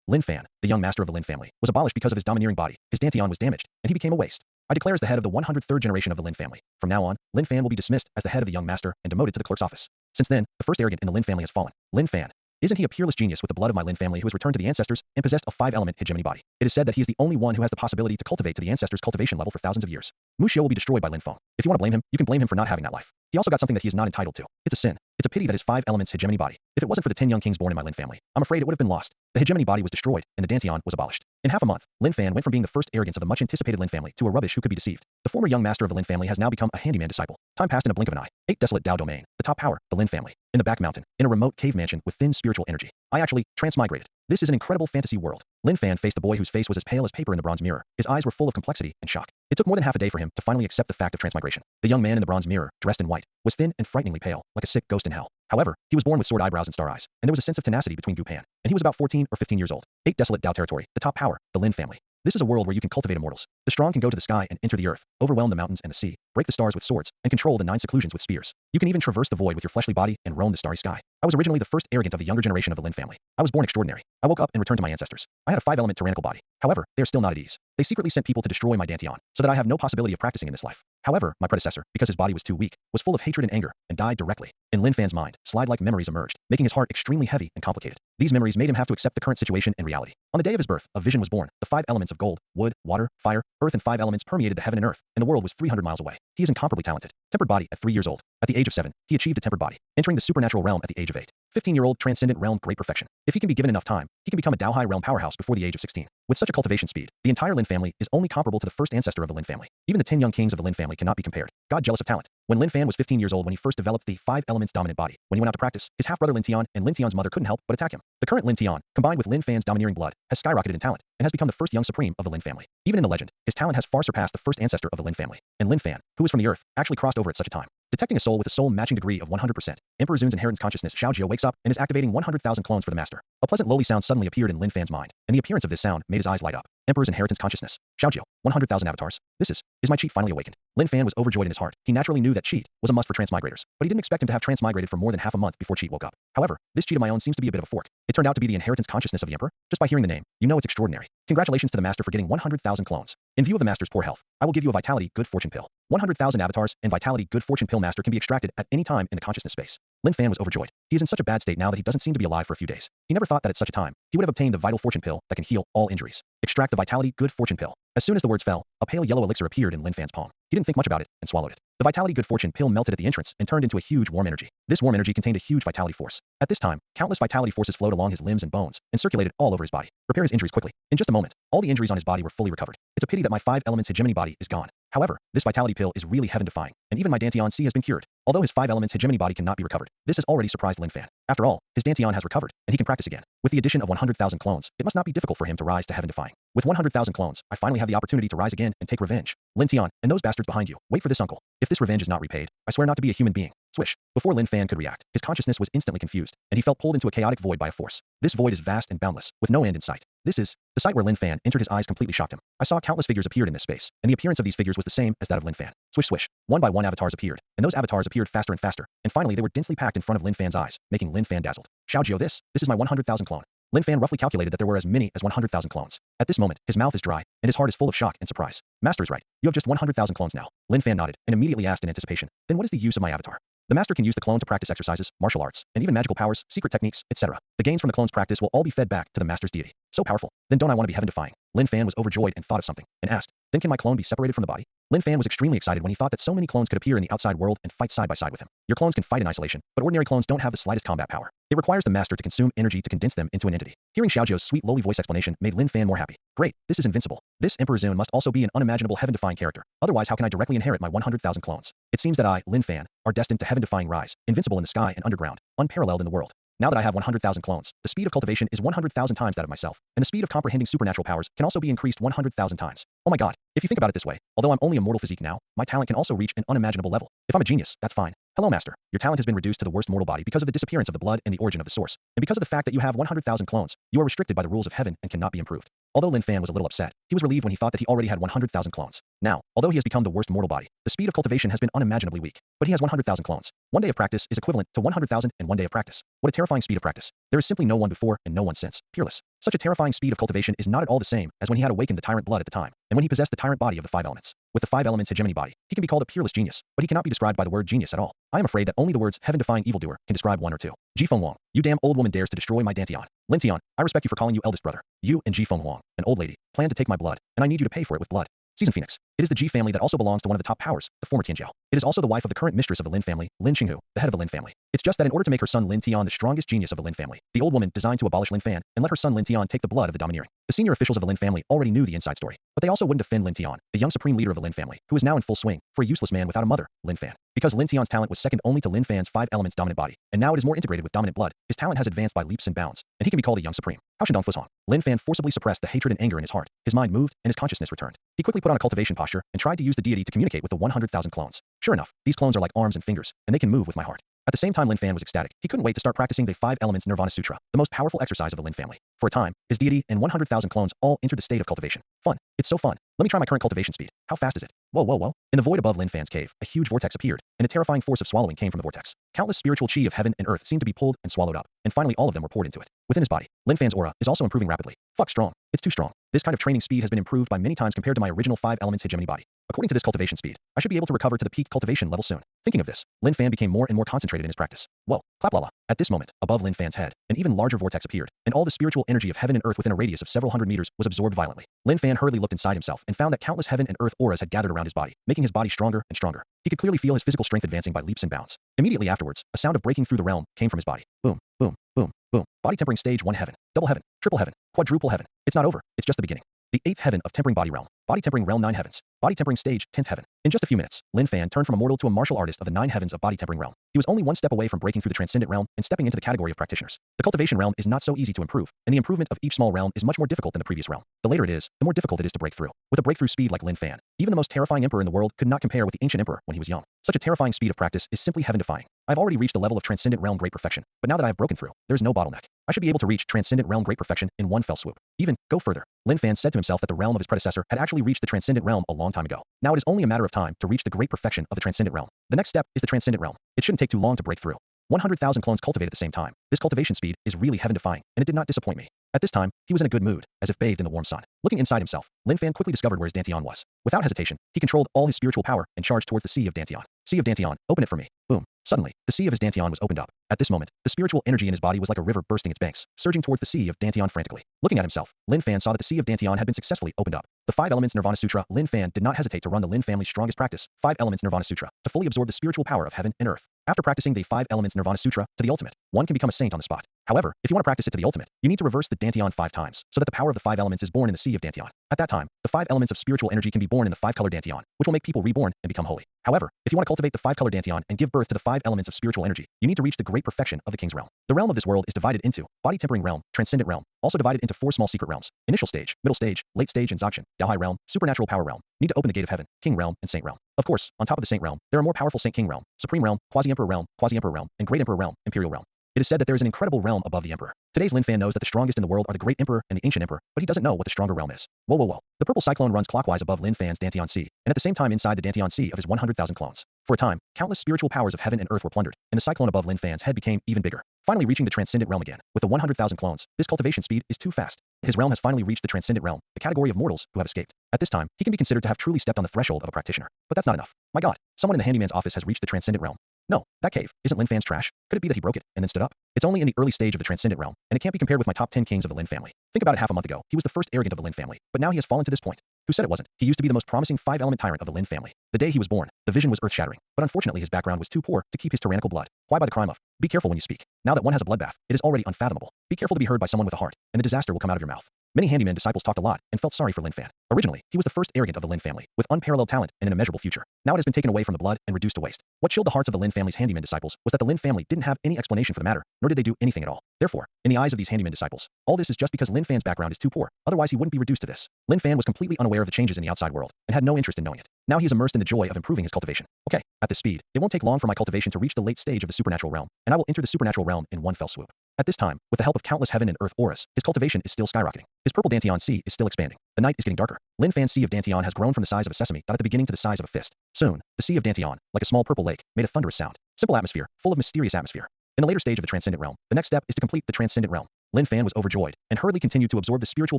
Lin Fan, the young master of the Lin family, was abolished because of his domineering body. His dantian was damaged, and he became a waste. I declare as the head of the 103rd generation of the Lin family. From now on, Lin Fan will be dismissed as the head of the young master and demoted to the clerk's office. Since then, the first arrogant in the Lin family has fallen. Lin Fan. Isn't he a peerless genius with the blood of my Lin family who has returned to the ancestors and possessed a 5-element hegemony body? It is said that he is the only one who has the possibility to cultivate to the ancestors' cultivation level for thousands of years. Mu Xiu will be destroyed by Lin Feng. If you want to blame him, you can blame him for not having that life. He also got something that he is not entitled to. It's a sin. It's a pity that his 5 elements hegemony body. If it wasn't for the 10 young kings born in my Lin family, I'm afraid it would have been lost. The hegemony body was destroyed, and the dantian was abolished. In half a month, Lin Fan went from being the first arrogance of the much-anticipated Lin family to a rubbish who could be deceived. The former young master of the Lin family has now become a handyman disciple. Time passed in a blink of an eye. 8 desolate Dao domain. The top power, the Lin family. In the back mountain, in a remote cave mansion with thin spiritual energy. I actually transmigrated. This is an incredible fantasy world. Lin Fan faced the boy whose face was as pale as paper in the bronze mirror. His eyes were full of complexity and shock. It took more than half a day for him to finally accept the fact of transmigration. The young man in the bronze mirror, dressed in white, was thin and frighteningly pale, like a sick ghost in hell. However, he was born with sword eyebrows and star eyes, and there was a sense of tenacity between Gu Pan, and he was about 14 or 15 years old. 8 desolate Dao territory, the top power, the Lin family. This is a world where you can cultivate immortals. The strong can go to the sky and enter the earth, overwhelm the mountains and the sea, break the stars with swords, and control the 9 seclusions with spears. You can even traverse the void with your fleshly body and roam the starry sky. I was originally the first arrogant of the younger generation of the Lin family. I was born extraordinary. I woke up and returned to my ancestors. I had a 5-element tyrannical body. However, they are still not at ease. They secretly sent people to destroy my dantian, so that I have no possibility of practicing in this life. However, my predecessor, because his body was too weak, was full of hatred and anger, and died directly. In Lin Fan's mind, slide-like memories emerged, making his heart extremely heavy and complicated. These memories made him have to accept the current situation and reality. On the day of his birth, a vision was born. The 5 elements of gold, wood, water, fire, earth and 5 elements permeated the heaven and earth, and the world was 300 miles away. He is incomparably talented. Tempered body at 3 years old. At the age of 7, he achieved a tempered body, entering the supernatural realm at the age of 8. 15-year-old transcendent realm great perfection. If he can be given enough time, he can become a Dao High realm powerhouse before the age of 16. With such a cultivation speed, the entire Lin family is only comparable to the first ancestor of the Lin family. Even the 10 young kings of the Lin family cannot be compared. God jealous of talent. When Lin Fan was 15 years old when he first developed the 5 elements dominant body, when he went out to practice, his half-brother Lin Tian and Lin Tian's mother couldn't help but attack him. The current Lin Tian, combined with Lin Fan's domineering blood, has skyrocketed in talent and has become the first young supreme of the Lin family. Even in the legend, his talent has far surpassed the first ancestor of the Lin family. And Lin Fan, who was from the earth, actually crossed over at such a time. Detecting a soul with a soul matching degree of 100%, Emperor Zun's inheritance consciousness Xiaojie wakes up and is activating 100,000 clones for the master. A pleasant lowly sound suddenly appeared in Lin Fan's mind, and the appearance of this sound made his eyes light up. Emperor's inheritance consciousness. Xiaojie, 100,000 avatars. This is my cheat finally awakened. Lin Fan was overjoyed in his heart. He naturally knew that cheat was a must for transmigrators, but he didn't expect him to have transmigrated for more than half a month before cheat woke up. However, this cheat of my own seems to be a bit of a fork. It turned out to be the inheritance consciousness of the Emperor. Just by hearing the name, you know it's extraordinary. Congratulations to the master for getting 100,000 clones. In view of the master's poor health, I will give you a vitality good fortune pill. 100,000 avatars and vitality good fortune pill master can be extracted at any time in the consciousness space. Lin Fan was overjoyed. He is in such a bad state now that he doesn't seem to be alive for a few days. He never thought that at such a time, he would have obtained the vital fortune pill that can heal all injuries. Extract the vitality good fortune pill. As soon as the words fell, a pale yellow elixir appeared in Lin Fan's palm. He didn't think much about it and swallowed it. The vitality good fortune pill melted at the entrance and turned into a huge warm energy. This warm energy contained a huge vitality force. At this time, countless vitality forces flowed along his limbs and bones and circulated all over his body. Repair his injuries quickly. In just a moment, all the injuries on his body were fully recovered. It's a pity that my 5 elements hegemony body is gone. However, this vitality pill is really heaven-defying, and even my dantian C has been cured. Although his 5 elements hegemony body cannot be recovered, this has already surprised Lin Fan. After all, his dantian has recovered, and he can practice again. With the addition of 100,000 clones, it must not be difficult for him to rise to heaven-defying. With 100,000 clones, I finally have the opportunity to rise again and take revenge. Lin Tian, and those bastards behind you, wait for this uncle. If this revenge is not repaid, I swear not to be a human being. Swish. Before Lin Fan could react, his consciousness was instantly confused, and he felt pulled into a chaotic void by a force. This void is vast and boundless, with no end in sight. This is the site where Lin Fan entered. His eyes completely shocked him. I saw countless figures appeared in this space, and the appearance of these figures was the same as that of Lin Fan. Swish swish. One by one avatars appeared, and those avatars appeared faster and faster, and finally they were densely packed in front of Lin Fan's eyes, making Lin Fan dazzled. Xiaojie, this is my 100,000 clone. Lin Fan roughly calculated that there were as many as 100,000 clones. At this moment, his mouth is dry, and his heart is full of shock and surprise. Master is right. You have just 100,000 clones now. Lin Fan nodded, and immediately asked in anticipation, then what is the use of my avatar? The master can use the clone to practice exercises, martial arts, and even magical powers, secret techniques, etc. The gains from the clone's practice will all be fed back to the master's deity. So powerful. Then don't I want to be heaven-defying? Lin Fan was overjoyed and thought of something, and asked, then can my clone be separated from the body? Lin Fan was extremely excited when he thought that so many clones could appear in the outside world and fight side by side with him. Your clones can fight in isolation, but ordinary clones don't have the slightest combat power. It requires the master to consume energy to condense them into an entity. Hearing Xiaojie's sweet lowly voice explanation made Lin Fan more happy. Great, this is Invincible. This Emperor Zun must also be an unimaginable heaven-defying character. Otherwise, how can I directly inherit my 100,000 clones? It seems that I, Lin Fan, are destined to heaven-defying rise, invincible in the sky and underground, unparalleled in the world. Now that I have 100,000 clones, the speed of cultivation is 100,000 times that of myself, and the speed of comprehending supernatural powers can also be increased 100,000 times. Oh my god, if you think about it this way, although I'm only a mortal physique now, my talent can also reach an unimaginable level. If I'm a genius, that's fine. Hello master, your talent has been reduced to the worst mortal body because of the disappearance of the blood and the origin of the source, and because of the fact that you have 100,000 clones, you are restricted by the rules of heaven and cannot be improved. Although Lin Fan was a little upset, he was relieved when he thought that he already had 100,000 clones. Now, although he has become the worst mortal body, the speed of cultivation has been unimaginably weak. But he has 100,000 clones. One day of practice is equivalent to 100,000 and one day of practice. What a terrifying speed of practice. There is simply no one before and no one since. Peerless. Such a terrifying speed of cultivation is not at all the same as when he had awakened the tyrant blood at the time, and when he possessed the tyrant body of the 5 elements. With the 5 elements hegemony body, he can be called a peerless genius, but he cannot be described by the word genius at all. I am afraid that only the words heaven-defying evildoer can describe one or two. Ji Feng Wang, you damn old woman dares to destroy my Dantian. Lin Tian, I respect you for calling you eldest brother. You and Ji Feng Wang, an old lady, plan to take my blood, and I need you to pay for it with blood. Season Phoenix. It is the Ji family that also belongs to one of the top powers, the former Tianjiao. It is also the wife of the current mistress of the Lin family, Lin Qinghu, the head of the Lin family. It's just that in order to make her son Lin Tian the strongest genius of the Lin family, the old woman designed to abolish Lin Fan and let her son Lin Tian take the blood of the domineering. The senior officials of the Lin family already knew the inside story, but they also wouldn't defend Lin Tian, the young supreme leader of the Lin family, who is now in full swing, for a useless man without a mother, Lin Fan. Because Lin Tian's talent was second only to Lin Fan's 5 elements dominant body, and now it is more integrated with dominant blood, his talent has advanced by leaps and bounds, and he can be called a young supreme. How Shandong Fuzhong. Lin Fan forcibly suppressed the hatred and anger in his heart. His mind moved, and his consciousness returned. He quickly put on a cultivation posture and tried to use the deity to communicate with the 100,000 clones. Sure enough, these clones are like arms and fingers, and they can move with my heart. At the same time Lin Fan was ecstatic. He couldn't wait to start practicing the 5 elements Nirvana Sutra, the most powerful exercise of the Lin family. For a time, his deity and 100,000 clones all entered the state of cultivation. Fun. It's so fun. Let me try my current cultivation speed. How fast is it? Whoa, whoa, whoa. In the void above Lin Fan's cave, a huge vortex appeared, and a terrifying force of swallowing came from the vortex. Countless spiritual chi of heaven and earth seemed to be pulled and swallowed up, and finally all of them were poured into it. Within his body, Lin Fan's aura is also improving rapidly. Fuck strong. It's too strong. This kind of training speed has been improved by many times compared to my original 5 elements hegemony body. According to this cultivation speed, I should be able to recover to the peak cultivation level soon. Thinking of this, Lin Fan became more and more concentrated in his practice. Whoa, clap-la-la. At this moment, above Lin Fan's head, an even larger vortex appeared, and all the spiritual energy of heaven and earth within a radius of several hundred meters was absorbed violently. Lin Fan hurriedly looked inside himself and found that countless heaven and earth auras had gathered around his body, making his body stronger and stronger. He could clearly feel his physical strength advancing by leaps and bounds. Immediately afterwards, a sound of breaking through the realm came from his body. Boom, boom, boom, boom. Body tempering stage 1 heaven, double heaven, triple heaven, quadruple heaven. It's not over, it's just the beginning. The 8th heaven of tempering body realm. Body tempering realm 9 heavens. Body tempering stage 10th heaven. In just a few minutes, Lin Fan turned from a mortal to a martial artist of the 9 heavens of body tempering realm. He was only one step away from breaking through the transcendent realm and stepping into the category of practitioners. The cultivation realm is not so easy to improve, and the improvement of each small realm is much more difficult than the previous realm. The later it is, the more difficult it is to break through. With a breakthrough speed like Lin Fan, even the most terrifying emperor in the world could not compare with the ancient emperor when he was young. Such a terrifying speed of practice is simply heaven-defying. I've already reached the level of transcendent realm great perfection, but now that I have broken through, there is no bottleneck. I should be able to reach transcendent realm great perfection in one fell swoop. Even go further. Lin Fan said to himself that the realm of his predecessor had actually reached the transcendent realm a long time ago. Now it is only a matter of time to reach the great perfection of the transcendent realm. The next step is the transcendent realm. It shouldn't take too long to break through. 100,000 clones cultivate at the same time. This cultivation speed is really heaven-defying, and it did not disappoint me. At this time, he was in a good mood, as if bathed in the warm sun. Looking inside himself, Lin Fan quickly discovered where his Dantian was. Without hesitation, he controlled all his spiritual power and charged towards the sea of Dantian. Sea of Dantian, open it for me. Boom. Suddenly, the sea of his Dantian was opened up. At this moment, the spiritual energy in his body was like a river bursting its banks, surging towards the sea of Dantian frantically. Looking at himself, Lin Fan saw that the sea of Dantian had been successfully opened up. The 5 elements Nirvana Sutra. Lin Fan did not hesitate to run the Lin family's strongest practice, 5 elements Nirvana Sutra, to fully absorb the spiritual power of heaven and earth. After practicing the 5 elements Nirvana Sutra to the ultimate, one can become a saint on the spot. However, if you want to practice it to the ultimate, you need to reverse the Dantian 5 times, so that the power of the 5 elements is born in the sea of Dantian. At that time, the 5 elements of spiritual energy can be born in the 5-color Dantian, which will make people reborn and become holy. However, if you want to cultivate the 5-color Dantian and give birth to the 5 elements of spiritual energy, you need to reach the great perfection of the king's realm. The realm of this world is divided into body tempering realm, transcendent realm, also divided into 4 small secret realms: initial stage, middle stage, late stage, and Dzogchen, Daohai realm, supernatural power realm. Need to open the gate of heaven, king realm, and saint realm. Of course, on top of the saint realm, there are more powerful saint king realm, supreme realm, quasi-emperor realm, and great emperor realm, imperial realm. It is said that there is an incredible realm above the emperor. Today's Lin Fan knows that the strongest in the world are the great emperor and the ancient emperor, but he doesn't know what the stronger realm is. Whoa, whoa, whoa. The purple cyclone runs clockwise above Lin Fan's Dantian Sea, and at the same time inside the Dantian Sea of his 100,000 clones. For a time, countless spiritual powers of heaven and earth were plundered, and the cyclone above Lin Fan's head became even bigger. Finally reaching the transcendent realm again. With the 100,000 clones, this cultivation speed is too fast. His realm has finally reached the transcendent realm, the category of mortals who have escaped. At this time, he can be considered to have truly stepped on the threshold of a practitioner. But that's not enough. My god, someone in the handyman's office has reached the transcendent realm. No, that cave isn't Lin Fan's trash. Could it be that he broke it and then stood up? It's only in the early stage of the transcendent realm, and it can't be compared with my top 10 kings of the Lin family. Think about it. Half a month ago, he was the first arrogant of the Lin family, but now he has fallen to this point. Who said it wasn't? He used to be the most promising 5-element tyrant of the Lin family. The day he was born, the vision was earth-shattering, but unfortunately his background was too poor to keep his tyrannical blood. Why by the crime of? Be careful when you speak. Now that one has a bloodbath, it is already unfathomable. Be careful to be heard by someone with a heart, and the disaster will come out of your mouth. Many handyman disciples talked a lot and felt sorry for Lin Fan. Originally, he was the first arrogant of the Lin family, with unparalleled talent and an immeasurable future. Now it has been taken away from the blood and reduced to waste. What chilled the hearts of the Lin family's handyman disciples was that the Lin family didn't have any explanation for the matter, nor did they do anything at all. Therefore, in the eyes of these handyman disciples, all this is just because Lin Fan's background is too poor, otherwise he wouldn't be reduced to this. Lin Fan was completely unaware of the changes in the outside world, and had no interest in knowing it. Now he is immersed in the joy of improving his cultivation. Okay, at this speed, it won't take long for my cultivation to reach the late stage of the supernatural realm, and I will enter the supernatural realm in one fell swoop. At this time, with the help of countless heaven and earth auras, his cultivation is still skyrocketing. His purple Dantian sea is still expanding. The night is getting darker. Lin Fan's sea of Dantian has grown from the size of a sesame dot at the beginning to the size of a fist. Soon, the sea of Dantian, like a small purple lake, made a thunderous sound. Simple atmosphere, full of mysterious atmosphere. In the later stage of the transcendent realm, the next step is to complete the transcendent realm. Lin Fan was overjoyed, and hurriedly continued to absorb the spiritual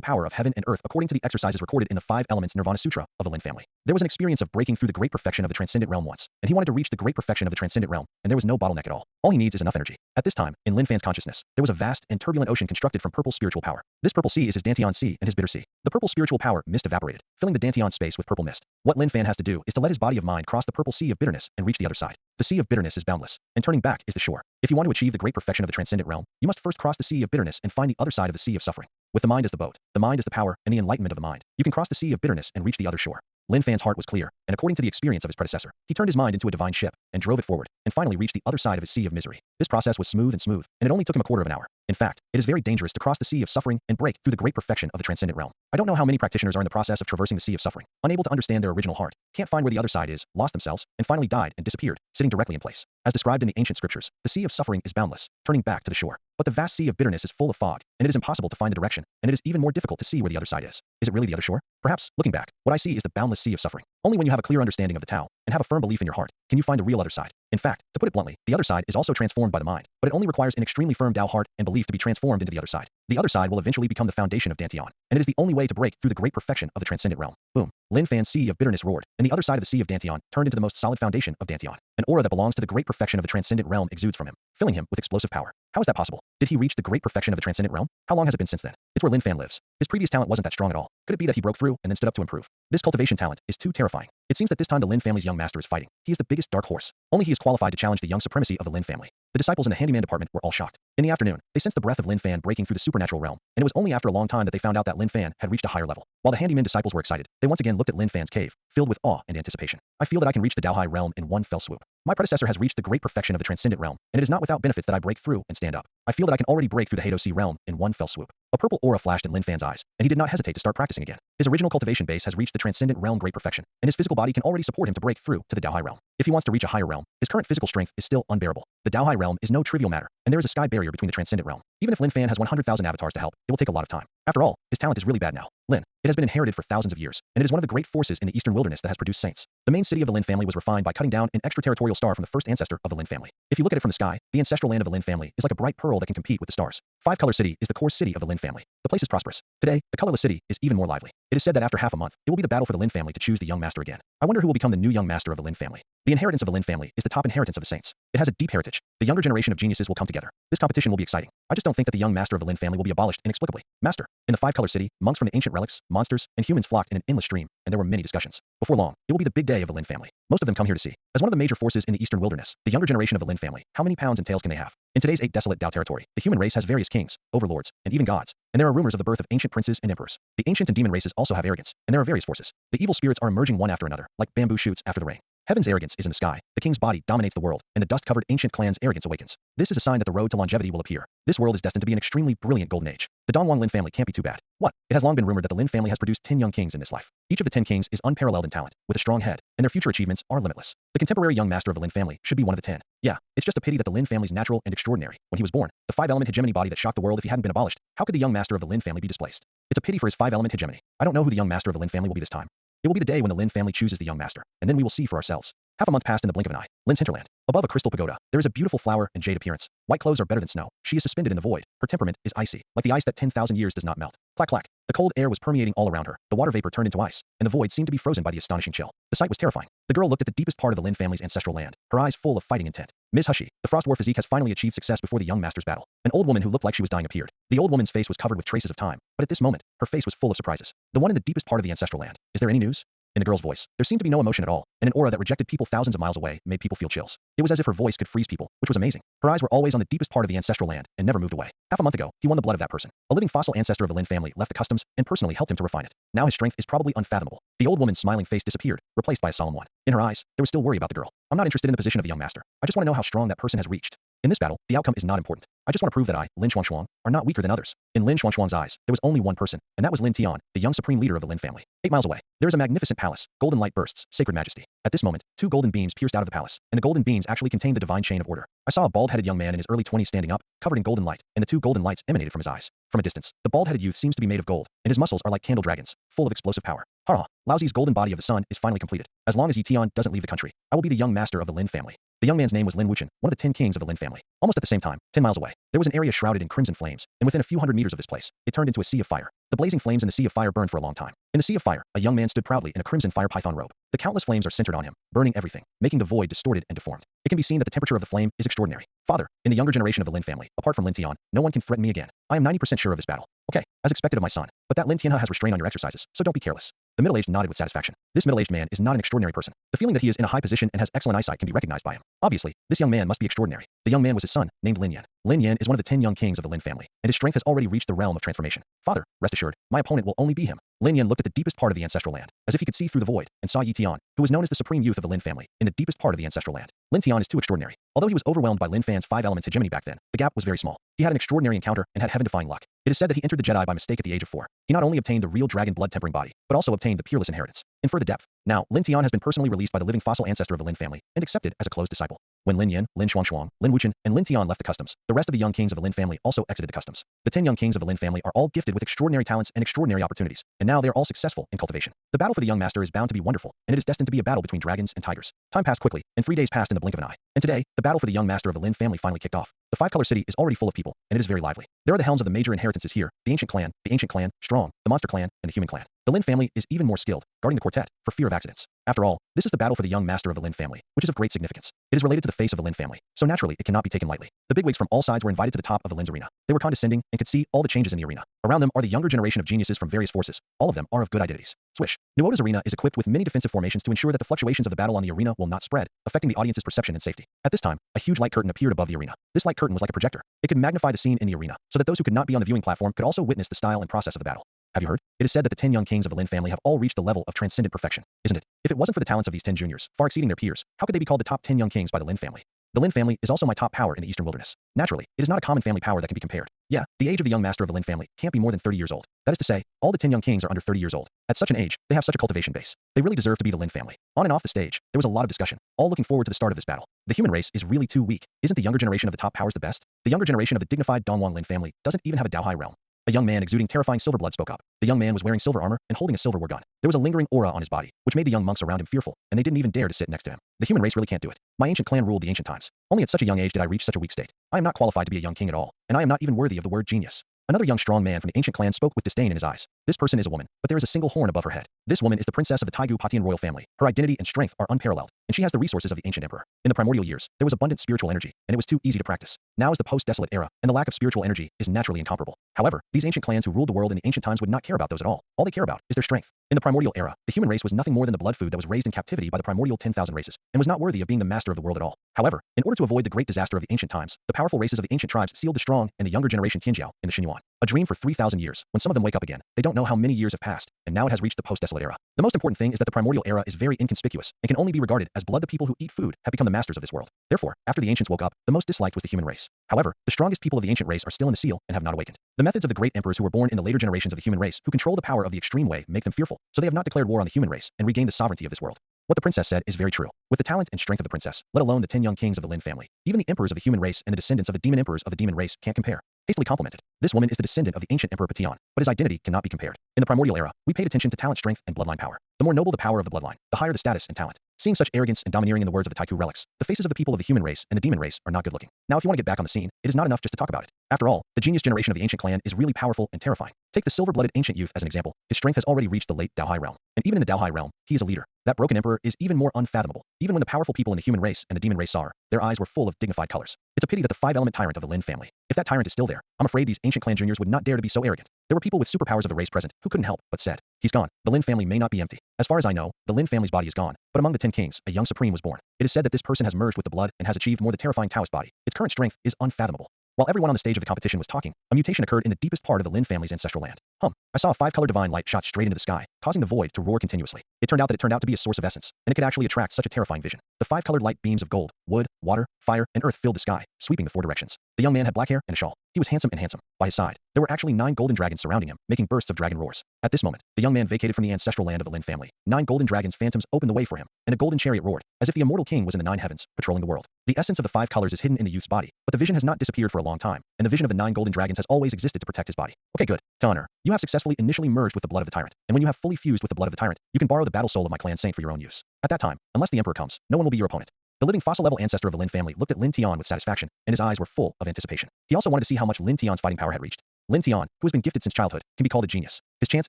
power of heaven and earth according to the exercises recorded in the 5 Elements Nirvana Sutra of the Lin family. There was an experience of breaking through the great perfection of the transcendent realm once, and he wanted to reach the great perfection of the transcendent realm, and there was no bottleneck at all. All he needs is enough energy. At this time, in Lin Fan's consciousness, there was a vast and turbulent ocean constructed from purple spiritual power. This purple sea is his Dantian sea and his bitter sea. The purple spiritual power mist evaporated, filling the Dantian space with purple mist. What Lin Fan has to do is to let his body of mind cross the purple sea of bitterness and reach the other side. The sea of bitterness is boundless, and turning back is the shore. If you want to achieve the great perfection of the transcendent realm, you must first cross the sea of bitterness and find the other side of the sea of suffering. With the mind as the boat, the mind is the power, and the enlightenment of the mind, you can cross the sea of bitterness and reach the other shore. Lin Fan's heart was clear, and according to the experience of his predecessor, he turned his mind into a divine ship and drove it forward, and finally reached the other side of his sea of misery. This process was smooth, and it only took him a quarter of an hour. In fact, it is very dangerous to cross the sea of suffering and break through the great perfection of the transcendent realm. I don't know how many practitioners are in the process of traversing the sea of suffering, unable to understand their original heart, can't find where the other side is, lost themselves, and finally died and disappeared, sitting directly in place. As described in the ancient scriptures, the sea of suffering is boundless, turning back to the shore. But the vast sea of bitterness is full of fog, and it is impossible to find the direction, and it is even more difficult to see where the other side is. Is it really the other shore? Perhaps, looking back, what I see is the boundless sea of suffering. Only when you have a clear understanding of the Tao, and have a firm belief in your heart, can you find the real other side. In fact, to put it bluntly, the other side is also transformed by the mind, but it only requires an extremely firm Tao heart and belief to be transformed into the other side. The other side will eventually become the foundation of Dantian, and it is the only way to break through the great perfection of the transcendent realm. Boom. Lin Fan's sea of bitterness roared, and the other side of the sea of Dantian turned into the most solid foundation of Dantian. An aura that belongs to the great perfection of the transcendent realm exudes from him, filling him with explosive power. How is that possible? Did he reach the great perfection of the transcendent realm? How long has it been since then? It's where Lin Fan lives. His previous talent wasn't that strong at all. Could it be that he broke through and then stood up to improve? This cultivation talent is too terrifying. It seems that this time the Lin family's young master is fighting. He is the biggest dark horse. Only he is qualified to challenge the young supremacy of the Lin family. The disciples in the handyman department were all shocked. In the afternoon, they sensed the breath of Lin Fan breaking through the supernatural realm, and it was only after a long time that they found out that Lin Fan had reached a higher level. While the handyman disciples were excited, they once again looked at Lin Fan's cave, filled with awe and anticipation. I feel that I can reach the Dao High realm in one fell swoop. My predecessor has reached the great perfection of the transcendent realm, and it is not without benefits that I break through and stand up. I feel that I can already break through the Hado Sea realm in one fell swoop. A purple aura flashed in Lin Fan's eyes, and he did not hesitate to start practicing again. His original cultivation base has reached the transcendent realm great perfection, and his physical body can already support him to break through to the Dao High realm. If he wants to reach a higher realm, his current physical strength is still unbearable. The Dao High realm is no trivial matter, and there is a sky barrier between the transcendent realm. Even if Lin Fan has 100,000 avatars to help, it will take a lot of time. After all, his talent is really bad now. Lin. It has been inherited for thousands of years, and it is one of the great forces in the eastern wilderness that has produced saints. The main city of the Lin family was refined by cutting down an extraterritorial star from the first ancestor of the Lin family. If you look at it from the sky, the ancestral land of the Lin family is like a bright pearl that can compete with the stars. Five-color city is the core city of the Lin family. The place is prosperous. Today, the colorless city is even more lively. It is said that after half a month, it will be the battle for the Lin family to choose the young master again. I wonder who will become the new young master of the Lin family. The inheritance of the Lin family is the top inheritance of the saints. It has a deep heritage. The younger generation of geniuses will come together. This competition will be exciting. I just don't think that the young master of the Lin family will be abolished inexplicably. Master. In the five-color city, monks from the ancient relics, monsters, and humans flocked in an endless stream, and there were many discussions. Before long, it will be the big day of the Lin family. Most of them come here to see. As one of the major forces in the eastern wilderness, the younger generation of the Lin family, how many pounds and tails can they have? In today's 8 desolate Dao territory, the human race has various kings, overlords, and even gods, and there are rumors of the birth of ancient princes and emperors. The ancient and demon races also have arrogance, and there are various forces. The evil spirits are emerging one after another, like bamboo shoots after the rain. Heaven's arrogance is in the sky, the king's body dominates the world, and the dust-covered ancient clan's arrogance awakens. This is a sign that the road to longevity will appear. This world is destined to be an extremely brilliant golden age. The Dongwang Lin family can't be too bad. What? It has long been rumored that the Lin family has produced 10 young kings in this life. Each of the 10 kings is unparalleled in talent, with a strong head, and their future achievements are limitless. The contemporary young master of the Lin family should be one of the 10. Yeah, it's just a pity that the Lin family's natural and extraordinary. When he was born, the 5-element hegemony body that shocked the world if he hadn't been abolished, how could the young master of the Lin family be displaced? It's a pity for his 5-element hegemony. I don't know who the young master of the Lin family will be this time. It will be the day when the Lin family chooses the young master, and then we will see for ourselves. Half a month passed in the blink of an eye. Lin's hinterland. Above a crystal pagoda, there is a beautiful flower and jade appearance. White clothes are better than snow. She is suspended in the void. Her temperament is icy, like the ice that 10,000 years does not melt. Clack clack. The cold air was permeating all around her. The water vapor turned into ice, and the void seemed to be frozen by the astonishing chill. The sight was terrifying. The girl looked at the deepest part of the Lin family's ancestral land, her eyes full of fighting intent. Ms. Hushy, the frost war physique has finally achieved success before the young master's battle. An old woman who looked like she was dying appeared. The old woman's face was covered with traces of time, but at this moment, her face was full of surprises. The one in the deepest part of the ancestral land. Is there any news? In the girl's voice, there seemed to be no emotion at all, and an aura that rejected people thousands of miles away made people feel chills. It was as if her voice could freeze people, which was amazing. Her eyes were always on the deepest part of the ancestral land and never moved away. Half a month ago, he won the blood of that person. A living fossil ancestor of the Lin family left the customs and personally helped him to refine it. Now his strength is probably unfathomable. The old woman's smiling face disappeared, replaced by a solemn one. In her eyes, there was still worry about the girl. I'm not interested in the position of the young master. I just want to know how strong that person has reached. In this battle, the outcome is not important. I just want to prove that I, Lin Xuanshuang, are not weaker than others. In Lin Xuanshuang's eyes, there was only one person, and that was Lin Tian, the young supreme leader of the Lin family. 8 miles away, there is a magnificent palace. Golden light bursts, sacred majesty. At this moment, 2 golden beams pierced out of the palace, and the golden beams actually contained the divine chain of order. I saw a bald-headed young man in his early 20s standing up, covered in golden light, and the 2 golden lights emanated from his eyes. From a distance, the bald-headed youth seems to be made of gold, and his muscles are like candle dragons, full of explosive power. Ha! Lao Zi's golden body of the sun is finally completed. As long as Yi Tian doesn't leave the country, I will be the young master of the Lin family. The young man's name was Lin Wuchen, one of the 10 kings of the Lin family. Almost at the same time, 10 miles away, there was an area shrouded in crimson flames, and within a few hundred meters of this place, it turned into a sea of fire. The blazing flames in the sea of fire burned for a long time. In the sea of fire, a young man stood proudly in a crimson fire python robe. The countless flames are centered on him, burning everything, making the void distorted and deformed. It can be seen that the temperature of the flame is extraordinary. Father, in the younger generation of the Lin family, apart from Lin Tian, no one can threaten me again. I am 90% sure of this battle. Okay, as expected of my son, but that Lin Tianhe has restraint on your exercises, so don't be careless. The middle-aged nodded with satisfaction. This middle-aged man is not an extraordinary person. The feeling that he is in a high position and has excellent eyesight can be recognized by him. Obviously, this young man must be extraordinary. The young man was his son, named Lin Yan. Lin Yan is one of the 10 young kings of the Lin family, and his strength has already reached the realm of transformation. Father, rest assured, my opponent will only be him. Lin Yan looked at the deepest part of the ancestral land, as if he could see through the void, and saw Yi Tian, who was known as the supreme youth of the Lin family, in the deepest part of the ancestral land. Lin Tian is too extraordinary. Although he was overwhelmed by Lin Fan's 5 elements hegemony back then, the gap was very small. He had an extraordinary encounter and had heaven-defying luck. It is said that he entered the Jedi by mistake at the age of 4. He not only obtained the real dragon blood-tempering body, but also obtained the peerless inheritance. Infer the depth. Now, Lin Tian has been personally released by the living fossil ancestor of the Lin family and accepted as a close disciple. When Lin Yan, Lin Xuanshuang, Lin Wuchen, and Lin Tian left the customs, the rest of the young kings of the Lin family also exited the customs. The 10 young kings of the Lin family are all gifted with extraordinary talents and extraordinary opportunities, and now they are all successful in cultivation. The battle for the young master is bound to be wonderful, and it is destined to be a battle between dragons and tigers. Time passed quickly, and 3 days passed in the blink of an eye. And today, the battle for the young master of the Lin family finally kicked off. The 5-color city is already full of people, and it is very lively. There are the helms of the major inheritances here, the ancient clan, strong, the monster clan, and the human clan. The Lin family is even more skilled, guarding the quartet, for fear of accidents. After all, this is the battle for the young master of the Lin family, which is of great significance. It is related to the face of the Lin family, so naturally it cannot be taken lightly. The bigwigs from all sides were invited to the top of the Lin's arena. They were condescending and could see all the changes in the arena. Around them are the younger generation of geniuses from various forces. All of them are of good identities. Swish. Nuota's arena is equipped with many defensive formations to ensure that the fluctuations of the battle on the arena will not spread, affecting the audience's perception and safety. At this time, a huge light curtain appeared above the arena. This light curtain was like a projector. It could magnify the scene in the arena, so that those who could not be on the viewing platform could also witness the style and process of the battle. Have you heard? It is said that the 10 young kings of the Lin family have all reached the level of transcendent perfection, isn't it? If it wasn't for the talents of these 10 juniors, far exceeding their peers, how could they be called the top 10 young kings by the Lin family? The Lin family is also my top power in the Eastern Wilderness. Naturally, it is not a common family power that can be compared. Yeah, the age of the young master of the Lin family can't be more than 30 years old. That is to say, all the 10 young kings are under 30 years old. At such an age, they have such a cultivation base. They really deserve to be the Lin family. On and off the stage, there was a lot of discussion, all looking forward to the start of this battle. The human race is really too weak. Isn't the younger generation of the top powers the best? The younger generation of the dignified Dongwang Lin family doesn't even have a Daohai realm. A young man exuding terrifying silver blood spoke up. The young man was wearing silver armor and holding a silver war gun. There was a lingering aura on his body, which made the young monks around him fearful, and they didn't even dare to sit next to him. The human race really can't do it. My ancient clan ruled the ancient times. Only at such a young age did I reach such a weak state. I am not qualified to be a young king at all, and I am not even worthy of the word genius. Another young strong man from the ancient clan spoke with disdain in his eyes. This person is a woman, but there is a single horn above her head. This woman is the princess of the Taigu Patian royal family. Her identity and strength are unparalleled, and she has the resources of the ancient emperor. In the primordial years, there was abundant spiritual energy, and it was too easy to practice. Now is the post-desolate era, and the lack of spiritual energy is naturally incomparable. However, these ancient clans who ruled the world in the ancient times would not care about those at all. All they care about is their strength. In the primordial era, the human race was nothing more than the blood food that was raised in captivity by the primordial 10,000 races, and was not worthy of being the master of the world at all. However, in order to avoid the great disaster of the ancient times, the powerful races of the ancient tribes sealed the strong and the younger generation Tianjiao in the Xinyuan. A dream for 3,000 years. When some of them wake up again, they don't know how many years have passed, and now it has reached the post-desolate era. The most important thing is that the primordial era is very inconspicuous and can only be regarded as blood. The people who eat food have become the masters of this world. Therefore, after the ancients woke up, the most disliked was the human race. However, the strongest people of the ancient race are still in the seal and have not awakened. The methods of the great emperors who were born in the later generations of the human race, who control the power of the extreme way, make them fearful, so they have not declared war on the human race and regained the sovereignty of this world. What the princess said is very true. With the talent and strength of the princess, let alone the 10 young kings of the Lin family, even the emperors of the human race and the descendants of the demon emperors of the demon race can't compare. Hastily complimented. This woman is the descendant of the ancient Emperor Patian, but his identity cannot be compared. In the primordial era, we paid attention to talent, strength, and bloodline power. The more noble the power of the bloodline, the higher the status and talent. Seeing such arrogance and domineering in the words of the Taiku relics, the faces of the people of the human race and the demon race are not good looking. Now if you want to get back on the scene, it is not enough just to talk about it. After all, the genius generation of the ancient clan is really powerful and terrifying. Take the silver-blooded ancient youth as an example. His strength has already reached the late Daohai realm. And even in the Daohai realm, he is a leader. That broken emperor is even more unfathomable. Even when the powerful people in the human race and the demon race saw her, their eyes were full of dignified colors. It's a pity that the 5-element tyrant of the Lin family, if that tyrant is still there, I'm afraid these ancient clan juniors would not dare to be so arrogant. There were people with superpowers of the race present who couldn't help but said, he's gone. The Lin family may not be empty. As far as I know, the Lin family's body is gone, but among the 10 kings, a young supreme was born. It is said that this person has merged with the blood and has achieved more the terrifying Taoist body. Its current strength is unfathomable. While everyone on the stage of the competition was talking, a mutation occurred in the deepest part of the Lin family's ancestral land. I saw a 5-color divine light shot straight into the sky, causing the void to roar continuously. It turned out to be a source of essence, and it could actually attract such a terrifying vision. The 5-colored light beams of gold, wood, water, fire, and earth filled the sky, sweeping the 4 directions. The young man had black hair and a shawl. He was handsome. By his side, there were actually 9 golden dragons surrounding him, making bursts of dragon roars. At this moment, the young man vacated from the ancestral land of the Lin family. 9 golden dragons phantoms opened the way for him, and a golden chariot roared, as if the immortal king was in the 9 heavens, patrolling the world. The essence of the 5 colors is hidden in the youth's body, but the vision has not disappeared for a long time, and the vision of the 9 golden dragons has always existed to protect his body. Okay, good. To honor, you have successfully initially merged with the blood of the tyrant, and when you have fully fused with the blood of the tyrant, you can borrow the battle soul of my clan saint for your own use. At that time, unless the emperor comes, no one will be your opponent. The living fossil-level ancestor of the Lin family looked at Lin Tian with satisfaction, and his eyes were full of anticipation. He also wanted to see how much Lin Tian's fighting power had reached. Lin Tian, who has been gifted since childhood, can be called a genius. His chance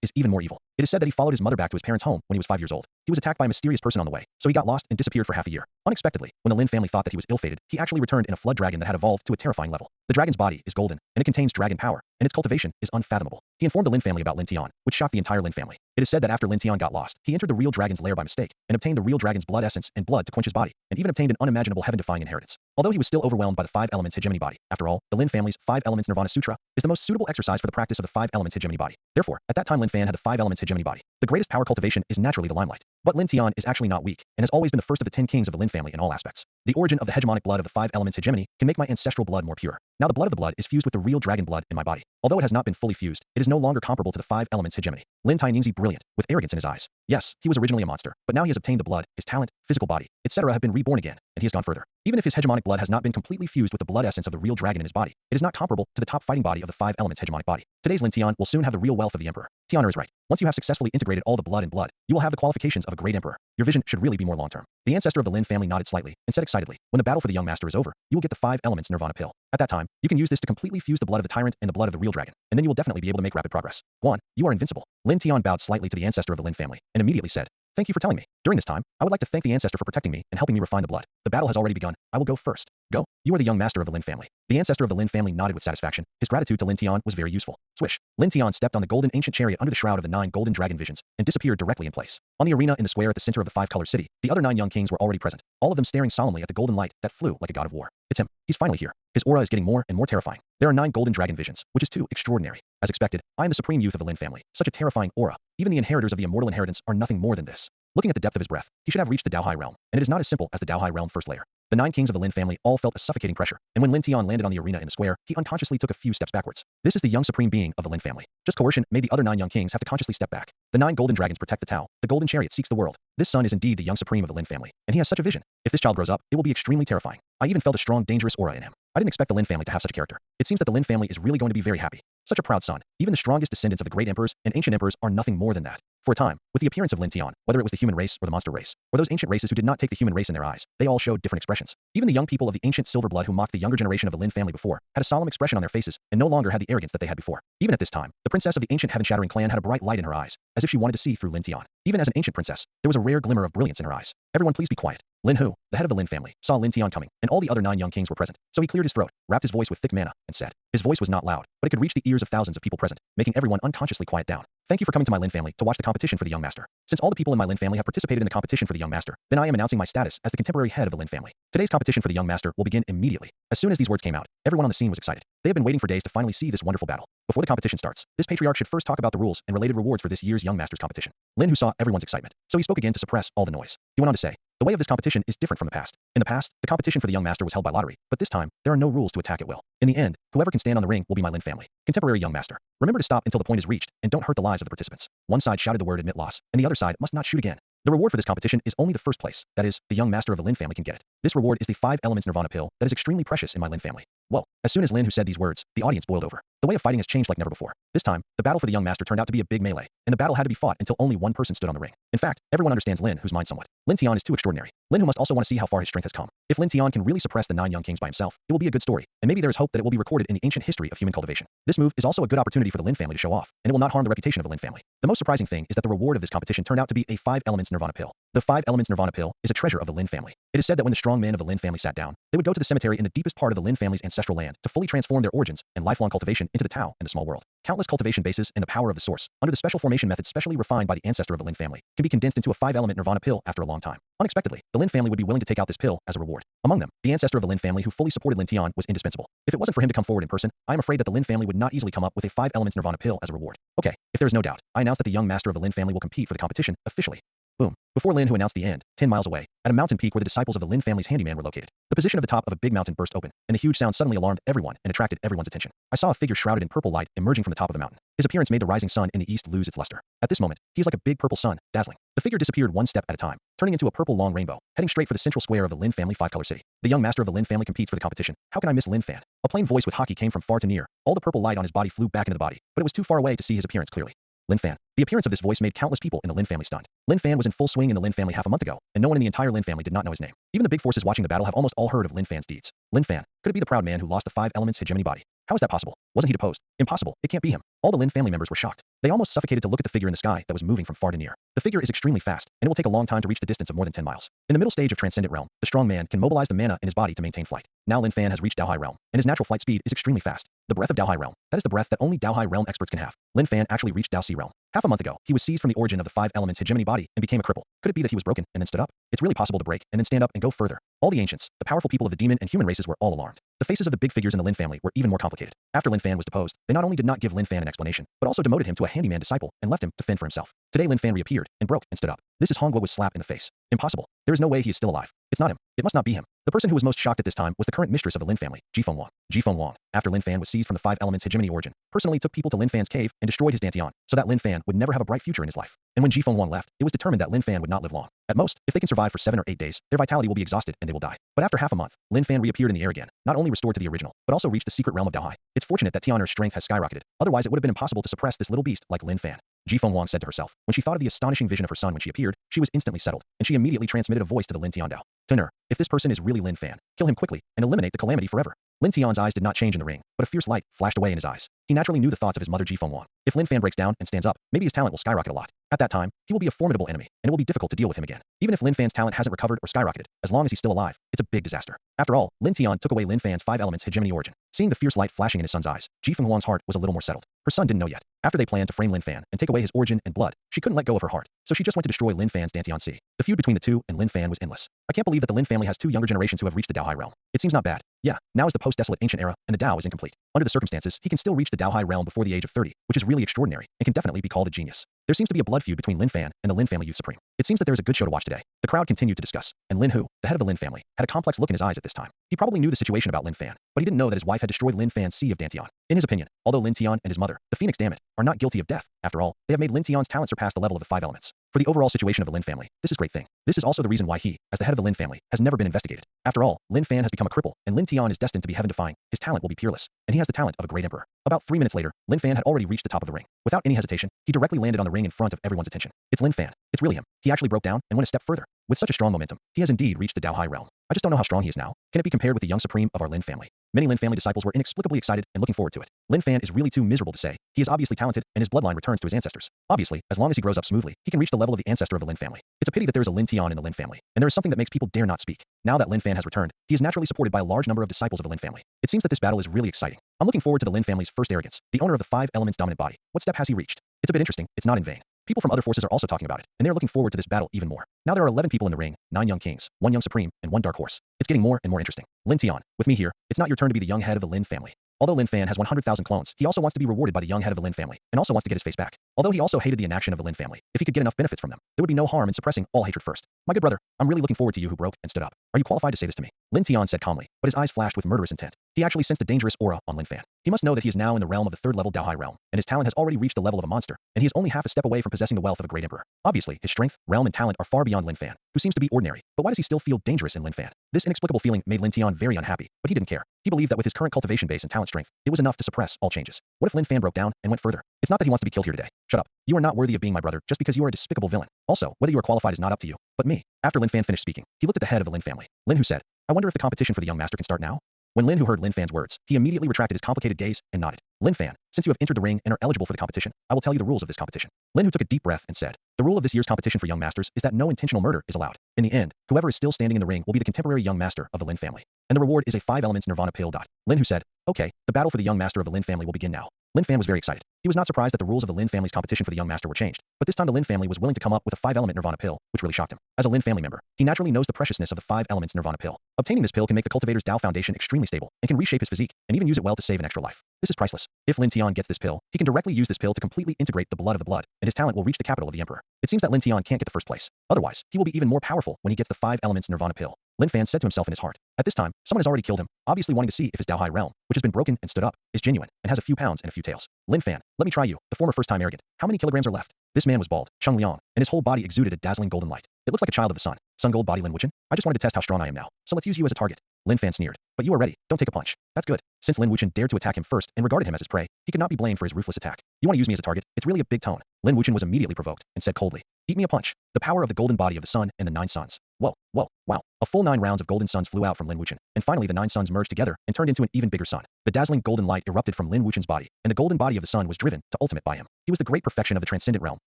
is even more evil. It is said that he followed his mother back to his parents' home when he was 5 years old. He was attacked by a mysterious person on the way, so he got lost and disappeared for half a year. Unexpectedly, when the Lin family thought that he was ill-fated, he actually returned in a flood dragon that had evolved to a terrifying level. The dragon's body is golden, and it contains dragon power, and its cultivation is unfathomable. He informed the Lin family about Lin Tian, which shocked the entire Lin family. It is said that after Lin Tian got lost, he entered the real dragon's lair by mistake, and obtained the real dragon's blood essence and blood to quench his body, and even obtained an unimaginable heaven-defying inheritance. Although he was still overwhelmed by the 5 elements hegemony body, after all, the Lin family's 5 elements Nirvana Sutra is the most suitable exercise for the practice of the 5 elements hegemony body. Therefore, at that time Lin Fan had the 5 elements hegemony body. The greatest power cultivation is naturally the limelight. But Lin Tian is actually not weak, and has always been the first of the 10 kings of the Lin family in all aspects. The origin of the hegemonic blood of the 5 elements hegemony can make my ancestral blood more pure. Now the blood of the blood is fused with the real dragon blood in my body. Although it has not been fully fused, it is no longer comparable to the 5 elements hegemony. Lin Tianingzi brilliant, with arrogance in his eyes. Yes, he was originally a monster, but now he has obtained the blood, his talent, physical body, etc. have been reborn again, and he has gone further. Even if his hegemonic blood has not been completely fused with the blood essence of the real dragon in his body, it is not comparable to the top fighting body of the 5 elements hegemonic body. Today's Lin Tian will soon have the real wealth of the emperor. Tianer is right. Once you have successfully integrated all the blood in blood, you will have the qualifications of a great emperor. Your vision should really be more long-term. The ancestor of the Lin family nodded slightly and said excitedly, when the battle for the young master is over, you will get the 5 elements Nirvana pill. At that time, you can use this to completely fuse the blood of the tyrant and the blood of the real dragon, and then you will definitely be able to make rapid progress. Guan, you are invincible. Lin Tian bowed slightly to the ancestor of the Lin family, and immediately said, thank you for telling me. During this time, I would like to thank the ancestor for protecting me and helping me refine the blood. The battle has already begun. I will go first. Go. You are the young master of the Lin family. The ancestor of the Lin family nodded with satisfaction. His gratitude to Lin Tian was very useful. Swish. Lin Tian stepped on the golden ancient chariot under the shroud of the 9 golden dragon visions and disappeared directly in place. On the arena in the square at the center of the 5-colored city, the other 9 young kings were already present, all of them staring solemnly at the golden light that flew like a god of war. It's him. He's finally here. His aura is getting more and more terrifying. There are 9 golden dragon visions, which is too extraordinary. As expected, I am the supreme youth of the Lin family. Such a terrifying aura. Even the inheritors of the immortal inheritance are nothing more than this. Looking at the depth of his breath, he should have reached the Dao High realm, and it is not as simple as the Dao High realm first layer. The 9 kings of the Lin family all felt a suffocating pressure, and when Lin Tian landed on the arena in the square, he unconsciously took a few steps backwards. This is the young supreme being of the Lin family. Just coercion made the other 9 young kings have to consciously step back. The 9 golden dragons protect the Tao. The golden chariot seeks the world. This son is indeed the young supreme of the Lin family, and he has such a vision. If this child grows up, it will be extremely terrifying. I even felt a strong, dangerous aura in him. I didn't expect the Lin family to have such a character. It seems that the Lin family is really going to be very happy. Such a proud son. Even the strongest descendants of the great emperors and ancient emperors are nothing more than that. For a time, with the appearance of Lin Tian, whether it was the human race or the monster race, or those ancient races who did not take the human race in their eyes, they all showed different expressions. Even the young people of the ancient silver blood who mocked the younger generation of the Lin family before, had a solemn expression on their faces, and no longer had the arrogance that they had before. Even at this time, the princess of the ancient heaven-shattering clan had a bright light in her eyes, as if she wanted to see through Lin Tian. Even as an ancient princess, there was a rare glimmer of brilliance in her eyes. Everyone please be quiet. Lin Hu, the head of the Lin family, saw Lin Tian coming, and all the other 9 young kings were present. So he cleared his throat, wrapped his voice with thick mana, and said. His voice was not loud, but it could reach the ears of thousands of people present, making everyone unconsciously quiet down. Thank you for coming to my Lin family to watch the competition for the young master. Since all the people in my Lin family have participated in the competition for the young master, then I am announcing my status as the contemporary head of the Lin family. Today's competition for the young master will begin immediately. As soon as these words came out, everyone on the scene was excited. They have been waiting for days to finally see this wonderful battle. Before the competition starts, this patriarch should first talk about the rules and related rewards for this year's young master's competition. Lin Hu saw everyone's excitement, so he spoke again to suppress all the noise. He went on to say, the way of this competition is different from the past. In the past, the competition for the young master was held by lottery, but this time, there are no rules to attack at will. In the end, whoever can stand on the ring will be my Lin family. Contemporary young master. Remember to stop until the point is reached, and don't hurt the lives of the participants. One side shouted the word admit loss, and the other side must not shoot again. The reward for this competition is only the first place. That is, the young master of the Lin family can get it. This reward is the 5 elements Nirvana pill that is extremely precious in my Lin family. Whoa. As soon as Lin Hu said these words, the audience boiled over. The way of fighting has changed like never before. This time, the battle for the young master turned out to be a big melee, and the battle had to be fought until only one person stood on the ring. In fact, everyone understands Lin Hu's mind somewhat. Lin Tian is too extraordinary. Lin Hu must also want to see how far his strength has come. If Lin Tian can really suppress the 9 young kings by himself, it will be a good story, and maybe there is hope that it will be recorded in the ancient history of human cultivation. This move is also a good opportunity for the Lin family to show off, and it will not harm the reputation of the Lin family. The most surprising thing is that the reward of this competition turned out to be a 5 elements Nirvana pill. The 5 Elements Nirvana Pill is a treasure of the Lin family. It is said that when the strong men of the Lin family sat down, they would go to the cemetery in the deepest part of the Lin family's ancestral land to fully transform their origins and lifelong cultivation into the Tao and the small world. Countless cultivation bases and the power of the source, under the special formation method specially refined by the ancestor of the Lin family, can be condensed into a 5-element Nirvana Pill after a long time. Unexpectedly, the Lin family would be willing to take out this pill as a reward. Among them, the ancestor of the Lin family who fully supported Lin Tian was indispensable. If it wasn't for him to come forward in person, I am afraid that the Lin family would not easily come up with a 5 Elements Nirvana Pill as a reward. Okay, if there is no doubt, I announce that the young master of the Lin family will compete for the competition officially. Boom. Before Lin, who announced the end, 10 miles away, at a mountain peak where the disciples of the Lin family's handyman were located. The position of the top of a big mountain burst open, and the huge sound suddenly alarmed everyone and attracted everyone's attention. I saw a figure shrouded in purple light emerging from the top of the mountain. His appearance made the rising sun in the east lose its luster. At this moment, he is like a big purple sun, dazzling. The figure disappeared one step at a time, turning into a purple long rainbow, heading straight for the central square of the Lin family 5-color city. The young master of the Lin family competes for the competition. How can I miss Lin Fan? A plain voice with hockey came from far to near. All the purple light on his body flew back into the body, but it was too far away to see his appearance clearly. Lin Fan. The appearance of this voice made countless people in the Lin family stunned. Lin Fan was in full swing in the Lin family half a month ago, and no one in the entire Lin family did not know his name. Even the big forces watching the battle have almost all heard of Lin Fan's deeds. Lin Fan. Could it be the proud man who lost the 5 elements hegemony body? How is that possible? Wasn't he deposed? Impossible. It can't be him. All the Lin family members were shocked. They almost suffocated to look at the figure in the sky that was moving from far to near. The figure is extremely fast, and it will take a long time to reach the distance of more than 10 miles. In the middle stage of Transcendent Realm, the strong man can mobilize the mana in his body to maintain flight. Now Lin Fan has reached Dao High Realm, and his natural flight speed is extremely fast. The breath of Dao High Realm. That is the breath that only Dao High Realm experts can have. Lin Fan actually reached Dao Sea Realm. Half a month ago, he was seized from the origin of the 5 elements hegemony body and became a cripple. Could it be that he was broken and then stood up? It's really possible to break and then stand up and go further. All the ancients, the powerful people of the demon and human races were all alarmed. The faces of the big figures in the Lin family were even more complicated. After Lin Fan was deposed, they not only did not give Lin Fan an explanation, but also demoted him to a handyman disciple and left him to fend for himself. Today Lin Fan reappeared and broke and stood up. This is Hongguo was slapped in the face. Impossible. There is no way he is still alive. It's not him. It must not be him. The person who was most shocked at this time was the current mistress of the Lin family, Jifeng Wang. Jifeng Wang, after Lin Fan was seized from the 5 elements hegemony origin, personally took people to Lin Fan's cave and destroyed his Dantian, so that Lin Fan would never have a bright future in his life. And when Jifeng Wang left, it was determined that Lin Fan would not live long. At most, if they can survive for 7 or 8 days, their vitality will be exhausted and they will die. But after half a month, Lin Fan reappeared in the air again, not only restored to the original, but also reached the secret realm of Dao Hai. It's fortunate that Tianer's strength has skyrocketed, otherwise it would have been impossible to suppress this little beast like Lin Fan. Jifeng Wang said to herself, when she thought of the astonishing vision of her son when she appeared, she was instantly settled, and she immediately transmitted a voice to the Lin Tian Dao. Tenor, if this person is really Lin Fan, kill him quickly and eliminate the calamity forever. Lin Tian's eyes did not change in the ring, but a fierce light flashed away in his eyes. He naturally knew the thoughts of his mother Jifeng Wang. If Lin Fan breaks down and stands up, maybe his talent will skyrocket a lot. At that time, he will be a formidable enemy, and it will be difficult to deal with him again. Even if Lin Fan's talent hasn't recovered or skyrocketed, as long as he's still alive, it's a big disaster. After all, Lin Tian took away Lin Fan's 5 elements hegemony origin. Seeing the fierce light flashing in his son's eyes, Jifeng Wang's heart was a little more settled. Her son didn't know yet. After they planned to frame Lin Fan and take away his origin and blood, she couldn't let go of her heart, so she just went to destroy Lin Fan's Dantian Sea. The feud between the two and Lin Fan was endless. I can't believe that the Lin family has 2 younger generations who have reached the Dao High realm. It seems not bad. Yeah, now is the post-desolate ancient era, and the Dao is incomplete. Under the circumstances, he can still reach the Dao High realm before the age of 30, which is really extraordinary, and can definitely be called a genius. There seems to be a blood feud between Lin Fan and the Lin family youth supreme. It seems that there is a good show to watch today. The crowd continued to discuss, and Lin Hu, the head of the Lin family, had a complex look in his eyes at this time. He probably knew the situation about Lin Fan, but he didn't know that his wife had destroyed Lin Fan's Sea of Dantian. In his opinion, although Lin Tian and his mother, the Phoenix Dammit, are not guilty of death, after all, they have made Lin Tian's talent surpass the level of the 5 elements. For the overall situation of the Lin family, this is a great thing. This is also the reason why he, as the head of the Lin family, has never been investigated. After all, Lin Fan has become a cripple, and Lin Tian is destined to be heaven-defying. His talent will be peerless, and he has the talent of a great emperor. About 3 minutes later, Lin Fan had already reached the top of the ring. Without any hesitation, he directly landed on the ring in front of everyone's attention. It's Lin Fan. It's really him. He actually broke down and went a step further. With such a strong momentum, he has indeed reached the Dao High realm. I just don't know how strong he is now. Can it be compared with the young supreme of our Lin family? Many Lin family disciples were inexplicably excited and looking forward to it. Lin Fan is really too miserable to say. He is obviously talented, and his bloodline returns to his ancestors. Obviously, as long as he grows up smoothly, he can reach the level of the ancestor of the Lin family. It's a pity that there is a Lin Tian in the Lin family, and there is something that makes people dare not speak. Now that Lin Fan has returned, he is naturally supported by a large number of disciples of the Lin family. It seems that this battle is really exciting. I'm looking forward to the Lin family's first arrogance, the owner of the 5 elements dominant body. What step has he reached? It's a bit interesting. It's not in vain. People from other forces are also talking about it, and they're looking forward to this battle even more. Now there are 11 people in the ring, 9 young kings, 1 young supreme, and 1 dark horse. It's getting more and more interesting. Lin Tian, with me here, it's not your turn to be the young head of the Lin family. Although Lin Fan has 100,000 clones, he also wants to be rewarded by the young head of the Lin family, and also wants to get his face back. Although he also hated the inaction of the Lin family, if he could get enough benefits from them, there would be no harm in suppressing all hatred first. My good brother, I'm really looking forward to you who broke and stood up. Are you qualified to say this to me? Lin Tian said calmly, but his eyes flashed with murderous intent. He actually sensed a dangerous aura on Lin Fan. He must know that he is now in the realm of the 3rd level Dao High realm, and his talent has already reached the level of a monster, and he is only half a step away from possessing the wealth of a great emperor. Obviously, his strength, realm, and talent are far beyond Lin Fan, who seems to be ordinary. But why does he still feel dangerous in Lin Fan? This inexplicable feeling made Lin Tian very unhappy, but he didn't care. He believed that with his current cultivation base and talent strength, it was enough to suppress all changes. What if Lin Fan broke down and went further? It's not that he wants to be killed here today. Shut up. You are not worthy of being my brother just because you are a despicable villain. Also, whether you are qualified is not up to you, but me. After Lin Fan finished speaking, he looked at the head of the Lin family. Lin Hu said, I wonder if the competition for the young master can start now? When Lin Hu heard Lin Fan's words, he immediately retracted his complicated gaze and nodded. Lin Fan, since you have entered the ring and are eligible for the competition, I will tell you the rules of this competition. Lin Hu took a deep breath and said, the rule of this year's competition for young masters is that no intentional murder is allowed. In the end, whoever is still standing in the ring will be the contemporary young master of the Lin family. And the reward is a 5 elements nirvana pill. Lin Hu said, okay, the battle for the young master of the Lin family will begin now. Lin Fan was very excited. He was not surprised that the rules of the Lin family's competition for the young master were changed, but this time the Lin family was willing to come up with a 5-element nirvana pill, which really shocked him. As a Lin family member, he naturally knows the preciousness of the 5 elements nirvana pill. Obtaining this pill can make the cultivator's Tao foundation extremely stable and can reshape his physique and even use it well to save an extra life. This is priceless. If Lin Tian gets this pill, he can directly use this pill to completely integrate the blood of the blood, and his talent will reach the capital of the emperor. It seems that Lin Tian can't get the first place. Otherwise, he will be even more powerful when he gets the 5 elements nirvana pill. Lin Fan said to himself in his heart. At this time, someone has already killed him, obviously wanting to see if his Dao High realm, which has been broken and stood up, is genuine and has a few pounds and a few tails. Lin Fan, let me try you, the former first-time arrogant. How many kilograms are left? This man was bald, Chung Liang, and his whole body exuded a dazzling golden light. It looks like a child of the sun. Sun gold body Lin Wuchen. I just wanted to test how strong I am now, so let's use you as a target. Lin Fan sneered. But you are ready. Don't take a punch. That's good. Since Lin Wuchen dared to attack him first and regarded him as his prey, he could not be blamed for his ruthless attack. You want to use me as a target? It's really a big tone. Lin Wuchen was immediately provoked and said coldly, eat me a punch. The power of the golden body of the sun and the 9 suns. Whoa, whoa, wow. A full 9 rounds of golden suns flew out from Lin Wuchen, and finally the 9 suns merged together and turned into an even bigger sun. The dazzling golden light erupted from Lin Wuchen's body, and the golden body of the sun was driven to ultimate by him. He was the great perfection of the transcendent realm,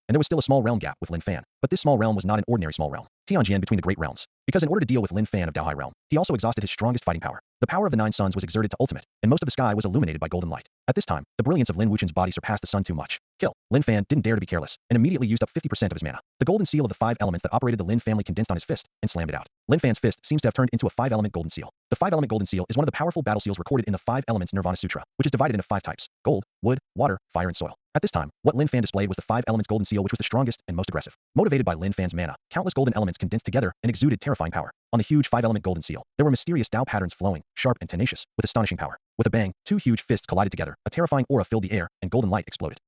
and there was still a small realm gap with Lin Fan, but this small realm was not an ordinary small realm. Tianjian between the great realms. Because in order to deal with Lin Fan of Dao High realm, he also exhausted his strongest fighting power. The power of the 9 suns was exerted to ultimate, and most of the sky was illuminated by golden light. At this time, the brilliance of Lin Wuchen's body surpassed the sun too much. Kill. Lin Fan didn't dare to be careless, and immediately used up 50% of his mana. The golden seal of the 5 elements that operated the Lin family condensed on his fist, and slammed it out. Lin Fan's fist seems to have turned into a 5-element golden seal. The 5-element golden seal is one of the powerful battle seals recorded in the 5 elements Nirvana Sutra, which is divided into 5 types: gold, wood, water, fire, and soil. At this time, what Lin Fan displayed was the 5 elements golden seal, which was the strongest and most aggressive. Motivated by Lin Fan's mana, countless golden elements condensed together and exuded terrifying power. On the huge 5-element golden seal, there were mysterious Tao patterns flowing, sharp and tenacious, with astonishing power. With a bang, 2 huge fists collided together, a terrifying aura filled the air, and golden light exploded.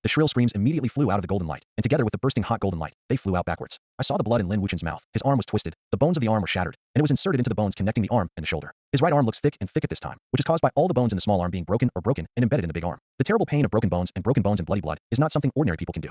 The shrill screams immediately flew out of the golden light, and together with the bursting hot golden light, they flew out backwards. I saw the blood in Lin Wuchen's mouth. His arm was twisted, the bones of the arm were shattered, and it was inserted into the bones connecting the arm and the shoulder. His right arm looks thick and thick at this time, which is caused by all the bones in the small arm being broken and embedded in the big arm. The terrible pain of broken bones and bloody blood is not something ordinary people can do.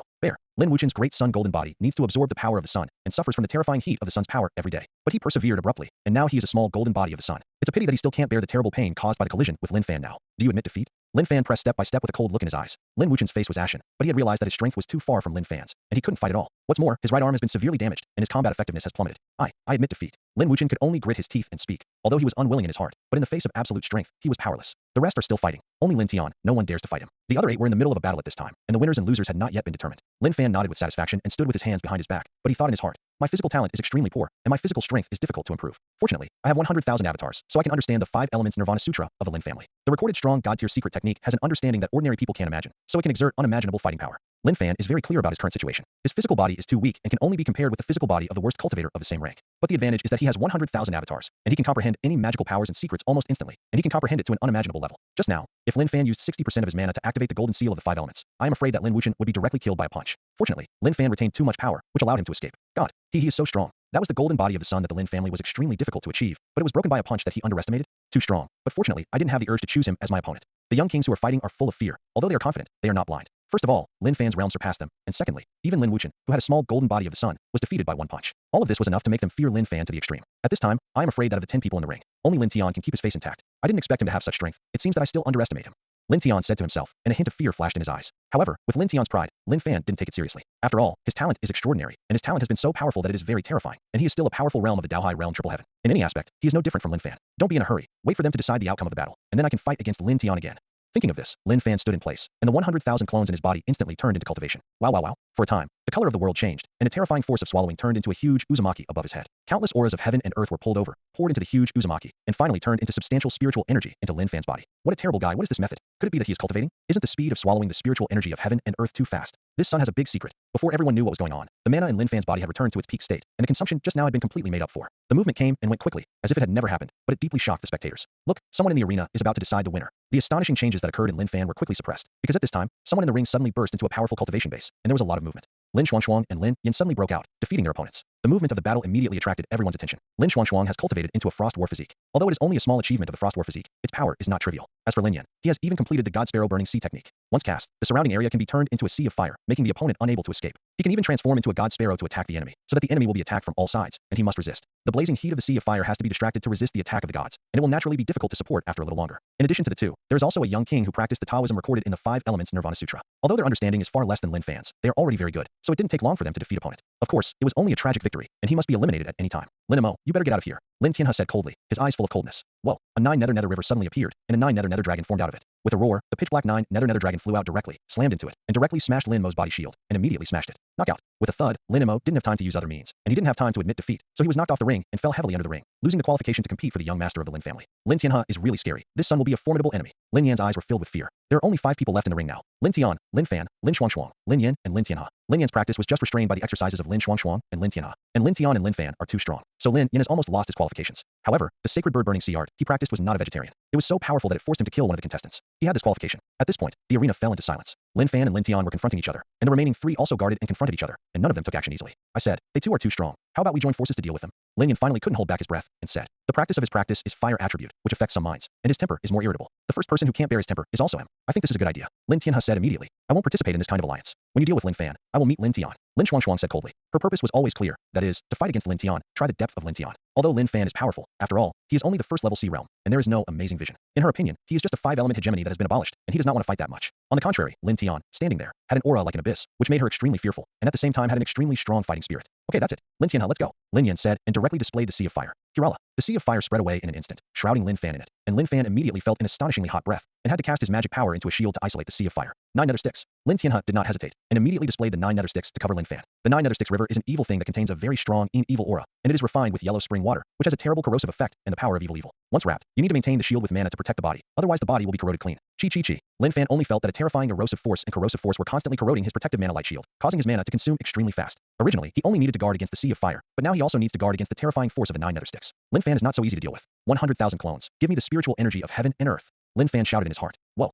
Lin Wuchen's great sun golden body needs to absorb the power of the sun and suffers from the terrifying heat of the sun's power every day. But he persevered abruptly, and now he is a small golden body of the sun. It's a pity that he still can't bear the terrible pain caused by the collision with Lin Fan now. Do you admit defeat? Lin Fan pressed step by step with a cold look in his eyes. Lin Wuchen's face was ashen, but he had realized that his strength was too far from Lin Fan's, and he couldn't fight at all. What's more, his right arm has been severely damaged, and his combat effectiveness has plummeted. I admit defeat. Lin Wuchen could only grit his teeth and speak, although he was unwilling in his heart, but in the face of absolute strength, he was powerless. The rest are still fighting. Only Lin Tian, no one dares to fight him. The other 8 were in the middle of a battle at this time, and the winners and losers had not yet been determined. Lin Fan nodded with satisfaction and stood with his hands behind his back, but he thought in his heart, my physical talent is extremely poor, and my physical strength is difficult to improve. Fortunately, I have 100,000 avatars, so I can understand the 5 elements Nirvana Sutra of the Lin family. The recorded strong god-tier secret technique has an understanding that ordinary people can't imagine, so it can exert unimaginable fighting power. Lin Fan is very clear about his current situation. His physical body is too weak and can only be compared with the physical body of the worst cultivator of the same rank. But the advantage is that he has 100,000 avatars, and he can comprehend any magical powers and secrets almost instantly, and he can comprehend it to an unimaginable level. Just now, if Lin Fan used 60% of his mana to activate the golden seal of the 5 elements, I am afraid that Lin Wuchen would be directly killed by a punch. Fortunately, Lin Fan retained too much power, which allowed him to escape. God, he is so strong. That was the golden body of the sun that the Lin family was extremely difficult to achieve, but it was broken by a punch that he underestimated. Too strong. But fortunately, I didn't have the urge to choose him as my opponent. The young kings who are fighting are full of fear. Although they are confident, they are not blind. First of all, Lin Fan's realm surpassed them, and secondly, even Lin Wuchen, who had a small golden body of the sun, was defeated by 1 punch. All of this was enough to make them fear Lin Fan to the extreme. At this time, I am afraid that of the 10 people in the ring, only Lin Tian can keep his face intact. I didn't expect him to have such strength. It seems that I still underestimate him. Lin Tian said to himself, and a hint of fear flashed in his eyes. However, with Lin Tian's pride, Lin Fan didn't take it seriously. After all, his talent is extraordinary, and his talent has been so powerful that it is very terrifying, and he is still a powerful realm of the Dao High realm triple heaven. In any aspect, he is no different from Lin Fan. Don't be in a hurry. Wait for them to decide the outcome of the battle, and then I can fight against Lin Tian again. Thinking of this, Lin Fan stood in place, and the 100,000 clones in his body instantly turned into cultivation. Wow, wow, wow. For a time, the color of the world changed, and a terrifying force of swallowing turned into a huge Uzumaki above his head. Countless auras of heaven and earth were pulled over, poured into the huge Uzumaki, and finally turned into substantial spiritual energy into Lin Fan's body. What a terrible guy. What is this method? Could it be that he is cultivating? Isn't the speed of swallowing the spiritual energy of heaven and earth too fast? This sun has a big secret. Before everyone knew what was going on, the mana in Lin Fan's body had returned to its peak state, and the consumption just now had been completely made up for. The movement came and went quickly, as if it had never happened, but it deeply shocked the spectators. Look, someone in the arena is about to decide the winner. The astonishing changes that occurred in Lin Fan were quickly suppressed, because at this time, someone in the ring suddenly burst into a powerful cultivation base, and there was a lot of movement. Lin Xuanxuang and Lin Yin suddenly broke out, defeating their opponents. The movement of the battle immediately attracted everyone's attention. Lin Xuanxuang has cultivated into a Frost War physique. Although it is only a small achievement of the Frost War physique, its power is not trivial. As for Lin Yan, he has even completed the God Sparrow Burning Sea technique. Once cast, the surrounding area can be turned into a sea of fire, making the opponent unable to escape. He can even transform into a God Sparrow to attack the enemy, so that the enemy will be attacked from all sides, and he must resist. The blazing heat of the sea of fire has to be distracted to resist the attack of the gods, and it will naturally be difficult to support after a little longer. In addition to the two, there is also a young king who practiced the Taoism recorded in the 5 Elements Nirvana Sutra. Although their understanding is far less than Lin Fan's, they are already very good, so it didn't take long for them to defeat opponent. Of course, it was only a tragic victory, and he must be eliminated at any time. Lin Mo, you better get out of here, Lin Tianhe said coldly, his eyes full of coldness. Whoa, a 9 Nether river suddenly appeared, and a 9 Nether dragon formed out of it. With a roar, the pitch black 9 Nether dragon flew out directly, slammed into it, and directly smashed Lin Mo's body shield, and immediately smashed it. Knockout. With a thud, Lin Mo didn't have time to use other means, and he didn't have time to admit defeat, so he was knocked off the ring and fell heavily under the ring, losing the qualification to compete for the young master of the Lin family. Lin Tianhe is really scary. This son will be a formidable enemy. Lin Yan's eyes were filled with fear. There are only 5 people left in the ring now. Lin Tian, Lin Fan, Lin Xuanxuang, Lin Yan, and Lin Tianhe. Lin Yan's practice was just restrained by the exercises of Lin Xuanxuang and Lin Tianhe, and Lin Tian and Lin Fan are too strong. So Lin Yan has almost lost his qualifications. However, the sacred bird burning sea art he practiced was not a vegetarian. It was so powerful that it forced him to kill one of the contestants. He had this qualification. At this point, the arena fell into silence. Lin Fan and Lin Tian were confronting each other, and the remaining 3 also guarded and confronted each other, and none of them took action easily. I said, they too are too strong. How about we join forces to deal with them? Lin Yan finally couldn't hold back his breath, and said, the practice of his practice is fire attribute, which affects some minds, and his temper is more irritable. The first person who can't bear his temper is also him. I think this is a good idea. Lin Tianhe said immediately, I won't participate in this kind of alliance. When you deal with Lin Fan, I will meet Lin Tian. Lin Xuanxuang said coldly. Her purpose was always clear, that is, to fight against Lin Tian, try the depth of Lin Tian. Although Lin Fan is powerful, after all, he is only the first level sea realm, and there is no amazing vision. In her opinion, he is just a 5-element hegemony that has been abolished, and he does not want to fight that much. On the contrary, Lin Tian, standing there, had an aura like an abyss, which made her extremely fearful, and at the same time had an extremely strong fighting spirit. Okay, that's it. Lin Tianhe, let's go. Lin Yan said, and directly displayed the sea of fire. Hirala. The sea of fire spread away in an instant, shrouding Lin Fan in it, and Lin Fan immediately felt an astonishingly hot breath, and had to cast his magic power into a shield to isolate the sea of fire. 9 nether sticks. Lin Tianhe did not hesitate, and immediately displayed the 9 nether sticks to cover Lin Fan. The 9 nether sticks river is an evil thing that contains a very strong evil aura, and it is refined with yellow spring water, which has a terrible corrosive effect and the power of evil. Once wrapped, you need to maintain the shield with mana to protect the body, otherwise the body will be corroded clean. Chi. Lin Fan only felt that a terrifying erosive force and corrosive force were constantly corroding his protective mana light shield, causing his mana to consume extremely fast. Originally, he only needed to guard against the sea of fire, but now he also needs to guard against the terrifying force of the 9 nether sticks. Lin Fan is not so easy to deal with. 100,000 clones. Give me the spiritual energy of heaven and earth. Lin Fan shouted in his heart. Whoa.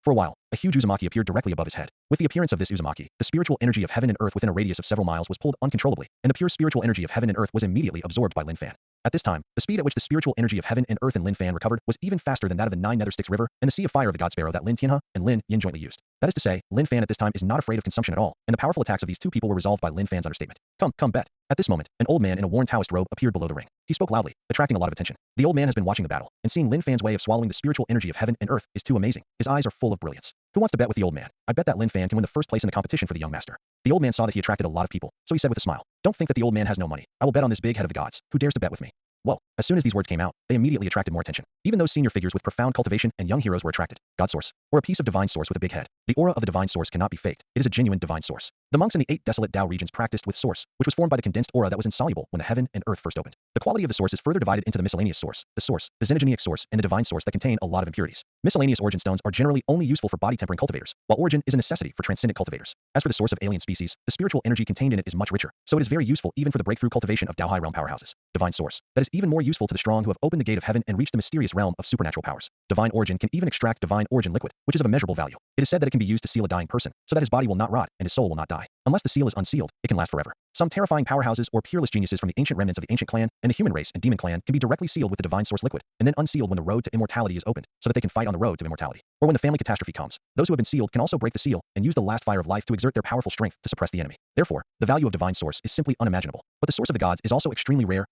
For a while, a huge Uzumaki appeared directly above his head. With the appearance of this Uzumaki, the spiritual energy of heaven and earth within a radius of several miles was pulled uncontrollably, and the pure spiritual energy of heaven and earth was immediately absorbed by Lin Fan. At this time, the speed at which the spiritual energy of heaven and earth in Lin Fan recovered was even faster than that of the 9 nether sticks river and the sea of fire of the God Sparrow that Lin Tianhe and Lin Yan jointly used. That is to say, Lin Fan at this time is not afraid of consumption at all, and the powerful attacks of these 2 people were resolved by Lin Fan's understatement. Come, bet. At this moment, an old man in a worn Taoist robe appeared below the ring. He spoke loudly, attracting a lot of attention. The old man has been watching the battle, and seeing Lin Fan's way of swallowing the spiritual energy of heaven and earth is too amazing. His eyes are full of brilliance. Who wants to bet with the old man? I bet that Lin Fan can win the first place in the competition for the young master. The old man saw that he attracted a lot of people, so he said with a smile, don't think that the old man has no money. I will bet on this big head of the gods. Who dares to bet with me? Whoa. As soon as these words came out, they immediately attracted more attention. Even those senior figures with profound cultivation and young heroes were attracted. God source, or a piece of divine source with a big head. The aura of the divine source cannot be faked. It is a genuine divine source. The monks in the 8 desolate Dao regions practiced with source, which was formed by the condensed aura that was insoluble when the heaven and earth first opened. The quality of the source is further divided into the miscellaneous source, the xenogenic source, and the divine source that contain a lot of impurities. Miscellaneous origin stones are generally only useful for body tempering cultivators, while origin is a necessity for transcendent cultivators. As for the source of alien species, the spiritual energy contained in it is much richer, so it is very useful even for the breakthrough cultivation of Dao High realm powerhouses. Divine source, that is even more useful to the strong who have opened the gate of heaven and reached the mysterious realm of supernatural powers. Divine origin can even extract divine origin liquid, which is of immeasurable value. It is said that it can be used to seal a dying person, so that his body will not rot and his soul will not die. Unless the seal is unsealed, it can last forever. Some terrifying powerhouses or peerless geniuses from the ancient remnants of the ancient clan and the human race and demon clan can be directly sealed with the divine source liquid, and then unsealed when the road to immortality is opened, so that they can fight on the road to immortality. Or when the family catastrophe comes, those who have been sealed can also break the seal and use the last fire of life to exert their powerful strength to suppress the enemy. Therefore, the value of divine source is simply unimaginable. But the source of the gods is also extremely rare.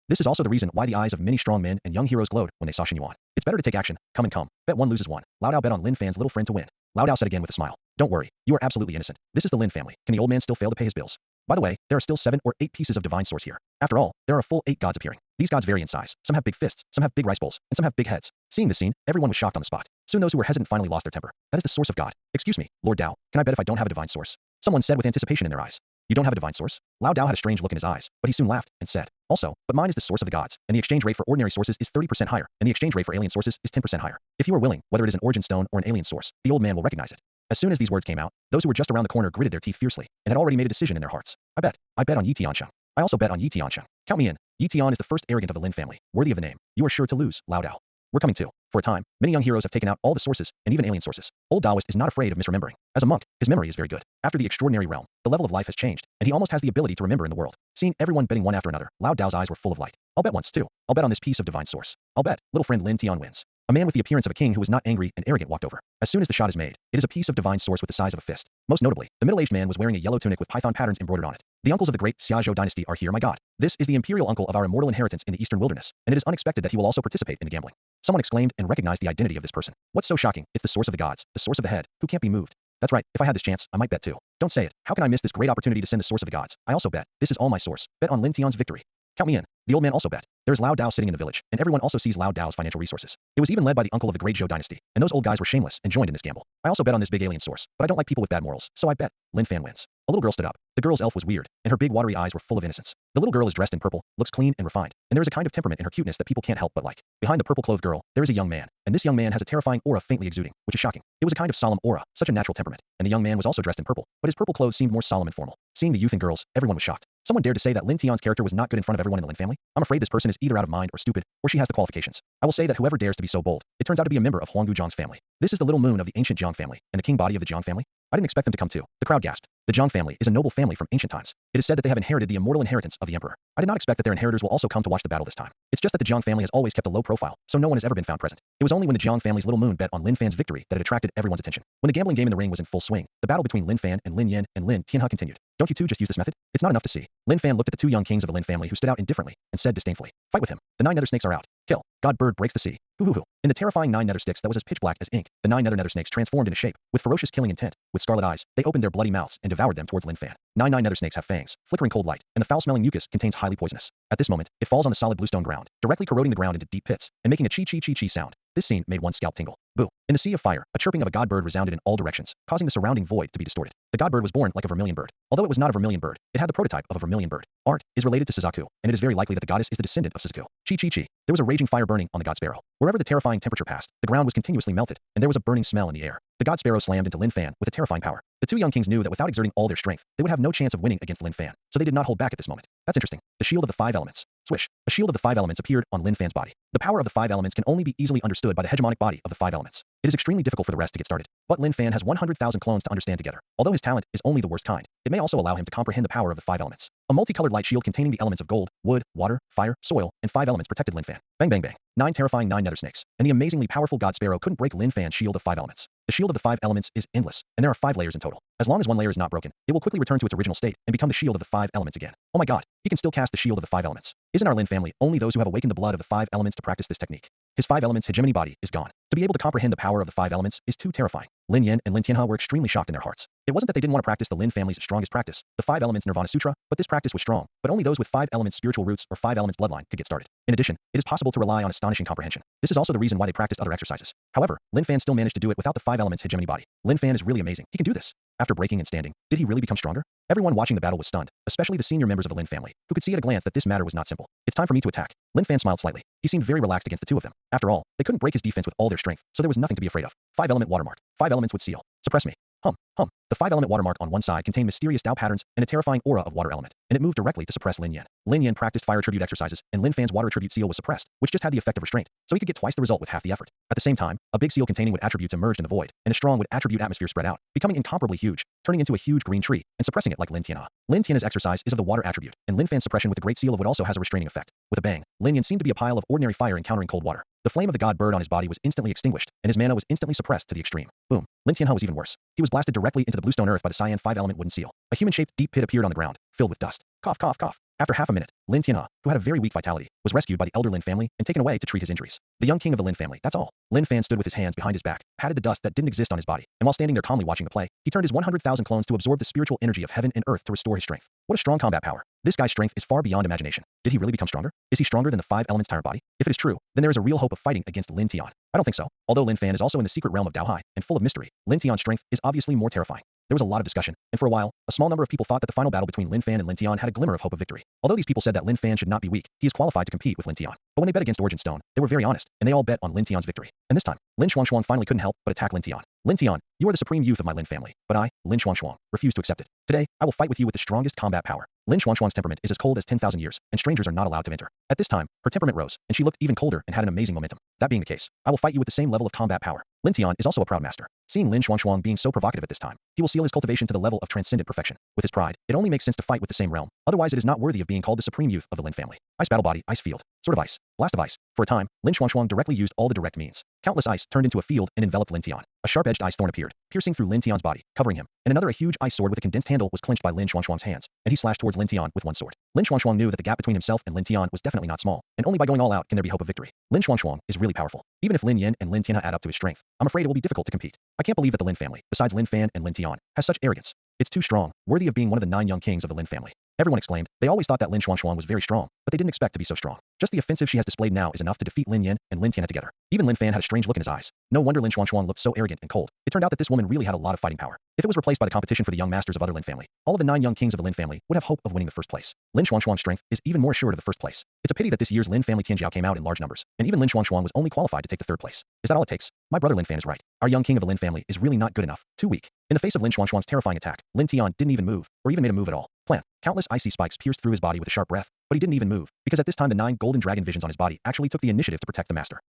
This is also the reason why the eyes of many strong men and young heroes glowed when they saw Xin Yuan. It's better to take action. Come. Bet one loses one. Lao Dao bet on Lin Fan's little friend to win. Lao Dao said again with a smile. Don't worry. You are absolutely innocent. This is the Lin family. Can the old man still fail to pay his bills? By the way, there are still 7 or 8 pieces of divine source here. After all, there are a full 8 gods appearing. These gods vary in size. Some have big fists, some have big rice bowls, and some have big heads. Seeing this scene, everyone was shocked on the spot. Soon those who were hesitant finally lost their temper. That is the source of God. Excuse me, Lord Dao, can I bet if I don't have a divine source? Someone said with anticipation in their eyes. You don't have a divine source? Lao Dao had a strange look in his eyes, but he soon laughed and said, also, but mine is the source of the gods, and the exchange rate for ordinary sources is 30% higher, and the exchange rate for alien sources is 10% higher. If you are willing, whether it is an origin stone or an alien source, the old man will recognize it. As soon as these words came out, those who were just around the corner gritted their teeth fiercely, and had already made a decision in their hearts. I bet on Yi Tiansheng. I also bet on Yi Tiansheng. Count me in. Yi Tian is the first arrogant of the Lin family, worthy of the name. You are sure to lose, Lao Dao. We're coming too. For a time, many young heroes have taken out all the sources, and even alien sources. Old Taoist is not afraid of misremembering. As a monk, his memory is very good. After the extraordinary realm, the level of life has changed, and he almost has the ability to remember in the world. Seeing everyone betting one after another, Lao Dao's eyes were full of light. I'll bet once, too. I'll bet on this piece of divine source. I'll bet, little friend Lin Tian wins. A man with the appearance of a king who was not angry and arrogant walked over. As soon as the shot is made, it is a piece of divine source with the size of a fist. Most notably, the middle-aged man was wearing a yellow tunic with python patterns embroidered on it. The uncles of the great Xiaozhou dynasty are here, my god. This is the imperial uncle of our immortal inheritance in the eastern wilderness, and it is unexpected that he will also participate in the gambling. Someone exclaimed and recognized the identity of this person. What's so shocking? It's the source of the gods, the source of the head, who can't be moved. That's right, if I had this chance, I might bet too. Don't say it. How can I miss this great opportunity to send the source of the gods? I also bet. This is all my source. Bet on Lin Tian's victory. Count me in. The old man also bet. There is Lao Dao sitting in the village, and everyone also sees Lao Dao's financial resources. It was even led by the uncle of the great Zhou dynasty, and those old guys were shameless and joined in this gamble. I also bet on this big alien source, but I don't like people with bad morals, so I bet Lin Fan wins. A little girl stood up. The girl's elf was weird, and her big watery eyes were full of innocence. The little girl is dressed in purple, looks clean and refined, and there is a kind of temperament in her cuteness that people can't help but like. Behind the purple-clothed girl, there is a young man, and this young man has a terrifying aura faintly exuding, which is shocking. It was a kind of solemn aura, such a natural temperament, and the young man was also dressed in purple, but his purple clothes seemed more solemn and formal. Seeing the youth and girls, everyone was shocked. Someone dared to say that Lin Tian's character was not good in front of everyone in the Lin family. I'm afraid this person is either out of mind or stupid, or she has the qualifications. I will say that whoever dares to be so bold, it turns out to be a member of Huanggu Zhang's family. This is the little moon of the ancient Zhang family, and the king body of the Zhang family. I didn't expect them to come too. The crowd gasped. The Zhang family is a noble family from ancient times. It is said that they have inherited the immortal inheritance of the emperor. I did not expect that their inheritors will also come to watch the battle this time. It's just that the Zhang family has always kept a low profile, so no one has ever been found present. It was only when the Zhang family's little moon bet on Lin Fan's victory that it attracted everyone's attention. When the gambling game in the ring was in full swing, the battle between Lin Fan and Lin Yan and Lin Tianhe continued. Don't you two just use this method? It's not enough to see. Lin Fan looked at the two young kings of the Lin family who stood out indifferently and said disdainfully, "Fight with him. The 9 nether snakes are out. Kill. God bird breaks the sea. Hoo hoo hoo." In the terrifying 9 nether sticks that was as pitch black as ink, the 9 nether snakes transformed into shape. With ferocious killing intent, with scarlet eyes, they opened their bloody mouths and devoured them towards Lin Fan. 9 nether snakes have fangs, flickering cold light, and the foul-smelling mucus contains highly poisonous. At this moment, it falls on the solid bluestone ground, directly corroding the ground into deep pits, and making a chee-chee-chee-chee sound. This scene made one's scalp tingle. Boo. In the sea of fire, a chirping of a god bird resounded in all directions, causing the surrounding void to be distorted. The god bird was born like a vermilion bird. Although it was not a vermilion bird, it had the prototype of a vermilion bird. Art is related to Suzaku, and it is very likely that the goddess is the descendant of Suzaku. Chee-chee-chee. There was a raging fire burning on the god sparrow. Wherever the terrifying temperature passed, the ground was continuously melted, and there was a burning smell in the air. The god sparrow slammed into Lin Fan with a terrifying power. The two young kings knew that without exerting all their strength, they would have no chance of winning against Lin Fan, so they did not hold back at this moment. That's interesting. The shield of the 5 elements. Swish. A shield of the 5 elements appeared on Lin Fan's body. The power of the 5 elements can only be easily understood by the hegemonic body of the 5 elements. It is extremely difficult for the rest to get started. But Lin Fan has 100,000 clones to understand together. Although his talent is only the worst kind, it may also allow him to comprehend the power of the 5 elements. A multicolored light shield containing the elements of gold, wood, water, fire, soil, and 5 elements protected Lin Fan. Bang bang bang. 9 terrifying 9 nether snakes, and the amazingly powerful god sparrow couldn't break Lin Fan's shield of 5 elements. The shield of the 5 elements is endless, and there are 5 layers in total. As long as one layer is not broken, it will quickly return to its original state and become the shield of the 5 elements again. Oh my god, he can still cast the shield of the 5 elements. Isn't our Lin family only those who have awakened the blood of the 5 elements to practice this technique? His 5 elements hegemony body is gone. To be able to comprehend the power of the 5 elements is too terrifying. Lin Yan and Lin Tianhe were extremely shocked in their hearts. It wasn't that they didn't want to practice the Lin family's strongest practice, the 5 elements Nirvana Sutra, but this practice was strong, but only those with 5 elements spiritual roots or 5 elements bloodline could get started. In addition, it is possible to rely on astonishing comprehension. This is also the reason why they practiced other exercises. However, Lin Fan still managed to do it without the 5 elements hegemony body. Lin Fan is really amazing. He can do this. After breaking and standing, did he really become stronger? Everyone watching the battle was stunned, especially the senior members of the Lin family, who could see at a glance that this matter was not simple. It's time for me to attack. Lin Fan smiled slightly. He seemed very relaxed against the two of them. After all, they couldn't break his defense with all their strength, so there was nothing to be afraid of. 5 element watermark. 5 elements would seal. Suppress me. Hum. The 5 element watermark on one side contained mysterious Dao patterns and a terrifying aura of water element, and it moved directly to suppress Lin Yan. Lin Yan practiced fire attribute exercises, and Lin Fan's water attribute seal was suppressed, which just had the effect of restraint, so he could get twice the result with half the effort. At the same time, a big seal containing wood attributes emerged in the void, and a strong wood attribute atmosphere spread out, becoming incomparably huge, turning into a huge green tree, and suppressing it like Lin Tianhe. Lin Tianhe's exercise is of the water attribute, and Lin Fan's suppression with the great seal of wood also has a restraining effect. With a bang, Lin Yan seemed to be a pile of ordinary fire encountering cold water. The flame of the god bird on his body was instantly extinguished, and his mana was instantly suppressed to the extreme. Boom. Lin Tianhe was even worse. He was blasted directly into the bluestone earth by the cyan 5-element wooden seal. A human-shaped deep pit appeared on the ground, filled with dust. Cough, cough, cough. After half a minute, Lin Tianhe, who had a very weak vitality, was rescued by the elder Lin family and taken away to treat his injuries. The young king of the Lin family, that's all. Lin Fan stood with his hands behind his back, patted the dust that didn't exist on his body, and while standing there calmly watching the play, he turned his 100,000 clones to absorb the spiritual energy of heaven and earth to restore his strength. What a strong combat power. This guy's strength is far beyond imagination. Did he really become stronger? Is he stronger than the 5 elements tyrant body? If it is true, then there is a real hope of fighting against Lin Tian. I don't think so. Although Lin Fan is also in the secret realm of Dao Hai and full of mystery, Lin Tian's strength is obviously more terrifying. There was a lot of discussion, and for a while, a small number of people thought that the final battle between Lin Fan and Lin Tian had a glimmer of hope of victory. Although these people said that Lin Fan should not be weak, he is qualified to compete with Lin Tian. But when they bet against Origin Stone, they were very honest, and they all bet on Lin Tian's victory. And this time, Lin Xuangshuang finally couldn't help but attack Lin Tian. Lin Tian, you are the supreme youth of my Lin family, but I, Lin Xuangshuang, refuse to accept it. Today, I will fight with you with the strongest combat power. Lin Xuanxuang's temperament is as cold as 10,000 years, and strangers are not allowed to enter. At this time, her temperament rose, and she looked even colder and had an amazing momentum. That being the case, I will fight you with the same level of combat power. Lin Tian is also a proud master. Seeing Lin Xuanxuang being so provocative at this time, he will seal his cultivation to the level of transcendent perfection. With his pride, it only makes sense to fight with the same realm, otherwise it is not worthy of being called the supreme youth of the Lin family. Ice battle body, ice field, sword of ice, blast of ice. For a time, Lin Xuanxuang directly used all the direct means. Countless ice turned into a field and enveloped Lin Tian. A sharp-edged ice thorn appeared, piercing through Lin Tian's body, covering him, and a huge ice sword with a condensed handle was clenched by Lin Xuanxuang's hands, and he slashed towards Lin Tian with one sword. Lin Xuanxuang knew that the gap between himself and Lin Tian was definitely not small, and only by going all out can there be hope of victory. Lin Xuanxuang is really powerful. Even if Lin Yin and Lin Tianhe add up to his strength, I'm afraid it will be difficult to compete. I can't believe that the Lin family, besides Lin Fan and Lin Tian, has such arrogance. It's too strong, worthy of being one of the 9 young kings of the Lin family. Everyone exclaimed. They always thought that Lin Xuanxuang was very strong, but they didn't expect to be so strong. Just the offensive she has displayed now is enough to defeat Lin Yin and Lin Tianhe together. Even Lin Fan had a strange look in his eyes. No wonder Lin Xuanxuang looked so arrogant and cold. It turned out that this woman really had a lot of fighting power. If it was replaced by the competition for the young masters of other Lin family, all of the 9 young kings of the Lin family would have hope of winning the first place. Lin Xuanxuang's strength is even more assured of the first place. It's a pity that this year's Lin family Tianjiao came out in large numbers, and even Lin Xuanxuang was only qualified to take the 3rd place. Is that all it takes? My brother Lin Fan is right. Our young king of the Lin family is really not good enough. Too weak. In the face of Lin Xuanxuang's terrifying attack, Lin Tian didn't even move, or even made a move at all. Plan. Countless icy spikes pierced through his body with a sharp breath, but he didn't even move, because at this time the 9 golden dragon visions on his body actually took the initiative to protect the master.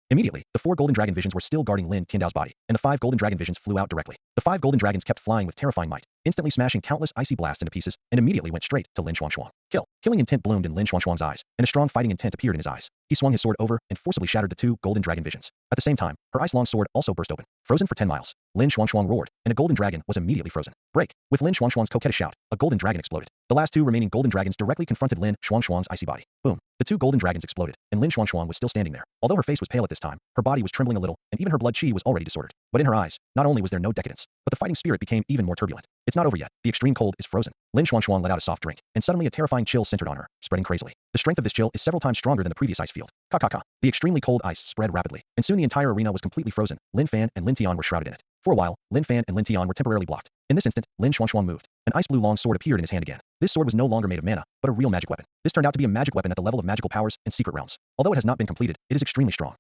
Immediately, the 4 golden dragon visions were still guarding Lin Tiandao's body, and the 5 golden dragon visions flew out directly. The 5 golden dragons kept flying with terrifying might, instantly smashing countless icy blasts into pieces, and immediately went straight to Lin Xuanxuang. Killing intent bloomed in Lin Xuanxuang's eyes, and a strong fighting intent appeared in his eyes. He swung his sword over and forcibly shattered the 2 golden dragon visions. At the same time, her ice-long sword also burst open, frozen for 10 miles. Lin Xuanxuang roared, and a golden dragon was immediately frozen. Break! With Lin Xuanxuang's coquettish shout, a golden dragon exploded. The last 2 remaining golden dragons directly confronted Lin Xuanxuang's icy body. Boom! The 2 golden dragons exploded, and Lin Xuanxuang was still standing there. Although her face was pale at this time, her body was trembling a little, and even her blood qi was already disordered. But in her eyes, not only was there no decadence, but the fighting spirit became even more turbulent. It's not over yet. The extreme cold is frozen. Lin Xuanxuang let out a soft drink, and suddenly a terrifying chill centered on her, spreading crazily. The strength of this chill is several times stronger than the previous ice field. The extremely cold ice spread rapidly, and soon the entire arena was completely frozen. Lin Fan and Lin Tian were shrouded in it. For a while, Lin Fan and Lin Tian were temporarily blocked. In this instant, Lin Xuanxuang moved. An ice blue long sword appeared in his hand again. This sword was no longer made of mana, but a real magic weapon. This turned out to be a magic weapon at the level of magical powers and secret realms. Although it has not been completed, it is extremely strong.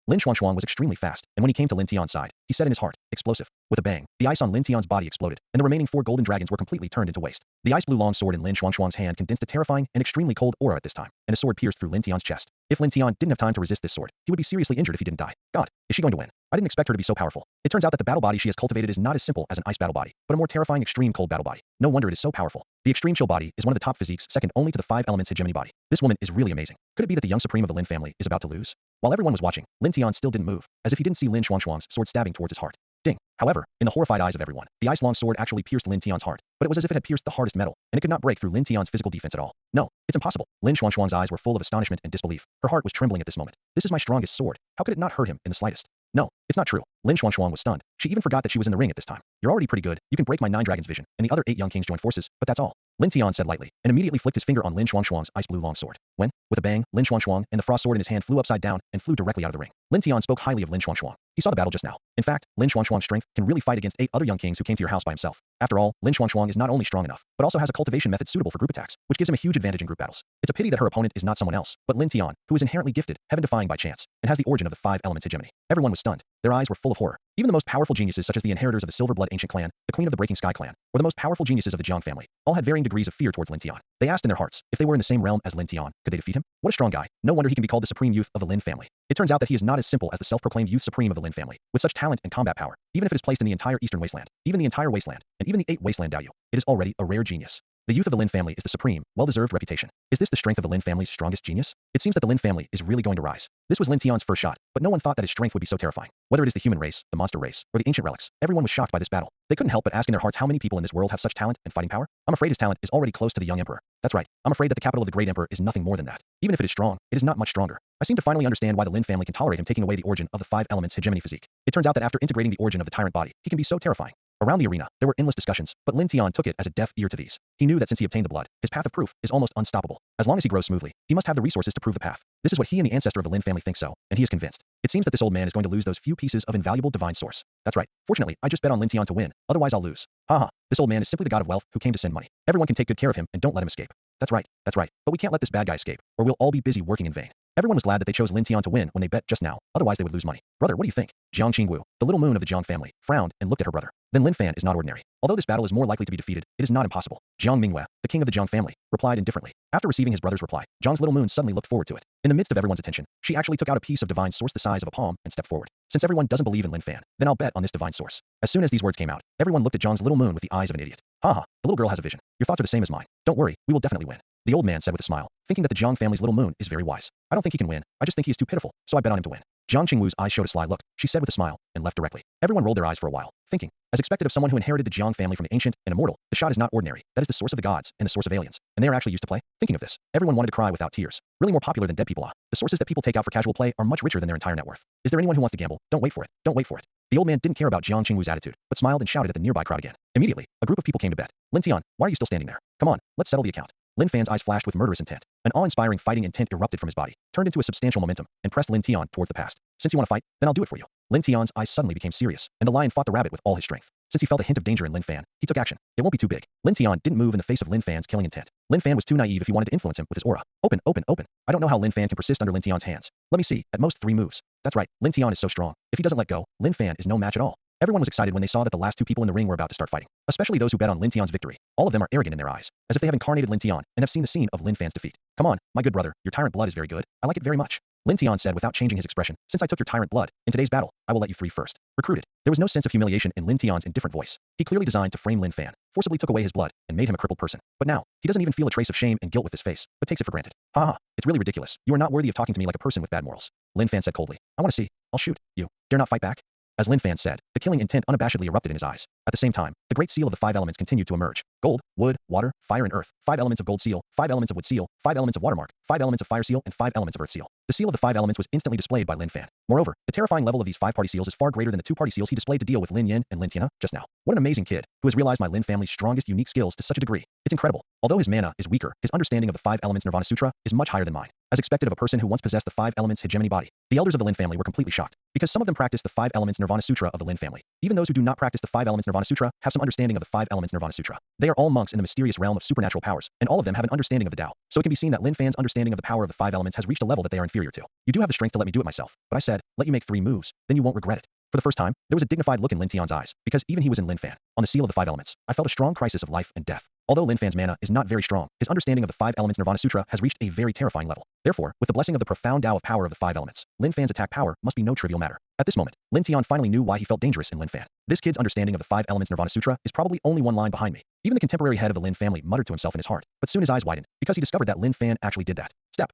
Lin Xuanxuang was extremely fast, and when he came to Lin Tian's side, he said in his heart, explosive. With a bang, the ice on Lin Tian's body exploded, and the remaining 4 golden dragons were completely turned into waste. The ice blue long sword in Lin Xuanxuang's hand condensed a terrifying and extremely cold aura at this time, and a sword pierced through Lin Tian's chest. If Lin Tian didn't have time to resist this sword, he would be seriously injured if he didn't die. God, is she going to win? I didn't expect her to be so powerful. It turns out that the battle body she has cultivated is not as simple as an ice battle body, but a more terrifying extreme cold battle body. No wonder it is so powerful. The extreme chill body is one of the top physiques, second only to the 5 elements hegemony body. This woman is really amazing. Could it be that the young supreme of the Lin family is about to lose? While everyone was watching, Lin Tian still didn't move, as if he didn't see Lin Xuanxuang's sword stabbing towards his heart. Ding. However, in the horrified eyes of everyone, the ice-long sword actually pierced Lin Tian's heart, but it was as if it had pierced the hardest metal, and it could not break through Lin Tian's physical defense at all. No, it's impossible. Lin Xuanxuang's eyes were full of astonishment and disbelief. Her heart was trembling at this moment. This is my strongest sword. How could it not hurt him in the slightest? No, it's not true. Lin Xuanxuang was stunned. She even forgot that she was in the ring at this time. You're already pretty good. You can break my 9 dragons vision, and the other 8 young kings join forces, but that's all. Lin Tian said lightly, and immediately flicked his finger on Lin Xuanxuang's ice blue long sword. When, with a bang, Lin Xuanxuang and the frost sword in his hand flew upside down and flew directly out of the ring. Lin Tian spoke highly of Lin Xuanxuang. He saw the battle just now. In fact, Lin Xuanxuang's strength can really fight against 8 other young kings who came to your house by himself. After all, Lin Xuanxuang is not only strong enough, but also has a cultivation method suitable for group attacks, which gives him a huge advantage in group battles. It's a pity that her opponent is not someone else, but Lin Tian, who is inherently gifted, heaven-defying by chance, and has the origin of the 5 elements hegemony. Everyone was stunned. Their eyes were full of horror. Even the most powerful geniuses such as the inheritors of the Silver Blood Ancient Clan, the Queen of the Breaking Sky Clan, or the most powerful geniuses of the Jiang family, all had varying degrees of fear towards Lin Tian. They asked in their hearts, if they were in the same realm as Lin Tian, could they defeat him? What a strong guy. No wonder he can be called the supreme youth of the Lin family. It turns out that he is not as simple as the self-proclaimed youth supreme of the Lin family, with such talent and combat power, even if it is placed in the entire Eastern Wasteland, even the entire Wasteland, and even the 8 Wasteland Daoyu. It is already a rare genius. The youth of the Lin family is the supreme, well-deserved reputation. Is this the strength of the Lin family's strongest genius? It seems that the Lin family is really going to rise. This was Lin Tian's first shot, but no one thought that his strength would be so terrifying. Whether it is the human race, the monster race, or the ancient relics, everyone was shocked by this battle. They couldn't help but ask in their hearts how many people in this world have such talent and fighting power. I'm afraid his talent is already close to the young emperor. That's right. I'm afraid that the capital of the great emperor is nothing more than that. Even if it is strong, it is not much stronger. I seem to finally understand why the Lin family can tolerate him taking away the origin of the 5 elements hegemony physique. It turns out that after integrating the origin of the tyrant body, he can be so terrifying. Around the arena, there were endless discussions, but Lin Tian took it as a deaf ear to these. He knew that since he obtained the blood, his path of proof is almost unstoppable. As long as he grows smoothly, he must have the resources to prove the path. This is what he and the ancestor of the Lin family think so, and he is convinced. It seems that this old man is going to lose those few pieces of invaluable divine source. That's right. Fortunately, I just bet on Lin Tian to win, otherwise I'll lose. Haha. This old man is simply the god of wealth who came to send money. Everyone can take good care of him and don't let him escape. That's right. That's right. But we can't let this bad guy escape, or we'll all be busy working in vain. Everyone was glad that they chose Lin Tian to win when they bet just now, otherwise they would lose money. Brother, what do you think? Jiang Qingwu, the little moon of the Jiang family, frowned and looked at her brother. Then Lin Fan is not ordinary. Although this battle is more likely to be defeated, it is not impossible. Jiang Minghua, the king of the Jiang family, replied indifferently. After receiving his brother's reply, Jiang's little moon suddenly looked forward to it. In the midst of everyone's attention, she actually took out a piece of divine source the size of a palm and stepped forward. Since everyone doesn't believe in Lin Fan, then I'll bet on this divine source. As soon as these words came out, everyone looked at Jiang's little moon with the eyes of an idiot. Haha, the little girl has a vision. Your thoughts are the same as mine. Don't worry, we will definitely win. The old man said with a smile, thinking that the Jiang family's little moon is very wise. I don't think he can win, I just think he is too pitiful, so I bet on him to win. Jiang Qingwu's eyes showed a sly look, she said with a smile, and left directly. Everyone rolled their eyes for a while, thinking, as expected of someone who inherited the Jiang family from the ancient and immortal, the shot is not ordinary, that is the source of the gods and the source of aliens, and they are actually used to play. Thinking of this, everyone wanted to cry without tears. Really more popular than dead people are. The sources that people take out for casual play are much richer than their entire net worth. Is there anyone who wants to gamble? Don't wait for it. Don't wait for it. The old man didn't care about Jiang Qingwu's attitude, but smiled and shouted at the nearby crowd again. Immediately, a group of people came to bet. Lin Tian, why are you still standing there? Come on, let's settle the account. Lin Fan's eyes flashed with murderous intent. An awe-inspiring fighting intent erupted from his body, turned into a substantial momentum, and pressed Lin Tian towards the past. Since you want to fight, then I'll do it for you. Lin Tian's eyes suddenly became serious, and the lion fought the rabbit with all his strength. Since he felt a hint of danger in Lin Fan, he took action. It won't be too big. Lin Tian didn't move in the face of Lin Fan's killing intent. Lin Fan was too naive if he wanted to influence him with his aura. Open, open, open. I don't know how Lin Fan can persist under Lin Tian's hands. Let me see, at most 3 moves. That's right, Lin Tian is so strong. If he doesn't let go, Lin Fan is no match at all. Everyone was excited when they saw that the last 2 people in the ring were about to start fighting, especially those who bet on Lin Tian's victory. All of them are arrogant in their eyes, as if they have incarnated Lin Tian and have seen the scene of Lin Fan's defeat. Come on, my good brother, your tyrant blood is very good. I like it very much. Lin Tian said without changing his expression, since I took your tyrant blood, in today's battle, I will let you free first. Recruited. There was no sense of humiliation in Lin Tian's indifferent voice. He clearly designed to frame Lin Fan, forcibly took away his blood, and made him a crippled person. But now, he doesn't even feel a trace of shame and guilt with his face, but takes it for granted. Haha, it's really ridiculous. You are not worthy of talking to me like a person with bad morals. Lin Fan said coldly. I want to see. I'll shoot. You dare not fight back? As Lin Fan said, the killing intent unabashedly erupted in his eyes. At the same time, the great seal of the 5 elements continued to emerge. Gold, wood, water, fire and earth, 5 elements of gold seal, 5 elements of wood seal, 5 elements of watermark, 5 elements of fire seal, and 5 elements of earth seal. The seal of the 5 elements was instantly displayed by Lin Fan. Moreover, the terrifying level of these 5-party seals is far greater than the 2-party seals he displayed to deal with Lin Yin and Lin Tiana just now. What an amazing kid, who has realized my Lin family's strongest unique skills to such a degree. It's incredible. Although his mana is weaker, his understanding of the 5 elements Nirvana Sutra is much higher than mine. As expected of a person who once possessed the 5 elements hegemony body, the elders of the Lin family were completely shocked, because some of them practice the 5 elements Nirvana Sutra of the Lin family. Even those who do not practice the 5 elements Nirvana Sutra have some understanding of the 5 elements Nirvana Sutra. They are all monks in the mysterious realm of supernatural powers, and all of them have an understanding of the Tao. So it can be seen that Lin Fan's understanding of the power of the 5 elements has reached a level that they are inferior to. You do have the strength to let me do it myself, but I said, let you make 3 moves, then you won't regret it. For the first time, there was a dignified look in Lin Tian's eyes, because even he was in Lin Fan. On the seal of the 5 elements, I felt a strong crisis of life and death. Although Lin Fan's mana is not very strong, his understanding of the 5 elements Nirvana Sutra has reached a very terrifying level. Therefore, with the blessing of the profound Tao of power of the 5 elements, Lin Fan's attack power must be no trivial matter. At this moment, Lin Tian finally knew why he felt dangerous in Lin Fan. This kid's understanding of the 5 elements Nirvana Sutra is probably only 1 line behind me. Even the contemporary head of the Lin family muttered to himself in his heart, but soon his eyes widened, because he discovered that Lin Fan actually did that. Step.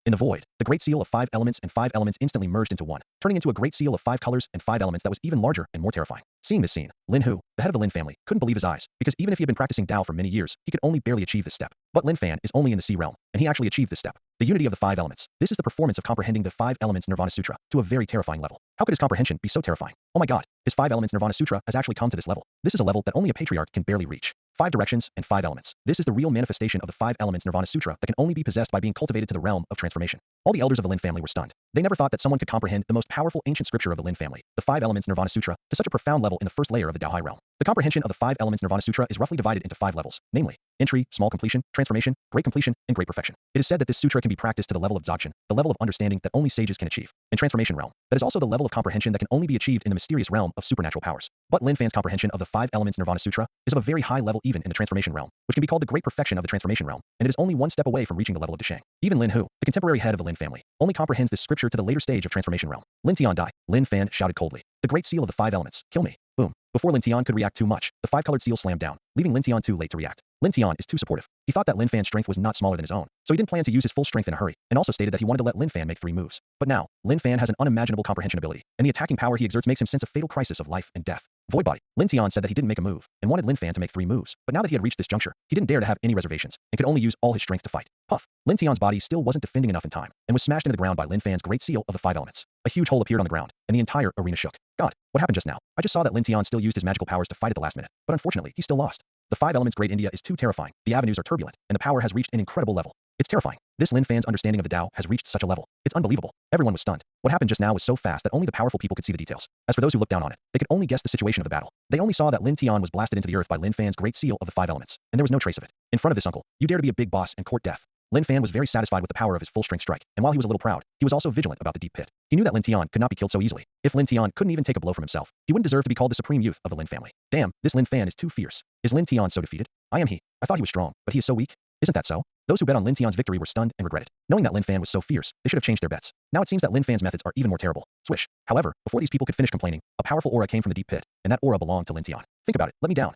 In the void, the great seal of 5 elements and 5 elements instantly merged into one, turning into a great seal of 5 colors and 5 elements that was even larger and more terrifying. Seeing this scene, Lin Hu, the head of the Lin family, couldn't believe his eyes, because even if he had been practicing Tao for many years, he could only barely achieve this step. But Lin Fan is only in the sea realm, and he actually achieved this step. The unity of the 5 elements. This is the performance of comprehending the 5 elements Nirvana Sutra to a very terrifying level. How could his comprehension be so terrifying? Oh my god, his 5 elements Nirvana Sutra has actually come to this level. This is a level that only a patriarch can barely reach. 5 directions and 5 elements. This is the real manifestation of the 5 elements Nirvana Sutra that can only be possessed by being cultivated to the realm of transformation. All the elders of the Lin family were stunned. They never thought that someone could comprehend the most powerful ancient scripture of the Lin family, the 5 elements Nirvana Sutra, to such a profound level in the first layer of the Dao High realm. The comprehension of the 5 elements Nirvana Sutra is roughly divided into 5 levels, namely, entry, small completion, transformation, great completion, and great perfection. It is said that this sutra can be practiced to the level of Dzogchen, the level of understanding that only sages can achieve. In transformation realm, that is also the level of comprehension that can only be achieved in the mysterious realm of supernatural powers. But Lin Fan's comprehension of the 5 elements Nirvana Sutra is of a very high level even in the transformation realm, which can be called the great perfection of the transformation realm, and it is only 1 step away from reaching the level of Deshang. Even Lin Hu, the contemporary head of the Lin family, only comprehends this scripture to the later stage of transformation realm. Lin Tian die. Lin Fan shouted coldly. The great seal of the 5 elements. Kill me. Boom. Before Lin Tian could react too much, the 5-colored seal slammed down, leaving Lin Tian too late to react. Lin Tian is too supportive. He thought that Lin Fan's strength was not smaller than his own, so he didn't plan to use his full strength in a hurry, and also stated that he wanted to let Lin Fan make 3 moves. But now, Lin Fan has an unimaginable comprehension ability, and the attacking power he exerts makes him sense a fatal crisis of life and death. Void Body. Lin Tian said that he didn't make a move, and wanted Lin Fan to make 3 moves, but now that he had reached this juncture, he didn't dare to have any reservations, and could only use all his strength to fight. Puff. Lin Tian's body still wasn't defending enough in time, and was smashed into the ground by Lin Fan's great seal of the 5 elements. A huge hole appeared on the ground, and the entire arena shook. God, what happened just now? I just saw that Lin Tian still used his magical powers to fight at the last minute, but unfortunately, he still lost. The 5 elements Great India is too terrifying, the avenues are turbulent, and the power has reached an incredible level. It's terrifying. This Lin Fan's understanding of the Tao has reached such a level. It's unbelievable. Everyone was stunned. What happened just now was so fast that only the powerful people could see the details. As for those who looked down on it, they could only guess the situation of the battle. They only saw that Lin Tian was blasted into the earth by Lin Fan's great seal of the 5 elements, and there was no trace of it. In front of this uncle, you dare to be a big boss and court death. Lin Fan was very satisfied with the power of his full-strength strike, and while he was a little proud, he was also vigilant about the deep pit. He knew that Lin Tian could not be killed so easily. If Lin Tian couldn't even take a blow from himself, he wouldn't deserve to be called the supreme youth of the Lin family. Damn, this Lin Fan is too fierce. Is Lin Tian so defeated? I am he. I thought he was strong, but he is so weak. Isn't that so? Those who bet on Lin Tian's victory were stunned and regretted. Knowing that Lin Fan was so fierce, they should have changed their bets. Now it seems that Lin Fan's methods are even more terrible. Swish. However, before these people could finish complaining, a powerful aura came from the deep pit, and that aura belonged to Lin Tian. Think about it. Let me down.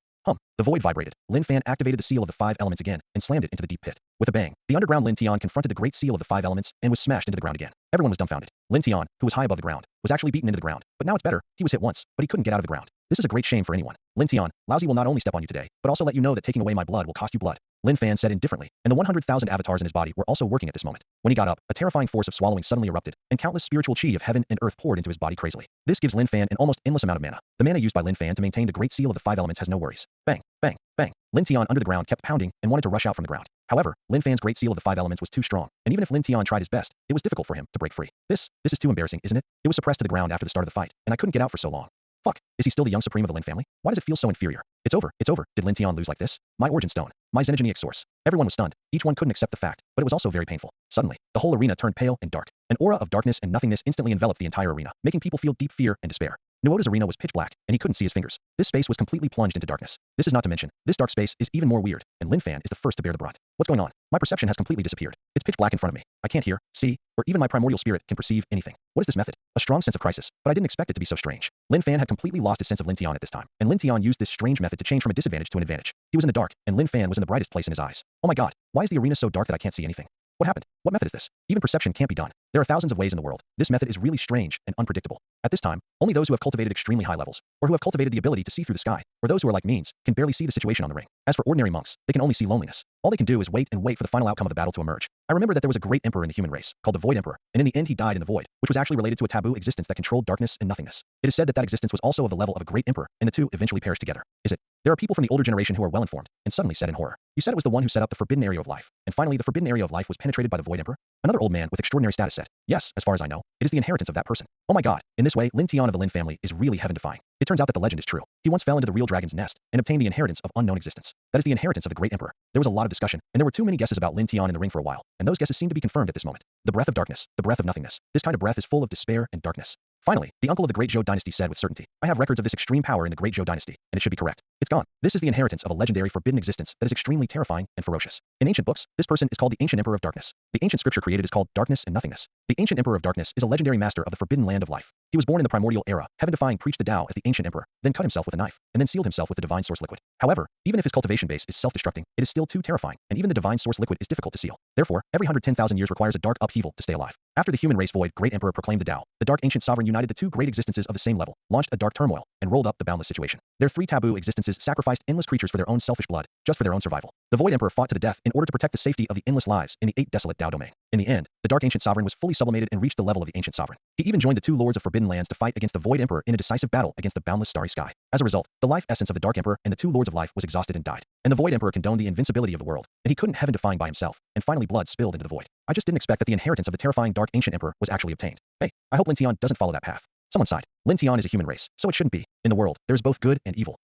The void vibrated. Lin Fan activated the seal of the 5 elements again and slammed it into the deep pit. With a bang, the underground Lin Tian confronted the great seal of the 5 elements and was smashed into the ground again. Everyone was dumbfounded. Lin Tian, who was high above the ground, was actually beaten into the ground. But now it's better. He was hit once, but he couldn't get out of the ground. This is a great shame for anyone. Lin Tian, Lousy will not only step on you today, but also let you know that taking away my blood will cost you blood. Lin Fan said indifferently, and the 100,000 avatars in his body were also working at this moment. When he got up, a terrifying force of swallowing suddenly erupted, and countless spiritual chi of heaven and earth poured into his body crazily. This gives Lin Fan an almost endless amount of mana. The mana used by Lin Fan to maintain the great seal of the 5 elements has no worries. Bang, bang, bang. Lin Tian under the ground kept pounding and wanted to rush out from the ground. However, Lin Fan's great seal of the 5 elements was too strong, and even if Lin Tian tried his best, it was difficult for him to break free. This is too embarrassing, isn't it? It was suppressed to the ground after the start of the fight, and I couldn't get out for so long. Fuck, is he still the young supreme of the Lin family? Why does it feel so inferior? It's over. Did Lin Tian lose like this? My origin stone. My xenogenic source. Everyone was stunned. Each one couldn't accept the fact, but it was also very painful. Suddenly, the whole arena turned pale and dark. An aura of darkness and nothingness instantly enveloped the entire arena, making people feel deep fear and despair. Nuota's arena was pitch black, and he couldn't see his fingers. This space was completely plunged into darkness. This is not to mention, this dark space is even more weird, and Lin Fan is the first to bear the brunt. What's going on? My perception has completely disappeared. It's pitch black in front of me. I can't hear, see, or even my primordial spirit can perceive anything. What is this method? A strong sense of crisis, but I didn't expect it to be so strange. Lin Fan had completely lost his sense of Lin Tian at this time, and Lin Tian used this strange method to change from a disadvantage to an advantage. He was in the dark, and Lin Fan was in the brightest place in his eyes. Oh my god, why is the arena so dark that I can't see anything? What happened? What method is this? Even perception can't be done. There are thousands of ways in the world. This method is really strange and unpredictable. At this time, only those who have cultivated extremely high levels, or who have cultivated the ability to see through the sky, or those who are like Means, can barely see the situation on the ring. As for ordinary monks, they can only see loneliness. All they can do is wait and wait for the final outcome of the battle to emerge. I remember that there was a great emperor in the human race, called the Void Emperor, and in the end he died in the void, which was actually related to a taboo existence that controlled darkness and nothingness. It is said that that existence was also of the level of a great emperor, and the two eventually perished together. Is it? There are people from the older generation who are well-informed, and suddenly said in horror. You said it was the one who set up the forbidden area of life, and finally the forbidden area of life was penetrated by the Void Emperor? Another old man with extraordinary status said, yes, as far as I know, it is the inheritance of that person. Oh my god, in this way, Lin Tian of the Lin family is really heaven-defying. It turns out that the legend is true. He once fell into the real dragon's nest and obtained the inheritance of unknown existence. That is the inheritance of the great emperor. There was a lot of discussion, and there were too many guesses about Lin Tian in the ring for a while, and those guesses seem to be confirmed at this moment. The breath of darkness, the breath of nothingness. This kind of breath is full of despair and darkness. Finally, the uncle of the Great Zhou dynasty said with certainty, I have records of this extreme power in the Great Zhou dynasty, and it should be correct. It's gone. This is the inheritance of a legendary forbidden existence that is extremely terrifying and ferocious. In ancient books, this person is called the Ancient Emperor of Darkness. The ancient scripture created is called Darkness and Nothingness. The Ancient Emperor of Darkness is a legendary master of the forbidden land of life. He was born in the primordial era, heaven-defying preached the Tao as the Ancient Emperor, then cut himself with a knife, and then sealed himself with the divine source liquid. However, even if his cultivation base is self-destructing, it is still too terrifying, and even the divine source liquid is difficult to seal. Therefore, every 110,000 years requires a dark upheaval to stay alive. After the human race void Great Emperor proclaimed the Tao, the dark ancient sovereign united the two great existences of the same level, launched a dark turmoil, and rolled up the boundless situation. Their three taboo existences sacrificed endless creatures for their own selfish blood, just for their own survival. The Void Emperor fought to the death in order to protect the safety of the endless lives in the 8 desolate Tao domain. In the end, the dark ancient sovereign was fully sublimated and reached the level of the ancient sovereign. He even joined the two lords of forbidden lands to fight against the Void Emperor in a decisive battle against the boundless starry sky. As a result, the life essence of the Dark Emperor and the two lords of life was exhausted and died. And the Void Emperor condoned the invincibility of the world, and he couldn't heaven-defying by himself, and finally blood spilled into the void. I just didn't expect that the inheritance of the terrifying dark ancient emperor was actually obtained. Hey, I hope Lin Tian doesn't follow that path. Someone sighed. Lin Tian is a human race, so it shouldn't be. In the world, there is both good and evil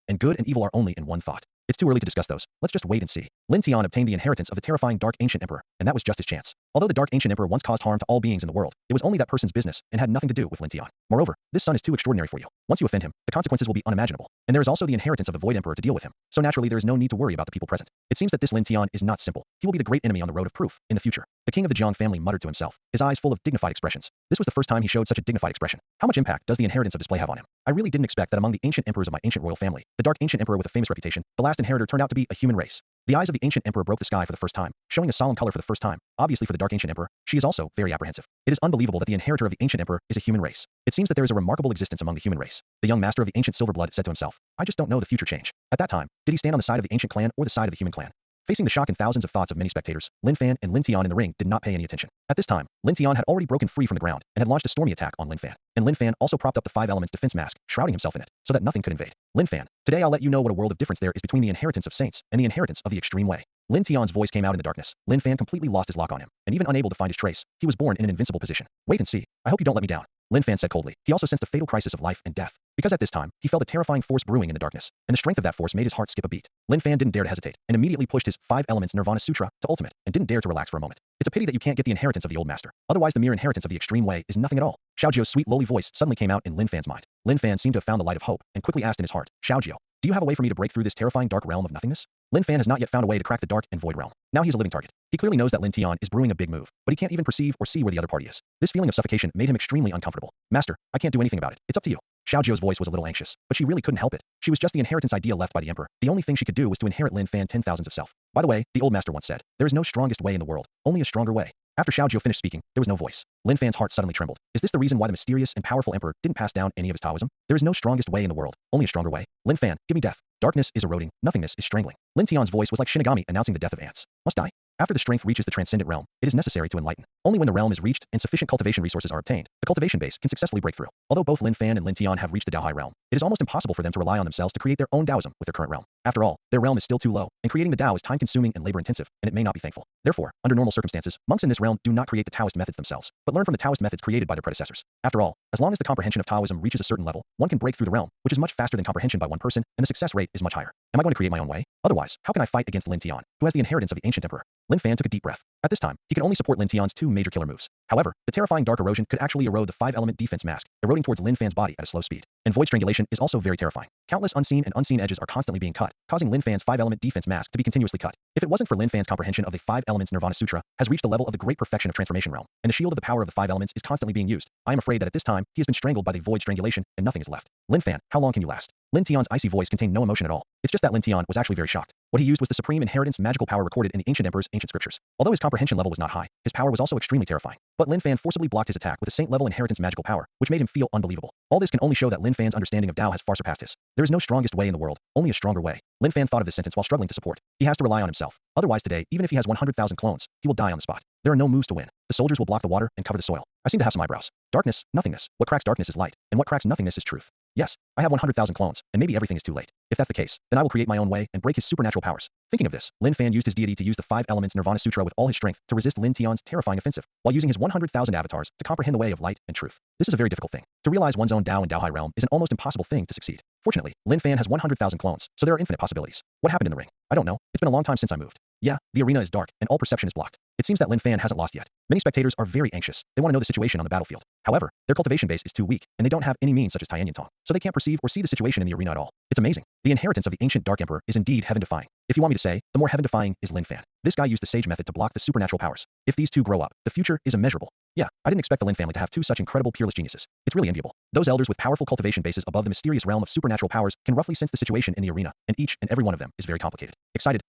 are only in one thought. It's too early to discuss those. Let's just wait and see. Lin Tian obtained the inheritance of the terrifying Dark Ancient Emperor, and that was just his chance. Although the Dark Ancient Emperor once caused harm to all beings in the world, it was only that person's business and had nothing to do with Lin Tian. Moreover, this son is too extraordinary for you. Once you offend him, the consequences will be unimaginable. And there is also the inheritance of the Void Emperor to deal with him. So naturally, there is no need to worry about the people present. It seems that this Lin Tian is not simple. He will be the great enemy on the road of proof in the future. The king of the Jiang family muttered to himself, his eyes full of dignified expressions. This was the first time he showed such a dignified expression. How much impact does the inheritance of display have on him? I really didn't expect that among the ancient emperors of my ancient royal family, the Dark Ancient Emperor with a famous reputation, the last inheritor turned out to be a human race. The eyes of the ancient emperor broke the sky for the first time, showing a solemn color for the first time. Obviously for the Dark Ancient Emperor, she is also very apprehensive. It is unbelievable that the inheritor of the ancient emperor is a human race. It seems that there is a remarkable existence among the human race. The young master of the ancient silver blood said to himself, I just don't know the future change. At that time, did he stand on the side of the ancient clan or the side of the human clan? Facing the shock and thousands of thoughts of many spectators, Lin Fan and Lin Tian in the ring did not pay any attention. At this time, Lin Tian had already broken free from the ground and had launched a stormy attack on Lin Fan. And Lin Fan also propped up the 5 elements defense mask, shrouding himself in it, so that nothing could invade. Lin Fan, today I'll let you know what a world of difference there is between the inheritance of saints and the inheritance of the extreme way. Lin Tian's voice came out in the darkness. Lin Fan completely lost his lock on him, and even unable to find his trace, he was born in an invincible position. Wait and see. I hope you don't let me down. Lin Fan said coldly. He also sensed a fatal crisis of life and death. Because at this time, he felt a terrifying force brewing in the darkness, and the strength of that force made his heart skip a beat. Lin Fan didn't dare to hesitate, and immediately pushed his 5 elements Nirvana Sutra to ultimate, and didn't dare to relax for a moment. It's a pity that you can't get the inheritance of the old master. Otherwise, the mere inheritance of the extreme way is nothing at all. Xiaojio's sweet lowly voice suddenly came out in Lin Fan's mind. Lin Fan seemed to have found the light of hope, and quickly asked in his heart, Xiaojio, do you have a way for me to break through this terrifying dark realm of nothingness? Lin Fan has not yet found a way to crack the dark and void realm. Now he's a living target. He clearly knows that Lin Tian is brewing a big move, but he can't even perceive or see where the other party is. This feeling of suffocation made him extremely uncomfortable. Master, I can't do anything about it. It's up to you. Xiaojio's voice was a little anxious, but she really couldn't help it. She was just the inheritance idea left by the emperor. The only thing she could do was to inherit Lin Fan 10,000s of self. By the way, the old master once said, there is no strongest way in the world, only a stronger way. After Xiaojio finished speaking, there was no voice. Lin Fan's heart suddenly trembled. Is this the reason why the mysterious and powerful emperor didn't pass down any of his Taoism? There is no strongest way in the world, only a stronger way. Lin Fan, give me death. Darkness is eroding, nothingness is strangling. Lin Tian's voice was like Shinigami announcing the death of ants. Must I? After the strength reaches the transcendent realm, it is necessary to enlighten. Only when the realm is reached and sufficient cultivation resources are obtained, the cultivation base can successfully break through. Although both Lin Fan and Lin Tian have reached the Dao High realm, it is almost impossible for them to rely on themselves to create their own Taoism with their current realm. After all, their realm is still too low, and creating the Tao is time-consuming and labor-intensive, and it may not be thankful. Therefore, under normal circumstances, monks in this realm do not create the Taoist methods themselves, but learn from the Taoist methods created by their predecessors. After all, as long as the comprehension of Taoism reaches a certain level, one can break through the realm, which is much faster than comprehension by one person, and the success rate is much higher. Am I going to create my own way? Otherwise, how can I fight against Lin Tian, who has the inheritance of the ancient emperor? Lin Fan took a deep breath. At this time, he could only support Lin Tian's 2 major killer moves. However, the terrifying dark erosion could actually erode the 5-element defense mask, eroding towards Lin Fan's body at a slow speed. And void strangulation is also very terrifying. Countless unseen edges are constantly being cut, causing Lin Fan's 5-element defense mask to be continuously cut. If it wasn't for Lin Fan's comprehension of the 5 elements Nirvana Sutra has reached the level of the great perfection of transformation realm, and the shield of the power of the 5 elements is constantly being used, I am afraid that at this time, he has been strangled by the void strangulation and nothing is left. Lin Fan, how long can you last? Lin Tian's icy voice contained no emotion at all. It's just that Lin Tian was actually very shocked. What he used was the supreme inheritance magical power recorded in the ancient emperor's ancient scriptures. Although his comprehension level was not high, his power was also extremely terrifying. But Lin Fan forcibly blocked his attack with a saint-level inheritance magical power, which made him feel unbelievable. All this can only show that Lin Fan's understanding of Tao has far surpassed his. There is no strongest way in the world, only a stronger way. Lin Fan thought of this sentence while struggling to support. He has to rely on himself. Otherwise today, even if he has 100,000 clones, he will die on the spot. There are no moves to win. The soldiers will block the water and cover the soil. I seem to have some eyebrows. Darkness, nothingness. What cracks darkness is light, and what cracks nothingness is truth. Yes, I have 100,000 clones, and maybe everything is too late. If that's the case, then I will create my own way and break his supernatural powers. Thinking of this, Lin Fan used his deity to use the 5 elements Nirvana Sutra with all his strength to resist Lin Tian's terrifying offensive, while using his 100,000 avatars to comprehend the way of light and truth. This is a very difficult thing. To realize one's own Tao and Tao High realm is an almost impossible thing to succeed. Fortunately, Lin Fan has 100,000 clones, so there are infinite possibilities. What happened in the ring? I don't know. It's been a long time since I moved. Yeah, the arena is dark, and all perception is blocked. It seems that Lin Fan hasn't lost yet. Many spectators are very anxious. They want to know the situation on the battlefield. However, their cultivation base is too weak, and they don't have any means such as Tianyan Tong, so they can't perceive or see the situation in the arena at all. It's amazing. The inheritance of the ancient Dark Emperor is indeed heaven-defying. If you want me to say, the more heaven-defying is Lin Fan. This guy used the sage method to block the supernatural powers. If these two grow up, the future is immeasurable. Yeah, I didn't expect the Lin family to have 2 such incredible peerless geniuses. It's really enviable. Those elders with powerful cultivation bases above the mysterious realm of supernatural powers can roughly sense the situation in the arena, and each and every one of them is very complicated. Excited,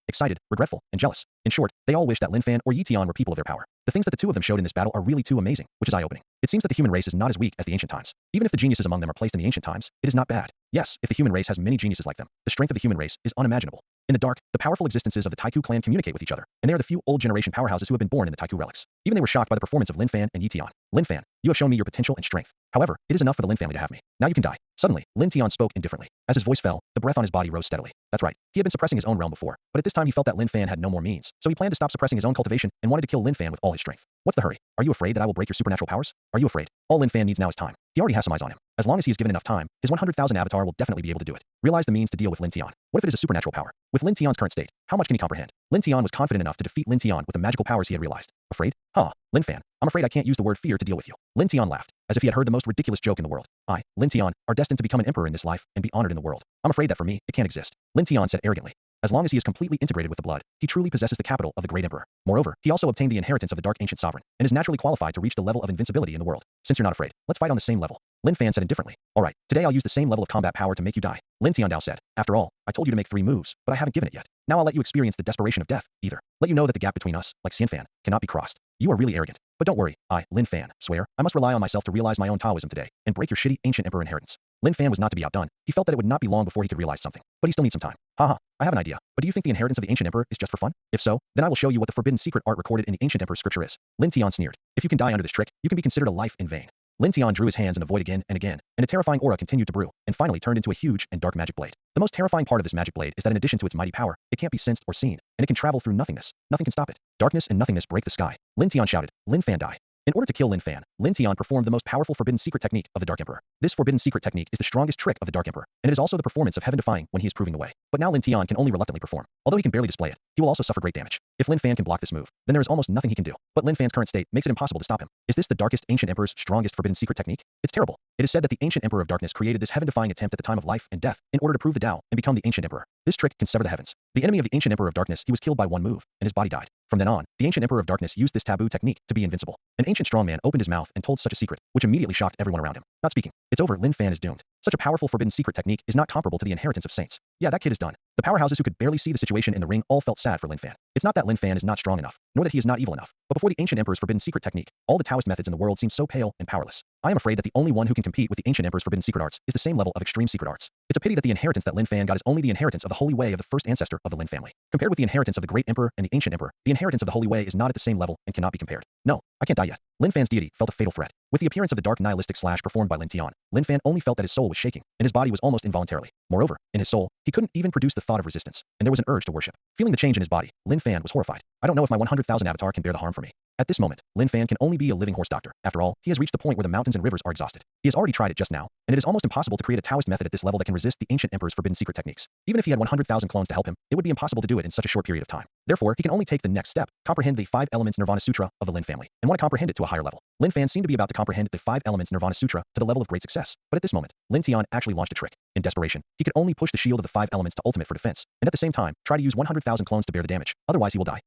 regretful, and jealous. In short, they all wish that Lin Fan or Yi Tian were people of their power. The things that the two of them showed in this battle are really too amazing, which is eye-opening. It seems that the human race is not as weak as the ancient times. Even if the geniuses among them are placed in the ancient times, it is not bad. Yes, if the human race has many geniuses like them, the strength of the human race is unimaginable. In the dark, the powerful existences of the Taiku clan communicate with each other, and they are the few old generation powerhouses who have been born in the Taiku relics. Even they were shocked by the performance of Lin Fan and Yi Tian. Lin Fan, you have shown me your potential and strength. However, it is enough for the Lin family to have me. Now you can die. Suddenly, Lin Tian spoke indifferently. As his voice fell, the breath on his body rose steadily. That's right. He had been suppressing his own realm before, but at this time he felt that Lin Fan had no more means, so he planned to stop suppressing his own cultivation and wanted to kill Lin Fan with all his strength. What's the hurry? Are you afraid that I will break your supernatural powers? Are you afraid? All Lin Fan needs now is time. He already has some eyes on him. As long as he is given enough time, his 100,000 avatar will definitely be able to do it. Realize the means to deal with Lin Tian. What if it is a supernatural power? With Lin Tian's current state, how much can he comprehend? Lin Tian was confident enough to defeat Lin Tian with the magical powers he had realized. Afraid? Huh, Lin Fan, I'm afraid I can't use the word fear to deal with you. Lin Tian laughed, as if he had heard the most ridiculous joke in the world. I, Lin Tian, are destined to become an emperor in this life and be honored in the world. I'm afraid that for me, it can't exist. Lin Tian said arrogantly. As long as he is completely integrated with the blood, he truly possesses the capital of the great emperor. Moreover, he also obtained the inheritance of the dark ancient sovereign, and is naturally qualified to reach the level of invincibility in the world. Since you're not afraid, let's fight on the same level. Lin Fan said indifferently. Alright, today I'll use the same level of combat power to make you die. Lin Tiandao said. After all, I told you to make 3 moves, but I haven't given it yet. Now I'll let you experience the desperation of death, either. Let you know that the gap between us, like Xian Fan, cannot be crossed. You are really arrogant. But don't worry, I, Lin Fan, swear, I must rely on myself to realize my own Taoism today, and break your shitty ancient emperor inheritance. Lin Fan was not to be outdone. He felt that it would not be long before he could realize something. But he still needs some time. Haha, I have an idea. But do you think the inheritance of the ancient emperor is just for fun? If so, then I will show you what the forbidden secret art recorded in the ancient emperor's scripture is. Lin Tian sneered. If you can die under this trick, you can be considered a life in vain. Lin Tian drew his hands in the void again and again, and a terrifying aura continued to brew, and finally turned into a huge and dark magic blade. The most terrifying part of this magic blade is that in addition to its mighty power, it can't be sensed or seen, and it can travel through nothingness. Nothing can stop it. Darkness and nothingness break the sky. Lin Tian shouted, Lin Fan die. In order to kill Lin Fan, Lin Tian performed the most powerful forbidden secret technique of the Dark Emperor. This forbidden secret technique is the strongest trick of the Dark Emperor, and it is also the performance of heaven-defying when he is proving the way. But now Lin Tian can only reluctantly perform. Although he can barely display it, he will also suffer great damage. If Lin Fan can block this move, then there is almost nothing he can do. But Lin Fan's current state makes it impossible to stop him. Is this the darkest ancient emperor's strongest forbidden secret technique? It's terrible. It is said that the ancient emperor of darkness created this heaven-defying attempt at the time of life and death in order to prove the Tao and become the ancient emperor. This trick can sever the heavens. The enemy of the ancient emperor of darkness, he was killed by one move, and his body died. From then on, the ancient emperor of darkness used this taboo technique to be invincible. An ancient strongman opened his mouth and told such a secret, which immediately shocked everyone around him. Not speaking. It's over. Lin Fan is doomed. Such a powerful forbidden secret technique is not comparable to the inheritance of saints. Yeah, that kid is done. The powerhouses who could barely see the situation in the ring all felt sad for Lin Fan. It's not that Lin Fan is not strong enough, nor that he is not evil enough, but before the ancient emperor's forbidden secret technique, all the Taoist methods in the world seem so pale and powerless. I am afraid that the only one who can compete with the ancient emperor's forbidden secret arts is the same level of extreme secret arts. It's a pity that the inheritance that Lin Fan got is only the inheritance of the holy way of the first ancestor of the Lin family. Compared with the inheritance of the great emperor and the ancient emperor, the inheritance of the holy way is not at the same level and cannot be compared. No, I can't die yet. Lin Fan's deity felt a fatal threat. With the appearance of the dark nihilistic slash performed by Lin Tian, Lin Fan only felt that his soul was shaking, and his body was almost involuntarily. Moreover, in his soul, he couldn't even produce the thought of resistance, and there was an urge to worship. Feeling the change in his body, Lin Fan was horrified. I don't know if my 100,000 avatar can bear the harm for me. At this moment, Lin Fan can only be a living horse doctor. After all, he has reached the point where the mountains and rivers are exhausted. He has already tried it just now, and it is almost impossible to create a Taoist method at this level that can resist the ancient emperor's forbidden secret techniques. Even if he had 100,000 clones to help him, it would be impossible to do it in such a short period of time. Therefore, he can only take the next step, comprehend the 5 elements Nirvana Sutra of the Lin family, and want to comprehend it to a higher level. Lin Fan seemed to be about to comprehend the 5 elements Nirvana Sutra to the level of great success, but at this moment, Lin Tian actually launched a trick. In desperation, he could only push the shield of the 5 elements to ultimate for defense, and at the same time, try to use 100,000 clones to bear the damage. Otherwise, he will die.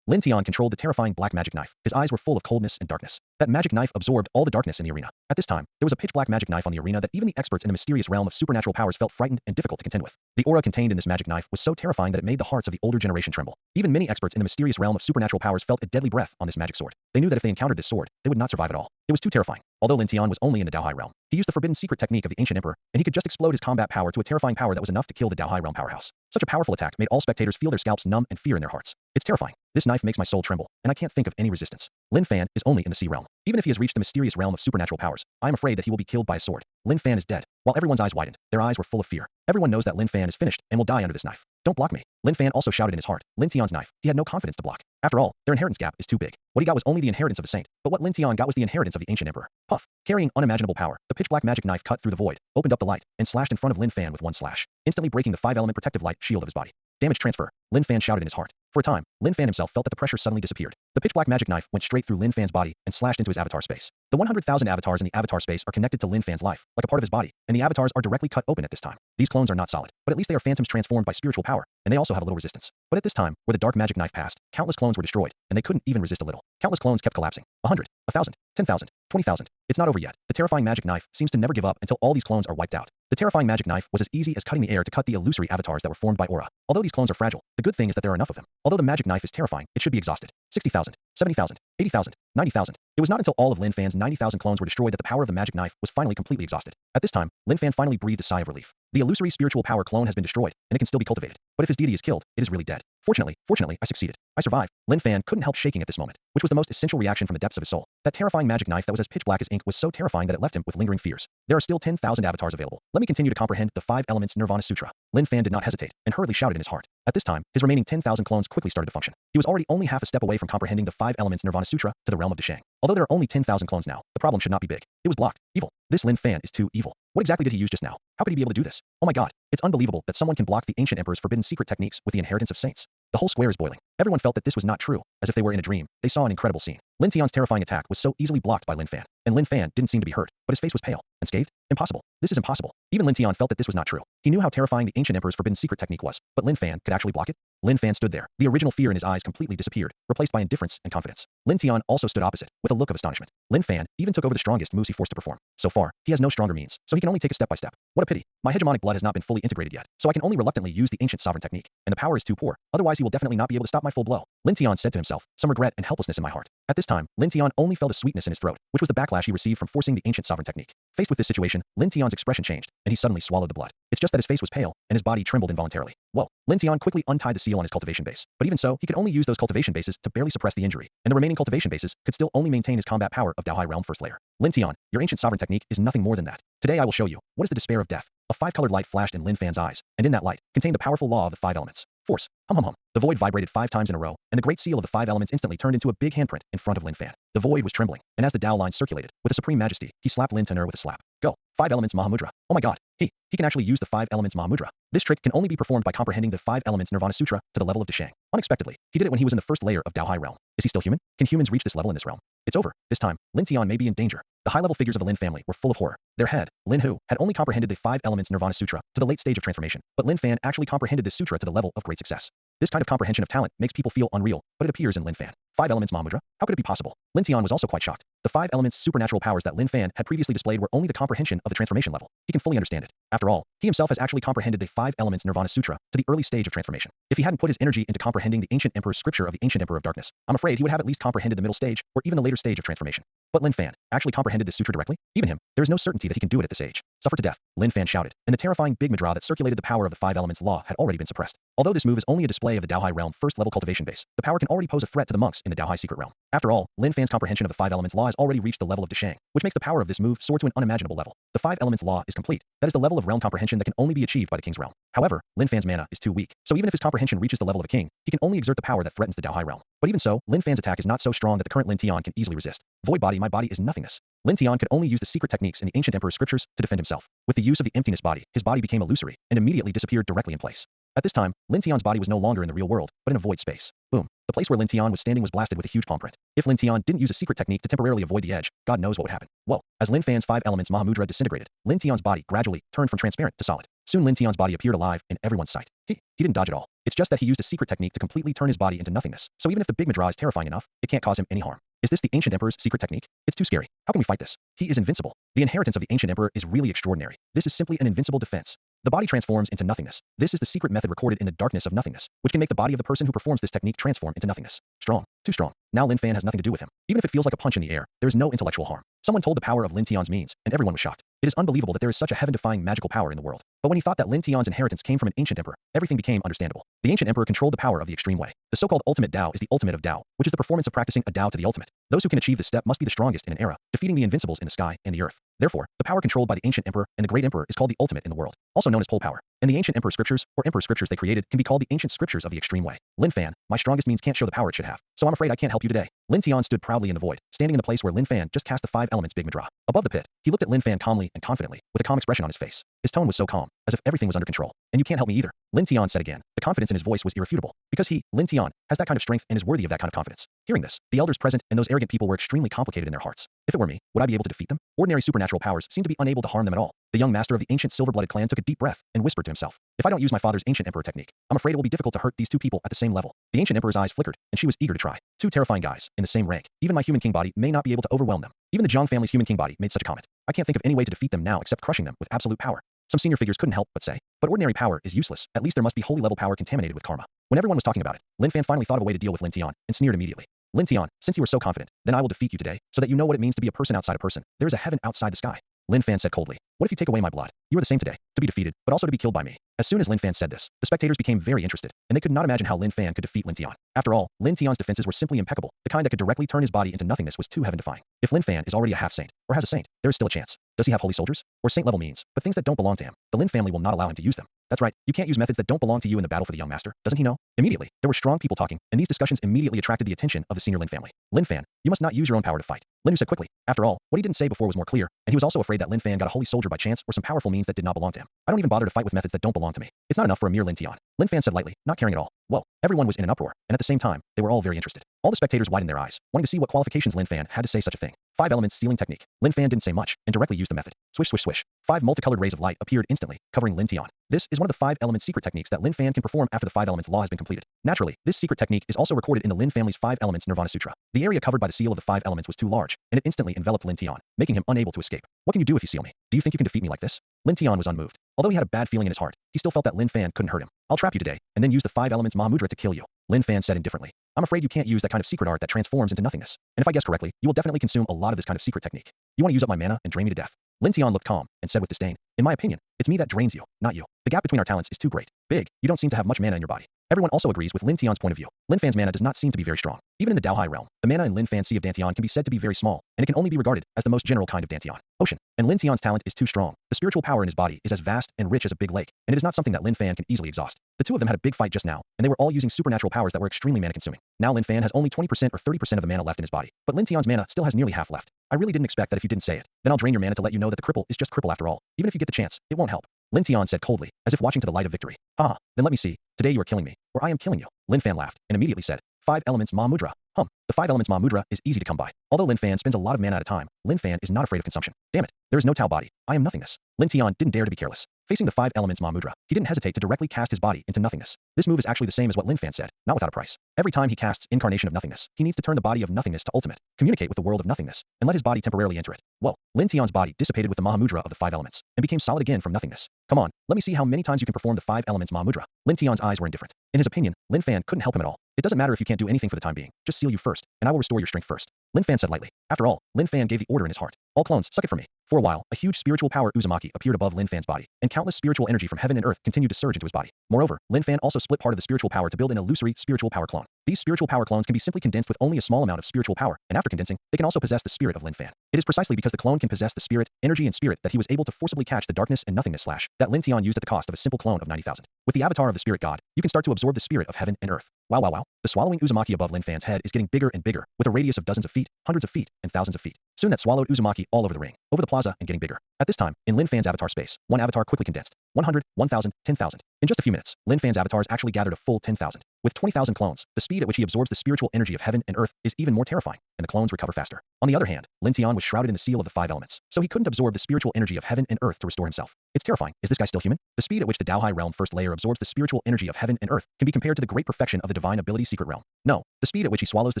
Lin Tian controlled the terrifying black magic knife. His eyes were full of coldness and darkness. That magic knife absorbed all the darkness in the arena. At this time, there was a pitch black magic knife on the arena that even the experts in the mysterious realm of supernatural powers felt frightened and difficult to contend with. The aura contained in this magic knife was so terrifying that it made the hearts of the older generation tremble. Even many experts in the mysterious realm of supernatural powers felt a deadly breath on this magic sword. They knew that if they encountered this sword, they would not survive at all. It was too terrifying. Although Lin Tian was only in the Daohai realm, he used the forbidden secret technique of the ancient emperor, and he could just explode his combat power to a terrifying power that was enough to kill the Daohai realm powerhouse. Such a powerful attack made all spectators feel their scalps numb and fear in their hearts. It's terrifying. This knife makes my soul tremble, and I can't think of any resistance. Lin Fan is only in the sea realm. Even if he has reached the mysterious realm of supernatural powers, I am afraid that he will be killed by a sword. Lin Fan is dead. While everyone's eyes widened, their eyes were full of fear. Everyone knows that Lin Fan is finished and will die under this knife. Don't block me. Lin Fan also shouted in his heart. Lin Tian's knife. He had no confidence to block. After all, their inheritance gap is too big. What he got was only the inheritance of a saint, but what Lin Tian got was the inheritance of the ancient emperor. Puff. Carrying unimaginable power, the pitch black magic knife cut through the void, opened up the light, and slashed in front of Lin Fan with one slash, instantly breaking the 5-element protective light shield of his body. Damage transfer. Lin Fan shouted in his heart. For a time, Lin Fan himself felt that the pressure suddenly disappeared. The pitch black magic knife went straight through Lin Fan's body and slashed into his avatar space. The 100,000 avatars in the avatar space are connected to Lin Fan's life, like a part of his body, and the avatars are directly cut open at this time. These clones are not solid, but at least they are phantoms transformed by spiritual power, and they also have a little resistance. But at this time, where the dark magic knife passed, countless clones were destroyed, and they couldn't even resist a little. Countless clones kept collapsing. 100, 1,000, 10,000, 20,000. It's not over yet. The terrifying magic knife seems to never give up until all these clones are wiped out. The terrifying magic knife was as easy as cutting the air to cut the illusory avatars that were formed by aura. Although these clones are fragile, the good thing is that there are enough of them. Although the magic knife is terrifying, it should be exhausted. 60,000, 70,000, 80,000, 90,000. It was not until all of Lin Fan's 90,000 clones were destroyed that the power of the magic knife was finally completely exhausted. At this time, Lin Fan finally breathed a sigh of relief. The illusory spiritual power clone has been destroyed, and it can still be cultivated. But if his deity is killed, it is really dead. Fortunately, I succeeded. I survived. Lin Fan couldn't help shaking at this moment, which was the most essential reaction from the depths of his soul. That terrifying magic knife that was as pitch black as ink was so terrifying that it left him with lingering fears. There are still 10,000 avatars available. Let me continue to comprehend the 5 elements Nirvana Sutra. Lin Fan did not hesitate, and hurriedly shouted in his heart. At this time, his remaining 10,000 clones quickly started to function. He was already only half a step away from comprehending the 5 elements Nirvana Sutra to the realm of Deshang. Although there are only 10,000 clones now, the problem should not be big. It was blocked. Evil. This Lin Fan is too evil. What exactly did he use just now? How could he be able to do this? Oh my god, it's unbelievable that someone can block the ancient emperor's forbidden secret techniques with the inheritance of saints. The whole square is boiling. Everyone felt that this was not true, as if they were in a dream. They saw an incredible scene. Lin Tian's terrifying attack was so easily blocked by Lin Fan, and Lin Fan didn't seem to be hurt, but his face was pale and scathed. Impossible. This is impossible. Even Lin Tian felt that this was not true. He knew how terrifying the ancient emperor's forbidden secret technique was, but Lin Fan could actually block it. Lin Fan stood there. The original fear in his eyes completely disappeared, replaced by indifference and confidence. Lin Tian also stood opposite, with a look of astonishment. Lin Fan even took over the strongest moves he forced to perform. So far, he has no stronger means, so he can only take it step by step. What a pity. My hegemonic blood has not been fully integrated yet, so I can only reluctantly use the ancient sovereign technique, and the power is too poor. Otherwise, he will definitely not be able to stop my full blow. Lin Tian said to himself, some regret and helplessness in my heart. At this time, Lin Tian only felt a sweetness in his throat, which was the backlash he received from forcing the ancient sovereign technique. Faced with this situation, Lin Tian's expression changed, and he suddenly swallowed the blood. It's just that his face was pale, and his body trembled involuntarily. Whoa. Lin Tian quickly untied the seal on his cultivation base, but even so, he could only use those cultivation bases to barely suppress the injury, and the remaining cultivation bases could still only maintain his combat power of Daohai Realm First Layer. Lin Tian, your ancient sovereign technique is nothing more than that. Today I will show you what is the despair of death. A 5-colored light flashed in Lin Fan's eyes, and in that light contained the powerful law of the 5 elements. Force. Hum hum hum. The void vibrated 5 times in a row, and the great seal of the 5 elements instantly turned into a big handprint in front of Lin Fan. The void was trembling, and as the Dao line circulated, with a supreme majesty, he slapped Lin Tanner with a slap. Go. 5 elements Mahamudra. Oh my god. He can actually use the 5 elements Mahamudra. This trick can only be performed by comprehending the 5 elements Nirvana Sutra to the level of Dashang. Unexpectedly, he did it when he was in the first layer of Dao High realm. Is he still human? Can humans reach this level in this realm? It's over. This time, Lin Tian may be in danger. The high-level figures of the Lin family were full of horror. Their head, Lin Hu, had only comprehended the 5 elements Nirvana Sutra to the late stage of transformation, but Lin Fan actually comprehended this sutra to the level of great success. This kind of comprehension of talent makes people feel unreal, but it appears in Lin Fan. 5 elements Mahamudra? How could it be possible? Lin Tian was also quite shocked. The 5 elements supernatural powers that Lin Fan had previously displayed were only the comprehension of the transformation level. He can fully understand it. After all, he himself has actually comprehended the 5 elements Nirvana Sutra to the early stage of transformation. If he hadn't put his energy into comprehending the ancient emperor's scripture of the ancient emperor of darkness, I'm afraid he would have at least comprehended the middle stage, or even the later stage of transformation. But Lin Fan actually comprehended this sutra directly? Even him, there is no certainty that he can do it at this age. Suffer to death, Lin Fan shouted, and the terrifying Big Madra that circulated the power of the 5 elements law had already been suppressed. Although this move is only a display of the Dao High realm first level cultivation base, the power can already pose a threat to the monks in the Dao High secret realm. After all, Lin Fan's comprehension of the 5 elements law has already reached the level of Dashang, which makes the power of this move soar to an unimaginable level. The 5 elements law is complete. That is the level of realm comprehension that can only be achieved by the king's realm. However, Lin Fan's mana is too weak, so even if his comprehension reaches the level of a king, he can only exert the power that threatens the Dao High realm. But even so, Lin Fan's attack is not so strong that the current Lin Tian can easily resist. Void body, my body is nothingness. Lin Tian could only use the secret techniques in the ancient emperor's scriptures to defend himself. With the use of the emptiness body, his body became illusory and immediately disappeared directly in place. At this time, Lin Tian's body was no longer in the real world, but in a void space. Boom. The place where Lin Tian was standing was blasted with a huge palm print. If Lin Tian didn't use a secret technique to temporarily avoid the edge, God knows what would happen. Whoa. As Lin Fan's 5 elements Mahamudra disintegrated, Lin Tian's body gradually turned from transparent to solid. Soon Lin Tian's body appeared alive in everyone's sight. He didn't dodge at all. It's just that he used a secret technique to completely turn his body into nothingness. So even if the Big Madra is terrifying enough, it can't cause him any harm. Is this the ancient emperor's secret technique? It's too scary. How can we fight this? He is invincible. The inheritance of the ancient emperor is really extraordinary. This is simply an invincible defense. The body transforms into nothingness. This is the secret method recorded in the darkness of nothingness, which can make the body of the person who performs this technique transform into nothingness. Strong. Too strong. Now Lin Fan has nothing to do with him. Even if it feels like a punch in the air, there is no intellectual harm. Someone told the power of Lin Tian's means, and everyone was shocked. It is unbelievable that there is such a heaven-defying magical power in the world. But when he thought that Lin Tian's inheritance came from an ancient emperor, everything became understandable. The ancient emperor controlled the power of the extreme way. The so-called ultimate Dao is the ultimate of Dao, which is the performance of practicing a Dao to the ultimate. Those who can achieve this step must be the strongest in an era, defeating the invincibles in the sky and the earth. Therefore, the power controlled by the ancient emperor and the great emperor is called the ultimate in the world, also known as pole power. And the ancient emperor scriptures, or emperor scriptures they created, can be called the ancient scriptures of the extreme way. Lin Fan, my strongest means can't show the power it should have, so I'm afraid I can't help you today. Lin Tian stood proudly in the void, standing in the place where Lin Fan just cast the 5 elements Big Madra. Above the pit, he looked at Lin Fan calmly and confidently, with a calm expression on his face. His tone was so calm, as if everything was under control. And you can't help me either, Lin Tian said again. The confidence in his voice was irrefutable, because he, Lin Tian, has that kind of strength and is worthy of that kind of confidence. Hearing this, the elders present and those arrogant people were extremely complicated in their hearts. If it were me, would I be able to defeat them? Ordinary supernatural powers seem to be unable to harm them at all. The young master of the ancient silver-blooded clan took a deep breath and whispered to himself, if I don't use my father's ancient emperor technique, I'm afraid it will be difficult to hurt these two people at the same level. The ancient emperor's eyes flickered, and she was eager to try. 2 terrifying guys, in the same rank. Even my human king body may not be able to overwhelm them. Even the Zhang family's human king body made such a comment. I can't think of any way to defeat them now except crushing them with absolute power. Some senior figures couldn't help but say, but ordinary power is useless. At least there must be holy level power contaminated with karma. When everyone was talking about it, Lin Fan finally thought of a way to deal with Lin Tian and sneered immediately. Lin Tian, since you are so confident, then I will defeat you today, so that you know what it means to be a person outside a person. There is a heaven outside the sky. Lin Fan said coldly, what if you take away my blood? You are the same today, to be defeated, but also to be killed by me. As soon as Lin Fan said this, the spectators became very interested, and they could not imagine how Lin Fan could defeat Lin Tian. After all, Lin Tian's defenses were simply impeccable. The kind that could directly turn his body into nothingness was too heaven-defying. If Lin Fan is already a half-saint, or has a saint, there is still a chance. Does he have holy soldiers? Or saint-level means, but things that don't belong to him? The Lin family will not allow him to use them. That's right, you can't use methods that don't belong to you in the battle for the young master, doesn't he know? Immediately, there were strong people talking, and these discussions immediately attracted the attention of the senior Lin family. Lin Fan, you must not use your own power to fight. Lin Yu said quickly. After all, what he didn't say before was more clear, and he was also afraid that Lin Fan got a holy soldier by chance or some powerful means that did not belong to him. I don't even bother to fight with methods that don't belong to me. It's not enough for a mere Lin Tian. Lin Fan said lightly, not caring at all. Whoa, everyone was in an uproar, and at the same time, they were all very interested. All the spectators widened their eyes, wanting to see what qualifications Lin Fan had to say such a thing. 5 elements sealing technique. Lin Fan didn't say much, and directly used the method. Swish swish swish. 5 multicolored rays of light appeared instantly, covering Lin Tian. This is one of the 5 element secret techniques that Lin Fan can perform after the 5 elements law has been completed. Naturally, this secret technique is also recorded in the Lin family's 5 elements Nirvana Sutra. The area covered by the seal of the 5 elements was too large, and it instantly enveloped Lin Tian, making him unable to escape. What can you do if you seal me? Do you think you can defeat me like this? Lin Tian was unmoved. Although he had a bad feeling in his heart, he still felt that Lin Fan couldn't hurt him. I'll trap you today, and then use the 5 elements Mahamudra to kill you. Lin Fan said indifferently. I'm afraid you can't use that kind of secret art that transforms into nothingness. And if I guess correctly, you will definitely consume a lot of this kind of secret technique. You want to use up my mana and drain me to death. Lin Tian looked calm and said with disdain, in my opinion, it's me that drains you, not you. The gap between our talents is too great. Big, you don't seem to have much mana in your body. Everyone also agrees with Lin Tian's point of view. Lin Fan's mana does not seem to be very strong. Even in the Dao Hai realm, the mana in Lin Fan's Sea of Dantian can be said to be very small, and it can only be regarded as the most general kind of Dantian, ocean. And Lin Tian's talent is too strong. The spiritual power in his body is as vast and rich as a big lake, and it is not something that Lin Fan can easily exhaust. The two of them had a big fight just now, and they were all using supernatural powers that were extremely mana-consuming. Now Lin Fan has only 20% or 30% of the mana left in his body, but Lin Tian's mana still has nearly half left. I really didn't expect that if you didn't say it. Then I'll drain your mana to let you know that the cripple is just cripple after all. Even if you get the chance, it won't help. Lin Tian said coldly, as if watching to the light of victory. Haha, then let me see. Today you are killing me, or I am killing you. Lin Fan laughed, and immediately said, 5 elements Ma Mudra. The 5 elements Ma Mudra is easy to come by. Although Lin Fan spends a lot of mana at a time, Lin Fan is not afraid of consumption. Damn it, there is no Tao body. I am nothingness. Lin Tian didn't dare to be careless. Facing the 5 elements Ma Mudra, he didn't hesitate to directly cast his body into nothingness. This move is actually the same as what Lin Fan said, not without a price. Every time he casts Incarnation of Nothingness, he needs to turn the body of nothingness to ultimate, communicate with the world of nothingness, and let his body temporarily enter it. Whoa, Lin Tian's body dissipated with the Mahamudra of the 5 elements, and became solid again from nothingness. Come on, let me see how many times you can perform the 5 elements Mahamudra. Lin Tian's eyes were indifferent. In his opinion, Lin Fan couldn't help him at all. It doesn't matter if you can't do anything for the time being, just seal you first, and I will restore your strength first. Lin Fan said lightly. After all, Lin Fan gave the order in his heart. All clones, suck it for me. For a while, a huge spiritual power Uzumaki appeared above Lin Fan's body, and countless spiritual energy from heaven and earth continued to surge into his body. Moreover, Lin Fan also split part of the spiritual power to build an illusory spiritual power clone. These spiritual power clones can be simply condensed with only a small amount of spiritual power, and after condensing, they can also possess the spirit of Lin Fan. It is precisely because the clone can possess the spirit, energy, and spirit that he was able to forcibly catch the darkness and nothingness slash that Lin Tian used at the cost of a simple clone of 90,000. With the avatar of the spirit god, you can start to absorb the spirit of heaven and earth. Wow, wow, wow. The swallowing Uzumaki above Lin Fan's head is getting bigger and bigger, with a radius of dozens of feet, hundreds of feet, and thousands of feet. Soon that swallowed Uzumaki all over the ring, over the plaza, and getting bigger. At this time, in Lin Fan's avatar space, one avatar quickly condensed. 100, 1,000, 10,000. In just a few minutes, Lin Fan's avatars actually gathered a full 10,000. With 20,000 clones, the speed at which he absorbs the spiritual energy of heaven and earth is even more terrifying, and the clones recover faster. On the other hand, Lin Tian was shrouded in the seal of the 5 elements, so he couldn't absorb the spiritual energy of heaven and earth to restore himself. It's terrifying. Is this guy still human? The speed at which the Dao Hai realm first layer absorbs the spiritual energy of heaven and earth can be compared to the great perfection of the divine ability secret realm. No, the speed at which he swallows the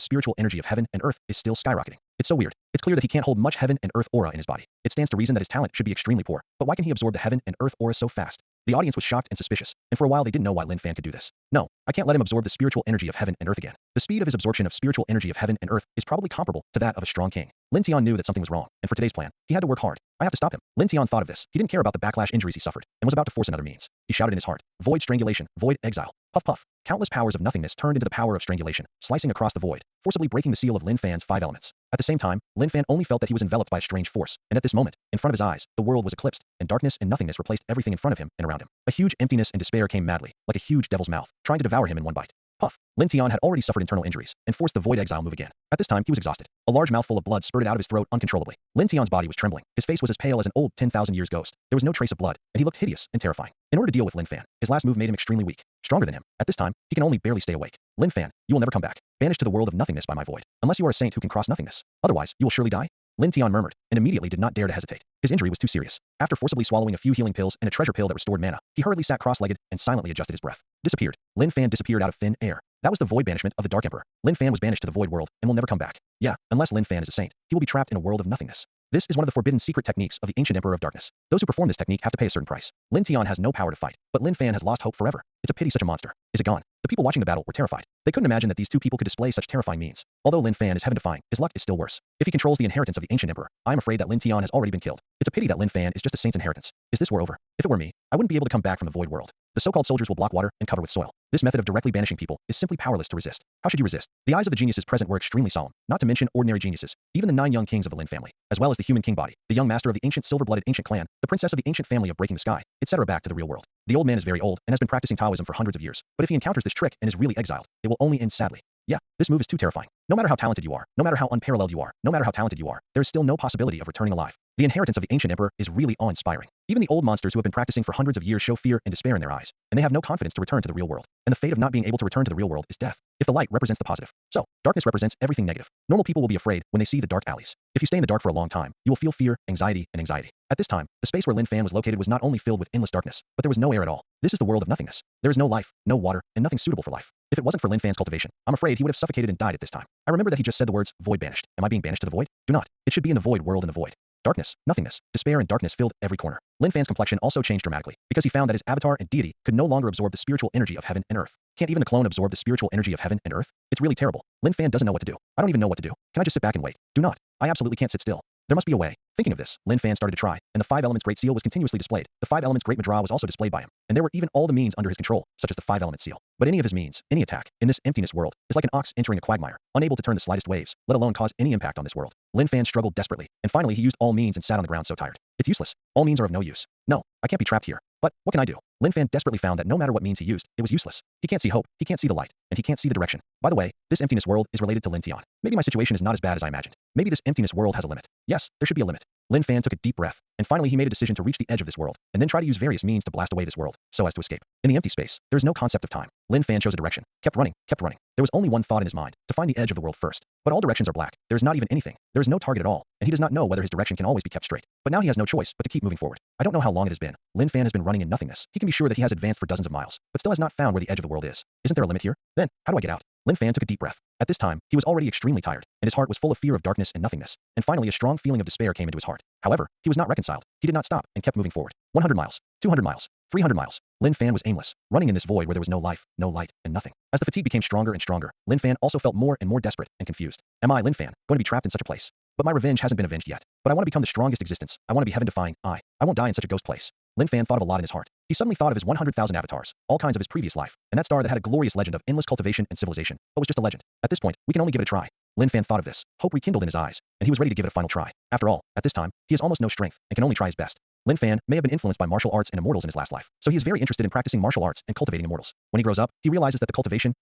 spiritual energy of heaven and earth is still skyrocketing. It's so weird. It's clear that he can't hold much heaven and earth aura in his body. It stands to reason that his talent should be extremely poor. But why can he absorb the heaven and earth aura so fast? The audience was shocked and suspicious, and for a while they didn't know why Lin Fan could do this. No, I can't let him absorb the spiritual energy of heaven and earth again. The speed of his absorption of spiritual energy of heaven and earth is probably comparable to that of a strong king. Lin Tian knew that something was wrong, and for today's plan, he had to work hard. I have to stop him. Lin Tian thought of this. He didn't care about the backlash injuries he suffered, and was about to force another means. He shouted in his heart, void strangulation, void exile. Puff puff. Countless powers of nothingness turned into the power of strangulation, slicing across the void, forcibly breaking the seal of Lin Fan's 5 elements. At the same time, Lin Fan only felt that he was enveloped by a strange force, and at this moment, in front of his eyes, the world was eclipsed, and darkness and nothingness replaced everything in front of him and around him. A huge emptiness and despair came madly, like a huge devil's mouth, trying to devour him in one bite. Puff. Lin Tian had already suffered internal injuries, and forced the void exile move again. At this time, he was exhausted. A large mouthful of blood spurted out of his throat uncontrollably. Lin Tian's body was trembling. His face was as pale as an old 10,000 years ghost. There was no trace of blood, and he looked hideous and terrifying. In order to deal with Lin Fan, his last move made him extremely weak. Stronger than him. At this time, he can only barely stay awake. Lin Fan, you will never come back. Banished to the world of nothingness by my void. Unless you are a saint who can cross nothingness. Otherwise, you will surely die. Lin Tian murmured, and immediately did not dare to hesitate. His injury was too serious. After forcibly swallowing a few healing pills and a treasure pill that restored mana, he hurriedly sat cross-legged and silently adjusted his breath. Disappeared. Lin Fan disappeared out of thin air. That was the void banishment of the Dark Emperor. Lin Fan was banished to the void world and will never come back. Yeah, unless Lin Fan is a saint, he will be trapped in a world of nothingness. This is one of the forbidden secret techniques of the ancient Emperor of Darkness. Those who perform this technique have to pay a certain price. Lin Tian has no power to fight, but Lin Fan has lost hope forever. It's a pity such a monster. Is it gone? The people watching the battle were terrified. They couldn't imagine that these two people could display such terrifying means. Although Lin Fan is heaven-defying, his luck is still worse. If he controls the inheritance of the ancient emperor, I am afraid that Lin Tian has already been killed. It's a pity that Lin Fan is just a saint's inheritance. Is this war over? If it were me, I wouldn't be able to come back from the void world. The so-called soldiers will block water and cover with soil. This method of directly banishing people is simply powerless to resist. How should you resist? The eyes of the geniuses present were extremely solemn, not to mention ordinary geniuses, even the 9 young kings of the Lin family, as well as the human king body, the young master of the ancient silver-blooded ancient clan, the princess of the ancient family of breaking the sky, etc. back to the real world. The old man is very old and has been practicing Taoism for hundreds of years, but if he encounters this trick and is really exiled, it will only end sadly. Yeah, this move is too terrifying. No matter how talented you are, no matter how unparalleled you are, no matter how talented you are, there is still no possibility of returning alive. The inheritance of the ancient emperor is really awe-inspiring. Even the old monsters who have been practicing for hundreds of years show fear and despair in their eyes, and they have no confidence to return to the real world. And the fate of not being able to return to the real world is death. If the light represents the positive, so darkness represents everything negative. Normal people will be afraid when they see the dark alleys. If you stay in the dark for a long time, you will feel fear, anxiety, and anxiety. At this time, the space where Lin Fan was located was not only filled with endless darkness, but there was no air at all. This is the world of nothingness. There is no life, no water, and nothing suitable for life. If it wasn't for Lin Fan's cultivation, I'm afraid he would have suffocated and died at this time. I remember that he just said the words, void banished. Am I being banished to the void? Do not. It should be in the void world in the void. Darkness, nothingness, despair and darkness filled every corner. Lin Fan's complexion also changed dramatically, because he found that his avatar and deity could no longer absorb the spiritual energy of heaven and earth. Can't even the clone absorb the spiritual energy of heaven and earth? It's really terrible. Lin Fan doesn't know what to do. I don't even know what to do. Can I just sit back and wait? Do not. I absolutely can't sit still. There must be a way. Thinking of this, Lin Fan started to try, and the five elements Great Seal was continuously displayed. The five elements Great Madra was also displayed by him, and there were even all the means under his control, such as the five element seal. But any of his means, any attack, in this emptiness world, is like an ox entering a quagmire, unable to turn the slightest waves, let alone cause any impact on this world. Lin Fan struggled desperately, and finally he used all means and sat on the ground so tired. It's useless. All means are of no use. No, I can't be trapped here. But what can I do? Lin Fan desperately found that no matter what means he used, it was useless. He can't see hope, he can't see the light, and he can't see the direction. By the way, this emptiness world is related to Lin Tian. Maybe my situation is not as bad as I imagined. Maybe this emptiness world has a limit. Yes, there should be a limit. Lin Fan took a deep breath, and finally he made a decision to reach the edge of this world, and then try to use various means to blast away this world, so as to escape. In the empty space, there is no concept of time. Lin Fan chose a direction, kept running, kept running. There was only one thought in his mind, to find the edge of the world first. But all directions are black. There is not even anything. There is no target at all, and he does not know whether his direction can always be kept straight. But now he has no choice but to keep moving forward. I don't know how long it has been. Lin Fan has been running in nothingness. He can be sure that he has advanced for dozens of miles, but still has not found where the edge of the world is. Isn't there a limit here? Then, how do I get out? Lin Fan took a deep breath. At this time, he was already extremely tired, and his heart was full of fear of darkness and nothingness. And finally, a strong feeling of despair came into his heart. However, he was not reconciled. He did not stop and kept moving forward. 100 miles, 200 miles, 300 miles. Lin Fan was aimless, running in this void where there was no life, no light, and nothing. As the fatigue became stronger and stronger, Lin Fan also felt more and more desperate and confused. Am I, Lin Fan, going to be trapped in such a place? But my revenge hasn't been avenged yet. But I want to become the strongest existence. I want to be heaven-defying. I won't die in such a ghost place. Lin Fan thought of a lot in his heart. He suddenly thought of his 100,000 avatars, all kinds of his previous life, and that star that had a glorious legend of endless cultivation and civilization, but was just a legend. At this point, we can only give it a try. Lin Fan thought of this. Hope rekindled in his eyes, and he was ready to give it a final try. After all, at this time, he has almost no strength and can only try his best. Lin Fan may have been influenced by martial arts and immortals in his last life, so he is very interested in practicing martial arts and cultivating immortals. When he grows up, he realizes that the cultivation,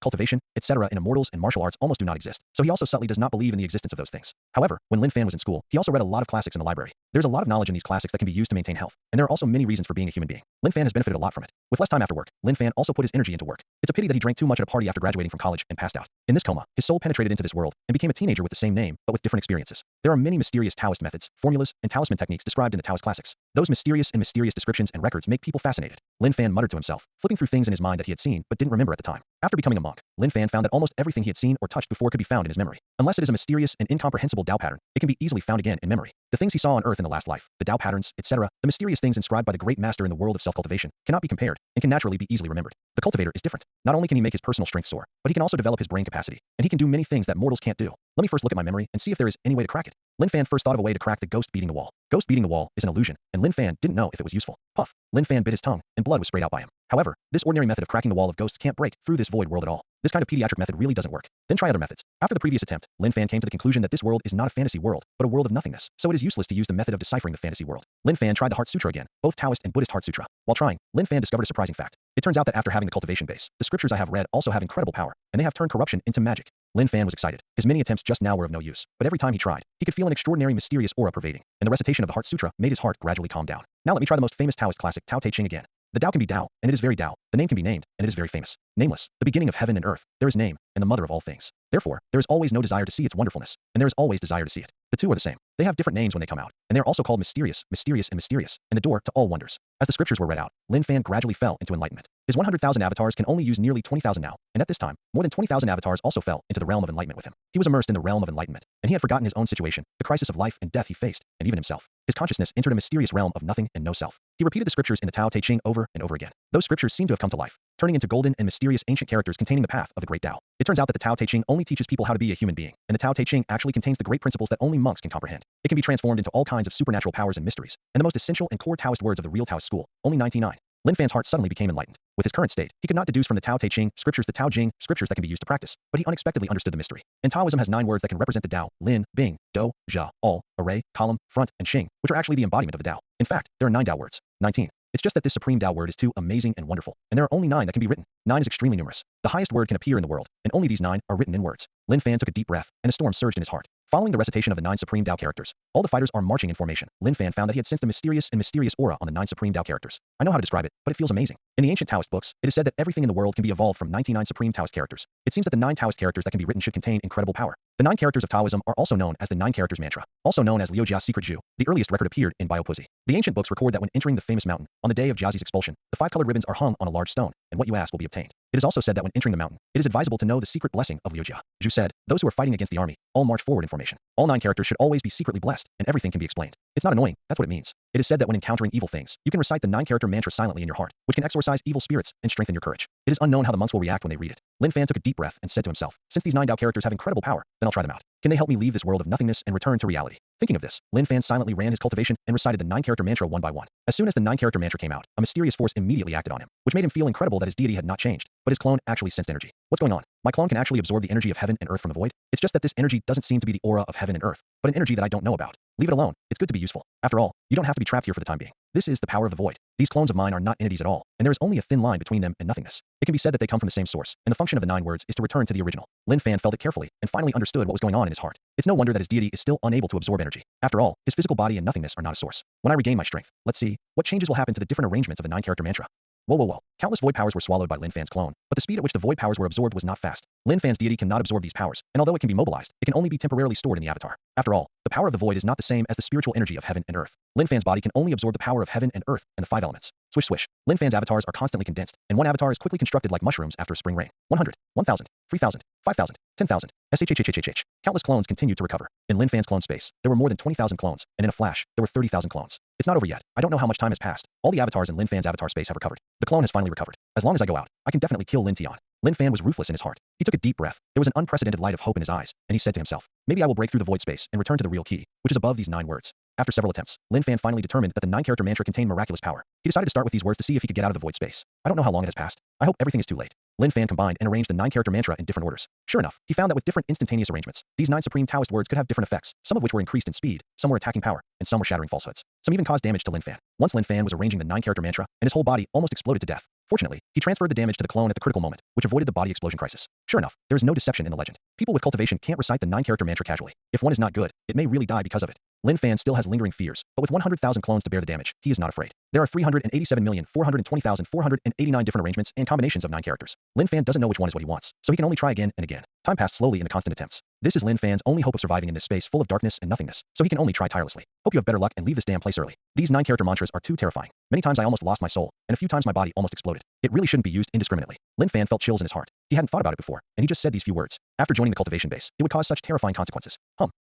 etc. in immortals and martial arts almost do not exist, so he also subtly does not believe in the existence of those things. However, when Lin Fan was in school, he also read a lot of classics in the library. There's a lot of knowledge in these classics that can be used to maintain health, and there are also many reasons for being a human being. Lin Fan has benefited a lot from it. With less time after work, Lin Fan also put his energy into work. It's a pity that he drank too much at a party after graduating from college and passed out. In this coma, his soul penetrated into this world and became a teenager with the same name, but with different experiences. There are many mysterious Taoist methods, formulas, and talisman techniques described in the Taoist classics. Those mysterious descriptions and records make people fascinated. Lin Fan muttered to himself, flipping through things in his mind that he had seen but didn't remember at the time. After becoming a monk, Lin Fan found that almost everything he had seen or touched before could be found in his memory. Unless it is a mysterious and incomprehensible Tao pattern, it can be easily found again in memory. The things he saw on Earth in the last life, the Tao patterns, etc., the mysterious things inscribed by the great master in the world of self-cultivation, cannot be compared and can naturally be easily remembered. The cultivator is different. Not only can he make his personal strength soar, but he can also develop his brain capacity, and he can do many things that mortals can't do. Let me first look at my memory and see if there is any way to crack it. Lin Fan first thought of a way to crack the ghost beating the wall. Ghost beating the wall is an illusion, and Lin Fan didn't know if it was useful. Puff. Lin Fan bit his tongue, and blood was sprayed out by him. However, this ordinary method of cracking the wall of ghosts can't break through this void world at all. This kind of pediatric method really doesn't work. Then try other methods. After the previous attempt, Lin Fan came to the conclusion that this world is not a fantasy world, but a world of nothingness, so it is useless to use the method of deciphering the fantasy world. Lin Fan tried the Heart Sutra again, both Taoist and Buddhist Heart Sutra. While trying, Lin Fan discovered a surprising fact. It turns out that after having the cultivation base, the scriptures I have read also have incredible power, and they have turned corruption into magic. Lin Fan was excited. His many attempts just now were of no use, but every time he tried, he could feel an extraordinary mysterious aura pervading, and the recitation of the Heart Sutra made his heart gradually calm down. Now let me try the most famous Taoist classic, Tao Te Ching again. The Tao can be Tao, and it is very Tao. The name can be named, and it is very famous. Nameless, the beginning of heaven and earth, there is name, and the mother of all things. Therefore, there is always no desire to see its wonderfulness, and there is always desire to see it. The two are the same. They have different names when they come out, and they are also called mysterious, and the door to all wonders. As the scriptures were read out, Lin Fan gradually fell into enlightenment. His 100,000 avatars can only use nearly 20,000 now, and at this time, more than 20,000 avatars also fell into the realm of enlightenment with him. He was immersed in the realm of enlightenment, and he had forgotten his own situation, the crisis of life and death he faced, and even himself. His consciousness entered a mysterious realm of nothing and no self. He repeated the scriptures in the Tao Te Ching over and over again. Those scriptures seemed to have come to life, turning into golden and mysterious ancient characters containing the path of the great Tao. It turns out that the Tao Te Ching only teaches people how to be a human being, and the Tao Te Ching actually contains the great principles that only monks can comprehend. It can be transformed into all kinds of supernatural powers and mysteries, and the most essential and core Taoist words of the real Taoist school, only 99. Lin Fan's heart suddenly became enlightened. With his current state, he could not deduce from the Tao Te Ching scriptures the Tao Jing scriptures that can be used to practice, but he unexpectedly understood the mystery. And Taoism has 9 words that can represent the Tao: Lin, Bing, Do, Jia, All, Array, Column, Front, and Xing, which are actually the embodiment of the Tao. In fact, there are 9 Tao words. 19. It's just that this supreme Tao word is too amazing and wonderful, and there are only 9 that can be written. 9 is extremely numerous. The highest word can appear in the world, and only these 9 are written in words. Lin Fan took a deep breath, and a storm surged in his heart. Following the recitation of the 9 supreme Tao characters, all the fighters are marching in formation. Lin Fan found that he had sensed a mysterious aura on the 9 supreme Tao characters. I know how to describe it, but it feels amazing. In the ancient Taoist books, it is said that everything in the world can be evolved from 99 supreme Taoist characters. It seems that the 9 Taoist characters that can be written should contain incredible power. The 9 characters of Taoism are also known as the 9 characters mantra, also known as Liu Jia's secret Ju. The earliest record appeared in Biopoesie. The ancient books record that when entering the famous mountain, on the day of Jiazi's expulsion, the 5 colored ribbons are hung on a large stone, and what you ask will be obtained. It is also said that when entering the mountain, it is advisable to know the secret blessing of Liu Jia. Zhu said, those who are fighting against the army, all march forward in formation. All 9 characters should always be secretly blessed, and everything can be explained. It's not annoying, that's what it means. It is said that when encountering evil things, you can recite the 9 character mantra silently in your heart, which can exorcise evil spirits and strengthen your courage. It is unknown how the monks will react when they read it. Lin Fan took a deep breath and said to himself, since these 9 Tao characters have incredible power, then I'll try them out. Can they help me leave this world of nothingness and return to reality? Thinking of this, Lin Fan silently ran his cultivation and recited the 9-character mantra one by one. As soon as the 9-character mantra came out, a mysterious force immediately acted on him, which made him feel incredible that his deity had not changed, but his clone actually sensed energy. What's going on? My clone can actually absorb the energy of heaven and earth from the void? It's just that this energy doesn't seem to be the aura of heaven and earth, but an energy that I don't know about. Leave it alone. It's good to be useful. After all, you don't have to be trapped here for the time being. This is the power of the void. These clones of mine are not entities at all, and there is only a thin line between them and nothingness. It can be said that they come from the same source, and the function of the 9 words is to return to the original. Lin Fan felt it carefully and finally understood what was going on in his heart. It's no wonder that his deity is still unable to absorb energy. After all, his physical body and nothingness are not a source. When I regain my strength, let's see, what changes will happen to the different arrangements of the 9-character mantra. Whoa. Countless void powers were swallowed by Lin Fan's clone, but the speed at which the void powers were absorbed was not fast. Lin Fan's deity cannot absorb these powers, and although it can be mobilized, it can only be temporarily stored in the avatar. After all, the power of the void is not the same as the spiritual energy of heaven and earth. Lin Fan's body can only absorb the power of heaven and earth and the 5 elements. Swish swish. Lin Fan's avatars are constantly condensed, and one avatar is quickly constructed like mushrooms after a spring rain. 100, 1000, 3000, 5000, 10,000. SHHHHH. Countless clones continued to recover. In Lin Fan's clone space, there were more than 20,000 clones, and in a flash, there were 30,000 clones. It's not over yet. I don't know how much time has passed. All the avatars in Lin Fan's avatar space have recovered. The clone has finally recovered. As long as I go out, I can definitely kill Lin Tian. Lin Fan was ruthless in his heart. He took a deep breath. There was an unprecedented light of hope in his eyes, and he said to himself, maybe I will break through the void space and return to the real key, which is above these 9 words. After several attempts, Lin Fan finally determined that the 9-character mantra contained miraculous power. He decided to start with these words to see if he could get out of the void space. I don't know how long it has passed. I hope everything is too late. Lin Fan combined and arranged the 9-character mantra in different orders. Sure enough, he found that with different instantaneous arrangements, these 9 supreme Taoist words could have different effects, some of which were increased in speed, some were attacking power, and some were shattering falsehoods. Some even caused damage to Lin Fan. Once Lin Fan was arranging the 9-character mantra, and his whole body almost exploded to death. Fortunately, he transferred the damage to the clone at the critical moment, which avoided the body explosion crisis. Sure enough, there is no deception in the legend. People with cultivation can't recite the 9-character mantra casually. If one is not good, it may really die because of it. Lin Fan still has lingering fears, but with 100,000 clones to bear the damage, he is not afraid. There are 387,420,489 different arrangements and combinations of 9 characters. Lin Fan doesn't know which one is what he wants, so he can only try again and again. Time passed slowly in the constant attempts. This is Lin Fan's only hope of surviving in this space full of darkness and nothingness, so he can only try tirelessly. Hope you have better luck and leave this damn place early. These 9-character mantras are too terrifying. Many times I almost lost my soul, and a few times my body almost exploded. It really shouldn't be used indiscriminately. Lin Fan felt chills in his heart. He hadn't thought about it before, and he just said these few words. After joining the cultivation base, it would cause such terrifying consequences.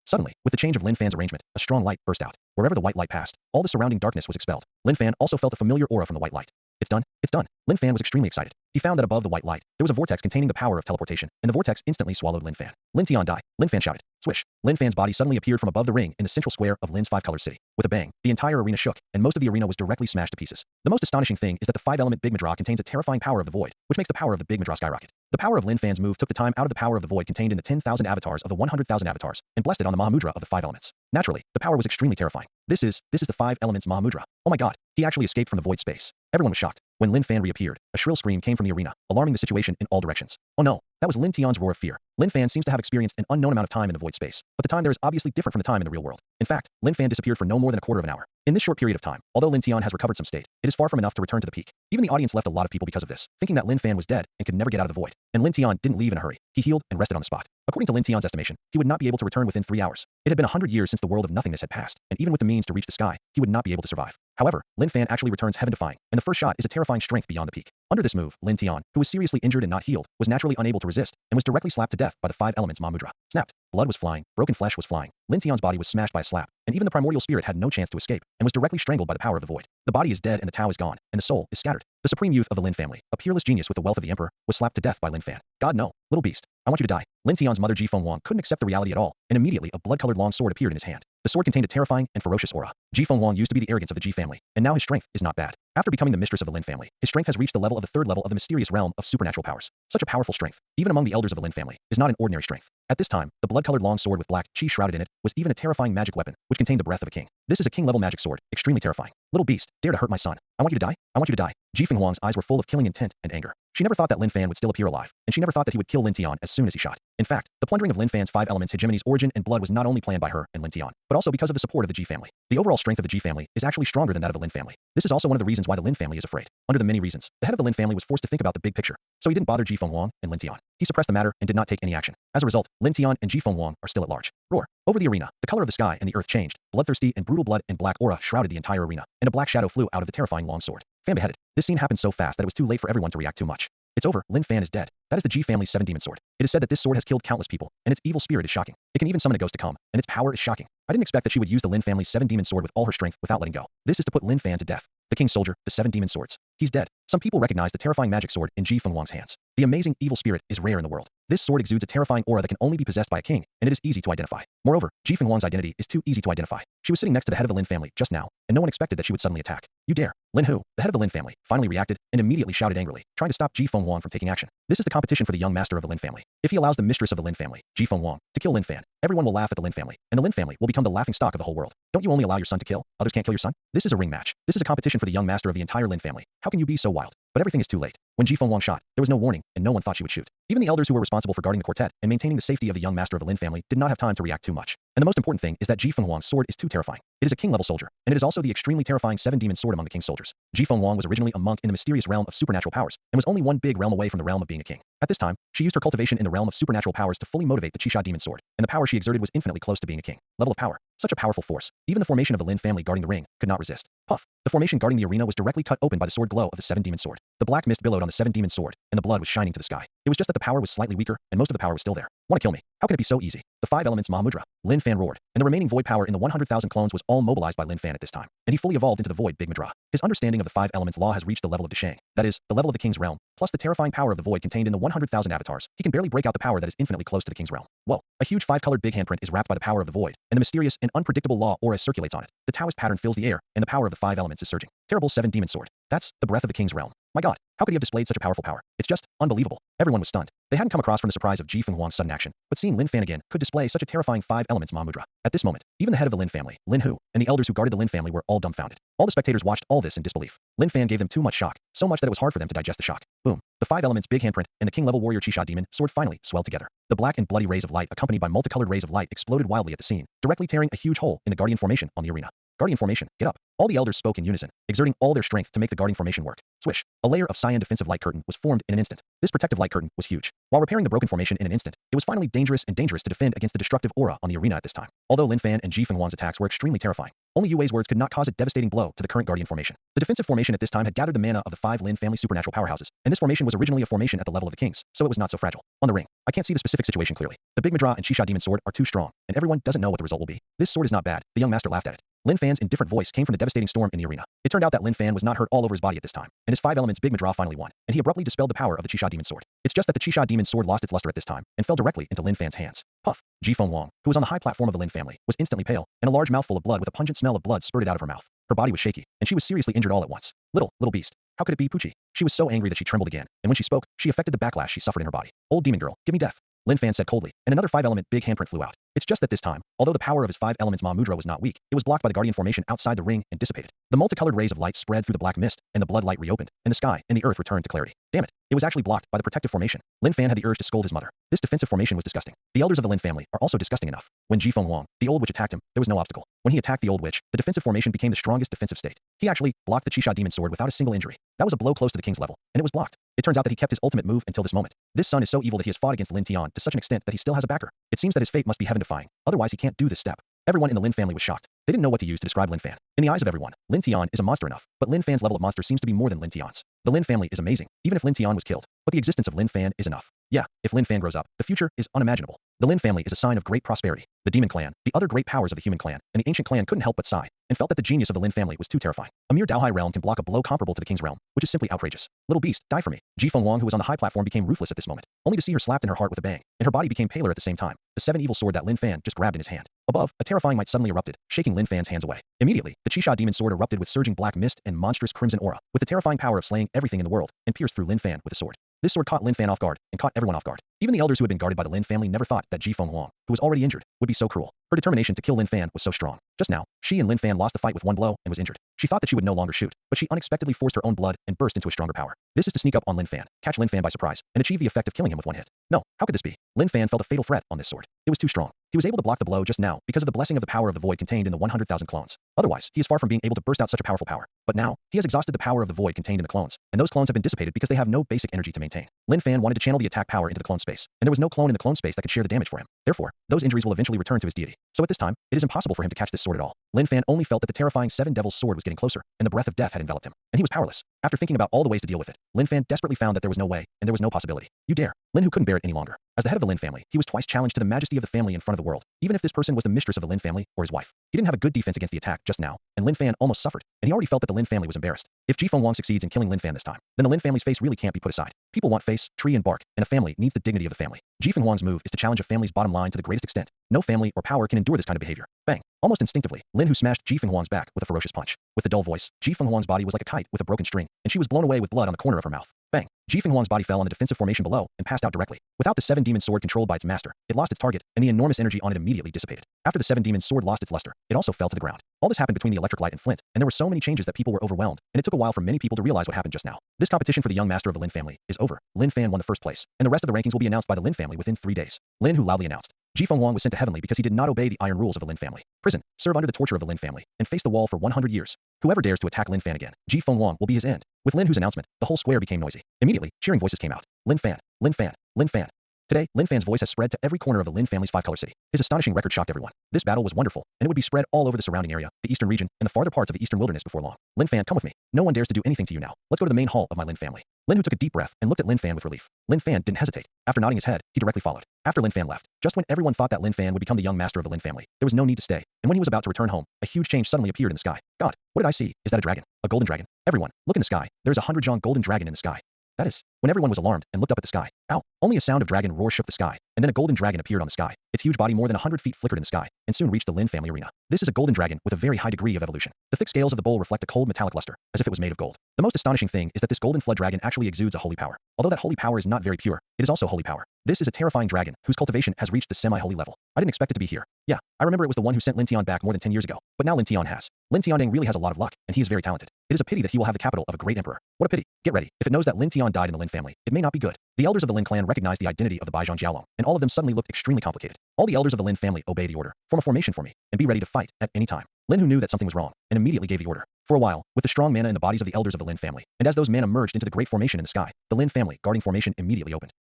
Suddenly, with the change of Lin Fan's arrangement, a strong light burst out. Wherever the white light passed, all the surrounding darkness was expelled. Lin Fan also felt a familiar aura from the white light. It's done. It's done. Lin Fan was extremely excited. He found that above the white light, there was a vortex containing the power of teleportation, and the vortex instantly swallowed Lin Fan. Lin Tian die. Lin Fan shouted. Swish. Lin Fan's body suddenly appeared from above the ring in the central square of Lin's 5-color city. With a bang, the entire arena shook, and most of the arena was directly smashed to pieces. The most astonishing thing is that the 5-element Big Madra contains a terrifying power of the void, which makes the power of the Big Madra skyrocket. The power of Lin Fan's move took the time out of the power of the void contained in the 10,000 avatars of the 100,000 avatars, and blessed it on the Mahamudra of the 5 elements. Naturally, the power was extremely terrifying. This is the 5 elements Mahamudra. Oh my god, he actually escaped from the void space. Everyone was shocked. When Lin Fan reappeared, a shrill scream came from the arena, alarming the situation in all directions. Oh no, that was Lin Tian's roar of fear. Lin Fan seems to have experienced an unknown amount of time in the void space, but the time there is obviously different from the time in the real world. In fact, Lin Fan disappeared for no more than a quarter of an hour. In this short period of time, although Lin Tian has recovered some state, it is far from enough to return to the peak. Even the audience left a lot of people because of this, thinking that Lin Fan was dead and could never get out of the void. And Lin Tian didn't leave in a hurry. He healed and rested on the spot. According to Lin Tian's estimation, he would not be able to return within 3 hours. It had been 100 years since the world of nothingness had passed, and even with the means to reach the sky, he would not be able to survive. However, Lin Fan actually returns heaven-defying, and the first shot is a terrifying strength beyond the peak. Under this move, Lin Tian, who was seriously injured and not healed, was naturally unable to resist, and was directly slapped to death by the 5 elements Mahamudra. Snapped. Blood was flying, broken flesh was flying. Lin Tian's body was smashed by a slap, and even the primordial spirit had no chance to escape, and was directly strangled by the power of the void. The body is dead and the Tao is gone, and the soul is scattered. The supreme youth of the Lin family, a peerless genius with the wealth of the emperor, was slapped to death by Lin Fan. God no, little beast, I want you to die. Lin Tian's mother Ji Fengwang couldn't accept the reality at all, and immediately a blood-colored long sword appeared in his hand. The sword contained a terrifying and ferocious aura. Ji Fengwang used to be the arrogance of the Ji family, and now his strength is not bad. After becoming the mistress of the Lin family, his strength has reached the level of the 3rd level of the mysterious realm of supernatural powers. Such a powerful strength, even among the elders of the Lin family, is not an ordinary strength. At this time, the blood-colored long sword with black chi shrouded in it was even a terrifying magic weapon, which contained the breath of a king. This is a king-level magic sword, extremely terrifying. Little beast, dare to hurt my son. I want you to die. I want you to die. Ji Fengwang's eyes were full of killing intent and anger. She never thought that Lin Fan would still appear alive, and she never thought that he would kill Lin Tian as soon as he shot. In fact, the plundering of Lin Fan's 5 elements hegemony's origin and blood was not only planned by her and Lin Tian, but also because of the support of the Ji family. The overall strength of the Ji family is actually stronger than that of the Lin family. This is also one of the reasons why the Lin family is afraid. Under the many reasons, the head of the Lin family was forced to think about the big picture, so he didn't bother Ji Fengwang and Lin Tian. He suppressed the matter and did not take any action. As a result, Lin Tian and Ji Fengwang are still at large. Roar. Over the arena, the color of the sky and the earth changed. Bloodthirsty and brutal blood and black aura shrouded the entire arena, and a black shadow flew out of the terrifying long sword. Fan beheaded. This scene happened so fast that it was too late for everyone to react too much. It's over. Lin Fan is dead. That is the Ji family's 7-demon sword. It is said that this sword has killed countless people, and its evil spirit is shocking. It can even summon a ghost to come, and its power is shocking. I didn't expect that she would use the Lin family's 7-demon sword with all her strength without letting go. This is to put Lin Fan to death. The king's soldier, the 7 demon swords. He's dead. Some people recognize the terrifying magic sword in Ji Fengwang's hands. The amazing evil spirit is rare in the world. This sword exudes a terrifying aura that can only be possessed by a king, and it is easy to identify. Moreover, Ji Fenghuang's identity is too easy to identify. She was sitting next to the head of the Lin family just now, and no one expected that she would suddenly attack. You dare. Lin Hu, the head of the Lin family, finally reacted and immediately shouted angrily, trying to stop Ji Fenghuang from taking action. This is the competition for the young master of the Lin family. If he allows the mistress of the Lin family, Ji Fenghuang, to kill Lin Fan, everyone will laugh at the Lin family, and the Lin family will become the laughing stock of the whole world. Don't you only allow your son to kill? Others can't kill your son? This is a ring match. This is a competition for the young master of the entire Lin family. How can you be so wild? But everything is too late. When Ji Fenghuang shot, there was no warning, and no one thought she would shoot. Even the elders who were responsible for guarding the quartet and maintaining the safety of the young master of the Lin family did not have time to react too much. And the most important thing is that Ji Fenghuang's sword is too terrifying. It is a king-level soldier, and it is also the extremely terrifying seven-demon sword among the king's soldiers. Ji Fenghuang was originally a monk in the mysterious realm of supernatural powers, and was only one big realm away from the realm of being a king. At this time, she used her cultivation in the realm of supernatural powers to fully motivate the Qisha demon sword, and the power she exerted was infinitely close to being a king. Level of power. Such a powerful force. Even the formation of the Lin family guarding the ring could not resist. Puff. The formation guarding the arena was directly cut open by the sword glow of the seven-demon sword. The black mist billowed on the seven-demon sword, and the blood was shining to the sky. It was just that the power was slightly weaker, and most of the power was still there. Wanna kill me? How can it be so easy? The five elements Mahamudra. Lin Fan roared, and the remaining void power in the 100,000 clones was all mobilized by Lin Fan at this time, and he fully evolved into the void Big Madra. His understanding of the five elements law has reached the level of Deshang, that is, the level of the king's realm, plus the terrifying power of the void contained in the 100,000 avatars. He can barely break out the power that is infinitely close to the king's realm. Whoa. A huge five-colored big handprint is wrapped by the power of the void, and the mysterious and unpredictable law aura circulates on it. The Taoist pattern fills the air, and the power of the five elements is surging. Terrible seven-demon sword. That's the breath of the king's realm. My god, how could he have displayed such a powerful power? It's just unbelievable. Everyone was stunned. They hadn't come across from the surprise of Ji Fenghuang's sudden action, but seeing Lin Fan again could display such a terrifying five elements Mahamudra. At this moment, even the head of the Lin family, Lin Hu, and the elders who guarded the Lin family were all dumbfounded. All the spectators watched all this in disbelief. Lin Fan gave them too much shock, so much that it was hard for them to digest the shock. Boom. The five elements big handprint and the king-level warrior Qisha demon sword finally swelled together. The black and bloody rays of light accompanied by multicolored rays of light exploded wildly at the scene, directly tearing a huge hole in the guardian formation on the arena. Guardian formation, get up. All the elders spoke in unison, exerting all their strength to make the guardian formation work. Swish. A layer of cyan defensive light curtain was formed in an instant. This protective light curtain was huge. While repairing the broken formation in an instant, it was finally dangerous to defend against the destructive aura on the arena at this time. Although Lin Fan and Ji Fenghuang's attacks were extremely terrifying, only Yu Wei's words could not cause a devastating blow to the current guardian formation. The defensive formation at this time had gathered the mana of the five Lin family supernatural powerhouses, and this formation was originally a formation at the level of the kings, so it was not so fragile. On the ring, I can't see the specific situation clearly. The Big Madra and Qisha demon sword are too strong, and everyone doesn't know what the result will be. This sword is not bad. The young master laughed at it. Lin Fan's indifferent voice came from the devastating storm in the arena. It turned out that Lin Fan was not hurt all over his body at this time, and his five elements Big Madra finally won, and he abruptly dispelled the power of the Qisha demon sword. It's just that the Qisha demon sword lost its luster at this time, and fell directly into Lin Fan's hands. Puff. Ji Fenghuang, who was on the high platform of the Lin family, was instantly pale, and a large mouthful of blood with a pungent smell of blood spurted out of her mouth. Her body was shaky, and she was seriously injured all at once. Little beast. How could it be Pucci? She was so angry that she trembled again, and when she spoke, she affected the backlash she suffered in her body. Old demon girl, give me death. Lin Fan said coldly, and another five-element big handprint flew out. It's just that this time, although the power of his five elements Mahamudra was not weak, it was blocked by the guardian formation outside the ring and dissipated. The multicolored rays of light spread through the black mist, and the blood light reopened, and the sky and the earth returned to clarity. Damn it. It was actually blocked by the protective formation. Lin Fan had the urge to scold his mother. This defensive formation was disgusting. The elders of the Lin family are also disgusting enough. When Ji Fenghuang, the old witch, attacked him, there was no obstacle. When he attacked the old witch, the defensive formation became the strongest defensive state. He actually blocked the Qisha demon sword without a single injury. That was a blow close to the king's level, and it was blocked. It turns out that he kept his ultimate move until this moment. This son is so evil that he has fought against Lin Tian to such an extent that he still has a backer. It seems that his fate must be heaven-defying, otherwise he can't do this step. Everyone in the Lin family was shocked. They didn't know what to use to describe Lin Fan. In the eyes of everyone, Lin Tian is a monster enough, but Lin Fan's level of monster seems to be more than Lin Tian's. The Lin family is amazing, even if Lin Tian was killed, but the existence of Lin Fan is enough. Yeah, if Lin Fan grows up, the future is unimaginable. The Lin family is a sign of great prosperity. The demon clan, the other great powers of the human clan, and the ancient clan couldn't help but sigh, and felt that the genius of the Lin family was too terrifying. A mere Daohai realm can block a blow comparable to the king's realm, which is simply outrageous. Little beast, die for me. Ji Fenghuang, who was on the high platform, became ruthless at this moment, only to see her slapped in her heart with a bang, and her body became paler at the same time. The seven evil sword that Lin Fan just grabbed in his hand. Above, a terrifying might suddenly erupted, shaking Lin Fan's hands away. Immediately, the Qisha demon sword erupted with surging black mist and monstrous crimson aura, with the terrifying power of slaying everything in the world, and pierced through Lin Fan with a sword. This sword caught Lin Fan off guard, and caught everyone off guard. Even the elders who had been guarded by the Lin family never thought that Ji Fenghuang, who was already injured, would be so cruel. Her determination to kill Lin Fan was so strong. Just now, she and Lin Fan lost the fight with one blow and was injured. She thought that she would no longer shoot, but she unexpectedly forced her own blood and burst into a stronger power. This is to sneak up on Lin Fan, catch Lin Fan by surprise, and achieve the effect of killing him with one hit. No, how could this be? Lin Fan felt a fatal threat on this sword. It was too strong. He was able to block the blow just now because of the blessing of the power of the void contained in the 100,000 clones. Otherwise, he is far from being able to burst out such a powerful power. But now, he has exhausted the power of the void contained in the clones, and those clones have been dissipated because they have no basic energy to maintain. Lin Fan wanted to channel the attack power into the clone space, and there was no clone in the clone space that could share the damage for him. Therefore, those injuries will eventually return to his deity. So at this time, it is impossible for him to catch this sword at all. Lin Fan only felt that the terrifying Seven Devils sword was getting closer, and the breath of death had enveloped him, and he was powerless. After thinking about all the ways to deal with it, Lin Fan desperately found that there was no way, and there was no possibility. You dare. Lin, who couldn't bear it any longer. As the head of the Lin family, he was twice challenged to the majesty of the family in front of the world, even if this person was the mistress of the Lin family or his wife. He He didn't have a good defense against the attack just now, and Lin Fan almost suffered, and he already felt that the Lin family was embarrassed. If Ji Fenghuang succeeds in killing Lin Fan this time, then the Lin family's face really can't be put aside. People want face, tree, and bark, and a family needs the dignity of the family. Ji Fenghuang's move is to challenge a family's bottom line to the greatest extent. No family or power can endure this kind of behavior. Bang! Almost instinctively, Lin Hu smashed Ji Fenghuang's back with a ferocious punch. With the dull voice, Ji Fenghuang's body was like a kite with a broken string, and she was blown away with blood on the corner of her mouth. Bang! Ji Fenghuang's body fell on the defensive formation below and passed out directly. Without the seven demon sword controlled by its master, it lost its target, and the enormous energy on it immediately dissipated. After the seven demon sword lost its luster, it also fell to the ground. All this happened between the electric light and flint, and there were so many changes that people were overwhelmed, and it took a while for many people to realize what happened just now. This competition for the young master of the Lin family is over. Lin Fan won the first place, and the rest of the rankings will be announced by the Lin family within 3 days. Lin Hu loudly announced. Ji Fenghuang was sent to heavenly because he did not obey the iron rules of the Lin family. Prison, serve under the torture of the Lin family, and face the wall for 100 years. Whoever dares to attack Lin Fan again, Ji Fenghuang will be his end. With Lin Hu's announcement, the whole square became noisy. Immediately, cheering voices came out. Lin Fan, Lin Fan, Lin Fan. Today, Lin Fan's voice has spread to every corner of the Lin family's five-color city. His astonishing record shocked everyone. This battle was wonderful, and it would be spread all over the surrounding area, the eastern region, and the farther parts of the eastern wilderness before long. Lin Fan, come with me. No one dares to do anything to you now. Let's go to the main hall of my Lin family. Lin Hu took a deep breath and looked at Lin Fan with relief. Lin Fan didn't hesitate. After nodding his head, he directly followed. After Lin Fan left, just when everyone thought that Lin Fan would become the young master of the Lin family, there was no need to stay. And when he was about to return home, a huge change suddenly appeared in the sky. God, what did I see? Is that a dragon? A golden dragon? Everyone, look in the sky. There is a 100-jong golden dragon in the sky. That is, when everyone was alarmed and looked up at the sky. Ow! Only a sound of dragon roar shook the sky, and then a golden dragon appeared on the sky. Its huge body more than 100 feet flickered in the sky, and soon reached the Lin family arena. This is a golden dragon with a very high degree of evolution. The thick scales of the bowl reflect a cold metallic luster, as if it was made of gold. The most astonishing thing is that this golden flood dragon actually exudes a holy power. Although that holy power is not very pure, it is also holy power. This is a terrifying dragon, whose cultivation has reached the semi-holy level. I didn't expect it to be here. Yeah, I remember it was the one who sent Lin Tian back more than 10 years ago, but now Lin Tian has. Lin Tiandeng really has a lot of luck, and he is very talented. It is a pity that he will have the capital of a great emperor. What a pity. Get ready. If it knows that Lin Tian died in the Lin family, it may not be good. The elders of the Lin clan recognized the identity of the Baizhang Jiaolong, and all of them suddenly looked extremely complicated. All the elders of the Lin family obey the order. Form a formation for me, and be ready to fight at any time. Lin Hu knew that something was wrong, and immediately gave the order. For a while, with the strong mana in the bodies of the elders of the Lin family, and as those mana merged into the great formation in the sky, the Lin family guarding formation immediately opened.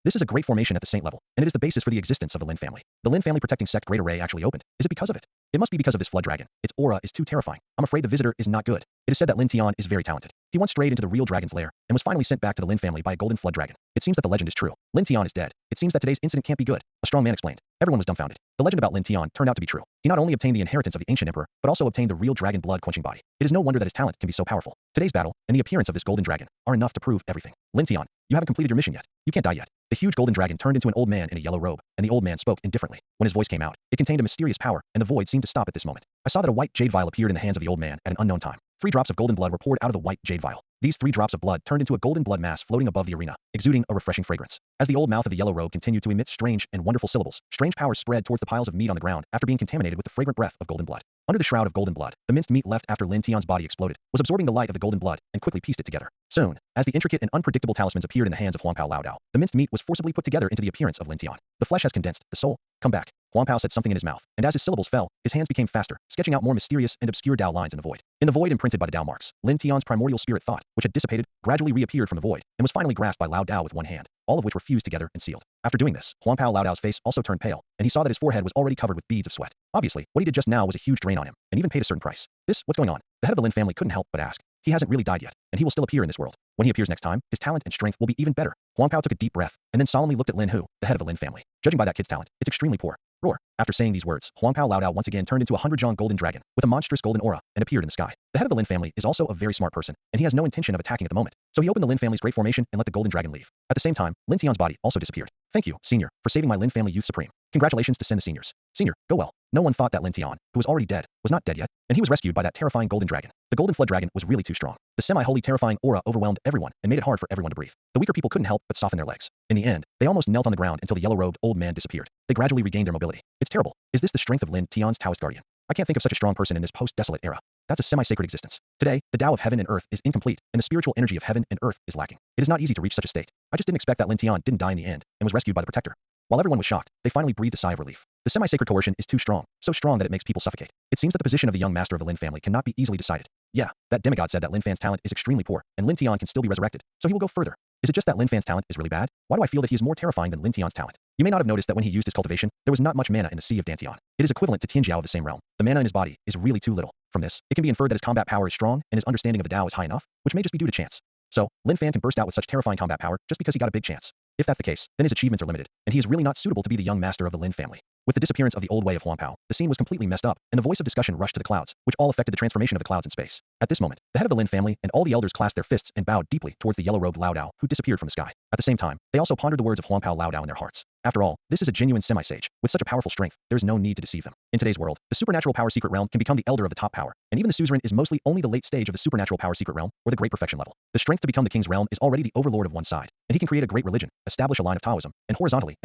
This is a great formation at the saint level, and it is the basis for the existence of the Lin family. The Lin family protecting sect Great Array actually opened. Is it because of it? It must be because of this flood dragon. Its aura is too terrifying. I'm afraid the visitor is not good. It is said that Lin Tian is very talented. He once strayed into the real dragon's lair, and was finally sent back to the Lin family by a golden flood dragon. It seems that the legend is true. Lin Tian is dead. It seems that today's incident can't be good. A strong man explained. Everyone was dumbfounded. The legend about Lin Tian turned out to be true. He not only obtained the inheritance of the ancient emperor, but also obtained the real dragon blood-quenching body. It is no wonder that his talent can be so powerful. Today's battle, and the appearance of this golden dragon, are enough to prove everything. Lin Tian, you haven't completed your mission yet. You can't die yet. The huge golden dragon turned into an old man in a yellow robe, and the old man spoke indifferently. When his voice came out, it contained a mysterious power, and the void seemed to stop at this moment. I saw that a white jade vial appeared in the hands of the old man at an unknown time. 3 drops of golden blood were poured out of the white jade vial. These 3 drops of blood turned into a golden blood mass floating above the arena, exuding a refreshing fragrance. As the old mouth of the yellow robe continued to emit strange and wonderful syllables, strange powers spread towards the piles of meat on the ground after being contaminated with the fragrant breath of golden blood. Under the shroud of golden blood, the minced meat left after Lin Tian's body exploded was absorbing the light of the golden blood and quickly pieced it together. Soon, as the intricate and unpredictable talismans appeared in the hands of Huangpao Laodao, the minced meat was forcibly put together into the appearance of Lin Tian. The flesh has condensed, the soul, come back. Huangpao said something in his mouth, and as his syllables fell, his hands became faster, sketching out more mysterious and obscure Dao lines in the void. In the void imprinted by the Dao marks, Lin Tian's primordial spirit thought, which had dissipated, gradually reappeared from the void, and was finally grasped by Lao Dao with one hand, all of which were fused together and sealed. After doing this, Huangpao Laodao's face also turned pale, and he saw that his forehead was already covered with beads of sweat. Obviously, what he did just now was a huge drain on him, and even paid a certain price. What's going on? The head of the Lin family couldn't help but ask. He hasn't really died yet, and he will still appear in this world. When he appears next time, his talent and strength will be even better. Huangpao took a deep breath, and then solemnly looked at Lin Hu, the head of the Lin family. Judging by that kid's talent, it's extremely poor. Roar. After saying these words, Huangpao Laodao once again turned into a 100-jong golden dragon, with a monstrous golden aura, and appeared in the sky. The head of the Lin family is also a very smart person, and he has no intention of attacking at the moment. So he opened the Lin family's great formation and let the golden dragon leave. At the same time, Lin Tian's body also disappeared. Thank you, senior, for saving my Lin family youth supreme. Congratulations to send the seniors. Senior, go well. No one thought that Lin Tian, who was already dead, was not dead yet, and he was rescued by that terrifying golden dragon. The golden flood dragon was really too strong. The semi-holy terrifying aura overwhelmed everyone and made it hard for everyone to breathe. The weaker people couldn't help but soften their legs. In the end, they almost knelt on the ground until the yellow-robed old man disappeared. They gradually regained their mobility. It's terrible. Is this the strength of Lin Tian's Taoist guardian? I can't think of such a strong person in this post-desolate era. That's a semi-sacred existence. Today, the Tao of heaven and earth is incomplete, and the spiritual energy of heaven and earth is lacking. It is not easy to reach such a state. I just didn't expect that Lin Tian didn't die in the end, and was rescued by the protector. While everyone was shocked, they finally breathed a sigh of relief. The semi-sacred coercion is too strong, so strong that it makes people suffocate. It seems that the position of the young master of the Lin family cannot be easily decided. Yeah, that demigod said that Lin Fan's talent is extremely poor, and Lin Tian can still be resurrected, so he will go further. Is it just that Lin Fan's talent is really bad? Why do I feel that he is more terrifying than Lin Tian's talent? You may not have noticed that when he used his cultivation, there was not much mana in the Sea of Dantian. It is equivalent to Tianjiao of the same realm. The mana in his body is really too little. From this, it can be inferred that his combat power is strong, and his understanding of the Tao is high enough, which may just be due to chance. So, Lin Fan can burst out with such terrifying combat power just because he got a big chance. If that's the case, then his achievements are limited, and he is really not suitable to be the young master of the Lin family. With the disappearance of the old way of Huangpao, the scene was completely messed up, and the voice of discussion rushed to the clouds, which all affected the transformation of the clouds in space. At this moment, the head of the Lin family and all the elders clasped their fists and bowed deeply towards the yellow-robed Lao Dao, who disappeared from the sky. At the same time, they also pondered the words of Huangpao Lao Dao in their hearts. After all, this is a genuine semi-sage. With such a powerful strength, there is no need to deceive them. In today's world, the supernatural power secret realm can become the elder of the top power, and even the suzerain is mostly only the late stage of the supernatural power secret realm, or the great perfection level. The strength to become the king's realm is already the overlord of one side, and he can create a great religion, establish a line of Taoism, and horizontally.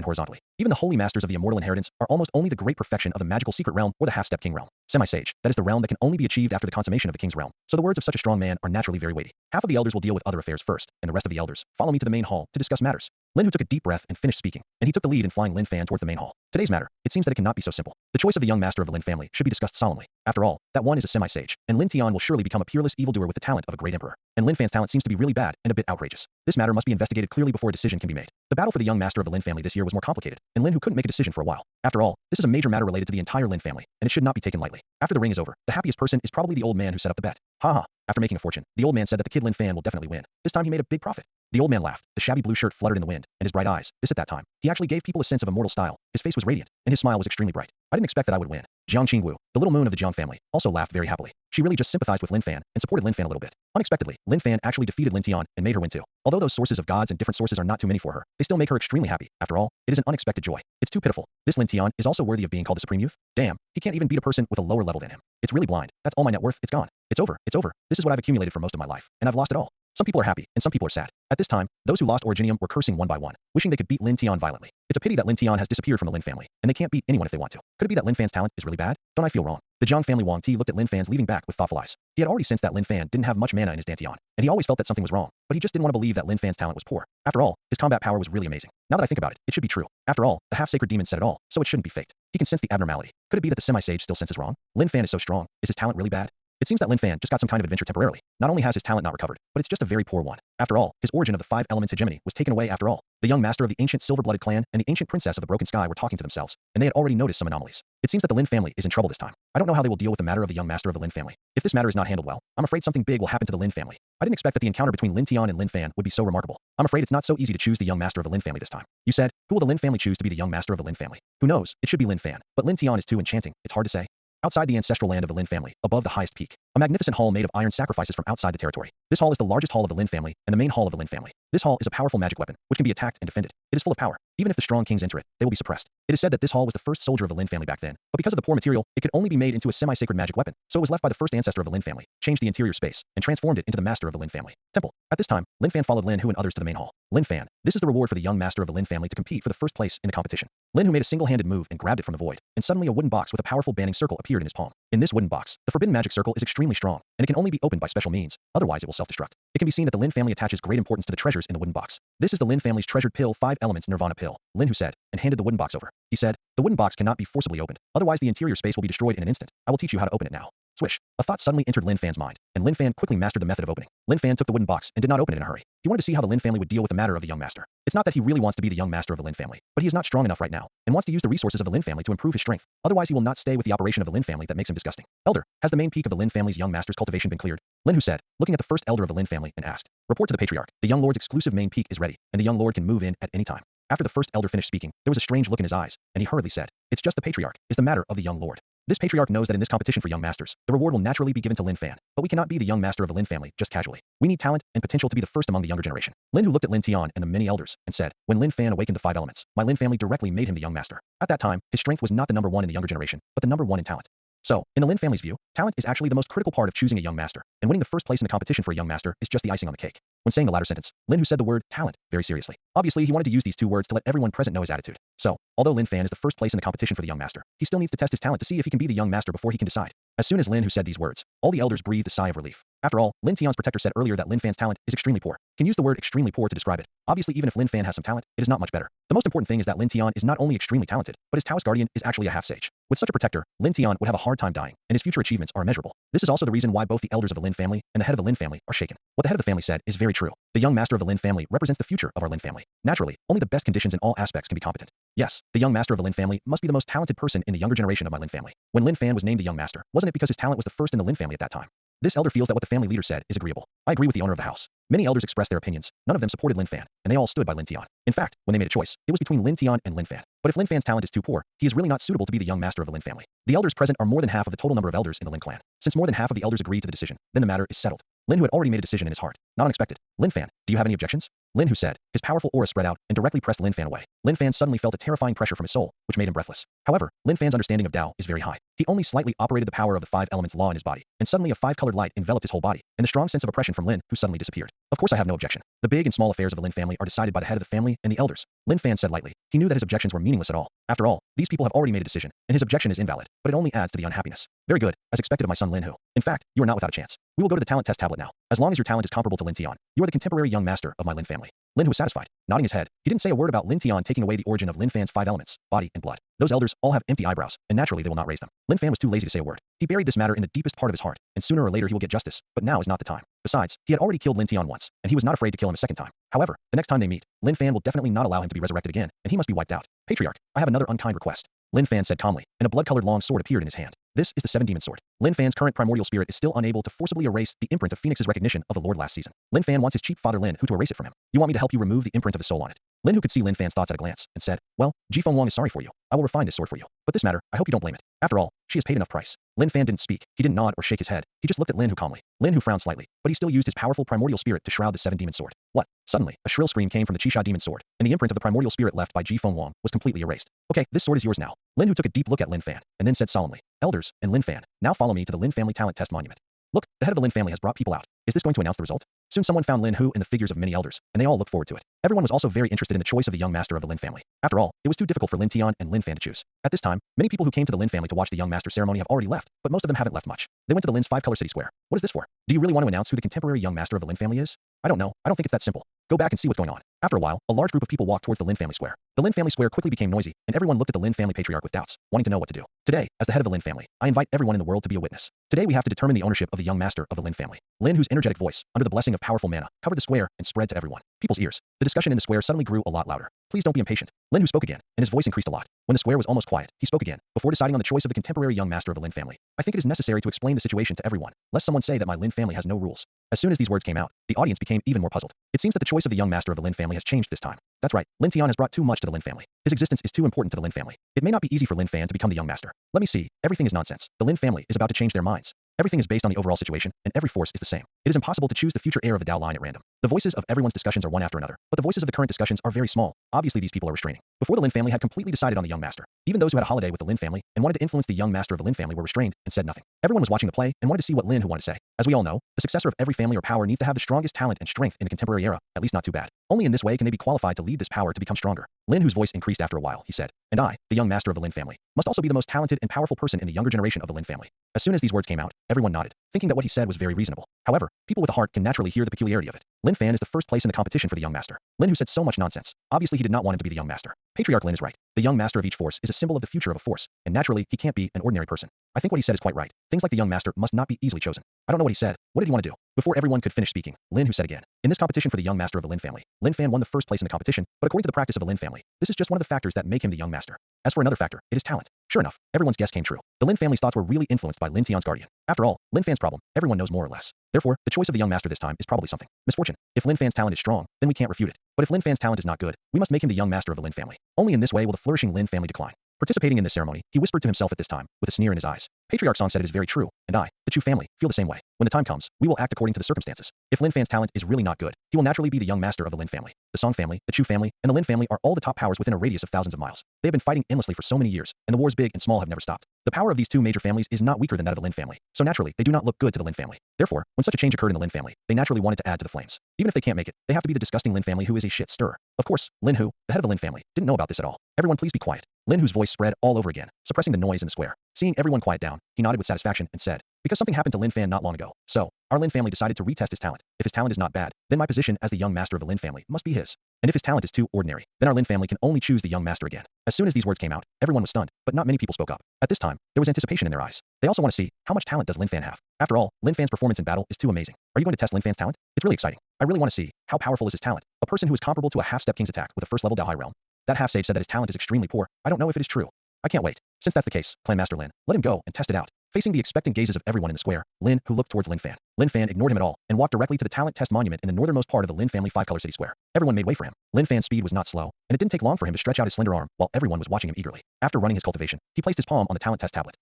Even the holy masters of the immortal inheritance are almost only the great perfection of the magical secret realm or the half-step king realm. Semi-sage, that is the realm that can only be achieved after the consummation of the king's realm. So the words of such a strong man are naturally very weighty. Half of the elders will deal with other affairs first, and the rest of the elders follow me to the main hall to discuss matters. Lin Hu took a deep breath and finished speaking, and he took the lead in flying Lin Fan towards the main hall. Today's matter, it seems that it cannot be so simple. The choice of the young master of the Lin family should be discussed solemnly. After all, that one is a semi-sage, and Lin Tian will surely become a peerless evildoer with the talent of a great emperor. And Lin Fan's talent seems to be really bad and a bit outrageous. This matter must be investigated clearly before a decision can be made. The battle for the young master of the Lin family this year was more complicated, and Lin Hu couldn't make a decision for a while. After all, this is a major matter related to the entire Lin family, and it should not be taken lightly. After the ring is over, the happiest person is probably the old man who set up the bet. Haha. After making a fortune, the old man said that the kid Lin Fan will definitely win. This time he made a big profit. The old man laughed. The shabby blue shirt fluttered in the wind, and his bright eyes, this at that time, he actually gave people a sense of immortal style. His face was radiant, and his smile was extremely bright. I didn't expect that I would win. Jiang Qingwu, the little moon of the Jiang family, also laughed very happily. She really just sympathized with Lin Fan and supported Lin Fan a little bit. Unexpectedly, Lin Fan actually defeated Lin Tian and made her win too. Although those sources of gods and different sources are not too many for her, they still make her extremely happy. After all, it is an unexpected joy. It's too pitiful. This Lin Tian is also worthy of being called the supreme youth. Damn, he can't even beat a person with a lower level than him. It's really blind. That's all my net worth. It's gone. It's over. It's over. This is what I've accumulated for most of my life, and I've lost it all. Some people are happy, and some people are sad. At this time, those who lost Originium were cursing one by one, wishing they could beat Lin Tian violently. It's a pity that Lin Tian has disappeared from the Lin family, and they can't beat anyone if they want to. Could it be that Lin Fan's talent is really bad? Don't I feel wrong? The Jiang family Wang Ti looked at Lin Fan's leaving back with thoughtful eyes. He had already sensed that Lin Fan didn't have much mana in his Dantian, and he always felt that something was wrong, but he just didn't want to believe that Lin Fan's talent was poor. After all, his combat power was really amazing. Now that I think about it, it should be true. After all, the half-sacred demon said it all, so it shouldn't be faked. He can sense the abnormality. Could it be that the semi-sage still senses wrong? Lin Fan is so strong. Is his talent really bad? It seems that Lin Fan just got some kind of adventure temporarily. Not only has his talent not recovered, but it's just a very poor one. After all, his origin of the 5 elements hegemony was taken away after all. The young master of the ancient silver-blooded clan and the ancient princess of the broken sky were talking to themselves, and they had already noticed some anomalies. It seems that the Lin family is in trouble this time. I don't know how they will deal with the matter of the young master of the Lin family. If this matter is not handled well, I'm afraid something big will happen to the Lin family. I didn't expect that the encounter between Lin Tian and Lin Fan would be so remarkable. I'm afraid it's not so easy to choose the young master of the Lin family this time. You said, who will the Lin family choose to be the young master of the Lin family? Who knows? It should be Lin Fan, but Lin Tian is too enchanting. It's hard to say. Outside the ancestral land of the Lin family, above the highest peak, a magnificent hall made of iron sacrifices from outside the territory. This hall is the largest hall of the Lin family and the main hall of the Lin family. This hall is a powerful magic weapon, which can be attacked and defended. It is full of power. Even if the strong kings enter it, they will be suppressed. It is said that this hall was the first soldier of the Lin family back then, but because of the poor material, it could only be made into a semi-sacred magic weapon, so it was left by the first ancestor of the Lin family, changed the interior space, and transformed it into the master of the Lin family temple. At this time, Lin Fan followed Lin Hu and others to the main hall. Lin Fan, this is the reward for the young master of the Lin family to compete for the first place in the competition. Lin Hu made a single-handed move and grabbed it from the void, and suddenly a wooden box with a powerful banning circle appeared in his palm. In this wooden box, the forbidden magic circle is extremely strong, and it can only be opened by special means, otherwise it will self-destruct. It can be seen that the Lin family attaches great importance to the treasures in the wooden box. This is the Lin family's treasured pill 5 elements Nirvana pill, Lin Hu said, and handed the wooden box over. He said, the wooden box cannot be forcibly opened, otherwise the interior space will be destroyed in an instant. I will teach you how to open it now. Swish. A thought suddenly entered Lin Fan's mind, and Lin Fan quickly mastered the method of opening. Lin Fan took the wooden box and did not open it in a hurry. He wanted to see how the Lin family would deal with the matter of the young master. It's not that he really wants to be the young master of the Lin family, but he is not strong enough right now, and wants to use the resources of the Lin family to improve his strength. Otherwise he will not stay with the operation of the Lin family that makes him disgusting. Elder, has the main peak of the Lin family's young master's cultivation been cleared? Lin Hu said, looking at the first elder of the Lin family, and asked. Report to the patriarch. The young lord's exclusive main peak is ready, and the young lord can move in at any time. After the first elder finished speaking, there was a strange look in his eyes, and he hurriedly said, it's just the patriarch, is the matter of the young lord. This patriarch knows that in this competition for young masters, the reward will naturally be given to Lin Fan, but we cannot be the young master of the Lin family just casually. We need talent and potential to be the first among the younger generation. Lin Hu looked at Lin Tian and the many elders, and said, when Lin Fan awakened the 5 elements, my Lin family directly made him the young master. At that time, his strength was not the number 1 in the younger generation, but the number 1 in talent. So, in the Lin family's view, talent is actually the most critical part of choosing a young master, and winning the first place in the competition for a young master is just the icing on the cake. When saying the latter sentence, Lin Hu said the word talent very seriously. Obviously, he wanted to use these 2 words to let everyone present know his attitude. So, although Lin Fan is the first place in the competition for the young master, he still needs to test his talent to see if he can be the young master before he can decide. As soon as Lin Hu said these words, all the elders breathed a sigh of relief. After all, Lin Tian's protector said earlier that Lin Fan's talent is extremely poor. Can use the word extremely poor to describe it. Obviously, even if Lin Fan has some talent, it is not much better. The most important thing is that Lin Tian is not only extremely talented, but his Taoist guardian is actually a half-sage. With such a protector, Lin Tian would have a hard time dying, and his future achievements are immeasurable. This is also the reason why both the elders of the Lin family and the head of the Lin family are shaken. What the head of the family said is very true. The young master of the Lin family represents the future of our Lin family. Naturally, only the best conditions in all aspects can be competent. Yes, the young master of the Lin family must be the most talented person in the younger generation of my Lin family. When Lin Fan was named the young master, wasn't it because his talent was the first in the Lin family at that time? This elder feels that what the family leader said is agreeable. I agree with the owner of the house. Many elders expressed their opinions. None of them supported Lin Fan, and they all stood by Lin Tian. In fact, when they made a choice, it was between Lin Tian and Lin Fan. But if Lin Fan's talent is too poor, he is really not suitable to be the young master of the Lin family. The elders present are more than half of the total number of elders in the Lin clan. Since more than half of the elders agreed to the decision, then the matter is settled. Lin Hu had already made a decision in his heart. Not unexpected. Lin Fan, do you have any objections? Lin Hu said. His powerful aura spread out and directly pressed Lin Fan away. Lin Fan suddenly felt a terrifying pressure from his soul, which made him breathless. However, Lin Fan's understanding of Tao is very high. He only slightly operated the power of the five elements law in his body, and suddenly a five-colored light enveloped his whole body, and the strong sense of oppression from Lin Hu suddenly disappeared. Of course I have no objection. The big and small affairs of the Lin family are decided by the head of the family and the elders. Lin Fan said lightly. He knew that his objections were meaningless at all. After all, these people have already made a decision, and his objection is invalid, but it only adds to the unhappiness. Very good, as expected of my son Lin Hu. In fact, you are not without a chance. We will go to the talent test tablet now. As long as your talent is comparable to Lin Tian, you are the contemporary young master of my Lin family. Lin Hu was satisfied, nodding his head. He didn't say a word about Lin Tian taking away the origin of Lin Fan's five elements, body and blood. Those elders all have empty eyebrows, and naturally they will not raise them. Lin Fan was too lazy to say a word. He buried this matter in the deepest part of his heart, and sooner or later he will get justice, but now is not the time. Besides, he had already killed Lin Tian once, and he was not afraid to kill him a second time. However, the next time they meet, Lin Fan will definitely not allow him to be resurrected again, and he must be wiped out. Patriarch, I have another unkind request. Lin Fan said calmly, and a blood-colored long sword appeared in his hand. This is the seven-demon sword. Lin Fan's current primordial spirit is still unable to forcibly erase the imprint of Phoenix's recognition of the Lord last season. Lin Fan wants his cheap father Lin Hu to erase it from him. You want me to help you remove the imprint of his soul on it? Lin Hu could see Lin Fan's thoughts at a glance, and said, well, Ji Feng Wang is sorry for you. I will refine this sword for you. But this matter, I hope you don't blame it. After all, she has paid enough price. Lin Fan didn't speak. He didn't nod or shake his head. He just looked at Lin Hu calmly. Lin Hu frowned slightly, but he still used his powerful primordial spirit to shroud the seven-demon sword. What? Suddenly, a shrill scream came from the Qisha demon sword, and the imprint of the primordial spirit left by Ji Feng Wang was completely erased. Okay, this sword is yours now. Lin Hu took a deep look at Lin Fan, and then said solemnly, Elders, and Lin Fan, now follow me to the Lin family talent test monument. Look, the head of the Lin family has brought people out. Is this going to announce the result? Soon someone found Lin Hu in the figures of many elders, and they all looked forward to it. Everyone was also very interested in the choice of the young master of the Lin family. After all, it was too difficult for Lin Tian and Lin Fan to choose. At this time, many people who came to the Lin family to watch the young master ceremony have already left, but most of them haven't left much. They went to the Lin's five-color city square. What is this for? Do you really want to announce who the contemporary young master of the Lin family is? I don't know. I don't think it's that simple. Go back and see what's going on. After a while, a large group of people walked towards the Lin family square. The Lin family square quickly became noisy, and everyone looked at the Lin family patriarch with doubts, wanting to know what to do. Today, as the head of the Lin family, I invite everyone in the world to be a witness. Today we have to determine the ownership of the young master of the Lin family. Lin Hu's energetic voice, under the blessing of powerful mana, covered the square and spread to everyone. People's ears. The discussion in the square suddenly grew a lot louder. Please don't be impatient. Lin Hu spoke again, and his voice increased a lot. When the square was almost quiet, he spoke again, before deciding on the choice of the contemporary young master of the Lin family. I think it is necessary to explain the situation to everyone, lest someone say that my Lin family has no rules. As soon as these words came out, the audience became even more puzzled. It seems that the choice of the young master of the Lin family has changed this time. That's right, Lin Tian has brought too much to the Lin family. His existence is too important to the Lin family. It may not be easy for Lin Fan to become the young master. Let me see, everything is nonsense. The Lin family is about to change their minds. Everything is based on the overall situation, and every force is the same. It is impossible to choose the future heir of the Dao line at random. The voices of everyone's discussions are one after another, but the voices of the current discussions are very small. Obviously these people are restraining. Before the Lin family had completely decided on the young master, even those who had a holiday with the Lin family and wanted to influence the young master of the Lin family were restrained and said nothing. Everyone was watching the play and wanted to see what Lin Hu wanted to say. As we all know, the successor of every family or power needs to have the strongest talent and strength in the contemporary era, at least not too bad. Only in this way can they be qualified to lead this power to become stronger. Lin Hu's voice increased after a while. He said, and I, the young master of the Lin family, must also be the most talented and powerful person in the younger generation of the Lin family. As soon as these words came out, everyone nodded, thinking that what he said was very reasonable. However, people with a heart can naturally hear the peculiarity of it. Lin Fan is the first place in the competition for the young master. Lin Hu said so much nonsense. Obviously he did not want him to be the young master. Patriarch Lin is right. The young master of each force is a symbol of the future of a force, and naturally he can't be an ordinary person. I think what he said is quite right. Things like the young master must not be easily chosen. I don't know what he said. What did he want to do? Before everyone could finish speaking, Lin Hu said again, in this competition for the young master of the Lin family, Lin Fan won the first place in the competition, but according to the practice of the Lin family, this is just one of the factors that make him the young master. As for another factor, it is talent. Sure enough, everyone's guess came true. The Lin family's thoughts were really influenced by Lin Tian's guardian. After all, Lin Fan's problem, everyone knows more or less. Therefore, the choice of the young master this time is probably something. Misfortune. If Lin Fan's talent is strong, then we can't refute it. But if Lin Fan's talent is not good, we must make him the young master of the Lin family. Only in this way will the flourishing Lin family decline. Participating in this ceremony, he whispered to himself at this time, with a sneer in his eyes. Patriarch Song said it is very true, and I, the Chu family, feel the same way. When the time comes, we will act according to the circumstances. If Lin Fan's talent is really not good, he will naturally be the young master of the Lin family. The Song family, the Chu family, and the Lin family are all the top powers within a radius of thousands of miles. They have been fighting endlessly for so many years, and the wars big and small have never stopped. The power of these two major families is not weaker than that of the Lin family, so naturally, they do not look good to the Lin family. Therefore, when such a change occurred in the Lin family, they naturally wanted to add to the flames. Even if they can't make it, they have to be the disgusting Lin family who is a shit stirrer. Of course, Lin Hu, the head of the Lin family, didn't know about this at all. Everyone please be quiet. Lin Hu's voice spread all over again, suppressing the noise in the square. Seeing everyone quiet down, he nodded with satisfaction and said, because something happened to Lin Fan not long ago, so, our Lin family decided to retest his talent. If his talent is not bad, then my position as the young master of the Lin family must be his. And if his talent is too ordinary, then our Lin family can only choose the young master again. As soon as these words came out, everyone was stunned, but not many people spoke up. At this time, there was anticipation in their eyes. They also want to see, how much talent does Lin Fan have? After all, Lin Fan's performance in battle is too amazing. Are you going to test Lin Fan's talent? It's really exciting. I really want to see, how powerful is his talent? A person who is comparable to a half-step king's attack with a first-level Dao High realm. That half-sage said that his talent is extremely poor. I don't know if it is true. I can't wait. Since that's the case, Clan Master Lin, let him go and test it out. Facing the expectant gazes of everyone in the square, Lin Hu looked towards Lin Fan. Lin Fan ignored him at all and walked directly to the talent test monument in the northernmost part of the Lin family five-color city square. Everyone made way for him. Lin Fan's speed was not slow, and it didn't take long for him to stretch out his slender arm while everyone was watching him eagerly. After running his cultivation, he placed his palm on the talent test tablet.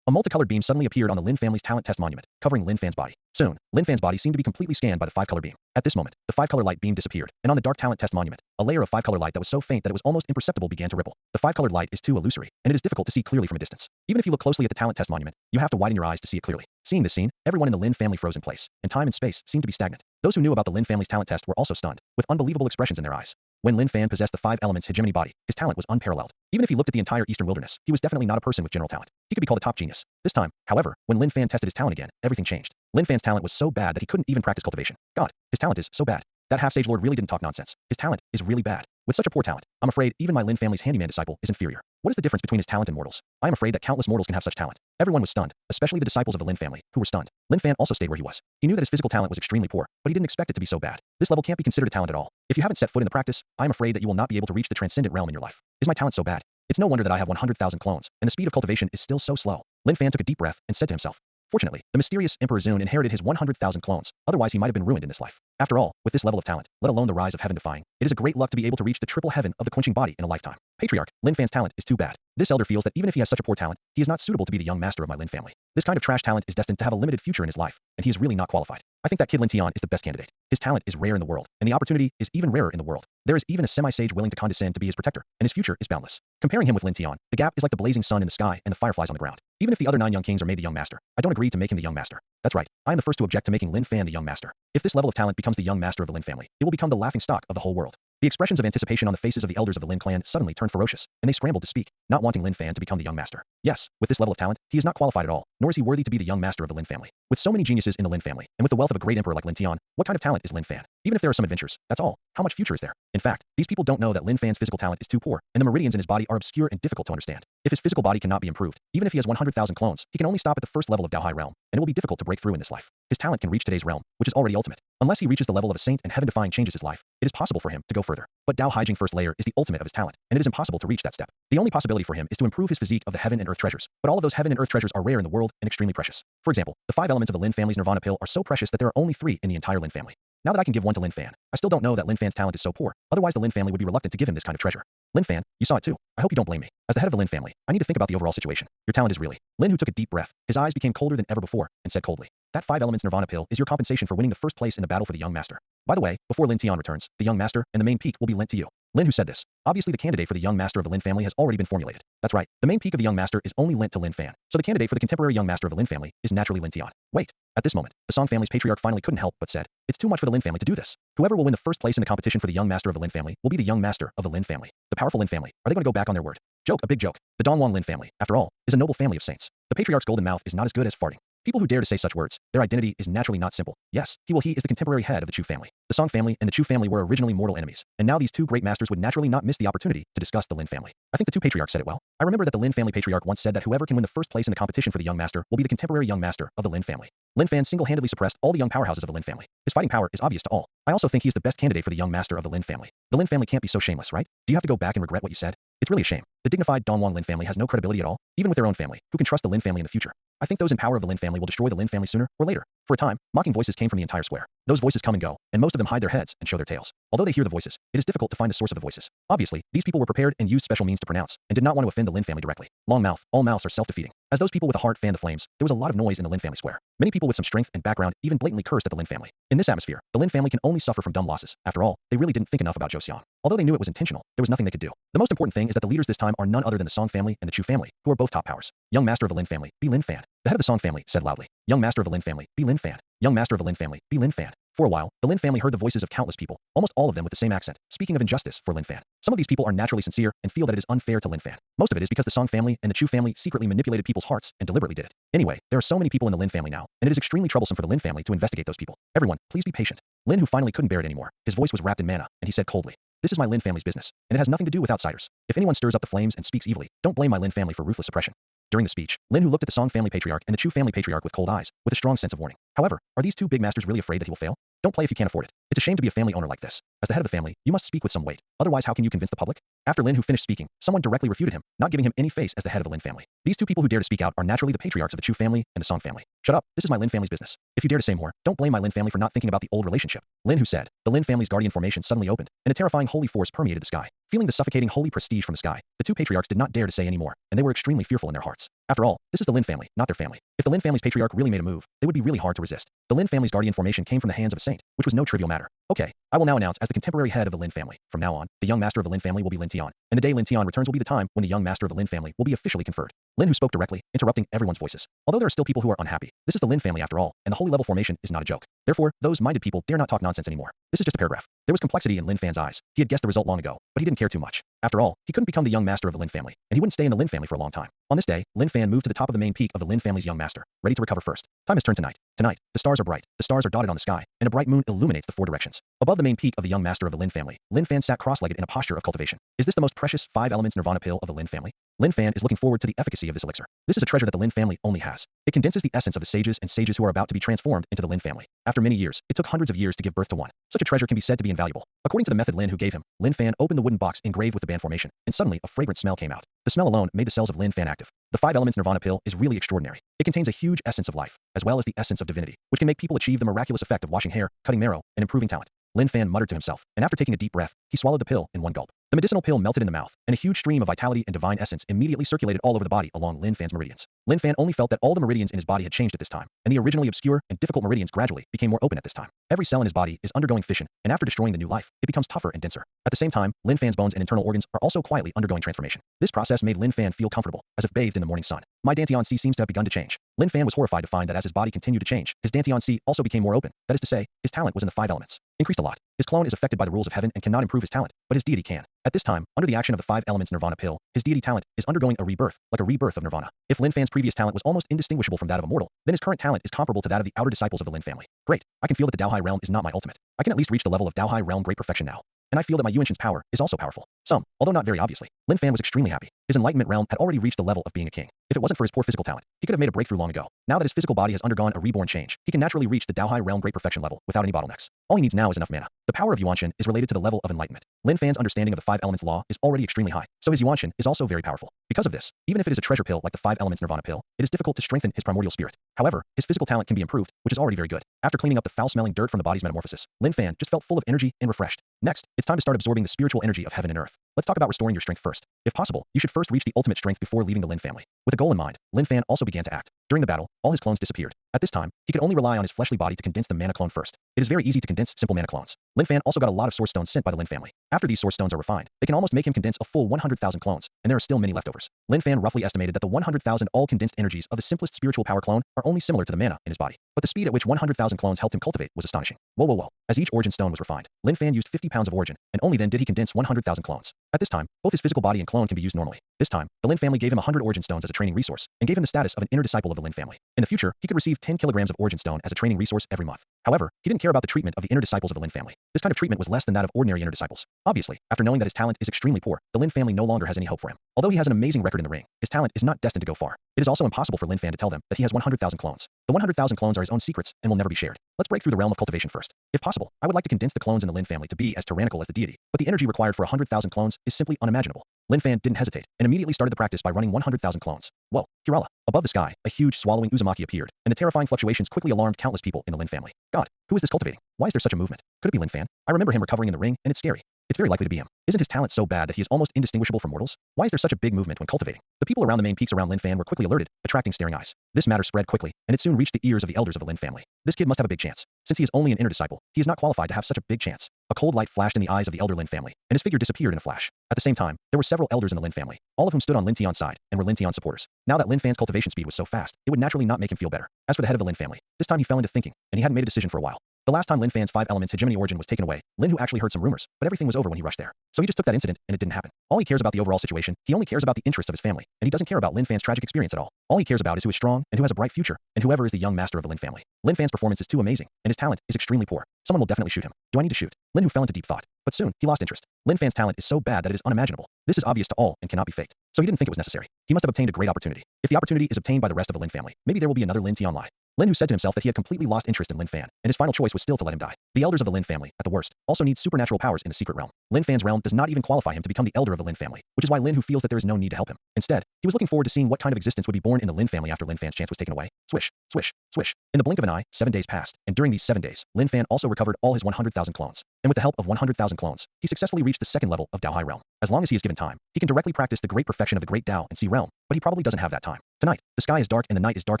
A multicolored beam suddenly appeared on the Lin family's talent test monument, covering Lin Fan's body. Soon, Lin Fan's body seemed to be completely scanned by the five-color beam. At this moment, the five-color light beam disappeared, and on the dark talent test monument, a layer of five-color light that was so faint that it was almost imperceptible began to ripple. The five-colored light is too illusory, and it is difficult to see clearly from a distance. Even if you look closely at the talent test monument, you have to widen your eyes to see it clearly. Seeing this scene, everyone in the Lin family froze in place, and time and space seemed to be stagnant. Those who knew about the Lin family's talent test were also stunned, with unbelievable expressions in their eyes. When Lin Fan possessed the five elements hegemony body, his talent was unparalleled. Even if he looked at the entire eastern wilderness, he was definitely not a person with general talent. He could be called a top genius. This time, however, when Lin Fan tested his talent again, everything changed. Lin Fan's talent was so bad that he couldn't even practice cultivation. God, his talent is so bad. That half-sage lord really didn't talk nonsense. His talent is really bad. With such a poor talent, I'm afraid even my Lin family's handyman disciple is inferior. What is the difference between his talent and mortals? I am afraid that countless mortals can have such talent. Everyone was stunned, especially the disciples of the Lin family, who were stunned. Lin Fan also stayed where he was. He knew that his physical talent was extremely poor, but he didn't expect it to be so bad. This level can't be considered a talent at all. If you haven't set foot in the practice, I am afraid that you will not be able to reach the transcendent realm in your life. Is my talent so bad? It's no wonder that I have 100,000 clones, and the speed of cultivation is still so slow. Lin Fan took a deep breath and said to himself. Fortunately, the mysterious Emperor Zun inherited his 100,000 clones, otherwise he might have been ruined in this life. After all, with this level of talent, let alone the rise of heaven defying, it is a great luck to be able to reach the triple heaven of the quenching body in a lifetime. Patriarch, Lin Fan's talent is too bad. This elder feels that even if he has such a poor talent, he is not suitable to be the young master of my Lin family. This kind of trash talent is destined to have a limited future in his life, and he is really not qualified. I think that kid Lin Tian is the best candidate. His talent is rare in the world, and the opportunity is even rarer in the world. There is even a semi-sage willing to condescend to be his protector, and his future is boundless. Comparing him with Lin Tian, the gap is like the blazing sun in the sky and the fireflies on the ground. Even if the other 9 young kings are made the young master, I don't agree to make him the young master. That's right, I am the first to object to making Lin Fan the young master. If this level of talent becomes the young master of the Lin family, it will become the laughing stock of the whole world. The expressions of anticipation on the faces of the elders of the Lin clan suddenly turned ferocious, and they scrambled to speak, not wanting Lin Fan to become the young master. Yes, with this level of talent, he is not qualified at all, nor is he worthy to be the young master of the Lin family. With so many geniuses in the Lin family, and with the wealth of a great emperor like Lin Tian, what kind of talent is Lin Fan? Even if there are some adventures, that's all. How much future is there? In fact, these people don't know that Lin Fan's physical talent is too poor, and the meridians in his body are obscure and difficult to understand. If his physical body cannot be improved, even if he has 100,000 clones, he can only stop at the first level of Dao High realm, and it will be difficult to break through in this life. His talent can reach today's realm, which is already ultimate. Unless he reaches the level of a saint and heaven-defying changes his life, it is possible for him to go further. But Dao Haijing first layer is the ultimate of his talent, and it is impossible to reach that step. The only possibility for him is to improve his physique of the heaven and earth treasures, but all of those heaven and earth treasures are rare in the world and extremely precious. For example, the 5 elements of the Lin family's Nirvana pill are so precious that there are only 3 in the entire Lin family. Now that I can give one to Lin Fan, I still don't know that Lin Fan's talent is so poor, otherwise the Lin family would be reluctant to give him this kind of treasure. Lin Fan, you saw it too. I hope you don't blame me. As the head of the Lin family, I need to think about the overall situation. Your talent is really. Lin, who took a deep breath, his eyes became colder than ever before, and said coldly, that 5 elements Nirvana pill is your compensation for winning the first place in the battle for the young master. By the way, before Lin Tian returns, the young master and the main peak will be lent to you. Lin, who said this, obviously the candidate for the young master of the Lin family has already been formulated. That's right, the main peak of the young master is only lent to Lin Fan, so the candidate for the contemporary young master of the Lin family is naturally Lin Tian. Wait. At this moment, the Song family's patriarch finally couldn't help but said, it's too much for the Lin family to do this. Whoever will win the first place in the competition for the young master of the Lin family will be the young master of the Lin family. The powerful Lin family, are they going to go back on their word? Joke, a big joke. The Dongwang Lin family, after all, is a noble family of saints. The patriarch's golden mouth is not as good as farting. People who dare to say such words, their identity is naturally not simple. Yes, he is the contemporary head of the Chu family. The Song family and the Chu family were originally mortal enemies, and now these 2 great masters would naturally not miss the opportunity to discuss the Lin family. I think the 2 patriarchs said it well. I remember that the Lin family patriarch once said that whoever can win the first place in the competition for the young master will be the contemporary young master of the Lin family. Lin Fan single-handedly suppressed all the young powerhouses of the Lin family. His fighting power is obvious to all. I also think he is the best candidate for the young master of the Lin family. The Lin family can't be so shameless, right? Do you have to go back and regret what you said? It's really a shame. The dignified Dongwang Lin family has no credibility at all, even with their own family. Who can trust the Lin family in the future? I think those in power of the Lin family will destroy the Lin family sooner or later. For a time, mocking voices came from the entire square. Those voices come and go, and most of them hide their heads and show their tails. Although they hear the voices, it is difficult to find the source of the voices. Obviously, these people were prepared and used special means to pronounce, and did not want to offend the Lin family directly. Long mouth, all mouths are self-defeating. As those people with a heart fan the flames, there was a lot of noise in the Lin family square. Many people with some strength and background even blatantly cursed at the Lin family. In this atmosphere, the Lin family can only suffer from dumb losses. After all, they really didn't think enough about Zhou Xiang. Although they knew it was intentional, there was nothing they could do. The most important thing is that the leaders this time are none other than the Song family and the Chu family, who are both top powers. Young master of the Lin family, be Lin Fan. The head of the Song family said loudly, young master of the Lin family, be Lin Fan. Young master of the Lin family, be Lin Fan. For a while, the Lin family heard the voices of countless people, almost all of them with the same accent, speaking of injustice for Lin Fan. Some of these people are naturally sincere and feel that it is unfair to Lin Fan. Most of it is because the Song family and the Chu family secretly manipulated people's hearts and deliberately did it. Anyway, there are so many people in the Lin family now, and it is extremely troublesome for the Lin family to investigate those people. Everyone, please be patient. Lin, who finally couldn't bear it anymore, his voice was wrapped in mana, and he said coldly, this is my Lin family's business, and it has nothing to do with outsiders. If anyone stirs up the flames and speaks evilly, don't blame my Lin family for ruthless oppression. During the speech, Lin, who looked at the Song family patriarch and the Chu family patriarch with cold eyes, with a strong sense of warning. However, are these 2 big masters really afraid that he will fail? Don't play if you can't afford it. It's a shame to be a family owner like this. As the head of the family, you must speak with some weight. Otherwise, how can you convince the public? After Lin Hu finished speaking, someone directly refuted him, not giving him any face as the head of the Lin family. These two people who dare to speak out are naturally the patriarchs of the Chu family and the Song family. Shut up, this is my Lin family's business. If you dare to say more, don't blame my Lin family for not thinking about the old relationship. Lin Hu said. The Lin family's guardian formation suddenly opened, and a terrifying holy force permeated the sky. Feeling the suffocating holy prestige from the sky, the two patriarchs did not dare to say any more, and they were extremely fearful in their hearts. After all, this is the Lin family, not their family. If the Lin family's patriarch really made a move, they would be really hard to resist. The Lin family's guardian formation came from the hands of a saint, which was no trivial matter. Okay, I will now announce as the contemporary head of the Lin family. From now on, the young master of the Lin family will be Lin Tian, and the day Lin Tian returns will be the time when the young master of the Lin family will be officially conferred. Lin Hu spoke directly, interrupting everyone's voices. Although there are still people who are unhappy, this is the Lin family after all, and the holy level formation is not a joke. Therefore, those minded people dare not talk nonsense anymore. This is just a paragraph. There was complexity in Lin Fan's eyes. He had guessed the result long ago, but he didn't care too much. After all, he couldn't become the young master of the Lin family, and he wouldn't stay in the Lin family for a long time. On this day, Lin Fan moved to the top of the main peak of the Lin family's young master, ready to recover first. Time has turned to night. Tonight, the stars are bright. The stars are dotted on the sky, and a bright moon illuminates the four directions. Above the main peak of the young master of the Lin family, Lin Fan sat cross-legged in a posture of cultivation. Is this the most precious 5 elements nirvana pill of the Lin family? Lin Fan is looking forward to the efficacy of this elixir. This is a treasure that the Lin family only has. It condenses the essence of the sages and sages who are about to be transformed into the Lin family. After many years, it took hundreds of years to give birth to one. Such a treasure can be said to be invaluable. According to the method Lin Hu gave him, Lin Fan opened the wooden box engraved with the band formation, and suddenly a fragrant smell came out. The smell alone made the cells of Lin Fan active. The 5 elements nirvana pill is really extraordinary. It contains a huge essence of life, as well as the essence of divinity, which can make people achieve the miraculous effect of washing hair, cutting marrow, and improving talent. Lin Fan muttered to himself, and after taking a deep breath, he swallowed the pill in one gulp. The medicinal pill melted in the mouth, and a huge stream of vitality and divine essence immediately circulated all over the body along Lin Fan's meridians. Lin Fan only felt that all the meridians in his body had changed at this time, and the originally obscure and difficult meridians gradually became more open at this time. Every cell in his body is undergoing fission, and after destroying the new life, it becomes tougher and denser. At the same time, Lin Fan's bones and internal organs are also quietly undergoing transformation. This process made Lin Fan feel comfortable, as if bathed in the morning sun. My Dantian C seems to have begun to change. Lin Fan was horrified to find that as his body continued to change, his Dantian C also became more open. That is to say, his talent was in the 5 elements. Increased a lot. His clone is affected by the rules of heaven and cannot improve his talent, but his deity can. At this time, under the action of the 5 elements nirvana pill, his deity talent is undergoing a rebirth, like a rebirth of nirvana. If Lin Fan's previous talent was almost indistinguishable from that of a mortal, then his current talent is comparable to that of the outer disciples of the Lin family. Great. I can feel that the Dao Hai realm is not my ultimate. I can at least reach the level of Dao Hai realm great perfection now. And I feel that my Yuanshan's power is also powerful. Some, although not very obviously. Lin Fan was extremely happy. His enlightenment realm had already reached the level of being a king. If it wasn't for his poor physical talent, he could have made a breakthrough long ago. Now that his physical body has undergone a reborn change, he can naturally reach the Dao Hai realm great perfection level without any bottlenecks. All he needs now is enough mana. The power of Yuanshan is related to the level of enlightenment. Lin Fan's understanding of the 5 elements law is already extremely high, so his Yuanshan is also very powerful. Because of this, even if it is a treasure pill like the 5 elements nirvana pill, it is difficult to strengthen his primordial spirit. However, his physical talent can be improved, which is already very good. After cleaning up the foul-smelling dirt from the body's metamorphosis, Lin Fan just felt full of energy and refreshed. Next, it's time to start absorbing the spiritual energy of heaven and earth. Let's talk about restoring your strength first. If possible, you should first reach the ultimate strength before leaving the Lin family. With a goal in mind, Lin Fan also began to act. During the battle, all his clones disappeared. At this time, he could only rely on his fleshly body to condense the mana clone first. It is very easy to condense simple mana clones. Lin Fan also got a lot of source stones sent by the Lin family. After these source stones are refined, they can almost make him condense a full 100,000 clones, and there are still many leftovers. Lin Fan roughly estimated that the 100,000 all condensed energies of the simplest spiritual power clone are only similar to the mana in his body. But the speed at which 100,000 clones helped him cultivate was astonishing. Whoa. As each origin stone was refined, Lin Fan used 50 pounds of origin, and only then did he condense 100,000 clones. At this time, both his physical body and clone can be used normally. This time, the Lin family gave him 100 origin stones as a training resource, and gave him the status of an inner disciple of the Lin family. In the future, he could receive 10 kilograms of origin stone as a training resource every month. However, he didn't care about the treatment of the inner disciples of the Lin family. This kind of treatment was less than that of ordinary inner disciples. Obviously, after knowing that his talent is extremely poor, the Lin family no longer has any hope for him. Although he has an amazing record in the ring, his talent is not destined to go far. It is also impossible for Lin Fan to tell them that he has 100,000 clones. The 100,000 clones are his own secrets and will never be shared. Let's break through the realm of cultivation first. If possible, I would like to condense the clones in the Lin family to be as tyrannical as the deity, but the energy required for 100,000 clones is simply unimaginable. Lin Fan didn't hesitate, and immediately started the practice by running 100,000 clones. Whoa, Kirala. Above the sky, a huge swallowing Uzumaki appeared, and the terrifying fluctuations quickly alarmed countless people in the Lin family. God, who is this cultivating? Why is there such a movement? Could it be Lin Fan? I remember him recovering in the ring, and it's scary. It's very likely to be him. Isn't his talent so bad that he is almost indistinguishable from mortals? Why is there such a big movement when cultivating? The people around the main peaks around Lin Fan were quickly alerted, attracting staring eyes. This matter spread quickly, and it soon reached the ears of the elders of the Lin family. This kid must have a big chance. Since he is only an inner disciple, he is not qualified to have such a big chance. A cold light flashed in the eyes of the elder Lin family, and his figure disappeared in a flash. At the same time, there were several elders in the Lin family, all of whom stood on Lin Tian's side, and were Lin Tian's supporters. Now that Lin Fan's cultivation speed was so fast, it would naturally not make him feel better. As for the head of the Lin family, this time he fell into thinking, and he hadn't made a decision for a while. The last time Lin Fan's 5 elements hegemony origin was taken away, Lin Hu actually heard some rumors, but everything was over when he rushed there. So he just took that incident, and it didn't happen. All he cares about the overall situation, he only cares about the interests of his family, and he doesn't care about Lin Fan's tragic experience at all. All he cares about is who is strong, and who has a bright future, and whoever is the young master of the Lin family. Lin Fan's performance is too amazing, and his talent is extremely poor. Someone will definitely shoot him. Do I need to shoot? Lin Hu fell into deep thought, but soon, he lost interest. Lin Fan's talent is so bad that it is unimaginable. This is obvious to all and cannot be faked. So he didn't think it was necessary. He must have obtained a great opportunity. If the opportunity is obtained by the rest of the Lin family, maybe there will be another Lin Tian Lai. Lin, who said to himself that he had completely lost interest in Lin Fan, and his final choice was still to let him die. The elders of the Lin family, at the worst, also need supernatural powers in the secret realm. Lin Fan's realm does not even qualify him to become the elder of the Lin family, which is why Lin, who feels that there is no need to help him. Instead, he was looking forward to seeing what kind of existence would be born in the Lin family after Lin Fan's chance was taken away. Swish, swish, swish. In the blink of an eye, 7 days passed, and during these 7 days, Lin Fan also recovered all his 100,000 clones. And with the help of 100,000 clones, he successfully reached the second level of Dao High Realm. As long as he is given time, he can directly practice the great perfection of the great Dao and Sea Realm, but he probably doesn't have that time. Tonight, the sky is dark and the night is dark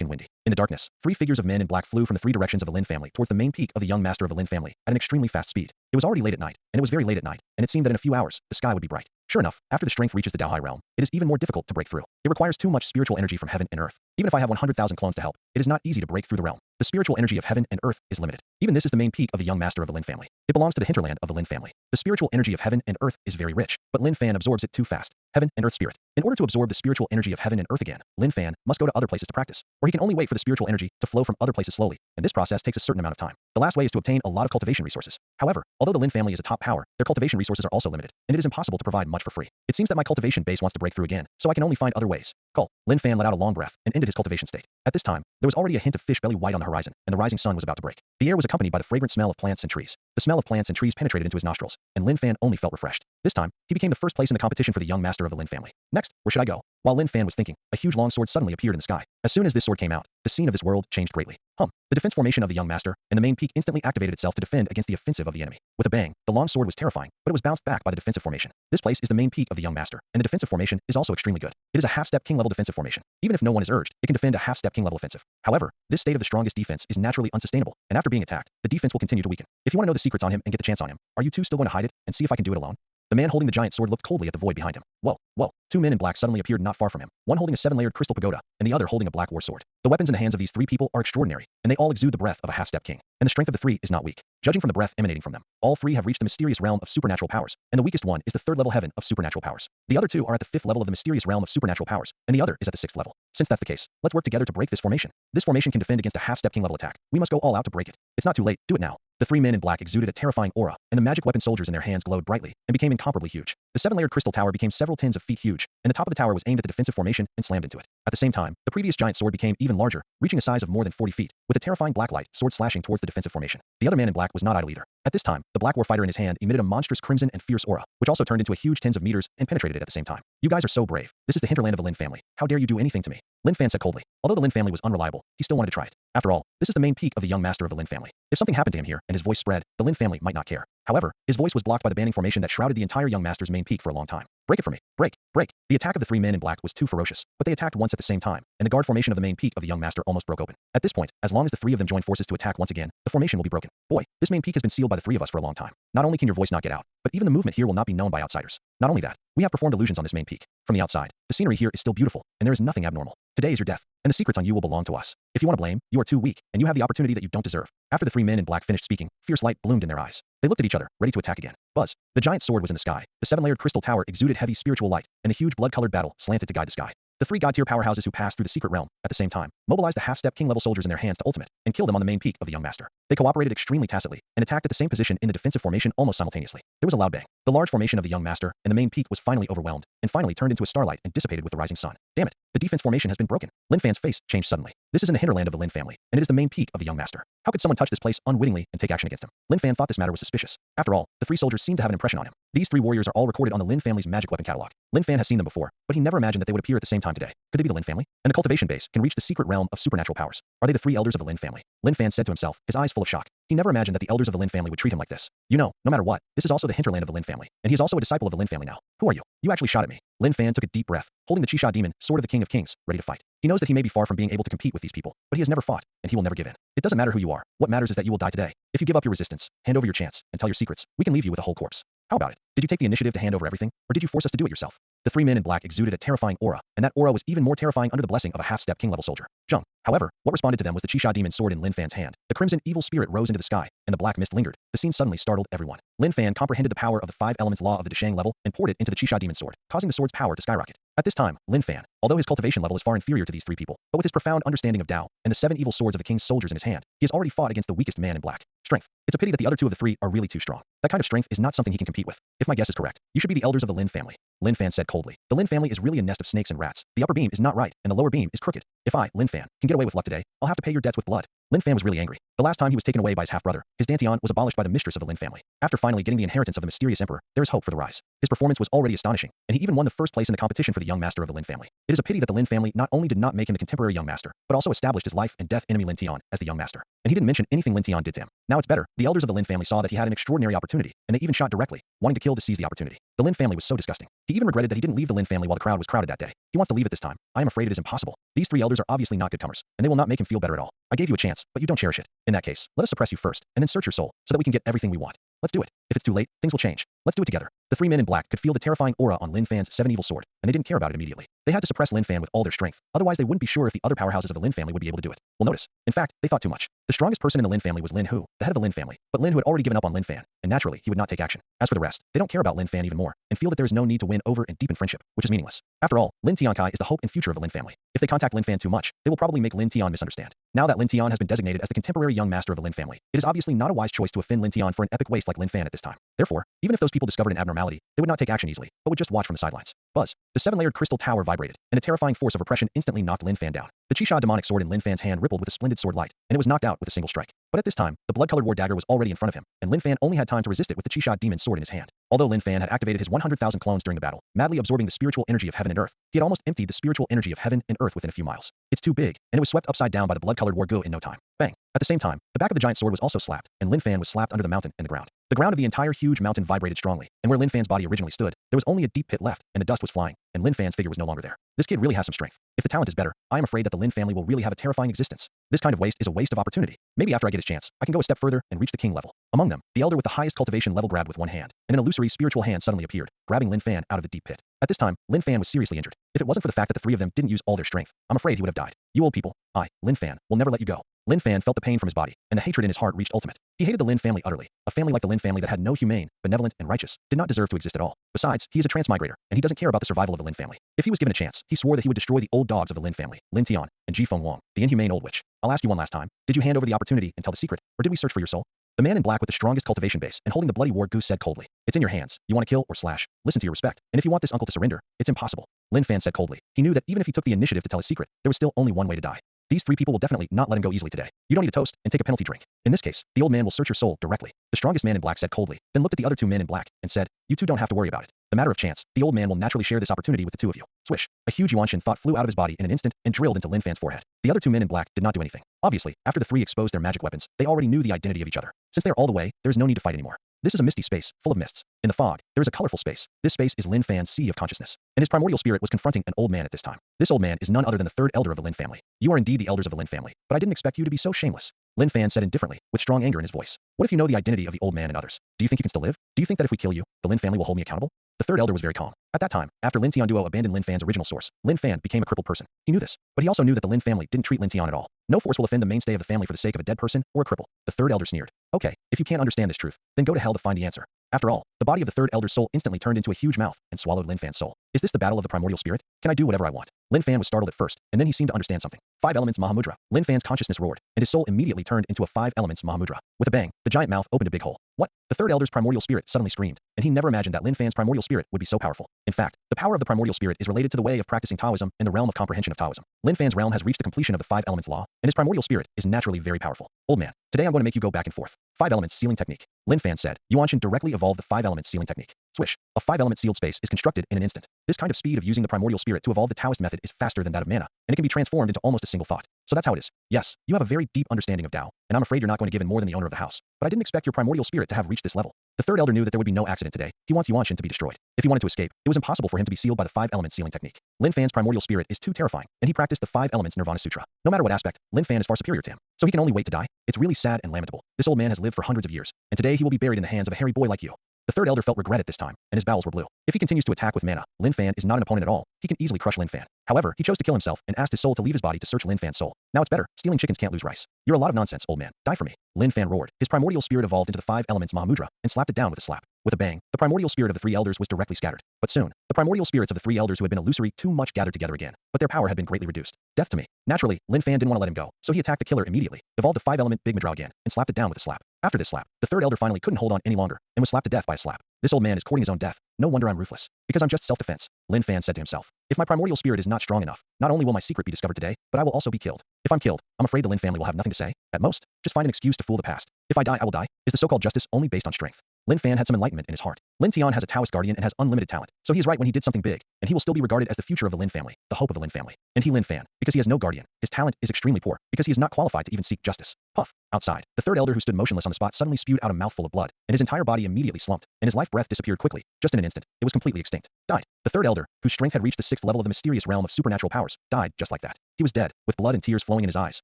and windy. In the darkness, 3 figures of men in black flew from the 3 directions of the Lin family towards the main peak of the young master of the Lin family at an extremely fast speed. It was already late at night, and it was very late at night, and it seemed that in a few hours, the sky would be bright. Sure enough, after the strength reaches the Dao High Realm, it is even more difficult to break through. It requires too much spiritual energy from heaven and earth. Even if I have 100,000 clones to help, it is not easy to break through the realm. The spiritual energy of heaven and earth is limited. Even this is the main peak of the young master of the Lin family. It belongs to the hinterland of the Lin family. The spiritual energy of heaven and earth is very rich, but Lin Fan absorbs it too fast. Heaven and earth spirit. In order to absorb the spiritual energy of heaven and earth again, Lin Fan must go to other places to practice, or he can only wait for the spiritual energy to flow from other places slowly, and this process takes a certain amount of time. The last way is to obtain a lot of cultivation resources. However, although the Lin family is a top power, their cultivation resources are also limited, and it is impossible to provide much for free. It seems that my cultivation base wants to break through again, so I can only find other ways. Cull. Lin Fan let out a long breath and ended his cultivation state. At this time, there was already a hint of fish belly white on the horizon, and the rising sun was about to break. The air was accompanied by the fragrant smell of plants and trees. The smell of plants and trees penetrated into his nostrils, and Lin Fan only felt refreshed. This time, he became the first place in the competition for the young master of the Lin family. Next, where should I go? While Lin Fan was thinking, a huge long sword suddenly appeared in the sky. As soon as this sword came out, the scene of this world changed greatly. The defense formation of the young master and the main peak instantly activated itself to defend against the offensive of the enemy. With a bang, the long sword was terrifying, but it was bounced back by the defensive formation. This place is the main peak of the young master, and the defensive formation is also extremely good. It is a half-step king level defensive formation. Even if no one is urged, it can defend a half-step king level offensive. However, this state of the strongest defense is naturally unsustainable, and after being attacked, the defense will continue to weaken. If you want to know the secrets on him and get the chance on him, are you two still going to hide it and see if I can do it alone? The man holding the giant sword looked coldly at the void behind him. Whoa, whoa. 2 men in black suddenly appeared not far from him, one holding a 7-layered crystal pagoda, and the other holding a black war sword. The weapons in the hands of these 3 people are extraordinary, and they all exude the breath of a half-step king. And the strength of the 3 is not weak. Judging from the breath emanating from them, all 3 have reached the mysterious realm of supernatural powers, and the weakest one is the 3rd level heaven of supernatural powers. The other 2 are at the 5th level of the mysterious realm of supernatural powers, and the other is at the 6th level. Since that's the case, let's work together to break this formation. This formation can defend against a half-step king level attack. We must go all out to break it. It's not too late. Do it now. The 3 men in black exuded a terrifying aura, and the magic weapon soldiers in their hands glowed brightly and became incomparably huge. The 7-layered crystal tower became several tens of feet huge, and the top of the tower was aimed at the defensive formation and slammed into it. At the same time, the previous giant sword became even larger, reaching a size of more than 40 feet, with a terrifying black light sword slashing towards the defensive formation. The other man in black was not idle either. At this time, the black warfighter in his hand emitted a monstrous crimson and fierce aura, which also turned into a huge tens of meters and penetrated it at the same time. You guys are so brave. This is the hinterland of the Lin family. How dare you do anything to me? Lin Fan said coldly. Although the Lin family was unreliable, he still wanted to try it. After all, this is the main peak of the young master of the Lin family. If something happened to him here and his voice spread, the Lin family might not care. However, his voice was blocked by the banning formation that shrouded the entire young master's main peak for a long time. Break it for me. Break, break. The attack of the 3 men in black was too ferocious, but they attacked once at the same time, and the guard formation of the main peak of the young master almost broke open. At this point, as long as the 3 of them join forces to attack once again, the formation will be broken. Boy, this main peak has been sealed by the 3 of us for a long time. Not only can your voice not get out, but even the movement here will not be known by outsiders. Not only that, we have performed illusions on this main peak. From the outside, the scenery here is still beautiful, and there is nothing abnormal. Today is your death, and the secrets on you will belong to us. If you want to blame, you are too weak, and you have the opportunity that you don't deserve. After the 3 men in black finished speaking, fierce light bloomed in their eyes. They looked at each other, ready to attack again. Buzz. The giant sword was in the sky. The 7-layered crystal tower exuded heavy spiritual light, and the huge blood-colored battle slanted to guide the sky. The 3 god-tier powerhouses who passed through the secret realm, at the same time, mobilized the half-step king-level soldiers in their hands to ultimate, and kill them on the main peak of the young master. They cooperated extremely tacitly, and attacked at the same position in the defensive formation almost simultaneously. There was a loud bang. The large formation of the young master and the main peak was finally overwhelmed, and finally turned into a starlight and dissipated with the rising sun. Damn it, the defense formation has been broken. Lin Fan's face changed suddenly. This is in the hinterland of the Lin family, and it is the main peak of the young master. How could someone touch this place unwittingly and take action against him? Lin Fan thought this matter was suspicious. After all, the 3 soldiers seemed to have an impression on him. These 3 warriors are all recorded on the Lin family's magic weapon catalog. Lin Fan has seen them before, but he never imagined that they would appear at the same time today. Could they be the Lin family? And the cultivation base can reach the secret realm of supernatural powers. Are they the 3 elders of the Lin family? Lin Fan said to himself, his eyes full of shock. He never imagined that the elders of the Lin family would treat him like this. You know, no matter what, this is also the hinterland of the Lin family, and he is also a disciple of the Lin family now. Who are you? You actually shot at me. Lin Fan took a deep breath, holding the Chisha demon, sword of the King of Kings, ready to fight. He knows that he may be far from being able to compete with these people, but he has never fought, and he will never give in. It doesn't matter who you are. What matters is that you will die today. If you give up your resistance, hand over your chance, and tell your secrets, we can leave you with a whole corpse. How about it? Did you take the initiative to hand over everything, or did you force us to do it yourself? The 3 men in black exuded a terrifying aura, and that aura was even more terrifying under the blessing of a half-step king-level soldier. Zheng. However, what responded to them was the Chisha demon sword in Lin Fan's hand. The crimson evil spirit rose into the sky, and the black mist lingered. The scene suddenly startled everyone. Lin Fan comprehended the power of the 5 elements law of the Deshang level and poured it into the Chisha demon sword, causing the sword's power to skyrocket. At this time, Lin Fan, although his cultivation level is far inferior to these 3 people, but with his profound understanding of Dao and the 7 evil swords of the king's soldiers in his hand, he has already fought against the weakest man in black. Strength. It's a pity that the other 2 of the 3 are really too strong. That kind of strength is not something he can compete with. If my guess is correct, you should be the elders of the Lin family. Lin Fan said coldly. The Lin family is really a nest of snakes and rats. The upper beam is not right, and the lower beam is crooked. If I, Lin Fan, can get away with luck today, I'll have to pay your debts with blood. Lin Fan was really angry. The last time he was taken away by his half-brother, his Dantian was abolished by the mistress of the Lin family. After finally getting the inheritance of the mysterious emperor, there is hope for the rise. His performance was already astonishing, and he even won the first place in the competition for the young master of the Lin family. It is a pity that the Lin family not only did not make him the contemporary young master, but also established his life and death enemy Lin Tian as the young master. And he didn't mention anything Lin Tian did to him. Now it's better. The elders of the Lin family saw that he had an extraordinary opportunity, and they even shot directly, wanting to kill to seize the opportunity. The Lin family was so disgusting. He even regretted that he didn't leave the Lin family while the crowd was crowded that day. He wants to leave it this time. I am afraid it is impossible. These three elders are obviously not good comers, and they will not make him feel better at all. I gave you a chance, but you don't cherish it. In that case, let us suppress you first, and then search your soul, so that we can get everything we want. Let's do it. If it's too late, things will change. Let's do it together. The three men in black could feel the terrifying aura on Lin Fan's 7 evil sword, and they didn't care about it immediately. They had to suppress Lin Fan with all their strength, otherwise they wouldn't be sure if the other powerhouses of the Lin family would be able to do it. Well, notice. In fact, they thought too much. The strongest person in the Lin family was Lin Hu, the head of the Lin family, but Lin Hu had already given up on Lin Fan, and naturally, he would not take action. As for the rest, they don't care about Lin Fan even more, and feel that there is no need to win over and deepen friendship, which is meaningless. After all, Lin Tiankai is the hope and future of the Lin family. If they contact Lin Fan too much, they will probably make Lin Tian misunderstand. Now that Lin Tian has been designated as the contemporary young master of the Lin family, it is obviously not a wise choice to offend Lin Tian for an epic waste like Lin Fan at this time. Therefore, even if those people discovered an abnormality, they would not take action easily, but would just watch from the sidelines. Buzz. The 7-layered crystal tower vibrated, and a terrifying force of oppression instantly knocked Lin Fan down. The Qisha demonic sword in Lin Fan's hand rippled with a splendid sword light, and it was knocked out with a single strike. But at this time, the blood-colored war dagger was already in front of him, and Lin Fan only had time to resist it with the Qisha demon sword in his hand. Although Lin Fan had activated his 100,000 clones during the battle, madly absorbing the spiritual energy of heaven and earth, he had almost emptied the spiritual energy of heaven and earth within a few miles. It's too big, and it was swept upside down by the blood-colored war gu in no time. Bang! At the same time, the back of the giant sword was also slapped, and Lin Fan was slapped under the mountain and the ground. The ground of the entire huge mountain vibrated strongly, and where Lin Fan's body originally stood, there was only a deep pit left, and the dust was flying, and Lin Fan's figure was no longer there. This kid really has some strength. If the talent is better, I am afraid that the Lin family will really have a terrifying existence. This kind of waste is a waste of opportunity. Maybe after I get his chance, I can go a step further and reach the king level. Among them, the elder with the highest cultivation level grabbed with one hand, and an illusory spiritual hand suddenly appeared, grabbing Lin Fan out of the deep pit. At this time, Lin Fan was seriously injured. If it wasn't for the fact that the three of them didn't use all their strength, I'm afraid he would have died. You old people, I, Lin Fan, will never let you go. Lin Fan felt the pain from his body, and the hatred in his heart reached ultimate. He hated the Lin family utterly. A family like the Lin family that had no humane, benevolent, and righteous did not deserve to exist at all. Besides, he is a transmigrator, and he doesn't care about the survival of the Lin family. If he was given a chance, he swore that he would destroy the old dogs of the Lin family, Lin Tian, and Ji Feng Wang, the inhumane old witch. I'll ask you one last time. Did you hand over the opportunity and tell the secret, or did we search for your soul? The man in black with the strongest cultivation base and holding the bloody war goose said coldly, "It's in your hands. You want to kill or slash. Listen to your respect. And if you want this uncle to surrender, it's impossible." Lin Fan said coldly. He knew that even if he took the initiative to tell his secret, there was still only one way to die. These three people will definitely not let him go easily today. You don't need a toast and take a penalty drink. In this case, the old man will search your soul directly. The strongest man in black said coldly, then looked at the other two men in black and said, "You two don't have to worry about it. The matter of chance, the old man will naturally share this opportunity with the two of you." Swish. A huge Yuanshan thought flew out of his body in an instant and drilled into Lin Fan's forehead. The other two men in black did not do anything. Obviously, after the three exposed their magic weapons, they already knew the identity of each other. Since they are all the way, there is no need to fight anymore. This is a misty space, full of mists. In the fog, there is a colorful space. This space is Lin Fan's sea of consciousness, and his primordial spirit was confronting an old man at this time. This old man is none other than the third elder of the Lin family. You are indeed the elders of the Lin family, but I didn't expect you to be so shameless. Lin Fan said indifferently, with strong anger in his voice. What if you know the identity of the old man and others? Do you think you can still live? Do you think that if we kill you, the Lin family will hold me accountable? The third elder was very calm. At that time, after Lin Tian Duo abandoned Lin Fan's original source, Lin Fan became a crippled person. He knew this, but he also knew that the Lin family didn't treat Lin Tian at all. No force will offend the mainstay of the family for the sake of a dead person or a cripple. The third elder sneered. Okay, if you can't understand this truth, then go to hell to find the answer. After all, the body of the third elder's soul instantly turned into a huge mouth and swallowed Lin Fan's soul. Is this the battle of the primordial spirit? Can I do whatever I want? Lin Fan was startled at first, and then he seemed to understand something. 5 elements Mahamudra. Lin Fan's consciousness roared, and his soul immediately turned into a 5 elements Mahamudra. With a bang, the giant mouth opened a big hole. What? The third elder's primordial spirit suddenly screamed, and he never imagined that Lin Fan's primordial spirit would be so powerful. In fact, the power of the primordial spirit is related to the way of practicing Taoism and the realm of comprehension of Taoism. Lin Fan's realm has reached the completion of the 5 elements law, and his primordial spirit is naturally very powerful. Old man, today I'm going to make you go back and forth. 5 elements sealing technique. Lin Fan said. Yuanshan directly evolved the 5 elements sealing technique. Swish. A 5-element sealed space is constructed in an instant. This kind of speed of using the primordial spirit to evolve the Taoist method is faster than that of mana, and it can be transformed into almost a single thought. So that's how it is. Yes, you have a very deep understanding of Tao, and I'm afraid you're not going to give in more than the owner of the house. But I didn't expect your primordial spirit to have reached this level. The third elder knew that there would be no accident today. He wants Yuanshan to be destroyed. If he wanted to escape, it was impossible for him to be sealed by the 5-element sealing technique. Lin Fan's primordial spirit is too terrifying, and he practiced the 5 elements Nirvana Sutra. No matter what aspect, Lin Fan is far superior to him, so he can only wait to die. It's really sad and lamentable. This old man has lived for hundreds of years, and today he will be buried in the hands of a hairy boy like you. The third elder felt regret at this time, and his bowels were blue. If he continues to attack with mana, Lin Fan is not an opponent at all. He can easily crush Lin Fan. However, he chose to kill himself and asked his soul to leave his body to search Lin Fan's soul. Now it's better. Stealing chickens can't lose rice. You're a lot of nonsense, old man. Die for me. Lin Fan roared. His primordial spirit evolved into the 5 elements Mahamudra and slapped it down with a slap. With a bang, the primordial spirit of the 3 elders was directly scattered. But soon, the primordial spirits of the 3 elders who had been illusory too much gathered together again, but their power had been greatly reduced. Death to me. Naturally, Lin Fan didn't want to let him go, so he attacked the killer immediately, evolved the 5-element Big Madra again, and slapped it down with a slap. After this slap, the third elder finally couldn't hold on any longer and was slapped to death by a slap. This old man is courting his own death. No wonder I'm ruthless. Because I'm just self-defense, Lin Fan said to himself. If my primordial spirit is not strong enough, not only will my secret be discovered today, but I will also be killed. If I'm killed, I'm afraid the Lin family will have nothing to say. At most, just find an excuse to fool the past. If I die, I will die. Is the so-called justice only based on strength? Lin Fan had some enlightenment in his heart. Lin Tian has a Taoist guardian and has unlimited talent, so he is right when he did something big, and he will still be regarded as the future of the Lin family, the hope of the Lin family. And he Lin Fan, because he has no guardian, his talent is extremely poor, because he is not qualified to even seek justice. Puff. Outside, the third elder who stood motionless on the spot suddenly spewed out a mouthful of blood, and his entire body immediately slumped, and his life breath disappeared quickly. Just in an instant, it was completely extinct. Died. The third elder, whose strength had reached the 6th level of the mysterious realm of supernatural powers, died just like that. He was dead, with blood and tears flowing in his eyes,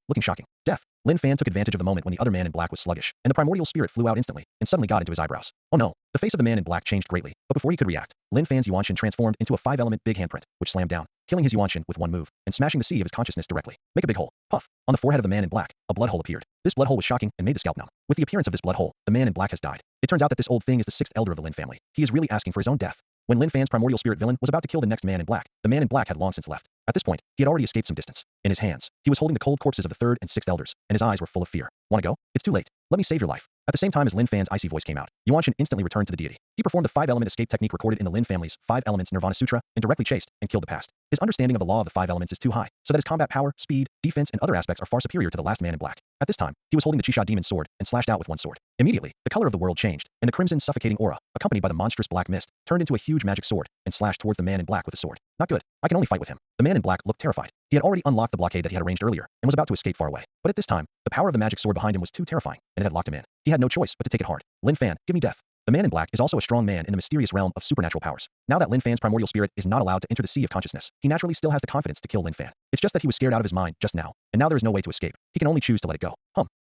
looking shocking. Death. Lin Fan took advantage of the moment when the other man in black was sluggish, and the primordial spirit flew out instantly, and suddenly got into his eyebrows. Oh no. The face of the man in black changed greatly, but before he could react, Lin Fan's Yuanshin transformed into a 5-element big handprint, which slammed down, killing his Yuanshin with one move, and smashing the sea of his consciousness directly. Make a big hole. Puff. On the forehead of the man in black, a blood hole appeared. This blood hole was shocking and made the scalp numb. With the appearance of this blood hole, the man in black has died. It turns out that this old thing is the 6th elder of the Lin family. He is really asking for his own death. When Lin Fan's primordial spirit villain was about to kill the next man in black, the man in black had long since left. At this point, he had already escaped some distance. In his hands, he was holding the cold corpses of the 3rd and 6th elders, and his eyes were full of fear. Wanna go? It's too late. Let me save your life. At the same time as Lin Fan's icy voice came out, Yuanshin instantly returned to the deity. He performed the 5-element escape technique recorded in the Lin family's 5 Elements Nirvana Sutra and directly chased and killed the past. His understanding of the law of the 5 elements is too high, so that his combat power, speed, defense, and other aspects are far superior to the last man in black. At this time, he was holding the Chisha demon sword and slashed out with one sword. Immediately, the color of the world changed, and the crimson suffocating aura, accompanied by the monstrous black mist, turned into a huge magic sword and slashed towards the man in black with the sword. Not good. I can only fight with him. The man in black looked terrified. He had already unlocked the blockade that he had arranged earlier and was about to escape far away. But at this time, the power of the magic sword behind him was too terrifying, and it had locked him in. He had no choice but to take it hard. Lin Fan, give me death. The man in black is also a strong man in the mysterious realm of supernatural powers. Now that Lin Fan's primordial spirit is not allowed to enter the sea of consciousness, he naturally still has the confidence to kill Lin Fan. It's just that he was scared out of his mind just now, and now there is no way to escape. He can only choose to let it go.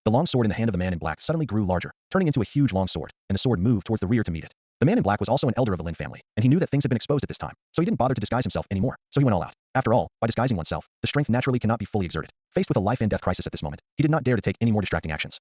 The long sword in the hand of the man in black suddenly grew larger, turning into a huge long sword, and the sword moved towards the rear to meet it. The man in black was also an elder of the Lin family, and he knew that things had been exposed at this time, so he didn't bother to disguise himself anymore. So he went all out. After all, by disguising oneself, the strength naturally cannot be fully exerted. Faced with a life and death crisis at this moment, he did not dare to take any more distracting actions.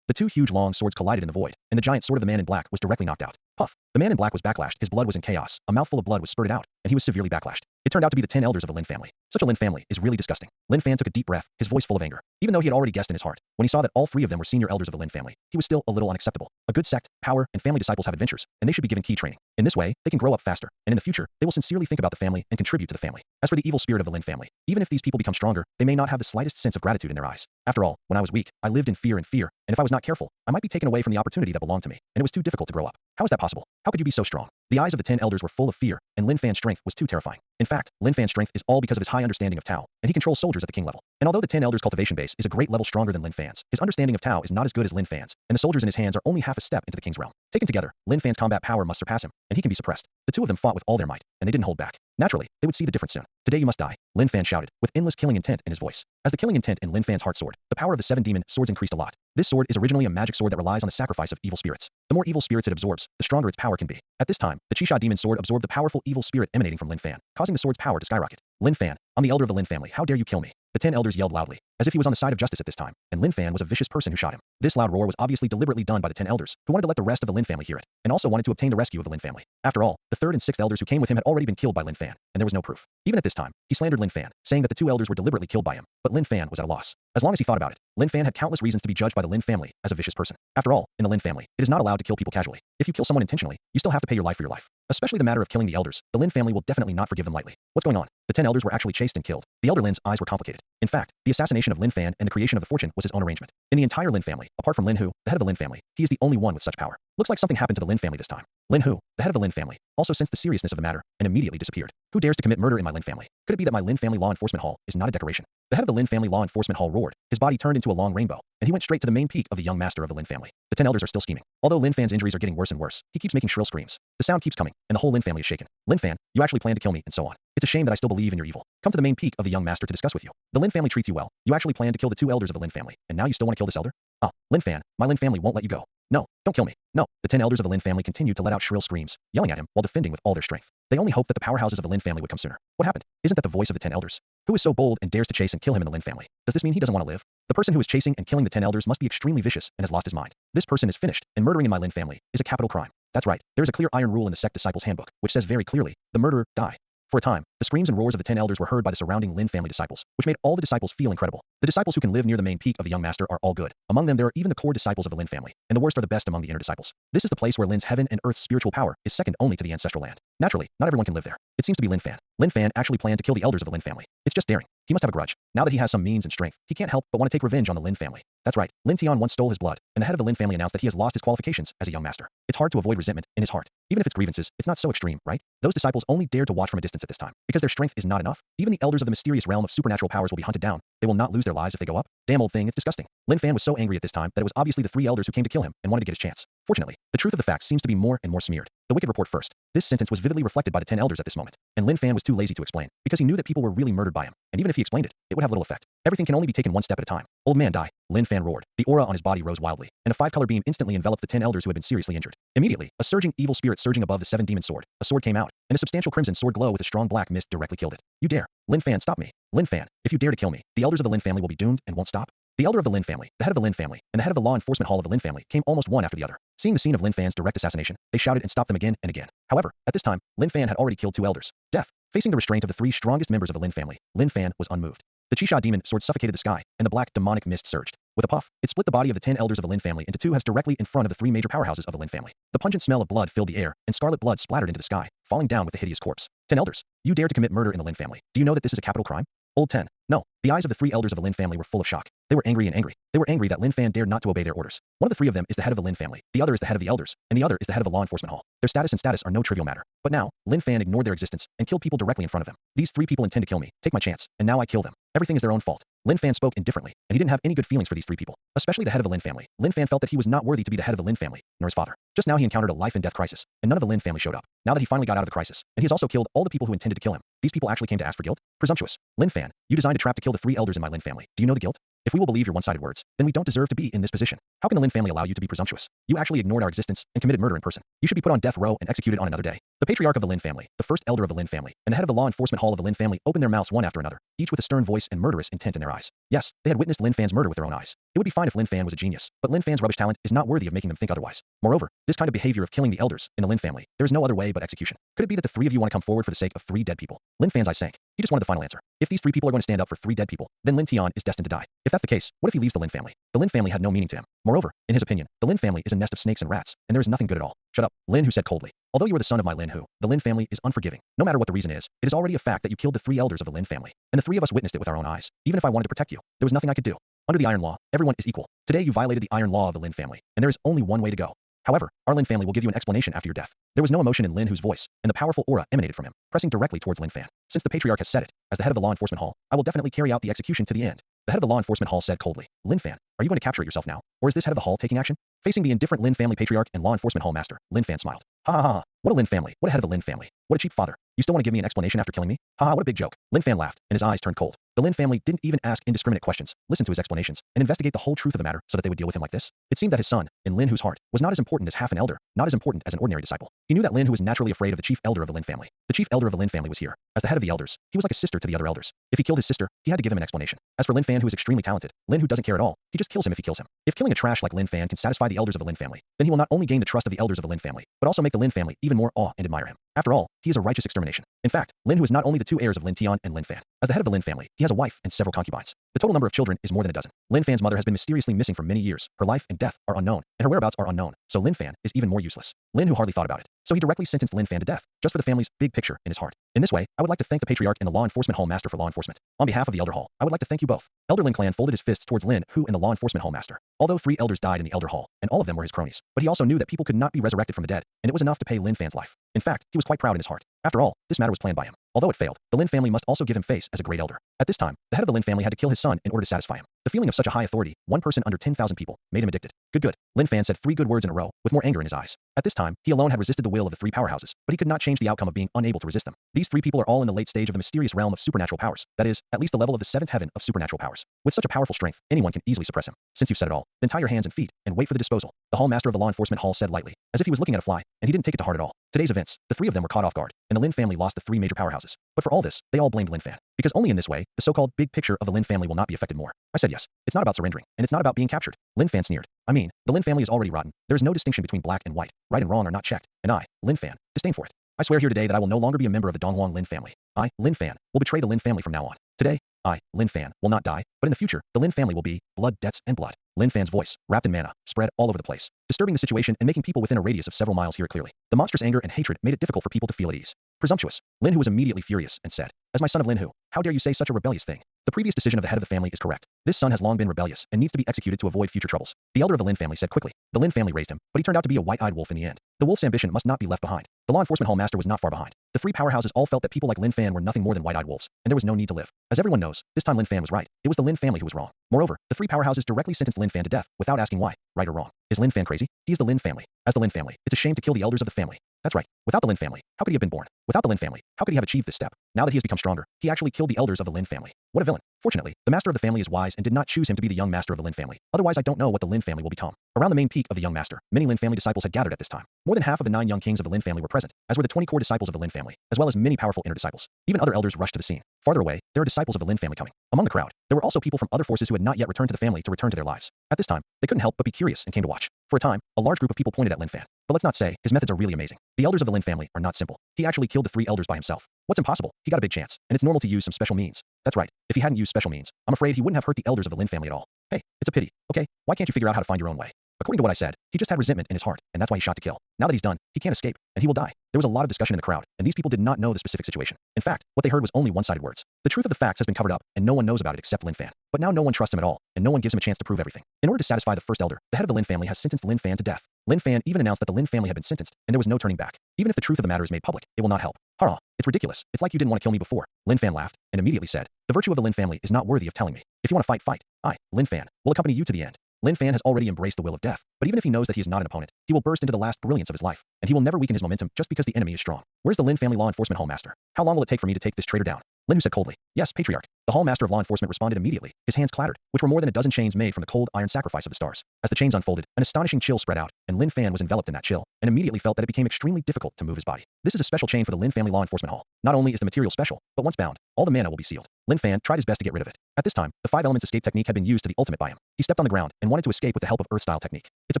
The 2 huge long swords collided in the void, and the giant sword of the man in black was directly knocked out. Puff. The man in black was backlashed, his blood was in chaos, a mouthful of blood was spurted out, and he was severely backlashed. It turned out to be the 10 elders of the Lin family. Such a Lin family is really disgusting. Lin Fan took a deep breath, his voice full of anger. Even though he had already guessed in his heart, when he saw that all 3 of them were senior elders of the Lin family, he was still a little unacceptable. A good sect, power, and family disciples have adventures, and they should be given key training. In this way, they can grow up faster, and in the future, they will sincerely think about the family and contribute to the family. As for the evil spirit of the Lin family, even if these people become stronger, they may not have the slightest sense of gratitude in their eyes. After all, when I was weak, I lived in fear, and if I was not careful, I might be taken away from the opportunity that belonged to me, and it was too difficult to grow up. How is that possible? How could you be so strong? The eyes of the 10 elders were full of fear, and Lin Fan's strength was too terrifying. In fact, Lin Fan's strength is all because of his high understanding of Tao, and he controls soldiers at the king level. And although the 10 elders' cultivation base is a great level stronger than Lin Fan's, his understanding of Tao is not as good as Lin Fan's, and the soldiers in his hands are only half a step into the king's realm. Taken together, Lin Fan's combat power must surpass him, and he can be suppressed. The 2 of them fought with all their might, and they didn't hold back. Naturally, they would see the difference soon. Today you must die, Lin Fan shouted, with endless killing intent in his voice. As the killing intent in Lin Fan's heart soared, the power of the 7 demon swords increased a lot. This sword is originally a magic sword that relies on the sacrifice of evil spirits. The more evil spirits it absorbs, the stronger its power can be. At this time, the Chisha demon sword absorbed the powerful evil spirit emanating from Lin Fan, causing the sword's power to skyrocket. Lin Fan, I'm the elder of the Lin family, how dare you kill me? The 10 elders yelled loudly, as if he was on the side of justice at this time, and Lin Fan was a vicious person who shot him. This loud roar was obviously deliberately done by the 10 elders, who wanted to let the rest of the Lin family hear it, and also wanted to obtain the rescue of the Lin family. After all, the 3rd and 6th elders who came with him had already been killed by Lin Fan, and there was no proof. Even at this time, he slandered Lin Fan, saying that the 2 elders were deliberately killed by him, but Lin Fan was at a loss. As long as he thought about it, Lin Fan had countless reasons to be judged by the Lin family as a vicious person. After all, in the Lin family, it is not allowed to kill people casually. If you kill someone intentionally, you still have to pay your life for your life. Especially the matter of killing the elders, the Lin family will definitely not forgive them lightly. What's going on? The 10 elders were actually chased and killed. The elder Lin's eyes were complicated. In fact, the assassination of Lin Fan and the creation of the fortune was his own arrangement. In the entire Lin family, apart from Lin Hu, the head of the Lin family, he is the only one with such power. Looks like something happened to the Lin family this time. Lin Hu, the head of the Lin family, also sensed the seriousness of the matter and immediately disappeared. Who dares to commit murder in my Lin family? Could it be that my Lin family law enforcement hall is not a decoration? The head of the Lin family law enforcement hall roared. His body turned into a long rainbow, and he went straight to the main peak of the young master of the Lin family. The 10 elders are still scheming. Although Lin Fan's injuries are getting worse and worse, he keeps making shrill screams. The sound keeps coming, and the whole Lin family is shaken. Lin Fan, you actually plan to kill me, and so on. It's a shame that I still believe in your evil. Come to the main peak of the young master to discuss with you. The Lin family treats you well. You actually plan to kill the 2 elders of the Lin family, and now you still want to kill this elder? Oh, Lin Fan, my Lin family won't let you go. No, don't kill me. No. The 10 elders of the Lin family continued to let out shrill screams, yelling at him while defending with all their strength. They only hoped that the powerhouses of the Lin family would come sooner. What happened? Isn't that the voice of the 10 elders? Who is so bold and dares to chase and kill him in the Lin family? Does this mean he doesn't want to live? The person who is chasing and killing the 10 elders must be extremely vicious and has lost his mind. This person is finished, and murdering in my Lin family is a capital crime. That's right. There is a clear iron rule in the sect disciples handbook, which says very clearly, the murderer, die. For a time, the screams and roars of the 10 elders were heard by the surrounding Lin family disciples, which made all the disciples feel incredible. The disciples who can live near the main peak of the young master are all good. Among them, there are even the core disciples of the Lin family, and the worst are the best among the inner disciples. This is the place where Lin's heaven and earth's spiritual power is second only to the ancestral land. Naturally, not everyone can live there. It seems to be Lin Fan. Lin Fan actually planned to kill the elders of the Lin family. It's just daring. He must have a grudge. Now that he has some means and strength, he can't help but want to take revenge on the Lin family. That's right, Lin Tian once stole his blood, and the head of the Lin family announced that he has lost his qualifications as a young master. It's hard to avoid resentment in his heart. Even if it's grievances, it's not so extreme, right? Those disciples only dared to watch from a distance at this time, because their strength is not enough. Even the elders of the mysterious realm of supernatural powers will be hunted down. They will not lose their lives if they go up. Damn old thing, it's disgusting. Lin Fan was so angry at this time that it was obviously the 3 elders who came to kill him and wanted to get his chance. Fortunately, the truth of the facts seems to be more and more smeared. The wicked report first. This sentence was vividly reflected by the 10 elders at this moment, and Lin Fan was too lazy to explain, because he knew that people were really murdered by him, and even if he explained it, it would have little effect. Everything can only be taken one step at a time. Old man die. Lin Fan roared. The aura on his body rose wildly, and a 5-color beam instantly enveloped the 10 elders who had been seriously injured. Immediately, a surging evil spirit surging above the 7-demon sword. A sword came out, and a substantial crimson sword glow with a strong black mist directly killed it. You dare. Lin Fan, stop me. Lin Fan, if you dare to kill me, the elders of the Lin family will be doomed and won't stop. The elder of the Lin family, the head of the Lin family, and the head of the law enforcement hall of the Lin family came almost one after the other. Seeing the scene of Lin Fan's direct assassination, they shouted and stopped them again and again. However, at this time, Lin Fan had already killed 2 elders. Death. Facing the restraint of the 3 strongest members of the Lin family, Lin Fan was unmoved. The Qixia demon sword suffocated the sky, and the black demonic mist surged. With a puff, it split the body of the 10 elders of the Lin family into 2 halves directly in front of the 3 major powerhouses of the Lin family. The pungent smell of blood filled the air, and scarlet blood splattered into the sky, falling down with the hideous corpse. 10 elders, you dare to commit murder in the Lin family. Do you know that this is a capital crime? Old 10. No. The eyes of the 3 elders of the Lin family were full of shock. They were angry and angry. They were angry that Lin Fan dared not to obey their orders. One of the 3 of them is the head of the Lin family, the other is the head of the elders, and the other is the head of the law enforcement hall. Their status are no trivial matter. But now, Lin Fan ignored their existence and killed people directly in front of them. These 3 people intend to kill me. Take my chance, and now I kill them. Everything is their own fault. Lin Fan spoke indifferently, and he didn't have any good feelings for these 3 people, especially the head of the Lin family. Lin Fan felt that he was not worthy to be the head of the Lin family, nor his father. Just now he encountered a life and death crisis, and none of the Lin family showed up. Now that he finally got out of the crisis, and he has also killed all the people who intended to kill him, these people actually came to ask for guilt? Presumptuous. Lin Fan, you designed a trap to kill the 3 elders in my Lin family. Do you know the guilt? If we will believe your one-sided words, then we don't deserve to be in this position. How can the Lin family allow you to be presumptuous? You actually ignored our existence and committed murder in person. You should be put on death row and executed on another day. The patriarch of the Lin family, the first elder of the Lin family, and the head of the law enforcement hall of the Lin family opened their mouths one after another, each with a stern voice and murderous intent in their eyes. Yes, they had witnessed Lin Fan's murder with their own eyes. It would be fine if Lin Fan was a genius, but Lin Fan's rubbish talent is not worthy of making them think otherwise. Moreover, this kind of behavior of killing the elders in the Lin family, there is no other way but execution. Could it be that the 3 of you want to come forward for the sake of 3 dead people? Lin Fan's eyes sank. He just wanted the final answer. If these 3 people are going to stand up for 3 dead people, then Lin Tian is destined to die. If that's the case, what if he leaves the Lin family? The Lin family had no meaning to him. Moreover, in his opinion, the Lin family is a nest of snakes and rats, and there is nothing good at all. Shut up, Lin Hu said coldly. Although you are the son of my Lin Hu, the Lin family is unforgiving. No matter what the reason is, it is already a fact that you killed the 3 elders of the Lin family, and the 3 of us witnessed it with our own eyes. Even if I wanted to protect you, there was nothing I could do. Under the iron law, everyone is equal. Today you violated the iron law of the Lin family, and there is only one way to go. However, our Lin family will give you an explanation after your death. There was no emotion in Lin Hu's voice, and the powerful aura emanated from him, pressing directly towards Lin Fan. Since the patriarch has said it, as the head of the law enforcement hall, I will definitely carry out the execution to the end. The head of the law enforcement hall said coldly, Lin Fan, are you going to capture it yourself now, or is this head of the hall taking action? Facing the indifferent Lin family patriarch and law enforcement hall master, Lin Fan smiled. Ha ha ha ha. What a Lin family. What a head of the Lin family. What a cheap father. You still want to give me an explanation after killing me? Ha ha, what a big joke. Lin Fan laughed, and his eyes turned cold. The Lin family didn't even ask indiscriminate questions, listen to his explanations, and investigate the whole truth of the matter so that they would deal with him like this. It seemed that his son, in Lin Hu's heart, was not as important as half an elder, not as important as an ordinary disciple. He knew that Lin Hu was naturally afraid of the chief elder of the Lin family. The chief elder of the Lin family was here. As the head of the elders, he was like a sister to the other elders. If he killed his sister, he had to give him an explanation. As for Lin Fan, who is extremely talented, Lin Hu doesn't care at all. He just kills him if he kills him. If killing a trash like Lin Fan can satisfy the elders of the Lin family, then he will not only gain the trust of the elders of the Lin family, but also make the Lin family even more awe and admire him. After all, he is a righteous extermination. In fact, Lin Hu is not only the 2 heirs of Lin Tian and Lin Fan. As the head of the Lin family, he has a wife and several concubines. The total number of children is more than a dozen. Lin Fan's mother has been mysteriously missing for many years. Her life and death are unknown, and her whereabouts are unknown, so Lin Fan is even more useless. Lin Hu hardly thought about it, so he directly sentenced Lin Fan to death, just for the family's big picture in his heart. In this way, I would like to thank the patriarch and the law enforcement hall master for law enforcement. On behalf of the elder hall, I would like to thank you both. Elder Lin Clan folded his fists towards Lin Hu and the law enforcement hall master. Although 3 elders died in the elder hall, and all of them were his cronies, but he also knew that people could not be resurrected from the dead, and it was enough to pay Lin Fan's life. In fact, he was quite proud in his heart. After all, this matter was planned by him. Although it failed, the Lin family must also give him face as a great elder. At this time, the head of the Lin family had to kill his son in order to satisfy him. The feeling of such a high authority, one person under 10,000 people, made him addicted. Good. Lin Fan said 3 good words in a row, with more anger in his eyes. At this time, he alone had resisted the will of the 3 powerhouses, but he could not change the outcome of being unable to resist them. These 3 people are all in the late stage of the mysterious realm of supernatural powers, that is, at least the level of the 7th heaven of supernatural powers. With such a powerful strength, anyone can easily suppress him. Since you've said it all, then tie your hands and feet, and wait for the disposal. The hall master of the law enforcement hall said lightly, as if he was looking at a fly, and he didn't take it to heart at all. Today's events, the 3 of them were caught off guard, and the Lin family lost the 3 major powerhouses. But for all this, they all blamed Lin Fan. Because only in this way, the so-called big picture of the Lin family will not be affected more. I said yes. It's not about surrendering, and it's not about being captured. Lin Fan sneered. I mean, the Lin family is already rotten. There is no distinction between black and white. Right and wrong are not checked, and I, Lin Fan, disdain for it. I swear here today that I will no longer be a member of the Donghuang Lin family. I, Lin Fan, will betray the Lin family from now on. Today, I, Lin Fan, will not die, but in the future, the Lin family will be blood, debts, and blood. Lin Fan's voice, wrapped in mana, spread all over the place, disturbing the situation and making people within a radius of several miles hear it clearly. The monstrous anger and hatred made it difficult for people to feel at ease. Presumptuous. Lin Hu was immediately furious and said, "As my son of Lin Hu, how dare you say such a rebellious thing? The previous decision of the head of the family is correct. This son has long been rebellious and needs to be executed to avoid future troubles." The elder of the Lin family said quickly. The Lin family raised him, but he turned out to be a white-eyed wolf in the end. The wolf's ambition must not be left behind. The law enforcement hall master was not far behind. The three powerhouses all felt that people like Lin Fan were nothing more than white-eyed wolves, and there was no need to live. As everyone knows, this time Lin Fan was right. It was the Lin family who was wrong. Moreover, the three powerhouses directly sentenced Lin Fan to death without asking why, right or wrong. Is Lin Fan crazy? He is the Lin family. As the Lin family, it's a shame to kill the elders of the family. That's right. Without the Lin family, how could he have been born? Without the Lin family, how could he have achieved this step? Now that he has become stronger, he actually killed the elders of the Lin family. What a villain. Fortunately, the master of the family is wise and did not choose him to be the young master of the Lin family. Otherwise, I don't know what the Lin family will become. Around the main peak of the young master, many Lin family disciples had gathered at this time. More than half of the 9 young kings of the Lin family were present, as were the 20 core disciples of the Lin family, as well as many powerful inner disciples. Even other elders rushed to the scene. Farther away, there are disciples of the Lin family coming. Among the crowd, there were also people from other forces who had not yet returned to the family to return to their lives. At this time, they couldn't help but be curious and came to watch. For a time, a large group of people pointed at Lin Fan. But let's not say, his methods are really amazing. The elders of the Lin family are not simple. He actually killed the 3 elders by himself. What's impossible? He got a big chance, and it's normal to use some special means. That's right. If he hadn't used special means, I'm afraid he wouldn't have hurt the elders of the Lin family at all. Hey, it's a pity. Okay, why can't you figure out how to find your own way? According to what I said, he just had resentment in his heart, and that's why he shot to kill. Now that he's done, he can't escape, and he will die. There was a lot of discussion in the crowd, and these people did not know the specific situation. In fact, what they heard was only one-sided words. The truth of the facts has been covered up, and no one knows about it except Lin Fan. But now no one trusts him at all, and no one gives him a chance to prove everything. In order to satisfy the first elder, the head of the Lin family has sentenced Lin Fan to death. Lin Fan even announced that the Lin family had been sentenced, and there was no turning back. Even if the truth of the matter is made public, it will not help. Hurrah, it's ridiculous. It's like you didn't want to kill me before. Lin Fan laughed, and immediately said, "The virtue of the Lin family is not worthy of telling me. If you want to fight, fight. I, Lin Fan, will accompany you to the end." Lin Fan has already embraced the will of death, but even if he knows that he is not an opponent, he will burst into the last brilliance of his life, and he will never weaken his momentum just because the enemy is strong. Where's the Lin family law enforcement hall master? How long will it take for me to take this traitor down? Lin Hu said coldly. Yes, Patriarch. The hall master of law enforcement responded immediately. His hands clattered, which were more than a dozen chains made from the cold iron sacrifice of the stars. As the chains unfolded, an astonishing chill spread out, and Lin Fan was enveloped in that chill, and immediately felt that it became extremely difficult to move his body. This is a special chain for the Lin family law enforcement hall. Not only is the material special, but once bound, all the mana will be sealed. Lin Fan tried his best to get rid of it. At this time, the 5 elements escape technique had been used to the ultimate by him. He stepped on the ground and wanted to escape with the help of Earth-style technique. It's a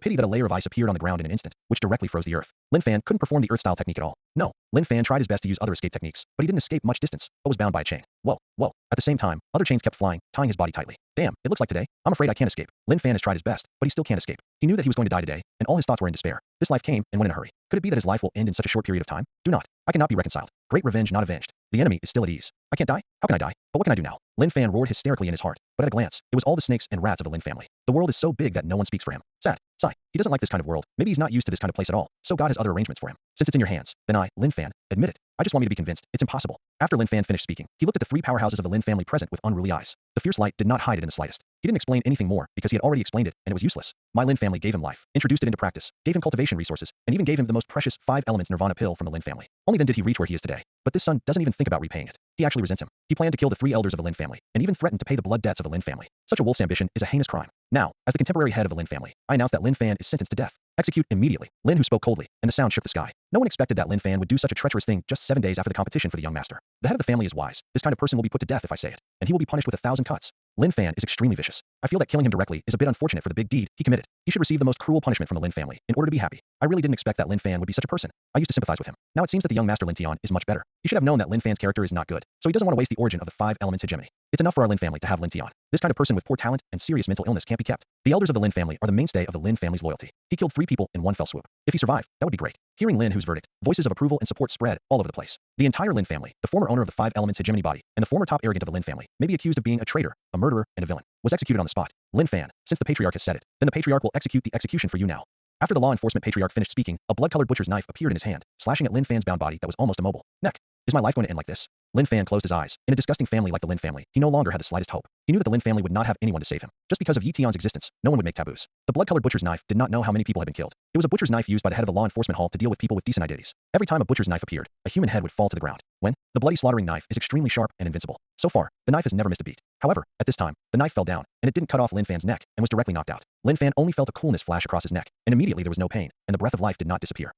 pity that a layer of ice appeared on the ground in an instant, which directly froze the Earth. Lin Fan couldn't perform the Earth-style technique at all. No, Lin Fan tried his best to use other escape techniques, but he didn't escape much distance, but was bound by a chain. Whoa, whoa. At the same time, other chains kept flying, tying his body tightly. Damn, it looks like today, I'm afraid I can't escape. Lin Fan has tried his best, but he still can't escape. He knew that he was going to die today, and all his thoughts were in despair. This life came and went in a hurry. Could it be that his life will end in such a short period of time? Do not. I cannot be reconciled. Great revenge not avenged. The enemy is still at ease. I can't die? How can I die? But what can I do now? Lin Fan roared hysterically in his heart, but at a glance, it was all the snakes and rats of the Lin family. The world is so big that no one speaks for him. Sad. Sigh. He doesn't like this kind of world. Maybe he's not used to this kind of place at all, so God has other arrangements for him. Since it's in your hands, then I, Lin Fan, admit it. I just want me to be convinced. It's impossible. After Lin Fan finished speaking, he looked at the 3 powerhouses of the Lin family present with unruly eyes. The fierce light did not hide it in the slightest. He didn't explain anything more because he had already explained it, and it was useless. My Lin family gave him life, introduced it into practice, gave him cultivation resources, and even gave him the most precious 5 elements nirvana pill from the Lin family. Only then did he reach where he is today. But this son doesn't even think about repaying it. He actually resents him. He planned to kill the 3 elders of the Lin family, and even threatened to pay the blood debts of the Lin family. Such a wolf's ambition is a heinous crime. Now, as the contemporary head of the Lin family, I announce that Lin Fan is sentenced to death. Execute immediately. Lin Hu spoke coldly, and the sound shook the sky. No one expected that Lin Fan would do such a treacherous thing just 7 days after the competition for the young master. The head of the family is wise. This kind of person will be put to death if I say it, and he will be punished with 1,000 cuts. Lin Fan is extremely vicious. I feel that killing him directly is a bit unfortunate for the big deed he committed. He should receive the most cruel punishment from the Lin family in order to be happy. I really didn't expect that Lin Fan would be such a person. I used to sympathize with him. Now it seems that the young master Lin Tian is much better. He should have known that Lin Fan's character is not good, so he doesn't want to waste the origin of the 5 elements hegemony. It's enough for our Lin family to have Lin Tian. This kind of person with poor talent and serious mental illness can't be kept. The elders of the Lin family are the mainstay of the Lin family's loyalty. He killed 3 people in one fell swoop. If he survived, that would be great. Hearing Lin Hu's verdict, voices of approval and support spread all over the place. The entire Lin family, the former owner of the 5 elements hegemony body, and the former top arrogant of the Lin family, may be accused of being a traitor, a murderer, and a villain, was executed on the spot. Lin Fan, since the patriarch has said it, then the patriarch will execute the execution for you now. After the law enforcement patriarch finished speaking, a blood-colored butcher's knife appeared in his hand, slashing at Lin Fan's bound body that was almost immobile. Neck. Is my life going to end like this? Lin Fan closed his eyes. In a disgusting family like the Lin family, he no longer had the slightest hope. He knew that the Lin family would not have anyone to save him. Just because of Yi Tian's existence, no one would make taboos. The blood-colored butcher's knife did not know how many people had been killed. It was a butcher's knife used by the head of the law enforcement hall to deal with people with decent identities. Every time a butcher's knife appeared, a human head would fall to the ground. When? The bloody slaughtering knife is extremely sharp and invincible. So far, the knife has never missed a beat. However, at this time, the knife fell down, and it didn't cut off Lin Fan's neck, and was directly knocked out. Lin Fan only felt a coolness flash across his neck, and immediately there was no pain, and the breath of life did not disappear.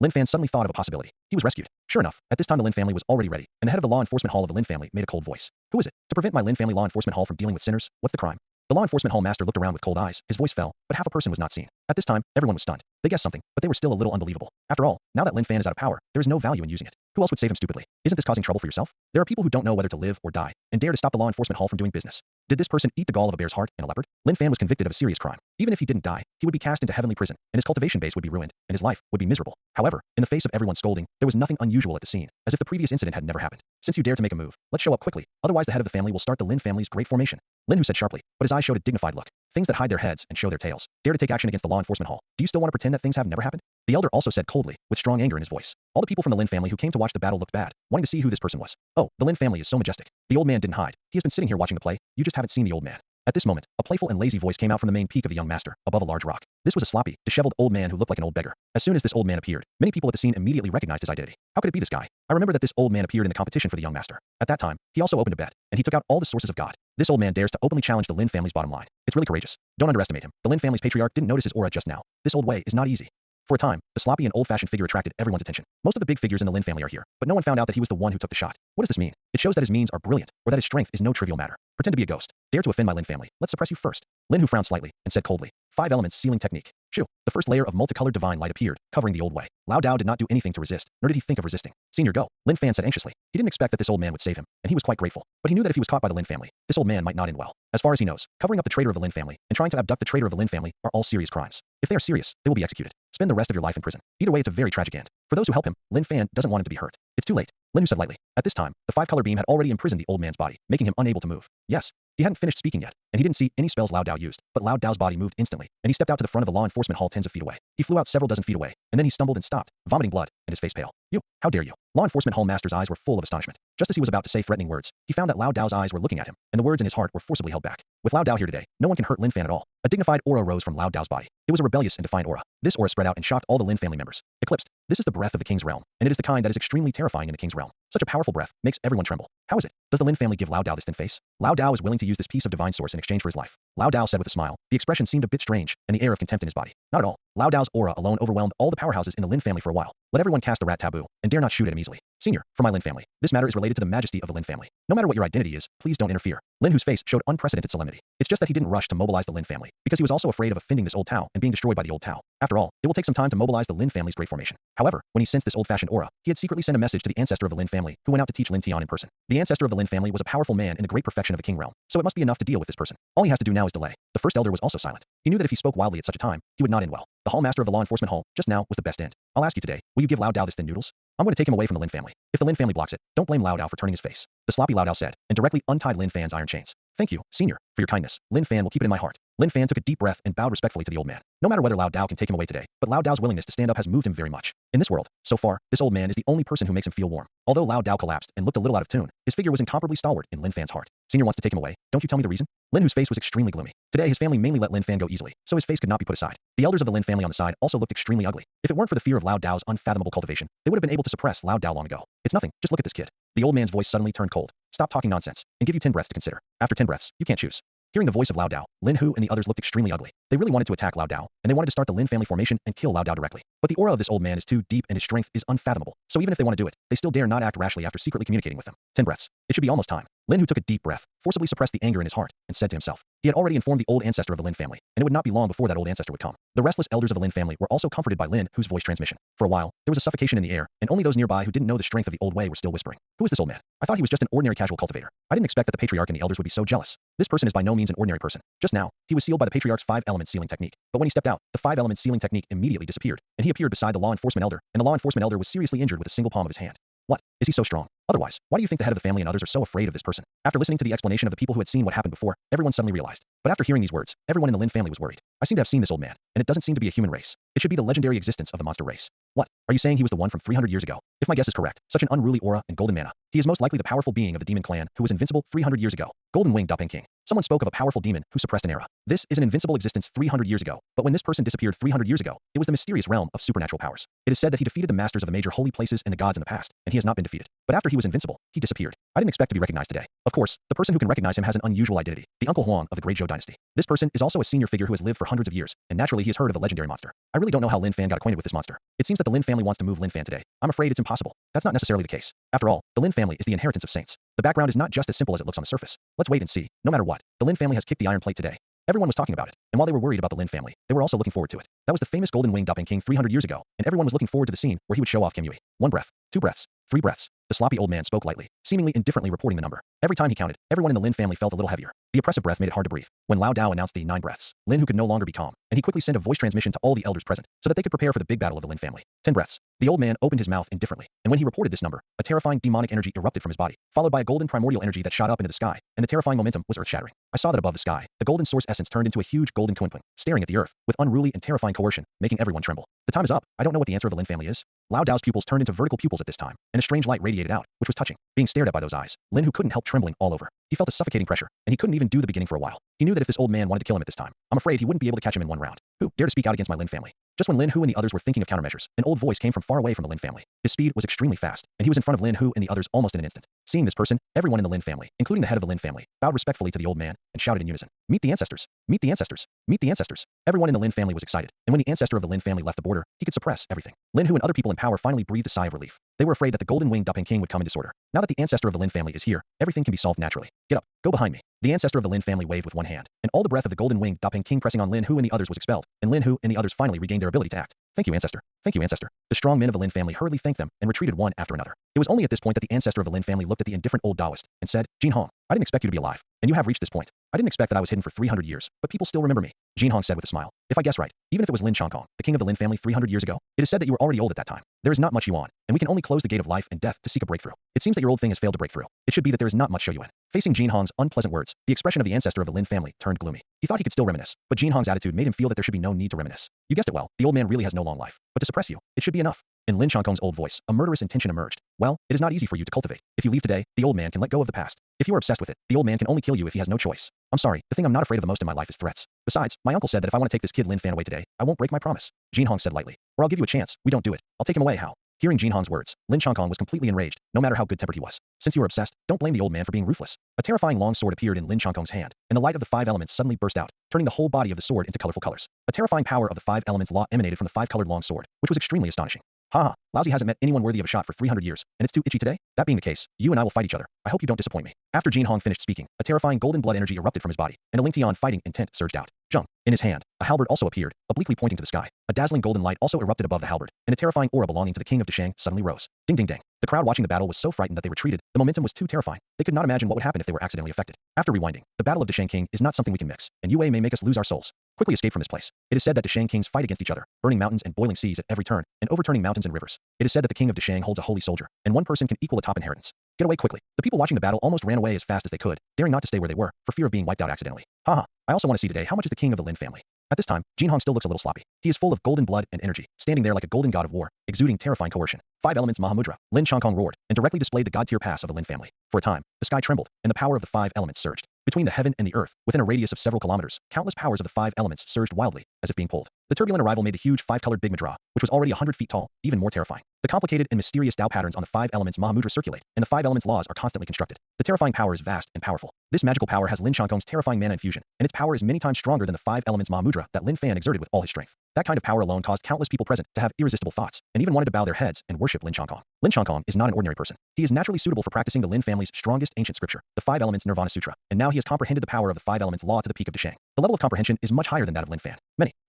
Lin Fan suddenly thought of a possibility. He was rescued. Sure enough, at this time the Lin family was already ready, and the head of the law enforcement hall of the Lin family made a cold voice. Who is it? To prevent my Lin family law enforcement hall from dealing with sinners, what's the crime? The law enforcement hall master looked around with cold eyes. His voice fell, but half a person was not seen. At this time, everyone was stunned. They guessed something, but they were still a little unbelievable. After all, now that Lin Fan is out of power, there is no value in using it. Who else would save him stupidly? Isn't this causing trouble for yourself? There are people who don't know whether to live or die, and dare to stop the law enforcement hall from doing business. Did this person eat the gall of a bear's heart and a leopard? Lin Fan was convicted of a serious crime. Even if he didn't die, he would be cast into heavenly prison, and his cultivation base would be ruined, and his life would be miserable. However, in the face of everyone scolding, there was nothing unusual at the scene, as if the previous incident had never happened. Since you dare to make a move, let's show up quickly, otherwise the head of the family will start the Lin family's great formation. Lin Hu said sharply, but his eyes showed a dignified look. Things that hide their heads and show their tails dare to take action against the law enforcement hall. Do you still want to pretend that things have never happened? The elder also said coldly, with strong anger in his voice. All the people from the Lin family who came to watch the battle looked bad, wanting to see who this person was. Oh, the Lin family is so majestic. The old man didn't hide. He has been sitting here watching the play. You just haven't seen the old man. At this moment, a playful and lazy voice came out from the main peak of the young master, above a large rock. This was a sloppy, disheveled old man who looked like an old beggar. As soon as this old man appeared, many people at the scene immediately recognized his identity. How could it be this guy? I remember that this old man appeared in the competition for the young master. At that time, he also opened a bet, and he took out all the sources of God. This old man dares to openly challenge the Lin family's bottom line. It's really courageous. Don't underestimate him. The Lin family's patriarch didn't notice his aura just now. This old way is not easy. For a time, the sloppy and old-fashioned figure attracted everyone's attention. Most of the big figures in the Lin family are here, but no one found out that he was the one who took the shot. What does this mean? It shows that his means are brilliant, or that his strength is no trivial matter. Pretend to be a ghost. Dare to offend my Lin family. Let's suppress you first. Lin Hu frowned slightly and said coldly, 5 elements sealing technique. Shoo. The first layer of multicolored divine light appeared, covering the old way. Lao Dao did not do anything to resist, nor did he think of resisting. Senior, go. Lin Fan said anxiously. He didn't expect that this old man would save him, and he was quite grateful. But he knew that if he was caught by the Lin family, this old man might not end well. As far as he knows, covering up the traitor of the Lin family and trying to abduct the traitor of the Lin family are all serious crimes. If they are serious, they will be executed. Spend the rest of your life in prison. Either way, it's a very tragic end. For those who help him, Lin Fan doesn't want him to be hurt. It's too late. Lin Hu said lightly. At this time, the 5-color beam had already imprisoned the old man's body, making him unable to move. Yes. He hadn't finished speaking yet, and he didn't see any spells Lao Dao used, but Lao Dao's body moved instantly, and he stepped out to the front of the law enforcement hall tens of feet away. He flew out several dozen feet away, and then he stumbled and stopped, vomiting blood, and his face pale. You, how dare you? Law enforcement hall master's eyes were full of astonishment. Just as he was about to say threatening words, he found that Lao Dao's eyes were looking at him, and the words in his heart were forcibly held back. With Lao Dao here today, no one can hurt Lin Fan at all. A dignified aura rose from Lao Dao's body. It was a rebellious and defiant aura. This aura spread out and shocked all the Lin family members. Eclipsed. This is the breath of the king's realm, and it is the kind that is extremely terrifying in the king's realm. Such a powerful breath makes everyone tremble. How is it? Does the Lin family give Lao Dao this thin face? Lao Dao is willing to use this piece of divine source in exchange for his life. Lao Dao said with a smile. The expression seemed a bit strange, and the air of contempt in his body. Not at all. Lao Dao's aura alone overwhelmed all the powerhouses in the Lin family for a while. Let everyone cast the rat taboo, and dare not shoot at him easily. Senior, for my Lin family, this matter is related to the majesty of the Lin family. No matter what your identity is, please don't interfere. Lin Hu's face showed unprecedented solemnity. It's just that he didn't rush to mobilize the Lin family, because he was also afraid of offending this old Tao and being destroyed by the old Tao. After all, it will take some time to mobilize the Lin family's great formation. However, when he sensed this old-fashioned aura, he had secretly sent a message to the ancestor of the Lin family, who went out to teach Lin Tian in person. The ancestor of the Lin family was a powerful man in the great perfection of the king realm, so it must be enough to deal with this person. All he has to do now is delay. The first elder was also silent. He knew that if he spoke wildly at such a time, he would not end well. The hall master of the law enforcement hall, just now, was the best end. I'll ask you today, will you give Lao Dao this thin noodles? I'm going to take him away from the Lin family. If the Lin family blocks it, don't blame Lao Dao for turning his face. The sloppy Lao Dao said, and directly untied Lin Fan's iron chains. Thank you, senior, for your kindness. Lin Fan will keep it in my heart. Lin Fan took a deep breath and bowed respectfully to the old man. No matter whether Lao Dao can take him away today, but Lao Dao's willingness to stand up has moved him very much. In this world, so far, this old man is the only person who makes him feel warm. Although Lao Dao collapsed and looked a little out of tune, his figure was incomparably stalwart in Lin Fan's heart. Senior wants to take him away. Don't you tell me the reason? Lin Hu's face was extremely gloomy. Today, his family mainly let Lin Fan go easily, so his face could not be put aside. The elders of the Lin family on the side also looked extremely ugly. If it weren't for the fear of Lao Dao's unfathomable cultivation, they would have been able to suppress Lao Dao long ago. It's nothing, just look at this kid. The old man's voice suddenly turned cold. Stop talking nonsense, and give you 10 breaths to consider. After 10 breaths, you can't choose. Hearing the voice of Lao Dao, Lin Hu and the others looked extremely ugly. They really wanted to attack Lao Dao, and they wanted to start the Lin family formation and kill Lao Dao directly. But the aura of this old man is too deep and his strength is unfathomable. So even if they want to do it, they still dare not act rashly after secretly communicating with them. 10 breaths. It should be almost time. Lin Hu took a deep breath, forcibly suppressed the anger in his heart, and said to himself. He had already informed the old ancestor of the Lin family, and it would not be long before that old ancestor would come. The restless elders of the Lin family were also comforted by Lin Hu's voice transmission. For a while, there was a suffocation in the air, and only those nearby who didn't know the strength of the old way were still whispering. Who is this old man? I thought he was just an ordinary casual cultivator. I didn't expect that the patriarch and the elders would be so jealous. This person is by no means an ordinary person. Just now, he was sealed by the patriarch's 5-element sealing technique. But when he stepped out, the 5-element sealing technique immediately disappeared, and he appeared beside the law enforcement elder, and the law enforcement elder was seriously injured with a single palm of his hand. What? Is he so strong? Otherwise, why do you think the head of the family and others are so afraid of this person? After listening to the explanation of the people who had seen what happened before, everyone suddenly realized. But after hearing these words, everyone in the Lin family was worried. I seem to have seen this old man, and it doesn't seem to be a human race. It should be the legendary existence of the monster race. What? Are you saying he was the one from 300 years ago? If my guess is correct, such an unruly aura and golden mana. He is most likely the powerful being of the demon clan who was invincible 300 years ago. Golden Winged King. Someone spoke of a powerful demon who suppressed an era. This is an invincible existence 300 years ago, but when this person disappeared 300 years ago, it was the mysterious realm of supernatural powers. It is said that he defeated the masters of the major holy places and the gods in the past, and he has not been defeated. But after he was invincible, he disappeared. I didn't expect to be recognized today. Of course, the person who can recognize him has an unusual identity, the Uncle Huang of the Great Zhou dynasty. This person is also a senior figure who has lived for hundreds of years, and naturally he has heard of the legendary monster. I really don't know how Lin Fan got acquainted with this monster. It seems that the Lin family wants to move Lin Fan today. I'm afraid it's impossible. That's not necessarily the case. After all, the Lin family is the inheritance of saints. The background is not just as simple as it looks on the surface. Let's wait and see. No matter what, the Lin family has kicked the iron plate today. Everyone was talking about it, and while they were worried about the Lin family, they were also looking forward to it. That was the famous Golden Winged Dopping King 300 years ago, and everyone was looking forward to the scene where he would show off Kim Yui. 1 breath, 2 breaths, 3 breaths. The sloppy old man spoke lightly, seemingly indifferently reporting the number. Every time he counted, everyone in the Lin family felt a little heavier. The oppressive breath made it hard to breathe. When Lao Dao announced the 9 breaths, Lin Hu could no longer be calm, and he quickly sent a voice transmission to all the elders present so that they could prepare for the big battle of the Lin family. 10 breaths. The old man opened his mouth indifferently, and when he reported this number, a terrifying demonic energy erupted from his body, followed by a golden primordial energy that shot up into the sky, and the terrifying momentum was earth-shattering. I saw that above the sky, the golden source essence turned into a huge golden coin, staring at the earth with unruly and terrifying coercion, making everyone tremble. The time is up. I don't know what the answer of the Lin family is. Lao Dao's pupils turned into vertical pupils at this time, and a strange light radiated out, which was touching. Being stared at by those eyes, Lin Hu couldn't help trembling all over. He felt a suffocating pressure, and he couldn't even do the beginning for a while. He knew that if this old man wanted to kill him at this time, I'm afraid he wouldn't be able to catch him in one round. Who dare to speak out against my Lin family? Just when Lin Hu and the others were thinking of countermeasures, an old voice came from far away from the Lin family. His speed was extremely fast, and he was in front of Lin Hu and the others almost in an instant. Seeing this person, everyone in the Lin family, including the head of the Lin family, bowed respectfully to the old man and shouted in unison, "Meet the ancestors! Meet the ancestors! Meet the ancestors!" Everyone in the Lin family was excited, and when the ancestor of the Lin family left the border, he could suppress everything. Lin Hu and other people in power finally breathed a sigh of relief. They were afraid that the Golden Winged Dopping King would come in disorder. Now that the ancestor of the Lin family is here, everything can be solved naturally. Get up, go behind me. The ancestor of the Lin family waved with one hand, and all the breath of the Golden Winged Dopping King pressing on Lin Hu and the others was expelled, and Lin Hu and the others finally regained their ability to act. Thank you, ancestor. Thank you, ancestor. The strong men of the Lin family hurriedly thanked them and retreated one after another. It was only at this point that the ancestor of the Lin family looked at the indifferent old Taoist and said, "Jin Hong, I didn't expect you to be alive, and you have reached this point. I didn't expect that I was hidden for 300 years, but people still remember me." Jin Hong said with a smile, "If I guess right, even if it was Lin Chongkong, the king of the Lin family 300 years ago, it is said that you were already old at that time. There is not much you on, and we can only close the gate of life and death to seek a breakthrough. It seems that your old thing has failed to break through. It should be that there is not much show you in." Facing Jin Hong's unpleasant words, the expression of the ancestor of the Lin family turned gloomy. He thought he could still reminisce, but Jin Hong's attitude made him feel that there should be no need to reminisce. You guessed it well, the old man really has no long life, but to suppress you, it should be enough. In Lin Chongkong's old voice, a murderous intention emerged. Well, it is not easy for you to cultivate. If you leave today, the old man can let go of the past. If you are obsessed with it, the old man can only kill you if he has no choice. I'm sorry, the thing I'm not afraid of the most in my life is threats. Besides, my uncle said that if I want to take this kid Lin Fan away today, I won't break my promise. Jin Hong said lightly. Or I'll give you a chance, we don't do it. I'll take him away, how? Hearing Jin Hong's words, Lin Chongkong was completely enraged, no matter how good-tempered he was. Since you are obsessed, don't blame the old man for being ruthless. A terrifying long sword appeared in Lin Chongkong's hand, and the light of the 5 elements suddenly burst out, turning the whole body of the sword into colorful colors. A terrifying power of the 5 elements law emanated from the 5-colored long sword, which was extremely astonishing. Haha, Lousy hasn't met anyone worthy of a shot for 300 years, and it's too itchy today? That being the case, you and I will fight each other. I hope you don't disappoint me. After Jin Hong finished speaking, a terrifying golden blood energy erupted from his body, and a Ling Tian fighting intent surged out. Zheng. In his hand, a halberd also appeared, obliquely pointing to the sky. A dazzling golden light also erupted above the halberd, and a terrifying aura belonging to the king of Deshang suddenly rose. Ding ding ding. The crowd watching the battle was so frightened that they retreated. The momentum was too terrifying. They could not imagine what would happen if they were accidentally affected. After rewinding, the battle of Deshang King is not something we can mix, and Yue may make us lose our souls. Quickly escape from this place. It is said that Deshang kings fight against each other, burning mountains and boiling seas at every turn, and overturning mountains and rivers. It is said that the king of Deshang holds a holy soldier, and one person can equal a top inheritance. Get away quickly. The people watching the battle almost ran away as fast as they could, daring not to stay where they were, for fear of being wiped out accidentally. Haha, I also want to see today how much is the king of the Lin family. At this time, Jin Hong still looks a little sloppy. He is full of golden blood and energy, standing there like a golden god of war, exuding terrifying coercion. 5 elements Mahamudra. Lin Chongkong roared, and directly displayed the god-tier pass of the Lin family. For a time, the sky trembled, and the power of the 5 elements surged. Between the heaven and the earth, within a radius of several kilometers, countless powers of the 5 elements surged wildly, as if being pulled. The turbulent arrival made the huge 5-colored Big Madra, which was already 100 feet tall, even more terrifying. The complicated and mysterious Tao patterns on the 5 elements Mahamudra circulate, and the 5 elements laws are constantly constructed. The terrifying power is vast and powerful. This magical power has Lin Chongkong's terrifying mana infusion, and its power is many times stronger than the 5 elements Mahamudra that Lin Fan exerted with all his strength. That kind of power alone caused countless people present to have irresistible thoughts, and even wanted to bow their heads and worship Lin Chongkong. Lin Chongkong is not an ordinary person. He is naturally suitable for practicing the Lin family's strongest ancient scripture, the 5 elements Nirvana Sutra, and now he has comprehended the power of the 5 elements law to the peak of Deshang. The level of comprehension is much higher than that of Lin Fan.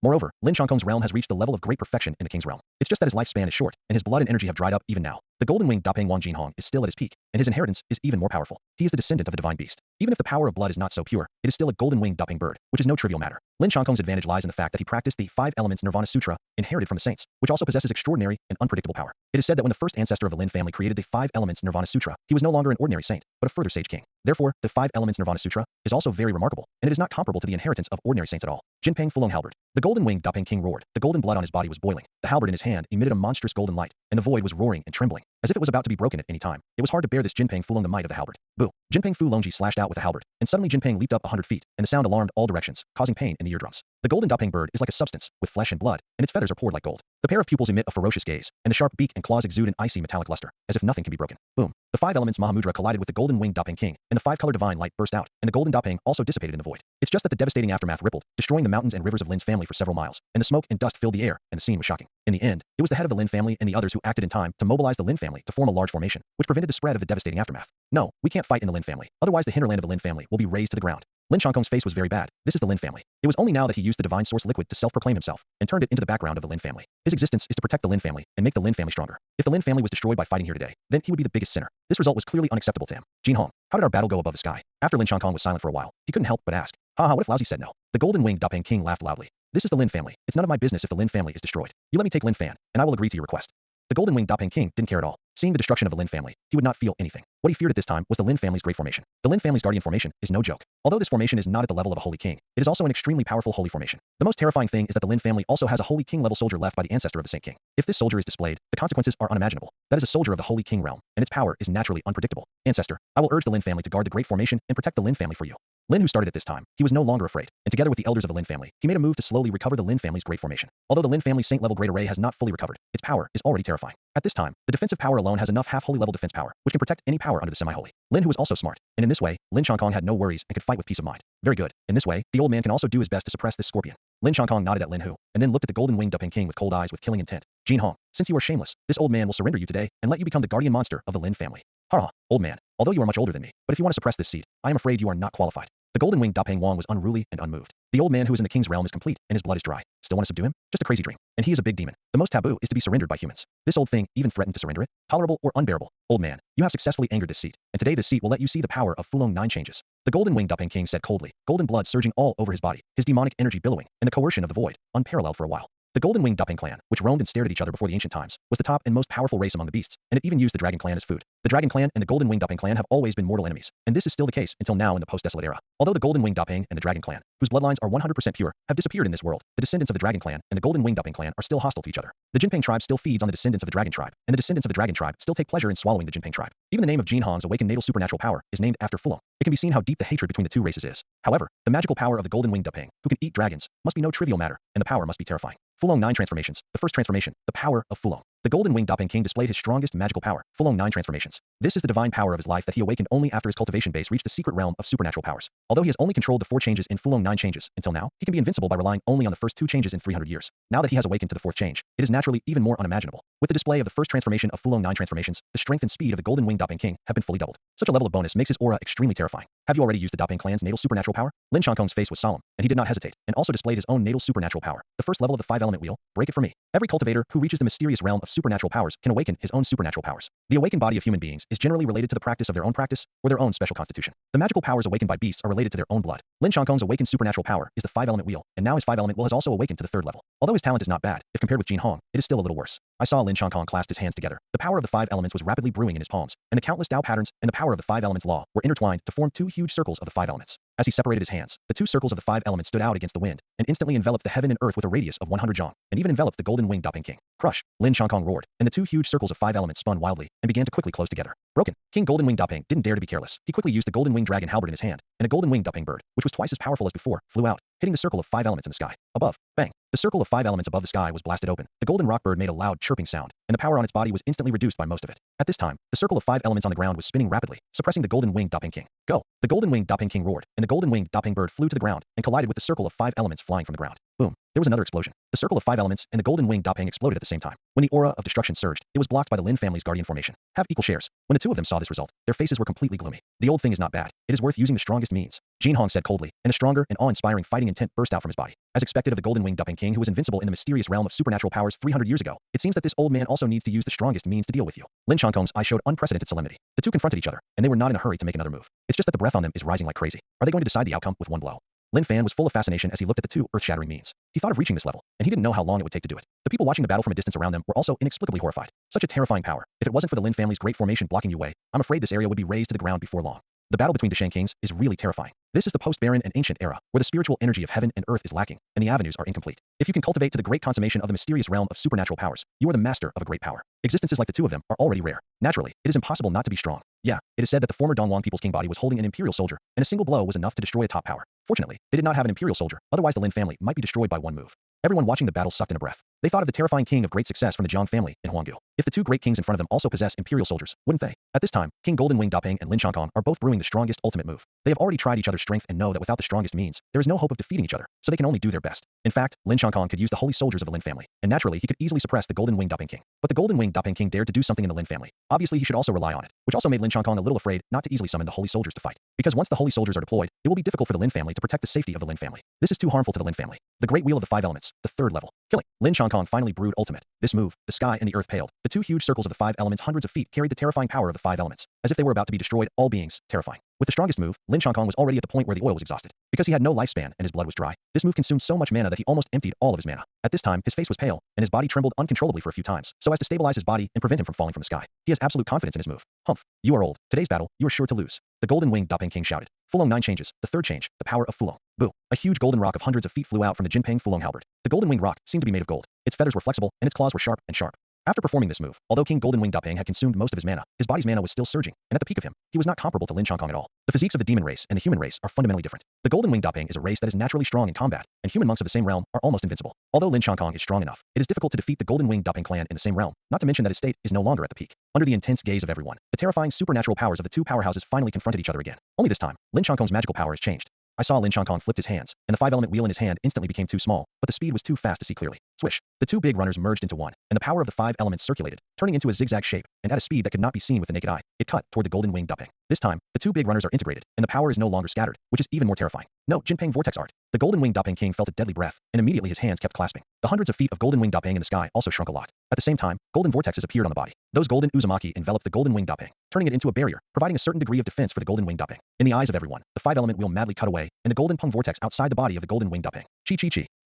Moreover, Lin Chongkong's realm has reached the level of great perfection in the king's realm. It's just that his lifespan is short, and his blood and energy have dried up even now. The golden winged Dapeng Wang Jin Hong is still at his peak, and his inheritance is even more powerful. He is the descendant of the divine beast. Even if the power of blood is not so pure, it is still a golden winged Dapeng bird, which is no trivial matter. Lin Chongkong's advantage lies in the fact that he practiced the 5 elements Nirvana Sutra, inherited from the saints, which also possesses extraordinary and unpredictable power. It is said that when the first ancestor of the Lin family created the 5 elements Nirvana Sutra, he was no longer an ordinary saint, but a further sage king. Therefore, the 5 elements Nirvana Sutra is also very remarkable, and it is not comparable to the inheritance of ordinary saints at all. Jinpeng Fulong Halberd. The golden winged Dapeng King roared. The golden blood on his body was boiling. The halberd in his hand emitted a monstrous golden light, and the void was roaring and trembling, as if it was about to be broken at any time. It was hard to bear this Jinpeng Fulong the might of the halberd. Boo! Jinpeng Fulongji slashed out with the halberd, and suddenly Jinpeng leaped up 100 feet, and the sound alarmed all directions, causing pain in the eardrums. The golden Dapeng bird is like a substance, with flesh and blood, and its feathers are poured like gold. The pair of pupils emit a ferocious gaze, and the sharp beak and claws exude an icy metallic luster, as if nothing can be broken. Boom! The 5 elements Mahamudra collided with the golden winged Dapeng King, and the 5-color divine light burst out, and the golden Dapeng also dissipated in the void. It's just that the devastating aftermath rippled, destroying the mountains and rivers of Lin's family for several miles, and the smoke and dust filled the air, and the scene was shocking. In the end, it was the head of the Lin family and the others who acted in time to mobilize the Lin family to form a large formation, which prevented the spread of the devastating aftermath. No, we can't fight in the Lin family, otherwise the hinterland of the Lin family will be razed to the ground. Lin Changkong's face was very bad. This is the Lin family. It was only now that he used the divine source liquid to self-proclaim himself and turned it into the background of the Lin family. His existence is to protect the Lin family and make the Lin family stronger. If the Lin family was destroyed by fighting here today, then he would be the biggest sinner. This result was clearly unacceptable to him. Jin Hong, how did our battle go above the sky? After Lin Changkong was silent for a while, he couldn't help but ask, haha, what if Lousy said no? The golden-winged Dapeng King laughed loudly. This is the Lin family. It's none of my business if the Lin family is destroyed. You let me take Lin Fan, and I will agree to your request. The golden-winged Dapeng King didn't care at all. Seeing the destruction of the Lin family, he would not feel anything. What he feared at this time was the Lin family's great formation. The Lin family's guardian formation is no joke. Although this formation is not at the level of a holy king, it is also an extremely powerful holy formation. The most terrifying thing is that the Lin family also has a holy king level soldier left by the ancestor of the Saint King. If this soldier is displayed, the consequences are unimaginable. That is a soldier of the holy king realm, and its power is naturally unpredictable. Ancestor, I will urge the Lin family to guard the great formation and protect the Lin family for you. Lin, who started at this time, he was no longer afraid, and together with the elders of the Lin family, he made a move to slowly recover the Lin family's great formation. Although the Lin family's saint-level great array has not fully recovered, its power is already terrifying. At this time, the defensive power alone has enough half-holy level defense power, which can protect any power under the semi-holy. Lin, who was also smart, and in this way, Lin Changkong had no worries and could fight with peace of mind. Very good. In this way, the old man can also do his best to suppress this scorpion. Lin Changkong nodded at Lin Hu, and then looked at the golden-winged Dapeng King with cold eyes with killing intent. Jin Hong, since you are shameless, this old man will surrender you today and let you become the guardian monster of the Lin family. Haha, old man, although you are much older than me, but if you want to suppress this seed, I am afraid you are not qualified. The golden-winged Dapeng Wang was unruly and unmoved. The old man who is in the king's realm is complete, and his blood is dry. Still want to subdue him? Just a crazy dream. And he is a big demon. The most taboo is to be surrendered by humans. This old thing even threatened to surrender it? Tolerable or unbearable? Old man, you have successfully angered this seat, and today this seat will let you see the power of Fulong 9 changes. The golden-winged Dapeng King said coldly, golden blood surging all over his body, his demonic energy billowing, and the coercion of the void, unparalleled for a while. The golden-winged Dapeng clan, which roamed and stared at each other before the ancient times, was the top and most powerful race among the beasts, and it even used the dragon clan as food. The dragon clan and the golden-winged Dapeng clan have always been mortal enemies, and this is still the case until now in the post-desolate era. Although the golden-winged Dapeng and the dragon clan, whose bloodlines are 100% pure, have disappeared in this world, the descendants of the dragon clan and the golden-winged Dapeng clan are still hostile to each other. The Jinping tribe still feeds on the descendants of the dragon tribe, and the descendants of the dragon tribe still take pleasure in swallowing the Jinping tribe. Even the name of Jin Hong's awakened natal supernatural power is named after Fulong. It can be seen how deep the hatred between the two races is. However, the magical power of the golden-winged Dapeng, who can eat dragons, must be no trivial matter, and the power must be terrifying. Fulong 9 transformations. The first transformation, the power of Fulong. The golden-winged Dapeng King displayed his strongest magical power, Fulong 9 transformations. This is the divine power of his life that he awakened only after his cultivation base reached the secret realm of supernatural powers. Although he has only controlled the 4 changes in Fulong 9 changes until now, he can be invincible by relying only on the first 2 changes in 300 years. Now that he has awakened to the 4th change, it is naturally even more unimaginable. With the display of the first transformation of Fulong 9 transformations, the strength and speed of the golden-winged Dapeng King have been fully doubled. Such a level of bonus makes his aura extremely terrifying. Have you already used the Dapeng clan's natal supernatural power? Lin Changkong's face was solemn, and he did not hesitate, and also displayed his own natal supernatural power. The first level of the 5-element wheel, break it for me. Every cultivator who reaches the mysterious realm of supernatural powers can awaken his own supernatural powers. The awakened body of human beings is generally related to the practice of their own practice or their own special constitution. The magical powers awakened by beasts are related to their own blood. Lin Changkong's awakened supernatural power is the 5-element wheel, and now his 5-element wheel has also awakened to the 3rd level. Although his talent is not bad, if compared with Jin Hong, it is still a little worse. I saw Lin Changkong clasp his hands together. The power of the 5 elements was rapidly brewing in his palms, and the countless Tao patterns and the power of the 5 elements law were intertwined to form 2 huge circles of the 5 elements. As he separated his hands, the 2 circles of the 5 elements stood out against the wind, and instantly enveloped the heaven and earth with a radius of 100 zhang, and even enveloped the golden-winged Dapeng King. Crush! Lin Changkong roared, and the 2 huge circles of 5 elements spun wildly, and began to quickly close together. Broken. King Golden-winged Dapeng didn't dare to be careless. He quickly used the golden-winged dragon halberd in his hand, and a golden-winged Dapeng bird, which was twice as powerful as before, flew out, hitting the circle of 5 elements in the sky. Above. Bang. The circle of 5 elements above the sky was blasted open. The golden rock bird made a loud chirping sound, and the power on its body was instantly reduced by most of it. At this time, the circle of 5 elements on the ground was spinning rapidly, suppressing the golden-winged Dapeng King. Go! The golden-winged Dapeng King roared, and the golden-winged Dapeng bird flew to the ground and collided with the circle of 5 elements flying from the ground. Boom. There was another explosion. The circle of 5 elements and the golden-winged Dapeng exploded at the same time. When the aura of destruction surged, it was blocked by the Lin family's guardian formation. Have equal shares. When the 2 of them saw this result, their faces were completely gloomy. The old thing is not bad. It is worth using the strongest means. Jin Hong said coldly, and a stronger and awe-inspiring fighting intent burst out from his body. As expected of the golden-winged Dapeng King who was invincible in the mysterious realm of supernatural powers 300 years ago, it seems that this old man also needs to use the strongest means to deal with you. Lin Changkong's eyes showed unprecedented solemnity. The 2 confronted each other, and they were not in a hurry to make another move. It's just that the breath on them is rising like crazy. Are they going to decide the outcome with one blow? Lin Fan was full of fascination as he looked at the 2 earth-shattering means. He thought of reaching this level, and he didn't know how long it would take to do it. The people watching the battle from a distance around them were also inexplicably horrified. Such a terrifying power. If it wasn't for the Lin family's great formation blocking Yu Wei, I'm afraid this area would be razed to the ground before long. The battle between the Shang Kings is really terrifying. This is the post-barren and ancient era, where the spiritual energy of heaven and earth is lacking, and the avenues are incomplete. If you can cultivate to the great consummation of the mysterious realm of supernatural powers, you are the master of a great power. Existences like the 2 of them are already rare. Naturally, it is impossible not to be strong. Yeah, it is said that the former Dongwang People's King body was holding an imperial soldier, and a single blow was enough to destroy a top power. Fortunately, they did not have an imperial soldier, otherwise the Lin family might be destroyed by one move. Everyone watching the battle sucked in a breath. They thought of the terrifying king of great success from the Jiang family in Huanggu. If the two great kings in front of them also possess imperial soldiers, wouldn't they? At this time, King Golden Wing Daping and Lin Changkong are both brewing the strongest ultimate move. They have already tried each other's strength and know that without the strongest means, there is no hope of defeating each other, so they can only do their best. In fact, Lin Changkong could use the holy soldiers of the Lin family, and naturally he could easily suppress the Golden Wing Daping king. But the Golden Wing Daping king dared to do something in the Lin family. Obviously he should also rely on it, which also made Lin Changkong a little afraid not to easily summon the holy soldiers to fight. Because once the holy soldiers are deployed, it will be difficult for the Lin family to protect the safety of the Lin family. This is too harmful to the Lin family. The Great Wheel of the Five Elements, the third level. Killing. Lin Changkong finally brewed ultimate. This move, the sky and the earth paled. The two huge circles of the five elements hundreds of feet carried the terrifying power of the five elements. As if they were about to be destroyed, all beings, terrifying. With the strongest move, Lin Changkong was already at the point where the oil was exhausted. Because he had no lifespan and his blood was dry, this move consumed so much mana that he almost emptied all of his mana. At this time, his face was pale, and his body trembled uncontrollably for a few times, so as to stabilize his body and prevent him from falling from the sky. He has absolute confidence in his move. Humph. You are old. Today's battle, you are sure to lose. The Golden Wing Daping King shouted. Fulong 9 changes. The third change, the power of Fulong. Boo. A huge golden rock of hundreds of feet flew out from the Jinping Fulong halberd. The golden winged rock seemed to be made of gold. Its feathers were flexible, and its claws were sharp and sharp. After performing this move, although King Golden Wing Daping had consumed most of his mana, his body's mana was still surging, and at the peak of him, he was not comparable to Lin Changkong at all. The physiques of the demon race and the human race are fundamentally different. The Golden Wing Daping is a race that is naturally strong in combat, and human monks of the same realm are almost invincible. Although Lin Changkong is strong enough, it is difficult to defeat the Golden Wing Daping clan in the same realm, not to mention that his state is no longer at the peak. Under the intense gaze of everyone, the terrifying supernatural powers of the two powerhouses finally confronted each other again. Only this time, Lin Changkong's magical power has changed. I saw Lin Changkong flipped his hands, and the five-element wheel in his hand instantly became too small, but the speed was too fast to see clearly. Swish. The two big runners merged into one, and the power of the five elements circulated, turning into a zigzag shape, and at a speed that could not be seen with the naked eye. It cut toward the Golden Wing Daping. This time, the two big runners are integrated, and the power is no longer scattered, which is even more terrifying. No, Jinping Vortex Art. The Golden Wing Daping King felt a deadly breath, and immediately his hands kept clasping. The hundreds of feet of Golden Wing Daping in the sky also shrunk a lot. At the same time, golden vortexes appeared on the body. Those golden uzumaki enveloped the Golden Wing Daping, turning it into a barrier, providing a certain degree of defense for the Golden Wing Daping. In the eyes of everyone, the five-element wheel madly cut away, and the Golden Pung Vortex outside the body of the Golden Wing Daping. Chi.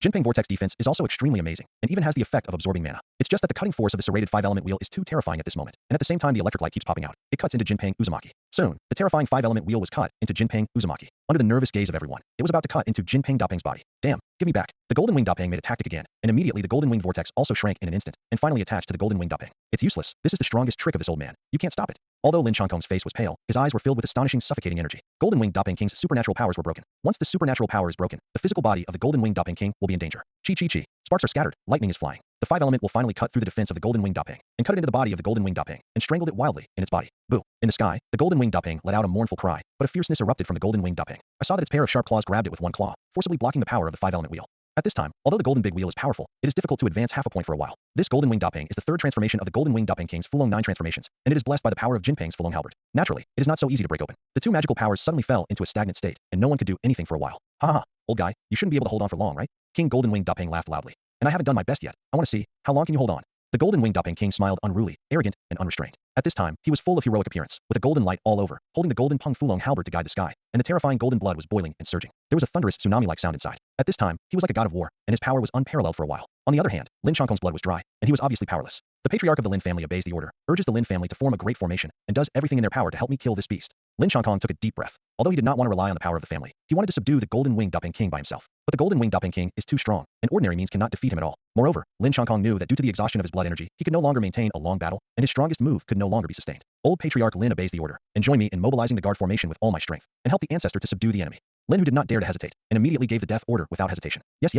Jinping Vortex defense is also extremely amazing, and even has the effect of absorbing mana. It's just that the cutting force of the serrated five-element wheel is too terrifying at this moment, and at the same time the electric light keeps popping out. It cuts into Jinping Uzumaki. Soon, the terrifying five-element wheel was cut into Jinping Uzumaki. Under the nervous gaze of everyone, it was about to cut into Jinping Daping's body. Damn, give me back. The Golden Wing Daping made a tactic again, and immediately the Golden Wing Vortex also shrank in an instant, and finally attached to the Golden Wing Daping. It's useless. This is the strongest trick of this old man. You can't stop it. Although Lin Changkong's face was pale, his eyes were filled with astonishing suffocating energy. Golden Wing Daping King's supernatural powers were broken. Once the supernatural power is broken, the physical body of the Golden Wing Daping King will be in danger. Chi. Sparks are scattered, lightning is flying. The five-element will finally cut through the defense of the Golden Wing Daping, and cut it into the body of the Golden Wing Daping, and strangled it wildly in its body. Boo. In the sky, the Golden Wing Daping let out a mournful cry, but a fierceness erupted from the Golden Wing Daping. I saw that its pair of sharp claws grabbed it with one claw, forcibly blocking the power of the five-element wheel. At this time, although the Golden Big Wheel is powerful, it is difficult to advance half a point for a while. This Golden Wing Daping is the third transformation of the Golden Wing Daping King's Fulong 9 transformations, and it is blessed by the power of Jinping's Fulong halberd. Naturally, it is not so easy to break open. The two magical powers suddenly fell into a stagnant state, and no one could do anything for a while. Ha ha, old guy, you shouldn't be able to hold on for long, right? King Golden Wing Daping laughed loudly. And I haven't done my best yet. I want to see, how long can you hold on? The Golden Wing Daping King smiled unruly, arrogant, and unrestrained. At this time, he was full of heroic appearance, with a golden light all over, holding the golden Pung Fulong halberd to guide the sky, and the terrifying golden blood was boiling and surging. There was a thunderous tsunami-like sound inside. At this time, he was like a god of war, and his power was unparalleled for a while. On the other hand, Lin Changkong's blood was dry, and he was obviously powerless. The patriarch of the Lin family obeys the order, urges the Lin family to form a great formation, and does everything in their power to help me kill this beast. Lin Changkong took a deep breath. Although he did not want to rely on the power of the family, he wanted to subdue the Golden Wing Daping King by himself. But the Golden Wing Daping King is too strong, and ordinary means cannot defeat him at all. Moreover, Lin Changkong knew that due to the exhaustion of his blood energy, he could no longer maintain a long battle, and his strongest move could no longer be sustained. Old Patriarch Lin obeys the order, and join me in mobilizing the guard formation with all my strength, and help the ancestor to subdue the enemy. Lin, who did not dare to hesitate, and immediately gave the death order without hesitation. Yes.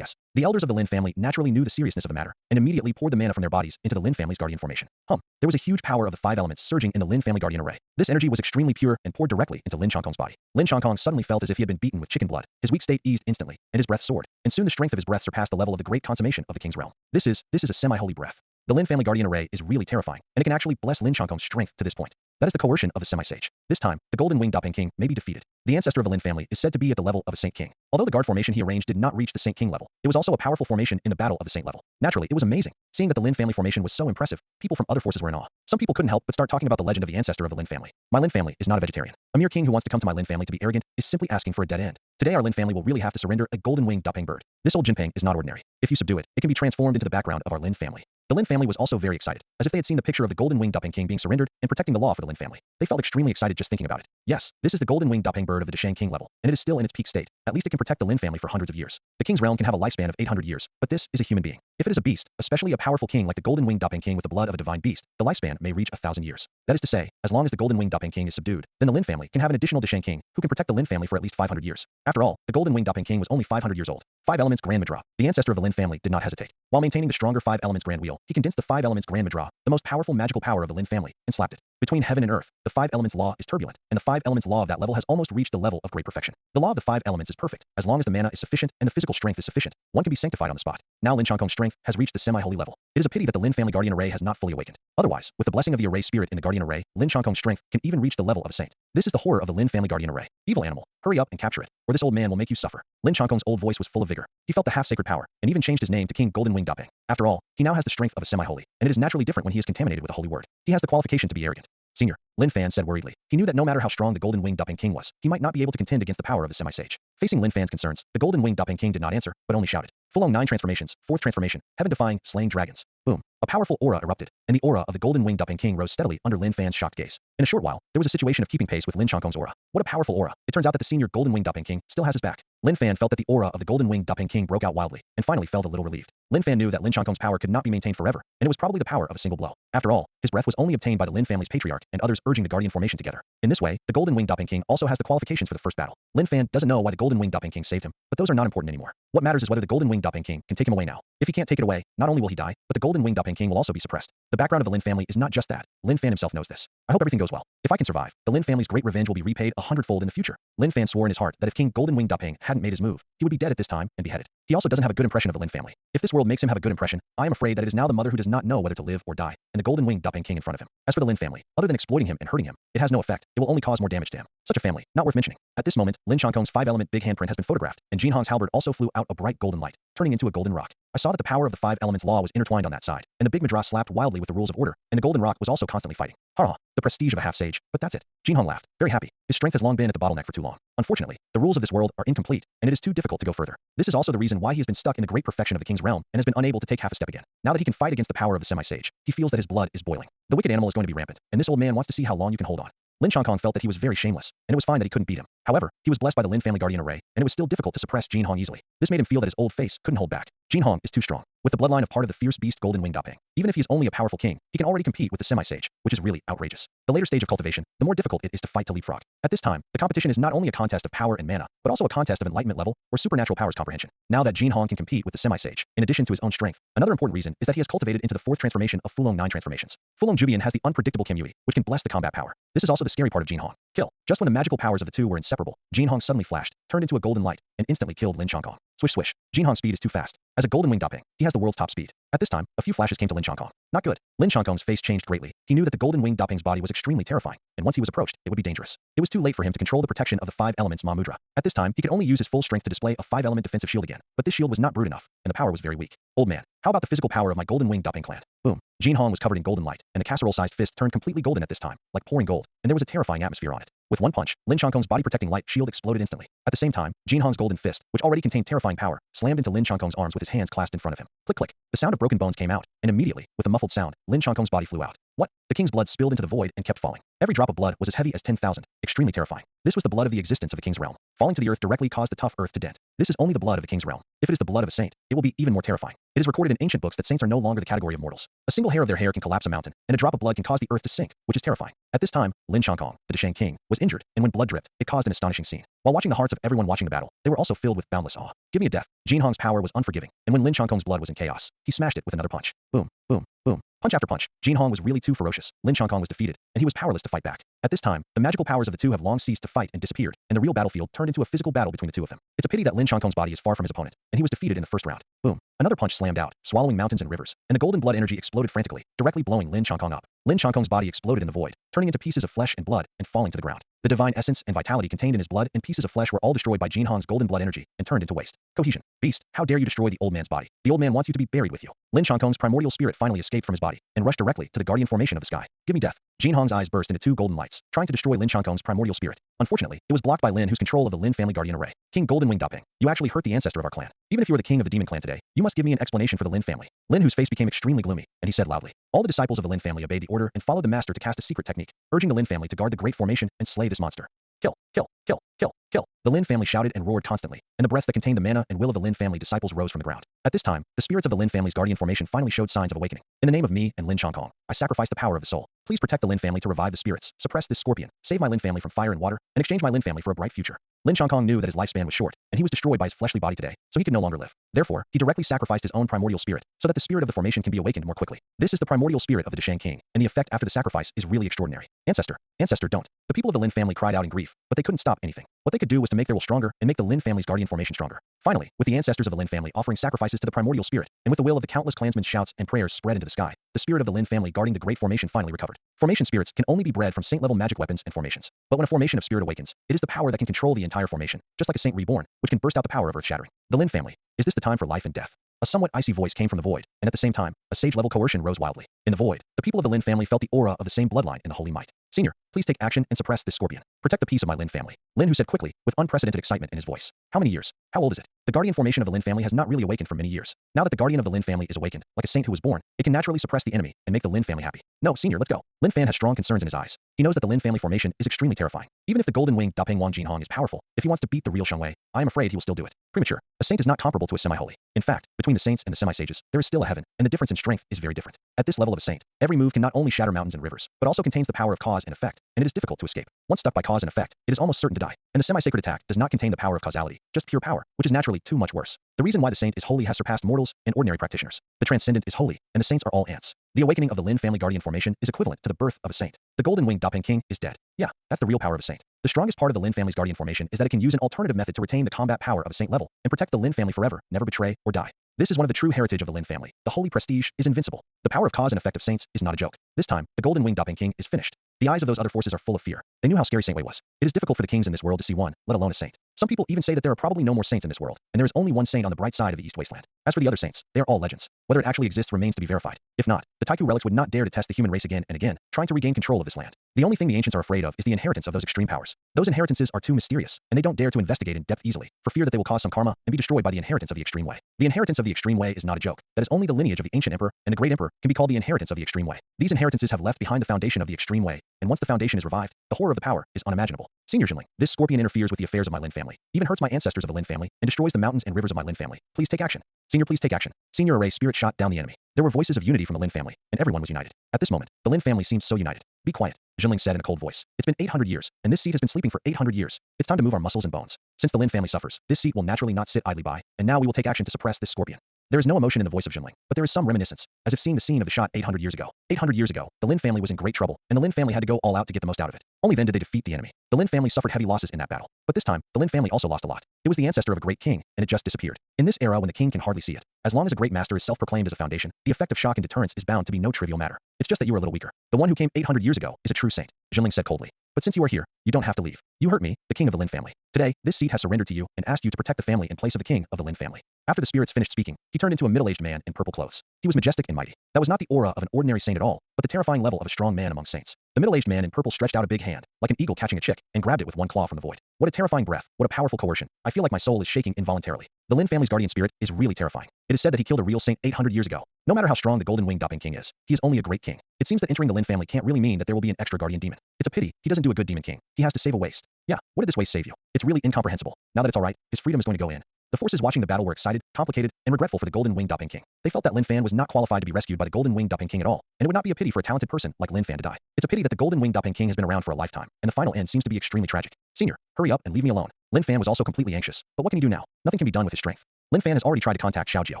The elders of the Lin family naturally knew the seriousness of the matter, and immediately poured the mana from their bodies into the Lin family's guardian formation. There was a huge power of the five elements surging in the Lin family guardian array. This energy was extremely pure and poured directly into Lin Changkong's body. Lin Changkong suddenly felt as if he had been beaten with chicken blood. His weak state eased instantly, and his breath soared, and soon the strength of his breath surpassed the level of the great consummation of the king's realm. This is a semi-holy breath. The Lin family guardian array is really terrifying, and it can actually bless Lin Changkong's strength to this point. That is the coercion of the semi-sage. This time, the Golden Wing Daping King may be defeated. The ancestor of the Lin family is said to be at the level of a Saint King. Although the guard formation he arranged did not reach the Saint King level, it was also a powerful formation in the battle of the Saint level. Naturally, it was amazing. Seeing that the Lin family formation was so impressive, people from other forces were in awe. Some people couldn't help but start talking about the legend of the ancestor of the Lin family. My Lin family is not a vegetarian. A mere king who wants to come to my Lin family to be arrogant is simply asking for a dead end. Today our Lin family will really have to surrender a Golden Wing Daping bird. This old Jinping is not ordinary. If you subdue it, it can be transformed into the background of our Lin family. The Lin family was also very excited, as if they had seen the picture of the Golden Wing Daping King being surrendered and protecting the law for the Lin family. They felt extremely excited just thinking about it. Yes, this is the golden-winged Dapeng bird of the Dashang king level, and it is still in its peak state. At least it can protect the Lin family for hundreds of years. The king's realm can have a lifespan of 800 years, but this is a human being. If it is a beast, especially a powerful king like the golden-winged Dapeng king with the blood of a divine beast, the lifespan may reach 1,000 years. That is to say, as long as the golden-winged Dapeng king is subdued, then the Lin family can have an additional Dashang king who can protect the Lin family for at least 500 years. After all, the golden-winged Dapeng king was only 500 years old. 5 Elements Grand Madra. The ancestor of the Lin family did not hesitate. While maintaining the stronger 5 Elements Grand Wheel, he condensed the 5 Elements Grand Madra, the most powerful magical power of the Lin family, and slapped it. Between heaven and earth, the 5 Elements law is turbulent, and the 5 Elements law of that level has almost reached the level of great perfection. The law of the 5 Elements is perfect, as long as the mana is sufficient and the physical strength is sufficient. One can be sanctified on the spot. Now Lin Changkong's strength has reached the semi-holy level. It is a pity that the Lin family guardian array has not fully awakened. Otherwise, with the blessing of the array spirit in the guardian array, Lin Changkong's strength can even reach the level of a saint. This is the horror of the Lin family guardian array. Evil animal, hurry up and capture it, or this old man will make you suffer. Lin Changkong's old voice was full of vigor. He felt the half-sacred power, and even changed his name to King Golden Wing Dapeng. After all, he now has the strength of a semi-holy, and it is naturally different when he is contaminated with a holy word. He has the qualification to be arrogant. Senior, Lin Fan said worriedly. He knew that no matter how strong the Golden Winged Dapeng King was, he might not be able to contend against the power of the semi-sage. Facing Lin Fan's concerns, the Golden Winged Dapeng King did not answer, but only shouted. Full-on 9 transformations, 4th transformation, heaven-defying, slaying dragons. Boom. A powerful aura erupted, and the aura of the Golden Winged Dapeng King rose steadily under Lin Fan's shocked gaze. In a short while, there was a situation of keeping pace with Lin Changkong's aura. What a powerful aura. It turns out that the senior Golden Winged Dapeng King still has his back. Lin Fan felt that the aura of the Golden Winged Dapeng King broke out wildly, and finally felt a little relieved. Lin Fan knew that Lin Changkong's power could not be maintained forever, and it was probably the power of a single blow. After all, his breath was only obtained by the Lin family's patriarch and others urging the guardian formation together. In this way, the Golden Winged Dapeng King also has the qualifications for the first battle. Lin Fan doesn't know why the Golden Winged Dapeng King saved him, but those are not important anymore. What matters is whether the Golden Winged Dapeng King can take him away now. If he can't take it away, not only will he die, but the Golden Winged Dapeng King will also be suppressed. The background of the Lin family is not just that. Lin Fan himself knows this. I hope everything goes well. If I can survive, the Lin family's great revenge will be repaid 100-fold in the future. Lin Fan swore in his heart that if King Golden Winged Dapeng hadn't made his move, he would be dead at this time and beheaded. He also doesn't have a good impression of the Lin family. If this world makes him have a good impression, I am afraid that it is now the mother who does not know whether to live or die, and the Golden Winged Dapeng King in front of him. As for the Lin family, other than exploiting him and hurting him, it has no effect. It will only cause more damage to him. Such a family, not worth mentioning. At this moment, Lin Changkong's 5-element big handprint has been photographed, and Jin Hong's halberd also flew out a bright golden light, turning into a golden rock. I saw that the power of the 5 elements law was intertwined on that side, and the big madras slapped wildly with the rules of order, and the golden rock was also constantly fighting. Ha, the prestige of a half-sage, but that's it. Jin Hong laughed, very happy. His strength has long been at the bottleneck for too long. Unfortunately, the rules of this world are incomplete, and it is too difficult to go further. This is also the reason why he has been stuck in the great perfection of the king's realm and has been unable to take half a step again. Now that he can fight against the power of the semi-sage, he feels that his blood is boiling. The wicked animal is going to be rampant, and this old man wants to see how long you can hold on. Lin Changkong felt that he was very shameless, and it was fine that he couldn't beat him. However, he was blessed by the Lin family guardian array, and it was still difficult to suppress Jin Hong easily. This made him feel that his old face couldn't hold back. Jin Hong is too strong, with the bloodline of part of the fierce beast Golden Winged Dapeng. Even if he is only a powerful king, he can already compete with the semi-sage, which is really outrageous. The later stage of cultivation, the more difficult it is to fight to leapfrog. At this time, the competition is not only a contest of power and mana, but also a contest of enlightenment level or supernatural powers comprehension. Now that Jin Hong can compete with the semi-sage, in addition to his own strength, another important reason is that he has cultivated into the 4th transformation of Fulong 9 transformations. Fulong Jubian has the unpredictable Kim Yui, which can bless the combat power. This is also the scary part of Jin Hong. Kill. Just when the magical powers of the two were inseparable, Jin Hong suddenly flashed, turned into a golden light, and instantly killed Lin Changkong. Swish swish. Jin Hong's speed is too fast. As a Golden Winged Dapeng, he has the world's top speed. At this time, a few flashes came to Lin Changkong. Not good. Lin Changkong's face changed greatly. He knew that the Golden Winged Dapeng's body was extremely terrifying, and once he was approached, it would be dangerous. It was too late for him to control the protection of the 5 elements Ma Mudra. At this time, he could only use his full strength to display a 5-element defensive shield again, but this shield was not brute enough, and the power was very weak. Old man, how about the physical power of my Golden Winged Dapeng clan? Boom. Jin Hong was covered in golden light, and the casserole-sized fist turned completely golden at this time, like pouring gold, and there was a terrifying atmosphere on it. With one punch, Lin Changkong's body-protecting light shield exploded instantly. At the same time, Jin Hong's golden fist, which already contained terrifying power, slammed into Lin Changkong's arms with his hands clasped in front of him. Click click. The sound of broken bones came out, and immediately, with a muffled sound, Lin Changkong's body flew out. What? The king's blood spilled into the void and kept falling. Every drop of blood was as heavy as 10,000, extremely terrifying. This was the blood of the existence of the king's realm. Falling to the earth directly caused the tough earth to dent. This is only the blood of the king's realm. If it is the blood of a saint, it will be even more terrifying. It is recorded in ancient books that saints are no longer the category of mortals. A single hair of their hair can collapse a mountain, and a drop of blood can cause the earth to sink, which is terrifying. At this time, Lin Changkong, the Dashang king, was injured, and when blood dripped, it caused an astonishing scene. While watching the hearts of everyone watching the battle, they were also filled with boundless awe. Give me a death. Jin Hong's power was unforgiving, and when Lin Changkong's blood was in chaos, he smashed it with another punch. Boom, boom, boom. Punch after punch, Jin Hong was really too ferocious. Lin Changkong was defeated, and he was powerless to fight back. At this time, the magical powers of the two have long ceased to fight and disappeared, and the real battlefield turned into a physical battle between the two of them. It's a pity that Lin Changkong's body is far from his opponent, and he was defeated in the first round. Boom. Another punch slammed out, swallowing mountains and rivers, and the golden blood energy exploded frantically, directly blowing Lin Changkong up. Lin Changkong's body exploded in the void, turning into pieces of flesh and blood and falling to the ground. The divine essence and vitality contained in his blood and pieces of flesh were all destroyed by Jin Hong's golden blood energy and turned into waste. Cohesion. Beast, how dare you destroy the old man's body? The old man wants you to be buried with you. Lin Changkong's primordial spirit finally escaped from his body and rushed directly to the guardian formation of the sky. Give me death. Jin Hong's eyes burst into two golden lights, trying to destroy Lin Chankong's primordial spirit. Unfortunately, it was blocked by Lin, whose control of the Lin family guardian array. King Golden Wing Dapeng, you actually hurt the ancestor of our clan. Even if you are the king of the demon clan today, you must give me an explanation for the Lin family. Lin, whose face became extremely gloomy, and he said loudly. All the disciples of the Lin family obeyed the order and followed the master to cast a secret technique, urging the Lin family to guard the great formation and slay this monster. Kill, kill, kill, kill, kill. The Lin family shouted and roared constantly, and the breaths that contained the mana and will of the Lin family disciples rose from the ground. At this time, the spirits of the Lin family's guardian formation finally showed signs of awakening. In the name of me and Lin Chankong, I sacrifice the power of the soul. Please protect the Lin family to revive the spirits, suppress this scorpion, save my Lin family from fire and water, and exchange my Lin family for a bright future. Lin Chankong knew that his lifespan was short, and he was destroyed by his fleshly body today, so he could no longer live. Therefore, he directly sacrificed his own primordial spirit, so that the spirit of the formation can be awakened more quickly. This is the primordial spirit of the Deshang King, and the effect after the sacrifice is really extraordinary. Ancestor, ancestor, don't. The people of the Lin family cried out in grief, but they couldn't stop anything. What they could do was to make their will stronger and make the Lin family's guardian formation stronger. Finally, with the ancestors of the Lin family offering sacrifices to the primordial spirit, and with the will of the countless clansmen's shouts and prayers spread into the sky, the spirit of the Lin family guarding the great formation finally recovered. Formation spirits can only be bred from saint-level magic weapons and formations. But when a formation of spirit awakens, it is the power that can control the entire formation, just like a saint reborn, which can burst out the power of earth-shattering. The Lin family, is this the time for life and death? A somewhat icy voice came from the void, and at the same time, a sage-level coercion rose wildly. In the void, the people of the Lin family felt the aura of the same bloodline in the holy might. Senior, please take action and suppress this scorpion. Protect the peace of my Lin family. Lin, who said quickly, with unprecedented excitement in his voice. How many years? How old is it? The guardian formation of the Lin family has not really awakened for many years. Now that the guardian of the Lin family is awakened, like a saint who was born, it can naturally suppress the enemy and make the Lin family happy. No, senior, let's go. Lin Fan has strong concerns in his eyes. He knows that the Lin family formation is extremely terrifying. Even if the golden winged Dapeng Wang Jinhong is powerful, if he wants to beat the real Shang Wei, I am afraid he will still do it. Premature. A saint is not comparable to a semi-holy. In fact, between the saints and the semi-sages, there is still a heaven, and the difference in strength is very different. At this level of a saint, every move can not only shatter mountains and rivers, but also contains the power of cause and effect, and it is difficult to escape. Once stuck by cause and effect, it is almost certain to die. And the semi-sacred attack does not contain the power of causality, just pure power, which is naturally too much worse. The reason why the saint is holy has surpassed mortals and ordinary practitioners. The transcendent is holy, and the saints are all ants. The awakening of the Lin family guardian formation is equivalent to the birth of a saint. The golden winged Dapeng King is dead. Yeah, that's the real power of a saint. The strongest part of the Lin family's guardian formation is that it can use an alternative method to retain the combat power of a saint level and protect the Lin family forever, never betray or die. This is one of the true heritage of the Lin family. The holy prestige is invincible. The power of cause and effect of saints is not a joke. This time, the golden winged Dapeng King is finished. The eyes of those other forces are full of fear. They knew how scary Saint Wei was. It is difficult for the kings in this world to see one, let alone a saint. Some people even say that there are probably no more saints in this world, and there is only one saint on the bright side of the East Wasteland. As for the other saints, they are all legends. Whether it actually exists remains to be verified. If not, the Taiku relics would not dare to test the human race again and again, trying to regain control of this land. The only thing the ancients are afraid of is the inheritance of those extreme powers. Those inheritances are too mysterious, and they don't dare to investigate in depth easily, for fear that they will cause some karma and be destroyed by the inheritance of the extreme way. The inheritance of the extreme way is not a joke. That is only the lineage of the ancient emperor, and the great emperor can be called the inheritance of the extreme way. These inheritances have left behind the foundation of the extreme way, and once the foundation is revived, the horror of the power is unimaginable. Senior Jinling, this scorpion interferes with the affairs of my Lin family, even hurts my ancestors of the Lin family, and destroys the mountains and rivers of my Lin family. Please take action. Senior, please take action. Senior Array spirit shot down the enemy. There were voices of unity from the Lin family, and everyone was united. At this moment, the Lin family seemed so united. Be quiet, Jinling said in a cold voice. It's been 800 years, and this seat has been sleeping for 800 years. It's time to move our muscles and bones. Since the Lin family suffers, this seat will naturally not sit idly by, and now we will take action to suppress this scorpion. There is no emotion in the voice of Jinling, but there is some reminiscence, as if seeing the scene of the shot 800 years ago. 800 years ago, the Lin family was in great trouble, and the Lin family had to go all out to get the most out of it. Only then did they defeat the enemy. The Lin family suffered heavy losses in that battle. But this time, the Lin family also lost a lot. It was the ancestor of a great king, and it just disappeared. In this era when the king can hardly see it, as long as a great master is self-proclaimed as a foundation, the effect of shock and deterrence is bound to be no trivial matter. It's just that you are a little weaker. The one who came 800 years ago is a true saint, Jinling said coldly. But since you are here, you don't have to leave. You hurt me, the king of the Lin family. Today, this seat has surrendered to you and asked you to protect the family in place of the king of the Lin family. After the spirits finished speaking, he turned into a middle-aged man in purple clothes. He was majestic and mighty. That was not the aura of an ordinary saint at all, but the terrifying level of a strong man among saints. The middle-aged man in purple stretched out a big hand, like an eagle catching a chick, and grabbed it with one claw from the void. What a terrifying breath, what a powerful coercion. I feel like my soul is shaking involuntarily. The Lin family's guardian spirit is really terrifying. It is said that he killed a real saint 800 years ago. No matter how strong the golden winged Dapeng King is, he is only a great king. It seems that entering the Lin family can't really mean that there will be an extra guardian demon. It's a pity, he doesn't do a good demon king. He has to save a waste. Yeah, what did this waste save you? It's really incomprehensible. Now that it's alright, his freedom is going to go in. The forces watching the battle were excited, complicated, and regretful for the golden winged Dapeng King. They felt that Lin Fan was not qualified to be rescued by the golden winged Dapeng King at all, and it would not be a pity for a talented person like Lin Fan to die. It's a pity that the golden winged Dapeng King has been around for a lifetime, and the final end seems to be extremely tragic. Senior, hurry up and leave me alone. Lin Fan was also completely anxious, but what can he do now? Nothing can be done with his strength. Lin Fan has already tried to contact Xiao Jiao.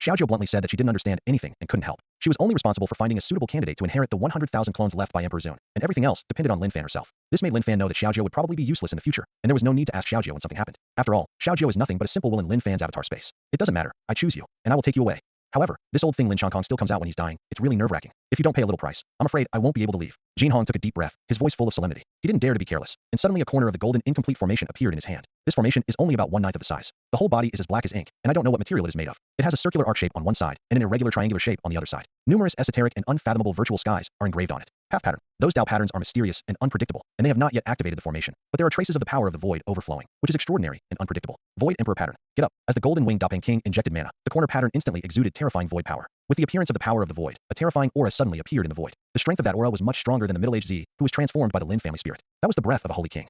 Xiao Jiao bluntly said that she didn't understand anything and couldn't help. She was only responsible for finding a suitable candidate to inherit the 100,000 clones left by Emperor Zun, and everything else depended on Lin Fan herself. This made Lin Fan know that Xiao Jiao would probably be useless in the future, and there was no need to ask Xiao Jiao when something happened. After all, Xiao Jiao is nothing but a simple will in Lin Fan's avatar space. It doesn't matter, I choose you, and I will take you away. However, this old thing Lin Chankong still comes out when he's dying. It's really nerve-wracking. If you don't pay a little price, I'm afraid I won't be able to leave. Jin Hong took a deep breath, his voice full of solemnity. He didn't dare to be careless, and suddenly a corner of the golden incomplete formation appeared in his hand. This formation is only about 1/9 of the size. The whole body is as black as ink, and I don't know what material it is made of. It has a circular arc shape on one side and an irregular triangular shape on the other side. Numerous esoteric and unfathomable virtual skies are engraved on it. Path pattern. Those Tao patterns are mysterious and unpredictable, and they have not yet activated the formation. But there are traces of the power of the void overflowing, which is extraordinary and unpredictable. Void Emperor pattern. Get up. As the golden winged Dopping King injected mana, the corner pattern instantly exuded terrifying void power. With the appearance of the power of the void, a terrifying aura suddenly appeared in the void. The strength of that aura was much stronger than the middle-aged Z, who was transformed by the Lin family spirit. That was the breath of a holy king.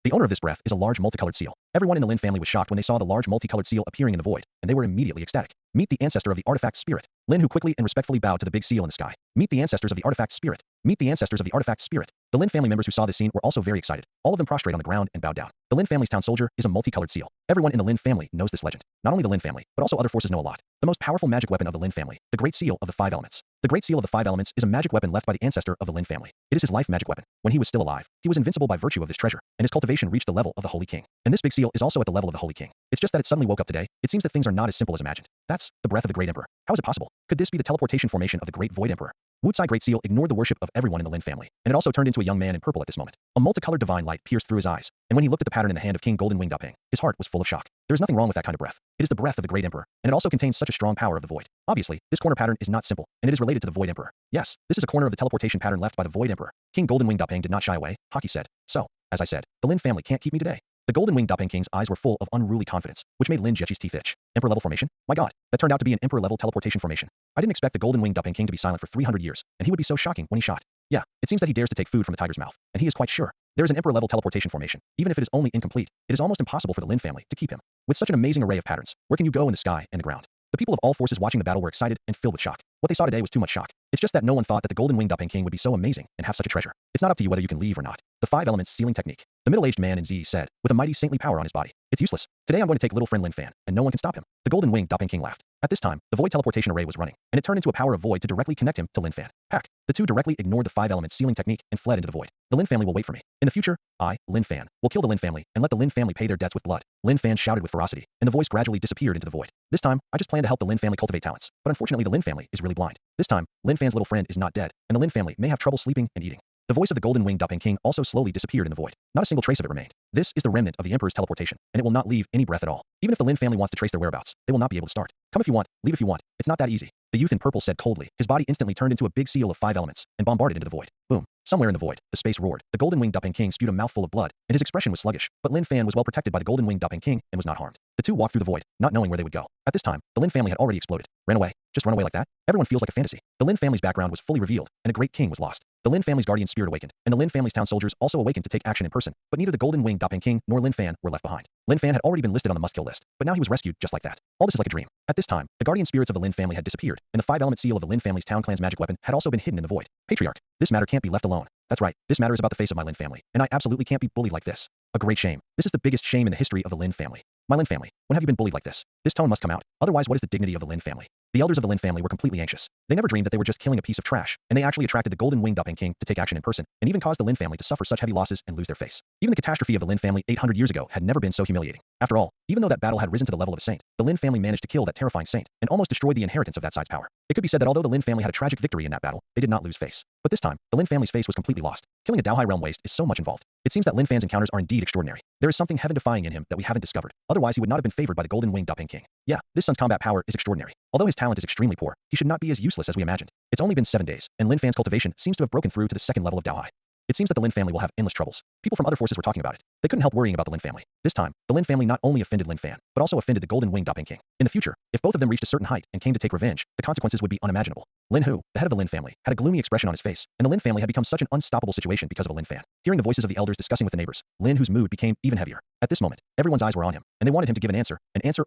The owner of this breath is a large multicolored seal. Everyone in the Lin family was shocked when they saw the large multicolored seal appearing in the void, and they were immediately ecstatic. Meet the ancestor of the artifact spirit. Lin, who quickly and respectfully bowed to the big seal in the sky. Meet the ancestors of the artifact spirit. Meet the ancestors of the artifact spirit. The Lin family members who saw this scene were also very excited. All of them prostrate on the ground and bowed down. The Lin family's town soldier is a multicolored seal. Everyone in the Lin family knows this legend. Not only the Lin family, but also other forces know a lot. The most powerful magic weapon of the Lin family, the Great Seal of the Five Elements. The Great Seal of the Five Elements is a magic weapon left by the ancestor of the Lin family. It is his life magic weapon. When he was still alive, he was invincible by virtue of this treasure, and his cultivation reached the level of the Holy King. And this big seal is also at the level of the Holy King. It's just that it suddenly woke up today. It seems that things are not as simple as imagined. That's the breath of the Great Emperor. How is it possible? Could this be the teleportation formation of the Great Void Emperor? Wutsai Great Seal ignored the worship of everyone in the Lin family, and it also turned into a young man in purple at this moment. A multicolored divine light pierced through his eyes, and when he looked at the pattern in the hand of King Golden Winged Dopping, his heart was full of shock. There is nothing wrong with that kind of breath. It is the breath of the Great Emperor, and it also contains such a strong power of the void. Obviously, this corner pattern is not simple, and it is related to the Void Emperor. Yes, this is a corner of the teleportation pattern left by the Void Emperor. King Golden Winged Dopping did not shy away. Haki said, "So, as I said, the Lin family can't keep me today." The Golden Winged Dopping King's eyes were full of unruly confidence, which made Lin Jiechi's teeth itch. Emperor level formation? My god, that turned out to be an Emperor level teleportation formation. I didn't expect the Golden Winged Dopping King to be silent for 300 years, and he would be so shocking when he shot. Yeah, it seems that he dares to take food from the tiger's mouth, and he is quite sure. There is an Emperor level teleportation formation. Even if it is only incomplete, it is almost impossible for the Lin family to keep him. With such an amazing array of patterns, where can you go in the sky and the ground? The people of all forces watching the battle were excited and filled with shock. What they saw today was too much shock. It's just that no one thought that the Golden Winged Dopping King would be so amazing and have such a treasure. It's not up to you whether you can leave or not. The Five Elements Sealing Technique. The middle-aged man in Z said, with a mighty saintly power on his body. It's useless. Today I'm going to take little friend Lin Fan, and no one can stop him. The Golden Winged Dopping King laughed. At this time, the void teleportation array was running, and it turned into a power of void to directly connect him to Lin Fan. Heck, the two directly ignored the Five Elements Sealing Technique and fled into the void. The Lin family will wait for me. In the future, I, Lin Fan, will kill the Lin family and let the Lin family pay their debts with blood. Lin Fan shouted with ferocity, and the voice gradually disappeared into the void. This time, I just plan to help the Lin family cultivate talents, but unfortunately the Lin family is really blind. This time, Lin Fan's little friend is not dead, and the Lin family may have trouble sleeping and eating. The voice of the Golden Winged Dopping King also slowly disappeared in the void. Not a single trace of it remained. This is the remnant of the Emperor's teleportation, and it will not leave any breath at all. Even if the Lin family wants to trace their whereabouts, they will not be able to start. Come if you want, leave if you want. It's not that easy. The youth in purple said coldly. His body instantly turned into a big seal of 5 elements and bombarded into the void. Boom. Somewhere in the void, the space roared. The Golden Winged Dopping King spewed a mouthful of blood, and his expression was sluggish, but Lin Fan was well protected by the Golden Winged Dopping King and was not harmed. The two walked through the void, not knowing where they would go. At this time, the Lin family had already exploded. Ran away. Just run away like that? Everyone feels like a fantasy. The Lin family's background was fully revealed, and a great king was lost. The Lin family's guardian spirit awakened, and the Lin family's town soldiers also awakened to take action in person, but neither the Golden Winged Dopping King nor Lin Fan were left behind. Lin Fan had already been listed on the must-kill list, but now he was rescued just like that. All this is like a dream. At this time, the guardian spirits of the Lin family had disappeared, and the 5-element seal of the Lin family's town clan's magic weapon had also been hidden in the void. Patriarch, this matter can't be left alone. That's right, this matter is about the face of my Lin family, and I absolutely can't be bullied like this. A great shame. This is the biggest shame in the history of the Lin family. My Lin family, when have you been bullied like this? This tone must come out, otherwise what is the dignity of the Lin family? The elders of the Lin family were completely anxious. They never dreamed that they were just killing a piece of trash, and they actually attracted the Golden Winged Dopping King to take action in person, and even caused the Lin family to suffer such heavy losses and lose their face. Even the catastrophe of the Lin family 800 years ago had never been so humiliating. After all, even though that battle had risen to the level of a saint, the Lin family managed to kill that terrifying saint, and almost destroyed the inheritance of that side's power. It could be said that although the Lin family had a tragic victory in that battle, they did not lose face. But this time, the Lin family's face was completely lost. Killing a Dao High Realm waste is so much involved. It seems that Lin Fan's encounters are indeed extraordinary. There is something heaven-defying in him that we haven't discovered. Otherwise, he would not have been favored by the Golden Winged Dopping King. Yeah, this son's combat power is extraordinary. Although his talent is extremely poor, he should not be as useless as we imagined. It's only been 7 days, and Lin Fan's cultivation seems to have broken through to the second level of Dao High. It seems that the Lin family will have endless troubles. People from other forces were talking about it. They couldn't help worrying about the Lin family. This time, the Lin family not only offended Lin Fan, but also offended the Golden Winged Dopping King. In the future, if both of them reached a certain height and came to take revenge, the consequences would be unimaginable. Lin Hu, the head of the Lin family, had a gloomy expression on his face, and the Lin family had become such an unstoppable situation because of a Lin Fan. Hearing the voices of the elders discussing with the neighbors, Lin Hu's mood became even heavier. At this moment, everyone's eyes were on him, and they wanted him to give an answer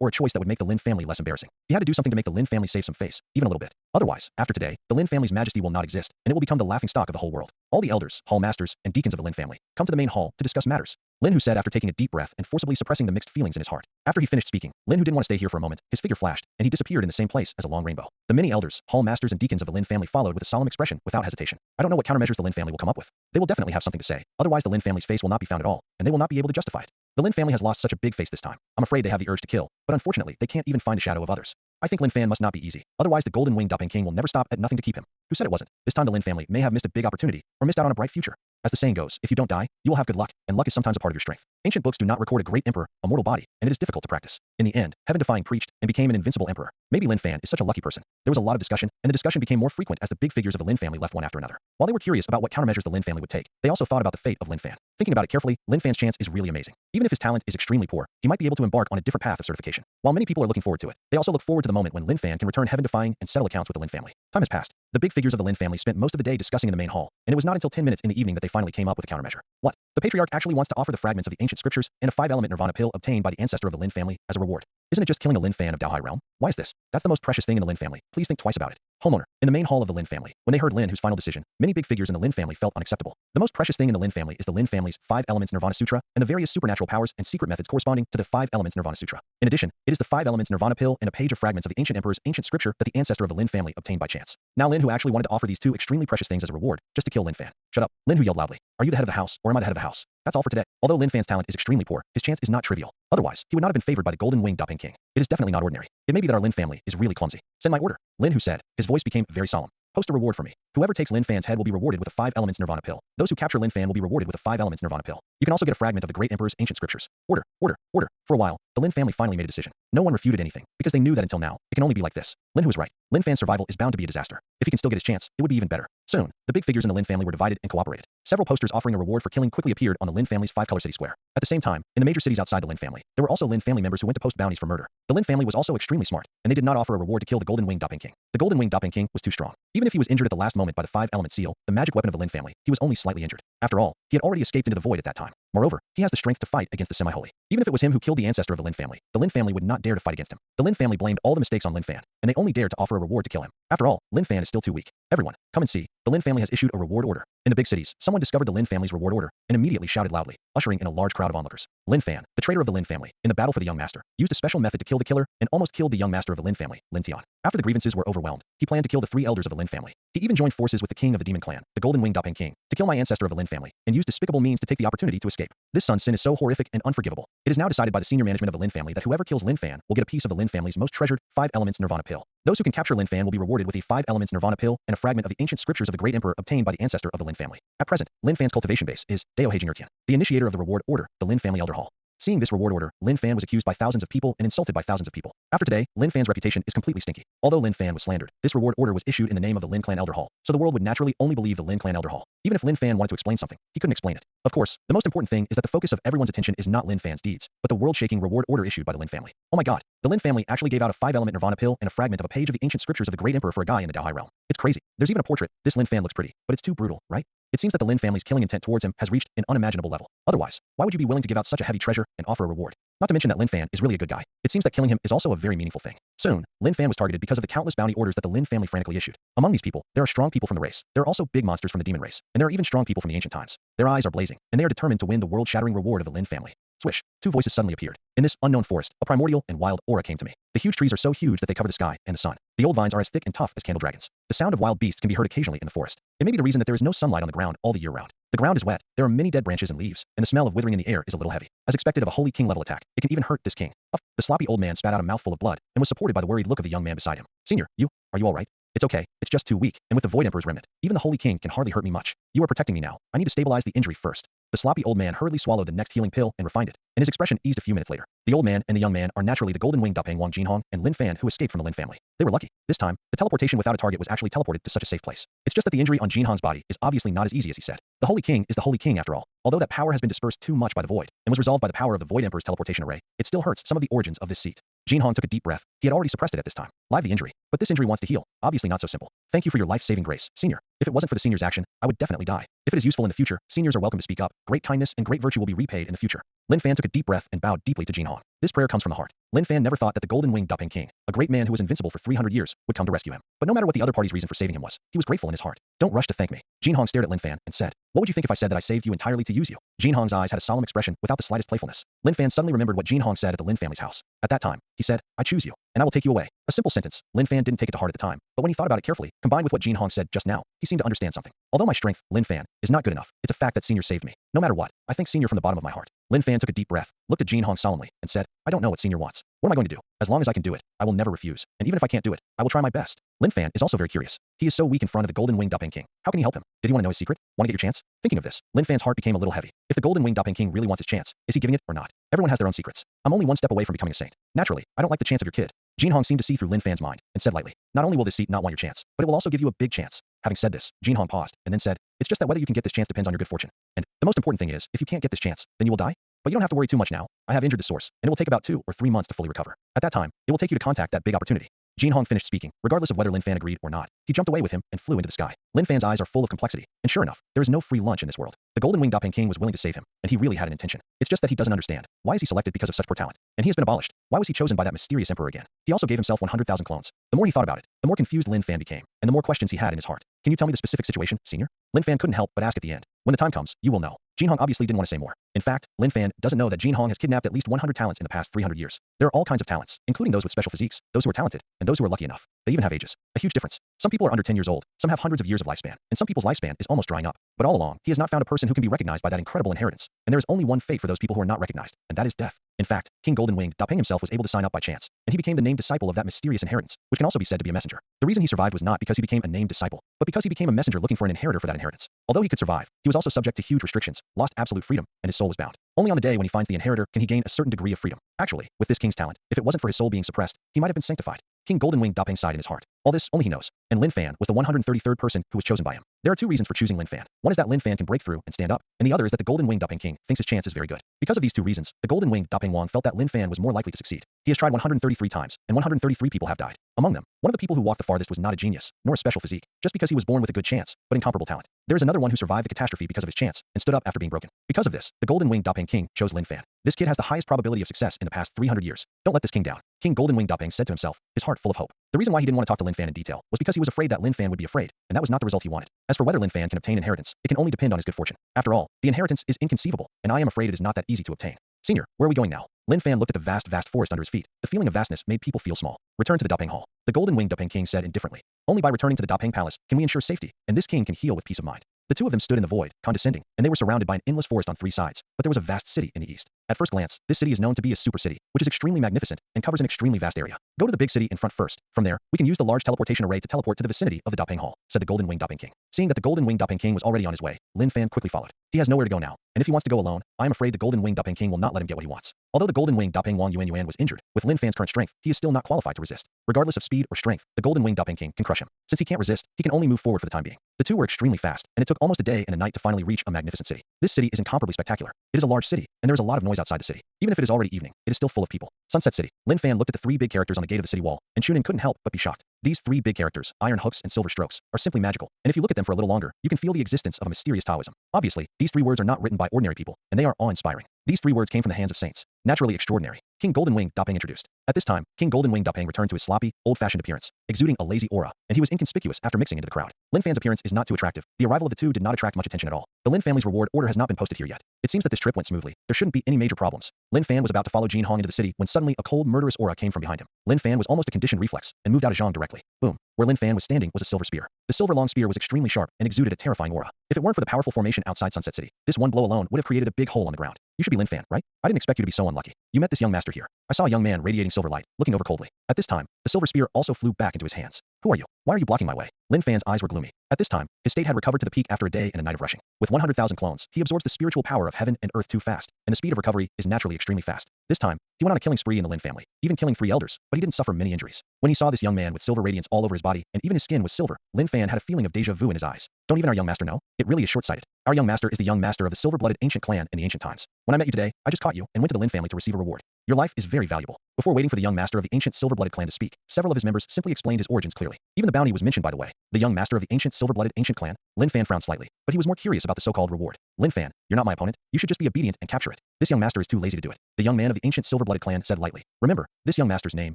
or a choice that would make the Lin family less embarrassing. He had to do something to make the Lin family save some face, even a little bit. Otherwise, after today, the Lin family's majesty will not exist, and it will become the laughingstock of the whole world. All the elders, hall masters, and deacons of the Lin family come to the main hall to discuss matters. Lin Hu said after taking a deep breath and forcibly suppressing the mixed feelings in his heart. After he finished speaking, Lin Hu didn't want to stay here for a moment. His figure flashed, and he disappeared in the same place as a long rainbow. The many elders, hall masters, and deacons of the Lin family followed with a solemn expression without hesitation. I don't know what countermeasures the Lin family will come up with. They will definitely have something to say. Otherwise, the Lin family's face will not be found at all, and they will not be able to justify it. The Lin family has lost such a big face this time. I'm afraid they have the urge to kill, but unfortunately, they can't even find a shadow of others. I think Lin Fan must not be easy. Otherwise, the Golden Winged Dopping King will never stop at nothing to keep him. Who said it wasn't? This time the Lin family may have missed a big opportunity or missed out on a bright future. As the saying goes, if you don't die, you will have good luck, and luck is sometimes a part of your strength. Ancient books do not record a great emperor, a mortal body, and it is difficult to practice. In the end, heaven-defying preached and became an invincible emperor. Maybe Lin Fan is such a lucky person. There was a lot of discussion, and the discussion became more frequent as the big figures of the Lin family left one after another. While they were curious about what countermeasures the Lin family would take, they also thought about the fate of Lin Fan. Thinking about it carefully, Lin Fan's chance is really amazing. Even if his talent is extremely poor, he might be able to embark on a different path of certification. While many people are looking forward to it, they also look forward to the moment when Lin Fan can return heaven-defying and settle accounts with the Lin family. Time has passed. The big figures of the Lin family spent most of the day discussing in the main hall, and it was not until 10 minutes in the evening that they finally came up with a countermeasure. What? The patriarch actually wants to offer the fragments of the ancient scriptures and a 5-element nirvana pill obtained by the ancestor of the Lin family as a reward. Isn't it just killing a Lin Fan of Dao High Realm? Why is this? That's the most precious thing in the Lin family. Please think twice about it. Homeowner. In the main hall of the Lin family, when they heard Lin Hu's final decision, many big figures in the Lin family felt unacceptable. The most precious thing in the Lin family is the Lin family's 5 elements Nirvana Sutra and the various supernatural powers and secret methods corresponding to the 5 elements Nirvana Sutra. In addition, it is the 5 elements Nirvana pill and a page of fragments of the ancient emperor's ancient scripture that the ancestor of the Lin family obtained by chance. Now Lin Hu actually wanted to offer these 2 extremely precious things as a reward, just to kill Lin Fan. Shut up. Lin Hu yelled loudly. Are you the head of the house, or am I the head of the house? That's all for today. Although Lin Fan's talent is extremely poor, his chance is not trivial. Otherwise, he would not have been favored by the golden winged Dopping King. It is definitely not ordinary. It may be that our Lin family is really clumsy. Send my order. Lin Hu said. His voice became very solemn. Post a reward for me. Whoever takes Lin Fan's head will be rewarded with a 5 elements Nirvana pill. Those who capture Lin Fan will be rewarded with a 5 elements Nirvana pill. You can also get a fragment of the great emperor's ancient scriptures. Order, order, order. For a while, the Lin family finally made a decision. No one refuted anything, because they knew that until now, it can only be like this. Lin Hu was right. Lin Fan's survival is bound to be a disaster. If he can still get his chance, it would be even better. Soon, the big figures in the Lin family were divided and cooperated. Several posters offering a reward for killing quickly appeared on the Lin family's 5-color city square. At the same time, in the major cities outside the Lin family, there were also Lin family members who went to post bounties for murder. The Lin family was also extremely smart, and they did not offer a reward to kill the golden winged Dopping King. The golden winged Dopping King was too strong. Even if he was injured at the last moment by the 5-element seal, the magic weapon of the Lin family, he was only slightly injured. After all, he had already escaped into the void at that time. Moreover, he has the strength to fight against the semi-holy. Even if it was him who killed the ancestor of the Lin family would not dare to fight against him. The Lin family blamed all the mistakes on Lin Fan, and they only dared to offer a reward to kill him. After all, Lin Fan is still too weak. Everyone, come and see. The Lin family has issued a reward order. In the big cities, someone discovered the Lin family's reward order and immediately shouted loudly, ushering in a large crowd of onlookers. Lin Fan, the traitor of the Lin family, in the battle for the young master, used a special method to kill the killer and almost killed the young master of the Lin family, Lin Tian. After the grievances were overwhelmed, he planned to kill the 3 elders of the Lin family. He even joined forces with the king of the demon clan, the golden winged Dopping King, to kill my ancestor of the Lin family, and used despicable means to take the opportunity to escape. This son's sin is so horrific and unforgivable. It is now decided by the senior management of the Lin family that whoever kills Lin Fan will get a piece of the Lin family's most treasured 5 elements Nirvana pill. Those who can capture Lin Fan will be rewarded with a 5 elements Nirvana pill and a fragment of the ancient scriptures of the great emperor obtained by the ancestor of the Lin family. At present, Lin Fan's cultivation base is Dao Heijing the initiator of the reward order, the Lin family elder hall. Seeing this reward order, Lin Fan was accused by thousands of people and insulted by thousands of people. After today, Lin Fan's reputation is completely stinky. Although Lin Fan was slandered, this reward order was issued in the name of the Lin Clan Elder Hall, so the world would naturally only believe the Lin Clan Elder Hall. Even if Lin Fan wanted to explain something, he couldn't explain it. Of course, the most important thing is that the focus of everyone's attention is not Lin Fan's deeds, but the world-shaking reward order issued by the Lin family. Oh my god, the Lin family actually gave out a 5-element Nirvana pill and a fragment of a page of the ancient scriptures of the great emperor for a guy in the Dao High Realm. It's crazy. There's even a portrait. This Lin Fan looks pretty, but it's too brutal, right? It seems that the Lin family's killing intent towards him has reached an unimaginable level. Otherwise, why would you be willing to give out such a heavy treasure and offer a reward? Not to mention that Lin Fan is really a good guy. It seems that killing him is also a very meaningful thing. Soon, Lin Fan was targeted because of the countless bounty orders that the Lin family frantically issued. Among these people, there are strong people from the race. There are also big monsters from the demon race. And there are even strong people from the ancient times. Their eyes are blazing, and they are determined to win the world-shattering reward of the Lin family. Swish. 2 voices suddenly appeared. In this unknown forest, a primordial and wild aura came to me. The huge trees are so huge that they cover the sky and the sun. The old vines are as thick and tough as candle dragons. The sound of wild beasts can be heard occasionally in the forest. It may be the reason that there is no sunlight on the ground all the year round. The ground is wet, there are many dead branches and leaves, and the smell of withering in the air is a little heavy. As expected of a holy king level attack, it can even hurt this king. The sloppy old man spat out a mouthful of blood and was supported by the worried look of the young man beside him. Senior, are you all right? It's okay, it's just too weak, and with the Void Emperor's remnant, even the Holy King can hardly hurt me much. You are protecting me now. I need to stabilize the injury first. The sloppy old man hurriedly swallowed the next healing pill and refined it, and his expression eased a few minutes later. The old man and the young man are naturally the golden winged Dapeng Wang Jinhong and Lin Fan who escaped from the Lin family. They were lucky. This time, the teleportation without a target was actually teleported to such a safe place. It's just that the injury on Jinhong's body is obviously not as easy as he said. The Holy King is the Holy King after all. Although that power has been dispersed too much by the Void, and was resolved by the power of the Void Emperor's teleportation array, it still hurts some of the origins of this seat. Jinhong took a deep breath. He had already suppressed it at this time. Live the injury. But this injury wants to heal. Obviously not so simple. Thank you for your life-saving grace, Senior. If it wasn't for the Senior's action, I would definitely die. If it is useful in the future, Seniors are welcome to speak up. Great kindness and great virtue will be repaid in the future. Lin Fan took a deep breath and bowed deeply to Jinhong. This prayer comes from the heart. Lin Fan never thought that the Golden Winged Dapeng King, a great man who was invincible for 300 years, would come to rescue him. But no matter what the other party's reason for saving him was, he was grateful in his heart. Don't rush to thank me. Jinhong stared at Lin Fan and said, what would you think if I said that I saved you entirely to use you? Jinhong's eyes had a solemn expression without the slightest playfulness. Lin Fan suddenly remembered what Jinhong said at the Lin family's house. At that time, he said, I choose you, and I will take you away. A simple sentence. Lin Fan didn't take it to heart at the time, but when he thought about it carefully, combined with what Jinhong said just now, he seemed to understand something. Although my strength, Lin Fan, is not good enough, it's a fact that Senior saved me. No matter what, I thank Senior from the bottom of my heart. Lin Fan took a deep breath, looked at Jinhong solemnly, and said, I don't know what Senior wants. inheritance. What am I going to do? As long as I can do it, I will never refuse. And even if I can't do it, I will try my best. Lin Fan is also very curious. He is so weak in front of the Golden Winged Dopping King. How can he help him? Did he want to know his secret? Want to get your chance? Thinking of this, Lin Fan's heart became a little heavy. If the Golden Winged Dopping King really wants his chance, is he giving it or not? Everyone has their own secrets. I'm only one step away from becoming a saint. Naturally, I don't like the chance of your kid. Jin Hong seemed to see through Lin Fan's mind and said lightly, not only will this seat not want your chance, but it will also give you a big chance. Having said this, Jin Hong paused and then said, it's just that whether you can get this chance depends on your good fortune. And the most important thing is, if you can't get this chance, then you will die. But you don't have to worry too much now. I have injured the source, and it will take about 2 or 3 months to fully recover. At that time, it will take you to contact that big opportunity. Jin Hong finished speaking, regardless of whether Lin Fan agreed or not. He jumped away with him and flew into the sky. Lin Fan's eyes are full of complexity, and sure enough, there is no free lunch in this world. The Golden Winged Dopping King was willing to save him, and he really had an intention. It's just that he doesn't understand. Why is he selected because of such poor talent? And he has been abolished. Why was he chosen by that mysterious emperor again? He also gave himself 100,000 clones. The more he thought about it, the more confused Lin Fan became, and the more questions he had in his heart. Can you tell me the specific situation, senior? Lin Fan couldn't help but ask at the end. When the time comes, you will know. Jin Hong obviously didn't want to say more. In fact, Lin Fan doesn't know that Jin Hong has kidnapped at least 100 talents in the past 300 years. There are all kinds of talents, including those with special physiques, those who are talented, and those who are lucky enough. They even have ages. A huge difference. Some people are under 10 years old, some have hundreds of years of lifespan, and some people's lifespan is almost drying up. But all along, he has not found a person who can be recognized by that incredible inheritance. And there is only one fate for those people who are not recognized, and that is death. In fact, King Golden Winged Dopping himself was able to sign up by chance, and he became the named disciple of that mysterious inheritance, which can also be said to be a messenger. The reason he survived was not because he became a named disciple, but because he became a messenger looking for an inheritor for that inheritance. Although he could survive, he was also subject to huge restrictions, lost absolute freedom, and his soul was bound. Only on the day when he finds the inheritor can he gain a certain degree of freedom. Actually, with this king's talent, if it wasn't for his soul being suppressed, he might have been sanctified. King Golden Winged Dopping sighed in his heart. All this only he knows. And Lin Fan was the 133rd person who was chosen by him. There are 2 reasons for choosing Lin Fan. One is that Lin Fan can break through and stand up, and the other is that the Golden Winged Dopping King thinks his chance is very good. Because of these 2 reasons, the Golden Winged Dopping Wong felt that Lin Fan was more likely to succeed. He has tried 133 times, and 133 people have died. Among them, one of the people who walked the farthest was not a genius, nor a special physique, just because he was born with a good chance, but incomparable talent. There is another one who survived the catastrophe because of his chance, and stood up after being broken. Because of this, the Golden Winged Dopping King chose Lin Fan. This kid has the highest probability of success in the past 300 years. Don't let this king down. King Golden Winged Dopping said to himself, his heart full of hope. The reason why he didn't want to talk to Lin Fan in detail was because he was afraid that Lin Fan would be afraid, and that was not the result he wanted. As for whether Lin Fan can obtain inheritance, it can only depend on his good fortune. After all, the inheritance is inconceivable, and I am afraid it is not that easy to obtain. Senior, where are we going now? Lin Fan looked at the vast forest under his feet. The feeling of vastness made people feel small. Return to the Dopping Hall. The Golden Winged Dopping King said indifferently. Only by returning to the Dopping Palace can we ensure safety, and this king can heal with peace of mind. The 2 of them stood in the void, condescending, and they were surrounded by an endless forest on 3 sides, but there was a vast city in the east. At first glance, this city is known to be a super city, which is extremely magnificent and covers an extremely vast area. Go to the big city in front first. From there, we can use the large teleportation array to teleport to the vicinity of the Dopping Hall, said the Golden Winged Dopping King. Seeing that the Golden Winged Dopping King was already on his way, Lin Fan quickly followed. He has nowhere to go now, and if he wants to go alone, I am afraid the Golden Winged Dopping King will not let him get what he wants. Although the Golden Winged Dopping Wong Yuan was injured, with Lin Fan's current strength, he is still not qualified to resist. Regardless of speed or strength, the Golden Winged Dopping King can crush him. Since he can't resist, he can only move forward for the time being. The 2 were extremely fast, and it took almost a day and a night to finally reach a magnificent city. This city is incomparably spectacular. It is a large city, and there is a lot of noise outside the city. Even if it is already evening, it is still full of people. Sunset City. Lin Fan looked at the 3 big characters on the gate of the city wall, and Chunin couldn't help but be shocked. These 3 big characters, Iron Hooks and Silver Strokes, are simply magical, and if you look at them for a little longer, you can feel the existence of a mysterious Taoism. Obviously, these 3 words are not written by ordinary people, and they are awe-inspiring. These 3 words came from the hands of saints. Naturally extraordinary. King Golden Winged Dopping introduced. At this time, King Golden Winged Dopping returned to his sloppy, old-fashioned appearance, exuding a lazy aura, and he was inconspicuous after mixing into the crowd. Lin Fan's appearance is not too attractive. The arrival of the 2 did not attract much attention at all. The Lin family's reward order has not been posted here yet. It seems that this trip went smoothly. There shouldn't be any major problems. Lin Fan was about to follow Jin Hong into the city when suddenly a cold, murderous aura came from behind him. Lin Fan was almost a conditioned reflex and moved out of Zhang directly. Boom. Where Lin Fan was standing was a silver spear. The silver long spear was extremely sharp and exuded a terrifying aura. If it weren't for the powerful formation outside Sunset City, this one blow alone would have created a big hole on the ground. You should be Lin Fan, right? I didn't expect you to be so unlucky. You met this young master here. I saw a young man radiating silver light, looking over coldly. At this time, the silver spear also flew back into his hands. Who are you? Why are you blocking my way? Lin Fan's eyes were gloomy. At this time, his state had recovered to the peak after a day and a night of rushing. With 100,000 clones, he absorbs the spiritual power of heaven and earth too fast, and the speed of recovery is naturally extremely fast. This time, he went on a killing spree in the Lin family, even killing 3 elders, but he didn't suffer many injuries. When he saw this young man with silver radiance all over his body, and even his skin was silver, Lin Fan had a feeling of deja vu in his eyes. Don't even our young master know? It really is short-sighted. Our young master is the young master of the silver-blooded ancient clan in the ancient times. When I met you today, I just caught you and went to the Lin family to receive a reward. Your life is very valuable. Before waiting for the young master of the ancient silver-blooded clan to speak, several of his members simply explained his origins clearly. Even the bounty was mentioned, by the way. The young master of the ancient silver-blooded ancient clan. Lin Fan frowned slightly, but he was more curious about the so-called reward. Lin Fan, you're not my opponent. You should just be obedient and capture it. This young master is too lazy to do it. The young man of the ancient silver-blooded clan said lightly. Remember, this young master's name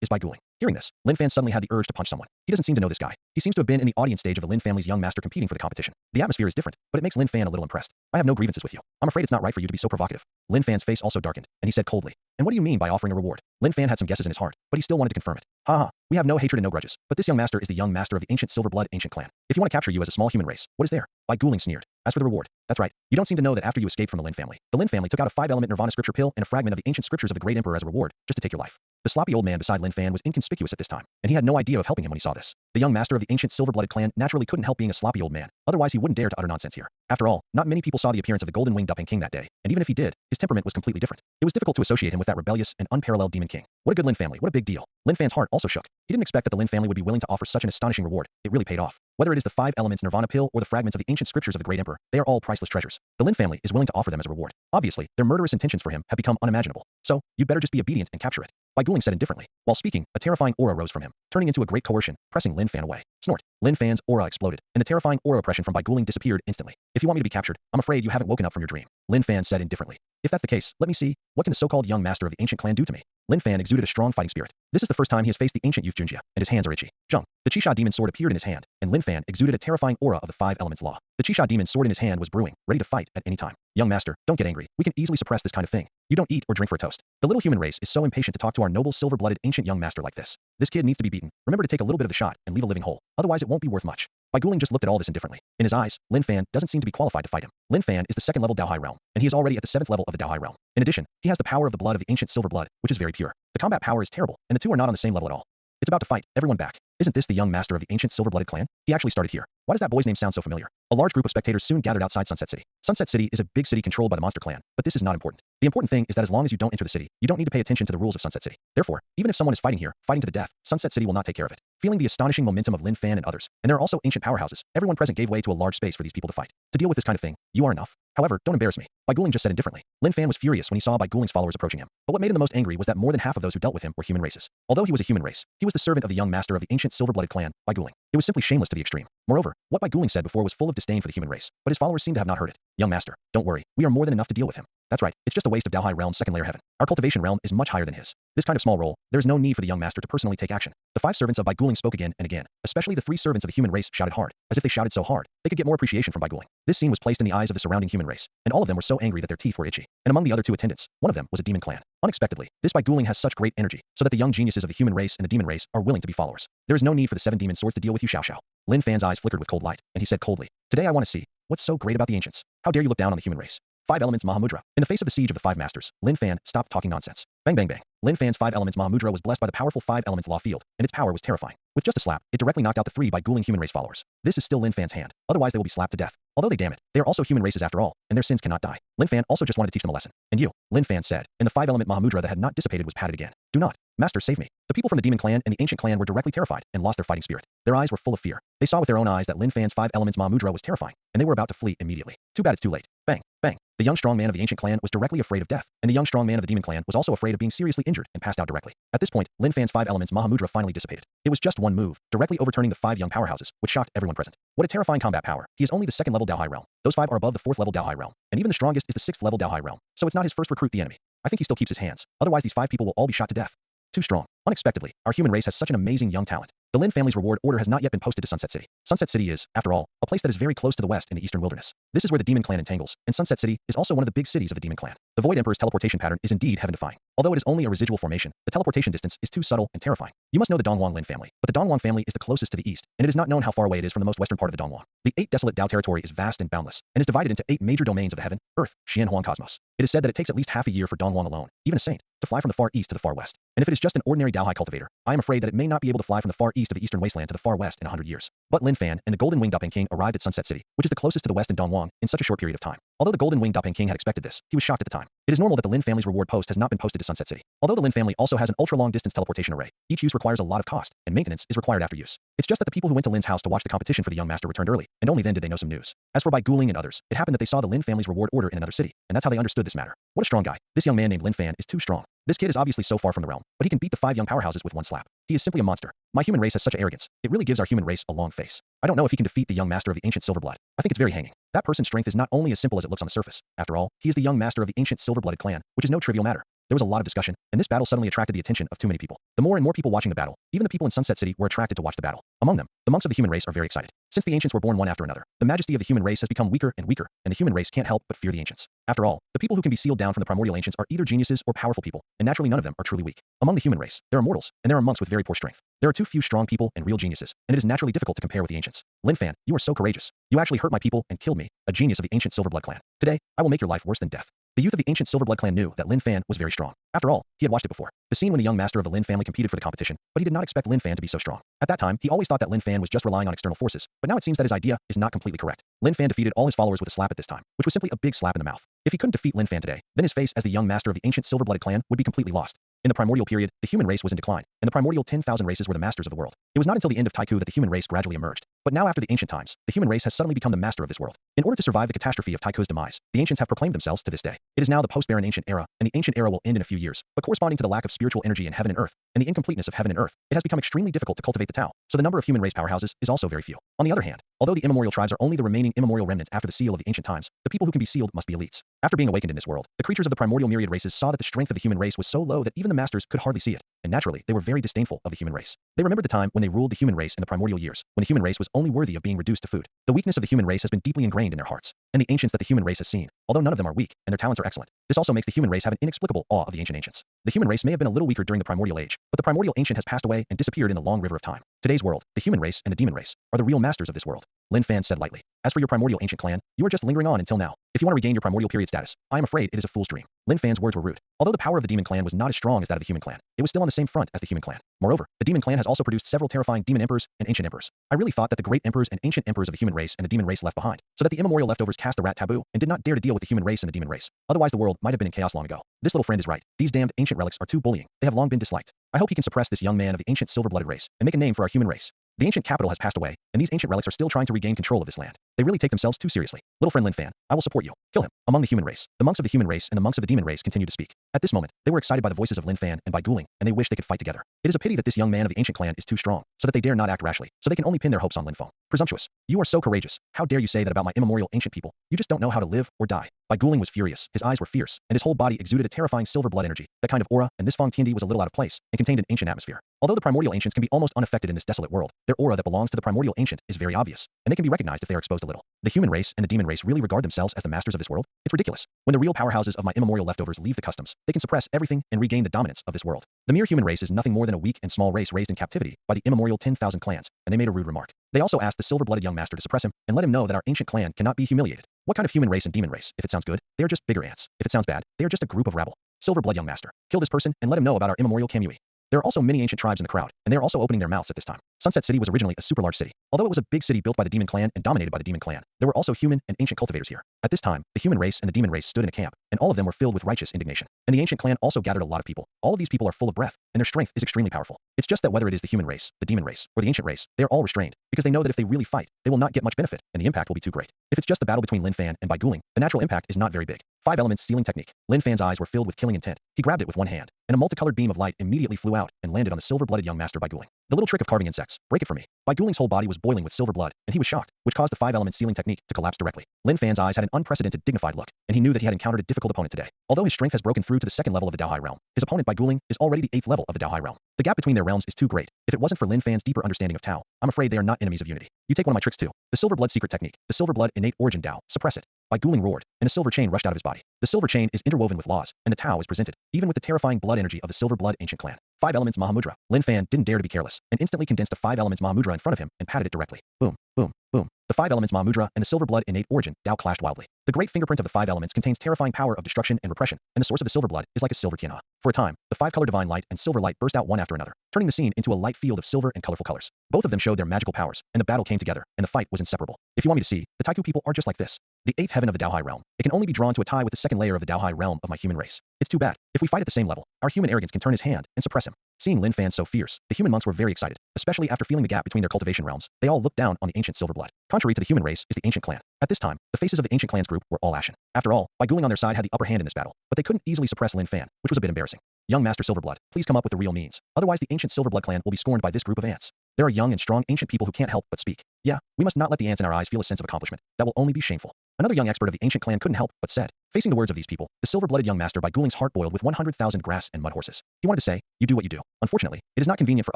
is Bai Guling. Hearing this, Lin Fan suddenly had the urge to punch someone. He doesn't seem to know this guy. He seems to have been in the audience stage of the Lin family's young master competing for the competition. The atmosphere is different, but it makes Lin Fan a little impressed. I have no grievances with you. I'm afraid it's not right for you to be so provocative. Lin Fan's face also darkened, and he said coldly, and what do you mean by offering a reward? Lin Fan had some guesses in his heart, but he still wanted to confirm it. Haha, we have no hatred and no grudges, but this young master is the young master of the ancient silver-blood ancient clan. If you want to capture you as a small human race, what is there? Bai Guling sneered. As for the reward, that's right. You don't seem to know that after you escaped from the Lin family took out a 5-element nirvana scripture pill and a fragment of the ancient scriptures of the great emperor as a reward, just to take your life. The sloppy old man beside Lin Fan was inconspicuous at this time, and he had no idea of helping him when he saw this. The young master of the ancient silver-blooded clan naturally couldn't help being a sloppy old man, otherwise he wouldn't dare to utter nonsense here. After all, not many people saw the appearance of the golden-winged Dupping King that day, and even if he did, his temperament was completely different. It was difficult to associate him with that rebellious and unparalleled demon king. What a good Lin family, what a big deal. Lin Fan's heart also shook. He didn't expect that the Lin family would be willing to offer such an astonishing reward. It really paid off. Whether it is the 5 elements Nirvana pill or the fragments of the ancient scriptures of the great emperor, they are all priceless treasures. The Lin family is willing to offer them as a reward. Obviously, their murderous intentions for him have become unimaginable. So, you'd better just be obedient and capture it. Bai Guling said indifferently. While speaking, a terrifying aura rose from him, turning into a great coercion, pressing Lin Fan away. Snort. Lin Fan's aura exploded, and the terrifying aura oppression from Bai Guling disappeared instantly. If you want me to be captured, I'm afraid you haven't woken up from your dream. Lin Fan said indifferently. If that's the case, let me see. What can the so-called young master of the ancient clan do to me? Lin Fan exuded a strong fighting spirit. This is the first time he has faced the ancient youth Junjia, and his hands are itchy. Zheng. The Qisha demon sword appeared in his hand, and Lin Fan exuded a terrifying aura of the 5 elements law. The Qisha demon sword in his hand was brewing, ready to fight at any time. Young master, don't get angry. We can easily suppress this kind of thing. You don't eat or drink for a toast. The little human race is so impatient to talk to our noble silver-blooded ancient young master like this. This kid needs to be beaten. Remember to take a little bit of the shot and leave a living hole. Otherwise it won't be worth much. Bai Guling just looked at all this indifferently. In his eyes, Lin Fan doesn't seem to be qualified to fight him. Lin Fan is the 2nd level Dao Hai realm, and he is already at the 7th level of the Dao Hai realm. In addition, he has the power of the blood of the ancient silver blood, which is very pure. The combat power is terrible, and the two are not on the same level at all. It's about to fight. Everyone back. Isn't this the young master of the ancient silver-blooded clan? He actually started here. Why does that boy's name sound so familiar? A large group of spectators soon gathered outside Sunset City. Sunset City is a big city controlled by the monster clan, but this is not important. The important thing is that as long as you don't enter the city, you don't need to pay attention to the rules of Sunset City. Therefore, even if someone is fighting here, fighting to the death, Sunset City will not take care of it. Feeling the astonishing momentum of Lin Fan and others, and there are also ancient powerhouses, everyone present gave way to a large space for these people to fight. To deal with this kind of thing, you are enough. However, don't embarrass me. Bai Guling just said indifferently. Lin Fan was furious when he saw Bai Guling's followers approaching him. But what made him the most angry was that more than half of those who dealt with him were human races. Although he was a human race, he was the servant of the young master of the ancient silver-blooded clan, Bai Guling. It was simply shameless to the extreme. Moreover, what Bai Guling said before was full of disdain for the human race, but his followers seemed to have not heard it. Young master, don't worry. We are more than enough to deal with him. That's right, it's just a waste of Dao Hai realm's 2nd layer heaven. Our cultivation realm is much higher than his. This kind of small role, there is no need for the young master to personally take action. The 5 servants of Bai Guling spoke again and again, especially the 3 servants of the human race shouted hard, as if they shouted so hard, they could get more appreciation from Bai Guling. This scene was placed in the eyes of the surrounding human race, and all of them were so angry that their teeth were itchy. And among the other 2 attendants, one of them was a demon clan. Unexpectedly, this Bai Guling has such great energy, so that the young geniuses of the human race and the demon race are willing to be followers. There is no need for the 7 demon swords to deal with you, Xiao Xiao. Lin Fan's eyes flickered with cold light, and he said coldly, today I want to see, what's so great about the ancients? How dare you look down on the human race? 5 elements Mahamudra. In the face of the siege of the 5 masters, Lin Fan stopped talking nonsense. Bang bang bang. Lin Fan's 5 elements Mahamudra was blessed by the powerful 5 elements law field, and its power was terrifying. With just a slap, it directly knocked out the 3 Bai Guling human race followers. This is still Lin Fan's hand. Otherwise they will be slapped to death. Although they damn it, they are also human races after all, and their sins cannot die. Lin Fan also just wanted to teach them a lesson. And you, Lin Fan said, and the 5 element Mahamudra that had not dissipated was patted again. Do not. Master, save me. The people from the demon clan and the ancient clan were directly terrified and lost their fighting spirit. Their eyes were full of fear. They saw with their own eyes that Lin Fan's 5 elements Mahamudra was terrifying, and they were about to flee immediately. Too bad it's too late. Bang, bang. The young strong man of the ancient clan was directly afraid of death, and the young strong man of the demon clan was also afraid of being seriously injured and passed out directly. At this point, Lin Fan's 5 elements Mahamudra finally dissipated. It was just one move, directly overturning the 5 young powerhouses, which shocked everyone present. What a terrifying combat power. He is only the 2nd level Dao Hai realm. Those 5 are above the 4th level Dao Hai realm, and even the strongest is the 6th level Dao Hai realm. So it's not his first recruit the enemy. I think he still keeps his hands. Otherwise these 5 people will all be shot to death. Too strong. Unexpectedly, our human race has such an amazing young talent. The Lin family's reward order has not yet been posted to Sunset City. Sunset City is, after all, a place that is very close to the west in the eastern wilderness. This is where the demon clan entangles, and Sunset City is also one of the big cities of the demon clan. The Void Emperor's teleportation pattern is indeed heaven-defying. Although it is only a residual formation, the teleportation distance is too subtle and terrifying. You must know the Dongwang Lin family, but the Dongwang family is the closest to the east, and it is not known how far away it is from the most western part of the Dongwang. The 8 desolate Dao territory is vast and boundless, and is divided into 8 major domains of the heaven, earth, Xian Huang cosmos. It is said that it takes at least half a year for Dongwang alone, even a saint, to fly from the far east to the far west. And if it is just an ordinary Dao Hai cultivator, I am afraid that it may not be able to fly from the far east of the eastern wasteland to the far west in 100 years. But Lin Fan and the Golden Winged Dupping King arrived at Sunset City, which is the closest to the west in Dongwang, in such a short period of time. Although the Golden Winged Dupping King had expected this, he was shocked at the time. It is normal that the Lin family's reward post has not been posted to Sunset City. Although the Lin family also has an ultra-long distance teleportation array, each use requires a lot of cost, and maintenance is required after use. It's just that the people who went to Lin's house to watch the competition for the young master returned early, and only then did they know some news. As for Bai Guling and others, it happened that they saw the Lin family's reward order in another city, and that's how they understood this matter. What a strong guy. This young man named Lin Fan is too strong. This kid is obviously so far from the realm, but he can beat the 5 young powerhouses with one slap. He is simply a monster. My human race has such arrogance. It really gives our human race a long face. I don't know if he can defeat the young master of the ancient silver blood. I think it's very hanging. That person's strength is not only as simple as it looks on the surface. After all, he is the young master of the ancient silver-blooded clan, which is no trivial matter. There was a lot of discussion, and this battle suddenly attracted the attention of too many people. The more and more people watching the battle, even the people in Sunset City were attracted to watch the battle. Among them, the monks of the human race are very excited. Since the ancients were born one after another, the majesty of the human race has become weaker and weaker, and the human race can't help but fear the ancients. After all, the people who can be sealed down from the primordial ancients are either geniuses or powerful people, and naturally none of them are truly weak. Among the human race, there are mortals, and there are monks with very poor strength. There are too few strong people and real geniuses, and it is naturally difficult to compare with the ancients. Lin Fan, you are so courageous. You actually hurt my people and killed me, a genius of the ancient silver blood clan. Today, I will make your life worse than death. The youth of the ancient Silverblood clan knew that Lin Fan was very strong. After all, he had watched it before. The scene when the young master of the Lin family competed for the competition, but he did not expect Lin Fan to be so strong. At that time, he always thought that Lin Fan was just relying on external forces, but now it seems that his idea is not completely correct. Lin Fan defeated all his followers with a slap at this time, which was simply a big slap in the mouth. If he couldn't defeat Lin Fan today, then his face as the young master of the ancient Silver-blooded clan would be completely lost. In the primordial period, the human race was in decline, and the primordial 10,000 races were the masters of the world. It was not until the end of Taiku that the human race gradually emerged. But now after the ancient times, the human race has suddenly become the master of this world. In order to survive the catastrophe of Taiku's demise, the ancients have proclaimed themselves to this day. It is now the post-barren ancient era, and the ancient era will end in a few years. But corresponding to the lack of spiritual energy in heaven and earth, and the incompleteness of heaven and earth, it has become extremely difficult to cultivate the Tao, so the number of human race powerhouses is also very few. On the other hand, although the immemorial tribes are only the remaining immemorial remnants after the seal of the ancient times, the people who can be sealed must be elites. After being awakened in this world, the creatures of the primordial myriad races saw that the strength of the human race was so low that even the masters could hardly see it, and naturally, they were very disdainful of the human race. They remembered the time when they ruled the human race in the primordial years, when the human race was only worthy of being reduced to food. The weakness of the human race has been deeply ingrained in their hearts, and the ancients that the human race has seen, although none of them are weak, and their talents are excellent, this also makes the human race have an inexplicable awe of the ancient ancients. The human race may have been a little weaker during the primordial age, but the primordial ancient has passed away and disappeared in the long river of time. Today's world, the human race and the demon race, are the real masters of this world. Lin Fan said lightly. As for your primordial ancient clan, you are just lingering on until now. If you want to regain your primordial period status, I am afraid it is a fool's dream. Lin Fan's words were rude. Although the power of the demon clan was not as strong as that of the human clan, it was still on the same front as the human clan. Moreover, the demon clan has also produced several terrifying demon emperors and ancient emperors. I really thought that the great emperors and ancient emperors of the human race and the demon race left behind, so that the immemorial leftovers cast the rat taboo and did not dare to deal with the human race and the demon race. Otherwise the world might have been in chaos long ago. This little friend is right. These damned ancient relics are too bullying. They have long been disliked. I hope he can suppress this young man of the ancient silver-blooded race and make a name for our human race. The ancient capital has passed away, and these ancient relics are still trying to regain control of this land. They really take themselves too seriously. Little friend Lin Fan, I will support you. Kill him. Among the human race, the monks of the human race and the monks of the demon race continue to speak. At this moment, they were excited by the voices of Lin Fan and by Guling, and they wish they could fight together. It is a pity that this young man of the ancient clan is too strong, so that they dare not act rashly, so they can only pin their hopes on Lin Feng. Presumptuous. You are so courageous. How dare you say that about my immemorial ancient people? You just don't know how to live or die. Bai Guling was furious, his eyes were fierce, and his whole body exuded a terrifying silver blood energy. That kind of aura, and this Feng Tiandi was a little out of place, and contained an ancient atmosphere. Although the primordial ancients can be almost unaffected in this desolate world, their aura that belongs to the primordial ancient is very obvious, and they can be recognized if they are exposed a little. The human race and the demon race really regard themselves as the masters of this world? It's ridiculous. When the real powerhouses of my immemorial leftovers leave the customs, they can suppress everything and regain the dominance of this world. The mere human race is nothing more than a weak and small race raised in captivity by the immemorial 10,000 clans, and they made a rude remark. They also asked the silver-blooded young master to suppress him and let him know that our ancient clan cannot be humiliated. What kind of human race and demon race? If it sounds good, they are just bigger ants. If it sounds bad, they are just a group of rabble. Silver-blood young master, kill this person and let him know about our immemorial Kamui. There are also many ancient tribes in the crowd, and they are also opening their mouths at this time. Sunset City was originally a super large city. Although it was a big city built by the demon clan and dominated by the demon clan, there were also human and ancient cultivators here. At this time, the human race and the demon race stood in a camp, and all of them were filled with righteous indignation. And the ancient clan also gathered a lot of people. All of these people are full of breath, and their strength is extremely powerful. It's just that whether it is the human race, the demon race, or the ancient race, they are all restrained, because they know that if they really fight, they will not get much benefit, and the impact will be too great. If it's just the battle between Lin Fan and Bai Guling, the natural impact is not very big. 5 elements sealing technique. Lin Fan's eyes were filled with killing intent. He grabbed it with one hand, and a multicolored beam of light immediately flew out and landed on the silver-blooded young master Bai Guling. The little trick of carving insects. Break it for me. Bai Guling's whole body was boiling with silver blood, and he was shocked, which caused the 5-element sealing technique to collapse directly. Lin Fan's eyes had an unprecedented, dignified look, and he knew that he had encountered a difficult opponent today. Although his strength has broken through to the 2nd level of the Dao High realm, his opponent Bai Guling is already the 8th level of the Dao High realm. The gap between their realms is too great. If it wasn't for Lin Fan's deeper understanding of Tao, I'm afraid they are not enemies of unity. You take one of my tricks too. The silver blood secret technique. The silver blood innate origin Dao. Suppress it. Bai Guling roared, and a silver chain rushed out of his body. The silver chain is interwoven with laws, and the Tao is presented, even with the terrifying blood energy of the silver blood ancient clan. 5 elements Mahamudra. Lin Fan didn't dare to be careless, and instantly condensed the 5 elements Mahamudra in front of him and patted it directly. Boom, boom, boom. The 5 elements Mahamudra and the silver blood innate origin Dao clashed wildly. The great fingerprint of the 5 elements contains terrifying power of destruction and repression, and the source of the silver blood is like a silver tiana. For a time, the 5-color divine light and silver light burst out one after another, turning the scene into a light field of silver and colorful colors. Both of them showed their magical powers, and the battle came together, and the fight was inseparable. If you want me to see, the Taiku people are just like this. The 8th heaven of the Dao High realm. It can only be drawn to a tie with the 2nd layer of the Dao High realm of my human race. It's too bad. If we fight at the same level, our human arrogance can turn his hand and suppress him. Seeing Lin Fan so fierce, the human monks were very excited, especially after feeling the gap between their cultivation realms. They all looked down on the ancient silver blood. Contrary to the human race is the ancient clan. At this time, the faces of the ancient clan's group were all ashen. After all, Bai Guling on their side had the upper hand in this battle, but they couldn't easily suppress Lin Fan, which was a bit embarrassing. Young Master Silverblood, please come up with the real means. Otherwise the ancient Silverblood clan will be scorned by this group of ants. There are young and strong ancient people who can't help but speak. Yeah, we must not let the ants in our eyes feel a sense of accomplishment. That will only be shameful. Another young expert of the ancient clan couldn't help but said, facing the words of these people, the silver-blooded young master Bai Guling's heart boiled with 100,000 grass and mud horses. He wanted to say, you do what you do. Unfortunately, it is not convenient for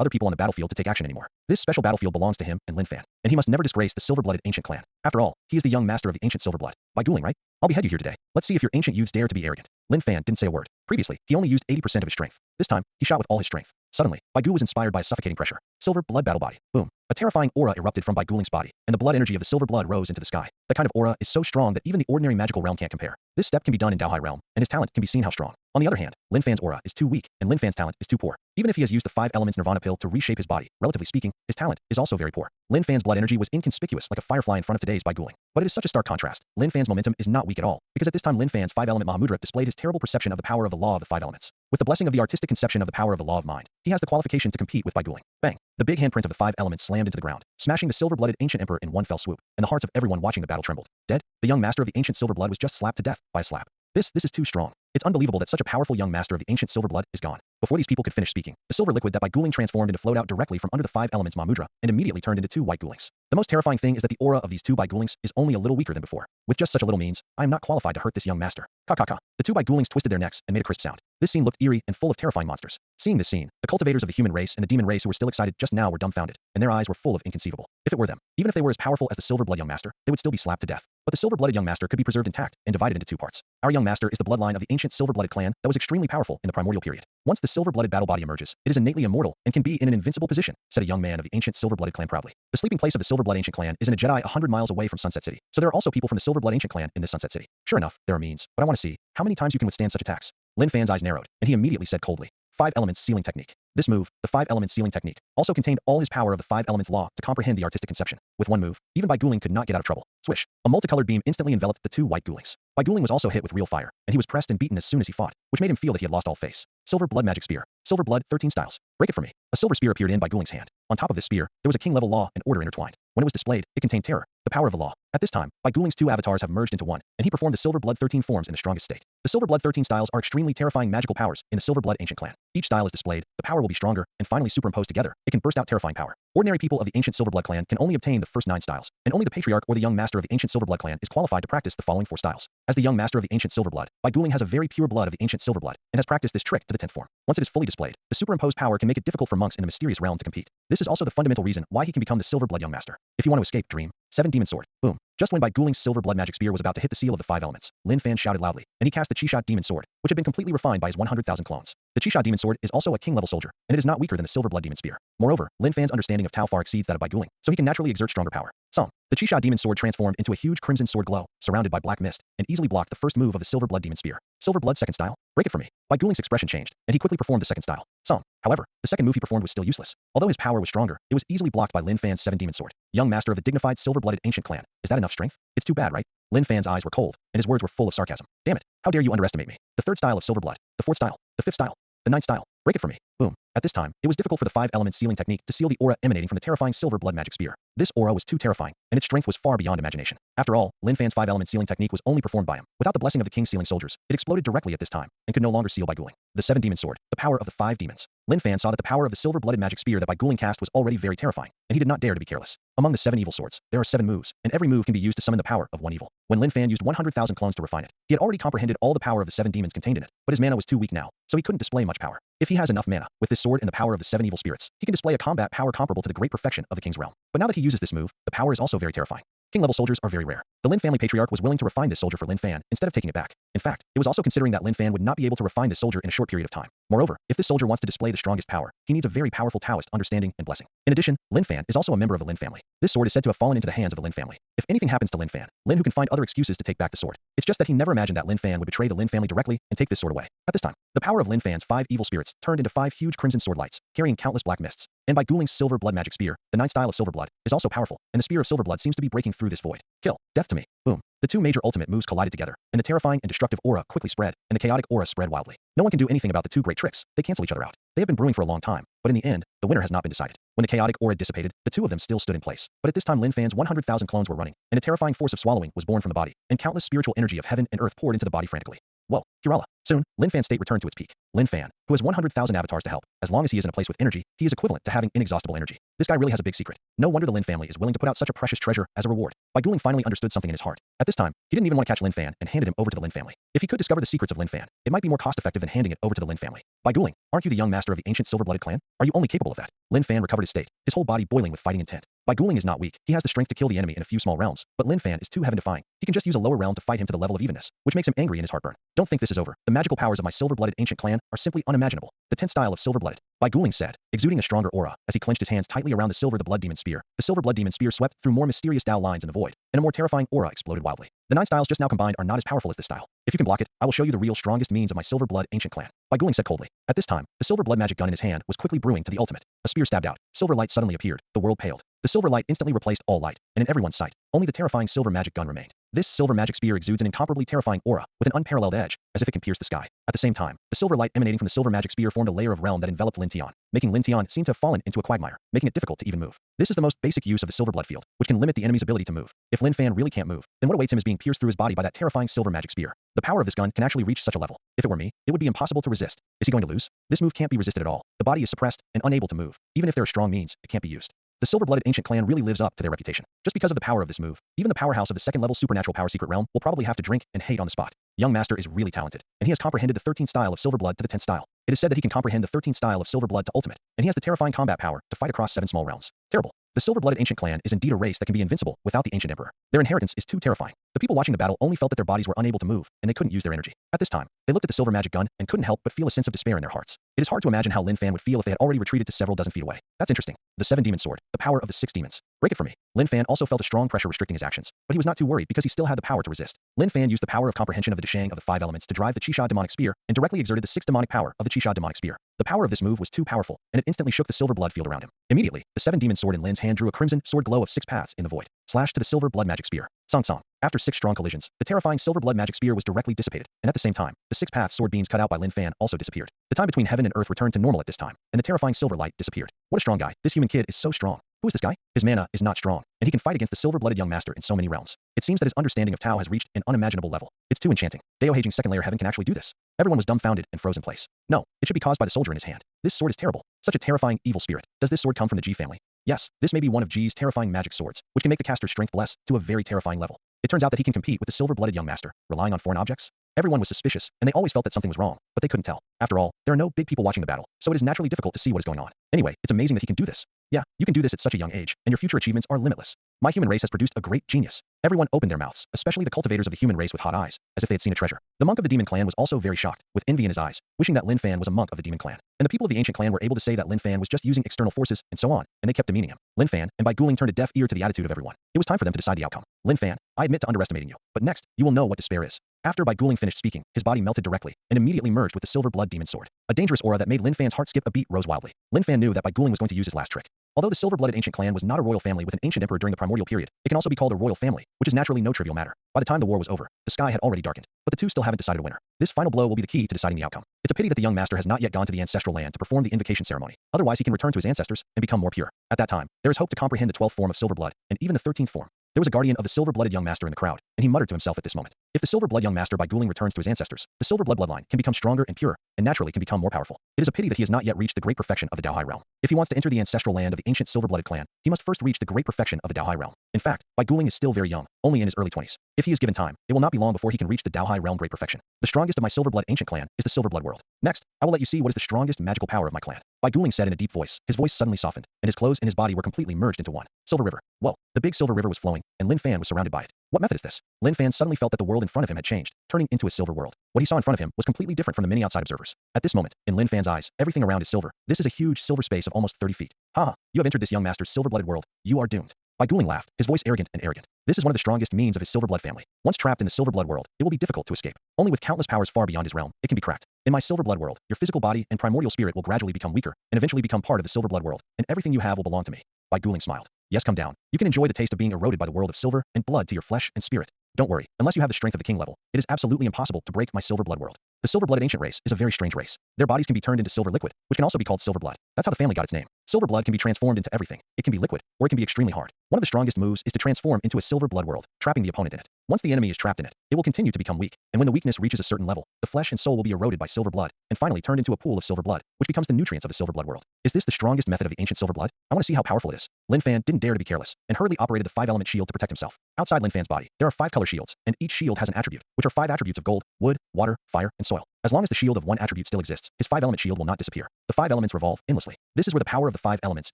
other people on the battlefield to take action anymore. This special battlefield belongs to him and Lin Fan, and he must never disgrace the silver-blooded ancient clan. After all, he is the young master of the ancient silver blood. Bai Guling, right? I'll behead you here today. Let's see if your ancient youths dare to be arrogant. Lin Fan didn't say a word. Previously, he only used 80% of his strength. This time, he shot with all his strength. Suddenly, Baigu was inspired by a suffocating pressure. Silver blood battle body. Boom. A terrifying aura erupted from Baiguling's body, and the blood energy of the silver blood rose into the sky. That kind of aura is so strong that even the ordinary magical realm can't compare. This step can be done in Daohai realm, and his talent can be seen how strong. On the other hand, Lin Fan's aura is too weak, and Lin Fan's talent is too poor. Even if he has used the 5 elements Nirvana pill to reshape his body, relatively speaking, his talent is also very poor. Lin Fan's blood energy was inconspicuous like a firefly in front of today's Baiguling. But it is such a stark contrast. Lin Fan's momentum is not weak at all, because at this time Lin Fan's 5-element Mahamudra displayed his terrible perception of the power of the law of the 5 elements. With the blessing of the artistic conception of the power of the law of mind, he has the qualification to compete with Baiguling. Bang! The big handprint of the 5 elements slammed into the ground, smashing the silver-blooded ancient emperor in one fell swoop, and the hearts of everyone watching the battle trembled. Dead? The young master of the ancient silver blood was just slapped to death by a slap. This is too strong. It's unbelievable that such a powerful young master of the ancient silver blood is gone. Before these people could finish speaking, the silver liquid that Baiguling transformed into flowed out directly from under the 5 elements Mahamudra and immediately turned into 2 white Gulings. The most terrifying thing is that the aura of these 2 Baigulings is only a little weaker than before. With just such a little means, I am not qualified to hurt this young master. Ka ka ka. The 2 Baigulings twisted their necks and made a crisp sound. This scene looked eerie and full of terrifying monsters. Seeing this scene, the cultivators of the human race and the demon race who were still excited just now were dumbfounded, and their eyes were full of inconceivable. If it were them, even if they were as powerful as the silver blood young master, they would still be slapped to death. But the silver-blooded young master could be preserved intact and divided into 2 parts. Our young master is the bloodline of the ancient silver-blooded clan that was extremely powerful in the primordial period. Once the silver-blooded battle body emerges, it is innately immortal and can be in an invincible position, said a young man of the ancient silver-blooded clan proudly. The sleeping place of the silver-blood ancient clan is in a Jedi 100 miles away from Sunset City, so there are also people from the silver-blood ancient clan in this Sunset City. Sure enough, there are means, but I want to see how many times you can withstand such attacks. Lin Fan's eyes narrowed, and he immediately said coldly, 5 elements sealing technique. This move, the 5 elements sealing technique, also contained all his power of the 5 elements law to comprehend the artistic conception. With one move, even Baiguling could not get out of trouble. Swish! A multicolored beam instantly enveloped the 2 white Gulings. Baiguling was also hit with real fire, and he was pressed and beaten as soon as he fought, which made him feel that he had lost all face. Silver blood magic spear. Silver blood 13 styles. Break it for me. A silver spear appeared in Baiguling's hand. On top of this spear, there was a king-level law and order intertwined. When it was displayed, it contained terror, the power of the law. At this time, Baiguling's 2 avatars have merged into one, and he performed the silver blood 13 forms in the strongest state. The silver blood 13 styles are extremely terrifying magical powers in the silver blood ancient clan. Each style is displayed, the power will be stronger, and finally superimposed together, it can burst out terrifying power. Ordinary people of the ancient silver blood clan can only obtain the first 9 styles, and only the patriarch or the young master of the ancient silver blood clan is qualified to practice the following 4 styles. As the young master of the ancient silver blood, Baiguling has a very pure blood of the ancient silver blood, and has practiced this trick to the 10th form. Once it is fully displayed, the superimposed power can make it difficult for monks in the mysterious realm to compete. This is also the fundamental reason why he can become the silver blood young master. If you want to escape, dream. 7 demon sword. Boom. Just when Baiguling's silver blood magic spear was about to hit the seal of the 5 elements, Lin Fan shouted loudly, and he cast the Chi-Shot demon sword, which had been completely refined by his 100,000 clones. The Chi-Shot demon sword is also a king-level soldier, and it is not weaker than the silver blood demon spear. Moreover, Lin Fan's understanding of Tao far exceeds that of Baiguling, so he can naturally exert stronger power. Song. The Chi-Shot demon sword transformed into a huge crimson sword glow, surrounded by black mist, and easily blocked the first move of the silver blood demon spear. Silver blood second style? Break it for me. Baiguling's expression changed, and he quickly performed the second style. Song. However, the second move he performed was still useless. Although his power was stronger, it was easily blocked by Lin Fan's 7 demon sword. Young master of the dignified silver-blooded ancient clan. Is that enough strength? It's too bad, right? Lin Fan's eyes were cold, and his words were full of sarcasm. Damn it. How dare you underestimate me? The 3rd style of silver blood. The 4th style. The 5th style. The 9th style. Break it for me. Boom. At this time, it was difficult for the 5-element sealing technique to seal the aura emanating from the terrifying silver blood magic spear. This aura was too terrifying, and its strength was far beyond imagination. After all, Lin Fan's 5-element sealing technique was only performed by him. Without the blessing of the king sealing soldiers, it exploded directly at this time, and could no longer seal Baiguling. The 7 demon sword. The power of the 5 demons. Lin Fan saw that the power of the silver-blooded magic spear that Baiguling cast was already very terrifying, and he did not dare to be careless. Among the 7 evil swords, there are 7 moves, and every move can be used to summon the power of one evil. When Lin Fan used 100,000 clones to refine it, he had already comprehended all the power of the 7 demons contained in it, but his mana was too weak now, so he couldn't display much power. If he has enough mana, with this sword and the power of the 7 evil spirits, he can display a combat power comparable to the great perfection of the king's realm. But now that he uses this move, the power is also very terrifying. King-level soldiers are very rare. The Lin family patriarch was willing to refine this soldier for Lin Fan instead of taking it back. In fact, it was also considering that Lin Fan would not be able to refine this soldier in a short period of time. Moreover, if this soldier wants to display the strongest power, he needs a very powerful Taoist understanding and blessing. In addition, Lin Fan is also a member of the Lin family. This sword is said to have fallen into the hands of the Lin family. If anything happens to Lin Fan, Lin who can find other excuses to take back the sword. It's just that he never imagined that Lin Fan would betray the Lin family directly and take this sword away. At this time, the power of Lin Fan's 5 evil spirits turned into 5 huge crimson sword lights, carrying countless black mists. And Baiguling's silver blood magic spear, the 9th style of silver blood, is also powerful, and the spear of silver blood seems to be breaking through this void. Kill. Death to me. Boom. The 2 major ultimate moves collided together, and the terrifying and destructive aura quickly spread, and the chaotic aura spread wildly. No one can do anything about the 2 great tricks. They cancel each other out. They have been brewing for a long time, but in the end, the winner has not been decided. When the chaotic aura dissipated, the 2 of them still stood in place. But at this time Lin Fan's 100,000 clones were running, and a terrifying force of swallowing was born from the body, and countless spiritual energy of heaven and earth poured into the body frantically. Whoa, Kirala. Soon, Lin Fan's state returned to its peak. Lin Fan, who has 100,000 avatars to help, as long as he is in a place with energy, he is equivalent to having inexhaustible energy. This guy really has a big secret. No wonder the Lin family is willing to put out such a precious treasure as a reward. Baiguling finally understood something in his heart. At this time, he didn't even want to catch Lin Fan and handed him over to the Lin family. If he could discover the secrets of Lin Fan, it might be more cost-effective than handing it over to the Lin family. Baiguling, aren't you the young master of the ancient silver-blooded clan? Are you only capable of that? Lin Fan recovered his state, his whole body boiling with fighting intent. Bai Guling is not weak. He has the strength to kill the enemy in a few small realms, but Lin Fan is too heaven-defying. He can just use a lower realm to fight him to the level of evenness, which makes him angry in his heartburn. Don't think this is over. The magical powers of my silver-blooded ancient clan are simply unimaginable. The 10th style of silver-blooded. Bai Guling said, exuding a stronger aura, as he clenched his hands tightly around the blood demon spear. The silver blood demon spear swept through more mysterious Dao lines in the void, and a more terrifying aura exploded wildly. The 9 styles just now combined are not as powerful as this style. If you can block it, I will show you the real strongest means of my silver blood ancient clan. Bai Guling said coldly. At this time, the silver blood magic gun in his hand was quickly brewing to the ultimate. A spear stabbed out. Silver light suddenly appeared. The world paled. The silver light instantly replaced all light, and in everyone's sight, only the terrifying silver magic gun remained. This silver magic spear exudes an incomparably terrifying aura, with an unparalleled edge, as if it can pierce the sky. At the same time, the silver light emanating from the silver magic spear formed a layer of realm that enveloped Lin Tian, making Lin Tian seem to have fallen into a quagmire, making it difficult to even move. This is the most basic use of the silver blood field, which can limit the enemy's ability to move. If Lin Fan really can't move, then what awaits him is being pierced through his body by that terrifying silver magic spear. The power of this gun can actually reach such a level. If it were me, it would be impossible to resist. Is he going to lose? This move can't be resisted at all. The body is suppressed and unable to move. Even if there are strong means, it can't be used. The silver-blooded ancient clan really lives up to their reputation. Just because of the power of this move, even the powerhouse of the second-level supernatural power secret realm will probably have to drink and hate on the spot. Young Master is really talented, and he has comprehended the 13th style of silver blood to the 10th style. It is said that he can comprehend the 13th style of silver blood to ultimate, and he has the terrifying combat power to fight across 7 small realms. Terrible. The silver-blooded ancient clan is indeed a race that can be invincible without the ancient emperor. Their inheritance is too terrifying. The people watching the battle only felt that their bodies were unable to move, and they couldn't use their energy. At this time, they looked at the silver magic gun and couldn't help but feel a sense of despair in their hearts. It is hard to imagine how Lin Fan would feel if they had already retreated to several dozen feet away. That's interesting. The 7-demon sword, the power of the 6 demons. Break it for me. Lin Fan also felt a strong pressure restricting his actions, but he was not too worried because he still had the power to resist. Lin Fan used the power of comprehension of the Deshang of the 5 elements to drive the Qisha demonic spear and directly exerted the 6th demonic power of the Qisha demonic spear. The power of this move was too powerful, and it instantly shook the silver blood field around him. Immediately, the 7-demon sword in Lin's hand drew a crimson sword glow of 6 paths in the void, slashed to the silver blood magic spear. Song song. After 6 strong collisions, the terrifying silver blood magic spear was directly dissipated, and at the same time, the 6 paths sword beams cut out by Lin Fan also disappeared. The time between heaven and earth returned to normal at this time, and the terrifying silver light disappeared. What a strong guy. This human kid is so strong. Who is this guy? His mana is not strong, and he can fight against the silver-blooded young master in so many realms. It seems that his understanding of Tao has reached an unimaginable level. It's too enchanting. Dao Haging's second layer heaven can actually do this. Everyone was dumbfounded and froze in place. No, it should be caused by the soldier in his hand. This sword is terrible. Such a terrifying evil spirit. Does this sword come from the Ji family? Yes, this may be one of Ji's terrifying magic swords, which can make the caster's strength bless to a very terrifying level. It turns out that he can compete with the silver-blooded young master, relying on foreign objects. Everyone was suspicious, and they always felt that something was wrong, but they couldn't tell. After all, there are no big people watching the battle, so it is naturally difficult to see what is going on. Anyway, it's amazing that he can do this. Yeah, you can do this at such a young age, and your future achievements are limitless. My human race has produced a great genius. Everyone opened their mouths, especially the cultivators of the human race with hot eyes, as if they had seen a treasure. The monk of the demon clan was also very shocked, with envy in his eyes, wishing that Lin Fan was a monk of the demon clan. And the people of the ancient clan were able to say that Lin Fan was just using external forces, and so on, and they kept demeaning him. Lin Fan and Bai Guling turned a deaf ear to the attitude of everyone. It was time for them to decide the outcome. Lin Fan, I admit to underestimating you, but next, you will know what despair is. After Bai Guling finished speaking, his body melted directly, and immediately merged with the silver blood demon sword. A dangerous aura that made Lin Fan's heart skip a beat rose wildly. Lin Fan knew that Bai Guling was going to use his last trick. Although the silver-blooded ancient clan was not a royal family with an ancient emperor during the primordial period, it can also be called a royal family, which is naturally no trivial matter. By the time the war was over, the sky had already darkened, but the two still haven't decided a winner. This final blow will be the key to deciding the outcome. It's a pity that the young master has not yet gone to the ancestral land to perform the invocation ceremony. Otherwise, he can return to his ancestors and become more pure. At that time, there is hope to comprehend the 12th form of silver blood, and even the 13th form. There was a guardian of the silver-blooded young master in the crowd, and he muttered to himself at this moment. If the silver-blood young master Bai Guling returns to his ancestors, the silver-blood bloodline can become stronger and purer, and naturally can become more powerful. It is a pity that he has not yet reached the great perfection of the Dao Hai realm. If he wants to enter the ancestral land of the ancient silver-blooded clan, he must first reach the great perfection of the Dao Hai realm. In fact, Bai Guling is still very young, only in his early 20s. If he is given time, it will not be long before he can reach the Dao Hai realm great perfection. The strongest of my silver-blood ancient clan is the silver-blood world. Next, I will let you see what is the strongest magical power of my clan. Bai Guling said in a deep voice. His voice suddenly softened, and his clothes and his body were completely merged into one. Silver river. Whoa, the big silver river was flowing, and Lin Fan was surrounded by it. What method is this? Lin Fan suddenly felt that the world in front of him had changed, turning into a silver world. What he saw in front of him was completely different from the many outside observers. At this moment, in Lin Fan's eyes, everything around is silver. This is a huge silver space of almost 30 feet. Haha, you have entered this young master's silver-blooded world. You are doomed. Bai Guling laughed, his voice arrogant and arrogant. This is one of the strongest means of his silver-blood family. Once trapped in the silver-blood world, it will be difficult to escape. Only with countless powers far beyond his realm, it can be cracked. In my silver-blood world, your physical body and primordial spirit will gradually become weaker, and eventually become part of the silver-blood world, and everything you have will belong to me. Bai Guling smiled. Yes, come down. You can enjoy the taste of being eroded by the world of silver and blood to your flesh and spirit. Don't worry, unless you have the strength of the king level, it is absolutely impossible to break my silver-blood world. The silver-blooded ancient race is a very strange race. Their bodies can be turned into silver liquid, which can also be called silver blood. That's how the family got its name. Silver blood can be transformed into everything. It can be liquid, or it can be extremely hard. One of the strongest moves is to transform into a silver blood world, trapping the opponent in it. Once the enemy is trapped in it, it will continue to become weak, and when the weakness reaches a certain level, the flesh and soul will be eroded by silver blood, and finally turned into a pool of silver blood, which becomes the nutrients of the silver blood world. Is this the strongest method of the ancient silver blood? I want to see how powerful it is. Lin Fan didn't dare to be careless, and hurriedly operated the 5-element shield to protect himself. Outside Lin Fan's body, there are 5 color shields, and each shield has an attribute, which are 5 attributes of gold, wood, water, fire, and soil. As long as the shield of one attribute still exists, his 5-element shield will not disappear. The 5 elements revolve endlessly. This is where the power of the 5 elements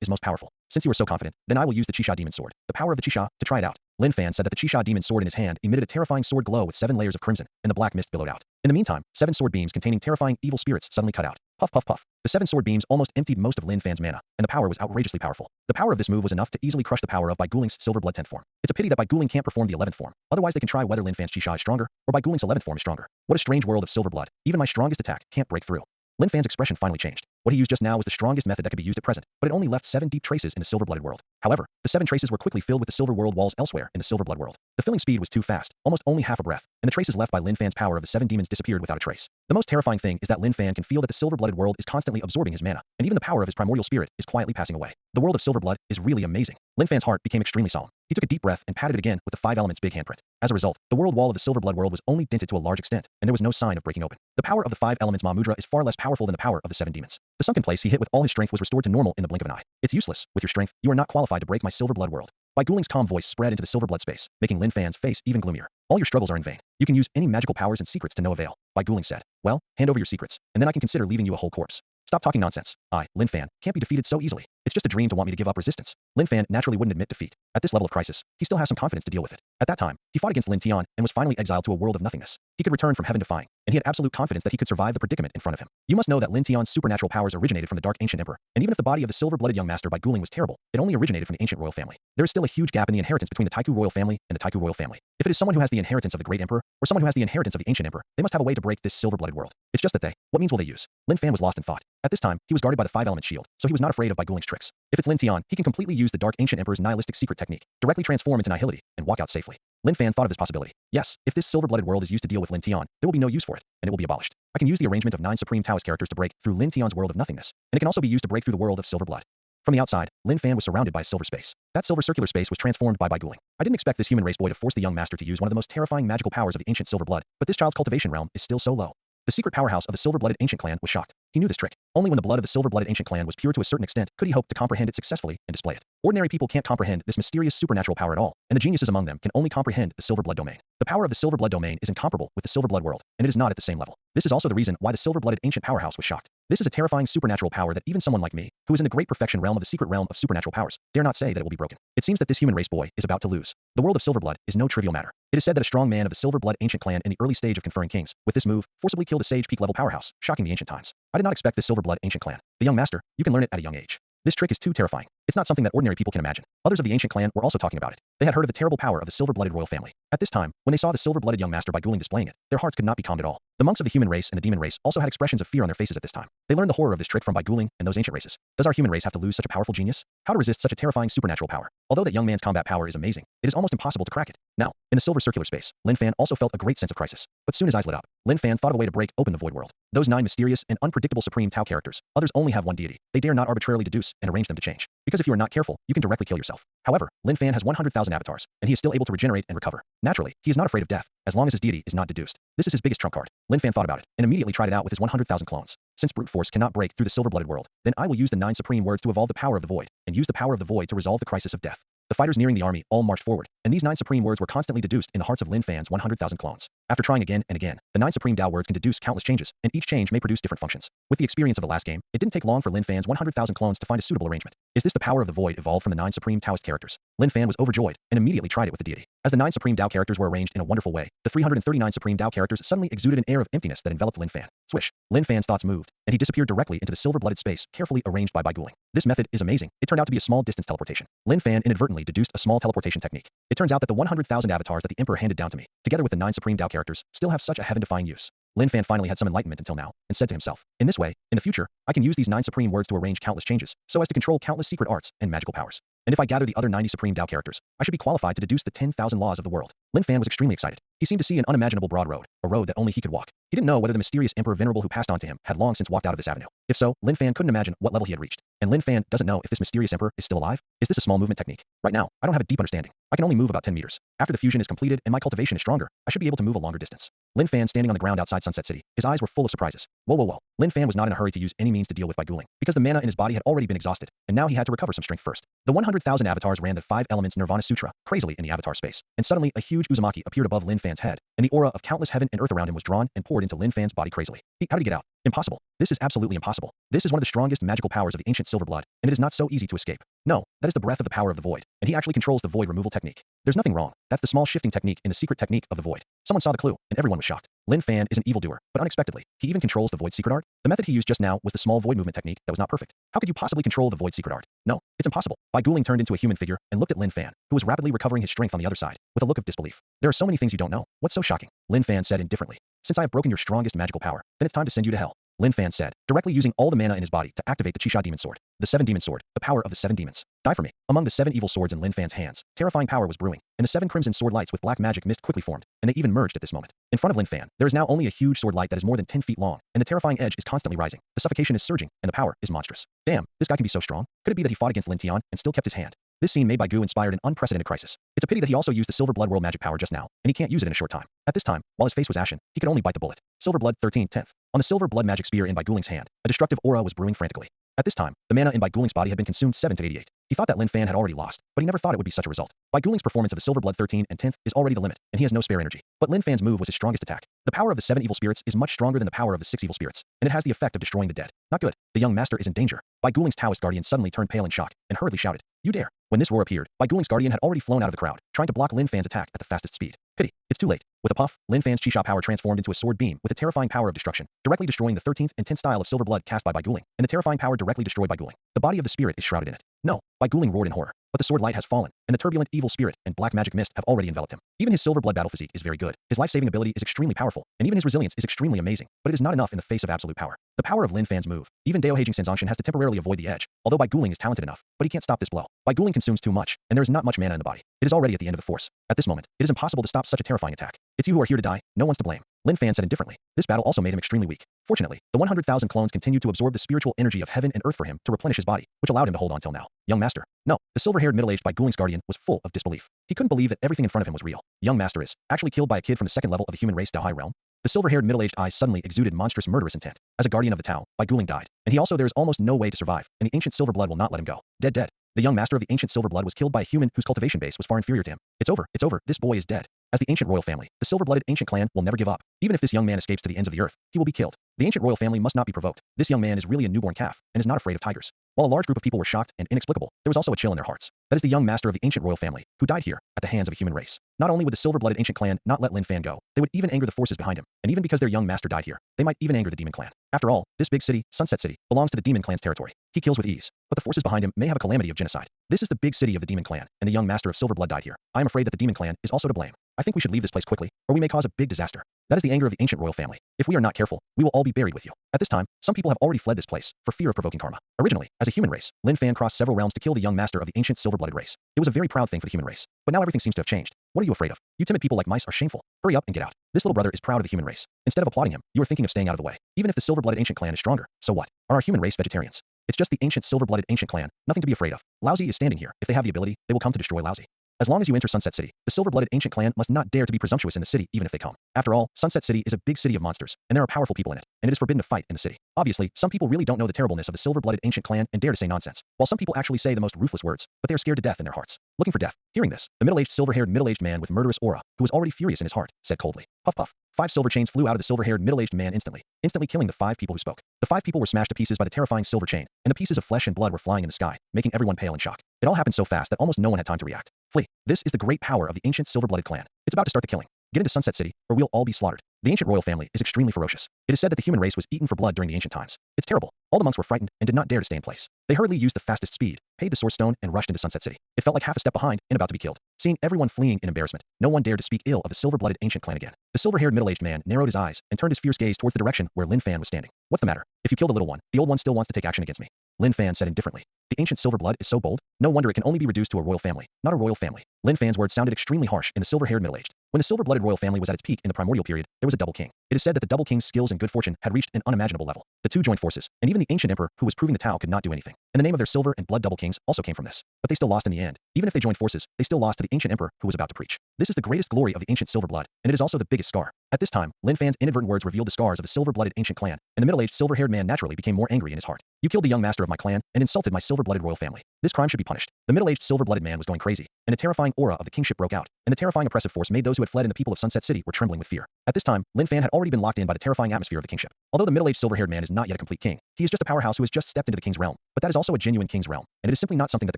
is most powerful. Since you are so confident, then I will use the Chisha Demon Sword, the power of the Chisha, to try it out. Lin Fan said that the Chisha Demon Sword in his hand emitted a terrifying sword glow with 7 layers of crimson, and the black mist billowed out. In the meantime, 7 sword beams containing terrifying evil spirits suddenly cut out. Puff, puff, puff. The 7 sword beams almost emptied most of Lin Fan's mana, and the power was outrageously powerful. The power of this move was enough to easily crush the power of Bai Guling's Silver Blood 10th form. It's a pity that Bai Guling can't perform the 11th form. Otherwise, they can try whether Lin Fan's Chisha is stronger, or Bai Guling's 11th form is stronger. What a strange world of Silver Blood. Even my strongest attack can't break through. Lin Fan's expression finally changed. What he used just now was the strongest method that could be used at present, but it only left 7 deep traces in the silver-blooded world. However, the 7 traces were quickly filled with the silver world walls elsewhere in the silver blood world. The filling speed was too fast, almost only half a breath, and the traces left by Lin Fan's power of the 7 demons disappeared without a trace. The most terrifying thing is that Lin Fan can feel that the silver-blooded world is constantly absorbing his mana, and even the power of his primordial spirit is quietly passing away. The world of silver blood is really amazing. Lin Fan's heart became extremely solemn. He took a deep breath and patted it again with the 5 elements big handprint. As a result, the world wall of the silver blood world was only dented to a large extent, and there was no sign of breaking open. The power of the 5 elements Ma Mudra is far less powerful than the power of the 7 demons. The sunken place he hit with all his strength was restored to normal in the blink of an eye. It's useless. With your strength, you are not qualified to break my silver blood world. Bai Guling's calm voice spread into the silver blood space, making Lin Fan's face even gloomier. All your struggles are in vain. You can use any magical powers and secrets to no avail. Bai Guling said. Well, hand over your secrets, and then I can consider leaving you a whole corpse. Stop talking nonsense. I, Lin Fan, can't be defeated so easily. It's just a dream to want me to give up resistance. Lin Fan naturally wouldn't admit defeat. At this level of crisis, he still has some confidence to deal with it. At that time, he fought against Lin Tian and was finally exiled to a world of nothingness. He could return from heaven defying, and he had absolute confidence that he could survive the predicament in front of him. You must know that Lin Tian's supernatural powers originated from the Dark Ancient Emperor, and even if the body of the silver-blooded young master Bai Guling was terrible, it only originated from the ancient royal family. There is still a huge gap in the inheritance between the Taiku royal family and the Taiku royal family. If it is someone who has the inheritance of the great emperor, or someone who has the inheritance of the ancient emperor, they must have a way to break this silver-blooded world. It's just that what means will they use? Lin Fan was lost in thought. At this time, he was guarded by the 5-element shield, so he was not afraid of Bai Guling's tricks. If it's Lin Tian, he can completely use the Dark Ancient Emperor's nihilistic secret technique, directly transform into nihility, and walk out safely. Lin Fan thought of this possibility. Yes, if this silver-blooded world is used to deal with Lin Tian, there will be no use for it, and it will be abolished. I can use the arrangement of 9 supreme Taoist characters to break through Lin Tian's world of nothingness, and it can also be used to break through the world of silver blood. From the outside, Lin Fan was surrounded by silver space. That silver circular space was transformed by Bai Guling. I didn't expect this human race boy to force the young master to use one of the most terrifying magical powers of the ancient silver blood, but this child's cultivation realm is still so low. The secret powerhouse of the silver-blooded ancient clan was shocked. He knew this trick. Only when the blood of the silver-blooded ancient clan was pure to a certain extent could he hope to comprehend it successfully and display it. Ordinary people can't comprehend this mysterious supernatural power at all, and the geniuses among them can only comprehend the silver blood domain. The power of the silver blood domain is incomparable with the silver blood world, and it is not at the same level. This is also the reason why the silver-blooded ancient powerhouse was shocked. This is a terrifying supernatural power that even someone like me, who is in the great perfection realm of the secret realm of supernatural powers, dare not say that it will be broken. It seems that this human race boy is about to lose. The world of silver blood is no trivial matter. It is said that a strong man of the silver blood ancient clan in the early stage of conferring kings, with this move, forcibly killed a sage peak level powerhouse, shocking the ancient times. I did not expect this silver blood ancient clan. The young master, you can learn it at a young age. This trick is too terrifying. It's not something that ordinary people can imagine. Others of the ancient clan were also talking about it. They had heard of the terrible power of the silver-blooded royal family. At this time, when they saw the silver-blooded young master Bai Guling displaying it, their hearts could not be calmed at all. The monks of the human race and the demon race also had expressions of fear on their faces at this time. They learned the horror of this trick from Bai Guling and those ancient races. Does our human race have to lose such a powerful genius? How to resist such a terrifying supernatural power? Although that young man's combat power is amazing, it is almost impossible to crack it. Now, in the silver circular space, Lin Fan also felt a great sense of crisis. But soon his eyes lit up. Lin Fan thought of a way to break open the void world. Those 9 mysterious and unpredictable supreme Tao characters, others only have one deity. They dare not arbitrarily deduce and arrange them to change. Because if you are not careful, you can directly kill yourself. However, Lin Fan has 100,000 avatars, and he is still able to regenerate and recover. Naturally, he is not afraid of death, as long as his deity is not deduced. This is his biggest trump card. Lin Fan thought about it, and immediately tried it out with his 100,000 clones. Since brute force cannot break through the silver-blooded world, then I will use the 9 supreme words to evolve the power of the void, and use the power of the void to resolve the crisis of death. The fighters nearing the army all marched forward, and these 9 supreme words were constantly deduced in the hearts of Lin Fan's 100,000 clones. After trying again and again, the 9 supreme Tao words can deduce countless changes, and each change may produce different functions. With the experience of the last game, it didn't take long for Lin Fan's 100,000 clones to find a suitable arrangement. Is this the power of the void evolved from the 9 supreme Taoist characters? Lin Fan was overjoyed, and immediately tried it with the deity. As the 9 supreme Tao characters were arranged in a wonderful way, the 339 supreme Tao characters suddenly exuded an air of emptiness that enveloped Lin Fan. Swish. Lin Fan's thoughts moved, and he disappeared directly into the silver-blooded space carefully arranged by Bai Guling. This method is amazing. It turned out to be a small distance teleportation. Lin Fan inadvertently deduced a small teleportation technique. It turns out that the 100,000 avatars that the Emperor handed down to me, together with the 9 supreme Tao characters, still have such a heaven-defying use. Lin Fan finally had some enlightenment until now, and said to himself, in this way, in the future, I can use these 9 supreme words to arrange countless changes, so as to control countless secret arts and magical powers. And if I gather the other 90 supreme Tao characters, I should be qualified to deduce the 10,000 laws of the world. Lin Fan was extremely excited. He seemed to see an unimaginable broad road, a road that only he could walk. He didn't know whether the mysterious Emperor Venerable who passed on to him had long since walked out of this avenue. If so, Lin Fan couldn't imagine what level he had reached. And Lin Fan doesn't know if this mysterious Emperor is still alive. Is this a small movement technique? Right now, I don't have a deep understanding. I can only move about 10 meters. After the fusion is completed and my cultivation is stronger, I should be able to move a longer distance. Lin Fan standing on the ground outside Sunset City, his eyes were full of surprises. Whoa, whoa, whoa. Lin Fan was not in a hurry to use any means to deal with Bai Guling, because the mana in his body had already been exhausted, and now he had to recover some strength first. The 100,000 avatars ran the 5 elements Nirvana Sutra crazily in the avatar space, and suddenly a huge Uzumaki appeared above Lin Fan's head, and the aura of countless heaven and earth around him was drawn and poured poured into Lin Fan's body crazily. How did he get out? Impossible. This is absolutely impossible. This is one of the strongest magical powers of the ancient silver blood, and it is not so easy to escape. No, that is the breath of the power of the void, and he actually controls the void removal technique. There's nothing wrong. That's the small shifting technique in the secret technique of the void. Someone saw the clue, and everyone was shocked. Lin Fan is an evildoer, but unexpectedly, he even controls the void secret art. The method he used just now was the small void movement technique that was not perfect. How could you possibly control the void secret art? No, it's impossible. Bai Guling turned into a human figure and looked at Lin Fan, who was rapidly recovering his strength on the other side, with a look of disbelief. There are so many things you don't know. What's so shocking? Lin Fan said indifferently. Since I have broken your strongest magical power, then it's time to send you to hell. Lin Fan said, directly using all the mana in his body to activate the Qisha demon sword. The 7 demon sword, the power of the 7 demons. Die for me. Among the 7 evil swords in Lin Fan's hands, terrifying power was brewing, and the 7 crimson sword lights with black magic mist quickly formed, and they even merged at this moment. In front of Lin Fan, there is now only a huge sword light that is more than 10 feet long, and the terrifying edge is constantly rising. The suffocation is surging, and the power is monstrous. Damn, this guy can be so strong. Could it be that he fought against Lin Tian and still kept his hand? This scene made by Gu inspired an unprecedented crisis. It's a pity that he also used the Silver Blood World magic power just now, and he can't use it in a short time. At this time, while his face was ashen, he could only bite the bullet. Silver Blood 13/10th. On the Silver Blood magic spear in Bai Guling's hand, a destructive aura was brewing frantically. At this time, the mana in Bai Guling's body had been consumed 7 to 88. He thought that Lin Fan had already lost, but he never thought it would be such a result. Bai Guling's performance of the Silver Blood 13 and 10th is already the limit, and he has no spare energy. But Lin Fan's move was his strongest attack. The power of the 7 evil spirits is much stronger than the power of the 6 evil spirits, and it has the effect of destroying the dead. Not good. The young master is in danger. Bai Guling's Taoist guardian suddenly turned pale in shock, and hurriedly shouted, "You dare!" When this roar appeared, Bai Guling's guardian had already flown out of the crowd, trying to block Lin Fan's attack at the fastest speed. Pity. It's too late. With a puff, Lin Fan's Qisha power transformed into a sword beam with a terrifying power of destruction, directly destroying the 13th and 10th style of silver blood cast by Bai Guling, and the terrifying power directly destroyed Bai Guling. The body of the spirit is shrouded in it. No, Bai Guling roared in horror. But the sword light has fallen, and the turbulent evil spirit and black magic mist have already enveloped him. Even his silver blood battle physique is very good. His life-saving ability is extremely powerful, and even his resilience is extremely amazing. But it is not enough in the face of absolute power. The power of Lin Fan's move. Even Dao Heijing Senzongshan has to temporarily avoid the edge, although Bai Guling is talented enough, but he can't stop this blow. Bai Guling consumes too much, and there is not much mana in the body. It is already at the end of the force. At this moment, it is impossible to stop such a terrifying attack. It's you who are here to die, no one's to blame. Lin Fan said indifferently. This battle also made him extremely weak. Fortunately, the 100,000 clones continued to absorb the spiritual energy of heaven and earth for him to replenish his body, which allowed him to hold on till now. Young master. No, the silver-haired middle-aged Bai Guling's guardian was full of disbelief. He couldn't believe that everything in front of him was real. Young master is actually killed by a kid from the second level of the human race Dao Hai realm. The silver-haired middle-aged eyes suddenly exuded monstrous murderous intent. As a guardian of the Tao, Bai Guling died, and he also there is almost no way to survive, and the ancient silver blood will not let him go. Dead. The young master of the ancient silver blood was killed by a human whose cultivation base was far inferior to him. It's over. This boy is dead. As the ancient royal family, the silver-blooded ancient clan will never give up. Even if this young man escapes to the ends of the earth, he will be killed. The ancient royal family must not be provoked. This young man is really a newborn calf, and is not afraid of tigers. While a large group of people were shocked and inexplicable, there was also a chill in their hearts. That is the young master of the ancient royal family, who died here, at the hands of a human race. Not only would the silver-blooded ancient clan not let Lin Fan go, they would even anger the forces behind him, and even because their young master died here, they might even anger the demon clan. After all, this big city, Sunset City, belongs to the demon clan's territory. He kills with ease, but the forces behind him may have a calamity of genocide. This is the big city of the demon clan, and the young master of silver blood died here. I am afraid that the demon clan is also to blame. I think we should leave this place quickly, or we may cause a big disaster. That is the anger of the ancient royal family. If we are not careful, we will all be buried with you. At this time, some people have already fled this place, for fear of provoking karma. Originally, as a human race, Lin Fan crossed several realms to kill the young master of the ancient silver-blooded race. It was a very proud thing for the human race. But now everything seems to have changed. What are you afraid of? You timid people like mice are shameful. Hurry up and get out. This little brother is proud of the human race. Instead of applauding him, you are thinking of staying out of the way. Even if the silver-blooded ancient clan is stronger, so what? Are our human race vegetarians? It's just the ancient silver-blooded ancient clan, nothing to be afraid of. Laozi is standing here. If they have the ability, they will come to destroy Laozi. As long as you enter Sunset City, the silver-blooded ancient clan must not dare to be presumptuous in the city even if they come. After all, Sunset City is a big city of monsters, and there are powerful people in it, and it is forbidden to fight in the city. Obviously, some people really don't know the terribleness of the silver-blooded ancient clan and dare to say nonsense, while some people actually say the most ruthless words, but they are scared to death in their hearts. Looking for death. Hearing this, the middle-aged silver-haired middle-aged man with murderous aura, who was already furious in his heart, said coldly, "Puff puff." 5 silver chains flew out of the silver-haired middle-aged man instantly killing the 5 people who spoke. The 5 people were smashed to pieces by the terrifying silver chain, and the pieces of flesh and blood were flying in the sky, making everyone pale in shock. It all happened so fast that almost no one had time to react. Flee. This is the great power of the ancient silver-blooded clan. It's about to start the killing. Get into Sunset City, or we'll all be slaughtered. The ancient royal family is extremely ferocious. It is said that the human race was eaten for blood during the ancient times. It's terrible. All the monks were frightened and did not dare to stay in place. They hurriedly used the fastest speed, paid the source stone, and rushed into Sunset City. It felt like half a step behind and about to be killed. Seeing everyone fleeing in embarrassment, no one dared to speak ill of the silver-blooded ancient clan again. The silver-haired middle-aged man narrowed his eyes and turned his fierce gaze towards the direction where Lin Fan was standing. What's the matter? If you kill the little one, the old one still wants to take action against me. Lin Fan said indifferently. The ancient silver blood is so bold, no wonder it can only be reduced to a royal family, not a royal family. Lin Fan's words sounded extremely harsh in the silver-haired middle-aged. When the silver-blooded royal family was at its peak in the primordial period, there was a double king. It is said that the double king's skills and good fortune had reached an unimaginable level. The two joined forces, and even the ancient emperor who was proving the Tao could not do anything. And the name of their silver and blood double kings also came from this. But they still lost in the end. Even if they joined forces, they still lost to the ancient emperor who was about to preach. This is the greatest glory of the ancient silver blood, and it is also the biggest scar. At this time, Lin Fan's inadvertent words revealed the scars of the silver-blooded ancient clan, and the middle-aged silver-haired man naturally became more angry in his heart. You killed the young master of my clan and insulted my silver-blooded royal family. This crime should be punished. The middle-aged silver-blooded man was going crazy, and a terrifying aura of the kingship broke out, and the terrifying oppressive force made those who had fled and the people of Sunset City were trembling with fear. At this time, Lin Fan had already been locked in by the terrifying atmosphere of the kingship. Although the middle-aged silver-haired man is not yet a complete king, he is just a powerhouse who has just stepped into the king's realm, but that is also a genuine king's realm, and it is simply not something that the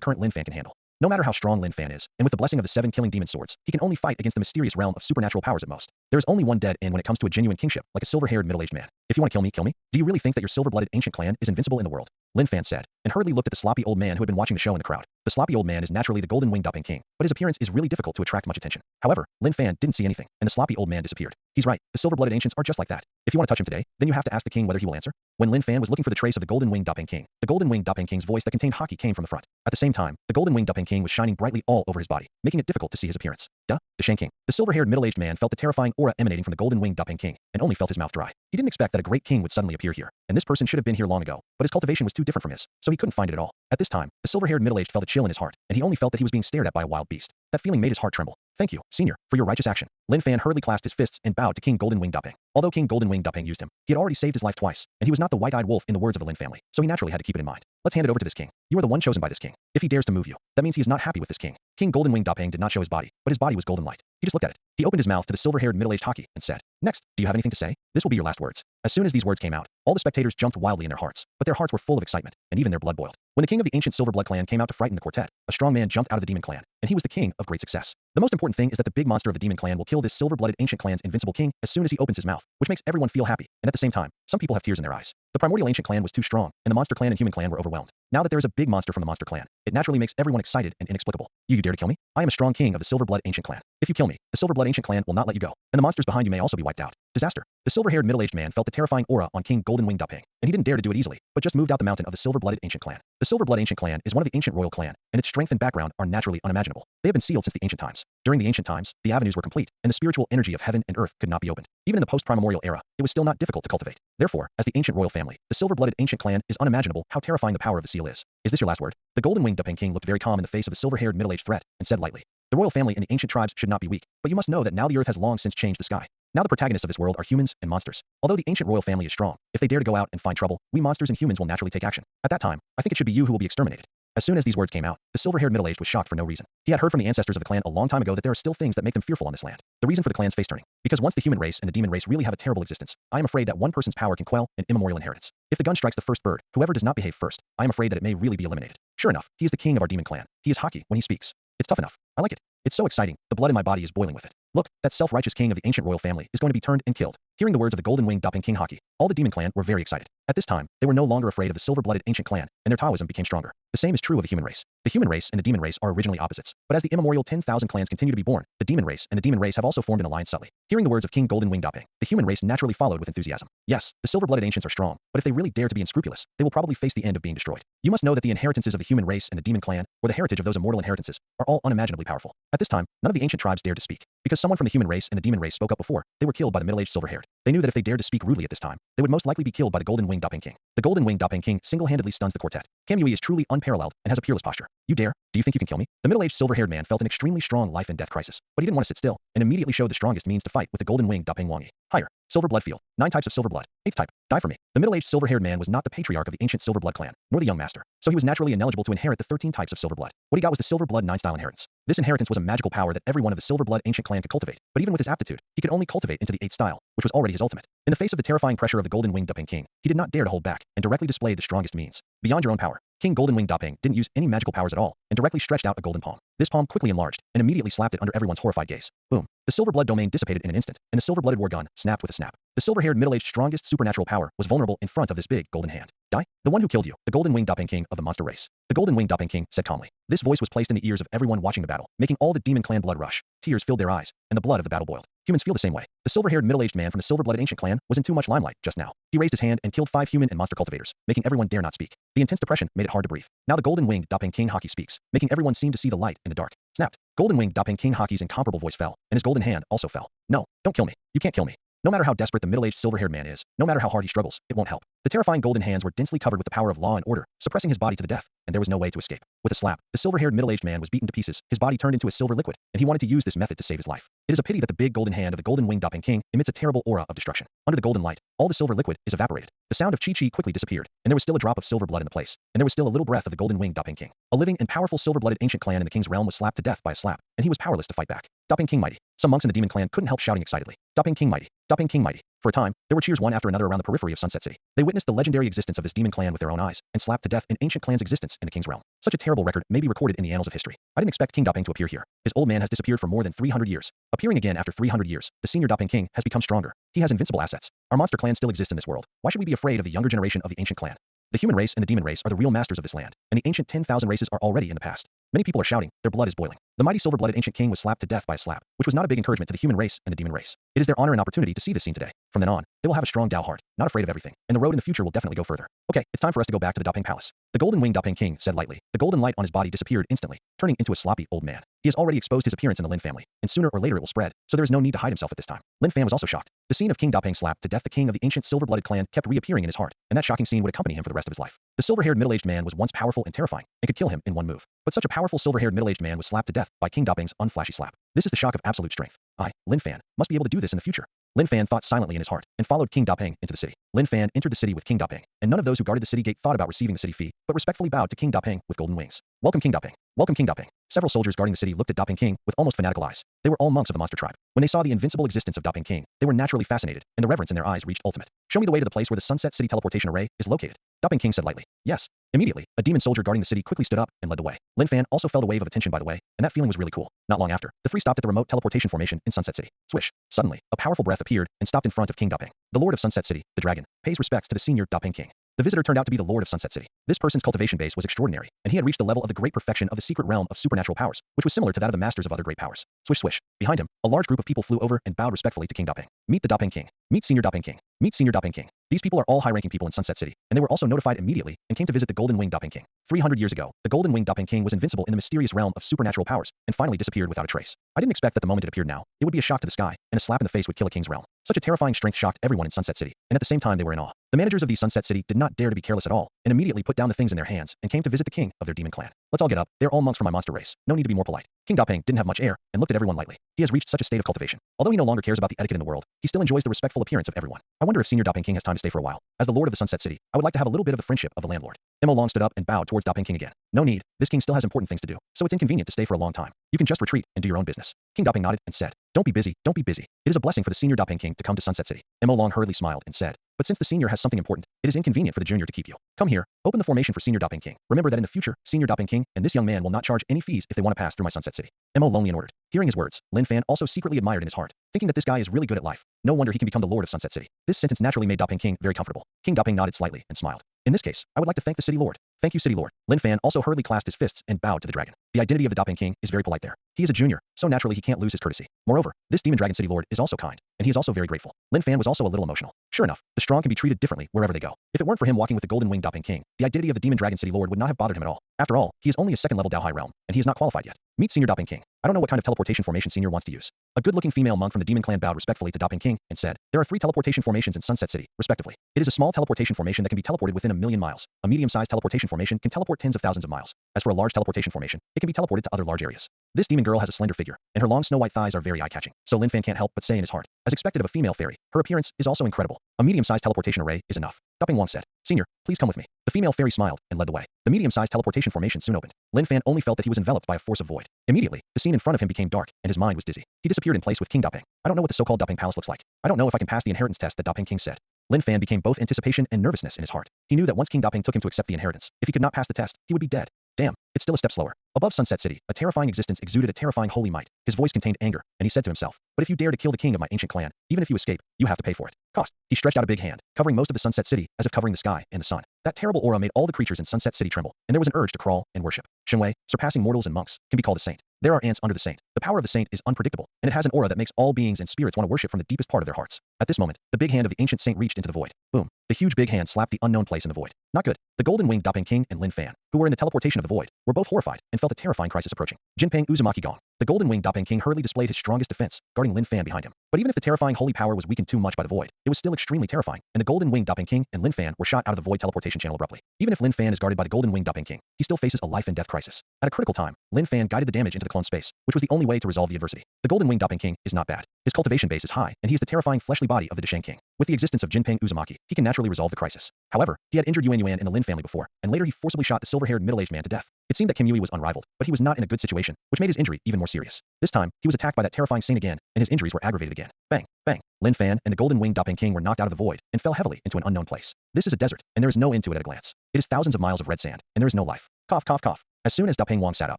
current Lin Fan can handle. No matter how strong Lin Fan is, and with the blessing of the 7 killing demon swords, he can only fight against the mysterious realm of supernatural powers at most. There is only one dead end when it comes to a genuine kingship, like a silver-haired middle-aged man. If you want to kill me, kill me. Do you really think that your silver-blooded ancient clan is invincible in the world? Lin Fan said, and hurriedly looked at the sloppy old man who had been watching the show in the crowd. The sloppy old man is naturally the golden winged Dopping King, but his appearance is really difficult to attract much attention. However, Lin Fan didn't see anything, and the sloppy old man disappeared. He's right, the silver-blooded ancients are just like that. If you want to touch him today, then you have to ask the king whether he will answer. When Lin Fan was looking for the trace of the golden winged Dopping King, the golden winged Dopping King's voice that contained hockey came from the front. At the same time, the golden winged Dopping King was shining brightly all over his body, making it difficult to see his appearance. The Shang King. The silver-haired middle-aged man felt the terrifying aura emanating from the golden winged Dopping King, and only felt his mouth dry. He didn't expect that a great king would suddenly appear here, and this person should have been here long ago, but his cultivation was too different from his, so he couldn't find it at all. At this time, the silver-haired middle-aged felt a chill in his heart, and he only felt that he was being stared at by a wild beast. That feeling made his heart tremble. Thank you, senior, for your righteous action. Lin Fan hurriedly clasped his fists and bowed to King Golden Wing Dopping. Although King Golden Wing Dopping used him, he had already saved his life twice, and he was not the white-eyed wolf in the words of the Lin family, so he naturally had to keep it in mind. Let's hand it over to this king. You are the one chosen by this king. If he dares to move you, that means he is not happy with this king. King Golden Wing Dopping did not show his body, but his body was golden light. He just looked at it. He opened his mouth to the silver-haired middle-aged hockey and said, "Next, do you have anything to say? This will be your last words." As soon as these words came out, all the spectators jumped wildly in their hearts, but their hearts were full of excitement, and even their blood boiled. When the king of the ancient Silver Blood clan came out to frighten the quartet, a strong man jumped out of the demon clan, and he was the king of great success. The most important thing is that the big monster of the demon clan will kill this silver-blooded ancient clan's invincible king as soon as he opens his mouth, which makes everyone feel happy, and at the same time, some people have tears in their eyes. The primordial ancient clan was too strong, and the monster clan and human clan were overwhelmed. Now that there is a big monster from the monster clan, it naturally makes everyone excited and inexplicable. You dare to kill me? I am a strong king of the Silver-Blood ancient clan. If you kill me, the Silver-Blood ancient clan will not let you go, and the monsters behind you may also be wiped out. Disaster. The silver-haired middle-aged man felt the terrifying aura on King Golden Wing Dopping, and he didn't dare to do it easily, but just moved out the mountain of the silver-blooded ancient clan. The silver-blood ancient clan is one of the ancient royal clan, and its strength and background are naturally unimaginable. They have been sealed since the ancient times. During the ancient times, the avenues were complete, and the spiritual energy of heaven and earth could not be opened. Even in the post-primordial era, it was still not difficult to cultivate. Therefore, as the ancient royal family, the silver-blooded ancient clan is unimaginable how terrifying the power of the seal is. Is this your last word? The Golden Wing Dopping King looked very calm in the face of the silver-haired middle-aged threat, and said lightly, "The royal family and the ancient tribes should not be weak, but you must know that now the earth has long since changed the sky. Now the protagonists of this world are humans and monsters. Although the ancient royal family is strong, if they dare to go out and find trouble, we monsters and humans will naturally take action. At that time, I think it should be you who will be exterminated." As soon as these words came out, the silver-haired middle-aged was shocked for no reason. He had heard from the ancestors of the clan a long time ago that there are still things that make them fearful on this land. The reason for the clan's face-turning. Because once the human race and the demon race really have a terrible existence, I am afraid that one person's power can quell an immemorial inheritance. If the gun strikes the first bird, whoever does not behave first, I am afraid that it may really be eliminated. Sure enough, he is the king of our demon clan. He is hockey when he speaks. It's tough enough. I like it. It's so exciting. The blood in my body is boiling with it. Look, that self-righteous king of the ancient royal family is going to be turned and killed. Hearing the words of the Golden Wing Dopping King Hockey, all the demon clan were very excited. At this time, they were no longer afraid of the silver-blooded ancient clan, and their Taoism became stronger. The same is true of the human race. The human race and the demon race are originally opposites, but as the immemorial 10,000 clans continue to be born, the demon race and the demon race have also formed an alliance subtly. Hearing the words of King Golden Wing Dopping, the human race naturally followed with enthusiasm. Yes, the silver-blooded ancients are strong, but if they really dare to be unscrupulous, they will probably face the end of being destroyed. You must know that the inheritances of the human race and the demon clan, or the heritage of those immortal inheritances, are all unimaginably powerful. At this time, none of the ancient tribes dared to speak. Because someone from the human race and the demon race spoke up before, they were killed by the middle-aged silver-haired. They knew that if they dared to speak rudely at this time, they would most likely be killed by the Golden Wing Dopping King. The Golden Wing Dopping King single-handedly stuns the quartet. Kamui is truly unparalleled and has a peerless posture. You dare? Do you think you can kill me? The middle-aged silver-haired man felt an extremely strong life and death crisis, but he didn't want to sit still, and immediately showed the strongest means to fight with the Golden Wing Dopping Wangi. Higher. Silver blood field. 9 types of silver blood. 8th type. Die for me. The middle-aged silver-haired man was not the patriarch of the ancient silver blood clan, nor the young master, so he was naturally ineligible to inherit the 13 types of silver blood. What he got was the silver blood 9-style inheritance. This inheritance was a magical power that every one of the silver blood ancient clan could cultivate, but even with his aptitude, he could only cultivate into the 8th style, which was already his ultimate. In the face of the terrifying pressure of the Golden Wing Dopping King, he did not dare to hold back, and directly displayed the strongest means. Beyond your own power, King Golden Wing Dopping didn't use any magical powers at all, and directly stretched out a golden palm. This palm quickly enlarged, and immediately slapped it under everyone's horrified gaze. Boom. The silver blood domain dissipated in an instant, and the silver-blooded war gun snapped with a snap. The silver-haired middle-aged strongest supernatural power was vulnerable in front of this big golden hand. Die? The one who killed you, the Golden Wing Dopping King of the monster race. The Golden Wing Dopping King said calmly. This voice was placed in the ears of everyone watching the battle, making all the demon clan blood rush. Tears filled their eyes, and the blood of the battle boiled. Humans feel the same way. The silver-haired middle-aged man from the silver-blooded ancient clan was in too much limelight just now. He raised his hand and killed 5 human and monster cultivators, making everyone dare not speak. The intense depression made it hard to breathe. Now the Golden Wing Dopping King Hockey speaks, making everyone seem to see the light in the dark. Snapped. Golden Wing Dopping King Hockey's incomparable voice fell, and his golden hand also fell. No, don't kill me. You can't kill me. No matter how desperate the middle-aged silver-haired man is, no matter how hard he struggles, it won't help. The terrifying golden hands were densely covered with the power of law and order, suppressing his body to the death, and there was no way to escape. With a slap, the silver-haired middle-aged man was beaten to pieces, his body turned into a silver liquid, and he wanted to use this method to save his life. It is a pity that the big golden hand of the golden-winged Dopping King emits a terrible aura of destruction. Under the golden light, all the silver liquid is evaporated. The sound of chi-chi quickly disappeared, and there was still a drop of silver blood in the place, and there was still a little breath of the golden-winged Dopping King. A living and powerful silver-blooded ancient clan in the king's realm was slapped to death by a slap, and he was powerless to fight back. Dopping King mighty. Some monks in the demon clan couldn't help shouting excitedly. Dopping King mighty. Dopping King mighty. For a time, there were cheers one after another around the periphery of Sunset City. They witnessed the legendary existence of this demon clan with their own eyes, and slapped to death an ancient clan's existence in the king's realm. Such a terrible record may be recorded in the annals of history. I didn't expect King Dopping to appear here. His old man has disappeared for more than 300 years. Appearing again after 300 years, the senior Dopping King has become stronger. He has invincible assets. Our monster clan still exists in this world. Why should we be afraid of the younger generation of the ancient clan? The human race and the demon race are the real masters of this land, and the ancient 10,000 races are already in the past. Many people are shouting, their blood is boiling. The mighty silver-blooded ancient king was slapped to death by a slap, which was not a big encouragement to the human race and the demon race. It is their honor and opportunity to see this scene today. From then on, they will have a strong Dao heart, not afraid of everything, and the road in the future will definitely go further. Okay, it's time for us to go back to the Dopping Palace. The golden-winged Dopping King said lightly. The golden light on his body disappeared instantly, turning into a sloppy old man. He has already exposed his appearance in the Lin family, and sooner or later it will spread, so there is no need to hide himself at this time. Lin Fan was also shocked. The scene of King Dopping slapped to death the king of the ancient silver-blooded clan kept reappearing in his heart, and that shocking scene would accompany him for the rest of his life. The silver-haired middle-aged man was once powerful and terrifying, and could kill him in one move. But such a powerful silver-haired middle-aged man was slapped to death by King Dopping's unflashy slap. This is the shock of absolute strength. I, Lin Fan, must be able to do this in the future. Lin Fan thought silently in his heart, and followed King Dopping into the city. Lin Fan entered the city with King Dopping, and none of those who guarded the city gate thought about receiving the city fee, but respectfully bowed to King Dopping with golden wings. Welcome King Dopping. Welcome King Dopping. Several soldiers guarding the city looked at Dopping King with almost fanatical eyes. They were all monks of the monster tribe. When they saw the invincible existence of Dopping King, they were naturally fascinated, and the reverence in their eyes reached ultimate. Show me the way to the place where the Sunset City teleportation array is located. Dopping King said lightly. Yes. Immediately, a demon soldier guarding the city quickly stood up and led the way. Lin Fan also felt a wave of attention by the way, and that feeling was really cool. Not long after, the three stopped at the remote teleportation formation in Sunset City. Swish. Suddenly, a powerful breath appeared and stopped in front of King Dopping. The Lord of Sunset City, the dragon, pays respects to the senior Dopping King. The visitor turned out to be the Lord of Sunset City. This person's cultivation base was extraordinary, and he had reached the level of the great perfection of the secret realm of supernatural powers, which was similar to that of the masters of other great powers. Swish swish. Behind him, a large group of people flew over and bowed respectfully to King Dopping. Meet the Dopping King. Meet Senior Dopping King. Meet Senior Dopping King. These people are all high-ranking people in Sunset City, and they were also notified immediately and came to visit the Golden Winged Dopping King. 300 years ago, the Golden Winged Dopping King was invincible in the mysterious realm of supernatural powers, and finally disappeared without a trace. I didn't expect that the moment it appeared now, it would be a shock to the sky, and a slap in the face would kill a king's realm. Such a terrifying strength shocked everyone in Sunset City, and at the same time they were in awe. The managers of the Sunset City did not dare to be careless at all, and immediately put down the things in their hands, and came to visit the king of their demon clan. Let's all get up, they're all monks from my monster race. No need to be more polite. King Dopping didn't have much air, and looked at everyone lightly. He has reached such a state of cultivation. Although he no longer cares about the etiquette in the world, he still enjoys the respectful appearance of everyone. I wonder if Senior Dopping King has time to stay for a while. As the Lord of the Sunset City, I would like to have a little bit of the friendship of the landlord. Imo Long stood up and bowed towards Dopping King again. No need, this king still has important things to do, so it's inconvenient to stay for a long time. You can just retreat and do your own business. King Dopping nodded and said, don't be busy, don't be busy. It is a blessing for the Senior Dopping King to come to Sunset City. Imo Long hurriedly smiled and said, but since the senior has something important, it is inconvenient for the junior to keep you. Come here, open the formation for Senior Dopping King. Remember that in the future, Senior Dopping King and this young man will not charge any fees if they want to pass through my Sunset City. Imo lonely and ordered. Hearing his words, Lin Fan also secretly admired in his heart, thinking that this guy is really good at life. No wonder he can become the Lord of Sunset City. This sentence naturally made Dopping King very comfortable. King Dopping nodded slightly and smiled. In this case, I would like to thank the City Lord. Thank you, City Lord. Lin Fan also hurriedly clasped his fists and bowed to the dragon. The identity of the Dopping King is very polite there. He is a junior, so naturally he can't lose his courtesy. Moreover, this Demon Dragon City Lord is also kind, and he is also very grateful. Lin Fan was also a little emotional. Sure enough, the strong can be treated differently wherever they go. If it weren't for him walking with the Golden Winged Dopping King, the identity of the Demon Dragon City Lord would not have bothered him at all. After all, he is only a second-level Dao High Realm, and he is not qualified yet. Meet Senior Dopping King. I don't know what kind of teleportation formation Senior wants to use. A good-looking female monk from the Demon Clan bowed respectfully to Dopping King and said, there are 3 teleportation formations in Sunset City, respectively. It is a small teleportation formation that can be teleported within 1,000,000 miles. A medium-sized teleportation formation can teleport tens of thousands of miles. As for a large teleportation formation, it can be teleported to other large areas. This demon girl has a slender figure, and her long snow-white thighs are very eye-catching, so Lin Fan can't help but say in his heart, as expected of a female fairy, her appearance is also incredible. A medium-sized teleportation array is enough. Dopping Wong said, Senior, please come with me. The female fairy smiled and led the way. The medium-sized teleportation formation soon opened. Lin Fan only felt that he was enveloped by a force of void. Immediately, the scene in front of him became dark, and his mind was dizzy. He disappeared in place with King Dopping. I don't know what the so-called Dopping Palace looks like. I don't know if I can pass the inheritance test that Dopping King said. Lin Fan became both anticipation and nervousness in his heart. He knew that once King Dopping took him to accept the inheritance, if he could not pass the test, he would be dead. Damn, it's still a step slower. Above Sunset City, a terrifying existence exuded a terrifying holy might. His voice contained anger, and he said to himself, but if you dare to kill the king of my ancient clan, even if you escape, you have to pay for it. Cost. He stretched out a big hand, covering most of the Sunset City, as if covering the sky and the sun. That terrible aura made all the creatures in Sunset City tremble, and there was an urge to crawl and worship. Shenwei, surpassing mortals and monks, can be called a saint. There are ants under the saint. The power of the saint is unpredictable, and it has an aura that makes all beings and spirits want to worship from the deepest part of their hearts. At this moment, the big hand of the ancient saint reached into the void. Boom. The huge big hand slapped the unknown place in the void. Not good. The Golden Winged Dopping King and Lin Fan, who were in the teleportation of the void, were both horrified and felt a terrifying crisis approaching. Jinping Uzumaki Gong. The Golden Winged Dopping King hurriedly displayed his strongest defense, guarding Lin Fan behind him. But even if the terrifying holy power was weakened too much by the void, it was still extremely terrifying, and the Golden Winged Dopping King and Lin Fan were shot out of the void teleportation channel abruptly. Even if Lin Fan is guarded by the Golden Winged Dopping King, he still faces a life and death crisis. At a critical time, Lin Fan guided the damage into the clone space, which was the only way to resolve the adversity. The Golden Winged Dopping King is not bad. His cultivation base is high, and he is the terrifying fleshly body of the Desheng King. With the existence of Jinping Uzumaki, he can naturally resolve the crisis. However, he had injured Yuan Yuan in the Lin family before, and later he forcibly shot the silver-haired middle-aged man to death. It seemed that Kim Yui was unrivaled, but he was not in a good situation, which made his injury even more serious. This time, he was attacked by that terrifying saint again, and his injuries were aggravated again. Bang, bang. Lin Fan and the Golden Winged Dopping King were knocked out of the void and fell heavily into an unknown place. This is a desert, and there is no end to it at a glance. It is thousands of miles of red sand, and there is no life. Cough, cough, cough. As soon as Dapeng Wang sat up,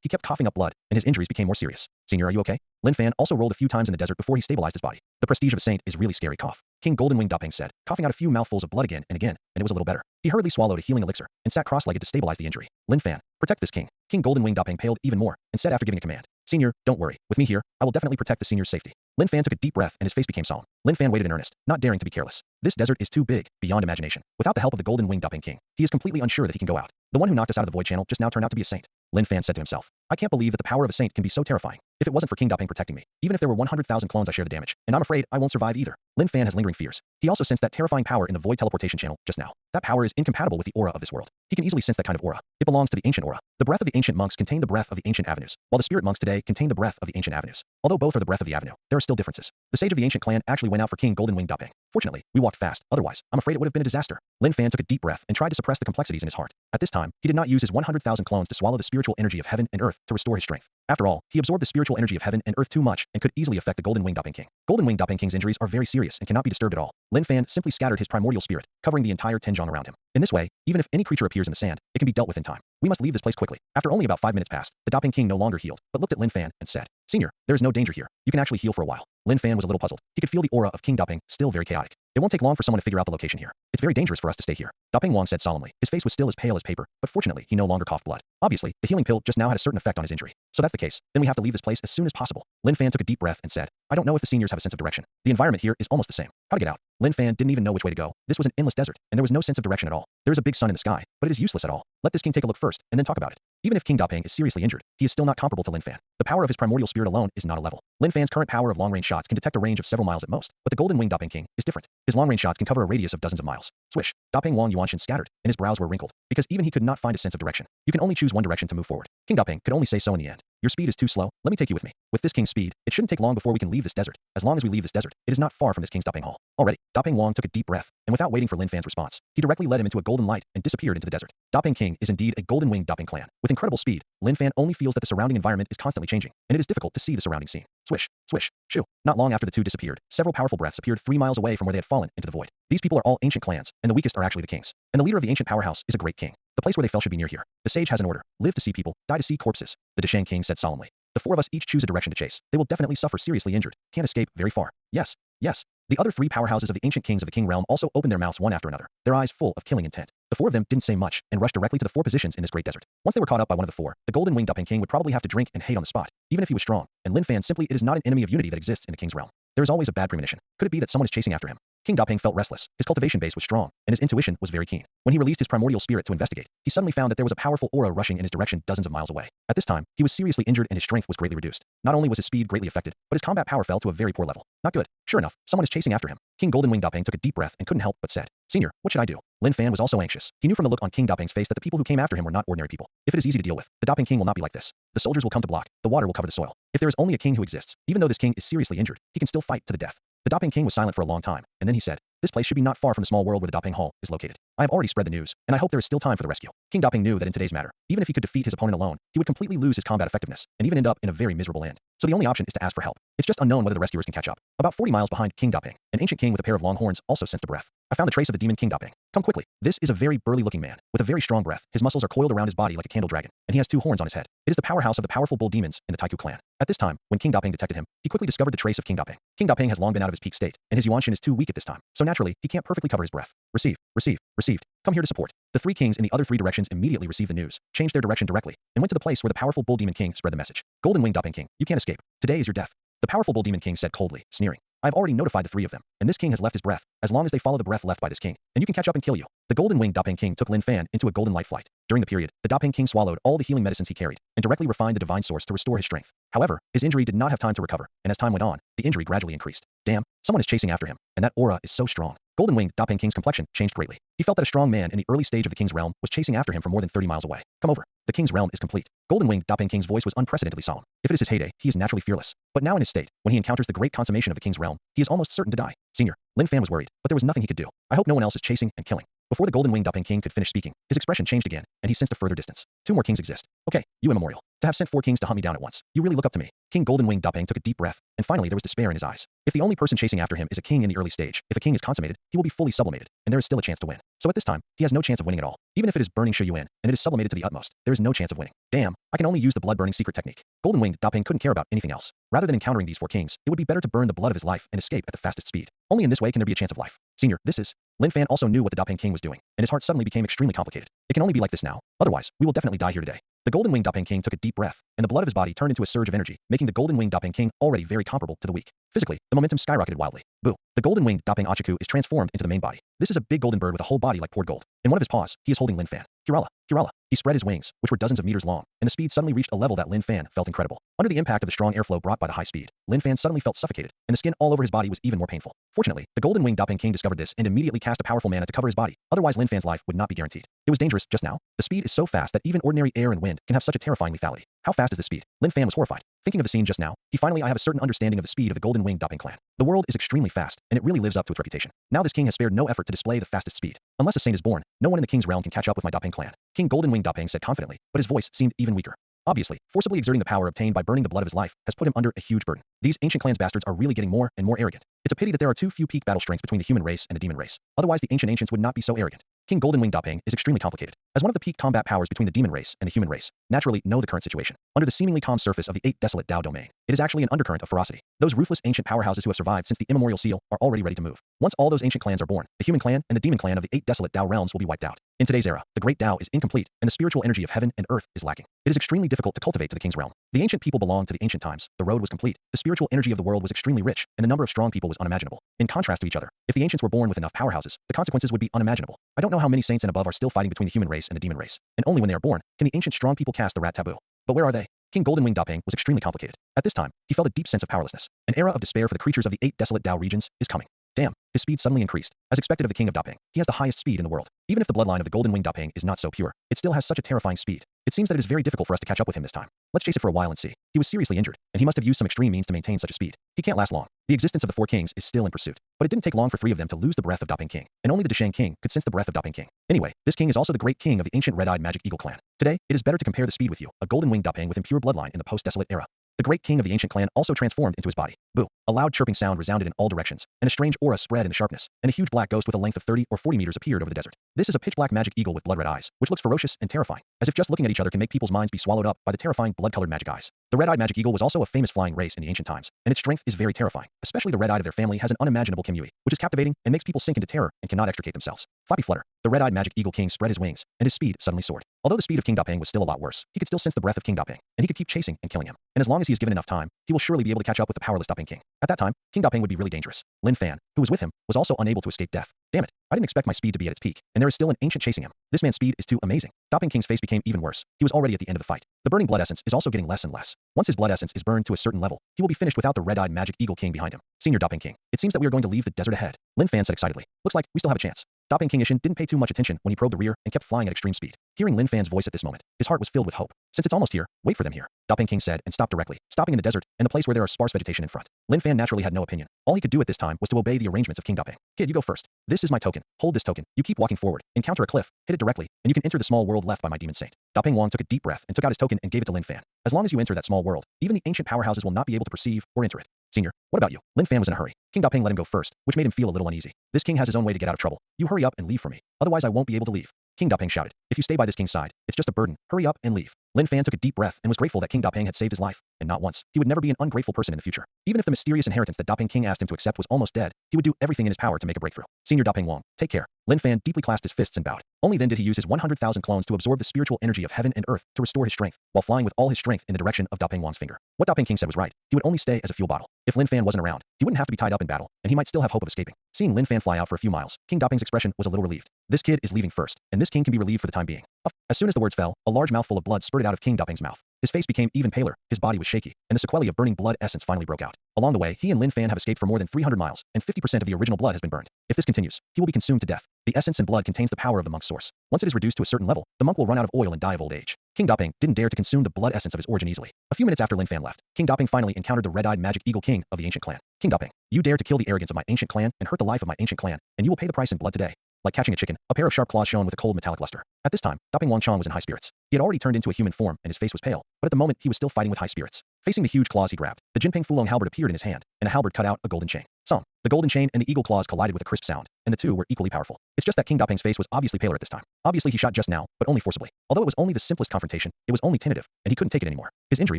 he kept coughing up blood, and his injuries became more serious. Senior, are you okay? Lin Fan also rolled a few times in the desert before he stabilized his body. The prestige of a saint is really scary. Cough. King Golden Winged Dapeng said, coughing out a few mouthfuls of blood again and again, and it was a little better. He hurriedly swallowed a healing elixir and sat cross-legged to stabilize the injury. Lin Fan, protect this king. King Golden Winged Dapeng paled even more and said after giving a command, Senior, don't worry. With me here, I will definitely protect the senior's safety. Lin Fan took a deep breath and his face became solemn. Lin Fan waited in earnest, not daring to be careless. This desert is too big, beyond imagination. Without the help of the Golden Winged Dapeng King, he is completely unsure that he can go out. The one who knocked us out of the void channel just now turned out to be a saint. Lin Fan said to himself, I can't believe that the power of a saint can be so terrifying. If it wasn't for King Dapeng protecting me, even if there were 100,000 clones I share the damage, and I'm afraid I won't survive either. Lin Fan has lingering fears. He also sensed that terrifying power in the void teleportation channel just now. That power is incompatible with the aura of this world. He can easily sense that kind of aura. It belongs to the ancient aura. The breath of the ancient monks contain the breath of the ancient avenues, while the spirit monks today contain the breath of the ancient avenues. Although both are the breath of the avenue, there are still differences. The sage of the ancient clan actually went out for King Golden Winged Dapeng. Fortunately, we walked fast, otherwise, I'm afraid it would have been a disaster. Lin Fan took a deep breath and tried to suppress the complexities in his heart. At this time, he did not use his 100,000 clones to swallow the spiritual energy of heaven and earth to restore his strength. After all, he absorbed the spiritual energy of heaven and earth too much and could easily affect the Golden Winged Dapeng King. Golden Winged Dapeng King's injuries are very serious and cannot be disturbed at all. Lin Fan simply scattered his primordial spirit, covering the entire Tenjong around him. In this way, even if any creature appears in the sand, it can be dealt with in time. We must leave this place quickly. After only about 5 minutes passed, the Dapeng King no longer healed, but looked at Lin Fan and said, Senior, there is no danger here. You can actually heal for a while. Lin Fan was a little puzzled. He could feel the aura of King Dapeng still very chaotic. It won't take long for someone to figure out the location here. It's very dangerous for us to stay here. Dapeng Wang said solemnly. His face was still as pale as paper, but fortunately, he no longer coughed blood. Obviously, the healing pill just now had a certain effect on his injury. So that's the case. Then we have to leave this place as soon as possible. Lin Fan took a deep breath and said, I don't know if the seniors have a sense of direction. The environment here is almost the same. How to get out? Lin Fan didn't even know which way to go. This was an endless desert, and there was no sense of direction at all. There is a big sun in the sky, but it is useless at all. Let this king take a look first, and then talk about it. Even if King Dapeng is seriously injured, he is still not comparable to Lin Fan. The power of his primordial spirit alone is not a level. Lin Fan's current power of long-range shots can detect a range of several miles at most, but the Golden Winged Dapeng King is different. His long-range shots can cover a radius of dozens of miles. Swish. Dapeng Wang Yuanshan scattered, and his brows were wrinkled, because even he could not find a sense of direction. You can only choose one direction to move forward. King Dapeng could only say so in the end. Your speed is too slow. Let me take you with me. With this king's speed, it shouldn't take long before we can leave this desert. As long as we leave this desert, it is not far from this king's Dapeng Hall. Already, Dapeng Wang took a deep breath, and without waiting for Lin Fan's response, he directly led him into a golden light and disappeared into the desert. Dapeng King is indeed a Golden Winged Dapeng clan. With incredible speed, Lin Fan only feels that the surrounding environment is constantly changing, and it is difficult to see the surrounding scene. Swish, swish, shoo. Not long after the two disappeared, several powerful breaths appeared 3 miles away from where they had fallen into the void. These people are all ancient clans, and the weakest are actually the kings. And the leader of the ancient powerhouse is a great king. The place where they fell should be near here. The sage has an order. Live to see people, die to see corpses. The Desheng King said solemnly. The 4 of us each choose a direction to chase. They will definitely suffer seriously injured. Can't escape very far. Yes, yes. The other 3 powerhouses of the ancient kings of the king realm also opened their mouths one after another, their eyes full of killing intent. The 4 of them didn't say much and rushed directly to the 4 positions in this great desert. Once they were caught up by one of the 4, the Golden Winged Dapeng King would probably have to drink and hate on the spot, even if he was strong. And Lin Fan simply it is not an enemy of unity that exists in the king's realm. There is always a bad premonition. Could it be that someone is chasing after him? King Dapeng felt restless. His cultivation base was strong, and his intuition was very keen. When he released his primordial spirit to investigate, he suddenly found that there was a powerful aura rushing in his direction dozens of miles away. At this time, he was seriously injured and his strength was greatly reduced. Not only was his speed greatly affected, but his combat power fell to a very poor level. Not good. Sure enough, someone is chasing after him. King Golden Winged Dapeng took a deep breath and couldn't help but said, Senior, what should I do? Lin Fan was also anxious. He knew from the look on King Dapeng's face that the people who came after him were not ordinary people. If it is easy to deal with, the Dapeng King will not be like this. The soldiers will come to block. The water will cover the soil. If there is only a king who exists, even though this king is seriously injured, he can still fight to the death. The Dapeng King was silent for a long time, and then he said, This place should be not far from the small world where the Dapeng Hall is located. I have already spread the news, and I hope there is still time for the rescue. King Dapeng knew that in today's matter, even if he could defeat his opponent alone, he would completely lose his combat effectiveness, and even end up in a very miserable end. So the only option is to ask for help. It's just unknown whether the rescuers can catch up. About 40 miles behind King Dapeng, an ancient king with a pair of long horns also sensed a breath. I found the trace of the demon King Dapeng. Come quickly. This is a very burly-looking man, with a very strong breath. His muscles are coiled around his body like a candle dragon, and he has 2 horns on his head. It is the powerhouse of the powerful bull demons in the Taiku clan. At this time, when King Dapeng detected him, he quickly discovered the trace of King Dapeng. King Dapeng has long been out of his peak state, and his Yuanshan is too weak at this time, so naturally, he can't perfectly cover his breath. Receive, receive, received. Come here to support. The 3 kings in the other 3 directions immediately received the news, changed their direction directly, and went to the place where the powerful bull demon king spread the message. Golden Winged Dapeng King, you can't escape. Today is your death. The powerful bull demon king said coldly, sneering. I have already notified the 3 of them, and this king has left his breath, as long as they follow the breath left by this king, and you can catch up and kill you. The Golden Winged Dapeng King took Lin Fan into a golden light flight. During the period, the Dapeng King swallowed all the healing medicines he carried, and directly refined the divine source to restore his strength. However, his injury did not have time to recover, and as time went on, the injury gradually increased. Damn, someone is chasing after him, and that aura is so strong. Golden Winged Dapeng King's complexion changed greatly. He felt that a strong man in the early stage of the king's realm was chasing after him from more than 30 miles away. Come over. The king's realm is complete. Golden Winged Dapeng King's voice was unprecedentedly solemn. If it is his heyday, he is naturally fearless. But now in his state, when he encounters the great consummation of the king's realm, he is almost certain to die. Senior, Lin Fan was worried, but there was nothing he could do. I hope no one else is chasing and killing. Before the Golden Winged Dapeng King could finish speaking, his expression changed again, and he sensed a further distance. 2 more kings exist. Okay, you Immemorial. To have sent 4 kings to hunt me down at once. You really look up to me. King Golden Winged Dapeng took a deep breath, and finally there was despair in his eyes. If the only person chasing after him is a king in the early stage, if a king is consummated, he will be fully sublimated, and there is still a chance to win. So at this time, he has no chance of winning at all. Even if it is burning Shi Yuan, and it is sublimated to the utmost, there is no chance of winning. Damn, I can only use the blood-burning secret technique. Golden Winged Dapeng couldn't care about anything else. Rather than encountering these 4 kings, it would be better to burn the blood of his life and escape at the fastest speed. Only in this way can there be a chance of life. Senior, this is... Lin Fan also knew what the Dapeng King was doing, and his heart suddenly became extremely complicated. It can only be like this now, otherwise, we will definitely die here today. The Golden Winged Dapeng King took a deep breath, and the blood of his body turned into a surge of energy, making the Golden Winged Dapeng King already very comparable to the weak. Physically, the momentum skyrocketed wildly. Boo. The Golden Winged Dapeng Achiku is transformed into the main body. This is a big golden bird with a whole body like poured gold. In one of his paws, he is holding Lin Fan. Kirala, Kirala. He spread his wings, which were dozens of meters long, and the speed suddenly reached a level that Lin Fan felt incredible. Under the impact of the strong airflow brought by the high speed, Lin Fan suddenly felt suffocated, and the skin all over his body was even more painful. Fortunately, the Golden Winged Dapeng King discovered this and immediately cast a powerful mana to cover his body, otherwise Lin Fan's life would not be guaranteed. It was dangerous just now. The speed is so fast that even ordinary air and wind can have such a terrifying lethality. How fast is this speed? Lin Fan was horrified. Thinking of the scene just now, I have a certain understanding of the speed of the Golden Winged Dapeng clan. The world is extremely fast, and it really lives up to its reputation. Now this king has spared no effort to display the fastest speed. Unless a saint is born, no one in the king's realm can catch up with my Dapeng clan. King Golden Winged Dapeng said confidently, but his voice seemed even weaker. Obviously, forcibly exerting the power obtained by burning the blood of his life has put him under a huge burden. These ancient clans bastards are really getting more and more arrogant. It's a pity that there are too few peak battle strengths between the human race and the demon race. Otherwise the ancients would not be so arrogant. King Golden Winged Dapeng is extremely complicated. As one of the peak combat powers between the demon race and the human race, naturally know the current situation. Under the seemingly calm surface of the 8 desolate Dao domain, it is actually an undercurrent of ferocity. Those ruthless ancient powerhouses who have survived since the immemorial seal are already ready to move. Once all those ancient clans are born, the human clan and the demon clan of the 8 desolate Dao realms will be wiped out. In today's era, the great Dao is incomplete, and the spiritual energy of heaven and earth is lacking. It is extremely difficult to cultivate to the king's realm. The ancient people belonged to the ancient times. The road was complete. The spiritual energy of the world was extremely rich, and the number of strong people was unimaginable. In contrast to each other, if the ancients were born with enough powerhouses, the consequences would be unimaginable. I don't know how many saints and above are still fighting between the human race and the demon race, and only when they are born can the ancient strong people cast the rat taboo. But where are they? King Golden Winged Dapeng was extremely complicated. At this time, he felt a deep sense of powerlessness. An era of despair for the creatures of the 8 desolate Dao regions is coming. Damn, his speed suddenly increased. As expected of the king of Dapeng, he has the highest speed in the world. Even if the bloodline of the Golden Winged Dapeng is not so pure, it still has such a terrifying speed. It seems that it is very difficult for us to catch up with him this time. Let's chase it for a while and see. He was seriously injured, and he must have used some extreme means to maintain such a speed. He can't last long. The existence of the 4 kings is still in pursuit. But it didn't take long for 3 of them to lose the breath of Dapeng King, and only the Deshang King could sense the breath of Dapeng King. Anyway, this king is also the great king of the ancient red-eyed magic eagle clan. Today, it is better to compare the speed with you, a Golden Winged Dapeng with impure bloodline in the post-desolate era. The great king of the ancient clan also transformed into his body. Boo. A loud chirping sound resounded in all directions, and a strange aura spread in the sharpness, and a huge black ghost with a length of 30 or 40 meters appeared over the desert. This is a pitch-black magic eagle with blood-red eyes, which looks ferocious and terrifying, as if just looking at each other can make people's minds be swallowed up by the terrifying blood-colored magic eyes. The red-eyed magic eagle was also a famous flying race in the ancient times, and its strength is very terrifying. Especially the red-eyed of their family has an unimaginable Kim Yui, which is captivating and makes people sink into terror and cannot extricate themselves. Flappy flutter. The red-eyed magic eagle king spread his wings, and his speed suddenly soared. Although the speed of King Dapeng was still a lot worse, he could still sense the breath of King Dapeng, and he could keep chasing and killing him. And as long as he is given enough time, he will surely be able to catch up with the powerless Dapeng King. At that time, King Dapeng would be really dangerous. Lin Fan, who was with him, was also unable to escape death. Damn it, I didn't expect my speed to be at its peak, and there is still an ancient chasing him. This man's speed is too amazing. Dapeng King's face became even worse. He was already at the end of the fight. The burning blood essence is also getting less and less. Once his blood essence is burned to a certain level, he will be finished without the red-eyed magic eagle king behind him. Senior Dapeng King, it seems that we are going to leave the desert ahead. Lin Fan said excitedly. Looks like we still have a chance. Dapeng King Ishin didn't pay too much attention when he probed the rear and kept flying at extreme speed. Hearing Lin Fan's voice at this moment, his heart was filled with hope. Since it's almost here, wait for them here. Dapeng King said and stopped directly, stopping in the desert and the place where there are sparse vegetation in front. Lin Fan naturally had no opinion. All he could do at this time was to obey the arrangements of King Dapeng. Kid, you go first. This is my token. Hold this token. You keep walking forward, encounter a cliff, hit it directly, and you can enter the small world left by my demon saint. Dapeng Wang took a deep breath and took out his token and gave it to Lin Fan. As long as you enter that small world, even the ancient powerhouses will not be able to perceive or enter it. Senior, what about you? Lin Fan was in a hurry. King Dapeng let him go first, which made him feel a little uneasy. This king has his own way to get out of trouble. You hurry up and leave for me. Otherwise I won't be able to leave. King Dapeng shouted. If you stay by this king's side, it's just a burden. Hurry up and leave. Lin Fan took a deep breath and was grateful that King Dapeng had saved his life, and not once. He would never be an ungrateful person in the future. Even if the mysterious inheritance that Dapeng King asked him to accept was almost dead, he would do everything in his power to make a breakthrough. Senior Dapeng Wang, take care. Lin Fan deeply clasped his fists and bowed. Only then did he use his 100,000 clones to absorb the spiritual energy of heaven and earth to restore his strength, while flying with all his strength in the direction of Dapeng Wang's finger. What Dapeng King said was right. He would only stay as a fuel bottle. If Lin Fan wasn't around, he wouldn't have to be tied up in battle, and he might still have hope of escaping. Seeing Lin Fan fly out for a few miles, King Dapeng's expression was a little relieved. This kid is leaving first, and this king can be relieved for the time being. As soon as the words fell, a large mouthful of blood spurted out of King Daping's mouth. His face became even paler, his body was shaky, and the sequelae of burning blood essence finally broke out. Along the way, he and Lin Fan have escaped for more than 300 miles, and 50% of the original blood has been burned. If this continues, he will be consumed to death. The essence in blood contains the power of the monk's source. Once it is reduced to a certain level, the monk will run out of oil and die of old age. King Daping didn't dare to consume the blood essence of his origin easily. A few minutes after Lin Fan left, King Daping finally encountered the red-eyed magic eagle king of the ancient clan. King Daping, you dare to kill the arrogance of my ancient clan and hurt the life of my ancient clan, and you will pay the price in blood today. Like catching a chicken, a pair of sharp claws shone with a cold metallic luster. At this time, Daping Wangchang was in high spirits. He had already turned into a human form, and his face was pale, but at the moment he was still fighting with high spirits. Facing the huge claws he grabbed, the Jinping Fulong halberd appeared in his hand, and a halberd cut out a golden chain. Song. The golden chain and the eagle claws collided with a crisp sound, and the two were equally powerful. It's just that King Daping's face was obviously paler at this time. Obviously he shot just now, but only forcibly. Although it was only the simplest confrontation, it was only tentative, and he couldn't take it anymore. His injury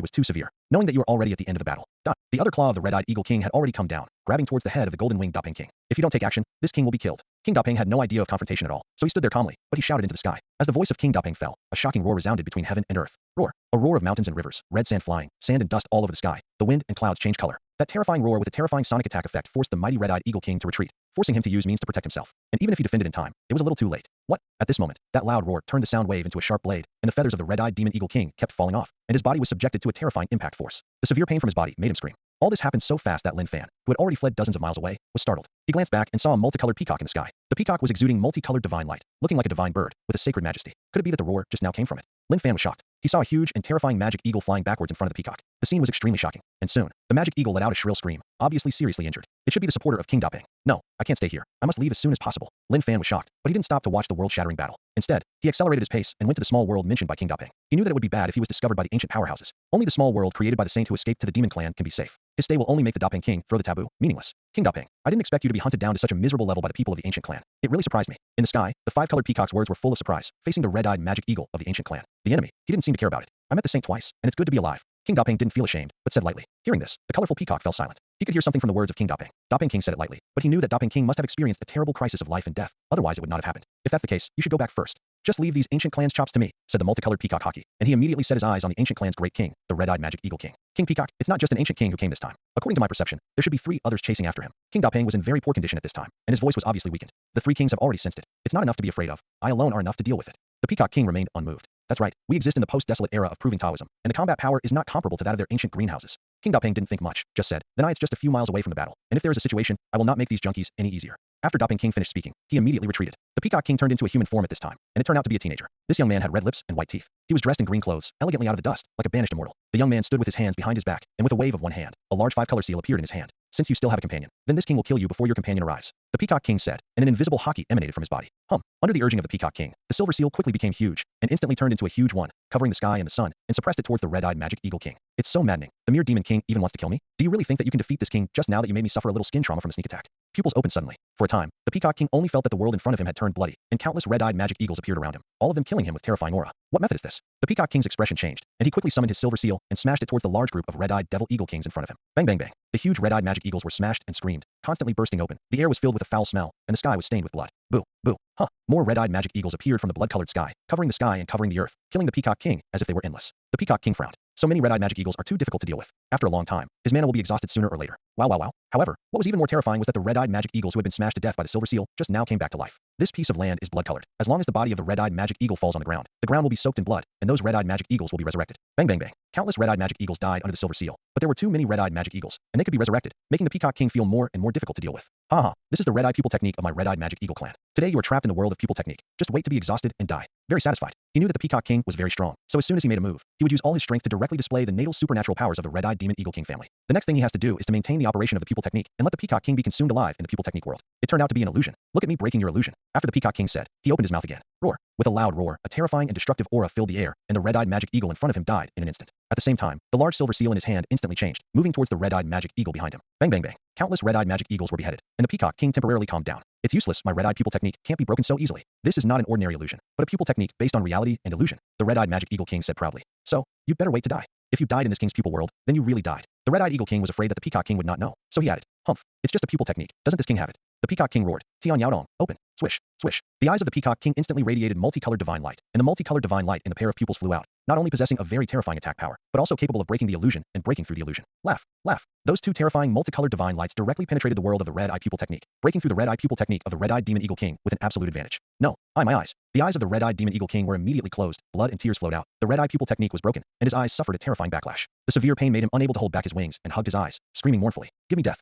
was too severe. Knowing that you were already at the end of the battle, the other claw of the red-eyed eagle king had already come down, grabbing towards the head of the golden-winged Daping king. If you don't take action, this king will be killed. King Daping had no idea of confrontation at all, so he stood there calmly, but he shouted into the sky. As the voice of King Daping fell, a shocking roar resounded between heaven and earth. Roar. A roar of mountains and rivers, red sand flying, sand and dust all over the sky. The wind and clouds changed color. That terrifying roar with a terrifying sonic attack effect forced the mighty red-eyed eagle king to retreat, forcing him to use means to protect himself. And even if he defended in time, it was a little too late. What? At this moment, that loud roar turned the sound wave into a sharp blade, and the feathers of the red-eyed demon eagle king kept falling off, and his body was subjected to a terrifying impact force. The severe pain from his body made him scream. All this happened so fast that Lin Fan, who had already fled dozens of miles away, was startled. He glanced back and saw a multicolored peacock in the sky. The peacock was exuding multicolored divine light, looking like a divine bird, with a sacred majesty. Could it be that the roar just now came from it? Lin Fan was shocked. He saw a huge and terrifying magic eagle flying backwards in front of the peacock. The scene was extremely shocking, and soon, the magic eagle let out a shrill scream, obviously seriously injured. It should be the supporter of King Daping. No, I can't stay here. I must leave as soon as possible. Lin Fan was shocked, but he didn't stop to watch the world-shattering battle. Instead, he accelerated his pace and went to the small world mentioned by King Daping. He knew that it would be bad if he was discovered by the ancient powerhouses. Only the small world created by the saint who escaped to the demon clan can be safe. His stay will only make the Daping king throw the taboo meaningless. King Daping, I didn't expect you to be hunted down to such a miserable level by the people of the ancient clan. It really surprised me. In the sky, the five-colored peacock's words were full of surprise, facing the red-eyed magic eagle of the ancient clan. The enemy, he didn't seem to care about it. I met the saint twice, and it's good to be alive. King Daping didn't feel ashamed, but said lightly. Hearing this, the colorful peacock fell silent. He could hear something from the words of King Daping. Daping King said it lightly, but he knew that Daping King must have experienced a terrible crisis of life and death, otherwise it would not have happened. If that's the case, you should go back first. Just leave these ancient clans' chops to me, said the multicolored peacock hockey, and he immediately set his eyes on the ancient clan's great king, the red-eyed magic eagle king. King Peacock, it's not just an ancient king who came this time. According to my perception, there should be 3 others chasing after him. King Daping was in very poor condition at this time, and his voice was obviously weakened. The 3 kings have already sensed it. It's not enough to be afraid of. I alone are enough to deal with it. The Peacock King remained unmoved. That's right, we exist in the post-desolate era of proving Taoism, and the combat power is not comparable to that of their ancient greenhouses. King Daping didn't think much, just said, then it's just a few miles away from the battle, and if there is a situation, I will not make these junkies any easier. After Daping King finished speaking, he immediately retreated. The Peacock King turned into a human form at this time, and it turned out to be a teenager. This young man had red lips and white teeth. He was dressed in green clothes, elegantly out of the dust, like a banished immortal. The young man stood with his hands behind his back, and with a wave of one hand, a large 5-color seal appeared in his hand. Since you still have a companion, then this king will kill you before your companion arrives. The Peacock King said, and an invisible hockey emanated from his body. Under the urging of the Peacock King, the silver seal quickly became huge, and instantly turned into a huge one, covering the sky and the sun, and suppressed it towards the red-eyed magic eagle king. It's so maddening. The mere demon king even wants to kill me? Do you really think that you can defeat this king just now that you made me suffer a little skin trauma from a sneak attack? Pupils opened suddenly. For a time, the Peacock King only felt that the world in front of him had turned bloody, and countless red-eyed magic eagles appeared around him, all of them killing him with terrifying aura. What method is this? The Peacock King's expression changed, and he quickly summoned his silver seal and smashed it towards the large group of red-eyed devil eagle kings in front of him. Bang bang bang. The huge red-eyed magic eagles were smashed and screamed, constantly bursting open. The air was filled with a foul smell, and the sky was stained with blood. Boo, boo, huh. More red-eyed magic eagles appeared from the blood-colored sky, covering the sky and covering the earth, killing the Peacock King as if they were endless. The Peacock King frowned. So many red-eyed magic eagles are too difficult to deal with. After a long time, his mana will be exhausted sooner or later. Wow, wow, wow. However, what was even more terrifying was that the red-eyed magic eagles who had been smashed to death by the silver seal just now came back to life. This piece of land is blood-colored. As long as the body of the red-eyed magic eagle falls on the ground will be soaked in blood, and those red-eyed magic eagles will be resurrected. Bang bang bang. Countless red-eyed magic eagles died under the silver seal, but there were too many red-eyed magic eagles, and they could be resurrected, making the Peacock King feel more and more difficult to deal with. Haha, this is the red-eyed pupil technique of my red-eyed magic eagle clan. Today you are trapped in the world of pupil technique. Just wait to be exhausted and die. Very satisfied. He knew that the Peacock King was very strong, so as soon as he made a move, he would use all his strength to directly display the natal supernatural powers of the red-eyed demon eagle king family. The next thing he has to do is to maintain the operation of the pupil technique and let the Peacock King be consumed alive in the pupil technique world. It turned out to be an illusion. Look at me breaking your illusion. After the Peacock King said, he opened his mouth again. Roar. With a loud roar, a terrifying and destructive aura filled the air, and the red-eyed magic eagle in front of him died in an instant. At the same time, the large silver seal in his hand instantly changed, moving towards the red-eyed magic eagle behind him. Bang bang bang. Countless red-eyed magic eagles were beheaded, and the Peacock King temporarily calmed down. It's useless, my red-eyed pupil technique can't be broken so easily. This is not an ordinary illusion, but a pupil technique based on reality and illusion, the red-eyed magic eagle king said proudly. So, you'd better wait to die. If you died in this king's pupil world, then you really died. The red-eyed eagle king was afraid that the Peacock King would not know, so he added, Humph. It's just a pupil technique. Doesn't this king have it? The Peacock King roared. Tian Yaodong, open. Swish, swish. The eyes of the Peacock King instantly radiated multicolored divine light, and the multicolored divine light in the pair of pupils flew out, not only possessing a very terrifying attack power, but also capable of breaking the illusion and breaking through the illusion. Laugh, laugh. Those two terrifying multicolored divine lights directly penetrated the world of the red-eye pupil technique, breaking through the red-eye pupil technique of the red-eyed demon eagle king with an absolute advantage. No, my eyes. The eyes of the red-eyed demon eagle king were immediately closed, blood and tears flowed out. The red-eye pupil technique was broken, and his eyes suffered a terrifying backlash. The severe pain made him unable to hold back his wings and hugged his eyes, screaming mournfully, "Give me death."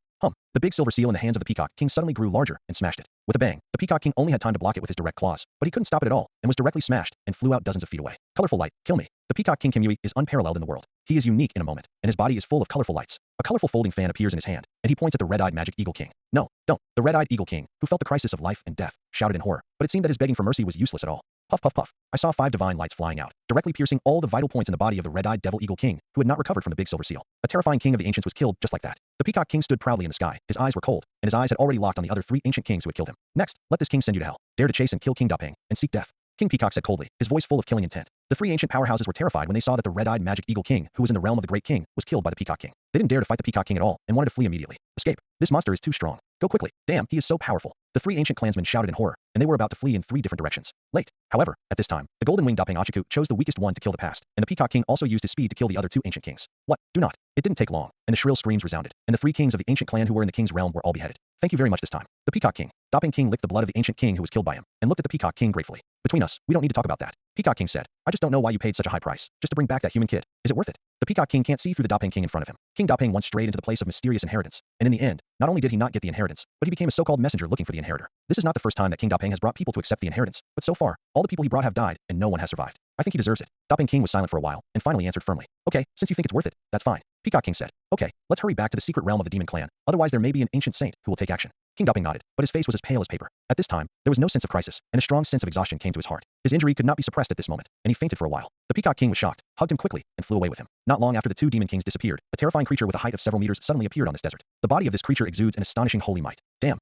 The big silver seal in the hands of the Peacock King suddenly grew larger and smashed it. With a bang, the Peacock King only had time to block it with his direct claws, but he couldn't stop it at all, and was directly smashed and flew out dozens of feet away. Colorful light, kill me. The Peacock King Kimui is unparalleled in the world. He is unique in a moment, and his body is full of colorful lights. A colorful folding fan appears in his hand, and he points at the red-eyed magic eagle king. No, don't. The red-eyed eagle king, who felt the crisis of life and death, shouted in horror, but it seemed that his begging for mercy was useless at all. Puff, puff, puff. I saw 5 divine lights flying out, directly piercing all the vital points in the body of the red-eyed devil eagle king, who had not recovered from the big silver seal. A terrifying king of the ancients was killed just like that. The Peacock King stood proudly in the sky. His eyes were cold, and his eyes had already locked on the other 3 ancient kings who had killed him. Next, let this king send you to hell. Dare to chase and kill King Dapeng, and seek death. King Peacock said coldly, his voice full of killing intent. The 3 ancient powerhouses were terrified when they saw that the red-eyed magic eagle king, who was in the realm of the great king, was killed by the Peacock King. They didn't dare to fight the Peacock King at all, and wanted to flee immediately. Escape. This monster is too strong. Go quickly. Damn, he is so powerful. The 3 ancient clansmen shouted in horror, and they were about to flee in 3 different directions. Late. However, at this time, the golden winged Dapeng Achiku chose the weakest one to kill the past, and the Peacock King also used his speed to kill the other 2 ancient kings. What? Do not. It didn't take long, and the shrill screams resounded, and the 3 kings of the ancient clan who were in the king's realm were all beheaded. Thank you very much this time. The Peacock King. Dapeng King licked the blood of the ancient king who was killed by him, and looked at the Peacock King gratefully. Between us, we don't need to talk about that. Peacock King said, I just don't know why you paid such a high price, just to bring back that human kid. Is it worth it? The Peacock King can't see through the Dapeng King in front of him. King Dapeng once strayed into the place of mysterious inheritance, and in the end, not only did he not get the inheritance, but he became a so-called messenger looking for the inheritor. This is not the first time that King Dapeng has brought people to accept the inheritance, but so far, all the people he brought have died, and no one has survived. I think he deserves it. Dapeng King was silent for a while, and finally answered firmly. Okay, since you think it's worth it, that's fine. Peacock King said, okay, let's hurry back to the secret realm of the demon clan, otherwise there may be an ancient saint who will take action. King Dapeng nodded, but his face was as pale as paper. At this time, there was no sense of crisis, and a strong sense of exhaustion came to his heart. His injury could not be suppressed at this moment, and he fainted for a while. The Peacock King was shocked, hugged him quickly, and flew away with him. Not long after the 2 demon kings disappeared, a terrifying creature with a height of several meters suddenly appeared on this desert. The body of this creature exudes an astonishing holy might. Damn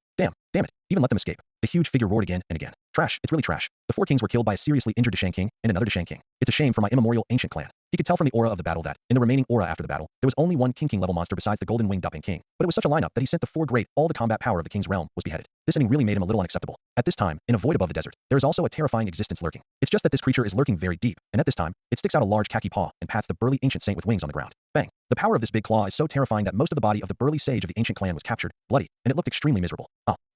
it, even let them escape. The huge figure roared again and again. Trash, it's really trash. The 4 kings were killed by a seriously injured Deshang King and another Deshang King. It's a shame for my immemorial ancient clan. He could tell from the aura of the battle that, in the remaining aura after the battle, there was only one King level monster besides the golden winged Dapeng King, but it was such a lineup that he sent the 4 great, all the combat power of the king's realm was beheaded. This ending really made him a little unacceptable. At this time, in a void above the desert, there is also a terrifying existence lurking. It's just that this creature is lurking very deep, and at this time, it sticks out a large khaki paw and pats the burly ancient saint with wings on the ground. Bang! The power of this big claw is so terrifying that most of the body of the burly sage of the ancient clan was captured, bloody, and it looked extremely miserable.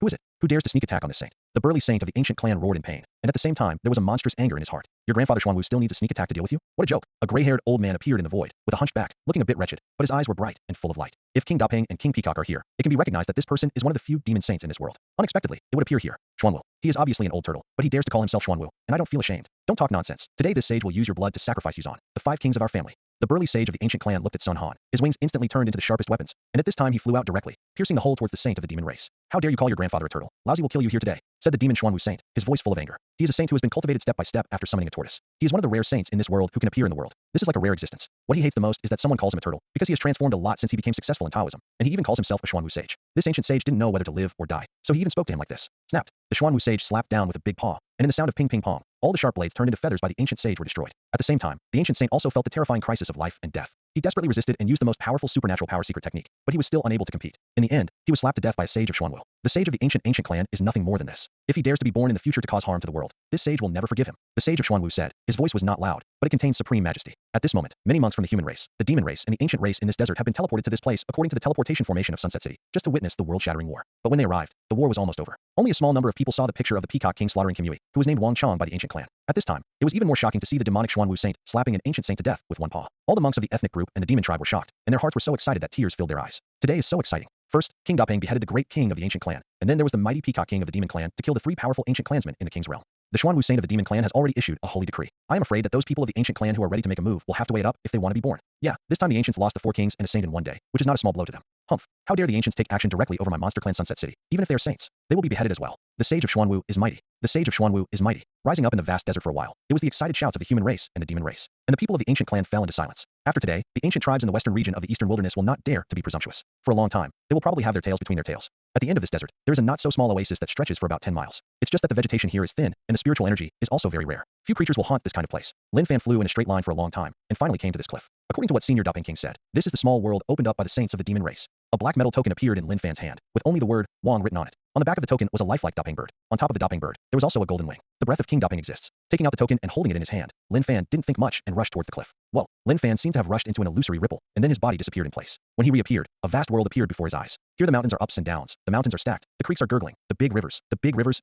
Who is it? Who dares to sneak attack on this saint? The burly saint of the ancient clan roared in pain, and at the same time, there was a monstrous anger in his heart. Your grandfather Xuanwu still needs a sneak attack to deal with you? What a joke. A gray-haired old man appeared in the void, with a hunched back, looking a bit wretched, but his eyes were bright and full of light. If King Dapeng and King Peacock are here, it can be recognized that this person is one of the few demon saints in this world. Unexpectedly, it would appear here. Xuanwu. He is obviously an old turtle, but he dares to call himself Xuanwu, and I don't feel ashamed. Don't talk nonsense. Today this sage will use your blood to sacrifice Yuzan, the 5 kings of our family. The burly sage of the ancient clan looked at Sun Han. His wings instantly turned into the sharpest weapons, and at this time he flew out directly, piercing the hole towards the saint of the demon race. How dare you call your grandfather a turtle? Lousy will kill you here today, said the demon Xuanwu saint, his voice full of anger. He is a saint who has been cultivated step by step after summoning a tortoise. He is one of the rare saints in this world who can appear in the world. This is like a rare existence. What he hates the most is that someone calls him a turtle, because he has transformed a lot since he became successful in Taoism, and he even calls himself a Xuanwu sage. This ancient sage didn't know whether to live or die, so he even spoke to him like this. Snapped. The Xuanwu sage slapped down with a big paw, and in the sound of ping ping pong, all the sharp blades turned into feathers by the ancient sage were destroyed. At the same time, the ancient saint also felt the terrifying crisis of life and death. He desperately resisted and used the most powerful supernatural power secret technique, but he was still unable to compete. In the end, he was slapped to death by a sage of Xuanwu. The sage of the ancient clan is nothing more than this. If he dares to be born in the future to cause harm to the world, this sage will never forgive him. The sage of Xuanwu said. His voice was not loud, but it contained supreme majesty. At this moment, many monks from the human race, the demon race, and the ancient race in this desert have been teleported to this place according to the teleportation formation of Sunset City, just to witness the world-shattering war. But when they arrived, the war was almost over. Only a small number of people saw the picture of the Peacock King slaughtering Kim Yui, who was named Wang Chong by the ancient clan. At this time, it was even more shocking to see the demonic Xuanwu saint slapping an ancient saint to death with one paw. All the monks of the ethnic group and the demon tribe were shocked, and their hearts were so excited that tears filled their eyes. Today is so exciting. First, King Dapeng beheaded the great king of the ancient clan, and then there was the mighty Peacock King of the demon clan to kill the 3 powerful ancient clansmen in the king's realm. The Xuanwu saint of the demon clan has already issued a holy decree. I am afraid that those people of the ancient clan who are ready to make a move will have to wait up if they want to be born. Yeah, this time the ancients lost the 4 kings and a saint in one day, which is not a small blow to them. Humph. How dare the ancients take action directly over my monster clan Sunset City, even if they are saints? They will be beheaded as well. The sage of Xuanwu is mighty. The sage of Xuanwu is mighty. Rising up in the vast desert for a while, it was the excited shouts of the human race and the demon race. And the people of the ancient clan fell into silence. After today, the ancient tribes in the western region of the eastern wilderness will not dare to be presumptuous. For a long time, they will probably have their tails between their tails. At the end of this desert, there is a not-so-small oasis that stretches for about 10 miles. It's just that the vegetation here is thin, and the spiritual energy is also very rare. Few creatures will haunt this kind of place. Lin Fan flew in a straight line for a long time, and finally came to this cliff. According to what Senior Dapeng King said, this is the small world opened up by the saints of the demon race. A black metal token appeared in Lin Fan's hand, with only the word Wong written on it. On the back of the token was a lifelike Dapeng bird. On top of the Dapeng bird, there was also a golden wing. The breath of King Dapeng exists. Taking out the token and holding it in his hand, Lin Fan didn't think much and rushed towards the cliff. Whoa! Lin Fan seemed to have rushed into an illusory ripple, and then his body disappeared in place. When he reappeared, a vast world appeared before his eyes. Here the mountains are ups and downs, the mountains are stacked, the creeks are gurgling, the big rivers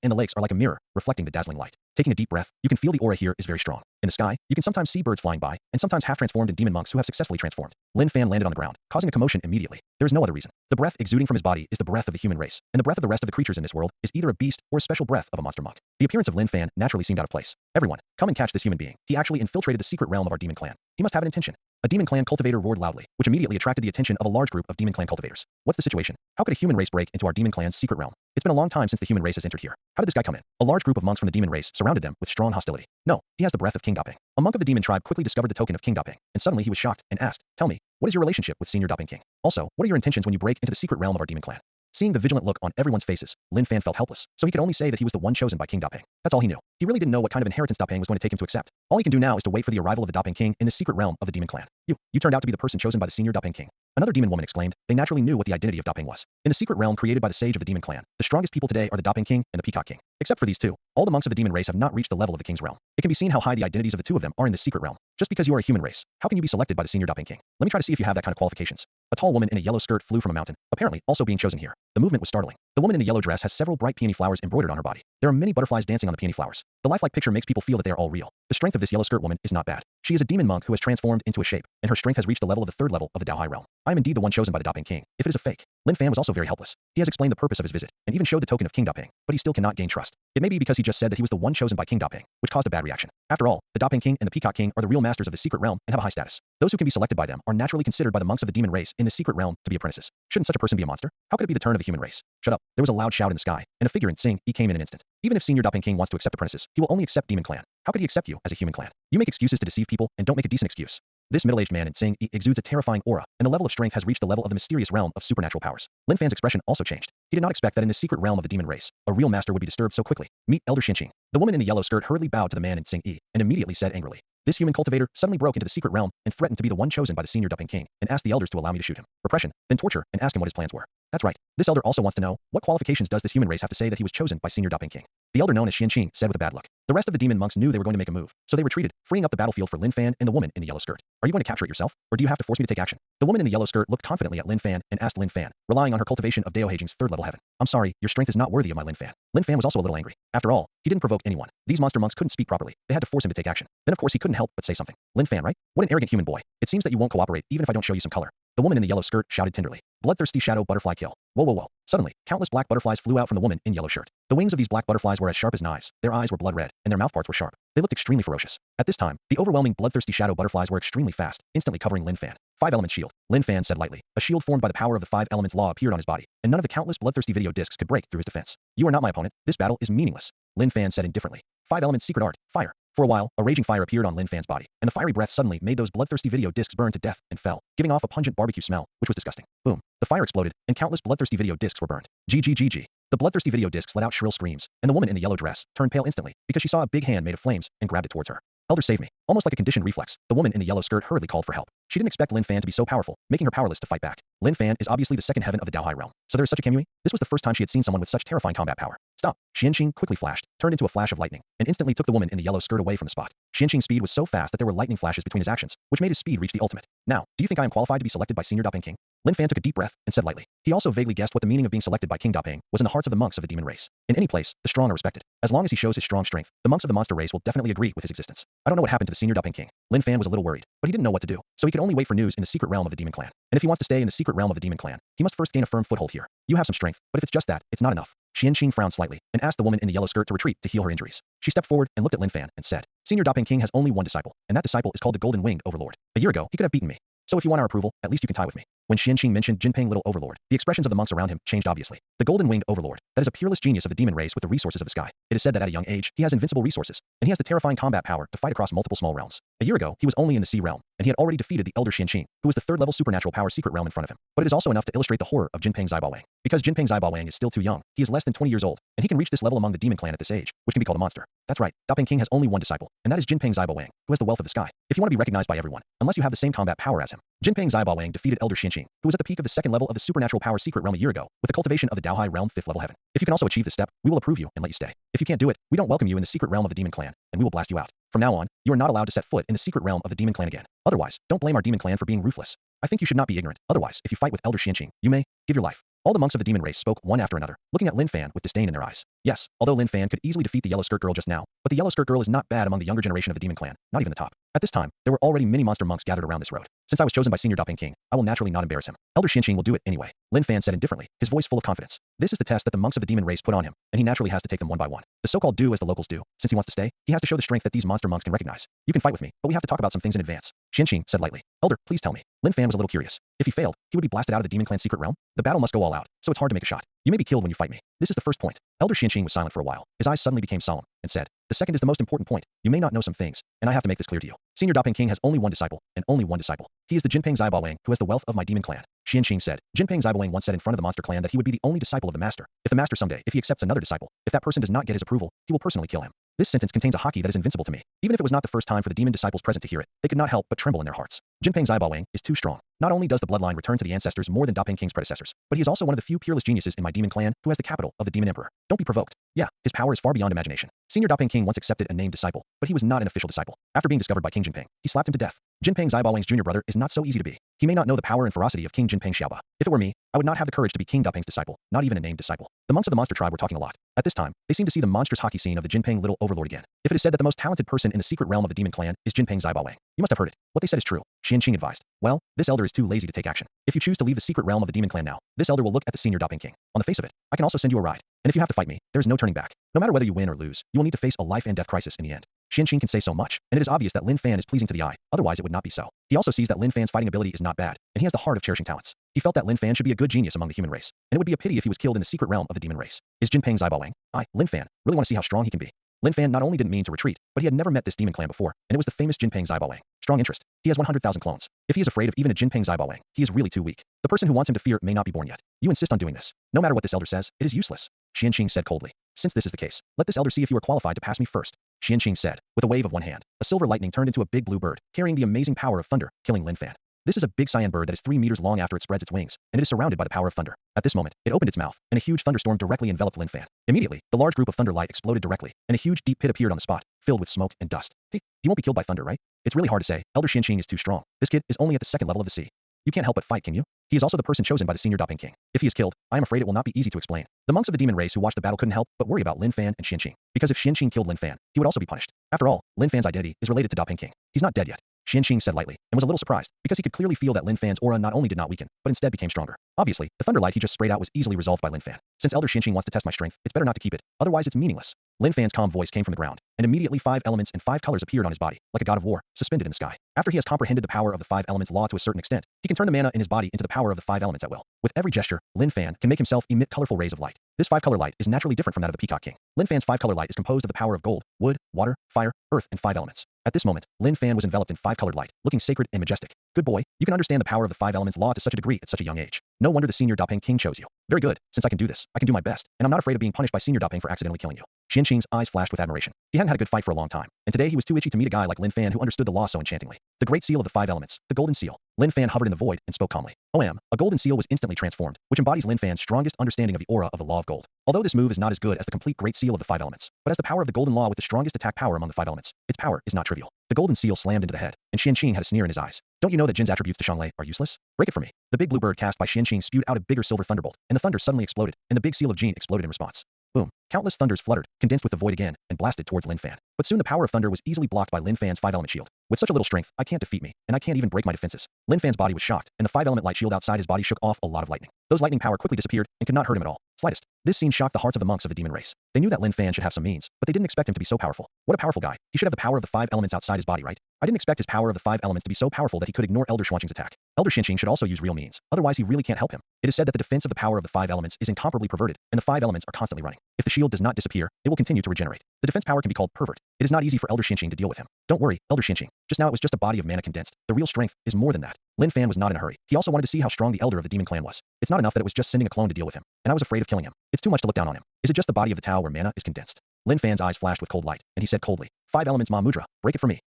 and the lakes are like a mirror, reflecting the dazzling light. Taking a deep breath, you can feel the aura here is very strong. In the sky, you can sometimes see birds flying by, and sometimes half-transformed in demon monks who have successfully transformed. Lin Fan landed on the ground, causing a commotion immediately. There is no other reason. The breath exuding from his body is the breath of the human race, and the breath of the rest of the creatures in this world is either a beast or a special breath of a monster monk. The appearance of Lin Fan naturally seemed out of place. Everyone, come and catch this human being. He actually infiltrated the secret realm of our demon clan. He must have an intention. A demon clan cultivator roared loudly, which immediately attracted the attention of a large group of demon clan cultivators. What's the situation? How could a human race break into our demon clan's secret realm? It's been a long time since the human race has entered here. How did this guy come in? A large group of monks from the demon race surrounded them with strong hostility. No, he has the breath of King Dapeng. A monk of the demon tribe quickly discovered the token of King Dapeng, and suddenly he was shocked and asked, "Tell me, what is your relationship with Senior Dapeng King? Also, what are your intentions when you break into the secret realm of our demon clan?" Seeing the vigilant look on everyone's faces, Lin Fan felt helpless, so he could only say that he was the one chosen by King Dapeng. That's all he knew. He really didn't know what kind of inheritance Dapeng was going to take him to accept. All he can do now is to wait for the arrival of the Dapeng King in the secret realm of the demon clan. You turned out to be the person chosen by the Senior Dapeng King. Another demon woman exclaimed. They naturally knew what the identity of Dapeng was. In the secret realm created by the sage of the demon clan, the strongest people today are the Dapeng King and the Peacock King. Except for these two, all the monks of the demon race have not reached the level of the king's realm. It can be seen how high the identities of the two of them are in the secret realm. Just because you are a human race, how can you be selected by the Senior Dapeng King? Let me try to see if you have that kind of qualifications. A tall woman in a yellow skirt flew from a mountain, apparently also being chosen here. The movement was startling. The woman in the yellow dress has several bright peony flowers embroidered on her body. There are many butterflies dancing on the peony flowers. The lifelike picture makes people feel that they are all real. The strength of this yellow skirt woman is not bad. She is a demon monk who has transformed into a shape, and her strength has reached the level of the third level of the Dao High realm. I am indeed the one chosen by the Dapeng King. If it is a fake, Lin Fan was also very helpless. He has explained the purpose of his visit, and even showed the token of King Dapeng, but he still cannot gain trust. It may be because he just said that he was the one chosen by King Dapeng, which caused a bad reaction. After all, the Dapeng King and the Peacock King are the real masters of the secret realm and have a high status. Those who can be selected by them are naturally considered by the monks of the demon race in the secret realm to be apprentices. Shouldn't such a person be a monster? How could it be the turn of the human race? Shut up. There was a loud shout in the sky, and a figure in Sing Yi came in an instant. Even if Senior Dapeng King wants to accept apprentices, he will only accept demon clan. How could he accept you as a human clan? You make excuses to deceive people and don't make a decent excuse. This middle-aged man in Sing Yi exudes a terrifying aura, and the level of strength has reached the level of the mysterious realm of supernatural powers. Lin Fan's expression also changed. He did not expect that in the secret realm of the demon race, a real master would be disturbed so quickly. Meet Elder Xianqing. The woman in the yellow skirt hurriedly bowed to the man in Sing Yi, and immediately said angrily, "This human cultivator suddenly broke into the secret realm and threatened to be the one chosen by the Senior Dapeng King, and asked the elders to allow me to shoot him. Repression, then torture, and ask him what his plans were." That's right. This elder also wants to know, what qualifications does this human race have to say that he was chosen by Senior Dapeng King? The elder known as Xianqing said with a bad look. The rest of the demon monks knew they were going to make a move, so they retreated, freeing up the battlefield for Lin Fan and the woman in the yellow skirt. Are you going to capture it yourself, or do you have to force me to take action? The woman in the yellow skirt looked confidently at Lin Fan and asked Lin Fan, relying on her cultivation of Dao Heijing's third level heaven. "I'm sorry, your strength is not worthy of my Lin Fan." Lin Fan was also a little angry. After all, he didn't provoke anyone. These monster monks couldn't speak properly. They had to force him to take action. Then of course he couldn't help but say something. "Lin Fan, right? What an arrogant human boy. It seems that you won't cooperate even if I don't show you some color." The woman in the yellow skirt shouted tenderly. "Bloodthirsty shadow butterfly kill." Whoa, whoa, whoa. Suddenly, countless black butterflies flew out from the woman in yellow shirt. The wings of these black butterflies were as sharp as knives, their eyes were blood red, and their mouthparts were sharp. They looked extremely ferocious. At this time, the overwhelming bloodthirsty shadow butterflies were extremely fast, instantly covering Lin Fan. Five-element shield. Lin Fan said lightly. A shield formed by the power of the five elements law appeared on his body, and none of the countless bloodthirsty video discs could break through his defense. "You are not my opponent. This battle is meaningless," Lin Fan said indifferently. Five elements secret art, fire. For a while, a raging fire appeared on Lin Fan's body, and the fiery breath suddenly made those bloodthirsty video discs burn to death and fell, giving off a pungent barbecue smell, which was disgusting. Boom. The fire exploded, and countless bloodthirsty video discs were burned. GGGG. The bloodthirsty video discs let out shrill screams, and the woman in the yellow dress turned pale instantly because she saw a big hand made of flames and grabbed it towards her. "Elder, save me." Almost like a conditioned reflex, the woman in the yellow skirt hurriedly called for help. She didn't expect Lin Fan to be so powerful, making her powerless to fight back. Lin Fan is obviously the second heaven of the Dao High realm, so there is such a Kamui? This was the first time she had seen someone with such terrifying combat power. "Stop." Xianqing quickly flashed, turned into a flash of lightning, and instantly took the woman in the yellow skirt away from the spot. Xianqing's speed was so fast that there were lightning flashes between his actions, which made his speed reach the ultimate. "Now, do you think I am qualified to be selected by Senior Dapeng King?" Lin Fan took a deep breath and said lightly. He also vaguely guessed what the meaning of being selected by King Dapeng was in the hearts of the monks of the demon race. In any place, the strong are respected. As long as he shows his strong strength, the monks of the monster race will definitely agree with his existence. I don't know what happened to the Senior Dapeng King. Lin Fan was a little worried, but he didn't know what to do, so he could only wait for news in the secret realm of the demon clan. And if he wants to stay in the secret realm of the demon clan, he must first gain a firm foothold here. You have some strength, but if it's just that, it's not enough. Xianqing frowned slightly and asked the woman in the yellow skirt to retreat to heal her injuries. She stepped forward and looked at Lin Fan and said, "Senior Dapeng King has only one disciple, and that disciple is called the Golden Winged Overlord. A year ago, he could have beaten me. So if you want our approval, at least you can tie with me." When Xianqing mentioned Jinping Little Overlord, the expressions of the monks around him changed obviously. The Golden Winged Overlord, that is a peerless genius of the demon race with the resources of the sky. It is said that at a young age, he has invincible resources, and he has the terrifying combat power to fight across multiple small realms. A year ago, he was only in the sea realm, and he had already defeated the Elder Xianqing, who was the third level supernatural power secret realm in front of him. But it is also enough to illustrate the horror of Jinping Zaibaowang. Because Jinping Zaibaowang is still too young, he is less than 20 years old, and he can reach this level among the demon clan at this age, which can be called a monster. That's right, Dapeng King has only one disciple, and that is Jinping Zaibaowang, who has the wealth of the sky. If you want to be recognized by everyone, unless you have the same combat power as him, Jinping Zaibaowang defeated Elder Xianqing, who was at the peak of the second level of the supernatural power secret realm a year ago, with the cultivation of the Daohai realm 5th level heaven. If you can also achieve this step, we will approve you and let you stay. If you can't do it, we don't welcome you in the secret realm of the demon clan, and we will blast you out. From now on, you are not allowed to set foot in the secret realm of the demon clan again. Otherwise, don't blame our demon clan for being ruthless. I think you should not be ignorant. Otherwise, if you fight with Elder Xianqing, you may give your life. All the monks of the demon race spoke one after another, looking at Lin Fan with disdain in their eyes. Yes, although Lin Fan could easily defeat the yellow skirt girl just now, but the yellow skirt girl is not bad among the younger generation of the demon clan, not even the top. At this time, there were already many monster monks gathered around this road. Since I was chosen by Senior Daping King, I will naturally not embarrass him. Elder Xianqing will do it anyway, Lin Fan said indifferently, his voice full of confidence. This is the test that the monks of the demon race put on him, and he naturally has to take them one by one. The so-called do as the locals do. Since he wants to stay, he has to show the strength that these monster monks can recognize. You can fight with me, but we have to talk about some things in advance. Xianqing said lightly. Elder, please tell me. Lin Fan was a little curious. If he failed, he would be blasted out of the demon clan secret realm. The battle must go all out, so it's hard to make a shot. You may be killed when you fight me. This is the first point. Elder Xianqing was silent for a while. His eyes suddenly became solemn, and said, the second is the most important point. You may not know some things, and I have to make this clear to you. Senior Daping King has only one disciple, and only one disciple. He is the Jinping Zaibaowang, who has the wealth of my demon clan. Xianqing said. Jinping Zaibaowang once said in front of the monster clan that he would be the only disciple of the master. If the master someday, if he accepts another disciple, if that person does not get his approval, he will personally kill him. This sentence contains a hockey that is invincible to me. Even if it was not the first time for the demon disciples present to hear it, they could not help but tremble in their hearts. Jinping Zaibaowang is too strong. Not only does the bloodline return to the ancestors more than Daping King's predecessors, but he is also one of the few peerless geniuses in my demon clan who has the capital of the demon emperor. Don't be provoked. Yeah, his power is far beyond imagination. Senior Daping King once accepted a named disciple, but he was not an official disciple. After being discovered by King Jinping, he slapped him to death. Jinping Zaibaowang's junior brother is not so easy to be. He may not know the power and ferocity of King Jinping Xiaoba. If it were me, I would not have the courage to be King Daping's disciple, not even a named disciple. The monks of the monster tribe were talking a lot. At this time, they seemed to see the monstrous hockey scene of the Jinping little overlord again. If it is said that the most talented person in the secret realm of the demon clan is Jinping Zaibaowang, you must have heard it. What they said is true. Xianqing advised. Well, this elder is too lazy to take action. If you choose to leave the secret realm of the demon clan now, this elder will look at the senior Daping King. On the face of it, I can also send you a ride. And if you have to fight me, there is no turning back. No matter whether you win or lose, you will need to face a life and death crisis in the end. Xianqing can say so much, and it is obvious that Lin Fan is pleasing to the eye, otherwise it would not be so. He also sees that Lin Fan's fighting ability is not bad, and he has the heart of cherishing talents. He felt that Lin Fan should be a good genius among the human race, and it would be a pity if he was killed in the secret realm of the demon race. Is Jinping Zaibaowang? Lin Fan, really want to see how strong he can be. Lin Fan not only didn't mean to retreat, but he had never met this demon clan before, and it was the famous Jinping Zaibaowang. Strong interest. He has 100,000 clones. If he is afraid of even a Jinping Zaibaowang, he is really too weak. The person who wants him to fear may not be born yet. You insist on doing this. No matter what this elder says, it is useless. Xianqing said coldly. Since this is the case, let this elder see if you are qualified to pass me first. Xianqing said, with a wave of one hand. A silver lightning turned into a big blue bird, carrying the amazing power of thunder, killing Lin Fan. This is a big cyan bird that is 3 meters long after it spreads its wings, and it is surrounded by the power of thunder. At this moment, it opened its mouth, and a huge thunderstorm directly enveloped Lin Fan. Immediately, the large group of thunder light exploded directly, and a huge deep pit appeared on the spot, filled with smoke and dust. Hey, he won't be killed by thunder, right? It's really hard to say. Elder Xianqing is too strong. This kid is only at the second level of the sea. You can't help but fight, can you? He is also the person chosen by the senior Daping King. If he is killed, I am afraid it will not be easy to explain. The monks of the demon race who watched the battle couldn't help but worry about Lin Fan and Xianqing, because if Xianqing killed Lin Fan, he would also be punished. After all, Lin Fan's identity is related to Daping King. He's not dead yet. Xianqing said lightly, and was a little surprised, because he could clearly feel that Lin Fan's aura not only did not weaken, but instead became stronger. Obviously, the thunder light he just sprayed out was easily resolved by Lin Fan. Since Elder Xianqing wants to test my strength, it's better not to keep it, otherwise it's meaningless. Lin Fan's calm voice came from the ground, and immediately 5 elements and 5 colors appeared on his body, like a god of war, suspended in the sky. After he has comprehended the power of the 5 elements law to a certain extent, he can turn the mana in his body into the power of the 5 elements at will. With every gesture, Lin Fan can make himself emit colorful rays of light. This 5-color light is naturally different from that of the Peacock King. Lin Fan's 5-color light is composed of the power of gold, wood, water, fire, earth, and 5 elements. At this moment, Lin Fan was enveloped in 5-colored light, looking sacred and majestic. Good boy, you can understand the power of the 5 elements law to such a degree at such a young age. No wonder the senior Daping King chose you. Very good, since I can do this, I can do my best, and I'm not afraid of being punished by senior Daping for accidentally killing you. Xianqing's eyes flashed with admiration. He hadn't had a good fight for a long time, and today he was too itchy to meet a guy like Lin Fan who understood the law so enchantingly. The great seal of the 5 elements, the golden seal. Lin Fan hovered in the void and spoke calmly. A golden seal was instantly transformed, which embodies Lin Fan's strongest understanding of the aura of the law of gold. Although this move is not as good as the complete great seal of the 5 elements, but as the power of the golden law with the strongest attack power among the 5 elements, its power is not trivial. The golden seal slammed into the head, and Xianqing had a sneer in his eyes. Don't you know that Jin's attributes to Shanglei are useless? Break it for me. The big blue bird cast by Xianqing spewed out a bigger silver thunderbolt, and the thunder suddenly exploded, and the big seal of Jin exploded in response. Boom. Countless thunders fluttered, condensed with the void again, and blasted towards Lin Fan. But soon the power of thunder was easily blocked by Lin Fan's 5-element shield. With such a little strength, I can't defeat me, and I can't even break my defenses. Lin Fan's body was shocked, and the 5-element light shield outside his body shook off a lot of lightning. Those lightning power quickly disappeared and could not hurt him at all. Slightest. This scene shocked the hearts of the monks of the demon race. They knew that Lin Fan should have some means, but they didn't expect him to be so powerful. What a powerful guy. He should have the power of the 5 elements outside his body, right? I didn't expect his power of the 5 elements to be so powerful that he could ignore Elder Xianqing's attack. Elder Xianqing should also use real means, otherwise he really can't help him. It is said that the defense of the power of the 5 elements is incomparably perverted, and the 5 elements are constantly running. If the shield does not disappear, it will continue to regenerate. The defense power can be called pervert. It is not easy for Elder Xianqing to deal with him. Don't worry, Elder Xianqing. Just now it was just a body of mana condensed. The real strength is more than that. Lin Fan was not in a hurry. He also wanted to see how strong the elder of the demon clan was. It's not enough that it was just sending a clone to deal with him, and I was afraid of killing him. It's too much to look down on him. Is it just the body of the Tao where mana is condensed? Lin Fan's eyes flashed with cold light, and he said coldly, 5 elements Ma Mudra, break it for me.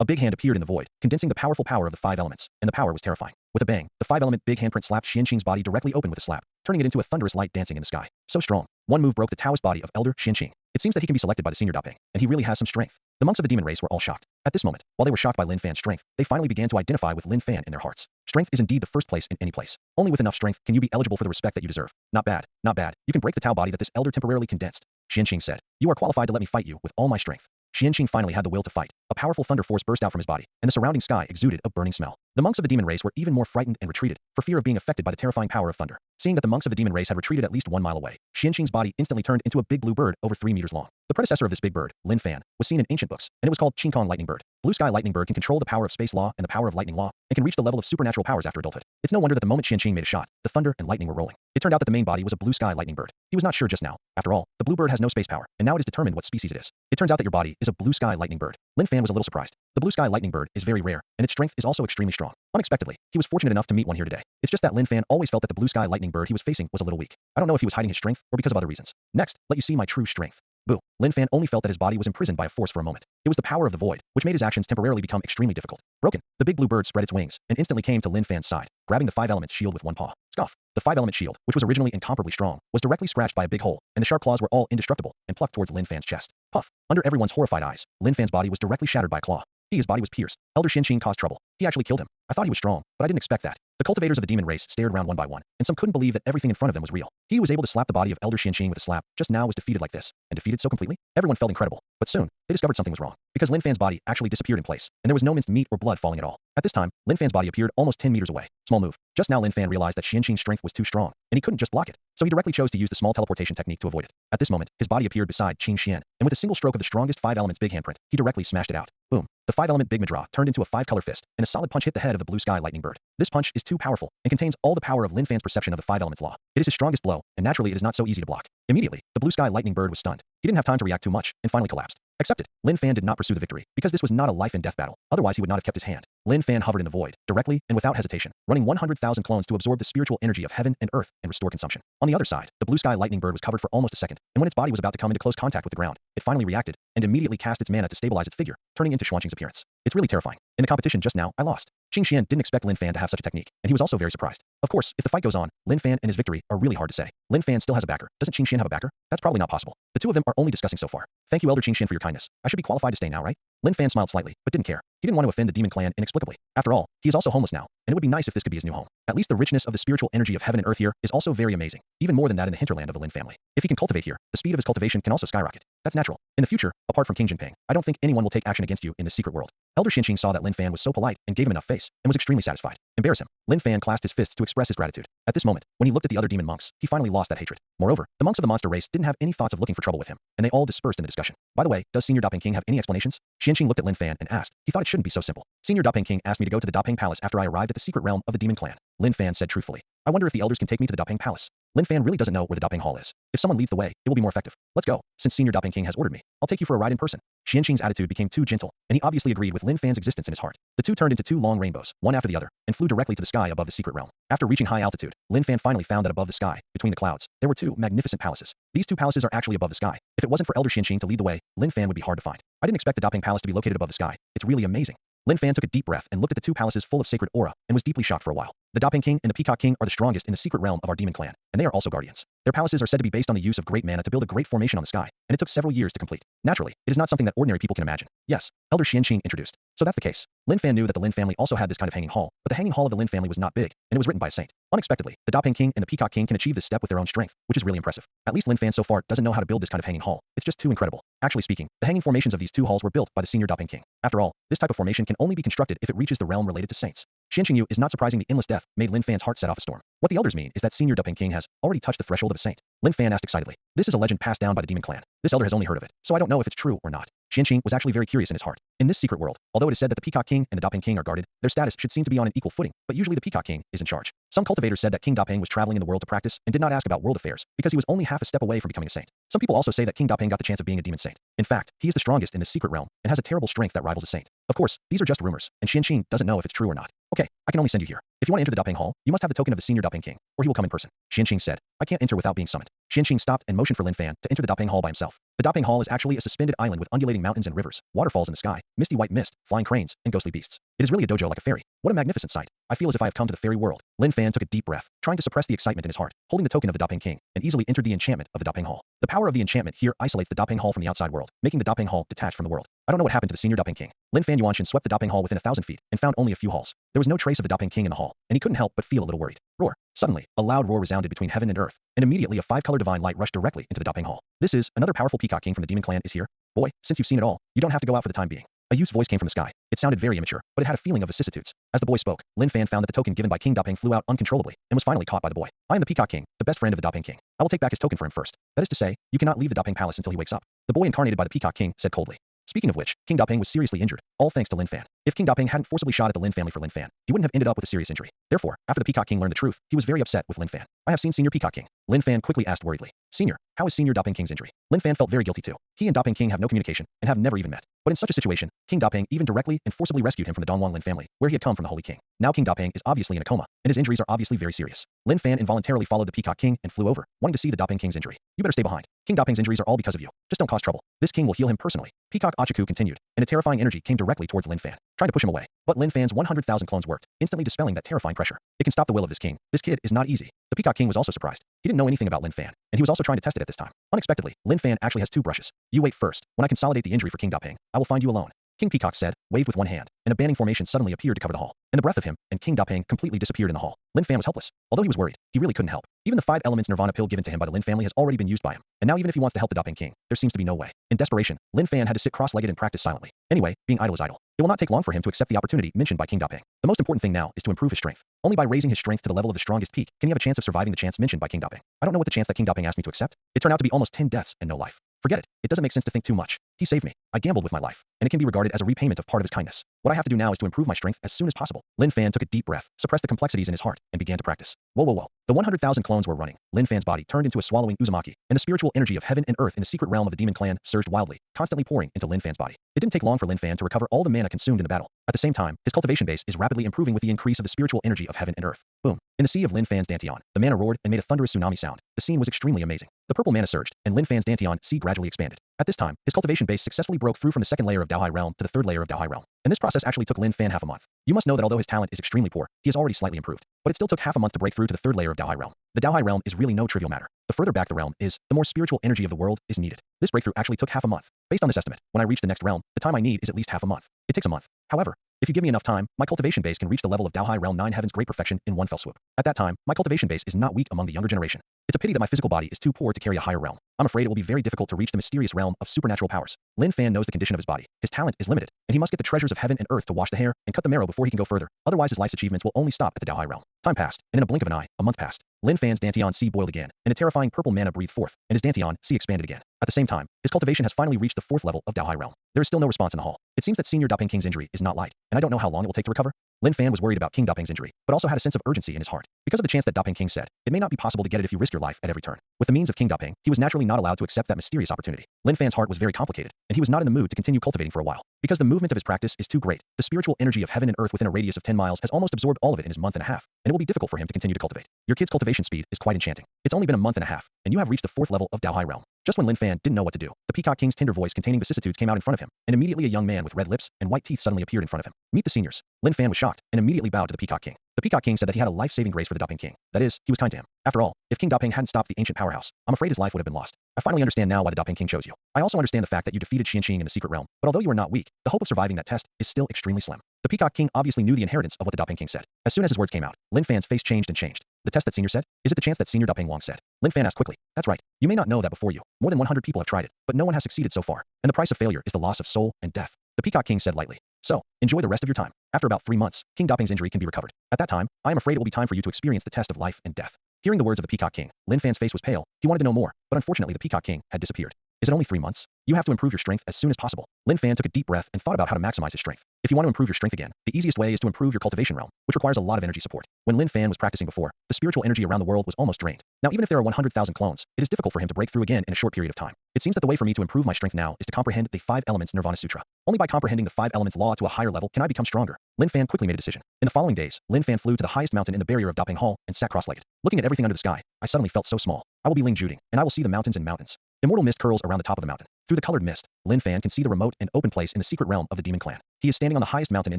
A big hand appeared in the void, condensing the powerful power of the 5 elements, and the power was terrifying. With a bang, the 5-element big handprint slapped Xianqing's body directly open with a slap, turning it into a thunderous light dancing in the sky. So strong. One move broke the Taoist body of Elder Xianqing. It seems that he can be selected by the senior Dapeng, and he really has some strength. The monks of the demon race were all shocked. At this moment, while they were shocked by Lin Fan's strength, they finally began to identify with Lin Fan in their hearts. Strength is indeed the first place in any place. Only with enough strength can you be eligible for the respect that you deserve. Not bad, not bad. You can break the Tao body that this elder temporarily condensed. Xianqing said, "You are qualified to let me fight you with all my strength." Xianqing finally had the will to fight. A powerful thunder force burst out from his body, and the surrounding sky exuded a burning smell. The monks of the demon race were even more frightened and retreated, for fear of being affected by the terrifying power of thunder. Seeing that the monks of the demon race had retreated at least 1 mile away, Xianqing's body instantly turned into a big blue bird over 3 meters long. The predecessor of this big bird, Lin Fan, was seen in ancient books, and it was called Qingkong Lightning Bird. Blue Sky Lightning Bird can control the power of space law and the power of lightning law, and can reach the level of supernatural powers after adulthood. It's no wonder that the moment Xianqing made a shot, the thunder and lightning were rolling. It turned out that the main body was a Blue Sky Lightning Bird. He was not sure just now. After all, the blue bird has no space power, and now it is determined what species it is. It turns out that your body is a Blue Sky Lightning Bird. Lin Fan was a little surprised. The Blue Sky Lightning Bird is very rare, and its strength is also extremely strong. Unexpectedly, he was fortunate enough to meet one here today. It's just that Lin Fan always felt that the Blue Sky Lightning Bird he was facing was a little weak. I don't know if he was hiding his strength or because of other reasons. Next, let you see my true strength. Boo. Lin Fan only felt that his body was imprisoned by a force for a moment. It was the power of the void, which made his actions temporarily become extremely difficult. Broken, the big blue bird spread its wings and instantly came to Lin Fan's side, grabbing the 5 elements shield with one paw. Scoff. The 5-element shield, which was originally incomparably strong, was directly scratched by a big hole, and the sharp claws were all indestructible and plucked towards Lin Fan's chest. Puff. Under everyone's horrified eyes, Lin Fan's body was directly shattered by a claw. His body was pierced. Elder Xianqing caused trouble. He actually killed him. I thought he was strong, but I didn't expect that. The cultivators of the demon race stared around one by one, and some couldn't believe that everything in front of them was real. He who was able to slap the body of Elder Xianqing with a slap just now was defeated like this, and defeated so completely? Everyone felt incredible. But soon, they discovered something was wrong, because Lin Fan's body actually disappeared in place, and there was no minced meat or blood falling at all. At this time, Lin Fan's body appeared almost 10 meters away. Small move. Just now Lin Fan realized that Xianqing's strength was too strong, and he couldn't just block it, so he directly chose to use the small teleportation technique to avoid it. At this moment, his body appeared beside Qing Xian, and with a single stroke of the strongest 5 elements big handprint, he directly smashed it out. Boom. The 5-element big Madra turned into a 5-color fist, and a solid punch hit the head of the Blue Sky Lightning Bird. This punch is too powerful, and contains all the power of Lin Fan's perception of the 5 elements law. It is his strongest blow, and naturally it is not so easy to block. Immediately, the Blue Sky Lightning Bird was stunned. He didn't have time to react too much, and finally collapsed. Accepted. Lin Fan did not pursue the victory, because this was not a life and death battle. Otherwise he would not have kept his hand. Lin Fan hovered in the void, directly and without hesitation, running 100,000 clones to absorb the spiritual energy of heaven and earth and restore consumption. On the other side, the Blue Sky Lightning Bird was covered for almost a second, and when its body was about to come into close contact with the ground, it finally reacted, and immediately cast its mana to stabilize its figure, turning into Xuanqing's appearance. It's really terrifying. In the competition just now, I lost. Qing Xian didn't expect Lin Fan to have such a technique, and he was also very surprised. Of course, if the fight goes on, Lin Fan and his victory are really hard to say. Lin Fan still has a backer. Doesn't Qing Xian have a backer? That's probably not possible. The two of them are only discussing so far. Thank you, Elder Qing Xian, for your kindness. I should be qualified to stay now, right? Lin Fan smiled slightly, but didn't care. He didn't want to offend the demon clan inexplicably. After all, he is also homeless now, and it would be nice if this could be his new home. At least the richness of the spiritual energy of heaven and earth here is also very amazing, even more than that in the hinterland of the Lin family. If he can cultivate here, the speed of his cultivation can also skyrocket. That's natural. In the future, apart from King Jinping, I don't think anyone will take action against you in this secret world. Elder Xianqing saw that Lin Fan was so polite and gave him enough face, and was extremely satisfied. Embarrass him. Lin Fan clasped his fists to express his gratitude. At this moment, when he looked at the other demon monks, he finally lost that hatred. Moreover, the monks of the monster race didn't have any thoughts of looking for trouble with him, and they all dispersed in the discussion. By the way, does Senior Dapeng King have any explanations? Xianqing looked at Lin Fan and asked. He thought it shouldn't be so simple. Senior Dapeng King asked me to go to the Dapeng Palace after I arrived at the secret realm of the demon clan. Lin Fan said truthfully. I wonder if the elders can take me to the Dapeng Palace. Lin Fan really doesn't know where the Dapeng Hall is. If someone leads the way, it will be more effective. Let's go. Since Senior Dapeng King has ordered me, I'll take you for a ride in person. Xianqing's attitude became too gentle, and he obviously agreed with Lin Fan's existence in his heart. The two turned into 2 long rainbows, one after the other, and flew directly to the sky above the secret realm. After reaching high altitude, Lin Fan finally found that above the sky, between the clouds, there were 2 magnificent palaces. These 2 palaces are actually above the sky. If it wasn't for Elder Xianqing to lead the way, Lin Fan would be hard to find. I didn't expect the Dapeng Palace to be located above the sky. It's really amazing. Lin Fan took a deep breath and looked at the 2 palaces full of sacred aura, and was deeply shocked for a while. The Dapeng King and the Peacock King are the strongest in the secret realm of our demon clan, and they are also guardians. Their palaces are said to be based on the use of great mana to build a great formation on the sky, and it took several years to complete. Naturally, it is not something that ordinary people can imagine. Yes, Elder Xianqing introduced. So that's the case. Lin Fan knew that the Lin family also had this kind of hanging hall, but the hanging hall of the Lin family was not big, and it was written by a saint. Unexpectedly, the Dapeng King and the Peacock King can achieve this step with their own strength, which is really impressive. At least Lin Fan so far doesn't know how to build this kind of hanging hall. It's just too incredible. Actually speaking, the hanging formations of these 2 halls were built by the senior Dapeng King. After all, this type of formation can only be constructed if it reaches the realm related to saints. Xianqing Yu is not surprising. The endless death made Lin Fan's heart set off a storm. What the elders mean is that Senior Dapeng King has already touched the threshold of a saint. Lin Fan asked excitedly. This is a legend passed down by the demon clan. This elder has only heard of it, so I don't know if it's true or not. Xianqing was actually very curious in his heart. In this secret world, although it is said that the Peacock King and the Dapeng King are guarded, their status should seem to be on an equal footing, but usually the Peacock King is in charge. Some cultivators said that King Dapeng was traveling in the world to practice and did not ask about world affairs because he was only half a step away from becoming a saint. Some people also say that King Dapeng got the chance of being a demon saint. In fact, he is the strongest in this secret realm and has a terrible strength that rivals a saint. Of course, these are just rumors, and Xianqing doesn't know if it's true or not. Okay, I can only send you here. If you want to enter the Dapeng Hall, you must have the token of the senior Dapeng King, or he will come in person. Xianqing said, I can't enter without being summoned. Xianqing stopped and motioned for Lin Fan to enter the Dapeng Hall by himself. The Dapeng Hall is actually a suspended island with undulating mountains and rivers, waterfalls in the sky, misty white mist, flying cranes, and ghostly beasts. It is really a dojo like a fairy. What a magnificent sight. I feel as if I have come to the fairy world. Lin Fan took a deep breath, trying to suppress the excitement in his heart, holding the token of the Dapeng King, and easily entered the enchantment of the Dapeng Hall. The power of the enchantment here isolates the Dapeng Hall from the outside world, making the Dapeng Hall detached from the world. I don't know what happened to the senior Dapeng King. Lin Fan Yuanshan swept the Dapeng Hall within 1,000 feet and found only a few halls. There was no trace of the Dapeng King in the hall, and he couldn't help but feel a little worried. Roar. Suddenly, a loud roar resounded between heaven and earth, and immediately a 5-color divine light rushed directly into the Dapeng Hall. This is, another powerful peacock king from the demon clan is here. Boy, since you've seen it all, you don't have to go out for the time being. A youth's voice came from the sky. It sounded very immature, but it had a feeling of vicissitudes. As the boy spoke, Lin Fan found that the token given by King Dapeng flew out uncontrollably and was finally caught by the boy. I am the Peacock King, the best friend of the Dapeng King. I will take back his token for him first. That is to say, you cannot leave the Dapeng Palace until he wakes up. The boy incarnated by the Peacock King said coldly. Speaking of which, King Dapeng was seriously injured, all thanks to Lin Fan. If King Dapeng hadn't forcibly shot at the Lin family for Lin Fan, he wouldn't have ended up with a serious injury. Therefore, after the Peacock King learned the truth, he was very upset with Lin Fan. I have seen Senior Peacock King. Lin Fan quickly asked worriedly. Senior, how is Senior Dapeng King's injury? Lin Fan felt very guilty too. He and Dapeng King have no communication and have never even met. But in such a situation, King Dapeng even directly and forcibly rescued him from the Dongwang Lin family, where he had come from the Holy King. Now King Dapeng is obviously in a coma, and his injuries are obviously very serious. Lin Fan involuntarily followed the Peacock King and flew over, wanting to see the Dapeng King's injury. You better stay behind. King Dapeng's injuries are all because of you. Just don't cause trouble. This king will heal him personally. Peacock Achaku continued, and a terrifying energy came directly towards Lin Fan, trying to push him away. But Lin Fan's 100,000 clones worked, instantly dispelling that terrifying pressure. It can stop the will of this king. This kid is not easy. The Peacock King was also surprised. He didn't know anything about Lin Fan, and he was also trying to test it at this time. Unexpectedly, Lin Fan actually has 2 brushes. You wait first. When I consolidate the injury for King Dapeng, I will find you alone. King Peacock said, waved with one hand, and a banning formation suddenly appeared to cover the hall. And the breath of him and King Dapeng completely disappeared in the hall. Lin Fan was helpless. Although he was worried, he really couldn't help. Even the 5 elements Nirvana pill given to him by the Lin family has already been used by him. And now even if he wants to help the Dapeng King, there seems to be no way. In desperation, Lin Fan had to sit cross-legged and practice silently. Anyway, being idle is idle. It will not take long for him to accept the opportunity mentioned by King Dapeng. The most important thing now is to improve his strength. Only by raising his strength to the level of the strongest peak can he have a chance of surviving the chance mentioned by King Dapeng. I don't know what the chance that King Dapeng asked me to accept. It turned out to be almost 10 deaths and no life. Forget it. It doesn't make sense to think too much. He saved me. I gambled with my life, and it can be regarded as a repayment of part of his kindness. What I have to do now is to improve my strength as soon as possible. Lin Fan took a deep breath, suppressed the complexities in his heart, and began to practice. Whoa, whoa, whoa. The 100,000 clones were running. Lin Fan's body turned into a swallowing uzumaki, and the spiritual energy of heaven and earth in the secret realm of the demon clan surged wildly, constantly pouring into Lin Fan's body. It didn't take long for Lin Fan to recover all the mana consumed in the battle. At the same time, his cultivation base is rapidly improving with the increase of the spiritual energy of heaven and earth. Boom. In the sea of Lin Fan's Dantian, the mana roared and made a thunderous tsunami sound. The scene was extremely amazing. The purple mana surged, and Lin Fan's Dantian sea gradually expanded. At this time, his cultivation base successfully broke through from the 2nd layer of Daohai realm to the 3rd layer of Daohai realm. And this process actually took Lin Fan half a month. You must know that although his talent is extremely poor, he is already slightly improved. But it still took half a month to break through to the 3rd layer of Daohai realm. The Daohai realm is really no trivial matter. The further back the realm is, the more spiritual energy of the world is needed. This breakthrough actually took half a month. Based on this estimate, when I reach the next realm, the time I need is at least half a month. It takes a month. However, if you give me enough time, my cultivation base can reach the level of Daohai realm 9 heaven's great perfection in one fell swoop. At that time, my cultivation base is not weak among the younger generation. It's a pity that my physical body is too poor to carry a higher realm. I'm afraid it will be very difficult to reach the mysterious realm of supernatural powers. Lin Fan knows the condition of his body. His talent is limited, and he must get the treasures of heaven and earth to wash the hair and cut the marrow before he can go further. Otherwise his life's achievements will only stop at the Daohai realm. Time passed, and in a blink of an eye, a month passed. Lin Fan's Dantian sea boiled again, and a terrifying purple mana breathed forth, and his Dantian sea expanded again. At the same time, his cultivation has finally reached the 4th level of Daohai realm. There is still no response in the hall. It seems that Senior Dapeng King's injury is not light, and I don't know how long it will take to recover. Lin Fan was worried about King Dapeng's injury, but also had a sense of urgency in his heart. Because of the chance that Dapeng King said, it may not be possible to get it if you risk your life at every turn. With the means of King Dapeng, he was naturally not allowed to accept that mysterious opportunity. Lin Fan's heart was very complicated, and he was not in the mood to continue cultivating for a while. Because the movement of his practice is too great, the spiritual energy of heaven and earth within a radius of 10 miles has almost absorbed all of it in his month and a half, and it will be difficult for him to continue to cultivate. Your kid's cultivation speed is quite enchanting. It's only been a month and a half, and you have reached the 4th level of Daohai realm. Just when Lin Fan didn't know what to do, the Peacock King's tender voice containing vicissitudes came out in front of him, and immediately a young man with red lips and white teeth suddenly appeared in front of him. Meet the seniors. Lin Fan was shocked, and immediately bowed to the Peacock King. The Peacock King said that he had a life-saving grace for the Dapeng King. That is, he was kind to him. After all, if King Dapeng hadn't stopped the ancient powerhouse, I'm afraid his life would have been lost. I finally understand now why the Dapeng King chose you. I also understand the fact that you defeated Xianqing in the secret realm, but although you are not weak, the hope of surviving that test is still extremely slim. The Peacock King obviously knew the inheritance of what the Dapeng King said. As soon as his words came out, Lin Fan's face changed and changed. The test that Senior said? Is it the chance that Senior Dapeng Wang said? Lin Fan asked quickly. That's right. You may not know that before you. More than 100 people have tried it, but no one has succeeded so far. And the price of failure is the loss of soul and death. The Peacock King said lightly. So, enjoy the rest of your time. After about 3 months, King Dapeng's injury can be recovered. At that time, I am afraid it will be time for you to experience the test of life and death. Hearing the words of the Peacock King, Lin Fan's face was pale. He wanted to know more, but unfortunately the Peacock King had disappeared. Is it only 3 months? You have to improve your strength as soon as possible. Lin Fan took a deep breath and thought about how to maximize his strength. If you want to improve your strength again, the easiest way is to improve your cultivation realm, which requires a lot of energy support. When Lin Fan was practicing before, the spiritual energy around the world was almost drained. Now even if there are 100,000 clones, it is difficult for him to break through again in a short period of time. It seems that the way for me to improve my strength now is to comprehend the 5 elements Nirvana Sutra. Only by comprehending the 5 elements law to a higher level can I become stronger. Lin Fan quickly made a decision. In the following days, Lin Fan flew to the highest mountain in the barrier of Daping Hall and sat cross-legged. Looking at everything under the sky, I suddenly felt so small. I will be Ling Juding, and I will see the mountains and mountains. Immortal mist curls around the top of the mountain. Through the colored mist, Lin Fan can see the remote and open place in the secret realm of the demon clan. He is standing on the highest mountain in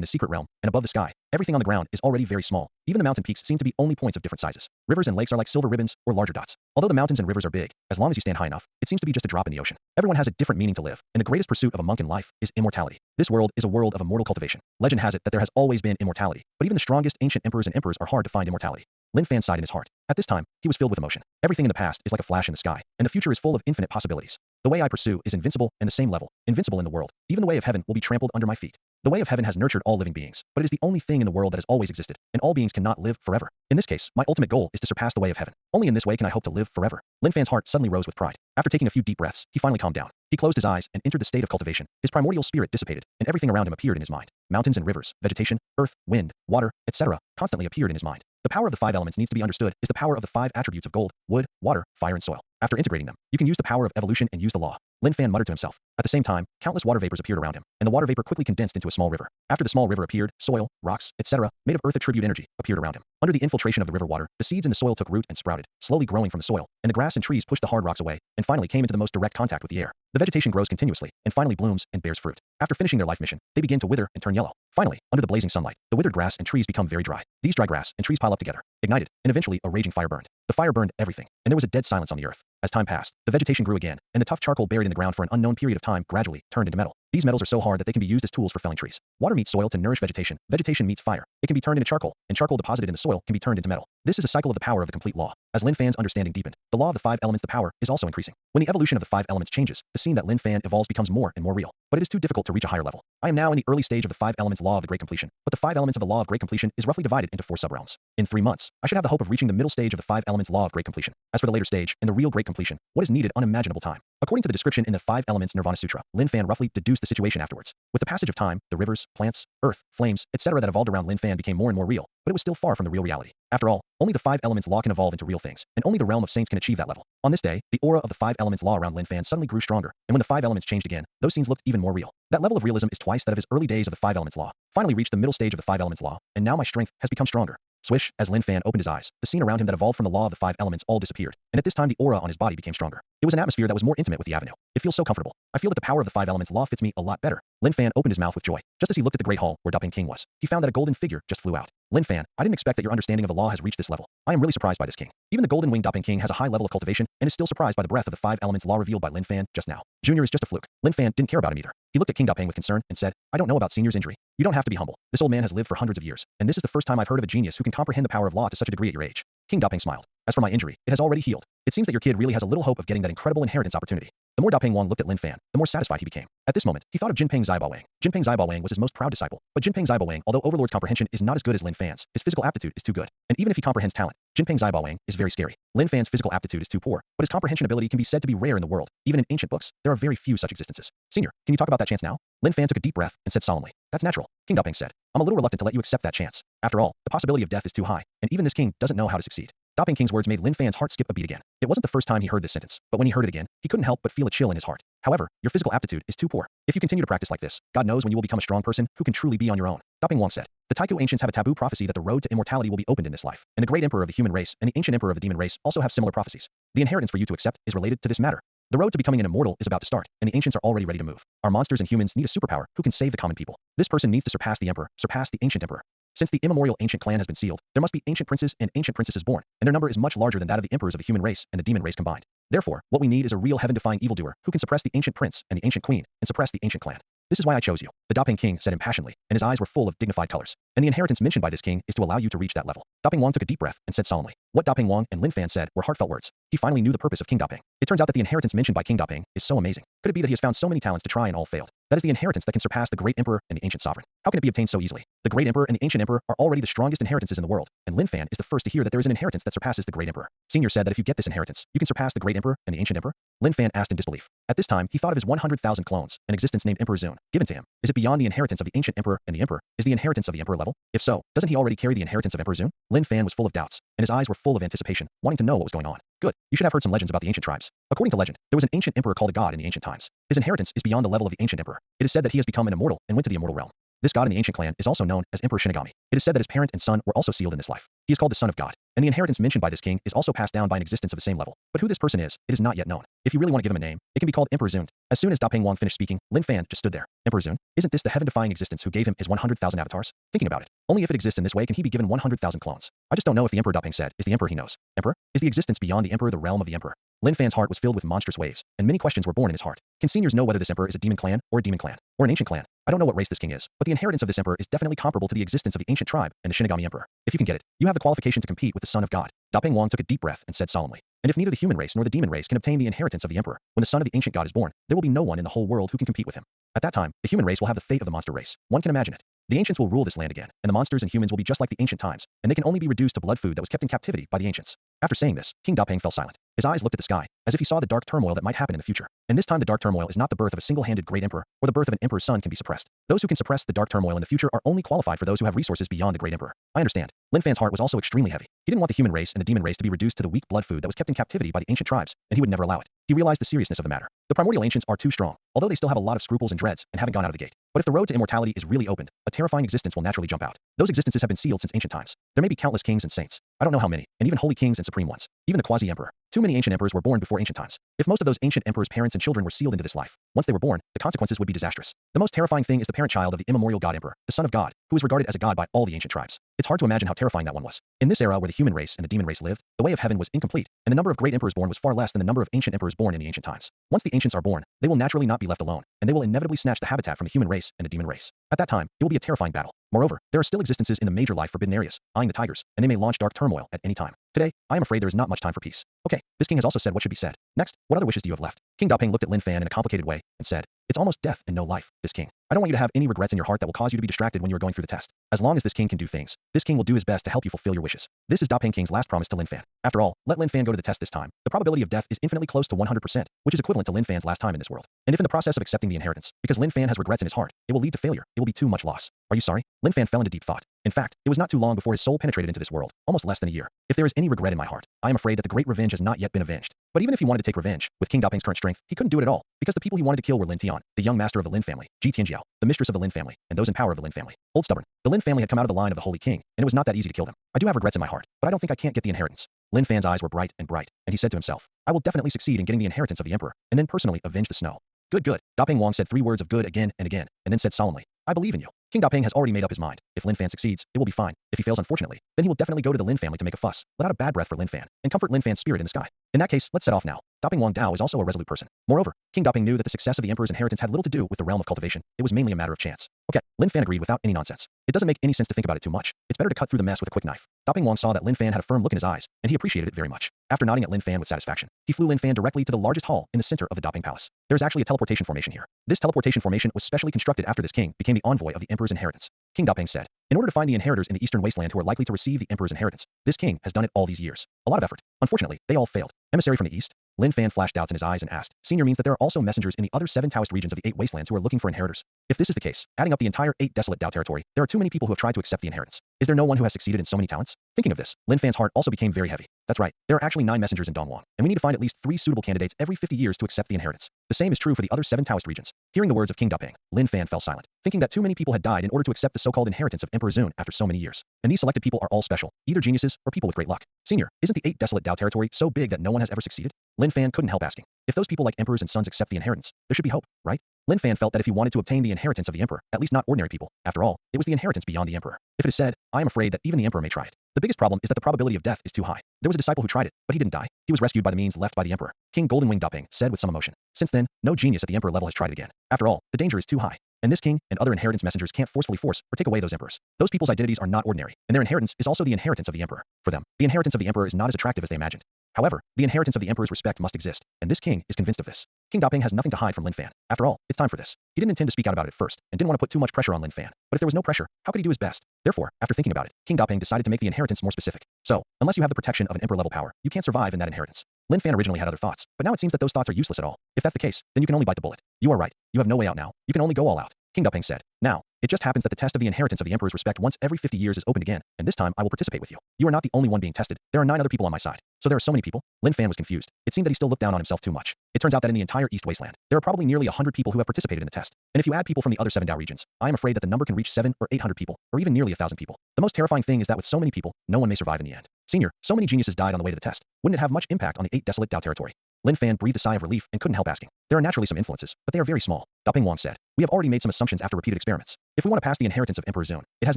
the secret realm, and above the sky, everything on the ground is already very small. Even the mountain peaks seem to be only points of different sizes. Rivers and lakes are like silver ribbons or larger dots. Although the mountains and rivers are big, as long as you stand high enough, it seems to be just a drop in the ocean. Everyone has a different meaning to live, and the greatest pursuit of a monk in life is immortality. This world is a world of immortal cultivation. Legend has it that there has always been immortality, but even the strongest ancient emperors and emperors are hard to find immortality. Lin Fan sighed in his heart. At this time, he was filled with emotion. Everything in the past is like a flash in the sky, and the future is full of infinite possibilities. The way I pursue is invincible and the same level, invincible in the world. Even the way of heaven will be trampled under my feet. The way of heaven has nurtured all living beings, but it is the only thing in the world that has always existed, and all beings cannot live forever. In this case, my ultimate goal is to surpass the way of heaven. Only in this way can I hope to live forever. Lin Fan's heart suddenly rose with pride. After taking a few deep breaths, he finally calmed down. He closed his eyes and entered the state of cultivation. His primordial spirit dissipated, and everything around him appeared in his mind. Mountains and rivers, vegetation, earth, wind, water, etc. constantly appeared in his mind. The power of the 5 elements needs to be understood is the power of the 5 attributes of gold, wood, water, fire, and soil. After integrating them, you can use the power of evolution and use the law. Lin Fan muttered to himself. At the same time, countless water vapors appeared around him, and the water vapor quickly condensed into a small river. After the small river appeared, soil, rocks, etc., made of earth attribute energy, appeared around him. Under the infiltration of the river water, the seeds in the soil took root and sprouted, slowly growing from the soil, and the grass and trees pushed the hard rocks away, and finally came into the most direct contact with the air. The vegetation grows continuously, and finally blooms and bears fruit. After finishing their life mission, they begin to wither and turn yellow. Finally, under the blazing sunlight, the withered grass and trees become very dry. These dry grass and trees pile up together, ignited, and eventually a raging fire burned. The fire burned everything, and there was a dead silence on the earth. As time passed, the vegetation grew again, and the tough charcoal buried in the ground for an unknown period of time gradually turned into metal. These metals are so hard that they can be used as tools for felling trees. Water meets soil to nourish vegetation. Vegetation meets fire. It can be turned into charcoal, and charcoal deposited in the soil can be turned into metal. This is a cycle of the power of the complete law. As Lin Fan's understanding deepened, the law of the 5 elements, the power, is also increasing. When the evolution of the 5 elements changes, the scene that Lin Fan evolves becomes more and more real. But it is too difficult to reach a higher level. I am now in the early stage of the 5 elements law of the great completion, but the 5 elements of the law of great completion is roughly divided into 4 subrealms. In 3 months, I should have the hope of reaching the middle stage of the 5 elements law of great completion. As for the later stage, and the real great completion, what is needed unimaginable time. According to the description in the 5 elements Nirvana Sutra, Lin Fan roughly deduced the situation afterwards. With the passage of time, the rivers, plants, earth, flames, etc. that evolved around Lin Fan became more and more real, but it was still far from the real reality. After all, only the 5 elements law can evolve into real things, and only the realm of saints can achieve that level. On this day, the aura of the 5 elements law around Lin Fan suddenly grew stronger, and when the 5 elements changed again, those scenes looked even more real. That level of realism is twice that of his early days of the 5 elements law. Finally reached the middle stage of the 5 elements law, and now my strength has become stronger. Swish, as Lin Fan opened his eyes, the scene around him that evolved from the law of the 5 elements all disappeared, and at this time the aura on his body became stronger. It was an atmosphere that was more intimate with the avenue. It feels so comfortable. I feel that the power of the 5 elements law fits me a lot better. Lin Fan opened his mouth with joy. Just as he looked at the great hall where Daping King was, he found that a golden figure just flew out. Lin Fan, I didn't expect that your understanding of the law has reached this level. I am really surprised by this king. Even the golden winged Daping King has a high level of cultivation and is still surprised by the breadth of the 5 elements law revealed by Lin Fan just now. Junior is just a fluke. Lin Fan didn't care about him either. He looked at King Daping with concern and said, I don't know about Senior's injury. You don't have to be humble. This old man has lived for hundreds of years, and this is the first time I've heard of a genius who can comprehend the power of law to such a degree at your age. King Daping smiled. As for my injury, it has already healed. It seems that your kid really has a little hope of getting that incredible inheritance opportunity. The more Daping Wang looked at Lin Fan, the more satisfied he became. At this moment, he thought of Jinping Zaiba-Wang. Jinping Zaiba-Wang was his most proud disciple, but Jinping Zaiba-Wang, although Overlord's comprehension is not as good as Lin Fan's, his physical aptitude is too good. And even if he comprehends talent, Jinping Zaiba-Wang is very scary. Lin Fan's physical aptitude is too poor, but his comprehension ability can be said to be rare in the world. Even in ancient books, there are very few such existences. Senior, can you talk about that chance now? Lin Fan took a deep breath and said solemnly, That's natural. King Daping said, I'm a little reluctant to let you accept that chance. After all, the possibility of death is too high, and even this king doesn't know how to succeed. Daping King's words made Lin Fan's heart skip a beat again. It wasn't the first time he heard this sentence, but when he heard it again, he couldn't help but feel a chill in his heart. However, your physical aptitude is too poor. If you continue to practice like this, God knows when you will become a strong person who can truly be on your own. Daping Wang said, The Taikyu ancients have a taboo prophecy that the road to immortality will be opened in this life, and the great emperor of the human race and the ancient emperor of the demon race also have similar prophecies. The inheritance for you to accept is related to this matter. The road to becoming an immortal is about to start, and the ancients are already ready to move. Our monsters and humans need a superpower who can save the common people. This person needs to surpass the emperor, surpass the ancient emperor. Since the immemorial ancient clan has been sealed, there must be ancient princes and ancient princesses born, and their number is much larger than that of the emperors of the human race and the demon race combined. Therefore, what we need is a real heaven-defying evildoer who can suppress the ancient prince and the ancient queen and suppress the ancient clan. This is why I chose you, the Daping King said impassionedly, and his eyes were full of dignified colors. And the inheritance mentioned by this king is to allow you to reach that level. Daping Wang took a deep breath and said solemnly. What Daping Wang and Lin Fan said were heartfelt words. He finally knew the purpose of King Daping. It turns out that the inheritance mentioned by King Daping is so amazing. Could it be that he has found so many talents to try and all failed? That is the inheritance that can surpass the great emperor and the ancient sovereign. How can it be obtained so easily? The great emperor and the ancient emperor are already the strongest inheritances in the world, and Lin Fan is the first to hear that there is an inheritance that surpasses the great emperor. Senior said that if you get this inheritance, you can surpass the great emperor and the ancient emperor. Lin Fan asked in disbelief. At this time, he thought of his 100,000 clones, an existence named Emperor Zun, given to him. Is it beyond the inheritance of the ancient emperor and the emperor? Is the inheritance of the emperor level? If so, doesn't he already carry the inheritance of Emperor Zun? Lin Fan was full of doubts, and his eyes were full of anticipation, wanting to know what was going on. Good. You should have heard some legends about the ancient tribes. According to legend, there was an ancient emperor called a god in the ancient times. His inheritance is beyond the level of the ancient emperor. It is said that he has become an immortal and went to the immortal realm. This god in the ancient clan is also known as Emperor Shinigami. It is said that his parent and son were also sealed in this life. He is called the son of God, and the inheritance mentioned by this king is also passed down by an existence of the same level. But who this person is, it is not yet known. If you really want to give him a name, it can be called Emperor Zund. As soon as Da Peng Wang finished speaking, Lin Fan just stood there. Emperor Zund? Isn't this the heaven-defying existence who gave him his 100,000 avatars? Thinking about it, only if it exists in this way can he be given 100,000 clones. I just don't know if the Emperor Da Peng said is the Emperor he knows. Emperor? Is the existence beyond the Emperor the realm of the Emperor? Lin Fan's heart was filled with monstrous waves, and many questions were born in his heart. Can seniors know whether this emperor is a demon clan, or an ancient clan? I don't know what race this king is, but the inheritance of this emperor is definitely comparable to the existence of the ancient tribe and the Shinigami emperor. If you can get it, you have the qualification to compete with the son of God. Da Peng Wang took a deep breath and said solemnly, and if neither the human race nor the demon race can obtain the inheritance of the emperor, when the son of the ancient god is born, there will be no one in the whole world who can compete with him. At that time, the human race will have the fate of the monster race. One can imagine it. The ancients will rule this land again, and the monsters and humans will be just like the ancient times, and they can only be reduced to blood food that was kept in captivity by the ancients. After saying this, King Da Peng fell silent. His eyes looked at the sky, as if he saw the dark turmoil that might happen in the future. And this time the dark turmoil is not the birth of a single-handed great emperor, or the birth of an emperor's son can be suppressed. Those who can suppress the dark turmoil in the future are only qualified for those who have resources beyond the great emperor. I understand. Lin Fan's heart was also extremely heavy. He didn't want the human race and the demon race to be reduced to the weak blood food that was kept in captivity by the ancient tribes, and he would never allow it. He realized the seriousness of the matter. The primordial ancients are too strong, although they still have a lot of scruples and dreads and haven't gone out of the gate. But if the road to immortality is really opened, a terrifying existence will naturally jump out. Those existences have been sealed since ancient times. There may be countless kings and saints. I don't know how many, and even holy kings and supreme ones. Even the quasi-emperor. Too many ancient emperors were born before ancient times. If most of those ancient emperors' parents and children were sealed into this life, once they were born, the consequences would be disastrous. The most terrifying thing is the parent child of the immemorial god emperor, the son of God, who is regarded as a god by all the ancient tribes. It's hard to imagine how terrifying that one was. In this era where the human race and the demon race lived, the way of heaven was incomplete, and the number of great emperors born was far less than the number of ancient emperors born in the ancient times. Once the ancients are born, they will naturally not be left alone, and they will inevitably snatch the habitat from the human race and the demon race. At that time, it will be a terrifying battle. Moreover, there are still existences in the major life forbidden areas, eyeing the tigers, and they may launch dark turmoil at any time. Today, I am afraid there is not much time for peace. Okay, this king has also said what should be said. Next, what other wishes do you have left? King Da Peng looked at Lin Fan in a complicated way and said, it's almost death and no life, this king. I don't want you to have any regrets in your heart that will cause you to be distracted when you are going through the test. As long as this king can do things, this king will do his best to help you fulfill your wishes. This is Da Peng King's last promise to Lin Fan. After all, let Lin Fan go to the test this time. The probability of death is infinitely close to 100%, which is equivalent to Lin Fan's last time in this world. And if in the process of accepting the inheritance, because Lin Fan has regrets in his heart, it will lead to failure, it will be too much loss. Are you sorry? Lin Fan fell into deep thought. In fact, it was not too long before his soul penetrated into this world, almost less than a year. If there is any regret in my heart, I am afraid that the great revenge has not yet been avenged. But even if he wanted to take revenge, with King Da Peng's current strength, he couldn't do it at all, because the people he wanted to kill were Lin Tian, the young master of the Lin family, Ji Tianjiao, the mistress of the Lin family, and those in power of the Lin family. Old stubborn. The Lin family had come out of the line of the Holy King, and it was not that easy to kill them. I do have regrets in my heart, but I don't think I can't get the inheritance. Lin Fan's eyes were bright, and he said to himself, I will definitely succeed in getting the inheritance of the emperor, and then personally avenge the snow. Good, good. Da Peng Wang said 3 words of good again and again, and then said solemnly, I believe in you. King Da Peng has already made up his mind. If Lin Fan succeeds, it will be fine. If he fails unfortunately, then he will definitely go to the Lin family to make a fuss, let out a bad breath for Lin Fan, and comfort Lin Fan's spirit in the sky. In that case, let's set off now. Da Peng Wang Dao is also a resolute person. Moreover, King Da Peng knew that the success of the emperor's inheritance had little to do with the realm of cultivation. It was mainly a matter of chance. Okay, Lin Fan agreed without any nonsense. It doesn't make any sense to think about it too much. It's better to cut through the mess with a quick knife. Da Peng Wang saw that Lin Fan had a firm look in his eyes, and he appreciated it very much. After nodding at Lin Fan with satisfaction, he flew Lin Fan directly to the largest hall in the center of the Da Peng Palace. There is actually a teleportation formation here. This teleportation formation was specially constructed after this king became the envoy of the emperor's inheritance. King Da Peng said, in order to find the inheritors in the eastern wasteland who are likely to receive the emperor's inheritance, this king has done it all these years. A lot of effort. Unfortunately, they all failed. Emissary from the east? Lin Fan flashed doubts in his eyes and asked, Senior means that there are also messengers in the other 7 Taoist regions of the 8 wastelands who are looking for inheritors. If this is the case, adding up the entire 8 desolate Dao territory, there are too many people who have tried to accept the inheritance. Is there no one who has succeeded in so many talents? Thinking of this, Lin Fan's heart also became very heavy. That's right, there are actually 9 messengers in Dongwang, and we need to find at least 3 suitable candidates every 50 years to accept the inheritance. The same is true for the other 7 Taoist regions. Hearing the words of King Da Peng, Lin Fan fell silent, thinking that too many people had died in order to accept the so-called inheritance of Emperor Zun after so many years. And these selected people are all special, either geniuses or people with great luck. Senior, isn't the 8 desolate Dao territory so big that no one has ever succeeded? Lin Fan couldn't help asking. If those people like emperors and sons accept the inheritance, there should be hope, right? Lin Fan felt that if he wanted to obtain the inheritance of the emperor, at least not ordinary people, after all, it was the inheritance beyond the emperor. If it is said, I am afraid that even the emperor may try it. The biggest problem is that the probability of death is too high. There was a disciple who tried it, but he didn't die. He was rescued by the means left by the emperor. King Goldenwing Da Peng said with some emotion. Since then, no genius at the emperor level has tried it again. After all, the danger is too high. And this king and other inheritance messengers can't forcefully force or take away those emperors. Those people's identities are not ordinary, and their inheritance is also the inheritance of the emperor. For them, the inheritance of the emperor is not as attractive as they imagined. However, the inheritance of the emperor's respect must exist, and this king is convinced of this. King Da Peng has nothing to hide from Lin Fan. After all, it's time for this. He didn't intend to speak out about it at first, and didn't want to put too much pressure on Lin Fan. But if there was no pressure, how could he do his best? Therefore, after thinking about it, King Da Peng decided to make the inheritance more specific. So, unless you have the protection of an emperor-level power, you can't survive in that inheritance. Lin Fan originally had other thoughts, but now it seems that those thoughts are useless at all. If that's the case, then you can only bite the bullet. You are right. You have no way out now. You can only go all out. King Da Peng said. Now, it just happens that the test of the inheritance of the emperor's respect once every 50 years is opened again, and this time I will participate with you. You are not the only one being tested. There are 9 other people on my side. So there are so many people? Lin Fan was confused. It seemed that he still looked down on himself too much. It turns out that in the entire East Wasteland, there are probably nearly 100 people who have participated in the test. And if you add people from the other 7 Dao regions, I am afraid that the number can reach 700 or 800 people, or even nearly 1,000 people. The most terrifying thing is that with so many people, no one may survive in the end. Senior, so many geniuses died on the way to the test. Wouldn't it have much impact on the 8 desolate Dao territory? Lin Fan breathed a sigh of relief and couldn't help asking. There are naturally some influences, but they are very small. Daping Wang said, we have already made some assumptions after repeated experiments. If we want to pass the inheritance of Emperor Zun, it has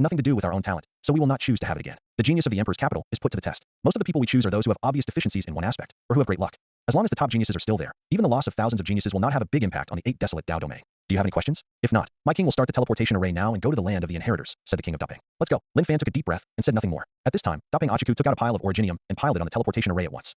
nothing to do with our own talent, so we will not choose to have it again. The genius of the Emperor's capital is put to the test. Most of the people we choose are those who have obvious deficiencies in one aspect, or who have great luck. As long as the top geniuses are still there, even the loss of thousands of geniuses will not have a big impact on the 8 desolate Dao domain. Do you have any questions? If not, my king will start the teleportation array now and go to the land of the inheritors, said the king of Daping. Let's go. Lin Fan took a deep breath and said nothing more. At this time, Daping Achiku took out a pile of originium and piled it on the teleportation array at once.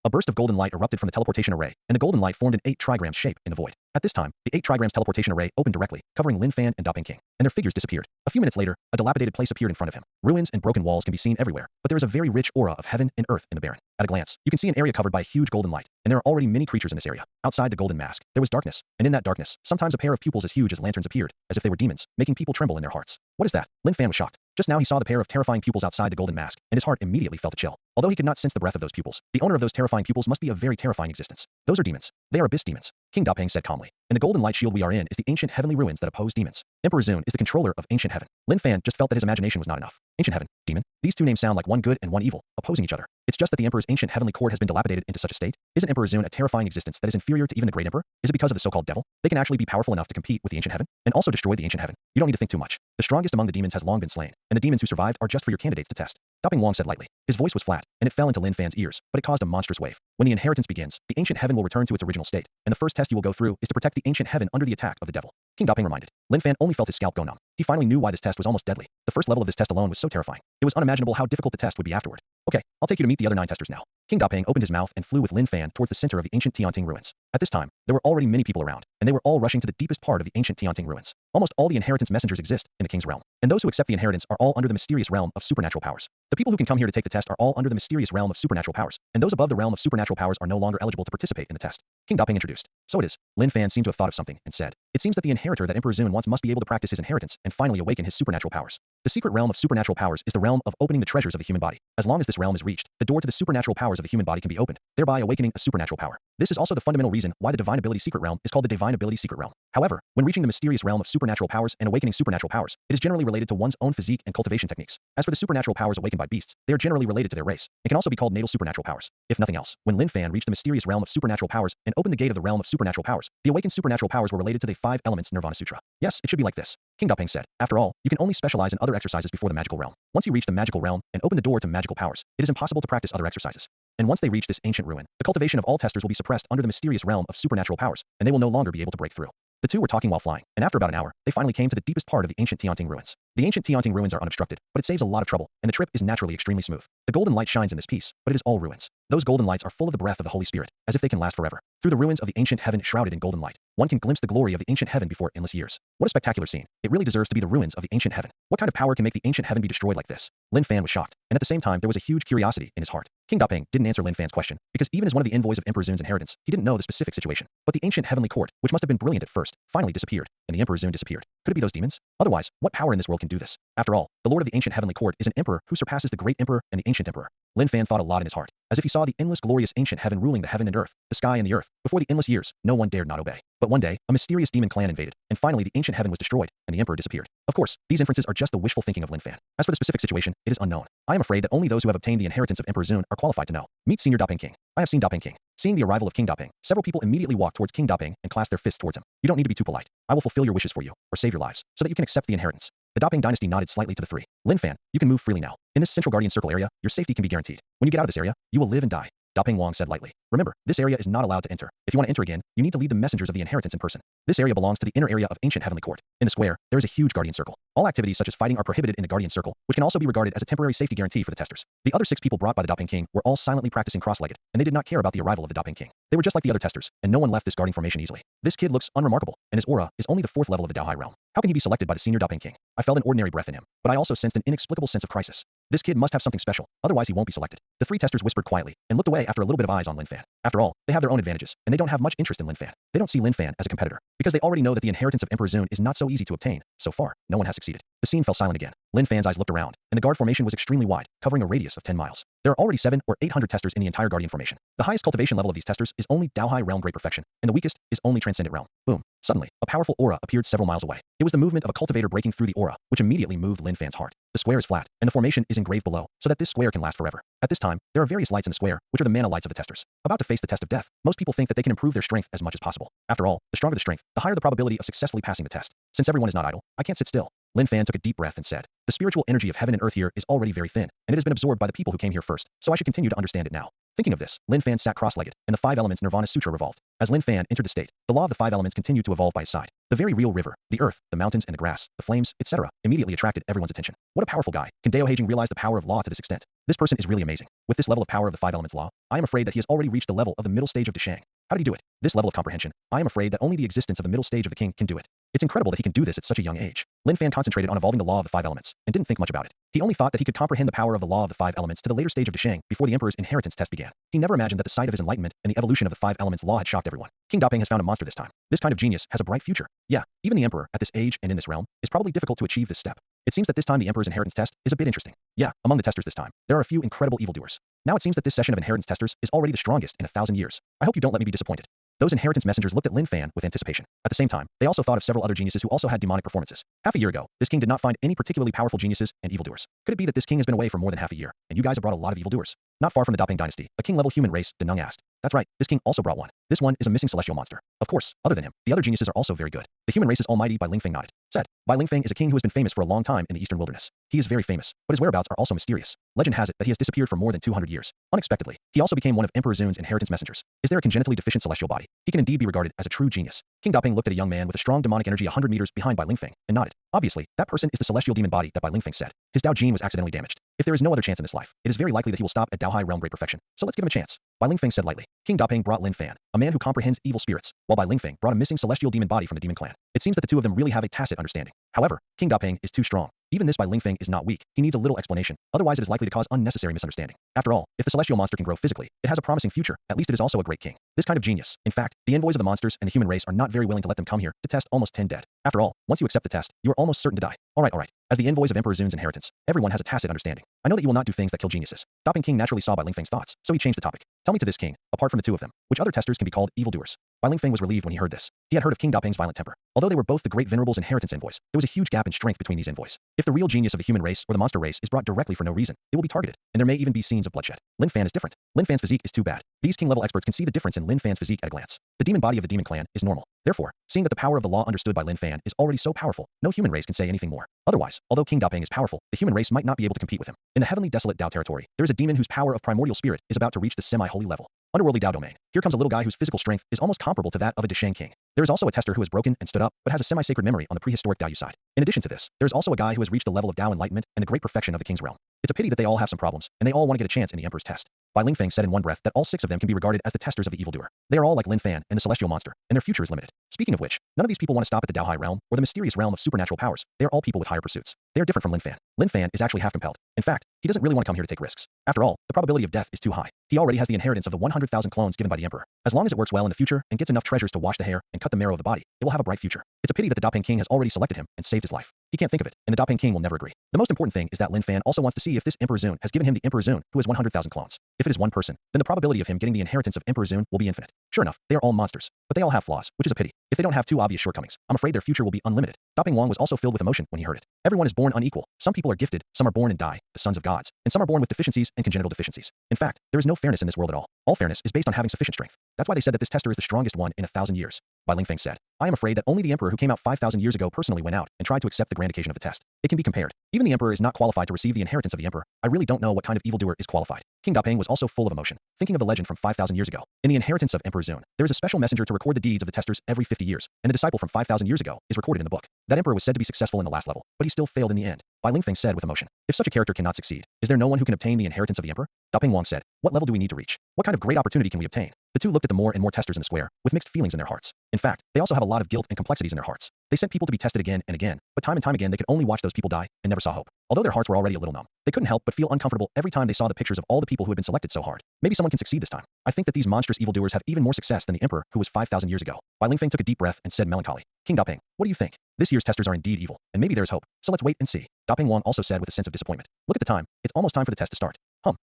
A burst of golden light erupted from the teleportation array, and the golden light formed an 8 trigram shape in the void. At this time, the 8 trigrams teleportation array opened directly, covering Lin Fan and Daping King, and their figures disappeared. A few minutes later, a dilapidated place appeared in front of him. Ruins and broken walls can be seen everywhere, but there is a very rich aura of heaven and earth in the barren. At a glance, you can see an area covered by a huge golden light, and there are already many creatures in this area. Outside the golden mask, there was darkness, and in that darkness, sometimes a pair of pupils as huge as lanterns appeared, as if they were demons, making people tremble in their hearts. What is that? Lin Fan was shocked. Just now he saw the pair of terrifying pupils outside the golden mask, and his heart immediately felt a chill. Although he could not sense the breath of those pupils, the owner of those terrifying pupils must be a very terrifying existence. Those are demons. They are abyss demons. King Daping said calmly. And the golden light shield we are in is the ancient heavenly ruins that oppose demons. Emperor Zun is the controller of ancient heaven. Lin Fan just felt that his imagination was not enough. Ancient heaven, demon. These two names sound like one good and one evil, opposing each other. It's just that the Emperor's ancient heavenly court has been dilapidated into such a state. Isn't Emperor Zun a terrifying existence that is inferior to even the great emperor? Is it because of the so-called devil? They can actually be powerful enough to compete with the ancient heaven, and also destroy the ancient heaven. You don't need to think too much. The strongest among the demons has long been slain, and the demons who survived are just for your candidates to test. Daping Wang said lightly. His voice was flat, and it fell into Lin Fan's ears, but it caused a monstrous wave. When the inheritance begins, the ancient heaven will return to its original state, and the first test you will go through is to protect the ancient heaven under the attack of the devil. King Daping reminded. Lin Fan only felt his scalp go numb. He finally knew why this test was almost deadly. The first level of this test alone was so terrifying. It was unimaginable how difficult the test would be afterward. Okay, I'll take you to meet the other 9 testers now. King Daping opened his mouth and flew with Lin Fan towards the center of the ancient Tianting ruins. At this time, there were already many people around, and they were all rushing to the deepest part of the ancient Tianting ruins. Almost all the inheritance messengers exist in the king's realm, and those who accept the inheritance are all under the mysterious realm of supernatural powers. The people who can come here to take the test are all under the mysterious realm of supernatural powers, and those above the realm of supernatural powers are no longer eligible to participate in the test. King Daping introduced. So it is. Lin Fan seemed to have thought of something and said, it seems that the inheritor that Emperor Zun wants must be able to practice his inheritance and finally awaken his supernatural powers. The secret realm of supernatural powers is the realm of opening the treasures of the human body. As long as this realm is reached, the door to the supernatural powers of the human body can be opened, thereby awakening a supernatural power. This is also the fundamental reason why the divine ability secret realm is called the divine ability secret realm. However, when reaching the mysterious realm of supernatural powers and awakening supernatural powers, it is generally related to one's own physique and cultivation techniques. As for the supernatural powers awakened by beasts, they are generally related to their race, and can also be called natal supernatural powers. If nothing else, when Lin Fan reached the mysterious realm of supernatural powers and opened the gate of the realm of supernatural powers, the awakened supernatural powers were related to the 5 elements Nirvana Sutra. Yes, it should be like this. King Daping said. After all, you can only specialize in other exercises before the magical realm. Once you reach the magical realm and open the door to magical powers, it is impossible to practice other exercises. And once they reach this ancient ruin, the cultivation of all testers will be suppressed under the mysterious realm of supernatural powers, and they will no longer be able to break through. The two were talking while flying, and after about an hour, they finally came to the deepest part of the ancient Tianting ruins. The ancient Tianting ruins are unobstructed, but it saves a lot of trouble, and the trip is naturally extremely smooth. The golden light shines in this piece, but it is all ruins. Those golden lights are full of the breath of the Holy Spirit, as if they can last forever. Through the ruins of the ancient heaven shrouded in golden light, one can glimpse the glory of the ancient heaven before endless years. What a spectacular scene. It really deserves to be the ruins of the ancient heaven. What kind of power can make the ancient heaven be destroyed like this? Lin Fan was shocked, and at the same time there was a huge curiosity in his heart. King Daping didn't answer Lin Fan's question, because even as one of the envoys of Emperor Zun's inheritance, he didn't know the specific situation. But the ancient heavenly court, which must have been brilliant at first, finally disappeared, and the Emperor Zun disappeared. Could it be those demons? Otherwise, what power in this world can do this? After all, the lord of the ancient heavenly court is an emperor who surpasses the great emperor and the ancient emperor. Lin Fan thought a lot in his heart, as if he saw the endless glorious ancient heaven ruling the heaven and earth, the sky and the earth. Before the endless years, no one dared not obey. But one day, a mysterious demon clan invaded, and finally the ancient heaven was destroyed, and the emperor disappeared. Of course, these inferences are just the wishful thinking of Lin Fan. As for the specific situation, it is unknown. I am afraid that only those who have obtained the inheritance of Emperor Zun are qualified to know. Meet Senior Daping King. I have seen Daping King. Seeing the arrival of King Daping, several people immediately walked towards King Daping and clasped their fists towards him. You don't need to be too polite. I will fulfill your wishes for you, or save your lives, so that you can accept the inheritance. The Daping dynasty nodded slightly to the 3. Lin Fan, you can move freely now. In this central guardian circle area, your safety can be guaranteed. When you get out of this area, you will live and die. Daping Wang said lightly. Remember, this area is not allowed to enter. If you want to enter again, you need to lead the messengers of the inheritance in person. This area belongs to the inner area of ancient heavenly court. In the square, there is a huge guardian circle. All activities such as fighting are prohibited in the guardian circle, which can also be regarded as a temporary safety guarantee for the testers. The other 6 people brought by the Daping King were all silently practicing cross-legged, and they did not care about the arrival of the Daping King. They were just like the other testers, and no one left this guarding formation easily. This kid looks unremarkable, and his aura is only the 4th level of the Dao High realm. How can he be selected by the senior Daping King? I felt an ordinary breath in him, but I also sensed an inexplicable sense of crisis. This kid must have something special, otherwise he won't be selected. The 3 testers whispered quietly and looked away after a little bit of eyes on Lin Fan. After all, they have their own advantages, and they don't have much interest in Lin Fan. They don't see Lin Fan as a competitor, because they already know that the inheritance of Emperor Zun is not so easy to obtain. So far, no one has succeeded. The scene fell silent again. Lin Fan's eyes looked around, and the guard formation was extremely wide, covering a radius of 10 miles. There are already 7 or 800 testers in the entire Guardian formation. The highest cultivation level of these testers is only Dao High Realm Great Perfection, and the weakest is only Transcendent Realm. Boom. Suddenly, a powerful aura appeared several miles away. It was the movement of a cultivator breaking through the aura, which immediately moved Lin Fan's heart. The square is flat, and the formation is engraved below, so that this square can last forever. At this time, there are various lights in the square, which are the mana lights of the testers. About to face the test of death, most people think that they can improve their strength as much as possible. After all, the stronger the strength, the higher the probability of successfully passing the test. Since everyone is not idle, I can't sit still. Lin Fan took a deep breath and said, "The spiritual energy of heaven and earth here is already very thin, and it has been absorbed by the people who came here first, so I should continue to understand it now." Thinking of this, Lin Fan sat cross-legged, and the 5 elements Nirvana Sutra revolved. As Lin Fan entered the state, the law of the 5 elements continued to evolve by his side. The very real river, the earth, the mountains and the grass, the flames, etc., immediately attracted everyone's attention. What a powerful guy. Can Dao Heijing realize the power of law to this extent? This person is really amazing. With this level of power of the 5 elements law, I am afraid that he has already reached the level of the middle stage of Deshang. How did he do it? This level of comprehension, I am afraid that only the existence of the middle stage of the king can do it. It's incredible that he can do this at such a young age. Lin Fan concentrated on evolving the law of the 5 elements, and didn't think much about it. He only thought that he could comprehend the power of the law of the 5 elements to the later stage of Deshang before the Emperor's inheritance test began. He never imagined that the sight of his enlightenment and the evolution of the 5 elements law had shocked everyone. King Daping has found a monster this time. This kind of genius has a bright future. Yeah, even the Emperor, at this age and in this realm, is probably difficult to achieve this step. It seems that this time the Emperor's inheritance test is a bit interesting. Yeah, among the testers this time, there are a few incredible evildoers. Now it seems that this session of inheritance testers is already the strongest in 1,000 years. I hope you don't let me be disappointed. Those inheritance messengers looked at Lin Fan with anticipation. At the same time, they also thought of several other geniuses who also had demonic performances. Half a year ago, this king did not find any particularly powerful geniuses and evildoers. Could it be that this king has been away for more than half a year, and you guys have brought a lot of evildoers? Not far from the Daping dynasty, a king-level human race, Denung asked. That's right, this king also brought one. This one is a missing celestial monster. Of course, other than him, the other geniuses are also very good. The human race is almighty. Bai Lingfeng nodded. Said, Bai Lingfeng is a king who has been famous for a long time in the eastern wilderness. He is very famous, but his whereabouts are also mysterious. Legend has it that he has disappeared for more than 200 years. Unexpectedly, he also became one of Emperor Zun's inheritance messengers. Is there a congenitally deficient celestial body? He can indeed be regarded as a true genius. King Daping looked at a young man with a strong demonic energy 100 meters behind Bai Lingfeng, and nodded. Obviously, that person is the celestial demon body that Bai Lingfeng said. His Dao gene was accidentally damaged. If there is no other chance in this life, it is very likely that he will stop at Dao High Realm Great Perfection. So let's give him a chance. Bai Lingfeng said lightly. King Daping brought Lin Fan, a man who comprehends evil spirits, while Bai Lingfeng brought a missing celestial demon body from the demon clan. It seems that the two of them really have a tacit understanding. However, King Daping is too strong. Even this Bai Lingfeng is not weak. He needs a little explanation. Otherwise it is likely to cause unnecessary misunderstanding. After all, if the celestial monster can grow physically, it has a promising future. At least it is also a great king. This kind of genius. In fact, the envoys of the monsters and the human race are not very willing to let them come here to test almost 10 dead. After all, once you accept the test, you are almost certain to die. Alright. As the envoys of Emperor Zun's inheritance, everyone has a tacit understanding. I know that you will not do things that kill geniuses. Daping King naturally saw Bai Lingfeng's thoughts, so he changed the topic. Tell me to this king, apart from the two of them, which other testers can be called evildoers? Bai Lingfeng was relieved when he heard this. He had heard of King Daping's violent temper. Although they were both the Great Venerable's inheritance envoys, there was a huge gap in strength between these envoys. If the real genius of the human race or the monster race is brought directly for no reason, it will be targeted, and there may even be scenes of bloodshed. Lin Fan is different. Lin Fan's physique is too bad. These king-level experts can see the difference in Lin Fan's physique at a glance. The demon body of the demon clan is normal. Therefore, seeing that the power of the law understood by Lin Fan is already so powerful, no human race can say anything more. Otherwise, although King Daping is powerful, the human race might not be able to compete with him. In the heavenly desolate Dao territory, there is a demon whose power of primordial spirit is about to reach the semi-holy level. Underworldly Dao domain. Here comes a little guy whose physical strength is almost comparable to that of a Deshang king. There is also a tester who has broken and stood up, but has a semi-sacred memory on the prehistoric Dao Yu side. In addition to this, there is also a guy who has reached the level of Dao enlightenment and the great perfection of the king's realm. It's a pity that they all have some problems, and they all want to get a chance in the Emperor's test. Bai Lingfeng said in one breath that all 6 of them can be regarded as the testers of the evildoer. They are all like Lin Fan and the celestial monster, and their future is limited. Speaking of which, none of these people want to stop at the Dao High realm or the mysterious realm of supernatural powers. They are all people with higher pursuits. They are different from Lin Fan. Lin Fan is actually half compelled. In fact, he doesn't really want to come here to take risks. After all, the probability of death is too high. He already has the inheritance of the 100,000 clones given by the Emperor. As long as it works well in the future and gets enough treasures to wash the hair and cut the marrow of the body, it will have a bright future. It's a pity that the Daping King has already selected him and saved his life. He can't think of it, and the Daping King will never agree. The most important thing is that Lin Fan also wants to see if this Emperor Zun has given him the Emperor Zun, who has 100,000 clones. If it is one person, then the probability of him getting the inheritance of Emperor Zun will be infinite. Sure enough, they are all monsters, but they all have flaws, which is a pity. If they don't have too obvious shortcomings, I'm afraid their future will be unlimited. Daping Wang was also filled with emotion when he heard it. Everyone is born unequal. Some people are gifted, some are born and die, the sons of gods, and some are born with deficiencies and congenital deficiencies. In fact, there is no fairness in this world at all. All fairness is based on having sufficient strength. That's why they said that this tester is the strongest one in 1,000 years. Bai Lingfeng said, I am afraid that only the Emperor who came out 5,000 years ago personally went out and tried to accept the grand occasion of the test. It can be compared. Even the Emperor is not qualified to receive the inheritance of the Emperor. I really don't know what kind of evildoer is qualified. King Daping was also full of emotion, thinking of the legend from 5,000 years ago. In the inheritance of Emperor Zun, there is a special messenger to record the deeds of the testers every 50 years, and the disciple from 5,000 years ago is recorded in the book. That Emperor was said to be successful in the last level, but he still failed in the end. Bai Lingfeng said with emotion, if such a character cannot succeed, is there no one who can obtain the inheritance of the Emperor? Daping Wang said, what level do we need to reach? What kind of great opportunity can we obtain? The two looked at the more and more testers in the square, with mixed feelings in their hearts. In fact, they also have a lot of guilt and complexities in their hearts. They sent people to be tested again and again, but time and time again they could only watch those people die and never saw hope. Although their hearts were already a little numb, they couldn't help but feel uncomfortable every time they saw the pictures of all the people who had been selected so hard. Maybe someone can succeed this time. I think that these monstrous evildoers have even more success than the Emperor who was 5,000 years ago. Bai Lingfeng took a deep breath and said melancholy, King Daping, what do you think? This year's testers are indeed evil, and maybe there's hope, so let's wait and see. Daping Wang also said with a sense of disappointment. Look at the time, it's almost time for the test to start.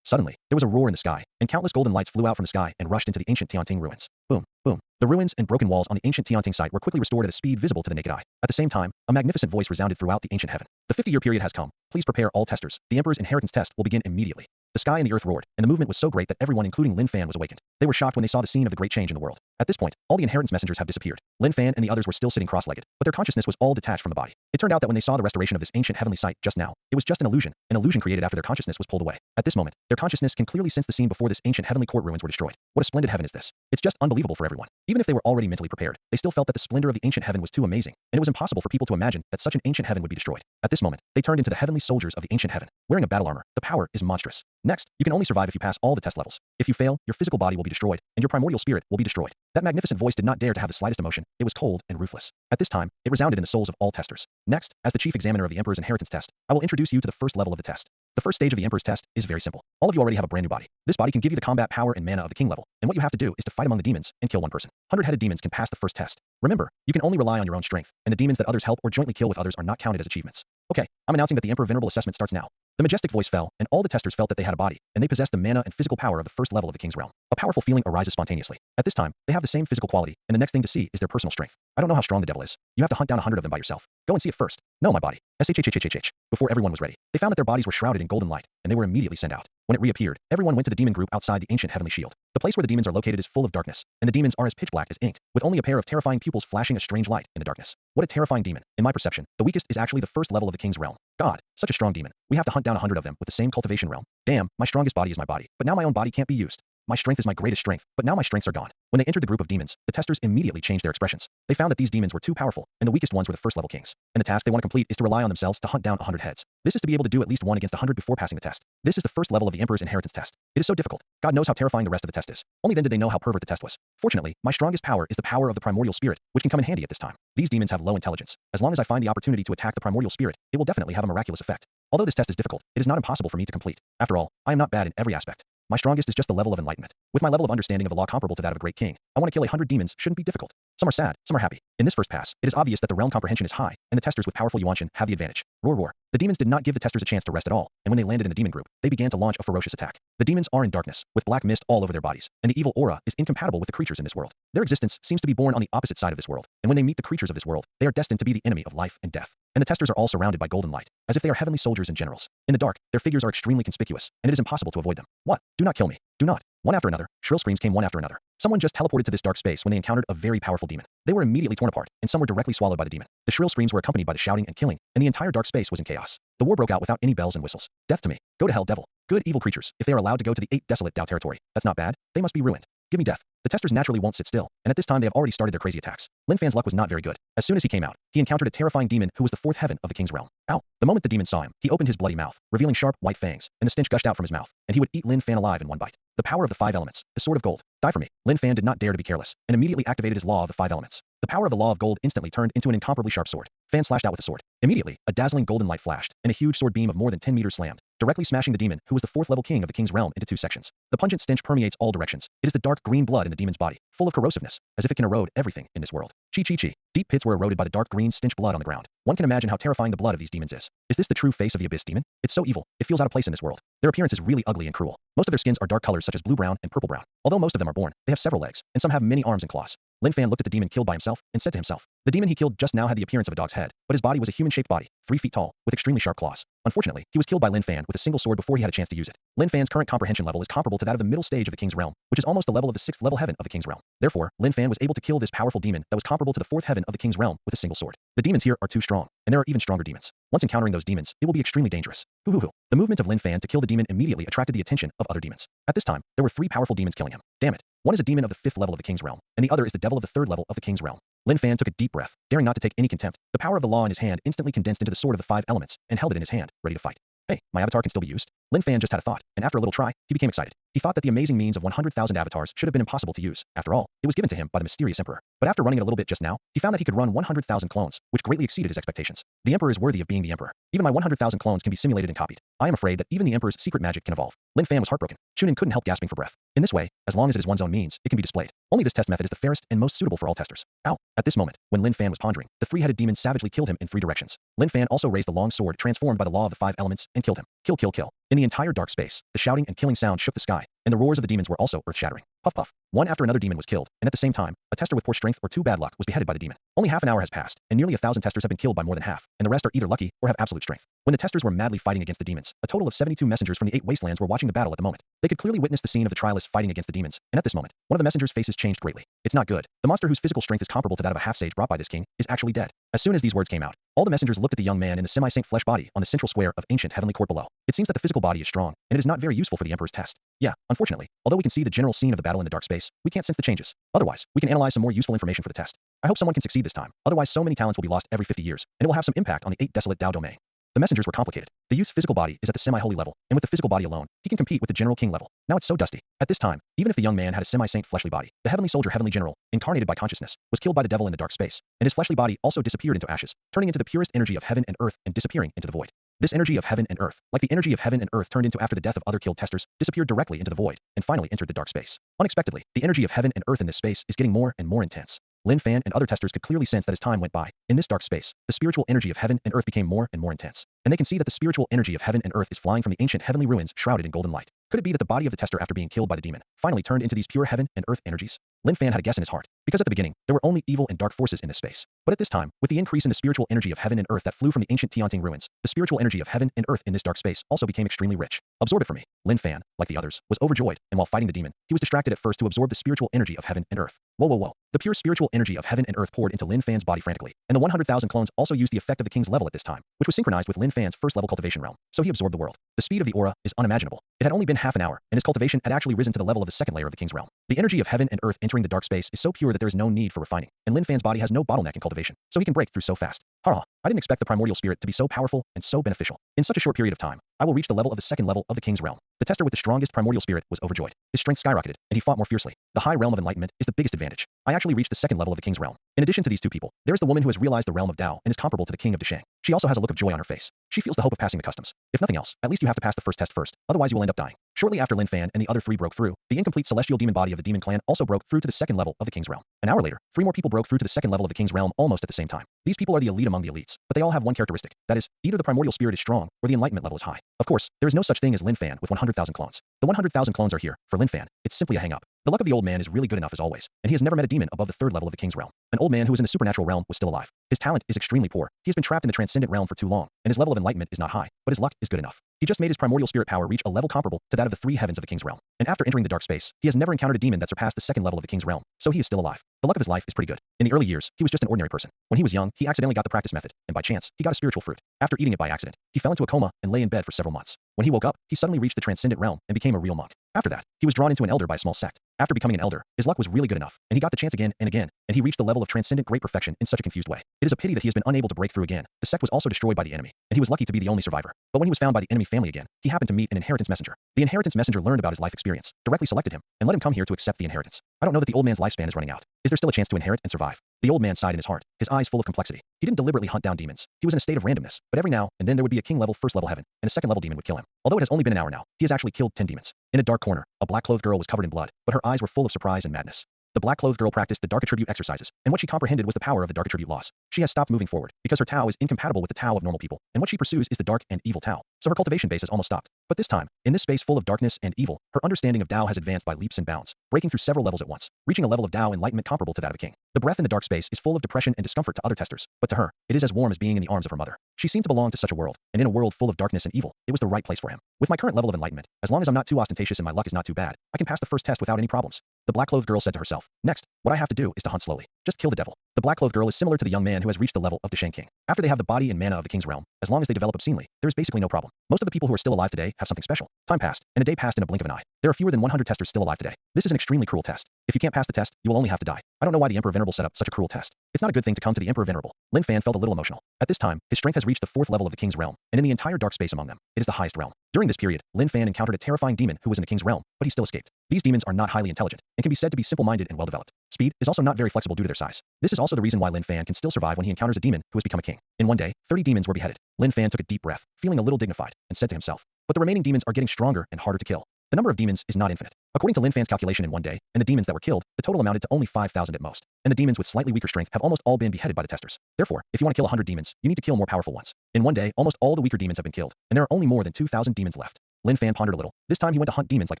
Suddenly, there was a roar in the sky, and countless golden lights flew out from the sky and rushed into the ancient Tianting ruins. Boom, boom. The ruins and broken walls on the ancient Tianting site were quickly restored at a speed visible to the naked eye. At the same time, a magnificent voice resounded throughout the ancient heaven. The 50-year period has come. Please prepare all testers. The Emperor's inheritance test will begin immediately. The sky and the earth roared, and the movement was so great that everyone, including Lin Fan, was awakened. They were shocked when they saw the scene of the great change in the world. At this point, all the inheritance messengers have disappeared. Lin Fan and the others were still sitting cross-legged, but their consciousness was all detached from the body. It turned out that when they saw the restoration of this ancient heavenly site just now, it was just an illusion created after their consciousness was pulled away. At this moment, their consciousness can clearly sense the scene before this ancient heavenly court ruins were destroyed. What a splendid heaven is this! It's just unbelievable for everyone. Even if they were already mentally prepared, they still felt that the splendor of the ancient heaven was too amazing, and it was impossible for people to imagine that such an ancient heaven would be destroyed. At this moment, they turned into the heavenly soldiers of the ancient heaven, wearing a battle armor. The power is monstrous. Next, you can only survive if you pass all the test levels. If you fail, your physical body will be destroyed, and your primordial spirit will be destroyed. That magnificent voice did not dare to have the slightest emotion. It was cold and ruthless. At this time, it resounded in the souls of all testers. Next, as the chief examiner of the Emperor's inheritance test, I will introduce you to the first level of the test. The first stage of the Emperor's test is very simple. All of you already have a brand new body. This body can give you the combat power and mana of the king level, and what you have to do is to fight among the demons and kill one person. 100-headed demons can pass the first test. Remember, you can only rely on your own strength, and the demons that others help or jointly kill with others are not counted as achievements. Okay, I'm announcing that the Emperor Venerable assessment starts now. The majestic voice fell, and all the testers felt that they had a body, and they possessed the mana and physical power of the first level of the king's realm. A powerful feeling arises spontaneously. At this time, they have the same physical quality, and the next thing to see is their personal strength. I don't know how strong the devil is. You have to hunt down 100 of them by yourself. Go and see it first. No, my body. SHHHHH. Before everyone was ready, they found that their bodies were shrouded in golden light, and they were immediately sent out. When it reappeared, everyone went to the demon group outside the ancient heavenly shield. The place where the demons are located is full of darkness, and the demons are as pitch black as ink, with only a pair of terrifying pupils flashing a strange light in the darkness. What a terrifying demon. In my perception, the weakest is actually the first level of the king's realm. God, such a strong demon. We have to hunt down 100 of them with the same cultivation realm. Damn, my strongest body is my body, but now my own body can't be used. My strength is my greatest strength, but now my strengths are gone. When they entered the group of demons, the testers immediately changed their expressions. They found that these demons were too powerful, and the weakest ones were the first level kings. And the task they want to complete is to rely on themselves to hunt down 100 heads. This is to be able to do at least 1 against 100 before passing the test. This is the first level of the Emperor's inheritance test. It is so difficult. God knows how terrifying the rest of the test is. Only then did they know how pervert the test was. Fortunately, my strongest power is the power of the primordial spirit, which can come in handy at this time. These demons have low intelligence. As long as I find the opportunity to attack the primordial spirit, it will definitely have a miraculous effect. Although this test is difficult, it is not impossible for me to complete. After all, I am not bad in every aspect. My strongest is just the level of enlightenment. With my level of understanding of the law comparable to that of a great king, I want to kill 100 demons shouldn't be difficult. Some are sad, some are happy. In this first pass, it is obvious that the realm comprehension is high, and the testers with powerful Yuanshan have the advantage. Roar roar. The demons did not give the testers a chance to rest at all, and when they landed in the demon group, they began to launch a ferocious attack. The demons are in darkness, with black mist all over their bodies, and the evil aura is incompatible with the creatures in this world. Their existence seems to be born on the opposite side of this world, and when they meet the creatures of this world, they are destined to be the enemy of life and death. And the testers are all surrounded by golden light, as if they are heavenly soldiers and generals. In the dark, their figures are extremely conspicuous, and it is impossible to avoid them. What? Do not kill me. Do not. One after another, shrill screams came one after another. Someone just teleported to this dark space when they encountered a very powerful demon. They were immediately torn apart, and some were directly swallowed by the demon. The shrill screams were accompanied by the shouting and killing, and the entire dark space was in chaos. The war broke out without any bells and whistles. Death to me. Go to hell, devil. Good evil creatures, if they are allowed to go to the 8 desolate Dao territory, that's not bad. They must be ruined. Give me death. The testers naturally won't sit still, and at this time they have already started their crazy attacks. Lin Fan's luck was not very good. As soon as he came out, he encountered a terrifying demon who was the 4th heaven of the king's realm. Ow. The moment the demon saw him, he opened his bloody mouth, revealing sharp white fangs, and the stench gushed out from his mouth, and he would eat Lin Fan alive in one bite. The power of the 5 elements, the sword of gold. Die for me. Lin Fan did not dare to be careless, and immediately activated his law of the 5 elements. The power of the law of gold instantly turned into an incomparably sharp sword. Fan slashed out with the sword. Immediately, a dazzling golden light flashed, and a huge sword beam of more than 10 meters slammed, directly smashing the demon, who was the 4th level king of the king's realm, into 2 sections. The pungent stench permeates all directions. It is the dark green blood in the demon's body, full of corrosiveness, as if it can erode everything in this world. Chi chi chi. Deep pits were eroded by the dark green stench blood on the ground. One can imagine how terrifying the blood of these demons is. Is this the true face of the abyss demon? It's so evil, it feels out of place in this world. Their appearance is really ugly and cruel. Most of their skins are dark colors such as blue-brown and purple-brown. Although most of them are born, they have several legs, and some have many arms and claws. Lin Fan looked at the demon killed by himself and said to himself, the demon he killed just now had the appearance of a dog's head, but his body was a human-shaped body, 3 feet tall, with extremely sharp claws. Unfortunately, he was killed by Lin Fan with a single sword before he had a chance to use it. Lin Fan's current comprehension level is comparable to that of the middle stage of the king's realm, which is almost the level of the 6th level heaven of the king's realm. Therefore, Lin Fan was able to kill this powerful demon that was comparable to the 4th heaven of the king's realm with a single sword. The demons here are too strong, and there are even stronger demons. Once encountering those demons, it will be extremely dangerous. Hoo. The movement of Lin Fan to kill the demon immediately attracted the attention of other demons. At this time, there were 3 powerful demons killing him. Damn it. One is a demon of the 5th level of the king's realm, and the other is the devil of the 3rd level of the king's realm. Lin Fan took a deep breath, daring not to take any contempt. The power of the law in his hand instantly condensed into the sword of the 5 elements, and held it in his hand, ready to fight. Hey, my avatar can still be used? Lin Fan just had a thought, and after a little try, he became excited. He thought that the amazing means of 100,000 avatars should have been impossible to use. After all, it was given to him by the mysterious emperor. But after running it a little bit just now, he found that he could run 100,000 clones, which greatly exceeded his expectations. The emperor is worthy of being the emperor. Even my 100,000 clones can be simulated and copied. I am afraid that even the emperor's secret magic can evolve. Lin Fan was heartbroken. Chunin couldn't help gasping for breath. In this way, as long as it is one's own means, it can be displayed. Only this test method is the fairest and most suitable for all testers. Ow! At this moment, when Lin Fan was pondering, the three-headed demon savagely killed him in 3 directions. Lin Fan also raised the long sword transformed by the law of the 5 elements and killed him. Kill, kill, kill. In the entire dark space, the shouting and killing sound shook the sky, and the roars of the demons were also earth-shattering. Puff puff. One after another demon was killed, and at the same time, a tester with poor strength or 2 bad luck was beheaded by the demon. Only half an hour has passed, and nearly 1,000 testers have been killed by more than half, and the rest are either lucky or have absolute strength. When the testers were madly fighting against the demons, a total of 72 messengers from the 8 wastelands were watching the battle at the moment. They could clearly witness the scene of the trialists fighting against the demons, and at this moment, one of the messengers' faces changed greatly. It's not good. The monster whose physical strength is comparable to that of a half-sage brought by this king is actually dead. As soon as these words came out, all the messengers looked at the young man in the semi-saint flesh body on the central square of ancient heavenly court below. It seems that the physical body is strong, and it is not very useful for the emperor's test. Yeah, unfortunately, although we can see the general scene of the battle in the dark space, we can't sense the changes. Otherwise, we can analyze some more useful information for the test. I hope someone can succeed this time. Otherwise, so many talents will be lost every 50 years, and it will have some impact on the 8 desolate Dao domain. The messengers were complicated. The youth's physical body is at the semi-holy level, and with the physical body alone, he can compete with the general king level. Now it's so dusty. At this time, even if the young man had a semi-saint fleshly body, the heavenly soldier heavenly general, incarnated by consciousness, was killed by the devil in the dark space, and his fleshly body also disappeared into ashes, turning into the purest energy of heaven and earth and disappearing into the void. This energy of heaven and earth, like the energy of heaven and earth turned into after the death of other killed testers, disappeared directly into the void, and finally entered the dark space. Unexpectedly, the energy of heaven and earth in this space is getting more and more intense. Lin Fan and other testers could clearly sense that as time went by, in this dark space, the spiritual energy of heaven and earth became more and more intense. And they can see that the spiritual energy of heaven and earth is flying from the ancient heavenly ruins shrouded in golden light. Could it be that the body of the tester after being killed by the demon finally turned into these pure heaven and earth energies? Lin Fan had a guess in his heart, because at the beginning, there were only evil and dark forces in this space. But at this time, with the increase in the spiritual energy of heaven and earth that flew from the ancient Tianting ruins, the spiritual energy of heaven and earth in this dark space also became extremely rich. Absorb it for me. Lin Fan, like the others, was overjoyed, and while fighting the demon, he was distracted at first to absorb the spiritual energy of heaven and earth. Whoa, whoa, whoa. The pure spiritual energy of heaven and earth poured into Lin Fan's body frantically, and the 100,000 clones also used the effect of the king's level at this time, which was synchronized with Lin Fan's first level cultivation realm, so he absorbed the world. The speed of the aura is unimaginable. It had only been half an hour, and his cultivation had actually risen to the level of the second layer of the king's realm. The energy of heaven and earth entering the dark space is so pure that there is no need for refining, and Lin Fan's body has no bottleneck in cultivation, so he can break through so fast. Haha, I didn't expect the primordial spirit to be so powerful and so beneficial. In such a short period of time, I will reach the level of the second level of the king's realm. The tester with the strongest primordial spirit was overjoyed. His strength skyrocketed, and he fought more fiercely. The high realm of enlightenment is the biggest advantage. I actually reached the second level of the king's realm. In addition to these two people, there is the woman who has realized the realm of Dao and is comparable to the king of Deshang. She also has a look of joy on her face. She feels the hope of passing the customs. If nothing else, at least you have to pass the first test first, otherwise you will end up dying. Shortly after Lin Fan and the other 3 broke through, the incomplete celestial demon body of the demon clan also broke through to the second level of the king's realm. An hour later, 3 more people broke through to the second level of the king's realm almost at the same time. These people are the elite among the elites, but they all have one characteristic. That is, either the primordial spirit is strong or the enlightenment level is high. Of course, there is no such thing as Lin Fan with 100,000 clones. The 100,000 clones are here. For Lin Fan, it's simply a hang-up. The luck of the old man is really good enough as always, and he has never met a demon above the 3rd level of the king's realm. An old man who is in the supernatural realm was still alive. His talent is extremely poor. He has been trapped in the transcendent realm for too long, and his level of enlightenment is not high, but his luck is good enough. He just made his primordial spirit power reach a level comparable to that of the 3 heavens of the king's realm. And after entering the dark space, he has never encountered a demon that surpassed the second level of the king's realm, so he is still alive. The luck of his life is pretty good. In the early years, he was just an ordinary person. When he was young, he accidentally got the practice method, and by chance, he got a spiritual fruit. After eating it by accident, he fell into a coma and lay in bed for several months. When he woke up, he suddenly reached the transcendent realm and became a real monk. After that, he was drawn into an elder by a small sect. After becoming an elder, his luck was really good enough, and he got the chance again and again, and he reached the level of transcendent great perfection in such a confused way. It is a pity that he has been unable to break through again. The sect was also destroyed by the enemy, and he was lucky to be the only survivor. But when he was found by the enemy family again, he happened to meet an inheritance messenger. The inheritance messenger learned about his life experience, directly selected him, and let him come here to accept the inheritance. I don't know that the old man's lifespan is running out. Is there still a chance to inherit and survive? The old man sighed in his heart, his eyes full of complexity. He didn't deliberately hunt down demons. He was in a state of randomness, but every now and then there would be a king level first level heaven, and a second level demon would kill him. Although it has only been an hour now, he has actually killed 10 demons. In a dark corner, a black-clothed girl was covered in blood, but her eyes were full of surprise and madness. The black-clothed girl practiced the dark attribute exercises, and what she comprehended was the power of the dark attribute laws. She has stopped moving forward, because her Tao is incompatible with the Tao of normal people, and what she pursues is the dark and evil Tao. So her cultivation base has almost stopped. But this time, in this space full of darkness and evil, her understanding of Dao has advanced by leaps and bounds, breaking through several levels at once, reaching a level of Dao enlightenment comparable to that of a king. The breath in the dark space is full of depression and discomfort to other testers, but to her, it is as warm as being in the arms of her mother. She seemed to belong to such a world, and in a world full of darkness and evil, it was the right place for him. With my current level of enlightenment, as long as I'm not too ostentatious and my luck is not too bad, I can pass the first test without any problems. The black-clothed girl said to herself, next, what I have to do is to hunt slowly. Just kill the devil. The black-clothed girl is similar to the young man who has reached the level of Deshang King. After they have the body and mana of the king's realm, as long as they develop obscenely, there is basically no problem. Most of the people who are still alive today have something special. Time passed, and a day passed in a blink of an eye. There are fewer than 100 testers still alive today. This is an extremely cruel test. If you can't pass the test, you will only have to die. I don't know why the Emperor Venerable set up such a cruel test. It's not a good thing to come to the Emperor Venerable. Lin Fan felt a little emotional. At this time, his strength has reached the 4th level of the King's realm, and in the entire dark space among them, it is the highest realm. During this period, Lin Fan encountered a terrifying demon who was in the King's realm, but he still escaped. These demons are not highly intelligent, and can be said to be simple-minded and well-developed. Speed is also not very flexible due to their size. This is also the reason why Lin Fan can still survive when he encounters a demon who has become a king. In one day, 30 demons were beheaded. Lin Fan took a deep breath, feeling a little dignified, and said to himself, but the remaining demons are getting stronger and harder to kill. The number of demons is not infinite. According to Lin Fan's calculation in one day, and the demons that were killed, the total amounted to only 5,000 at most. And the demons with slightly weaker strength have almost all been beheaded by the testers. Therefore, if you want to kill 100 demons, you need to kill more powerful ones. In one day, almost all the weaker demons have been killed, and there are only more than 2,000 demons left. Lin Fan pondered a little. This time he went to hunt demons like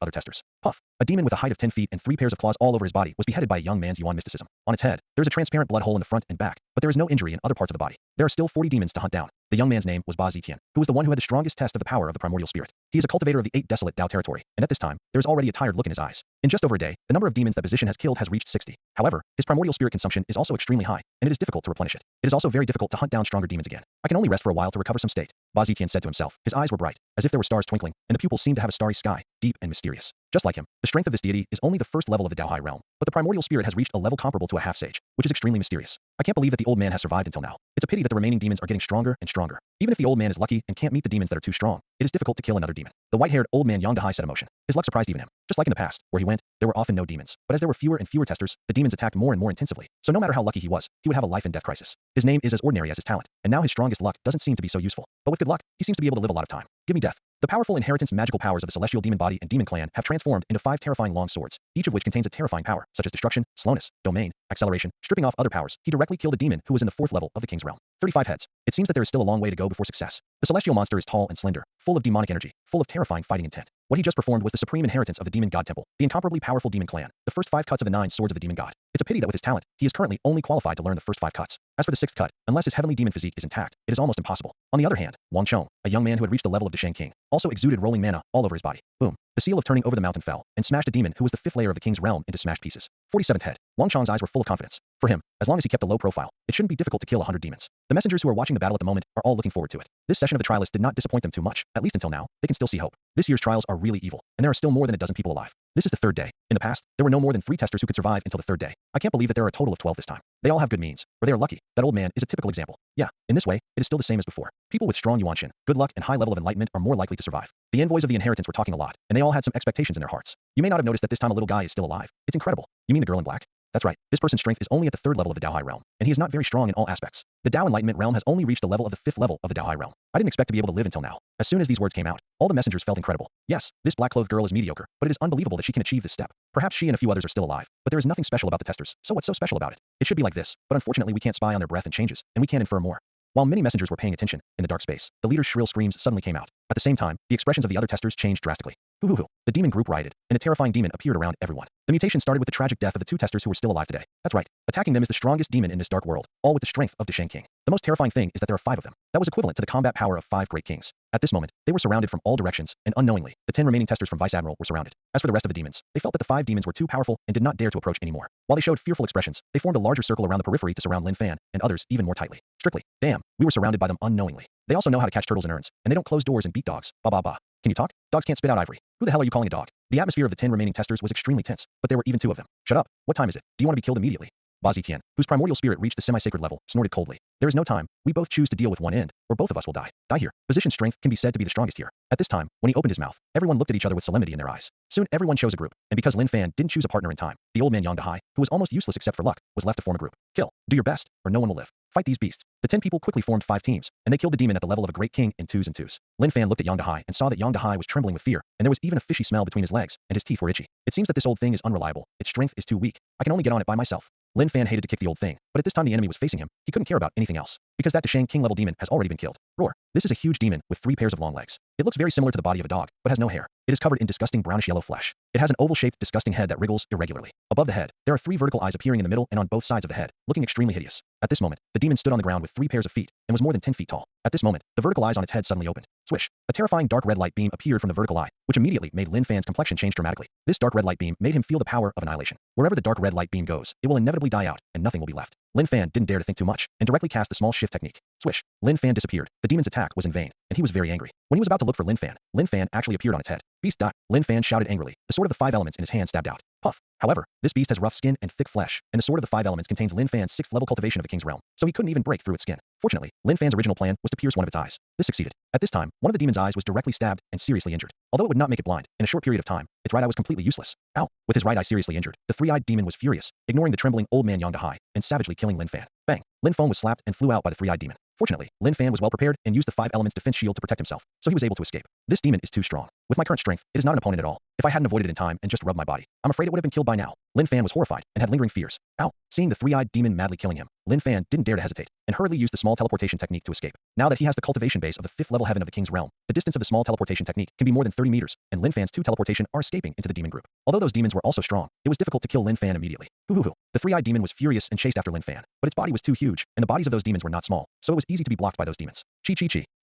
other testers. Puff. A demon with a height of 10 feet and 3 pairs of claws all over his body was beheaded by a young man's Yuan mysticism. On its head, there is a transparent blood hole in the front and back, but there is no injury in other parts of the body. There are still 40 demons to hunt down. The young man's name was Ba Zetian, who was the one who had the strongest test of the power of the primordial spirit. He is a cultivator of the 8 desolate Dao territory, and at this time, there is already a tired look in his eyes. In just over a day, the number of demons that position has killed has reached 60. However, his primordial spirit consumption is also extremely high, and it is difficult to replenish it. It is also very difficult to hunt down stronger demons again. I can only rest for a while to recover some state, Ba Zetian said to himself. His eyes were bright, as if there were stars twinkling, and the pupils seemed to have a starry sky, deep and mysterious. Just like him, the strength of this deity is only the first level of the Dao High realm, but the primordial spirit has reached a level comparable to a half-sage, which is extremely mysterious. I can't believe that the old man has survived until now. It's a pity that the remaining demons are getting stronger and stronger. Even if the old man is lucky and can't meet the demons that are too strong, it is difficult to kill another demon. The white-haired old man Yang Dahai set in motion. His luck surprised even him. Just like in the past, where he went, there were often no demons. But as there were fewer and fewer testers, the demons attacked more and more intensively. So no matter how lucky he was, he would have a life and death crisis. His name is as ordinary as his talent, and now his strongest luck doesn't seem to be so useful. But with good luck, he seems to be able to live a lot of time. Give me death. The powerful inheritance magical powers of the celestial demon body and demon clan have transformed into 5 terrifying long swords, each of which contains a terrifying power, such as destruction, slowness, domain, acceleration, stripping off other powers. He directly killed a demon who was in the 4th level of the King's realm. 35 heads. It seems that there is still a long way to go before success. The celestial monster is tall and slender, full of demonic energy, full of terrifying fighting intent. What he just performed was the supreme inheritance of the demon god temple, the incomparably powerful demon clan, the first 5 cuts of the 9 swords of the demon god. It's a pity that with his talent, he is currently only qualified to learn the first 5 cuts. As for the 6th cut, unless his heavenly demon physique is intact, it is almost impossible. On the other hand, Wang Chong, a young man who had reached the level of the Shang King, also exuded rolling mana all over his body. Boom. The seal of turning over the mountain fell, and smashed a demon who was the 5th layer of the King's realm into smashed pieces. 47th head. Wang Chong's eyes were full of confidence. For him, as long as he kept a low profile, it shouldn't be difficult to kill 100 demons. The messengers who are watching the battle at the moment are all looking forward to it. This session of the trialists did not disappoint them too much, at least until now. They can still see hope. This year's trials are really evil, and there are still more than a dozen people alive. This is the 3rd day. In the past, there were no more than 3 testers who could survive until the 3rd day. I can't believe that there are a total of 12 this time. They all have good means, or they are lucky. That old man is a typical example. Yeah, in this way, it is still the same as before. People with strong yuanshin, good luck, and high level of enlightenment are more likely to survive. The envoys of the inheritance were talking a lot, and they all had some expectations in their hearts. You may not have noticed that this time a little guy is still alive. It's incredible. You mean the girl in black? That's right. This person's strength is only at the 3rd level of the Dao High realm, and he is not very strong in all aspects. The Dao Enlightenment realm has only reached the level of the 5th level of the Dao High realm. I didn't expect to be able to live until now. As soon as these words came out, all the messengers felt incredible. Yes, this black-clothed girl is mediocre, but it is unbelievable that she can achieve this step. Perhaps she and a few others are still alive, but there is nothing special about the testers. So what's so special about it? It should be like this, but unfortunately we can't spy on their breath and changes, and we can't infer more. While many messengers were paying attention, in the dark space, the leader's shrill screams suddenly came out. At the same time, the expressions of the other testers changed drastically. Hoo hoo hoo. The demon group rioted, and a terrifying demon appeared around everyone. The mutation started with the tragic death of the 2 testers who were still alive today. That's right. Attacking them is the strongest demon in this dark world, all with the strength of the Shang King. The most terrifying thing is that there are 5 of them. That was equivalent to the combat power of 5 great kings. At this moment, they were surrounded from all directions, and unknowingly, the 10 remaining testers from Vice Admiral were surrounded. As for the rest of the demons, they felt that the 5 demons were too powerful and did not dare to approach anymore. While they showed fearful expressions, they formed a larger circle around the periphery to surround Lin Fan, and others even more tightly. Strictly. Damn, we were surrounded by them unknowingly. They also know how to catch turtles in urns, and they don't close doors and beat dogs. Ba ba ba. Can you talk? Dogs can't spit out ivory. Who the hell are you calling a dog? The atmosphere of the 10 remaining testers was extremely tense, but there were even 2 of them. Shut up. What time is it? Do you want to be killed immediately? Ba Zetian, whose primordial spirit reached the semi-sacred level, snorted coldly. There is no time. We both choose to deal with one end, or both of us will die. Die here. Position strength can be said to be the strongest here. At this time, when he opened his mouth, everyone looked at each other with solemnity in their eyes. Soon everyone chose a group, and because Lin Fan didn't choose a partner in time, the old man Yang Dahai, who was almost useless except for luck, was left to form a group. Kill. Do your best, or no one will live. Fight these beasts. The 10 people quickly formed 5 teams, and they killed the demon at the level of a great king in 2s and 2s. Lin Fan looked at Yang Dahai and saw that Yang Dahai was trembling with fear, and there was even a fishy smell between his legs, and his teeth were itchy. It seems that this old thing is unreliable. Its strength is too weak. I can only get on it by myself. Lin Fan hated to kick the old thing, but at this time the enemy was facing him. He couldn't care about anything else, because that Shang King level demon has already been killed. Roar. This is a huge demon with 3 pairs of long legs. It looks very similar to the body of a dog, but has no hair. It is covered in disgusting brownish-yellow flesh. It has an oval-shaped, disgusting head that wriggles irregularly. Above the head, there are 3 vertical eyes appearing in the middle and on both sides of the head, looking extremely hideous. At this moment, the demon stood on the ground with 3 pairs of feet and was more than 10 feet tall. At this moment, the vertical eyes on its head suddenly opened. Swish! A terrifying dark red light beam appeared from the vertical eye, which immediately made Lin Fan's complexion change dramatically. This dark red light beam made him feel the power of annihilation. Wherever the dark red light beam goes, it will inevitably die out, and nothing will be left. Lin Fan didn't dare to think too much, and directly cast the small shift technique. Swish! Lin Fan disappeared. The demon's attack was in vain, and he was very angry. When he was about to look for Lin Fan actually appeared on its head. Beast. Lin Fan shouted angrily. The sword of the 5 elements in his hand stabbed out. Puff. However, this beast has rough skin and thick flesh, and the sword of the 5 elements contains Lin Fan's 6th level cultivation of the king's realm, so he couldn't even break through its skin. Fortunately, Lin Fan's original plan was to pierce one of its eyes. This succeeded. At this time, one of the demon's eyes was directly stabbed and seriously injured. Although it would not make it blind, in a short period of time, its right eye was completely useless. Ow! With his right eye seriously injured, the 3-eyed demon was furious, ignoring the trembling old man Yang Dahai, and savagely killing Lin Fan. Bang! Lin Fan was slapped and flew out by the 3-eyed demon. Fortunately, Lin Fan was well prepared and used the 5 elements defense shield to protect himself, so he was able to escape. This demon is too strong. With my current strength, it is not an opponent at all. If I hadn't avoided it in time and just rubbed my body, I'm afraid it would have been killed by now. Lin Fan was horrified and had lingering fears. Ow! Seeing the 3-eyed demon madly killing him, Lin Fan didn't dare to hesitate and hurriedly used the small teleportation technique to escape. Now that he has the cultivation base of the 5th level heaven of the king's realm, the distance of the small teleportation technique can be more than 30 meters, and Lin Fan's 2 teleportation are escaping into the demon group. Although those demons were also strong, it was difficult to kill Lin Fan immediately. Hoo. The 3-eyed demon was furious and chased after Lin Fan, but its body was too huge, and the bodies of those demons were not small, so it was easy to be blocked by those demons. Chi.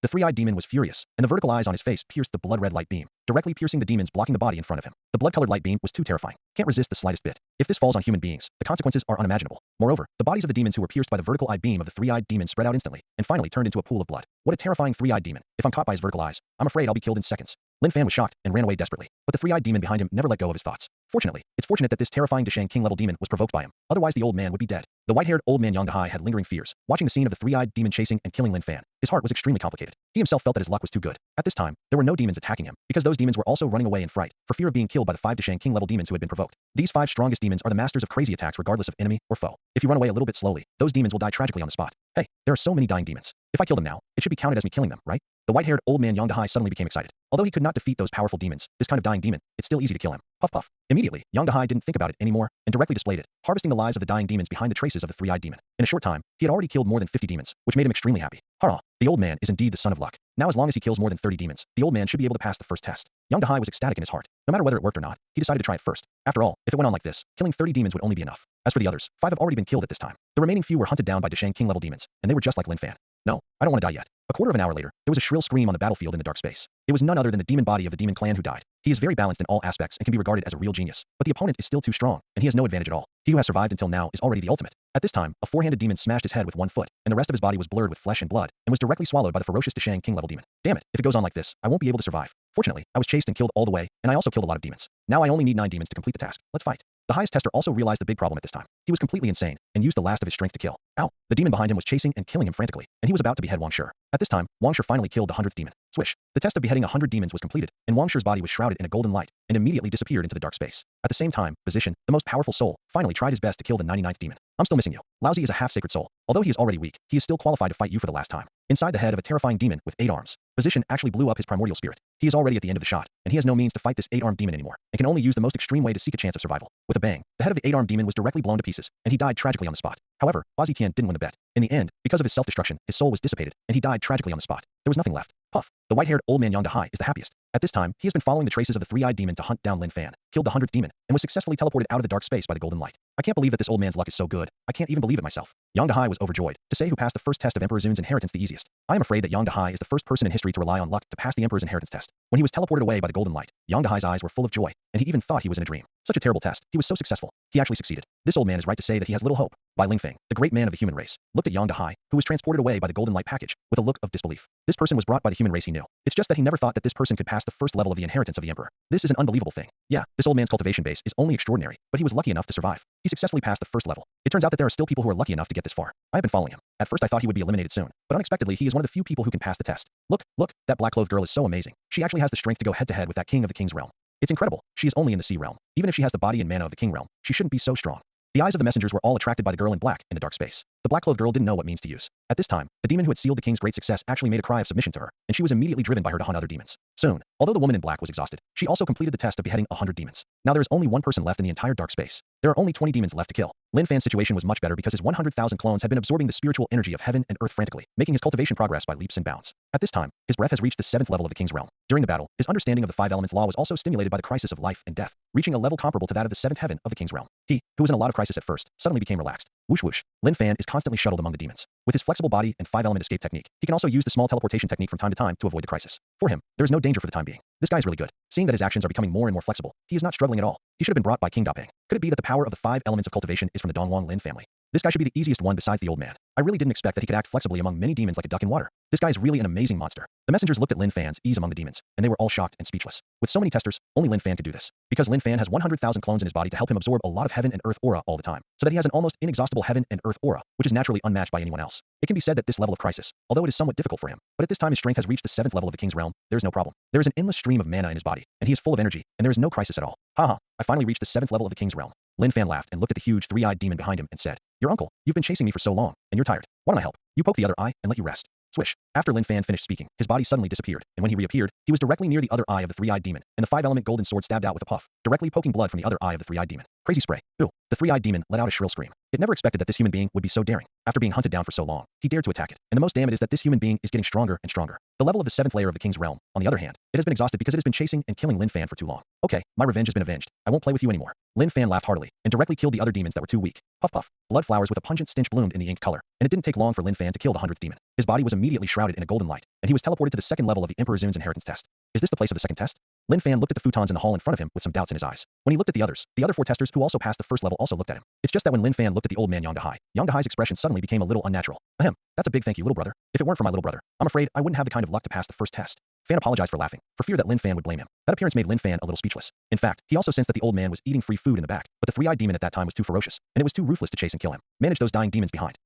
The 3-eyed demon was furious, and the vertical eyes on his face pierced the blood-red light beam, directly piercing the demons blocking the body in front of him. The blood-colored light beam was too terrifying. Can't resist the slightest bit. If this falls on human beings, the consequences are unimaginable. Moreover, the bodies of the demons who were pierced by the vertical-eyed beam of the 3-eyed demon spread out instantly, and finally turned into a pool of blood. What a terrifying 3-eyed demon. If I'm caught by his vertical eyes, I'm afraid I'll be killed in seconds. Lin Fan was shocked and ran away desperately, but the 3-eyed demon behind him never let go of his thoughts. Fortunately, it's fortunate that this terrifying Dashang King-level demon was provoked by him, otherwise the old man would be dead. The white-haired old man Yang Dahai had lingering fears, watching the scene of the 3-eyed demon chasing and killing Lin Fan. His heart was extremely complicated. He himself felt that his luck was too good. At this time, there were no demons attacking him, because those demons were also running away in fright, for fear of being killed by the 5 Dashang King-level demons who had been provoked. These 5 strongest demons are the masters of crazy attacks regardless of enemy or foe. If you run away a little bit slowly, those demons will die tragically on the spot. Hey, there are so many dying demons. If I kill them now, it should be counted as me killing them, right? The white-haired old man Yang Dahai suddenly became excited. Although he could not defeat those powerful demons, this kind of dying demon, it's still easy to kill him. Puff. Immediately, Yang Dahai didn't think about it anymore and directly displayed it, harvesting the lives of the dying demons behind the traces of the 3-eyed demon. In a short time, he had already killed more than 50 demons, which made him extremely happy. Hurrah! The old man is indeed the son of luck. Now as long as he kills more than 30 demons, the old man should be able to pass the first test. Yang Dahai was ecstatic in his heart. No matter whether it worked or not, he decided to try it first. After all, if it went on like this, killing 30 demons would only be enough. As for the others, 5 have already been killed at this time. The remaining few were hunted down by Dashang King-level demons, and they were just like Lin Fan. No, I don't want to die yet. A quarter of an hour later, there was a shrill scream on the battlefield in the dark space. It was none other than the demon body of the demon clan who died. He is very balanced in all aspects and can be regarded as a real genius, but the opponent is still too strong, and he has no advantage at all. He who has survived until now is already the ultimate. At this time, a 4-handed demon smashed his head with 1 foot, and the rest of his body was blurred with flesh and blood, and was directly swallowed by the ferocious Dashang King-level demon. Damn it, if it goes on like this, I won't be able to survive. Fortunately, I was chased and killed all the way, and I also killed a lot of demons. Now I only need 9 demons to complete the task. Let's fight. The highest tester also realized the big problem at this time. He was completely insane, and used the last of his strength to kill. Ow! The demon behind him was chasing and killing him frantically, and he was about to behead Wang Shi. At this time, Wang Shi finally killed the 100th demon. Swish! The test of beheading 100 demons was completed, and Wang Shi's body was shrouded in a golden light, and immediately disappeared into the dark space. At the same time, Physician, the most powerful soul, finally tried his best to kill the 99th demon. I'm still missing you. Laozi is a half-sacred soul. Although he is already weak, he is still qualified to fight you for the last time. Inside the head of a terrifying demon with 8 arms, Physician actually blew up his primordial spirit. He is already at the end of the shot, and he has no means to fight this 8-armed demon anymore, and can only use the most extreme way to seek a chance of survival. With a bang, the head of the 8-armed demon was directly blown to pieces, and he died tragically on the spot. However, Huazi Tian didn't win the bet. In the end, because of his self-destruction, his soul was dissipated, and he died tragically on the spot. There was nothing left. Puff. The white-haired old man Yang Dahai is the happiest. At this time, he has been following the traces of the 3-eyed demon to hunt down Lin Fan, killed the 100th demon, and was successfully teleported out of the dark space by the golden light. I can't believe that this old man's luck is so good. I can't even believe it myself. Yang Dahai was overjoyed to say who passed the first test of Emperor Zun's inheritance the easiest. I am afraid that Yang Dahai is the first person in history to rely on luck to pass the Emperor's inheritance test. When he was teleported away by the golden light, Yang Dahai's eyes were full of joy, and he even thought he was in a dream. Such a terrible test. He was so successful. He actually succeeded. This old man is right to say that he has little hope. Bai Lingfeng, the great man of the human race, looked at Yang Dahai, who was transported away by the golden light package, with a look of disbelief. This person was brought by the human race he knew. It's just that he never thought that this person could pass the first level of the inheritance of the Emperor. This is an unbelievable thing. Yeah, this old man's cultivation base is only extraordinary, but he was lucky enough to survive. He successfully passed the first level. It turns out that there are still people who are lucky enough to get this far. I have been following him. At first I thought he would be eliminated soon, but unexpectedly he is one of the few people who can pass the test. Look, that black-clothed girl is so amazing. She actually has the strength to go head-to-head with that king of the king's realm. It's incredible. She is only in the sea realm. Even if she has the body and mana of the king realm, she shouldn't be so strong. The eyes of the messengers were all attracted by the girl in black in the dark space. The black-clothed girl didn't know what means to use. At this time, the demon who had sealed the king's great success actually made a cry of submission to her, and she was immediately driven by her to hunt other demons. Soon, although the woman in black was exhausted, she also completed the test of beheading 100 demons. Now there is only one person left in the entire dark space. There are only 20 demons left to kill. Lin Fan's situation was much better because his 100,000 clones had been absorbing the spiritual energy of heaven and earth frantically, making his cultivation progress by leaps and bounds. At this time, his breath has reached the 7th level of the king's realm. During the battle, his understanding of the 5 elements law was also stimulated by the crisis of life and death, reaching a level comparable to that of the 7th heaven of the king's realm. He, who was in a lot of crisis at first, suddenly became relaxed. Whoosh whoosh. Lin Fan is constantly shuttled among the demons. With his flexible body and 5-element escape technique, he can also use the small teleportation technique from time to time to avoid the crisis. For him, there is no danger for the time being. This guy is really good. Seeing that his actions are becoming more and more flexible, he is not struggling at all. He should have been brought by King Dapeng. Could it be that the power of the 5 elements of cultivation is from the Dongwang Lin family? This guy should be the easiest one besides the old man. I really didn't expect that he could act flexibly among many demons like a duck in water. This guy is really an amazing monster. The messengers looked at Lin Fan's ease among the demons, and they were all shocked and speechless. With so many testers, only Lin Fan could do this. Because Lin Fan has 100,000 clones in his body to help him absorb a lot of heaven and earth aura all the time, so that he has an almost inexhaustible heaven and earth aura, which is naturally unmatched by anyone else. It can be said that this level of crisis, although it is somewhat difficult for him, but at this time his strength has reached the 7th level of the king's realm, there is no problem. There is an endless stream of mana in his body, and he is full of energy, and there is no crisis at all. Haha, I finally reached the 7th level of the king's realm. Lin Fan laughed and looked at the huge 3-eyed demon behind him and said, "Your uncle, you've been chasing me for so long, and you're tired. Why don't I help? You poke the other eye and let you rest." Swish. After Lin Fan finished speaking, his body suddenly disappeared, and when he reappeared, he was directly near the other eye of the 3-eyed demon, and the 5-element golden sword stabbed out with a puff, directly poking blood from the other eye of the 3-eyed demon. Crazy spray. Ooh. The 3-eyed demon let out a shrill scream. It never expected that this human being would be so daring. After being hunted down for so long, he dared to attack it. And the most damn it is that this human being is getting stronger and stronger. The level of the 7th layer of the king's realm, on the other hand, it has been exhausted because it has been chasing and killing Lin Fan for too long. Okay, my revenge has been avenged. I won't play with you anymore. Lin Fan laughed heartily and directly killed the other demons that were too weak. Puff puff. Blood flowers with a pungent stench bloomed in the ink color, and it didn't take long for Lin Fan to kill the 100th demon. His body was immediately shrouded in a golden light, and he was teleported to the 2nd level of the Emperor Zun's inheritance test. Is this the place of the 2nd test? Lin Fan looked at the futons in the hall in front of him with some doubts in his eyes. When he looked at the others, the other 4 testers who also passed the 1st level also looked at him. It's just that when Lin Fan looked at the old man Yang Dahai, Yang Dahai's expression suddenly became a little unnatural. Ahem, that's a big thank you, little brother. If it weren't for my little brother, I'm afraid I wouldn't have the kind of luck to pass the 1st test. Fan apologized for laughing, for fear that Lin Fan would blame him. That appearance made Lin Fan a little speechless. In fact, he also sensed that the old man was eating free food in the back, but the 3-eyed demon at that time was too ferocious, and it was too ruthless to chase and kill him. Manage those dying demons behind.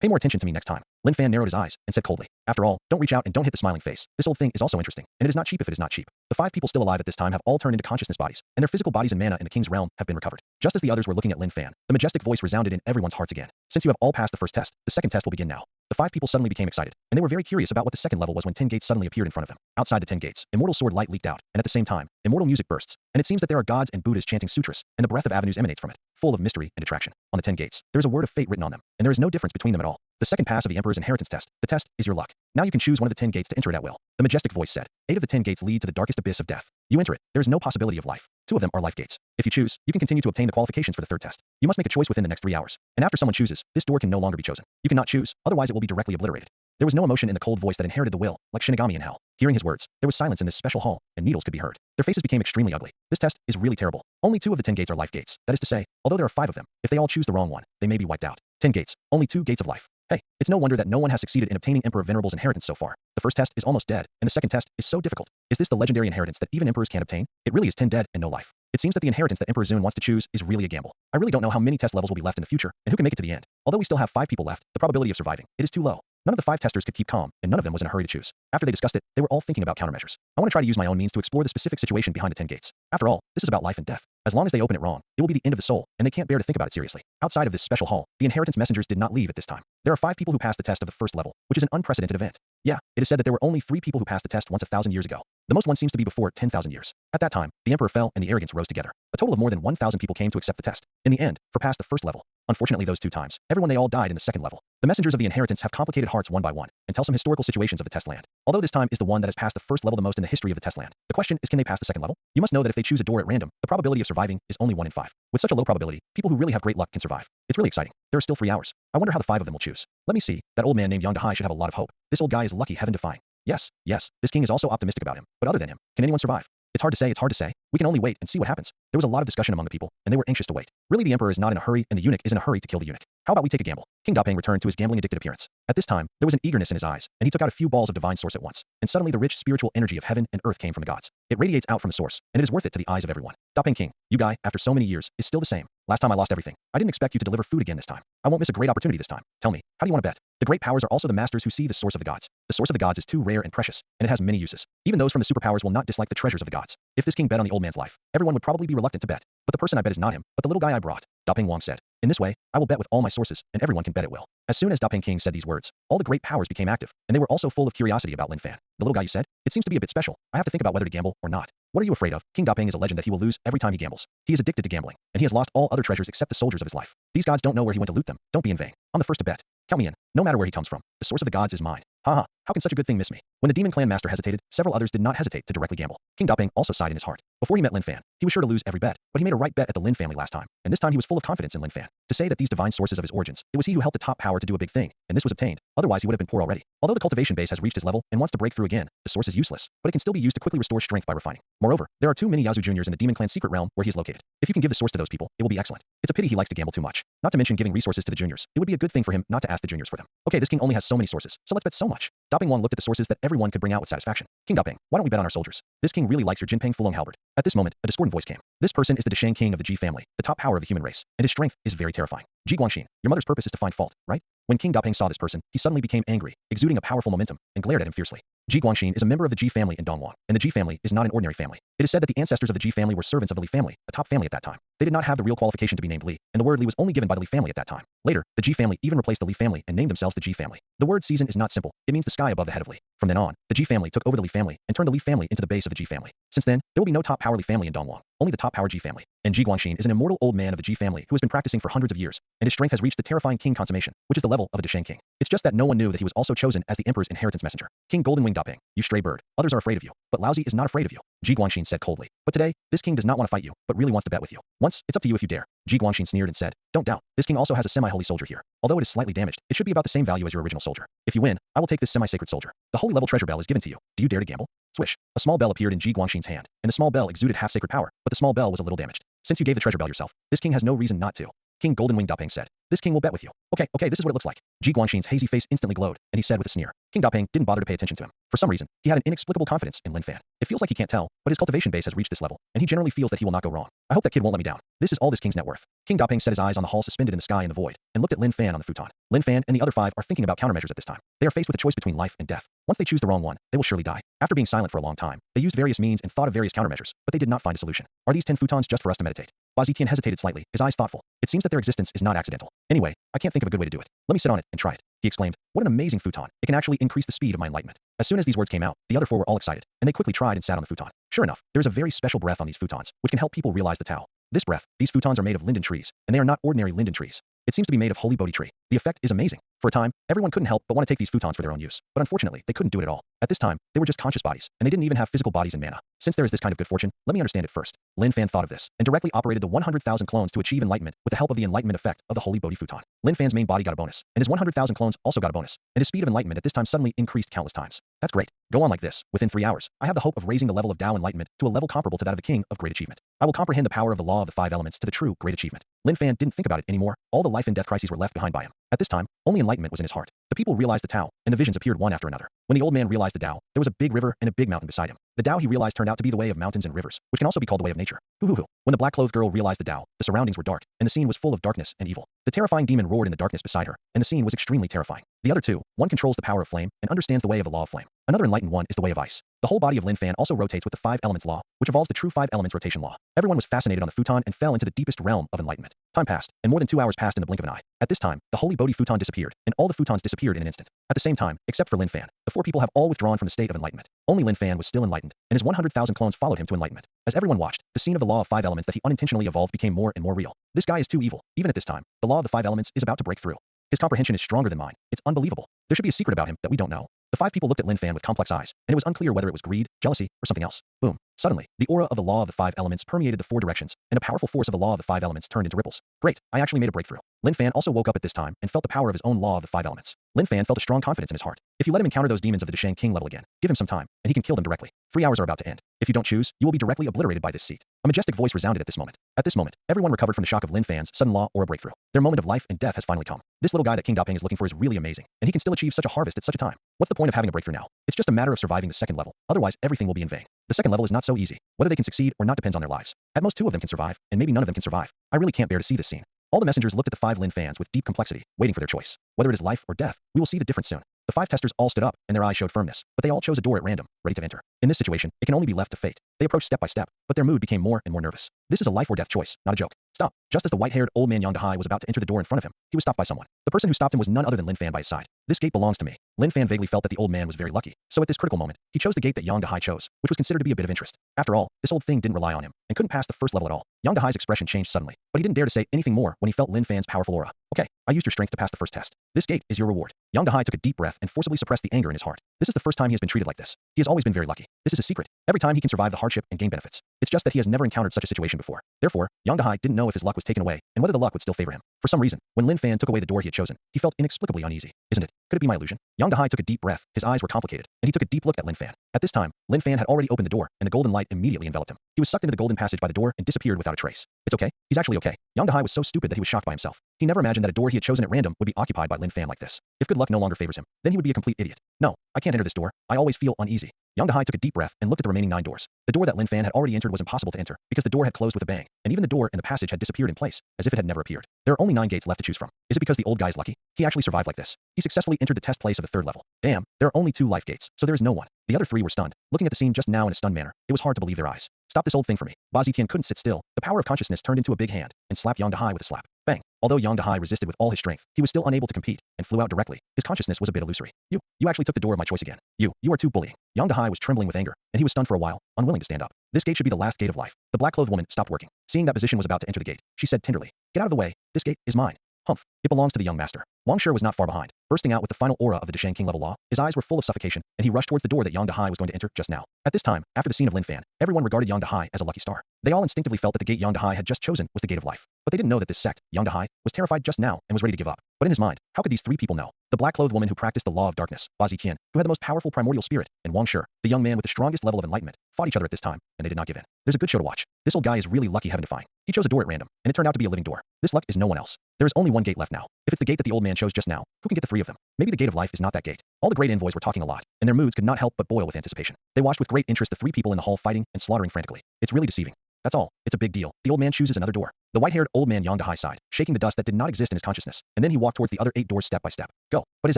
Pay more attention to me next time. Lin Fan narrowed his eyes and said coldly, "After all, don't reach out and don't hit the smiling face. This old thing is also interesting, and it is not cheap if it is not cheap." The 5 people still alive at this time have all turned into consciousness bodies, and their physical bodies and mana in the king's realm have been recovered. Just as the others were looking at Lin Fan, the majestic voice resounded in everyone's hearts again. "Since you have all passed the 1st test, the 2nd test will begin now." The 5 people suddenly became excited, and they were very curious about what the 2nd level was when 10 gates suddenly appeared in front of them. Outside the 10 gates, immortal sword light leaked out, and at the same time, immortal music bursts, and it seems that there are gods and Buddhas chanting sutras, and the breath of avenues emanates from it, full of mystery and attraction. On the 10 gates, there is a word of fate written on them, and there is no difference between them at all. The 2nd pass of the Emperor's inheritance test, the test, is your luck. Now you can choose one of the 10 gates to enter it at will. The majestic voice said, 8 of the 10 gates lead to the darkest abyss of death. You enter it, there is no possibility of life. 2 of them are life gates. If you choose, you can continue to obtain the qualifications for the 3rd test. You must make a choice within the next 3 hours. And after someone chooses, this door can no longer be chosen. You cannot choose, otherwise it will be directly obliterated. There was no emotion in the cold voice that inherited the will, like Shinigami in hell. Hearing his words, there was silence in this special hall, and needles could be heard. Their faces became extremely ugly. This test is really terrible. Only 2 of the 10 gates are life gates. That is to say, although there are 5 of them, if they all choose the wrong one, they may be wiped out. 10 gates, only 2 gates of life. Hey, it's no wonder that no one has succeeded in obtaining Emperor Venerable's inheritance so far. The 1st test is almost dead, and the 2nd test is so difficult. Is this the legendary inheritance that even emperors can't obtain? It really is 10 dead and no life. It seems that the inheritance that Emperor Zun wants to choose is really a gamble. I really don't know how many test levels will be left in the future, and who can make it to the end. Although we still have 5 people left, the probability of surviving, it is too low. None of the 5 testers could keep calm, and none of them was in a hurry to choose. After they discussed it, they were all thinking about countermeasures. I want to try to use my own means to explore the specific situation behind the 10 gates. After all, this is about life and death. As long as they open it wrong, it will be the end of the soul, and they can't bear to think about it seriously. Outside of this special hall, the inheritance messengers did not leave at this time. There are 5 people who passed the test of the 1st level, which is an unprecedented event. Yeah, it is said that there were only 3 people who passed the test once 1,000 years ago. The most one seems to be before 10,000 years. At that time, the emperor fell and the arrogance rose together. A total of more than 1,000 people came to accept the test. In the end, for past the 1st level. Unfortunately, those 2 times, everyone they all died in the 2nd level. The messengers of the inheritance have complicated hearts one by one, and tell some historical situations of the test land. Although this time is the one that has passed the 1st level the most in the history of the test land, the question is, can they pass the 2nd level? You must know that if they choose a door at random, the probability of surviving is only 1 in 5. With such a low probability, people who really have great luck can survive. It's really exciting. There are still 3 hours. I wonder how the 5 of them will choose. Let me see. That old man named Yang Dahai should have a lot of hope. This old guy is lucky, heaven defying. Yes, this king is also optimistic about him. But other than him, can anyone survive? It's hard to say. We can only wait and see what happens. There was a lot of discussion among the people, and they were anxious to wait. Really, the emperor is not in a hurry, and the eunuch is in a hurry to kill the eunuch. How about we take a gamble? King Dapeng returned to his gambling-addicted appearance. At this time, there was an eagerness in his eyes, and he took out a few balls of divine source at once. And suddenly the rich spiritual energy of heaven and earth came from the gods. It radiates out from the source, and it is worth it to the eyes of everyone. Dapeng King, you guy, after so many years, is still the same. Last time I lost everything. I didn't expect you to deliver food again this time. I won't miss a great opportunity this time. Tell me, how do you want to bet? The great powers are also the masters who see the source of the gods. The source of the gods is too rare and precious, and it has many uses. Even those from the superpowers will not dislike the treasures of the gods. If this king bet on the old man's life, everyone would probably be reluctant to bet. But the person I bet is not him, but the little guy I brought. Dapeng Wang said. In this way, I will bet with all my sources, and everyone can bet it will. As soon as Dapeng King said these words, all the great powers became active, and they were also full of curiosity about Lin Fan. The little guy you said? It seems to be a bit special. I have to think about whether to gamble or not. What are you afraid of? King Dapeng is a legend that he will lose every time he gambles. He is addicted to gambling, and he has lost all other treasures except the soldiers of his life. These gods don't know where he went to loot them. Don't be in vain. I'm the first to bet. Count me in. No matter where he comes from, the source of the gods is mine. Haha. How can such a good thing miss me? When the demon clan master hesitated, several others did not hesitate to directly gamble. King Daping also sighed in his heart. Before he met Lin Fan, he was sure to lose every bet, but he made a right bet at the Lin family last time, and this time he was full of confidence in Lin Fan. To say that these divine sources of his origins, it was he who helped the top power to do a big thing, and this was obtained. Otherwise he would have been poor already. Although the cultivation base has reached his level and wants to break through again, the source is useless, but it can still be used to quickly restore strength by refining. Moreover, there are too many Yazoo Juniors in the demon clan secret realm where he is located. If you can give the source to those people, it will be excellent. It's a pity he likes to gamble too much. Not to mention giving resources to the juniors. It would be a good thing for him not to ask the juniors for them. Okay, this king only has so many sources, so let's bet so much. Daping Wang looked at the sources that everyone could bring out with satisfaction. King Daping, why don't we bet on our soldiers? This king really likes your Jinping Fulong halberd. At this moment, a discordant voice came. This person is the Deshang king of the Ji family, the top power of the human race, and his strength is very terrifying. Ji Guangxin, your mother's purpose is to find fault, right? When King Daping saw this person, he suddenly became angry, exuding a powerful momentum, and glared at him fiercely. Ji Guangxin is a member of the Ji family in Dongwang, and the Ji family is not an ordinary family. It is said that the ancestors of the Ji family were servants of the Li family, a top family at that time. They did not have the real qualification to be named Li, and the word Li was only given by the Li family at that time. Later, the Ji family even replaced the Li family and named themselves the Ji family. The word season is not simple, it means the sky above the head of Li. From then on, the Ji family took over the Li family and turned the Li family into the base of the Ji family. Since then, there will be no top power Li family in Dongwang, only the top power Ji family. And Ji Guangxin is an immortal old man of the Ji family who has been practicing for hundreds of years, and his strength has reached the terrifying king consummation, which is the level of a Deshang king. It's just that no one knew that he was also chosen as the emperor's inheritance messenger. King Golden Wing Daping, you stray bird, others are afraid of you, but Laozi is not afraid of you. Ji Guangxin said coldly. But today, this king does not want to fight you, but really wants to bet with you. Once, it's up to you if you dare. Ji Guangxin sneered and said, don't doubt, this king also has a semi-holy soldier here. Although it is slightly damaged, it should be about the same value as your original soldier. If you win, I will take this semi-sacred soldier. The holy level treasure bell is given to you. Do you dare to gamble? Swish. A small bell appeared in Ji Guangxin's hand, and the small bell exuded half-sacred power, but the small bell was a little damaged. Since you gave the treasure bell yourself, this king has no reason not to. King Golden Wing Daping said, this king will bet with you. Okay, this is what it looks like. Ji Guangxin's hazy face instantly glowed, and he said with a sneer. King Daping didn't bother to pay attention to him. For some reason, he had an inexplicable confidence in Lin Fan. It feels like he can't tell, but his cultivation base has reached this level, and he generally feels that he will not go wrong. I hope that kid won't let me down. This is all this king's net worth. King Daping set his eyes on the hall suspended in the sky in the void, and looked at Lin Fan on the futon. Lin Fan and the other 5 are thinking about countermeasures at this time. They are faced with a choice between life and death. Once they choose the wrong one, they will surely die. After being silent for a long time, they used various means and thought of various countermeasures, but they did not find a solution. Are these 10 futons just for us to meditate? Bazitian hesitated slightly, his eyes thoughtful. It seems that their existence is not accidental. Anyway, I can't think of a good way to do it. Let me sit on it and try it. He exclaimed, what an amazing futon. It can actually increase the speed of my enlightenment. As soon as these words came out, the other 4 were all excited, and they quickly tried and sat on the futon. Sure enough, there is a very special breath on these futons, which can help people realize the Tao. This breath, these futons are made of linden trees, and they are not ordinary linden trees. It seems to be made of holy Bodhi tree. The effect is amazing. For a time, everyone couldn't help but want to take these futons for their own use. But unfortunately, they couldn't do it at all. At this time, they were just conscious bodies, and they didn't even have physical bodies in mana. Since there is this kind of good fortune, let me understand it first. Lin Fan thought of this, and directly operated the 100,000 clones to achieve enlightenment with the help of the enlightenment effect of the holy Bodhi futon. Lin Fan's main body got a bonus, and his 100,000 clones also got a bonus, and his speed of enlightenment at this time suddenly increased countless times. That's great. Go on like this. Within 3 hours, I have the hope of raising the level of Tao enlightenment to a level comparable to that of the king of great achievement. I will comprehend the power of the law of the 5 elements to the true great achievement. Lin Fan didn't think about it anymore. All the life and death crises were left behind by him. At this time, only enlightenment was in his heart. The people realized the Tao, and the visions appeared one after another. When the old man realized the Tao, there was a big river and a big mountain beside him. The Tao he realized turned out to be the way of mountains and rivers, which can also be called the way of nature. Hoo. When the black-clothed girl realized the Tao, the surroundings were dark, and the scene was full of darkness and evil. The terrifying demon roared in the darkness beside her, and the scene was extremely terrifying. The other 2, one controls the power of flame and understands the way of the law of flame. Another enlightened one is the way of ice. The whole body of Lin Fan also rotates with the 5 elements law, which evolves the true 5 elements rotation law. Everyone was fascinated on the futon and fell into the deepest realm of enlightenment. Time passed, and more than 2 hours passed in the blink of an eye. At this time, the holy Bodhi futon disappeared, and all the futons disappeared in an instant. At the same time, except for Lin Fan, the 4 people have all withdrawn from the state of enlightenment. Only Lin Fan was still enlightened, and his 100,000 clones followed him to enlightenment. As everyone watched, the scene of the law of 5 elements that he unintentionally evolved became more and more real. This guy is too evil. Even at this time, the law of the 5 elements is about to break through. His comprehension is stronger than mine. It's unbelievable. There should be a secret about him that we don't know. The 5 people looked at Lin Fan with complex eyes, and it was unclear whether it was greed, jealousy, or something else. Boom. Suddenly, the aura of the law of the 5 elements permeated the 4 directions, and a powerful force of the law of the 5 elements turned into ripples. Great, I actually made a breakthrough. Lin Fan also woke up at this time and felt the power of his own law of the 5 elements. Lin Fan felt a strong confidence in his heart. If you let him encounter those demons of the Deshang King level again, give him some time, and he can kill them directly. 3 hours are about to end. If you don't choose, you will be directly obliterated by this seat. A majestic voice resounded at this moment. At this moment, everyone recovered from the shock of Lin Fan's sudden law or a breakthrough. Their moment of life and death has finally come. This little guy that King Daping is looking for is really amazing, and he can still achieve such a harvest at such a time. What's the point of having a breakthrough now? It's just a matter of surviving the second level. Otherwise, everything will be in vain. The second level is not so easy. Whether they can succeed or not depends on their lives. At most 2 of them can survive, and maybe none of them can survive. I really can't bear to see this scene. All the messengers looked at the 5 Lin Fans with deep complexity, waiting for their choice. Whether it is life or death, we will see the difference soon. The 5 testers all stood up, and their eyes showed firmness, but they all chose a door at random, ready to enter. In this situation, it can only be left to fate. They approached step by step, but their mood became more and more nervous. This is a life or death choice, not a joke. Stop. Just as the white-haired old man Yang Dahai was about to enter the door in front of him, he was stopped by someone. The person who stopped him was none other than Lin Fan by his side. This gate belongs to me. Lin Fan vaguely felt that the old man was very lucky, so at this critical moment, he chose the gate that Yang Dahai chose, which was considered to be a bit of interest. After all, this old thing didn't rely on him, and couldn't pass the first level at all. Yang Dahai's expression changed suddenly, but he didn't dare to say anything more when he felt Lin Fan's powerful aura. Okay, I used your strength to pass the first test. This gate is your reward. Yang Dahai took a deep breath and forcibly suppressed the anger in his heart. This is the first time he has been treated like this. He has always been very lucky. This is his secret. Every time he can survive the hardship and gain benefits. It's just that he has never encountered such a situation before. Therefore, Yang Dahai didn't know if his luck was taken away and whether the luck would still favor him. For some reason, when Lin Fan took away the door he had chosen, he felt inexplicably uneasy. Isn't it? Could it be my illusion? Yang Dahai took a deep breath, his eyes were complicated, and he took a deep look at Lin Fan. At this time, Lin Fan had already opened the door, and the golden light immediately enveloped him. He was sucked into the golden passage by the door and disappeared without a trace. It's okay. He's actually okay. Yang Dahai was so stupid that he was shocked by himself. He never imagined that a door he had chosen at random would be occupied by Lin Fan like this. If good luck no longer favors him, then he would be a complete idiot. No, I can't enter this door. I always feel uneasy. Yang Dahai took a deep breath and looked at the remaining 9 doors. The door that Lin Fan had already entered was impossible to enter because the door had closed with a bang, and even the door in the passage had disappeared in place, as if it had never appeared. There are only 9 gates left to choose from. Is it because the old guy is lucky? He actually survived like this. He successfully entered the test place of the 3rd level. Damn, there are only 2 life gates, so there is no one. The other 3 were stunned. Looking at the scene just now in a stunned manner, it was hard to believe their eyes. Stop this old thing for me. Ba Zetian couldn't sit still. The power of consciousness turned into a big hand and slapped Yang Dahai with a slap. Bang. Although Yang Dahai resisted with all his strength, he was still unable to compete and flew out directly. His consciousness was a bit illusory. You actually took the door of my choice again. You are too bullying. Yang Dahai was trembling with anger, and he was stunned for a while, unwilling to stand up. This gate should be the last gate of life. The black-clothed woman stopped working. Seeing that position was about to enter the gate, she said tenderly, "Get out of the way. This gate is mine." Humph. It belongs to the young master. Wang Shi was not far behind, bursting out with the final aura of the Deshang King level law. His eyes were full of suffocation, and he rushed towards the door that Yang Dahai was going to enter just now. At this time, after the scene of Lin Fan, everyone regarded Yang Dahai as a lucky star. They all instinctively felt that the gate Yang Dahai had just chosen was the gate of life. But they didn't know that this sect, Yang Dahai, was terrified just now and was ready to give up. But in his mind, how could these 3 people know? The black-clothed woman who practiced the law of darkness, Ba Zetian, who had the most powerful primordial spirit, and Wang Shi, the young man with the strongest level of enlightenment, fought each other at this time, and they did not give in. There's a good show to watch. This old guy is really lucky heaven defying. He chose a door at random, and it turned out to be a living door. This luck is no one else. There is only 1 gate left now. If it's the gate that the old man chose just now, who can get the 3 of them? Maybe the gate of life is not that gate. All the great envoys were talking a lot, and their moods could not help but boil with anticipation. They watched with great interest the 3 people in the hall fighting and slaughtering frantically. It's really deceiving. That's all. It's a big deal. The old man chooses another door. The white-haired old man Yang Dahai sighed, shaking the dust that did not exist in his consciousness, and then he walked towards the other 8 doors step by step. Go. But his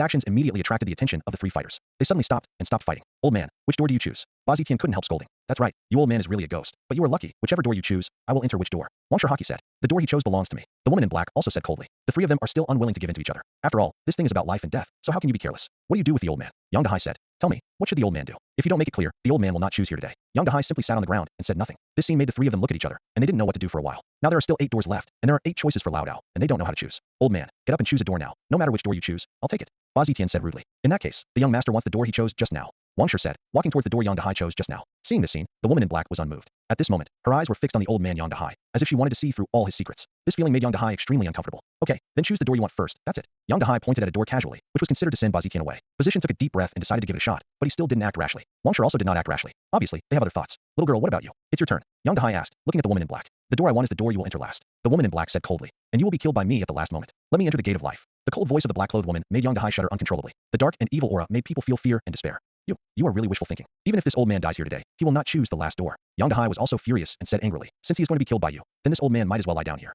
actions immediately attracted the attention of the 3 fighters. They suddenly stopped fighting. Old man, which door do you choose? Ba Zetian couldn't help scolding. That's right. You old man is really a ghost. But you are lucky. Whichever door you choose, I will enter which door. Wang Shi said. The door he chose belongs to me. The woman in black also said coldly. The 3 of them are still unwilling to give in to each other. After all, this thing is about life and death, so how can you be careless? What do you do with the old man? Yang Dahai said. Tell me, what should the old man do? If you don't make it clear, the old man will not choose here today. Yang Dahai simply sat on the ground and said nothing. This scene made the 3 of them look at each other, and they didn't know what to do for a while. Now there are still 8 doors left, and there are 8 choices for Lao Dao, and they don't know how to choose. Old man, get up and choose a door now. No matter which door you choose, I'll take it. Ba Zetian said rudely. In that case, the young master wants the door he chose just now. Wang Shi said, walking towards the door Yang Dahai chose just now. Seeing this scene, the woman in black was unmoved. At this moment, her eyes were fixed on the old man Yang Dahai, as if she wanted to see through all his secrets. This feeling made Yang Dahai extremely uncomfortable. Okay, then choose the door you want first, that's it. Yang Dahai pointed at a door casually, which was considered to send Ba Zetian away. Position took a deep breath and decided to give it a shot, but he still didn't act rashly. Wang Shi also did not act rashly. Obviously, they have other thoughts. Little girl, what about you? It's your turn. Yang Dahai asked, looking at the woman in black. The door I want is the door you will enter last. The woman in black said coldly, and you will be killed by me at the last moment. Let me enter the gate of life. The cold voice of the black-clothed woman made Yang Dahai shudder uncontrollably. The dark and evil aura made people feel fear and despair. You are really wishful thinking. Even if this old man dies here today, he will not choose the last door. Yang Dahai was also furious and said angrily, since he is going to be killed by you, then this old man might as well lie down here.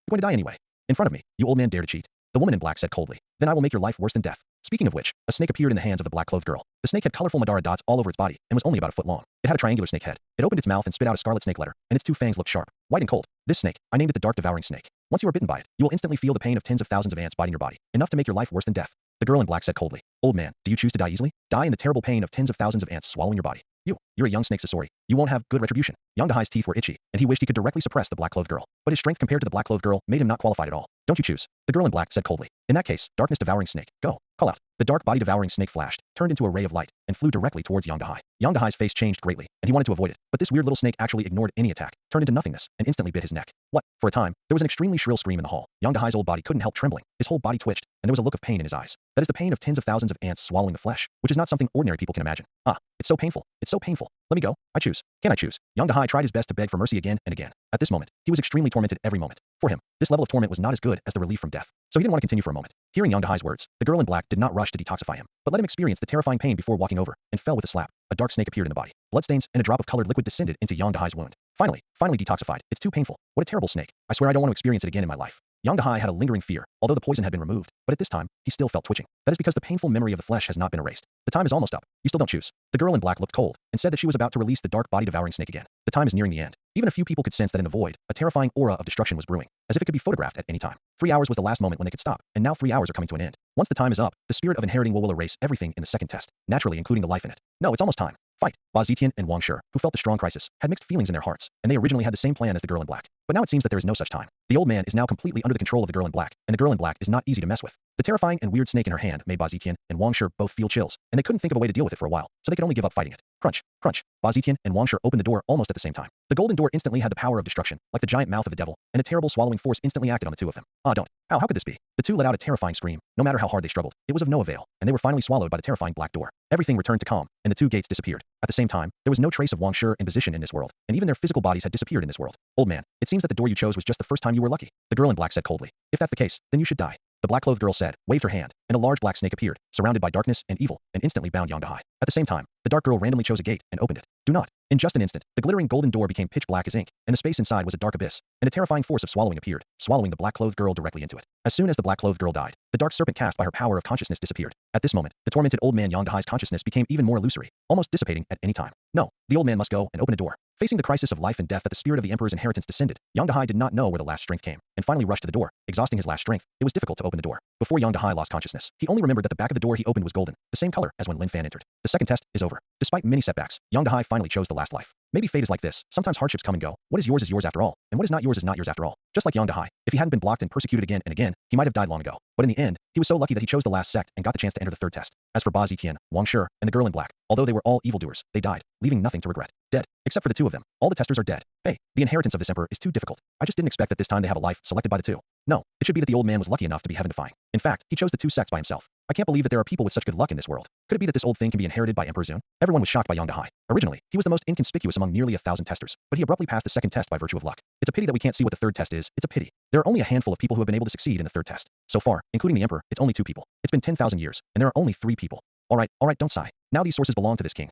You're going to die anyway. In front of me, you old man dare to cheat. The woman in black said coldly, then I will make your life worse than death. Speaking of which, a snake appeared in the hands of the black-clothed girl. The snake had colorful Madara dots all over its body and was only about a foot long. It had a triangular snake head. It opened its mouth and spit out a scarlet snake letter, and its 2 fangs looked sharp, white and cold. This snake, I named it the dark devouring snake. Once you are bitten by it, you will instantly feel the pain of tens of thousands of ants biting your body, enough to make your life worse than death. The girl in black said coldly, old man, do you choose to die easily? Die in the terrible pain of tens of thousands of ants swallowing your body. You're a young snake Sasori. You won't have good retribution. Yang Dahai's teeth were itchy, and he wished he could directly suppress the black-clothed girl. But his strength compared to the black-clothed girl made him not qualified at all. Don't you choose. The girl in black said coldly. In that case, darkness devouring snake, go. Call out. The dark body devouring snake flashed, turned into a ray of light, and flew directly towards Yang Dahai. Yang Dahai's face changed greatly, and he wanted to avoid it. But this weird little snake actually ignored any attack, turned into nothingness, and instantly bit his neck. What? For a time, there was an extremely shrill scream in the hall. Yang Dahai's old body couldn't help trembling. His whole body twitched, and there was a look of pain in his eyes. That is the pain of tens of thousands of ants swallowing the flesh, which is not something ordinary people can imagine. It's so painful. It's so painful. Let me go. I choose. Can I choose? Yang Dahai tried his best to beg for mercy again and again. At this moment, he was extremely tormented every moment. For him, this level of torment was not as good as the relief from death. So he didn't want to continue for a moment. Hearing Yang Dahai's words, the girl in black did not rush to detoxify him, but let him experience the terrifying pain before walking over, and fell with a slap. A dark snake appeared in the body. Bloodstains and a drop of colored liquid descended into Yang Dahai's wound. Finally detoxified. It's too painful. What a terrible snake. I swear I don't want to experience it again in my life. Yang Dahai had a lingering fear, although the poison had been removed, but at this time, he still felt twitching. That is because the painful memory of the flesh has not been erased. The time is almost up. You still don't choose. The girl in black looked cold, and said that she was about to release the dark body devouring snake again. The time is nearing the end. Even a few people could sense that in the void, a terrifying aura of destruction was brewing, as if it could be photographed at any time. 3 hours was the last moment when they could stop, and now 3 hours are coming to an end. Once the time is up, the spirit of inheriting will erase everything in the second test, naturally including the life in it. No, it's almost time. Fight. Ba Zetian and Wang Shi, who felt the strong crisis, had mixed feelings in their hearts, and they originally had the same plan as the girl in black. But now it seems that there is no such time. The old man is now completely under the control of the girl in black, and the girl in black is not easy to mess with. The terrifying and weird snake in her hand made Ba Zetian and Wang Shi both feel chills, and they couldn't think of a way to deal with it for a while, so they could only give up fighting it. Crunch, crunch. Ba Zetian and Wang Shi opened the door almost at the same time. The golden door instantly had the power of destruction, like the giant mouth of the devil, and a terrible swallowing force instantly acted on the two of them. Ah, don't. How could this be? The two let out a terrifying scream. No matter how hard they struggled, it was of no avail, and they were finally swallowed by the terrifying black door. Everything returned to calm, and the two gates disappeared. At the same time, there was no trace of Wang Shi in position in this world, and even their physical bodies had disappeared in this world. Old man, it seems that the door you chose was just the first time you were lucky. The girl in black said coldly. If that's the case, then you should die. The black-clothed girl said, waved her hand, and a large black snake appeared, surrounded by darkness and evil, and instantly bound Yang Dahai. At the same time, the dark girl randomly chose a gate and opened it. Do not. In just an instant, the glittering golden door became pitch black as ink, and the space inside was a dark abyss, and a terrifying force of swallowing appeared, swallowing the black-clothed girl directly into it. As soon as the black-clothed girl died, the dark serpent cast by her power of consciousness disappeared. At this moment, the tormented old man Yang Dahai's consciousness became even more illusory, almost dissipating at any time. No, the old man must go and open a door. Facing the crisis of life and death that the spirit of the emperor's inheritance descended, Yang Dahai did not know where the last strength came, and finally rushed to the door, exhausting his last strength. It was difficult to open the door. Before Yang Dahai lost consciousness, he only remembered that the back of the door he opened was golden, the same color as when Lin Fan entered. The second test is over. Despite many setbacks, Yang Dahai finally chose the last life. Maybe fate is like this. Sometimes hardships come and go. What is yours after all, and what is not yours after all. Just like Yang Dahai, if he hadn't been blocked and persecuted again and again, he might have died long ago. But in the end, he was so lucky that he chose the last sect and got the chance to enter the third test. As for Ba Zetian, Wang Shi, and the girl in black, although they were all evildoers, they died, leaving nothing to regret. Dead. Except for the two of them. All the testers are dead. Hey, the inheritance of this emperor is too difficult. I just didn't expect that this time they have a life selected by the two. No, it should be that the old man was lucky enough to be heaven-defying. In fact, he chose the two sects by himself. I can't believe that there are people with such good luck in this world. Could it be that this old thing can be inherited by Emperor Zun? Everyone was shocked by Yang Dahai. Originally, he was the most inconspicuous among nearly 1,000 testers, but he abruptly passed the second test by virtue of luck. It's a pity that we can't see what the third test is. It's a pity. There are only a handful of people who have been able to succeed in the third test. So far, including the emperor, it's only 2 people. It's been 10,000 years, and there are only 3 people. All right, don't sigh. Now these sources belong to this king.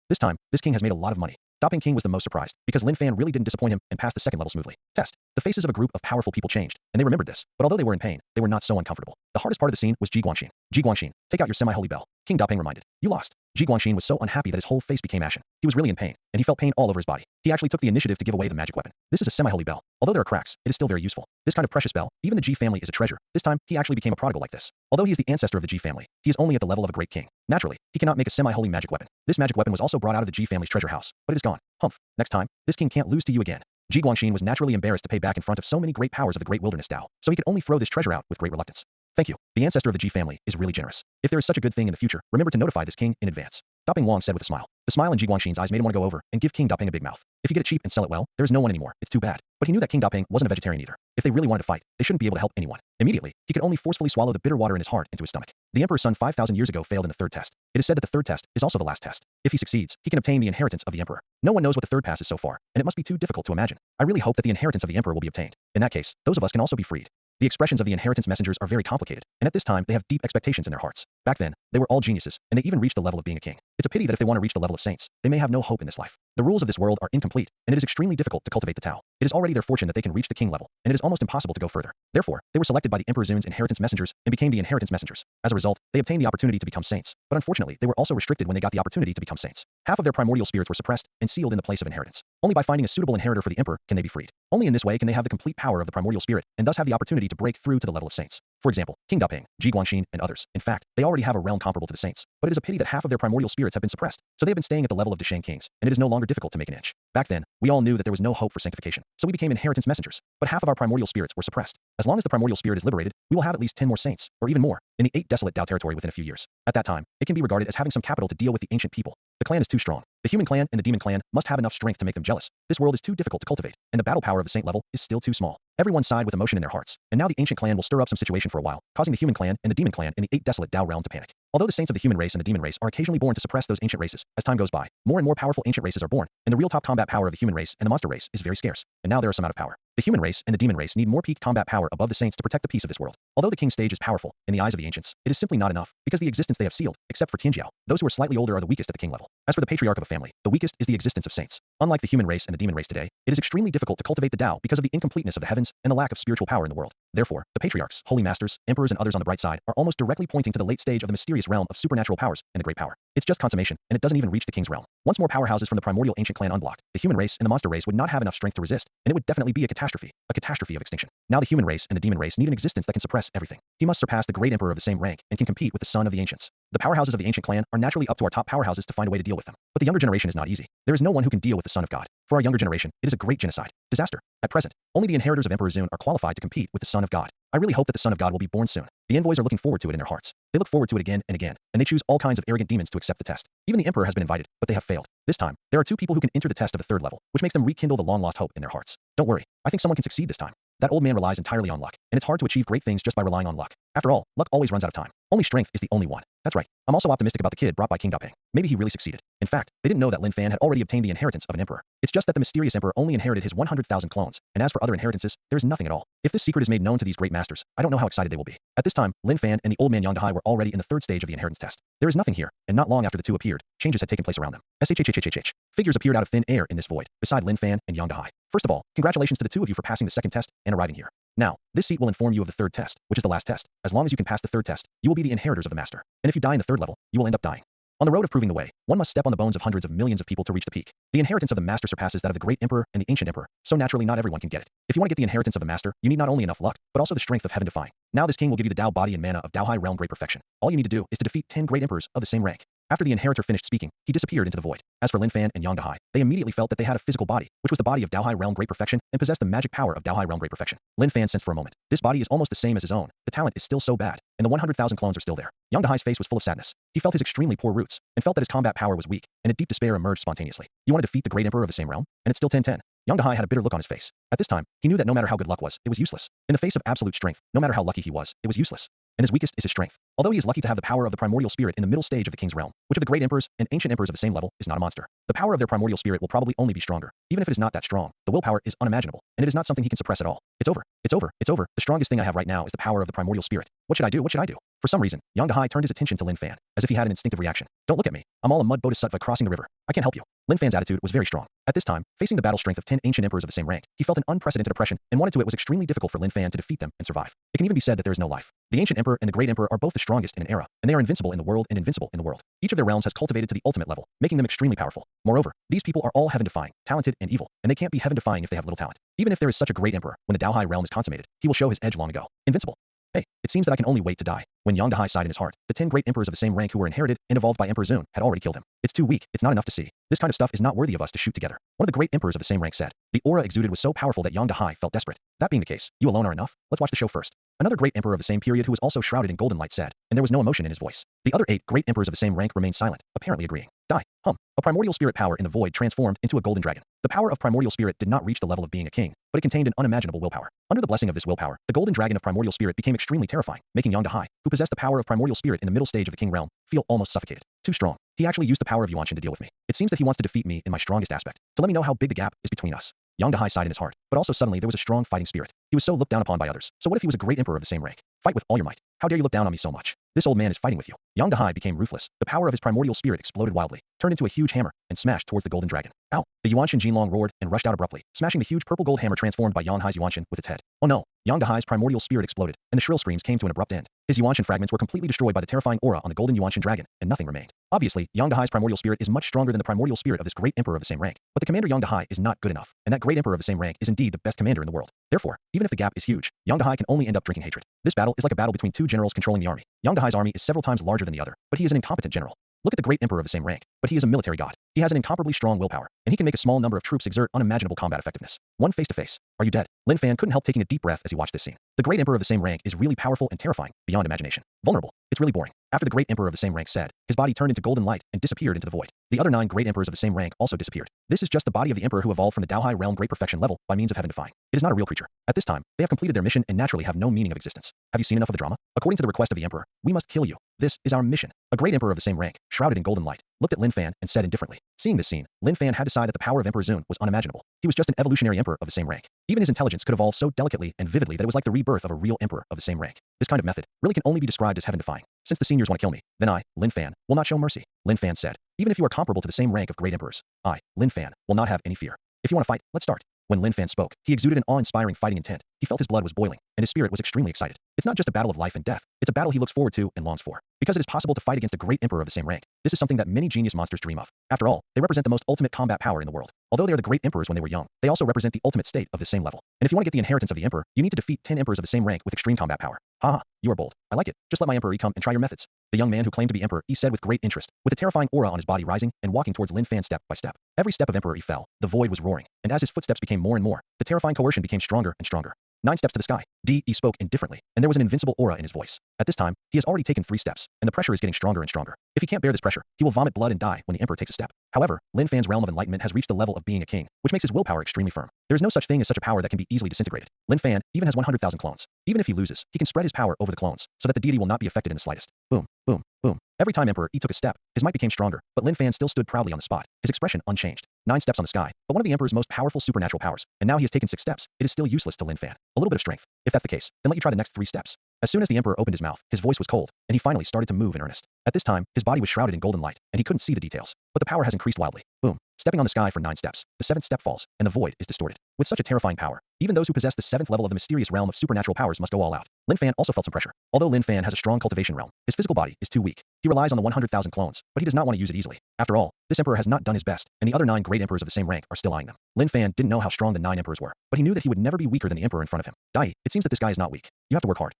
This time, this king has made a lot of money. Daping King was the most surprised, because Lin Fan really didn't disappoint him and passed the second level smoothly. Test. The faces of a group of powerful people changed, and they remembered this, but although they were in pain, they were not so uncomfortable. The hardest part of the scene was Ji Guanxin. Ji Guanxin, take out your semi-holy bell. King Daping reminded. You lost. Ji Guanxin was so unhappy that his whole face became ashen. He was really in pain, and he felt pain all over his body. He actually took the initiative to give away the magic weapon. This is a semi-holy bell. Although there are cracks, it is still very useful. This kind of precious bell, even the Ji family is a treasure. This time, he actually became a prodigal like this. Although he is the ancestor of the Ji family, he is only at the level of a great king. Naturally, he cannot make a semi-holy magic weapon. This magic weapon was also brought out of the Ji family's treasure house, but it is gone. Humph. Next time, this king can't lose to you again. Ji Guanxin was naturally embarrassed to pay back in front of so many great powers of the Great Wilderness Dao, so he could only throw this treasure out with great reluctance. Thank you. The ancestor of the Ji family is really generous. If there is such a good thing in the future, remember to notify this king in advance. Daping Wang said with a smile. The smile in Ji Guanxin's eyes made him want to go over and give King Daping a big mouth. If you get it cheap and sell it well, there is no one anymore. It's too bad. But he knew that King Daping wasn't a vegetarian either. If they really wanted to fight, they shouldn't be able to help anyone. Immediately, he could only forcefully swallow the bitter water in his heart into his stomach. The emperor's son 5,000 years ago failed in the third test. It is said that the third test is also the last test. If he succeeds, he can obtain the inheritance of the emperor. No one knows what the third pass is so far, and it must be too difficult to imagine. I really hope that the inheritance of the emperor will be obtained. In that case, those of us can also be freed. The expressions of the inheritance messengers are very complicated, and at this time they have deep expectations in their hearts. Back then, they were all geniuses, and they even reached the level of being a king. It's a pity that if they want to reach the level of saints, they may have no hope in this life. The rules of this world are incomplete, and it is extremely difficult to cultivate the Tao. It is already their fortune that they can reach the king level, and it is almost impossible to go further. Therefore, they were selected by the Emperor Zun's inheritance messengers and became the inheritance messengers. As a result, they obtained the opportunity to become saints, but unfortunately, they were also restricted when they got the opportunity to become saints. Half of their primordial spirits were suppressed and sealed in the place of inheritance. Only by finding a suitable inheritor for the emperor can they be freed. Only in this way can they have the complete power of the primordial spirit, and thus have the opportunity to break through to the level of saints. For example, King Daping, Ji Guanxin, and others. In fact, they already have a realm comparable to the saints, but it is a pity that half of their primordial spirits have been suppressed, so they have been staying at the level of Deshang kings, and it is no longer difficult to make an inch. Back then, we all knew that there was no hope for sanctification, so we became inheritance messengers, but half of our primordial spirits were suppressed. As long as the primordial spirit is liberated, we will have at least 10 more saints, or even more, in the 8 desolate Dao territory within a few years. At that time, it can be regarded as having some capital to deal with the ancient people. The clan is too strong. The human clan and the demon clan must have enough strength to make them jealous. This world is too difficult to cultivate, and the battle power of the saint level is still too small. Everyone sighed with emotion in their hearts, and now the ancient clan will stir up some situation for a while, causing the human clan and the demon clan in the 8 desolate Dao realm to panic. Although the saints of the human race and the demon race are occasionally born to suppress those ancient races, as time goes by, more and more powerful ancient races are born, and the real top combat power of the human race and the monster race is very scarce, and now there are some out of power. The human race and the demon race need more peak combat power above the saints to protect the peace of this world. Although the king stage is powerful, in the eyes of the ancients, it is simply not enough, because the existence they have sealed, except for Tianjiao, those who are slightly older are the weakest at the king level. As for the patriarch of a family, the weakest is the existence of saints. Unlike the human race and the demon race today, it is extremely difficult to cultivate the Dao because of the incompleteness of the heavens and the lack of spiritual power in the world. Therefore, the patriarchs, holy masters, emperors and others on the bright side are almost directly pointing to the late stage of the mysterious realm of supernatural powers and the great power. It's just consummation, and it doesn't even reach the king's realm. Once more powerhouses from the primordial ancient clan unblocked, the human race and the monster race would not have enough strength to resist, and it would definitely be a catastrophe. a catastrophe of extinction. Now the human race and the demon race need an existence that can suppress everything. He must surpass the great emperor of the same rank and can compete with the son of the ancients. The powerhouses of the ancient clan are naturally up to our top powerhouses to find a way to deal with them. But the younger generation is not easy. There is no one who can deal with the son of God. For our younger generation, it is a great genocide. Disaster. At present, only the inheritors of Emperor Zun are qualified to compete with the son of God. I really hope that the son of God will be born soon. The envoys are looking forward to it in their hearts. They look forward to it again and again, and they choose all kinds of arrogant demons to accept the test. Even the emperor has been invited, but they have failed. This time, there are 2 people who can enter the test of the 3rd level, which makes them rekindle the long-lost hope in their hearts. Don't worry, I think someone can succeed this time. That old man relies entirely on luck, and it's hard to achieve great things just by relying on luck. After all, luck always runs out of time. Only strength is the only one. That's right. I'm also optimistic about the kid brought by King Dapeng. Maybe he really succeeded. In fact, they didn't know that Lin Fan had already obtained the inheritance of an emperor. It's just that the mysterious emperor only inherited his 100,000 clones, and as for other inheritances, there is nothing at all. If this secret is made known to these great masters, I don't know how excited they will be. At this time, Lin Fan and the old man Yang Dahai were already in the 3rd stage of the inheritance test. There is nothing here, and not long after the 2 appeared, changes had taken place around them. SHHHHH. Figures appeared out of thin air in this void, beside Lin Fan and Yang Dahai. First of all, congratulations to the 2 of you for passing the 2nd test and arriving here. Now, this seat will inform you of the 3rd test, which is the last test. As long as you can pass the 3rd test, you will be the inheritors of the master. And if you die in the 3rd level, you will end up dying. On the road of proving the way, one must step on the bones of hundreds of millions of people to reach the peak. The inheritance of the master surpasses that of the great emperor and the ancient emperor, so naturally not everyone can get it. If you want to get the inheritance of the master, you need not only enough luck, but also the strength of heaven defying. Now this king will give you the Tao body and mana of Tao High Realm Great Perfection. All you need to do is to defeat 10 great emperors of the same rank. After the inheritor finished speaking, he disappeared into the void. As for Lin Fan and Yang Dahai, they immediately felt that they had a physical body, which was the body of Tao High Realm Great Perfection and possessed the magic power of Tao High Realm Great Perfection. Lin Fan sensed for a moment. This body is almost the same as his own. The talent is still so bad, and the 100,000 clones are still there. Yang Dahai's face was full of sadness. He felt his extremely poor roots, and felt that his combat power was weak, and a deep despair emerged spontaneously. You want to defeat the great emperor of the same realm? And it's still 10-10. Yang Dahai had a bitter look on his face. At this time, he knew that no matter how good luck was, it was useless. In the face of absolute strength, no matter how lucky he was, it was useless. And his weakest is his strength. Although he is lucky to have the power of the primordial spirit in the middle stage of the king's realm, which of the great emperors and ancient emperors of the same level is not a monster. The power of their primordial spirit will probably only be stronger. Even if it is not that strong, the willpower is unimaginable, and it is not something he can suppress at all. It's over. It's over. It's over. The strongest thing I have right now is the power of the primordial spirit. What should I do? What should I do? For some reason, Yang Dahai turned his attention to Lin Fan, as if he had an instinctive reaction. Don't look at me. I'm all a mud bodhisattva crossing the river. I can't help you. Lin Fan's attitude was very strong. At this time, facing the battle strength of 10 ancient emperors of the same rank, he felt an unprecedented oppression and wanted to. It was extremely difficult for Lin Fan to defeat them and survive. It can even be said that there is no life. The ancient emperor and the great emperor are both the strongest in an era, and they are invincible in the world and invincible in the world. Each of their realms has cultivated to the ultimate level, making them extremely powerful. Moreover, these people are all heaven-defying, talented, and evil, and they can't be heaven-defying if they have little talent. Even if there is such a great emperor, when the Tao High realm is consummated, he will show his edge long ago. Invincible. Hey, it seems that I can only wait to die. When Yang Dahai sighed in his heart, the 10 great emperors of the same rank who were inherited and evolved by Emperor Zun had already killed him. It's too weak. It's not enough to see. This kind of stuff is not worthy of us to shoot together. One of the great emperors of the same rank said. The aura exuded was so powerful that Yang Dahai felt desperate. That being the case, you alone are enough. Let's watch the show first. Another great emperor of the same period who was also shrouded in golden light said, and there was no emotion in his voice. The other 8 great emperors of the same rank remained silent, apparently agreeing. Die. A primordial spirit power in the void transformed into a golden dragon. The power of primordial spirit did not reach the level of being a king, but it contained an unimaginable willpower. Under the blessing of this willpower, the golden dragon of primordial spirit became extremely terrifying, making Yang Dahai, who possessed the power of primordial spirit in the middle stage of the king realm, feel almost suffocated. Too strong. He actually used the power of Yuanshan to deal with me. It seems that he wants to defeat me in my strongest aspect, to let me know how big the gap is between us. Yang Dahai sighed in his heart, but also suddenly there was a strong fighting spirit. He was so looked down upon by others. So what if he was a great emperor of the same rank? Fight with all your might. How dare you look down on me so much? This old man is fighting with you. Yang Dahai became ruthless. The power of his primordial spirit exploded wildly, turned into a huge hammer, and smashed towards the golden dragon. Ow! The Yuanshan Jinlong roared and rushed out abruptly, smashing the huge purple gold hammer transformed by Yang Dahai's Yuanshan with its head. Oh no! Yang Dahai's primordial spirit exploded, and the shrill screams came to an abrupt end. His Yuanshan fragments were completely destroyed by the terrifying aura on the golden Yuanshan dragon, and nothing remained. Obviously, Yang Dahai's primordial spirit is much stronger than the primordial spirit of this great emperor of the same rank, but the commander Yang Dahai is not good enough, and that great emperor of the same rank is indeed the best commander in the world. Therefore, even if the gap is huge, Yang Dahai can only end up drinking hatred. This battle is like a battle between 2 generals controlling the army. Yang Dahai's army is several times larger than the other, but he is an incompetent general. Look at the great emperor of the same rank, but he is a military god. He has an incomparably strong willpower, and he can make a small number of troops exert unimaginable combat effectiveness. One face to face. Are you dead? Lin Fan couldn't help taking a deep breath as he watched this scene. The great emperor of the same rank is really powerful and terrifying, beyond imagination. Vulnerable. It's really boring. After the great emperor of the same rank said, his body turned into golden light and disappeared into the void. The other 9 great emperors of the same rank also disappeared. This is just the body of the emperor who evolved from the Tao High realm great perfection level by means of heaven defying. It is not a real creature. At this time, they have completed their mission and naturally have no meaning of existence. Have you seen enough of the drama? According to the request of the emperor, we must kill you. This is our mission. A great emperor of the same rank, shrouded in golden light, looked at Lin Fan and said indifferently. Seeing this scene, Lin Fan had decided that the power of Emperor Zun was unimaginable. He was just an evolutionary emperor of the same rank. Even his intelligence could evolve so delicately and vividly that it was like the rebirth of a real emperor of the same rank. This kind of method really can only be described as heaven-defying. Since the seniors want to kill me, then I, Lin Fan, will not show mercy. Lin Fan said, even if you are comparable to the same rank of great emperors, I, Lin Fan, will not have any fear. If you want to fight, let's start. When Lin Fan spoke, he exuded an awe-inspiring fighting intent. He felt his blood was boiling, and his spirit was extremely excited. It's not just a battle of life and death. It's a battle he looks forward to and longs for. because it is possible to fight against a great emperor of the same rank. This is something that many genius monsters dream of. After all, they represent the most ultimate combat power in the world. Although they are the great emperors when they were young, they also represent the ultimate state of the same level. And if you want to get the inheritance of the emperor, you need to defeat 10 emperors of the same rank with extreme combat power. Haha, you are bold. I like it. Just let my emperor E come and try your methods. The young man who claimed to be emperor E said with great interest, with a terrifying aura on his body rising and walking towards Lin Fan step by step. Every step of Emperor E fell, the void was roaring, and as his footsteps became more and more, the terrifying coercion became stronger and stronger. 9 steps to the sky. D.E. spoke indifferently, and there was an invincible aura in his voice. At this time, he has already taken 3 steps, and the pressure is getting stronger and stronger. If he can't bear this pressure, he will vomit blood and die when the emperor takes a step. However, Lin Fan's realm of enlightenment has reached the level of being a king, which makes his willpower extremely firm. There is no such thing as such a power that can be easily disintegrated. Lin Fan even has 100,000 clones. Even if he loses, he can spread his power over the clones, so that the deity will not be affected in the slightest. Boom, boom, boom. Every time Emperor E took a step, his might became stronger, but Lin Fan still stood proudly on the spot, his expression unchanged. 9 steps on the sky, but one of the Emperor's most powerful supernatural powers, and now he has taken 6 steps. It is still useless to Lin Fan. A little bit of strength. If that's the case, then let you try the next 3 steps. As soon as the Emperor opened his mouth, his voice was cold, and he finally started to move in earnest. At this time, his body was shrouded in golden light, and he couldn't see the details. But the power has increased wildly. Boom. Stepping on the sky for 9 steps, the 7th step falls, and the void is distorted. With such a terrifying power, even those who possess the 7th level of the mysterious realm of supernatural powers must go all out. Lin Fan also felt some pressure. Although Lin Fan has a strong cultivation realm, his physical body is too weak. He relies on the 100,000 clones, but he does not want to use it easily. After all, this emperor has not done his best, and the other 9 great emperors of the same rank are still eyeing them. Lin Fan didn't know how strong the 9 emperors were, but he knew that he would never be weaker than the emperor in front of him. Dai, it seems that this guy is not weak. You have to work hard.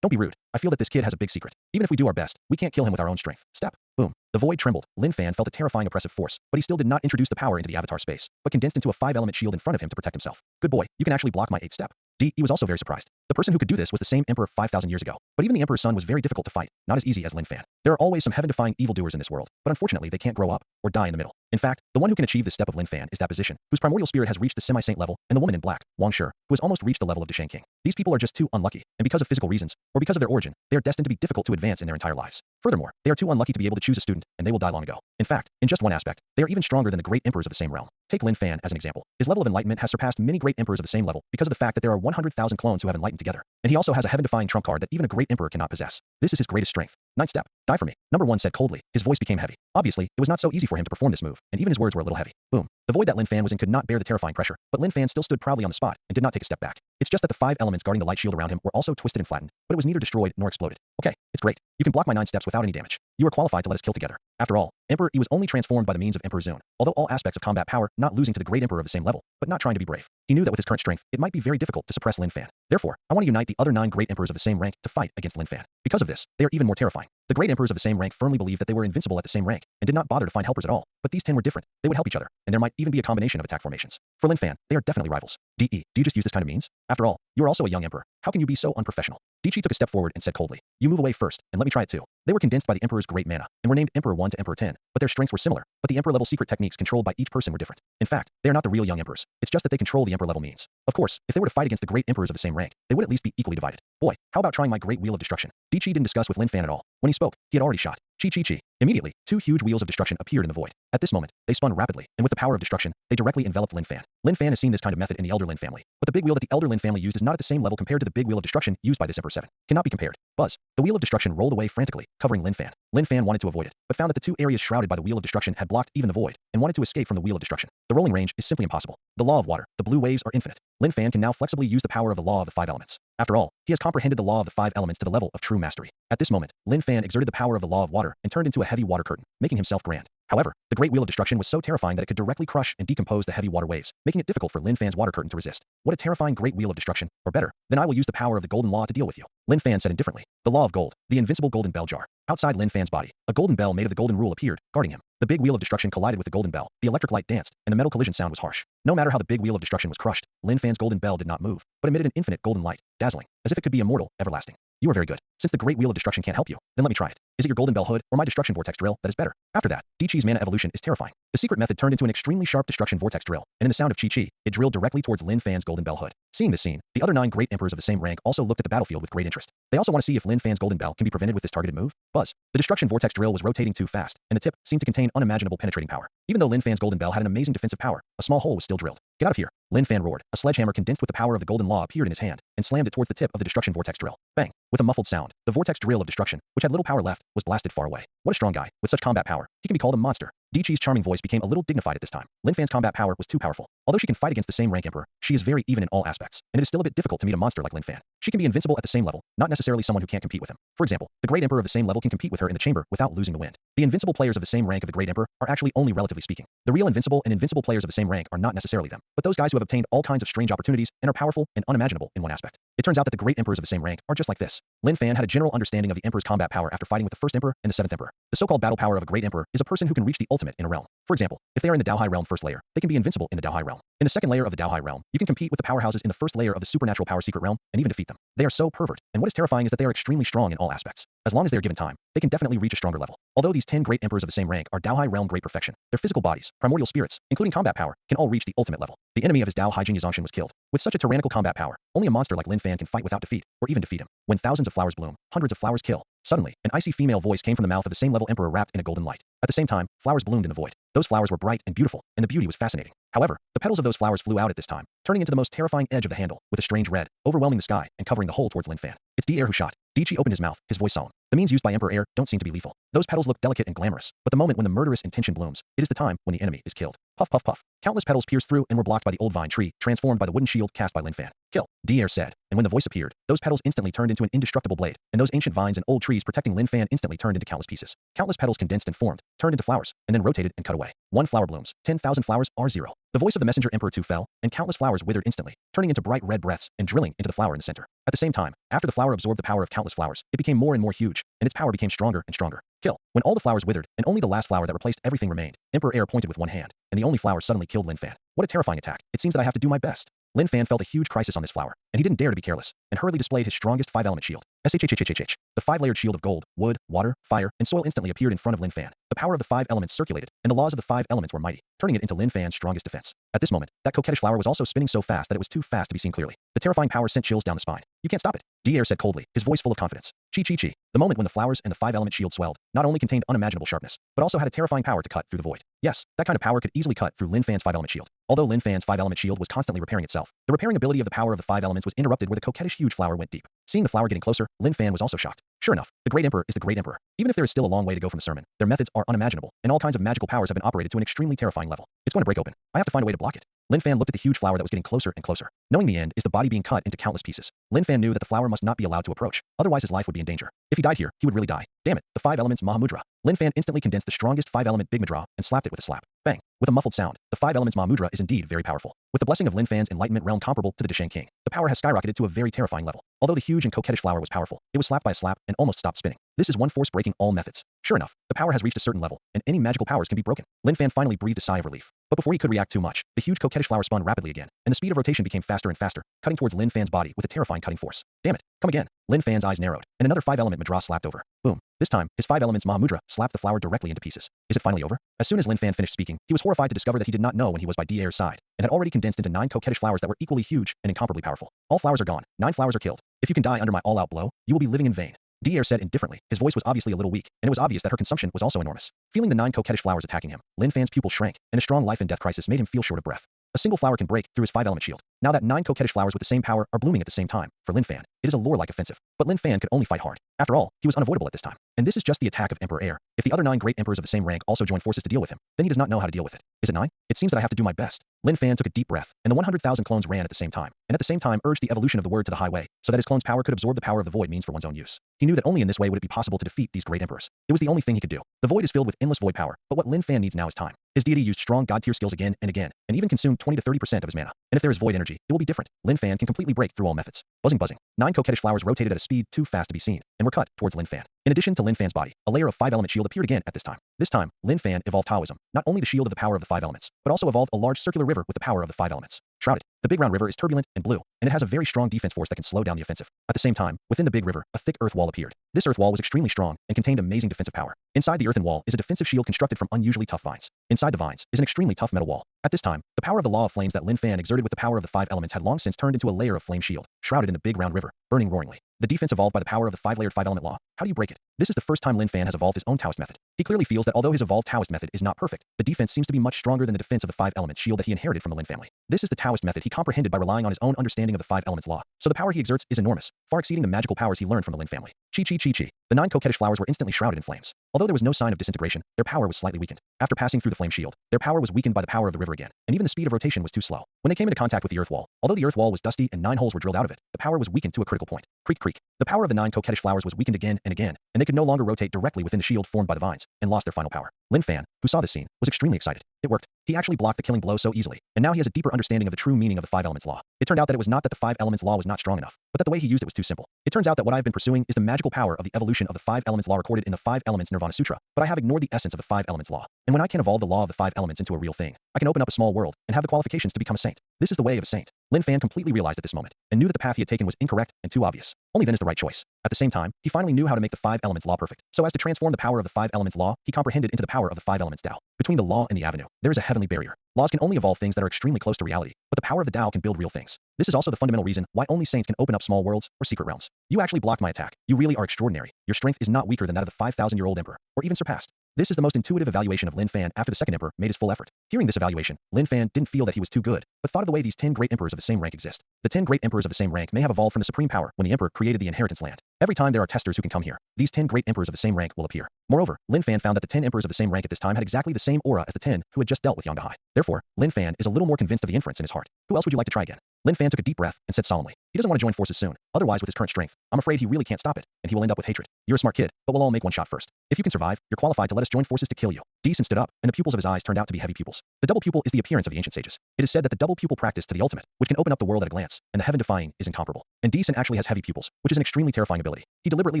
Don't be rude. I feel that this kid has a big secret. Even if we do our best, we can't kill him with our own strength. Step. Boom. The void trembled. Lin Fan felt a terrifying oppressive force, but he still did not introduce the power into the avatar space, but condensed into a 5-element shield in front of him to protect himself. Good boy, you can actually block my 8th step. D.E. was also very surprised. The person who could do this was the same emperor 5,000 years ago, but even the emperor's son was very difficult to fight, not as easy as Lin Fan. There are always some heaven-defying evildoers in this world, but unfortunately they can't grow up or die in the middle. In fact, the one who can achieve this step of Lin Fan is that position, whose primordial spirit has reached the semi-saint level, and the woman in black, Wang Shi, who has almost reached the level of Deshang King. These people are just too unlucky, and because of physical reasons, or because of their origin, they are destined to be difficult to advance in their entire lives. Furthermore, they are too unlucky to be able to choose a student, and they will die long ago. In fact, in just one aspect, they are even stronger than the great emperors of the same realm. Take Lin Fan as an example. His level of enlightenment has surpassed many great emperors of the same level because of the fact that there are 100,000 clones who have enlightened together. And he also has a heaven-defying trump card that even a great emperor cannot possess. This is his greatest strength. 9th step. Die for me. Number 1 said coldly. His voice became heavy. Obviously, it was not so easy for him to perform this move, and even his words were a little heavy. Boom. The void that Lin Fan was in could not bear the terrifying pressure, but Lin Fan still stood proudly on the spot and did not take a step back. It's just that the 5 elements guarding the light shield around him were also twisted and flattened, but it was neither destroyed nor exploded. Okay, it's great. You can block my 9 steps without any damage. You are qualified to let us kill together. After all, Emperor E was only transformed by the means of Emperor Zune, although all aspects of combat power, not losing to the great emperor of the same level, but not trying to be brave. He knew that with his current strength, it might be very difficult to suppress Lin Fan. Therefore, I want to unite the other 9 great emperors of the same rank to fight against Lin Fan. Because of this, they are even more terrifying. The great emperors of the same rank firmly believed that they were invincible at the same rank, and did not bother to find helpers at all. But these 10 were different. They would help each other, and there might even be a combination of attack formations. For Lin Fan, they are definitely rivals. D.E., do you just use this kind of means? After all, you are also a young emperor. How can you be so unprofessional? Dichi took a step forward and said coldly, you move away first, and let me try it too. They were condensed by the Emperor's great mana, and were named Emperor 1 to Emperor 10, but their strengths were similar, but the Emperor-level secret techniques controlled by each person were different. In fact, they are not the real young emperors. It's just that they control the Emperor-level means. Of course, if they were to fight against the great emperors of the same rank, they would at least be equally divided. Boy, how about trying my great wheel of destruction? Dichi didn't discuss with Lin Fan at all. When he spoke, he had already shot. Chi. Immediately, 2 huge wheels of destruction appeared in the void. At this moment, they spun rapidly, and with the power of destruction, they directly enveloped Lin Fan. Lin Fan has seen this kind of method in the Elder Lin family, but the big wheel that the Elder Lin family used is not at the same level compared to the big wheel of destruction used by this Emperor 7. Cannot be compared. Buzz. The wheel of destruction rolled away frantically, covering Lin Fan. Lin Fan wanted to avoid it, but found that the 2 areas shrouded by the wheel of destruction had blocked even the void, and wanted to escape from the wheel of destruction. The rolling range is simply impossible. The law of water, the blue waves are infinite. Lin Fan can now flexibly use the power of the law of the 5 elements. After all, he has comprehended the law of the 5 elements to the level of true mastery. At this moment, Lin Fan exerted the power of the law of water and turned into a heavy water curtain, making himself grand. However, the great wheel of destruction was so terrifying that it could directly crush and decompose the heavy water waves, making it difficult for Lin Fan's water curtain to resist. What a terrifying great wheel of destruction, or better, then I will use the power of the golden law to deal with you. Lin Fan said indifferently. The law of gold, the invincible golden bell jar. Outside Lin Fan's body, a golden bell made of the golden rule appeared, guarding him. The big wheel of destruction collided with the golden bell, the electric light danced, and the metal collision sound was harsh. No matter how the big wheel of destruction was crushed, Lin Fan's golden bell did not move, but emitted an infinite golden light, dazzling, as if it could be immortal, everlasting. You are very good. Since the great wheel of destruction can't help you, then let me try it. Is it your golden bell hood, or my destruction vortex drill, that is better? After that, Chi-Chi's mana evolution is terrifying. The secret method turned into an extremely sharp destruction vortex drill, and in the sound of Chi-Chi, it drilled directly towards Lin Fan's golden bell hood. Seeing this scene, the other 9 great emperors of the same rank also looked at the battlefield with great interest. They also want to see if Lin Fan's golden bell can be prevented with this targeted move. Buzz. The destruction vortex drill was rotating too fast, and the tip seemed to contain unimaginable penetrating power. Even though Lin Fan's golden bell had an amazing defensive power, a small hole was still drilled. Get out of here. Lin Fan roared. A sledgehammer condensed with the power of the golden law appeared in his hand, and slammed it towards the tip of the destruction vortex drill. Bang. With a muffled sound, the vortex drill of destruction, which had little power left, was blasted far away. What a strong guy. With such combat power, he can be called a monster. Di Chi's charming voice became a little dignified at this time. Lin Fan's combat power was too powerful. Although she can fight against the same rank emperor, she is very even in all aspects, and it is still a bit difficult to meet a monster like Lin Fan. She can be invincible at the same level, not necessarily someone who can't compete with him. For example, the Great Emperor of the same level can compete with her in the chamber without losing the wind. The invincible players of the same rank of the Great Emperor are actually only relatively speaking. The real invincible and invincible players of the same rank are not necessarily them, but those guys who have obtained all kinds of strange opportunities and are powerful and unimaginable in one aspect. It turns out that the great emperors of the same rank are just like this. Lin Fan had a general understanding of the emperor's combat power after fighting with the first emperor and the seventh emperor. The so-called battle power of a great emperor is a person who can reach the ultimate in a realm. For example, if they are in the Dao Hai realm first layer, they can be invincible in the Dao Hai realm. In the second layer of the Dao Hai realm, you can compete with the powerhouses in the first layer of the supernatural power secret realm and even defeat them. They are so pervert, and what is terrifying is that they are extremely strong in all aspects. As long as they are given time, they can definitely reach a stronger level. Although these 10 great emperors of the same rank are Dao Hai realm great perfection, their physical bodies, primordial spirits, including combat power, can all reach the ultimate level. The enemy of his Dao Hai Jin Yazangshan was killed. With such a tyrannical combat power, only a monster like Lin Fan can fight without defeat, or even defeat him. When thousands of flowers bloom, hundreds of flowers kill. Suddenly, an icy female voice came from the mouth of the same level emperor wrapped in a golden light. At the same time, flowers bloomed in the void. Those flowers were bright and beautiful, and the beauty was fascinating. However, the petals of those flowers flew out at this time, turning into the most terrifying edge of the handle, with a strange red, overwhelming the sky and covering the hole towards Lin Fan. It's Di Air who shot. Di Chi opened his mouth, his voice solemn. The means used by Emperor Air don't seem to be lethal. Those petals look delicate and glamorous, but the moment when the murderous intention blooms, it is the time when the enemy is killed. Puff puff puff. Countless petals pierced through and were blocked by the old vine tree, transformed by the wooden shield cast by Lin Fan. Kill, Di Air said, and when the voice appeared, those petals instantly turned into an indestructible blade, and those ancient vines and old trees protecting Lin Fan instantly turned into countless pieces. Countless petals condensed and formed, turned into flowers, and then rotated and cut away. One flower blooms, 10,000 flowers are zero. The voice of the messenger Emperor Tu fell, and countless flowers withered instantly, turning into bright red breaths and drilling into the flower in the center. At the same time, after the flower absorbed the power of countless flowers, it became more and more huge, and its power became stronger and stronger. Kill. When all the flowers withered, and only the last flower that replaced everything remained, Emperor Air pointed with one hand, and the only flower suddenly killed Lin Fan. What a terrifying attack. It seems that I have to do my best. Lin Fan felt a huge crisis on this flower, and he didn't dare to be careless, and hurriedly displayed his strongest 5-element shield. SHHHHH. The 5-layered shield of gold, wood, water, fire, and soil instantly appeared in front of Lin Fan. The power of the 5 elements circulated, and the laws of the 5 elements were mighty, turning it into Lin Fan's strongest defense. At this moment, that coquettish flower was also spinning so fast that it was too fast to be seen clearly. The terrifying power sent chills down the spine. You can't stop it, Di Air said coldly, his voice full of confidence. Chi chi chi. The moment when the flowers and the 5-element shield swelled, not only contained unimaginable sharpness, but also had a terrifying power to cut through the void. Yes, that kind of power could easily cut through Lin Fan's 5-element shield. Although Lin Fan's 5-element shield was constantly repairing itself, the repairing ability of the power of the 5 elements was interrupted where the coquettish huge flower went deep. Seeing the flower getting closer, Lin Fan was also shocked. Sure enough, the Great Emperor is the Great Emperor. Even if there is still a long way to go from the sermon, their methods are unimaginable, and all kinds of magical powers have been operated to an extremely terrifying level. It's going to break open. I have to find a way to block it. Lin Fan looked at the huge flower that was getting closer and closer. Knowing the end is the body being cut into countless pieces, Lin Fan knew that the flower must not be allowed to approach, otherwise his life would be in danger. If he died here, he would really die. Damn it, the 5 elements Mahamudra. Lin Fan instantly condensed the strongest 5-element Big Mudra and slapped it with a slap. Bang. With a muffled sound, the 5 elements Mahamudra is indeed very powerful. With the blessing of Lin Fan's enlightenment realm comparable to the Deshang King, the power has skyrocketed to a very terrifying level. Although the huge and coquettish flower was powerful, it was slapped by a slap and almost stopped spinning. This is one force breaking all methods. Sure enough, the power has reached a certain level, and any magical powers can be broken. Lin Fan finally breathed a sigh of relief. But before he could react too much, the huge coquettish flower spun rapidly again, and the speed of rotation became faster and faster, cutting towards Lin Fan's body with a terrifying cutting force. Damn it, come again. Lin Fan's eyes narrowed, and another 5-element Mudra slapped over. Boom. This time, his 5 elements Mahamudra slapped the flower directly into pieces. Is it finally over? As soon as Lin Fan finished speaking, he was horrified to discover that he did not know when he was by Di Air's side, and had already condensed into 9 coquettish flowers that were equally huge and incomparably powerful. All flowers are gone, 9 flowers are killed. If you can die under my all-out blow, you will be living in vain. Di Air said indifferently. His voice was obviously a little weak, and it was obvious that her consumption was also enormous. Feeling the 9 coquettish flowers attacking him, Lin Fan's pupils shrank, and a strong life and death crisis made him feel short of breath. A single flower can break through his 5-element shield. Now that 9 coquettish flowers with the same power are blooming at the same time, for Lin Fan, it is a lore-like offensive. But Lin Fan could only fight hard. After all, he was unavoidable at this time. And this is just the attack of Emperor Air. If the other 9 great emperors of the same rank also join forces to deal with him, then he does not know how to deal with it. Is it 9? It seems that I have to do my best. Lin Fan took a deep breath, and the 100,000 clones ran at the same time, and at the same time urged the evolution of the word to the highway, so that his clone's power could absorb the power of the void means for one's own use. He knew that only in this way would it be possible to defeat these great emperors. It was the only thing he could do. The void is filled with endless void power, but what Lin Fan needs now is time. His deity used strong god-tier skills again and again, and even consumed 20 to 30% of his mana. And if there is void energy, it will be different. Lin Fan can completely break through all methods. Buzzing buzzing. 9 coquettish flowers rotated at a speed too fast to be seen, and were cut towards Lin Fan. In addition to Lin Fan's body, a layer of 5-element shield appeared again at this time. This time, Lin Fan evolved Taoism, not only the shield of the power of the 5 elements, but also evolved a large circular river with the power of the 5 elements. Shrouded. The big round river is turbulent and blue, and it has a very strong defense force that can slow down the offensive. At the same time, within the big river, a thick earth wall appeared. This earth wall was extremely strong and contained amazing defensive power. Inside the earthen wall is a defensive shield constructed from unusually tough vines. Inside the vines is an extremely tough metal wall. At this time, the power of the law of flames that Lin Fan exerted with the power of the 5 elements had long since turned into a layer of flame shield, shrouded in the big round river, burning roaringly. The defense evolved by the power of the 5-layered 5-element law. How do you break it? This is the first time Lin Fan has evolved his own Taoist method. He clearly feels that although his evolved Taoist method is not perfect, the defense seems to be much stronger than the defense of the 5-element shield that he inherited from the Lin family. This is the Taoist method he comprehended by relying on his own understanding of the 5 elements law. So the power he exerts is enormous, far exceeding the magical powers he learned from the Lin family. Chi chi chi chi. The 9 coquettish flowers were instantly shrouded in flames. Although there was no sign of disintegration, their power was slightly weakened. After passing through the flame shield, their power was weakened by the power of the river again, and even the speed of rotation was too slow. When they came into contact with the earth wall, although the earth wall was dusty and 9 holes were drilled out of it, the power was weakened to a critical point. Creak, creak. The power of the 9 coquettish flowers was weakened again and again, and they could no longer rotate directly within the shield formed by the vines, and lost their final power. Lin Fan, who saw this scene, was extremely excited. It worked. He actually blocked the killing blow so easily, and now he has a deeper understanding of the true meaning of the 5 elements law. It turned out that it was not that the 5 elements law was not strong enough, but that the way he used it was too simple. It turns out that what I've been pursuing is the magical power of the evolution of the 5 elements law recorded in the 5 elements Nirvana Sutra, but I have ignored the essence of the 5 elements law. And when I can evolve the law of the 5 elements into a real thing, I can open up a small world and have the qualifications to become a saint. This is the way of a saint. Lin Fan completely realized at this moment, and knew that the path he had taken was incorrect and too obvious. Only then is the right choice. At the same time, he finally knew how to make the 5 elements law perfect. So as to transform the power of the 5 elements law, he comprehended into the power of the 5 elements Tao. Between the law and the avenue, there is a heavenly barrier. Laws can only evolve things that are extremely close to reality, but the power of the Tao can build real things. This is also the fundamental reason why only saints can open up small worlds or secret realms. You actually blocked my attack. You really are extraordinary. Your strength is not weaker than that of the 5,000-year-old emperor, or even surpassed. This is the most intuitive evaluation of Lin Fan after the second emperor made his full effort. Hearing this evaluation, Lin Fan didn't feel that he was too good, but thought of the way these 10 great emperors of the same rank exist. The 10 great emperors of the same rank may have evolved from the supreme power when the emperor created the inheritance land. Every time there are testers who can come here, these 10 great emperors of the same rank will appear. Moreover, Lin Fan found that the 10 emperors of the same rank at this time had exactly the same aura as the 10 who had just dealt with Yang Dahai. Therefore, Lin Fan is a little more convinced of the inference in his heart. Who else would you like to try again? Lin Fan took a deep breath and said solemnly, he doesn't want to join forces soon. Otherwise, with his current strength, I'm afraid he really can't stop it, and he will end up with hatred. You're a smart kid, but we'll all make one shot first. If you can survive, you're qualified to let us join forces to kill you. Deason stood up, and the pupils of his eyes turned out to be heavy pupils. The double pupil is the appearance of the ancient sages. It is said that the double pupil practice to the ultimate, which can open up the world at a glance, and the heaven-defying, is incomparable. And Deason actually has heavy pupils, which is an extremely terrifying ability. He deliberately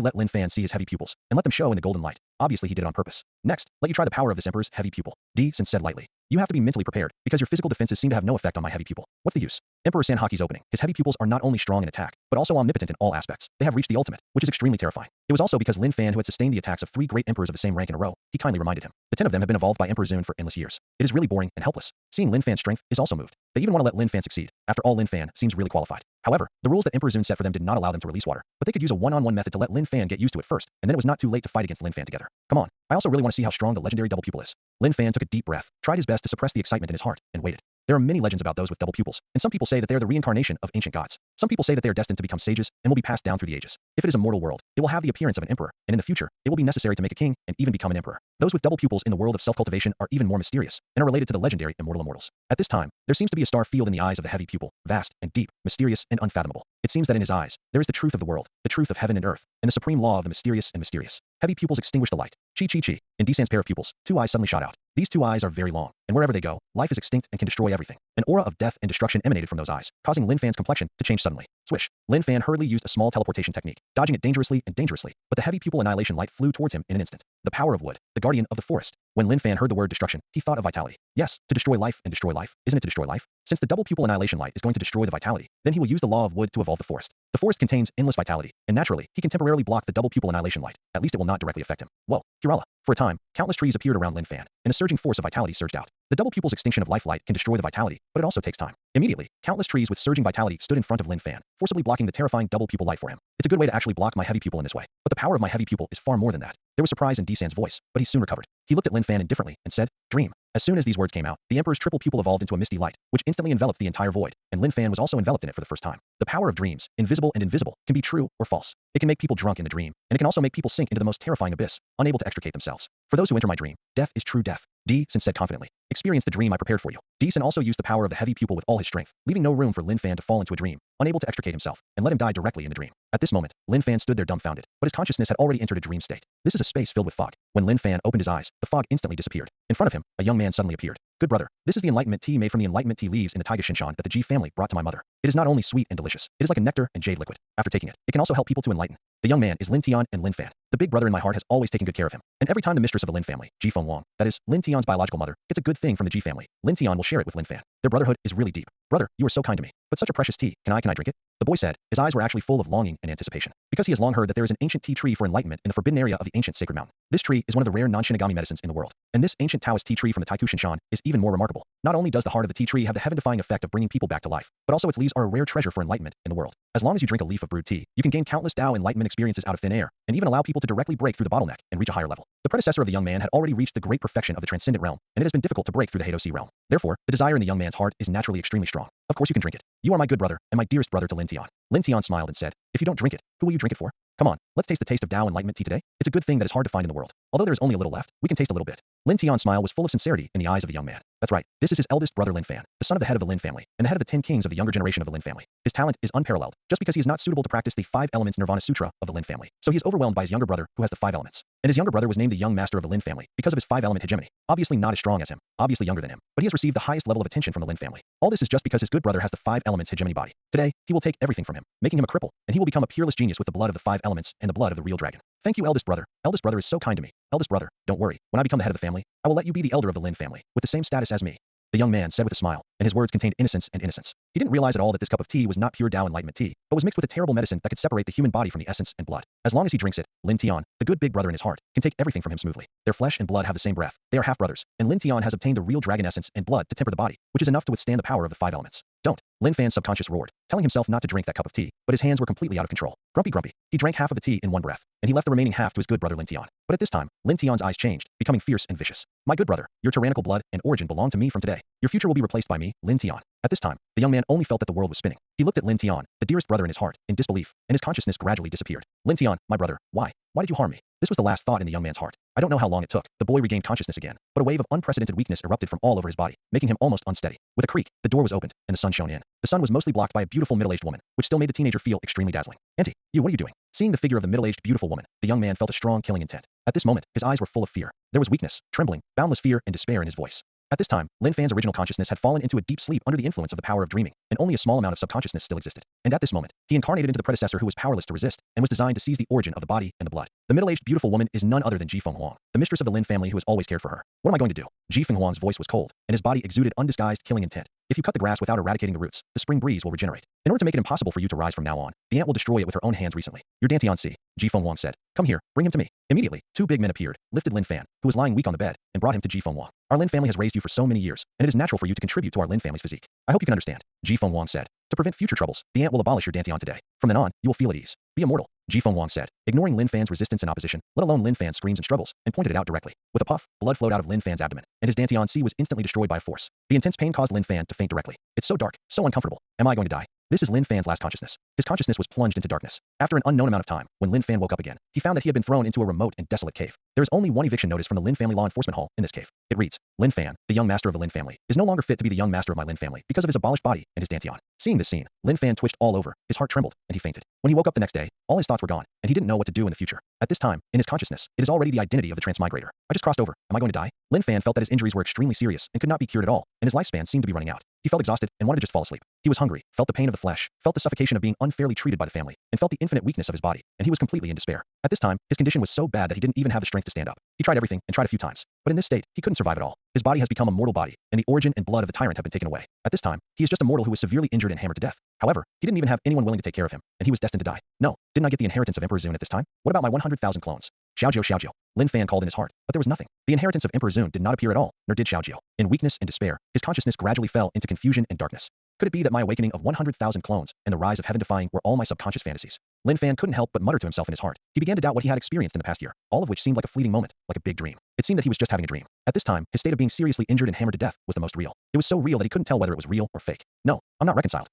let Lin Fan see his heavy pupils, and let them show in the golden light. Obviously, he did it on purpose. Next, let you try the power of this emperor's heavy pupil. Deason said lightly. You have to be mentally prepared, because your physical defenses seem to have no effect on my heavy pupil. What's the use? Emperor Sanhaki's opening. His heavy pupils are not only strong in attack, but also omnipotent in all aspects. They have reached the ultimate, which is extremely terrifying. It was also because Lin Fan, who had sustained the attacks of 3 great emperors of the same rank in a row, he kindly reminded him. The 10 of them have been evolved by Emperor Zun for endless years. It is really boring and helpless. Seeing Lin Fan's strength is also moved. They even want to let Lin Fan succeed. After all, Lin Fan seems really qualified. However, the rules that Emperor Zun set for them did not allow them to release water, but they could use a one-on-one method to let Lin Fan get used to it first, and then it was not too late to fight against Lin Fan together. Come on. I also really want to see how strong the legendary double pupil is. Lin Fan took a deep breath, tried his best to suppress the excitement in his heart, and waited. There are many legends about those with double pupils, and some people say that they are the reincarnation of ancient gods. Some people say that they are destined to become sages and will be passed down through the ages. If it is a mortal world, it will have the appearance of an emperor, and in the future, it will be necessary to make a king and even become an emperor. Those with double pupils in the world of self-cultivation are even more mysterious, and are related to the legendary immortal immortals. At this time, there seems to be a star field in the eyes of the heavy pupil, vast and deep, mysterious and unfathomable. It seems that in his eyes, there is the truth of the world, the truth of heaven and earth, and the supreme law of the mysterious and mysterious. Heavy pupils extinguish the light. Chi chi chi. In Desan's pair of pupils, 2 eyes suddenly shot out. These 2 eyes are very long, and wherever they go, life is extinct and can destroy everything. An aura of death and destruction emanated from those eyes, causing Lin Fan's complexion to change suddenly. Swish. Lin Fan hurriedly used a small teleportation technique, dodging it dangerously and dangerously, but the heavy pupil annihilation light flew towards him in an instant. The power of wood, the guardian of the forest. When Lin Fan heard the word destruction, he thought of vitality. Yes, to destroy life and destroy life. Isn't it to destroy life? Since the double pupil annihilation light is going to destroy the vitality, then he will use the law of wood to evolve the forest. The forest contains endless vitality, and naturally, he can temporarily block the double pupil annihilation light. At least it will not directly affect him. Whoa, Kirala. For a time, countless trees appeared around Lin Fan, and a surging force of vitality surged out. The double pupil's extinction of life light can destroy the vitality, but it also takes time. Immediately, countless trees with surging vitality stood in front of Lin Fan, forcibly blocking the terrifying double pupil light for him. It's a good way to actually block my heavy pupil in this way, but the power of my heavy pupil is far more than that. There was surprise in Desan's voice, but he soon recovered. He looked at Lin Fan indifferently and said, dream. As soon as these words came out, the Emperor's triple pupil evolved into a misty light, which instantly enveloped the entire void, and Lin Fan was also enveloped in it for the first time. The power of dreams, invisible and invisible, can be true or false. It can make people drunk in the dream, and it can also make people sink into the most terrifying abyss, unable to extricate themselves. For those who enter my dream, death is true death. Deason said confidently. Experience the dream I prepared for you. Deason also used the power of the heavy pupil with all his strength, leaving no room for Lin Fan to fall into a dream, unable to extricate himself, and let him die directly in the dream. At this moment, Lin Fan stood there dumbfounded, but his consciousness had already entered a dream state. This is a space filled with fog. When Lin Fan opened his eyes, the fog instantly disappeared. In front of him, a young man suddenly appeared. Good brother, this is the enlightenment tea made from the enlightenment tea leaves in the Taiga Shinshan that the Ji family brought to my mother. It is not only sweet and delicious, it is like a nectar and jade liquid. After taking it, it can also help people to enlighten. The young man is Lin Tian and Lin Fan. The big brother in my heart has always taken good care of him. And every time the mistress of the Lin family, Ji Feng Wang, that is, Lin Tian's biological mother, gets a good thing from the Ji family, Lin Tian will share it with Lin Fan. Their brotherhood is really deep. Brother, you are so kind to me. But such a precious tea, can I drink it? The boy said, his eyes were actually full of longing and anticipation, because he has long heard that there is an ancient tea tree for enlightenment in the forbidden area of the ancient sacred mountain. This tree is one of the rare non-Shinigami medicines in the world, and this ancient Taoist tea tree from the Taiku Shinshan is even more remarkable. Not only does the heart of the tea tree have the heaven-defying effect of bringing people back to life, but also its leaves are a rare treasure for enlightenment in the world. As long as you drink a leaf of brewed tea, you can gain countless Tao enlightenment experiences out of thin air, and even allow people to directly break through the bottleneck and reach a higher level. The predecessor of the young man had already reached the great perfection of the transcendent realm, and it has been difficult to break through the Heido realm. Therefore, the desire in the young man's heart is naturally extremely strong. Of course you can drink it. You are my good brother, and my dearest brother to Lin Tian. Lin Tian smiled and said, If you don't drink it, who will you drink it for? Come on, let's taste the taste of Tao enlightenment tea today. It's a good thing that is hard to find in the world. Although there is only a little left, we can taste a little bit. Lin Tian's smile was full of sincerity in the eyes of the young man. That's right, this is his eldest brother Lin Fan, the son of the head of the Lin family, and the head of the 10 kings of the younger generation of the Lin family. His talent is unparalleled, just because he is not suitable to practice the 5 elements Nirvana Sutra of the Lin family. So he is overwhelmed by his younger brother, who has the 5 elements. And his younger brother was named the young master of the Lin family because of his 5-element hegemony. Obviously not as strong as him, obviously younger than him, but he has received the highest level of attention from the Lin family. All this is just because his good brother has the 5 elements hegemony body. Today, he will take everything from him, making him a cripple, and he will become a peerless genius with the blood of the 5 elements and the blood of the real dragon. Thank you, eldest brother. Eldest brother is so kind to me. Eldest brother, don't worry. When I become the head of the family, I will let you be the elder of the Lin family, with the same status as me. The young man said with a smile, and his words contained innocence and innocence. He didn't realize at all that this cup of tea was not pure Tao enlightenment tea, but was mixed with a terrible medicine that could separate the human body from the essence and blood. As long as he drinks it, Lin Tian, the good big brother in his heart, can take everything from him smoothly. Their flesh and blood have the same breath. They are half-brothers, and Lin Tian has obtained the real dragon essence and blood to temper the body, which is enough to withstand the power of the 5 elements. Don't. Lin Fan's subconscious roared, telling himself not to drink that cup of tea, but his hands were completely out of control. Grumpy. He drank half of the tea in one breath, and he left the remaining half to his good brother Lin Tian. But at this time, Lin Tian's eyes changed, becoming fierce and vicious. My good brother, your tyrannical blood and origin belong to me from today. Your future will be replaced by me, Lin Tian. At this time, the young man only felt that the world was spinning. He looked at Lin Tian, the dearest brother in his heart, in disbelief, and his consciousness gradually disappeared. Lin Tian, my brother, why? Why did you harm me? This was the last thought in the young man's heart. I don't know how long it took. The boy regained consciousness again, but a wave of unprecedented weakness erupted from all over his body, making him almost unsteady. With a creak, the door was opened, and the sun shone in. The sun was mostly blocked by a beautiful middle-aged woman, which still made the teenager feel extremely dazzling. Auntie, what are you doing? Seeing the figure of the middle-aged beautiful woman, the young man felt a strong killing intent. At this moment, his eyes were full of fear. There was weakness, trembling, boundless fear, and despair in his voice. At this time, Lin Fan's original consciousness had fallen into a deep sleep under the influence of the power of dreaming, and only a small amount of subconsciousness still existed. And at this moment, he incarnated into the predecessor who was powerless to resist, and was designed to seize the origin of the body and the blood. The middle-aged beautiful woman is none other than Ji Fenghuang, the mistress of the Lin family who has always cared for her. What am I going to do? Ji Fenghuang's voice was cold, and his body exuded undisguised killing intent. If you cut the grass without eradicating the roots, the spring breeze will regenerate. In order to make it impossible for you to rise from now on, the ant will destroy it with her own hands recently. Your Dantian Si, Ji Fenghuang said. Come here, bring him to me. Immediately, 2 big men appeared, lifted Lin Fan, who was lying weak on the bed, and brought him to Ji Fenghuang. Our Lin family has raised you for so many years, and it is natural for you to contribute to our Lin family's physique. I hope you can understand. Ji Fenghuang said. To prevent future troubles, the ant will abolish your Dantian today. From then on, you will feel at ease. Be immortal, Ji Fenghuang said, ignoring Lin Fan's resistance and opposition, let alone Lin Fan's screams and struggles, and pointed it out directly. With a puff, blood flowed out of Lin Fan's abdomen, and his Dantian Si was instantly destroyed by force. The intense pain caused Lin Fan to faint directly. It's so dark, so uncomfortable. Am I going to die? This is Lin Fan's last consciousness. His consciousness was plunged into darkness. After an unknown amount of time, when Lin Fan woke up again, he found that he had been thrown into a remote and desolate cave. There is only one eviction notice from the Lin family law enforcement hall in this cave. It reads, Lin Fan, the young master of the Lin family, is no longer fit to be the young master of my Lin family because of his abolished body and his Dantian. Seeing this scene, Lin Fan twitched all over, his heart trembled, and he fainted. When he woke up the next day, all his thoughts were gone, and he didn't know what to do in the future. At this time, in his consciousness, it is already the identity of the transmigrator. I just crossed over. Am I going to die? Lin Fan felt that his injuries were extremely serious and could not be cured at all, and his lifespan seemed to be running out. He felt exhausted and wanted to just fall asleep. He was hungry, felt the pain of the flesh, felt the suffocation of being unfairly treated by the family, and felt the infinite weakness of his body, and he was completely in despair. At this time, his condition was so bad that he didn't even have the strength to stand up. He tried everything and tried a few times, but in this state, he couldn't survive at all. His body has become a mortal body, and the origin and blood of the tyrant have been taken away. At this time, he is just a mortal who was severely injured and hammered to death. However, he didn't even have anyone willing to take care of him, and he was destined to die. No, didn't I get the inheritance of Emperor Zun at this time? What about my 100,000 clones? Xiaojiao. Lin Fan called in his heart, but there was nothing. The inheritance of Emperor Zun did not appear at all, nor did Xiaojiao. In weakness and despair, his consciousness gradually fell into confusion and darkness. Could it be that my awakening of 100,000 clones and the rise of heaven-defying were all my subconscious fantasies? Lin Fan couldn't help but mutter to himself in his heart. He began to doubt what he had experienced in the past year, all of which seemed like a fleeting moment, like a big dream. It seemed that he was just having a dream. At this time, his state of being seriously injured and hammered to death was the most real. It was so real that he couldn't tell whether it was real or fake. No, I'm not reconciled.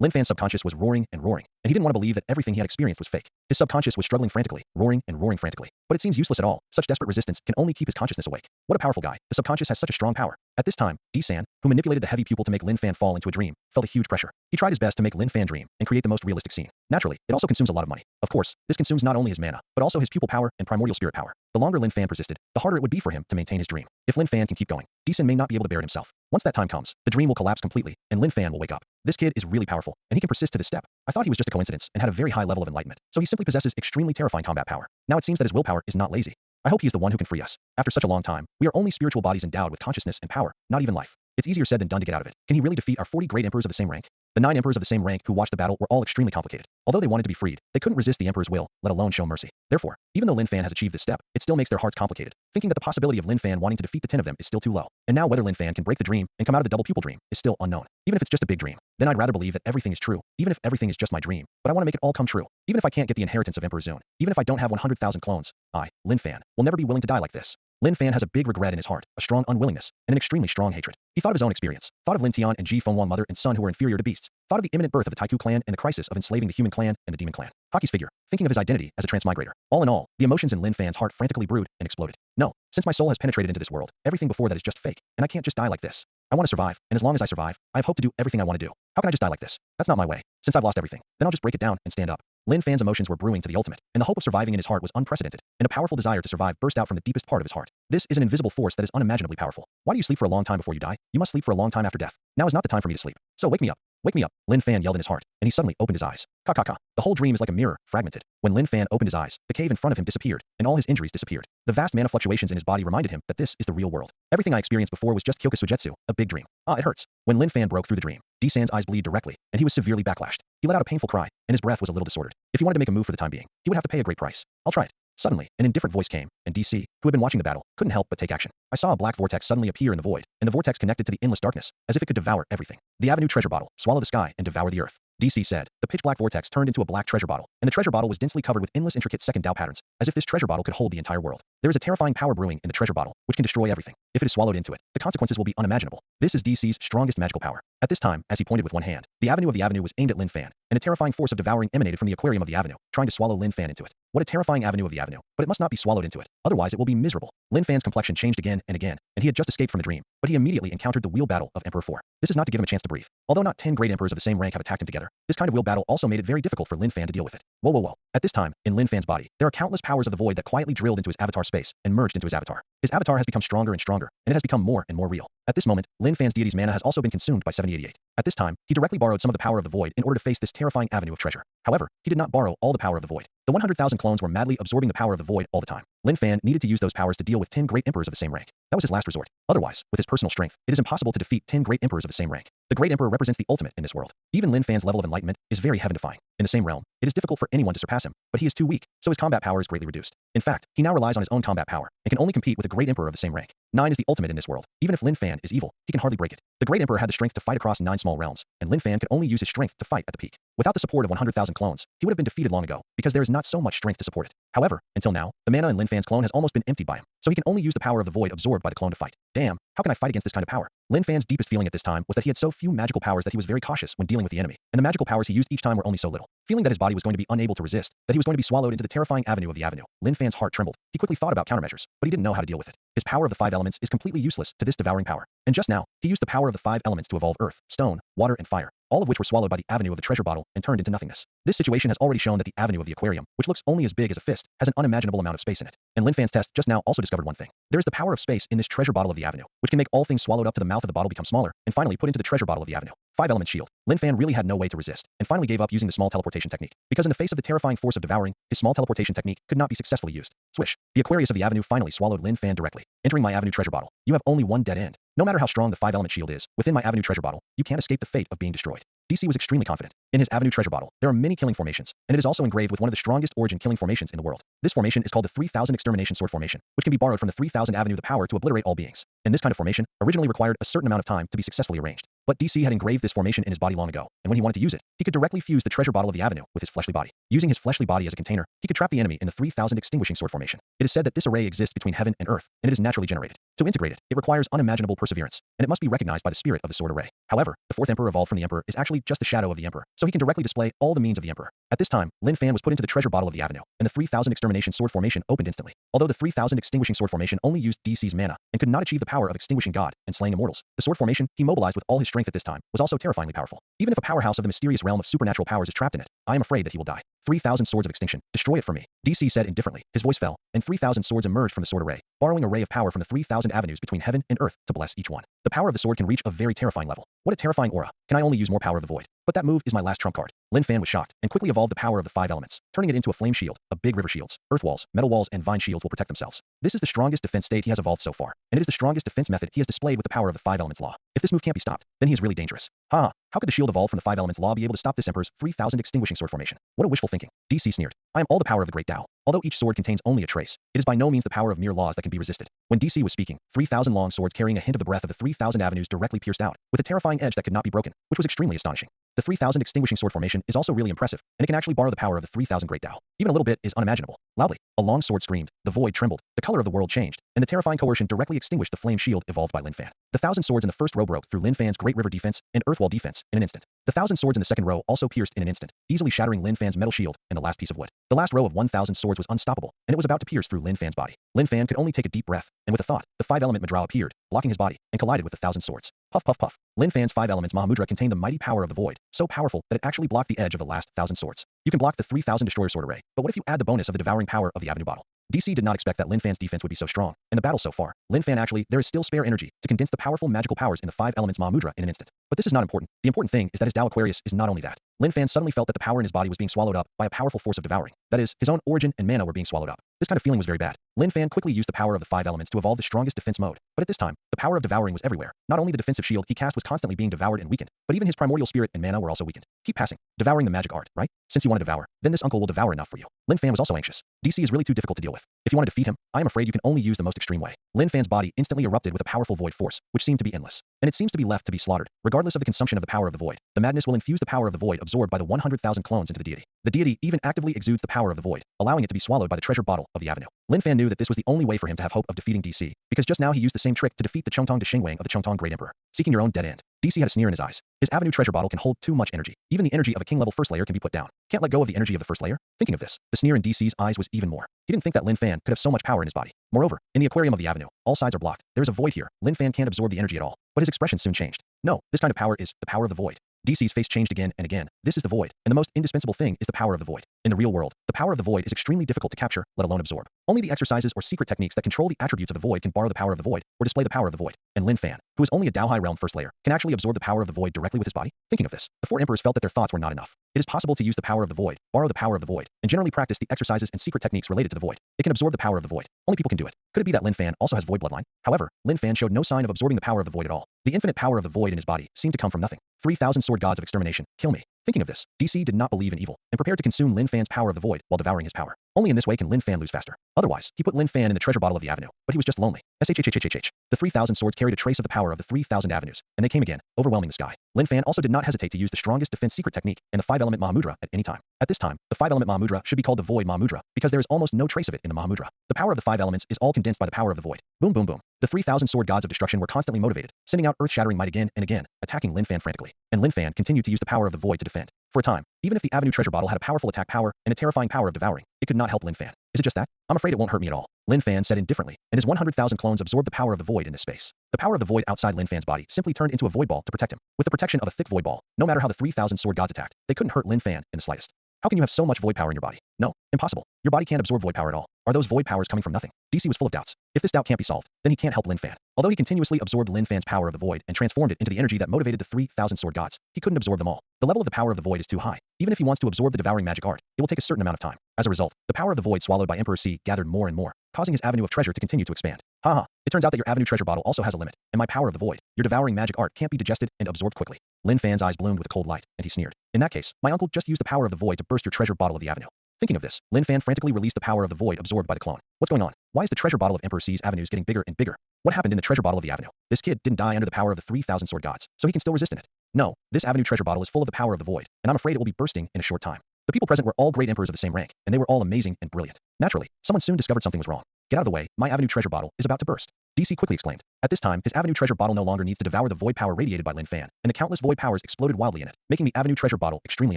Lin Fan's subconscious was roaring and roaring, and he didn't want to believe that everything he had experienced was fake. His subconscious was struggling frantically, roaring and roaring frantically. But it seems useless at all. Such desperate resistance can only keep his consciousness awake. What a powerful guy. The subconscious has such a strong power. At this time, D-San, who manipulated the heavy pupil to make Lin Fan fall into a dream, felt a huge pressure. He tried his best to make Lin Fan dream and create the most realistic scene. Naturally, it also consumes a lot of money. Of course, this consumes not only his mana, but also his pupil power and primordial spirit power. The longer Lin Fan persisted, the harder it would be for him to maintain his dream. If Lin Fan can keep going, D-San may not be able to bear it himself. Once that time comes, the dream will collapse completely, and Lin Fan will wake up. This kid is really powerful, and he can persist to this step. I thought he was just a coincidence and had a very high level of enlightenment, so he simply possesses extremely terrifying combat power. Now it seems that his willpower is not lazy. I hope he is the one who can free us. After such a long time, we are only spiritual bodies endowed with consciousness and power, not even life. It's easier said than done to get out of it. Can he really defeat our 40 great emperors of the same rank? The 9 emperors of the same rank who watched the battle were all extremely complicated. Although they wanted to be freed, they couldn't resist the emperor's will, let alone show mercy. Therefore, even though Lin Fan has achieved this step, it still makes their hearts complicated, thinking that the possibility of Lin Fan wanting to defeat the 10 of them is still too low. And now whether Lin Fan can break the dream and come out of the double pupil dream is still unknown. Even if it's just a big dream, then I'd rather believe that everything is true, even if everything is just my dream. But I want to make it all come true. Even if I can't get the inheritance of Emperor Zun, even if I don't have 100,000 clones, I, Lin Fan, will never be willing to die like this. Lin Fan has a big regret in his heart, a strong unwillingness, and an extremely strong hatred. He thought of his own experience, thought of Lin Tian and Ji Fenghuang mother and son who were inferior to beasts, thought of the imminent birth of the Taiku clan and the crisis of enslaving the human clan and the demon clan. Hockey's figure, thinking of his identity as a transmigrator. All in all, the emotions in Lin Fan's heart frantically brewed and exploded. No, since my soul has penetrated into this world, everything before that is just fake, and I can't just die like this. I want to survive, and as long as I survive, I have hope to do everything I want to do. How can I just die like this? That's not my way. Since I've lost everything, then I'll just break it down and stand up. Lin Fan's emotions were brewing to the ultimate, and the hope of surviving in his heart was unprecedented, and a powerful desire to survive burst out from the deepest part of his heart. This is an invisible force that is unimaginably powerful. Why do you sleep for a long time before you die? You must sleep for a long time after death. Now is not the time for me to sleep. So wake me up. Wake me up, Lin Fan yelled in his heart, and he suddenly opened his eyes. Ka. The whole dream is like a mirror, fragmented. When Lin Fan opened his eyes, the cave in front of him disappeared, and all his injuries disappeared. The vast mana fluctuations in his body reminded him that this is the real world. Everything I experienced before was just Kyoka Sujetsu, a big dream. Ah, it hurts. When Lin Fan broke through the dream, D-San's eyes bleed directly, and he was severely backlashed. He let out a painful cry, and his breath was a little disordered. If he wanted to make a move for the time being, he would have to pay a great price. I'll try it. Suddenly, an indifferent voice came, and DC, who had been watching the battle, couldn't help but take action. I saw a black vortex suddenly appear in the void, and the vortex connected to the endless darkness, as if it could devour everything. The Avenue treasure bottle, swallow the sky, and devour the earth. DC said. The pitch-black vortex turned into a black treasure bottle, and the treasure bottle was densely covered with endless intricate second Dao patterns, as if this treasure bottle could hold the entire world. There is a terrifying power brewing in the treasure bottle, which can destroy everything. If it is swallowed into it, the consequences will be unimaginable. This is DC's strongest magical power. At this time, as he pointed with one hand, the avenue of the avenue was aimed at Lin Fan, and a terrifying force of devouring emanated from the aquarium of the avenue, trying to swallow Lin Fan into it. What a terrifying avenue of the avenue, but it must not be swallowed into it, otherwise it will be miserable. Lin Fan's complexion changed again and again, and he had just escaped from a dream, but he immediately encountered the wheel battle of Emperor 4. This is not to give him a chance to breathe. Although not 10 great emperors of the same rank have attacked him together, this kind of wheel battle also made it very difficult for Lin Fan to deal with it. Whoa. At this time, in Lin Fan's body, there are countless powers of the void that quietly drilled into his avatar space and merged into his avatar. His avatar has become stronger and stronger, and it has become more and more real. At this moment, Lin Fan's deity's mana has also been consumed by 7088. At this time, he directly borrowed some of the power of the void in order to face this terrifying avenue of treasure. However, he did not borrow all the power of the void. The 100,000 clones were madly absorbing the power of the void all the time. Lin Fan needed to use those powers to deal with 10 great emperors of the same rank. That was his last resort. Otherwise, with his personal strength, it is impossible to defeat 10 great emperors of the same rank. The great emperor represents the ultimate in this world. Even Lin Fan's level of enlightenment is very heaven-defying. In the same realm, it is difficult for anyone to surpass him, but he is too weak, so his combat power is greatly reduced. In fact, he now relies on his own combat power, and can only compete with a great emperor of the same rank. 9 is the ultimate in this world. Even if Lin Fan is evil, he can hardly break it. The great emperor had the strength to fight across 9 small realms, and Lin Fan could only use his strength to fight at the peak. Without the support of 100,000 clones, he would have been defeated long ago, because there is not so much strength to support it. However, until now, the mana in Lin Fan's clone has almost been emptied by him, so he can only use the power of the void absorbed by the clone to fight. Damn, how can I fight against this kind of power? Lin Fan's deepest feeling at this time was that he had so few magical powers that he was very cautious when dealing with the enemy, and the magical powers he used each time were only so little. Feeling that his body was going to be unable to resist, that he was going to be swallowed into the terrifying avenue of the avenue, Lin Fan's heart trembled. He quickly thought about countermeasures, but he didn't know how to deal with it. His power of the 5 elements is completely useless to this devouring power, and just now, he used the power of the 5 elements to evolve earth, stone, water, and fire, all of which were swallowed by the avenue of the treasure bottle and turned into nothingness. This situation has already shown that the avenue of the aquarium, which looks only as big as a fist, has an unimaginable amount of space in it. And Lin Fan's test just now also discovered one thing. There is the power of space in this treasure bottle of the avenue, which can make all things swallowed up to the mouth of the bottle become smaller, and finally put into the treasure bottle of the avenue. 5 element shield. Lin Fan really had no way to resist, and finally gave up using the small teleportation technique, because in the face of the terrifying force of devouring, his small teleportation technique could not be successfully used. Swish. The Aquarius of the avenue finally swallowed Lin Fan directly, entering my avenue treasure bottle. You have only one dead end. No matter how strong the 5 element shield is, within my avenue treasure bottle, you can't escape the fate of being destroyed. DC was extremely confident. In his avenue treasure bottle, there are many killing formations, and it is also engraved with one of the strongest origin killing formations in the world. This formation is called the 3000 Extermination Sword Formation, which can be borrowed from the 3000 Avenue of the power to obliterate all beings. And this kind of formation originally required a certain amount of time to be successfully arranged. But DC had engraved this formation in his body long ago, and when he wanted to use it, he could directly fuse the treasure bottle of the avenue with his fleshly body. Using his fleshly body as a container, he could trap the enemy in the 3000 Extinguishing Sword Formation. It is said that this array exists between heaven and earth, and it is naturally generated. To integrate it, it requires unimaginable perseverance, and it must be recognized by the spirit of the sword array. However, the 4th emperor evolved from the emperor is actually just the shadow of the emperor, so he can directly display all the means of the emperor. At this time, Lin Fan was put into the treasure bottle of the avenue, and the 3000 Extermination Sword Formation opened instantly. Although the 3000 Extinguishing Sword Formation only used DC's mana, and could not achieve the power of extinguishing God and slaying immortals, the sword formation he mobilized with all his strength at this time was also terrifyingly powerful. Even if a powerhouse of the mysterious realm of supernatural powers is trapped in it, I am afraid that he will die. 3000 swords of extinction. Destroy it for me. DC said indifferently. His voice fell, and 3000 swords emerged from the sword array, borrowing a ray of power from the 3000 avenues between heaven and earth to bless each one. The power of the sword can reach a very terrifying level. What a terrifying aura. Can I only use more power of the void? But that move is my last trump card. Lin Fan was shocked, and quickly evolved the power of the 5 elements, turning it into a flame shield, a big river shields, earth walls, metal walls, and vine shields will protect themselves. This is the strongest defense state he has evolved so far, and it is the strongest defense method he has displayed with the power of the 5 elements law. If this move can't be stopped, then he is really dangerous. How could the shield evolved from the 5 elements law be able to stop this emperor's 3000 Extinguishing Sword Formation? What a wishful thinking. DC sneered. I am all the power of the great Tao. Although each sword contains only a trace, it is by no means the power of mere laws that can be resisted. When DC was speaking, 3000 long swords carrying a hint of the breath of the 3000 avenues directly pierced out, with a terrifying edge that could not be broken, which was extremely astonishing. The 3000 Extinguishing Sword Formation is also really impressive, and it can actually borrow the power of the 3000 Great Tao. Even a little bit is unimaginable. Loudly, a long sword screamed, the void trembled, the color of the world changed, and the terrifying coercion directly extinguished the flame shield evolved by Lin Fan. The 1,000 swords in the first row broke through Lin Fan's Great River defense and Earth Wall defense in an instant. The 1,000 swords in the second row also pierced in an instant, easily shattering Lin Fan's metal shield and the last piece of wood. The last row of 1,000 swords was unstoppable, and it was about to pierce through Lin Fan's body. Lin Fan could only take a deep breath, and with a thought, the 5-element Madra appeared, blocking his body, and collided with the 1,000 swords. Puff puff puff. Lin Fan's 5 elements Mahamudra contained the mighty power of the void, so powerful that it actually blocked the edge of the last 1,000 swords. You can block the 3,000 destroyer sword array, but what if you add the bonus of the devouring power of the Avenue bottle? DC did not expect that Lin Fan's defense would be so strong, and the battle so far. Lin Fan there is still spare energy to condense the powerful magical powers in the 5 elements Mahamudra in an instant. But this is not important. The important thing is that his Tao Aquarius is not only that. Lin Fan suddenly felt that the power in his body was being swallowed up by a powerful force of devouring. That is, his own origin and mana were being swallowed up. This kind of feeling was very bad. Lin Fan quickly used the power of the 5 elements to evolve the strongest defense mode. But at this time, the power of devouring was everywhere. Not only the defensive shield he cast was constantly being devoured and weakened, but even his primordial spirit and mana were also weakened. Keep passing. Devouring the magic art, right? Since you want to devour, then this uncle will devour enough for you. Lin Fan was also anxious. DC is really too difficult to deal with. If you want to defeat him, I am afraid you can only use the most extreme way. Lin Fan's body instantly erupted with a powerful void force, which seemed to be endless. And it seems to be left to be slaughtered, regardless of the consumption of the power of the void. The madness will infuse the power of the void absorbed by the 100,000 clones into the deity. The deity even actively exudes the power of the void, allowing it to be swallowed by the treasure bottle of the Avenue. Lin Fan knew that this was the only way for him to have hope of defeating DC, because just now he used the same trick to defeat the Chongtong de Shengwang of the Chongtong Great Emperor, seeking your own dead end. DC had a sneer in his eyes. His Avenue treasure bottle can hold too much energy. Even the energy of a king-level first layer can be put down. Can't let go of the energy of the first layer? Thinking of this, the sneer in DC's eyes was even more. He didn't think that Lin Fan could have so much power in his body. Moreover, in the aquarium of the Avenue, all sides are blocked. There is a void here. Lin Fan can't absorb the energy at all. But his expression soon changed. No, this kind of power is the power of the void. DC's face changed again and again. This is the void, and the most indispensable thing is the power of the void. In the real world, the power of the void is extremely difficult to capture, let alone absorb. Only the exercises or secret techniques that control the attributes of the void can borrow the power of the void, or display the power of the void. And Lin Fan, who is only a Dao High Realm first layer, can actually absorb the power of the void directly with his body. Thinking of this, the 4 emperors felt that their thoughts were not enough. It is possible to use the power of the void, borrow the power of the void, and generally practice the exercises and secret techniques related to the void. It can absorb the power of the void. Only people can do it. Could it be that Lin Fan also has void bloodline? However, Lin Fan showed no sign of absorbing the power of the void at all. The infinite power of the void in his body seemed to come from nothing. 3,000 sword gods of extermination, kill me. Thinking of this, DC did not believe in evil, and prepared to consume Lin Fan's power of the void while devouring his power. Only in this way can Lin Fan lose faster. Otherwise, he put Lin Fan in the treasure bottle of the Avenue, but he was just lonely. SHHHHH. The 3,000 swords carried a trace of the power of the 3,000 avenues, and they came again, overwhelming the sky. Lin Fan also did not hesitate to use the strongest defense secret technique and the 5-element Mahamudra at any time. At this time, the 5-element Mahamudra should be called the Void Mahamudra, because there is almost no trace of it in the Mahamudra. The power of the 5 elements is all condensed by the power of the void. Boom boom boom. The 3,000 sword gods of destruction were constantly motivated, sending out earth-shattering might again and again, attacking Lin Fan frantically. And Lin Fan continued to use the power of the void to defend. For a time, even if the Avenue treasure bottle had a powerful attack power and a terrifying power of devouring, it could not help Lin Fan. Is it just that? I'm afraid it won't hurt me at all. Lin Fan said indifferently, and his 100,000 clones absorbed the power of the void in this space. The power of the void outside Lin Fan's body simply turned into a void ball to protect him. With the protection of a thick void ball, no matter how the 3,000 sword gods attacked, they couldn't hurt Lin Fan in the slightest. How can you have so much void power in your body? No, impossible. Your body can't absorb void power at all. Are those void powers coming from nothing? DC was full of doubts. If this doubt can't be solved, then he can't help Lin Fan. Although he continuously absorbed Lin Fan's power of the void and transformed it into the energy that motivated the 3,000 sword gods, he couldn't absorb them all. The level of the power of the void is too high. Even if he wants to absorb the devouring magic art, it will take a certain amount of time. As a result, the power of the void swallowed by Emperor C gathered more and more, causing his avenue of treasure to continue to expand. Haha, it turns out that your avenue treasure bottle also has a limit, and my power of the void, your devouring magic art can't be digested and absorbed quickly. Lin Fan's eyes bloomed with a cold light, and he sneered. In that case, my uncle just used the power of the void to burst your treasure bottle of the avenue. Thinking of this, Lin Fan frantically released the power of the void absorbed by the clone. What's going on? Why is the treasure bottle of Emperor C's avenues getting bigger and bigger? What happened in the treasure bottle of the avenue? This kid didn't die under the power of the 3,000 sword gods, so he can still resist in it. No, this avenue treasure bottle is full of the power of the void, and I'm afraid it will be bursting in a short time. The people present were all great emperors of the same rank, and they were all amazing and brilliant. Naturally, someone soon discovered something was wrong. Get out of the way, my avenue treasure bottle is about to burst. DC quickly exclaimed. At this time, his avenue treasure bottle no longer needs to devour the void power radiated by Lin Fan, and the countless void powers exploded wildly in it, making the avenue treasure bottle extremely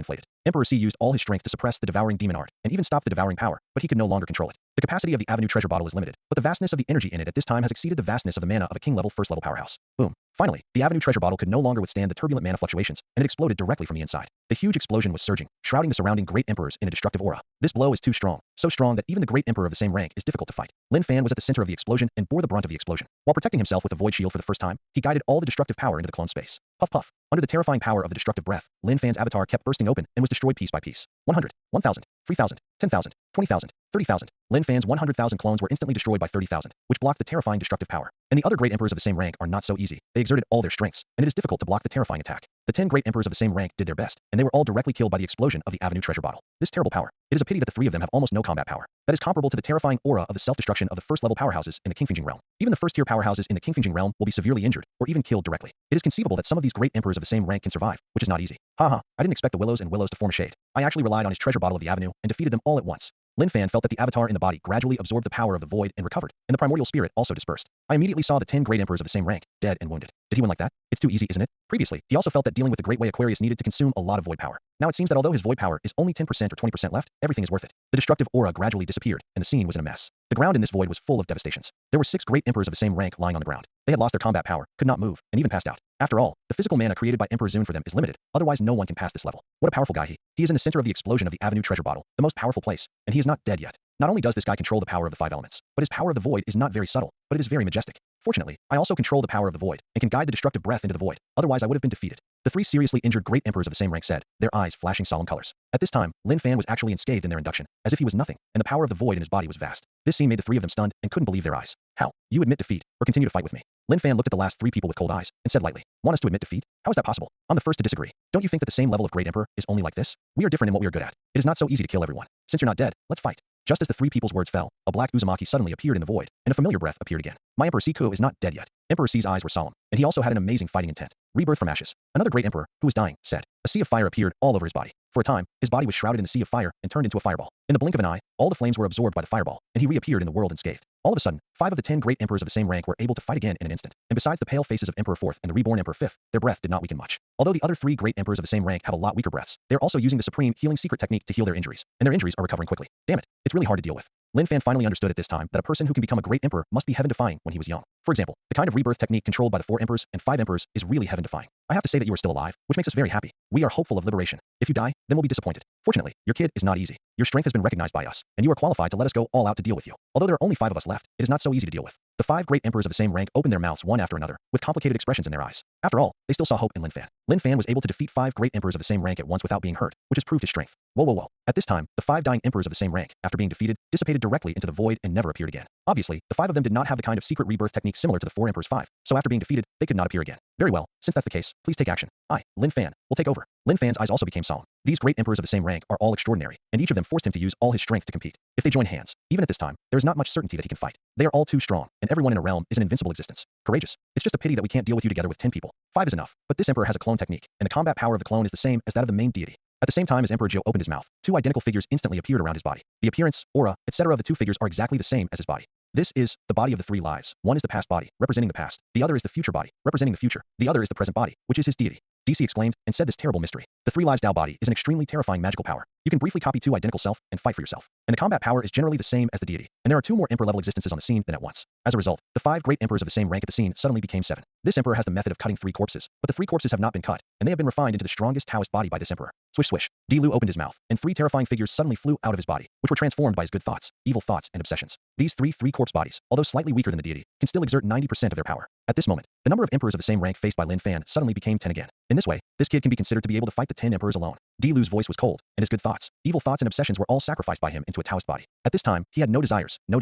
inflated. Emperor C used all his strength to suppress the devouring demon art, and even stop the devouring power, but he could no longer control it. The capacity of the avenue treasure bottle is limited, but the vastness of the energy in it at this time has exceeded the vastness of the mana of a king-level first-level powerhouse. Boom. Finally, the avenue treasure bottle could no longer withstand the turbulent mana fluctuations, and it exploded directly from the inside. The huge explosion was surging, shrouding the surrounding great emperors in a destructive aura. This blow is too strong, so strong that even the great emperor of the same rank is difficult to fight. Lin Fan was at the center of the explosion and bore the brunt of the explosion. While protecting himself with the void shield for the first time, he guided all the destructive power into the clone space. Puff puff. Under the terrifying power of the destructive breath, Lin Fan's avatar kept bursting open and was destroyed piece by piece. 100, 1,000, 3,000, 10,000, 20,000, 30,000. Lin Fan's 100,000 clones were instantly destroyed by 30,000, which blocked the terrifying destructive power. And the other great emperors of the same rank are not so easy. They exerted all their strengths, and it is difficult to block the terrifying attack. The 10 great emperors of the same rank did their best, and they were all directly killed by the explosion of the avenue treasure bottle. This terrible power. It is a pity that the 3 of them have almost no combat power. That is comparable to the terrifying aura of the self-destruction of the first-level powerhouses in the Kingfingjing realm. Even the first-tier powerhouses in the Kingfingjing realm will be severely injured, or even killed directly. It is conceivable that some of these great emperors of the same rank can survive, which is not easy. Haha, I didn't expect the Willows and Willows to form a shade. I actually relied on his treasure bottle of the avenue and defeated them all at once. Lin Fan felt that the avatar in the body gradually absorbed the power of the void and recovered, and the primordial spirit also dispersed. I immediately saw the 10 great emperors of the same rank, dead and wounded. Did he win like that? It's too easy, isn't it? Previously, he also felt that dealing with the great way Aquarius needed to consume a lot of void power. Now it seems that although his void power is only 10% or 20% left, everything is worth it. The destructive aura gradually disappeared, and the scene was in a mess. The ground in this void was full of devastations. There were 6 great emperors of the same rank lying on the ground. They had lost their combat power, could not move, and even passed out. After all, the physical mana created by Emperor Zune for them is limited, otherwise no one can pass this level. What a powerful guy he is in the center of the explosion of the Avenue treasure bottle, the most powerful place, and he is not dead yet. Not only does this guy control the power of the 5 elements, but his power of the void is not very subtle, but it is very majestic. Fortunately, I also control the power of the void, and can guide the destructive breath into the void, otherwise I would have been defeated. The 3 seriously injured great emperors of the same rank said, their eyes flashing solemn colors. At this time, Lin Fan was actually unscathed in their induction, as if he was nothing, and the power of the void in his body was vast. This scene made the 3 of them stunned and couldn't believe their eyes. How? You admit defeat, or continue to fight with me? Lin Fan looked at the last 3 people with cold eyes, and said lightly, want us to admit defeat? How is that possible? I'm the first to disagree. Don't you think that the same level of great emperor is only like this? We are different in what we are good at. It is not so easy to kill everyone. Since you're not dead, let's fight. Just as the 3 people's words fell, a black Uzumaki suddenly appeared in the void, and a familiar breath appeared again. My Emperor Siku is not dead yet. Emperor C's eyes were solemn, and he also had an amazing fighting intent. Rebirth from ashes. Another great emperor, who was dying, said. A sea of fire appeared all over his body. For a time, his body was shrouded in the sea of fire and turned into a fireball. In the blink of an eye, all the flames were absorbed by the fireball, and he reappeared in the world unscathed. All of a sudden, 5 of the 10 great emperors of the same rank were able to fight again in an instant, and besides the pale faces of Emperor 4th and the reborn Emperor 5th, their breath did not weaken much. Although the other 3 great emperors of the same rank have a lot weaker breaths, they are also using the supreme healing secret technique to heal their injuries, and their injuries are recovering quickly. Damn it, it's really hard to deal with. Lin Fan finally understood at this time that a person who can become a great emperor must be heaven-defying when he was young. For example, the kind of rebirth technique controlled by the 4 emperors and 5 emperors is really heaven-defying. I have to say that you are still alive, which makes us very happy. We are hopeful of liberation. If you die, then we'll be disappointed. Fortunately, your kid is not easy. Your strength has been recognized by us, and you are qualified to let us go all out to deal with you. Although there are only 5 of us left, it is not so easy to deal with. The 5 great emperors of the same rank opened their mouths one after another, with complicated expressions in their eyes. After all, they still saw hope in Lin Fan. Lin Fan was able to defeat 5 great emperors of the same rank at once without being hurt, which has proved his strength. Whoa. At this time, the 5 dying emperors of the same rank, after being defeated, dissipated directly into the void and never appeared again. Obviously, the 5 of them did not have the kind of secret rebirth technique similar to the 4 emperors 5, so after being defeated, they could not appear again. Very well, since that's the case, please take action. I, Lin Fan, will take over. Lin Fan's eyes also became solemn. These great emperors of the same rank are all extraordinary, and each of them forced him to use all his strength to compete. If they join hands, even at this time, there is not much certainty that he can fight. They are all too strong, and everyone in a realm is an invincible existence. Courageous. It's just a pity that we can't deal with you together with 10 people. 5 is enough, but this emperor has a clone technique, and the combat power of the clone is the same as that of the main deity. At the same time as Emperor Joe opened his mouth, 2 identical figures instantly appeared around his body. The appearance, aura, etc. of the 2 figures are exactly the same as his body. This is the body of the 3 lives. One is the past body, representing the past. The other is the future body, representing the future. The other is the present body, which is his deity. DC exclaimed and said this terrible mystery. The 3 lives Dao body is an extremely terrifying magical power. You can briefly copy 2 identical self and fight for yourself. And the combat power is generally the same as the deity. And there are 2 more emperor level existences on the scene than at once. As a result, the 5 great emperors of the same rank at the scene suddenly became 7. This emperor has the method of cutting 3 corpses, but the 3 corpses have not been cut, and they have been refined into the strongest Taoist body by this emperor. Swish swish. Dilu opened his mouth, and 3 terrifying figures suddenly flew out of his body, which were transformed by his good thoughts, evil thoughts, and obsessions. These 3 corpse bodies, although slightly weaker than the deity, can still exert 90% of their power. At this moment, the number of emperors of the same rank faced by Lin Fan suddenly became 10 again. In this way, this kid can be considered to be able to fight the 10 emperors alone. Dilu's voice was cold, and his good thoughts, evil thoughts, and obsessions were all sacrificed by him into a Taoist body. At this time, he had no desires, and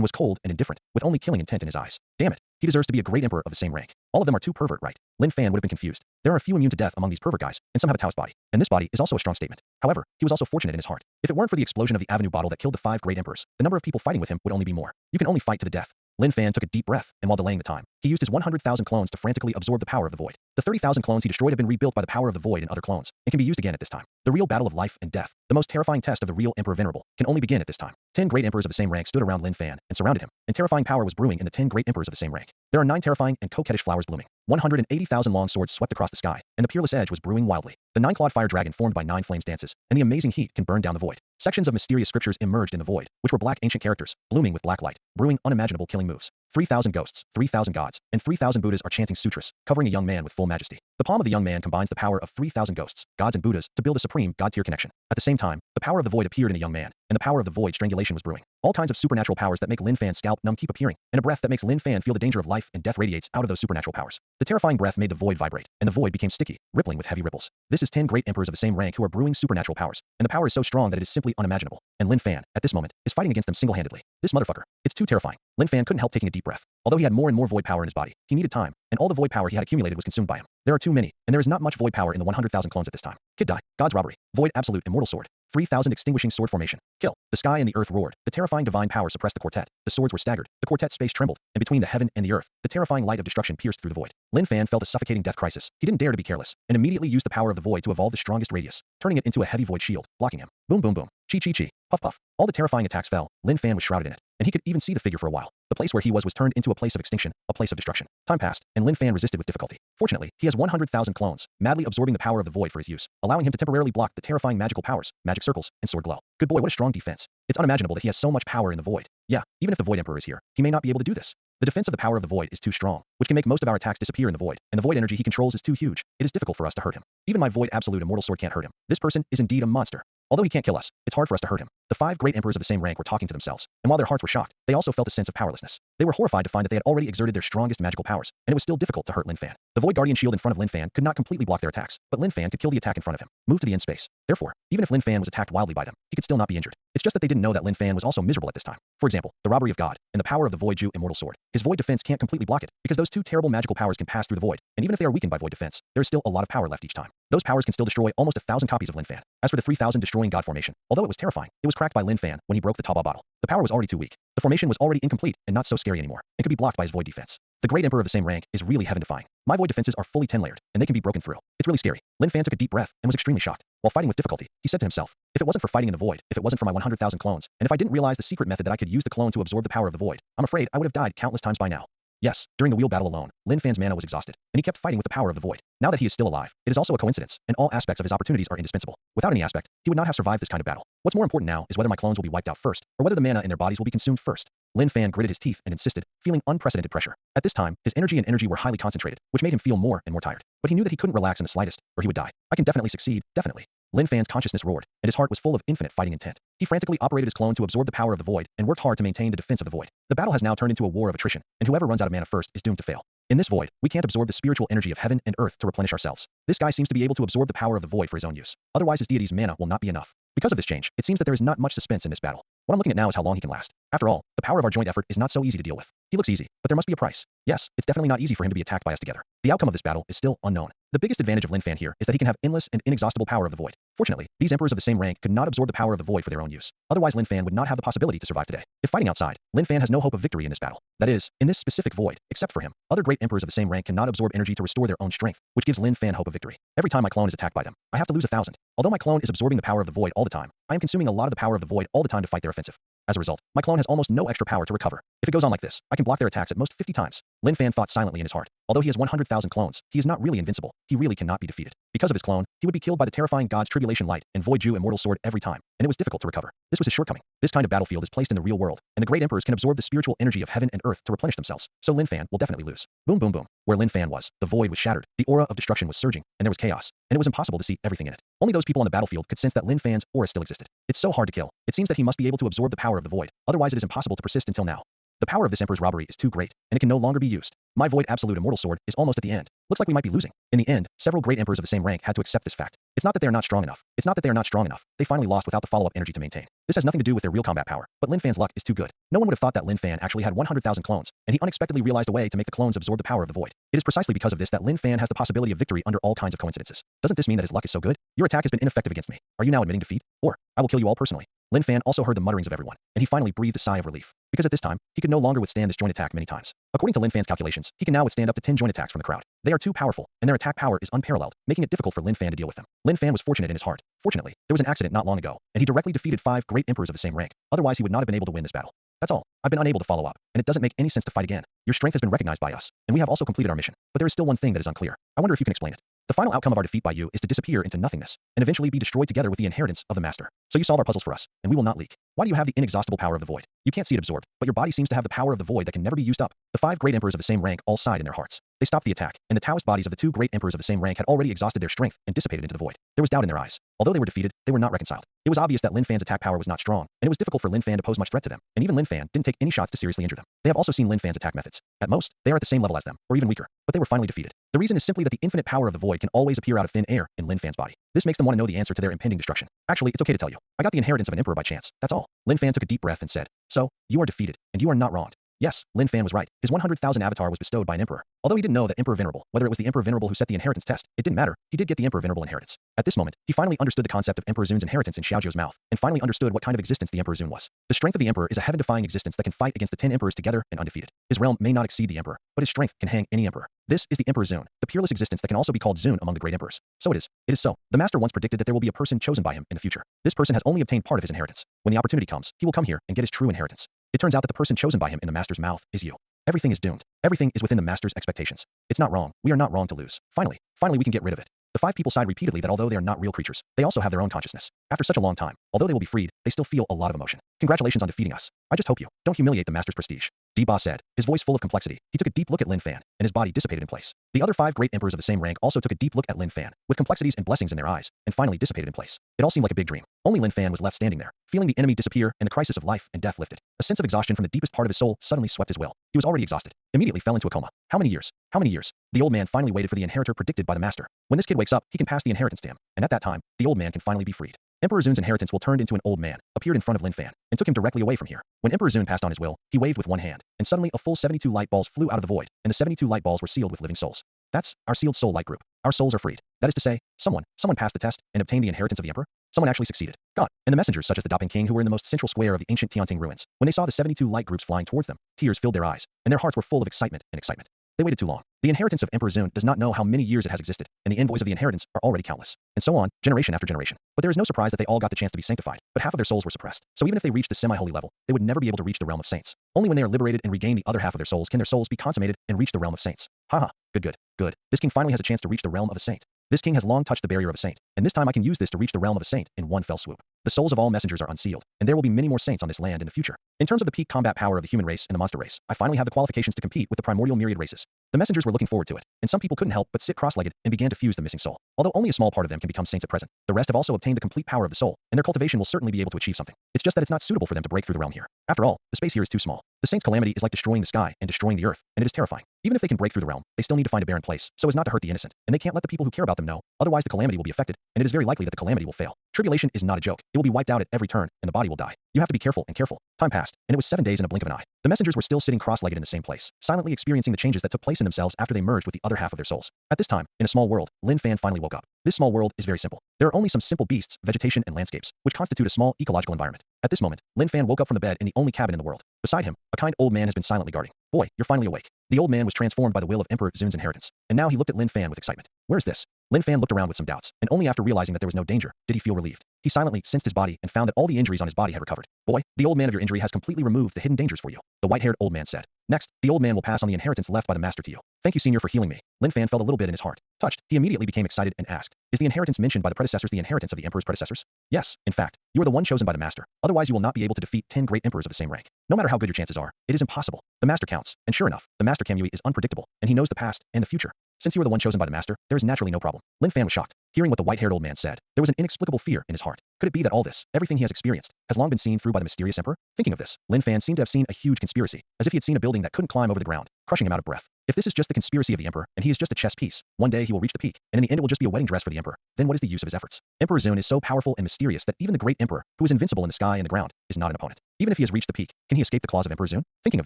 was cold and indifferent, with only killing intent in his eyes. Damn it, he deserves to be a great emperor of the same rank. All of them are too pervert, right? Lin Fan would have been confused. There are a few immune to death among these pervert guys, and some have a Taoist body. And this body is also a strong statement. However, he was also fortunate in his heart. If it weren't for the explosion of the Avenue bottle that killed the 5 great emperors, the number of people fighting with him would only be more. You can only fight to the death. Lin Fan took a deep breath, and while delaying the time, he used his 100,000 clones to frantically absorb the power of the void. The 30,000 clones he destroyed have been rebuilt by the power of the void and other clones, and can be used again at this time. The real battle of life and death, the most terrifying test of the real Emperor Venerable, can only begin at this time. 10 great emperors of the same rank stood around Lin Fan and surrounded him, and terrifying power was brewing in the 10 great emperors of the same rank. There are 9 terrifying and coquettish flowers blooming. 180,000 long swords swept across the sky, and the peerless edge was brewing wildly. The 9-clawed fire dragon formed by 9 flames dances, and the amazing heat can burn down the void. Sections of mysterious scriptures emerged in the void, which were black ancient characters, blooming with black light, brewing unimaginable killing moves. 3,000 ghosts, 3,000 gods, and 3,000 Buddhas are chanting sutras, covering a young man with full majesty. The palm of the young man combines the power of 3,000 ghosts, gods, and Buddhas to build a supreme god-tier connection. At the same time, the power of the void appeared in a young man, and the power of the void strangulation was brewing. All kinds of supernatural powers that make Lin Fan's scalp numb keep appearing, and a breath that makes Lin Fan feel the danger of life and death radiates out of those supernatural powers. The terrifying breath made the void vibrate, and the void became sticky, rippling with heavy ripples. This is 10 great emperors of the same rank who are brewing supernatural powers, and the power is so strong that it is simply unimaginable. And Lin Fan, at this moment, is fighting against them single-handedly. This motherfucker. It's too terrifying. Lin Fan couldn't help taking a deep breath. Although he had more and more void power in his body, he needed time, and all the void power he had accumulated was consumed by him. There are too many, and there is not much void power in the 100,000 clones at this time. Kid die. God's robbery. Void absolute immortal sword. 3,000 extinguishing sword formation. Kill. The sky and the earth roared. The terrifying divine power suppressed the quartet. The swords were staggered. The quartet's space trembled, and between the heaven and the earth, the terrifying light of destruction pierced through the void. Lin Fan felt a suffocating death crisis. He didn't dare to be careless, and immediately used the power of the void to evolve the strongest radius, turning it into a heavy void shield, blocking him. Boom boom boom. Chi chi chi. Puff puff. All the terrifying attacks fell. Lin Fan was shrouded in it, and he could even see the figure for a while. The place where he was turned into a place of extinction, a place of destruction. Time passed, and Lin Fan resisted with difficulty. Fortunately, he has 100,000 clones, madly absorbing the power of the void for his use, allowing him to temporarily block the terrifying magical powers, magic circles, and sword glow. Good boy, what a strong defense. It's unimaginable that he has so much power in the void. Yeah, even if the Void Emperor is here, he may not be able to do this. The defense of the power of the void is too strong, which can make most of our attacks disappear in the void, and the void energy he controls is too huge. It is difficult for us to hurt him. Even my void absolute immortal sword can't hurt him. This person is indeed a monster. Although he can't kill us, it's hard for us to hurt him. The 5 great emperors of the same rank were talking to themselves, and while their hearts were shocked, they also felt a sense of powerlessness. They were horrified to find that they had already exerted their strongest magical powers, and it was still difficult to hurt Lin Fan. The Void Guardian shield in front of Lin Fan could not completely block their attacks, but Lin Fan could kill the attack in front of him, move to the end space. Therefore, even if Lin Fan was attacked wildly by them, he could still not be injured. It's just that they didn't know that Lin Fan was also miserable at this time. For example, the robbery of God, and the power of the Void Ju immortal sword. His void defense can't completely block it, because those 2 terrible magical powers can pass through the void, and even if they are weakened by void defense, there is still a lot of power left each time. Those powers can still destroy almost 1,000 copies of Lin Fan. As for the 3,000 destroying God formation, although it was terrifying, it was cracked by Lin Fan when he broke the Taba bottle. The power was already too weak. The formation was already incomplete and not so scary anymore, and could be blocked by his void defense. The great emperor of the same rank is really heaven-defying. My void defenses are fully 10-layered, and they can be broken through. It's really scary. Lin Fan took a deep breath and was extremely shocked. While fighting with difficulty, he said to himself, if it wasn't for fighting in the void, if it wasn't for my 100,000 clones, and if I didn't realize the secret method that I could use the clone to absorb the power of the void, I'm afraid I would have died countless times by now. Yes, during the wheel battle alone, Lin Fan's mana was exhausted, and he kept fighting with the power of the void. Now that he is still alive, it is also a coincidence, and all aspects of his opportunities are indispensable. Without any aspect, he would not have survived this kind of battle. What's more important now is whether my clones will be wiped out first, or whether the mana in their bodies will be consumed first. Lin Fan gritted his teeth and insisted, feeling unprecedented pressure. At this time, his energy and energy were highly concentrated, which made him feel more and more tired. But he knew that he couldn't relax in the slightest, or he would die. I can definitely succeed, definitely. Lin Fan's consciousness roared, and his heart was full of infinite fighting intent. He frantically operated his clone to absorb the power of the void, and worked hard to maintain the defense of the void. The battle has now turned into a war of attrition, and whoever runs out of mana first is doomed to fail. In this void, we can't absorb the spiritual energy of heaven and earth to replenish ourselves. This guy seems to be able to absorb the power of the void for his own use. Otherwise his deity's mana will not be enough. Because of this change, it seems that there is not much suspense in this battle. What I'm looking at now is how long he can last. After all, the power of our joint effort is not so easy to deal with. He looks easy, but there must be a price. Yes, it's definitely not easy for him to be attacked by us together. The outcome of this battle is still unknown. The biggest advantage of Lin Fan here is that he can have endless and inexhaustible power of the void. Fortunately, these emperors of the same rank could not absorb the power of the void for their own use. Otherwise Lin Fan would not have the possibility to survive today. If fighting outside, Lin Fan has no hope of victory in this battle. That is, in this specific void, except for him. Other great emperors of the same rank cannot absorb energy to restore their own strength, which gives Lin Fan hope of victory. Every time my clone is attacked by them, I have to lose 1,000. Although my clone is absorbing the power of the void all the time, I am consuming a lot of the power of the void all the time to fight their offensive. As a result, my clone has almost no extra power to recover. If it goes on like this, I can block their attacks at most 50 times. Lin Fan thought silently in his heart. Although he has 100,000 clones, he is not really invincible. He really cannot be defeated. Because of his clone, he would be killed by the terrifying God's tribulation light and Void Ju immortal sword every time, and it was difficult to recover. This was his shortcoming. This kind of battlefield is placed in the real world, and the great emperors can absorb the spiritual energy of heaven and earth to replenish themselves. So Lin Fan will definitely lose. Boom boom boom. Where Lin Fan was, the void was shattered, the aura of destruction was surging, and there was chaos, and it was impossible to see everything in it. Only those people on the battlefield could sense that Lin Fan's aura still existed. It's so hard to kill. It seems that he must be able to absorb the power of the void, otherwise it is impossible to persist until now. The power of this emperor's robbery is too great, and it can no longer be used. My void absolute immortal sword is almost at the end. Looks like we might be losing. In the end, several great emperors of the same rank had to accept this fact. It's not that they are not strong enough. It's not that they are not strong enough. They finally lost without the follow-up energy to maintain. This has nothing to do with their real combat power, but Lin Fan's luck is too good. No one would have thought that Lin Fan actually had 100,000 clones, and he unexpectedly realized a way to make the clones absorb the power of the void. It is precisely because of this that Lin Fan has the possibility of victory under all kinds of coincidences. Doesn't this mean that his luck is so good? Your attack has been ineffective against me. Are you now admitting defeat? Or, I will kill you all personally. Lin Fan also heard the mutterings of everyone, and he finally breathed a sigh of relief. Because at this time, he could no longer withstand this joint attack many times. According to Lin Fan's calculations, he can now withstand up to 10 joint attacks from the crowd. They are too powerful, and their attack power is unparalleled, making it difficult for Lin Fan to deal with them. Lin Fan was fortunate in his heart. Fortunately, there was an accident not long ago, and he directly defeated 5 great emperors of the same rank. Otherwise he would not have been able to win this battle. That's all. I've been unable to follow up, and it doesn't make any sense to fight again. Your strength has been recognized by us, and we have also completed our mission. But there is still one thing that is unclear. I wonder if you can explain it. The final outcome of our defeat by you is to disappear into nothingness, and eventually be destroyed together with the inheritance of the Master. So you solve our puzzles for us, and we will not leak. Why do you have the inexhaustible power of the void? You can't see it absorbed, but your body seems to have the power of the void that can never be used up. The 5 great emperors of the same rank all sighed in their hearts. They stopped the attack, and the Taoist bodies of the 2 great emperors of the same rank had already exhausted their strength and dissipated into the void. There was doubt in their eyes. Although they were defeated, they were not reconciled. It was obvious that Lin Fan's attack power was not strong, and it was difficult for Lin Fan to pose much threat to them, and even Lin Fan didn't take any shots to seriously injure them. They have also seen Lin Fan's attack methods. At most, they are at the same level as them, or even weaker, but they were finally defeated. The reason is simply that the infinite power of the void can always appear out of thin air in Lin Fan's body. This makes them want to know the answer to their impending destruction. Actually, it's okay to tell you. I got the inheritance of an emperor by chance. That's all. Lin Fan took a deep breath and said, so, you are defeated, and you are not wronged. Yes, Lin Fan was right. His 100,000 avatar was bestowed by an emperor. Although he didn't know that Emperor Venerable, whether it was the Emperor Venerable who set the inheritance test, it didn't matter. He did get the Emperor Venerable inheritance. At this moment, he finally understood the concept of Emperor Zun's inheritance in Xiaozhou's mouth, and finally understood what kind of existence the Emperor Zun was. The strength of the Emperor is a heaven-defying existence that can fight against the 10 emperors together and undefeated. His realm may not exceed the Emperor, but his strength can hang any emperor. This is the Emperor Zun, the peerless existence that can also be called Zun among the great emperors. So it is. It is so. The master once predicted that there will be a person chosen by him in the future. This person has only obtained part of his inheritance. When the opportunity comes, he will come here and get his true inheritance. It turns out that the person chosen by him in the master's mouth is you. Everything is doomed. Everything is within the master's expectations. It's not wrong. We are not wrong to lose. Finally we can get rid of it. The 5 people sighed repeatedly that although they are not real creatures, they also have their own consciousness. After such a long time, although they will be freed, they still feel a lot of emotion. Congratulations on defeating us. I just hope you don't humiliate the master's prestige. Ba said, his voice full of complexity. He took a deep look at Lin Fan, and his body dissipated in place. The other 5 great emperors of the same rank also took a deep look at Lin Fan, with complexities and blessings in their eyes, and finally dissipated in place. It all seemed like a big dream. Only Lin Fan was left standing there, feeling the enemy disappear and the crisis of life and death lifted. A sense of exhaustion from the deepest part of his soul suddenly swept his will. He was already exhausted. Immediately fell into a coma. How many years? How many years? The old man finally waited for the inheritor predicted by the master. When this kid wakes up, he can pass the inheritance to him, and at that time, the old man can finally be freed. Emperor Zun's inheritance will turn into an old man, appeared in front of Lin Fan, and took him directly away from here. When Emperor Zun passed on his will, he waved with one hand, and suddenly a full 72 light balls flew out of the void, and the 72 light balls were sealed with living souls. That's our sealed soul light group. Our souls are freed. That is to say, someone passed the test and obtained the inheritance of the emperor. Someone actually succeeded. God. And the messengers such as the Daping King who were in the most central square of the ancient Tianting ruins, when they saw the 72 light groups flying towards them, tears filled their eyes, and their hearts were full of excitement and excitement. They waited too long. The inheritance of Emperor Zun does not know how many years it has existed, and the envoys of the inheritance are already countless. And so on, generation after generation. But there is no surprise that they all got the chance to be sanctified, but half of their souls were suppressed. So even if they reached the semi-holy level, they would never be able to reach the realm of saints. Only when they are liberated and regain the other half of their souls can their souls be consummated and reach the realm of saints. Haha. Good. This king finally has a chance to reach the realm of a saint. This king has long touched the barrier of a saint, and this time I can use this to reach the realm of a saint in one fell swoop. The souls of all messengers are unsealed, and there will be many more saints on this land in the future. In terms of the peak combat power of the human race and the monster race, I finally have the qualifications to compete with the primordial myriad races. The messengers were looking forward to it, and some people couldn't help but sit cross-legged and began to fuse the missing soul. Although only a small part of them can become saints at present, the rest have also obtained the complete power of the soul, and their cultivation will certainly be able to achieve something. It's just that it's not suitable for them to break through the realm here. After all, the space here is too small. The saint's calamity is like destroying the sky and destroying the earth, and it is terrifying. Even if they can break through the realm, they still need to find a barren place, so as not to hurt the innocent, and they can't let the people who care about them know, otherwise the calamity will be affected, and it is very likely that the calamity will fail. Tribulation is not a joke. It will be wiped out at every turn, and the body will die. You have to be careful and careful. Time passed, and it was 7 days in a blink of an eye. The messengers were still sitting cross-legged in the same place, silently experiencing the changes that took place in themselves after they merged with the other half of their souls. At this time, in a small world, Lin Fan finally woke up. This small world is very simple. There are only some simple beasts, vegetation, and landscapes, which constitute a small ecological environment. At this moment, Lin Fan woke up from the bed in the only cabin in the world. Beside him, a kind old man has been silently guarding. Boy, you're finally awake. The old man was transformed by the will of Emperor Zun's inheritance, and now he looked at Lin Fan with excitement. Where is this? Lin Fan looked around with some doubts, and only after realizing that there was no danger did he feel relieved. He silently sensed his body and found that all the injuries on his body had recovered. Boy, the old man of your injury has completely removed the hidden dangers for you. The white-haired old man said. Next, the old man will pass on the inheritance left by the master to you. Thank you, senior, for healing me. Lin Fan felt a little bit in his heart. Touched, he immediately became excited and asked, is the inheritance mentioned by the predecessors the inheritance of the emperor's predecessors? Yes, in fact, you are the one chosen by the master. Otherwise you will not be able to defeat 10 great emperors of the same rank. No matter how good your chances are, it is impossible. The master counts, and sure enough, the master Kamui is unpredictable, and he knows the past and the future. Since you are the one chosen by the master, there is naturally no problem. Lin Fan was shocked. Hearing what the white-haired old man said, there was an inexplicable fear in his heart. Could it be that all this, everything he has experienced, has long been seen through by the mysterious emperor? Thinking of this, Lin Fan seemed to have seen a huge conspiracy, as if he had seen a building that couldn't climb over the ground, crushing him out of breath. If this is just the conspiracy of the emperor, and he is just a chess piece, one day he will reach the peak, and in the end it will just be a wedding dress for the emperor. Then what is the use of his efforts? Emperor Zun is so powerful and mysterious that even the great emperor, who is invincible in the sky and the ground, is not an opponent. Even if he has reached the peak, can he escape the claws of Emperor Zun? Thinking of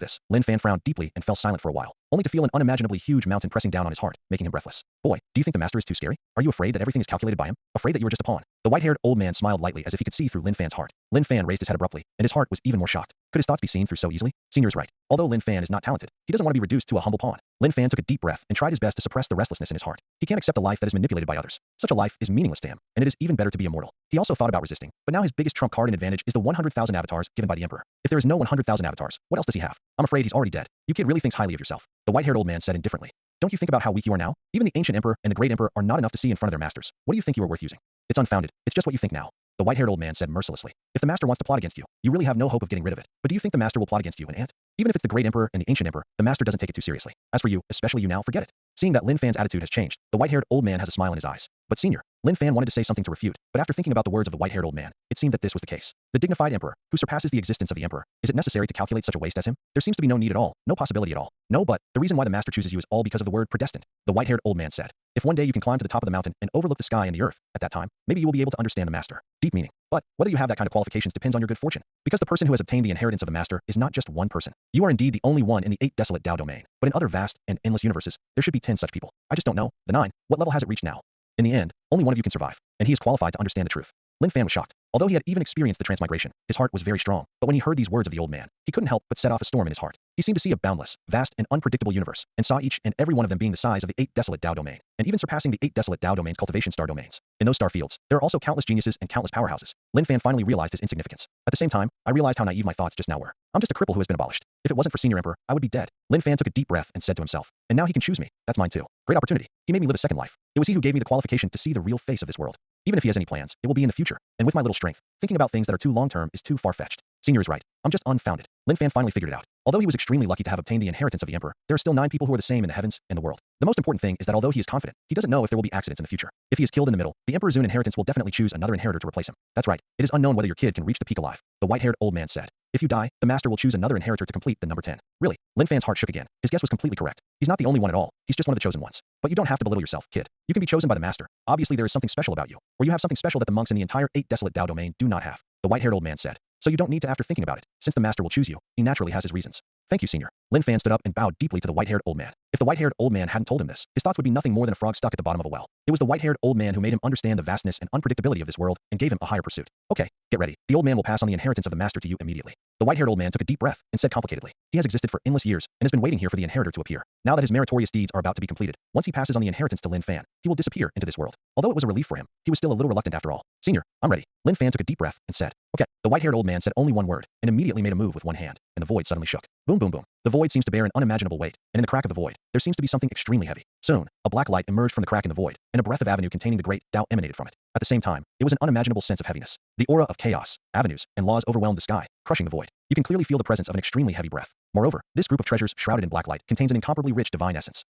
this, Lin Fan frowned deeply and fell silent for a while, only to feel an unimaginably huge mountain pressing down on his heart, making him breathless. Boy, do you think the master is too scary? Are you afraid that everything is calculated by him? Afraid that you are just a pawn? The white-haired old man smiled lightly as if he could see through Lin Fan's heart. Lin Fan raised his head abruptly, and his heart was even more shocked. Could his thoughts be seen through so easily? Senior is right. Although Lin Fan is not talented, he doesn't want to be reduced to a humble pawn. Lin Fan took a deep breath and tried his best to suppress the restlessness in his heart. He can't accept a life that is manipulated by others. Such a life is meaningless to him, and it is even better to be immortal. He also thought about resisting, but now his biggest trump card and advantage is the 100,000 avatars given by the emperor. If there is no 100,000 avatars, what else does he have? I'm afraid he's already dead. You kid really thinks highly of yourself. The white-haired old man said indifferently. Don't you think about how weak you are now? Even the ancient emperor and the great emperor are not enough to see in front of their masters. What do you think you are worth using? It's unfounded. It's just what you think now. The white-haired old man said mercilessly. If the master wants to plot against you, you really have no hope of getting rid of it. But do you think the master will plot against you, an ant? Even if it's the great emperor and the ancient emperor, the master doesn't take it too seriously. As for you, especially you now, forget it. Seeing that Lin Fan's attitude has changed, the white-haired old man has a smile in his eyes. But senior, Lin Fan wanted to say something to refute, but after thinking about the words of the white-haired old man, it seemed that this was the case. The dignified emperor, who surpasses the existence of the emperor, is it necessary to calculate such a waste as him? There seems to be no need at all, no possibility at all. No, but the reason why the master chooses you is all because of the word predestined. The white-haired old man said. If one day you can climb to the top of the mountain and overlook the sky and the earth, at that time, maybe you will be able to understand the master. Deep meaning. But whether you have that kind of qualifications depends on your good fortune. Because the person who has obtained the inheritance of the master is not just one person. You are indeed the only one in the 8 desolate Tao domain. But in other vast and endless universes, there should be 10 such people. I just don't know. The 9, what level has it reached now? In the end, only one of you can survive, and he is qualified to understand the truth. Lin Fan was shocked. Although he had even experienced the transmigration, his heart was very strong. But when he heard these words of the old man, he couldn't help but set off a storm in his heart. He seemed to see a boundless, vast, and unpredictable universe, and saw each and every one of them being the size of the 8 desolate Tao domain, and even surpassing the 8 desolate Tao domain's cultivation star domains. In those star fields, there are also countless geniuses and countless powerhouses. Lin Fan finally realized his insignificance. At the same time, I realized how naive my thoughts just now were. I'm just a cripple who has been abolished. If it wasn't for Senior Emperor, I would be dead. Lin Fan took a deep breath and said to himself, and now he can choose me. That's mine too. Great opportunity. He made me live a second life. It was he who gave me the qualification to see the real face of this world. Even if he has any plans, it will be in the future. And with my little strength, thinking about things that are too long-term is too far-fetched. Senior is right. I'm just unfounded. Lin Fan finally figured it out. Although he was extremely lucky to have obtained the inheritance of the Emperor, there are still 9 people who are the same in the heavens and the world. The most important thing is that although he is confident, he doesn't know if there will be accidents in the future. If he is killed in the middle, the Emperor's own inheritance will definitely choose another inheritor to replace him. That's right. It is unknown whether your kid can reach the peak alive. The white-haired old man said. If you die, the master will choose another inheritor to complete the number 10. Really? Lin Fan's heart shook again. His guess was completely correct. He's not the only one at all. He's just one of the chosen ones. But you don't have to belittle yourself, kid. You can be chosen by the master. Obviously there is something special about you. Or you have something special that the monks in the entire 8 desolate Tao domain do not have. The white-haired old man said. So you don't need to after thinking about it. Since the master will choose you, he naturally has his reasons. Thank you, Senior. Lin Fan stood up and bowed deeply to the white-haired old man. If the white-haired old man hadn't told him this, his thoughts would be nothing more than a frog stuck at the bottom of a well. It was the white-haired old man who made him understand the vastness and unpredictability of this world and gave him a higher pursuit. Okay, get ready. The old man will pass on the inheritance of the master to you immediately. The white-haired old man took a deep breath and said complicatedly. He has existed for endless years and has been waiting here for the inheritor to appear. Now that his meritorious deeds are about to be completed, once he passes on the inheritance to Lin Fan, he will disappear into this world. Although it was a relief for him, he was still a little reluctant after all. Senior, I'm ready. Lin Fan took a deep breath and said, okay. The white-haired old man said only one word and immediately made a move with one hand, and the void suddenly shook. Boom, boom, boom. The void seems to bear an unimaginable weight, and in the crack of the void, there seems to be something extremely heavy. Soon, a black light emerged from the crack in the void, and a breath of avenue containing the great Tao emanated from it. At the same time, it was an unimaginable sense of heaviness. The aura of chaos, avenues, and laws overwhelmed the sky, crushing the void. You can clearly feel the presence of an extremely heavy breath. Moreover, this group of treasures shrouded in black light contains an incomparably rich divine essence.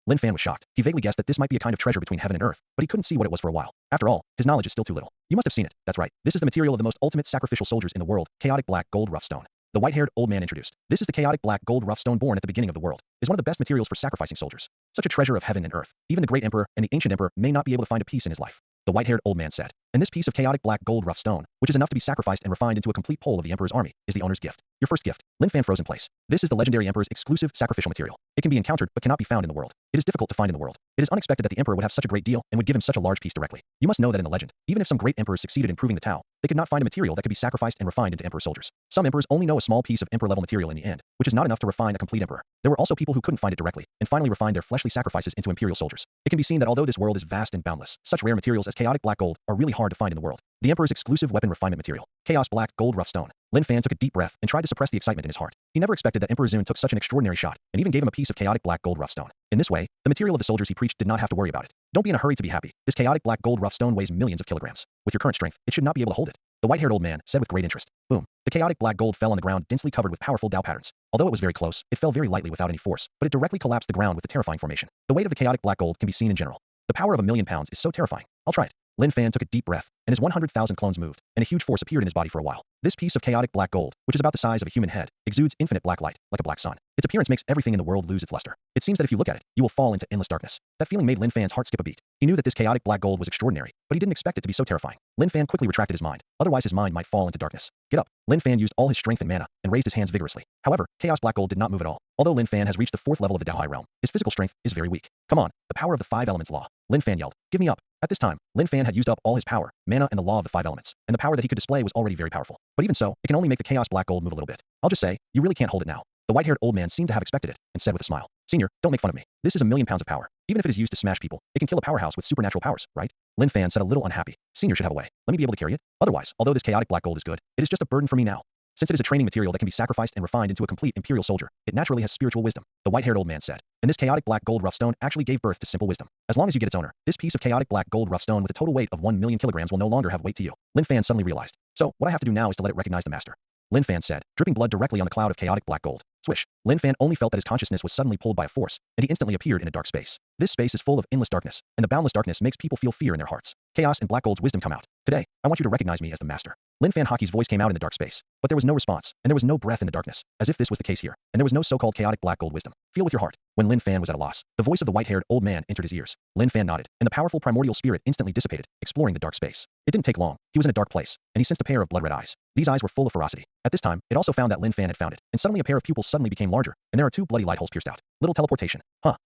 Lin Fan was shocked. He vaguely guessed that this might be a kind of treasure between heaven and earth, but he couldn't see what it was for a while. After all, his knowledge is still too little. You must have seen it. That's right. This is the material of the most ultimate sacrificial soldiers in the world, chaotic black gold rough stone. The white-haired old man introduced. This is the chaotic black gold rough stone born at the beginning of the world. It is one of the best materials for sacrificing soldiers. Such a treasure of heaven and earth. Even the great emperor and the ancient emperor may not be able to find a piece in his life. The white-haired old man said. And this piece of chaotic black gold rough stone, which is enough to be sacrificed and refined into a complete pole of the emperor's army, is the owner's gift. Your first gift. Lin Fan froze in place. This is the legendary emperor's exclusive sacrificial material. It can be encountered but cannot be found in the world. It is difficult to find in the world. It is unexpected that the emperor would have such a great deal and would give him such a large piece directly. You must know that in the legend, even if some great emperors succeeded in proving the Tao, they could not find a material that could be sacrificed and refined into emperor soldiers. Some emperors only know a small piece of emperor level material in the end, which is not enough to refine a complete emperor. There were also people who couldn't find it directly and finally refined their fleshly sacrifices into imperial soldiers. It can be seen that although this world is vast and boundless, such rare materials as chaotic black gold are really hard to find in the world. The emperor's exclusive weapon refinement material, chaos black gold rough stone. Lin Fan took a deep breath and tried to suppress the excitement in his heart. He never expected that Emperor Zun took such an extraordinary shot and even gave him a piece of chaotic black gold rough stone. In this way, the material of the soldiers he preached did not have to worry about it. Don't be in a hurry to be happy. This chaotic black gold rough stone weighs millions of kilograms. With your current strength, it should not be able to hold it. The white-haired old man said with great interest. Boom. The chaotic black gold fell on the ground densely covered with powerful Tao patterns. Although it was very close, it fell very lightly without any force, but it directly collapsed the ground with a terrifying formation. The weight of the chaotic black gold can be seen in general. The power of 1,000,000 pounds is so terrifying. I'll try it. Lin Fan took a deep breath, and his 100,000 clones moved, and a huge force appeared in his body for a while. This piece of chaotic black gold, which is about the size of a human head, exudes infinite black light, like a black sun. Its appearance makes everything in the world lose its luster. It seems that if you look at it, you will fall into endless darkness. That feeling made Lin Fan's heart skip a beat. He knew that this chaotic black gold was extraordinary, but he didn't expect it to be so terrifying. Lin Fan quickly retracted his mind, otherwise his mind might fall into darkness. Get up. Lin Fan used all his strength and mana, and raised his hands vigorously. However, chaos black gold did not move at all. Although Lin Fan has reached the 4th level of the Dao High realm, his physical strength is very weak. Come on, the power of the 5 elements law. Lin Fan yelled. Give me up. At this time, Lin Fan had used up all his power, mana, and the law of the 5 elements, and the power that he could display was already very powerful. But even so, it can only make the chaos black gold move a little bit. I'll just say, you really can't hold it now. The white-haired old man seemed to have expected it, and said with a smile, Senior, don't make fun of me. This is 1,000,000 pounds of power. Even if it is used to smash people, it can kill a powerhouse with supernatural powers, right? Lin Fan said a little unhappy. Senior should have a way. Let me be able to carry it. Otherwise, although this chaotic black gold is good, it is just a burden for me now. Since it is a training material that can be sacrificed and refined into a complete imperial soldier, it naturally has spiritual wisdom, the white-haired old man said. And this chaotic black gold rough stone actually gave birth to simple wisdom. As long as you get its owner, this piece of chaotic black gold rough stone with a total weight of 1,000,000 kilograms will no longer have weight to you. Lin Fan suddenly realized. So, what I have to do now is to let it recognize the master. Lin Fan said, dripping blood directly on the cloud of chaotic black gold. Swish. Lin Fan only felt that his consciousness was suddenly pulled by a force, and he instantly appeared in a dark space. This space is full of endless darkness, and the boundless darkness makes people feel fear in their hearts. Chaos and black gold's wisdom come out. Today, I want you to recognize me as the master. Lin Fan Hockey's voice came out in the dark space, but there was no response, and there was no breath in the darkness, as if this was the case here, and there was no so-called chaotic black gold wisdom. Feel with your heart. When Lin Fan was at a loss, the voice of the white-haired old man entered his ears. Lin Fan nodded, and the powerful primordial spirit instantly dissipated, exploring the dark space. It didn't take long. He was in a dark place, and he sensed a pair of blood-red eyes. These eyes were full of ferocity. At this time, it also found that Lin Fan had found it, and suddenly a pair of pupils suddenly became larger, and there are two bloody light holes pierced out. Little teleportation.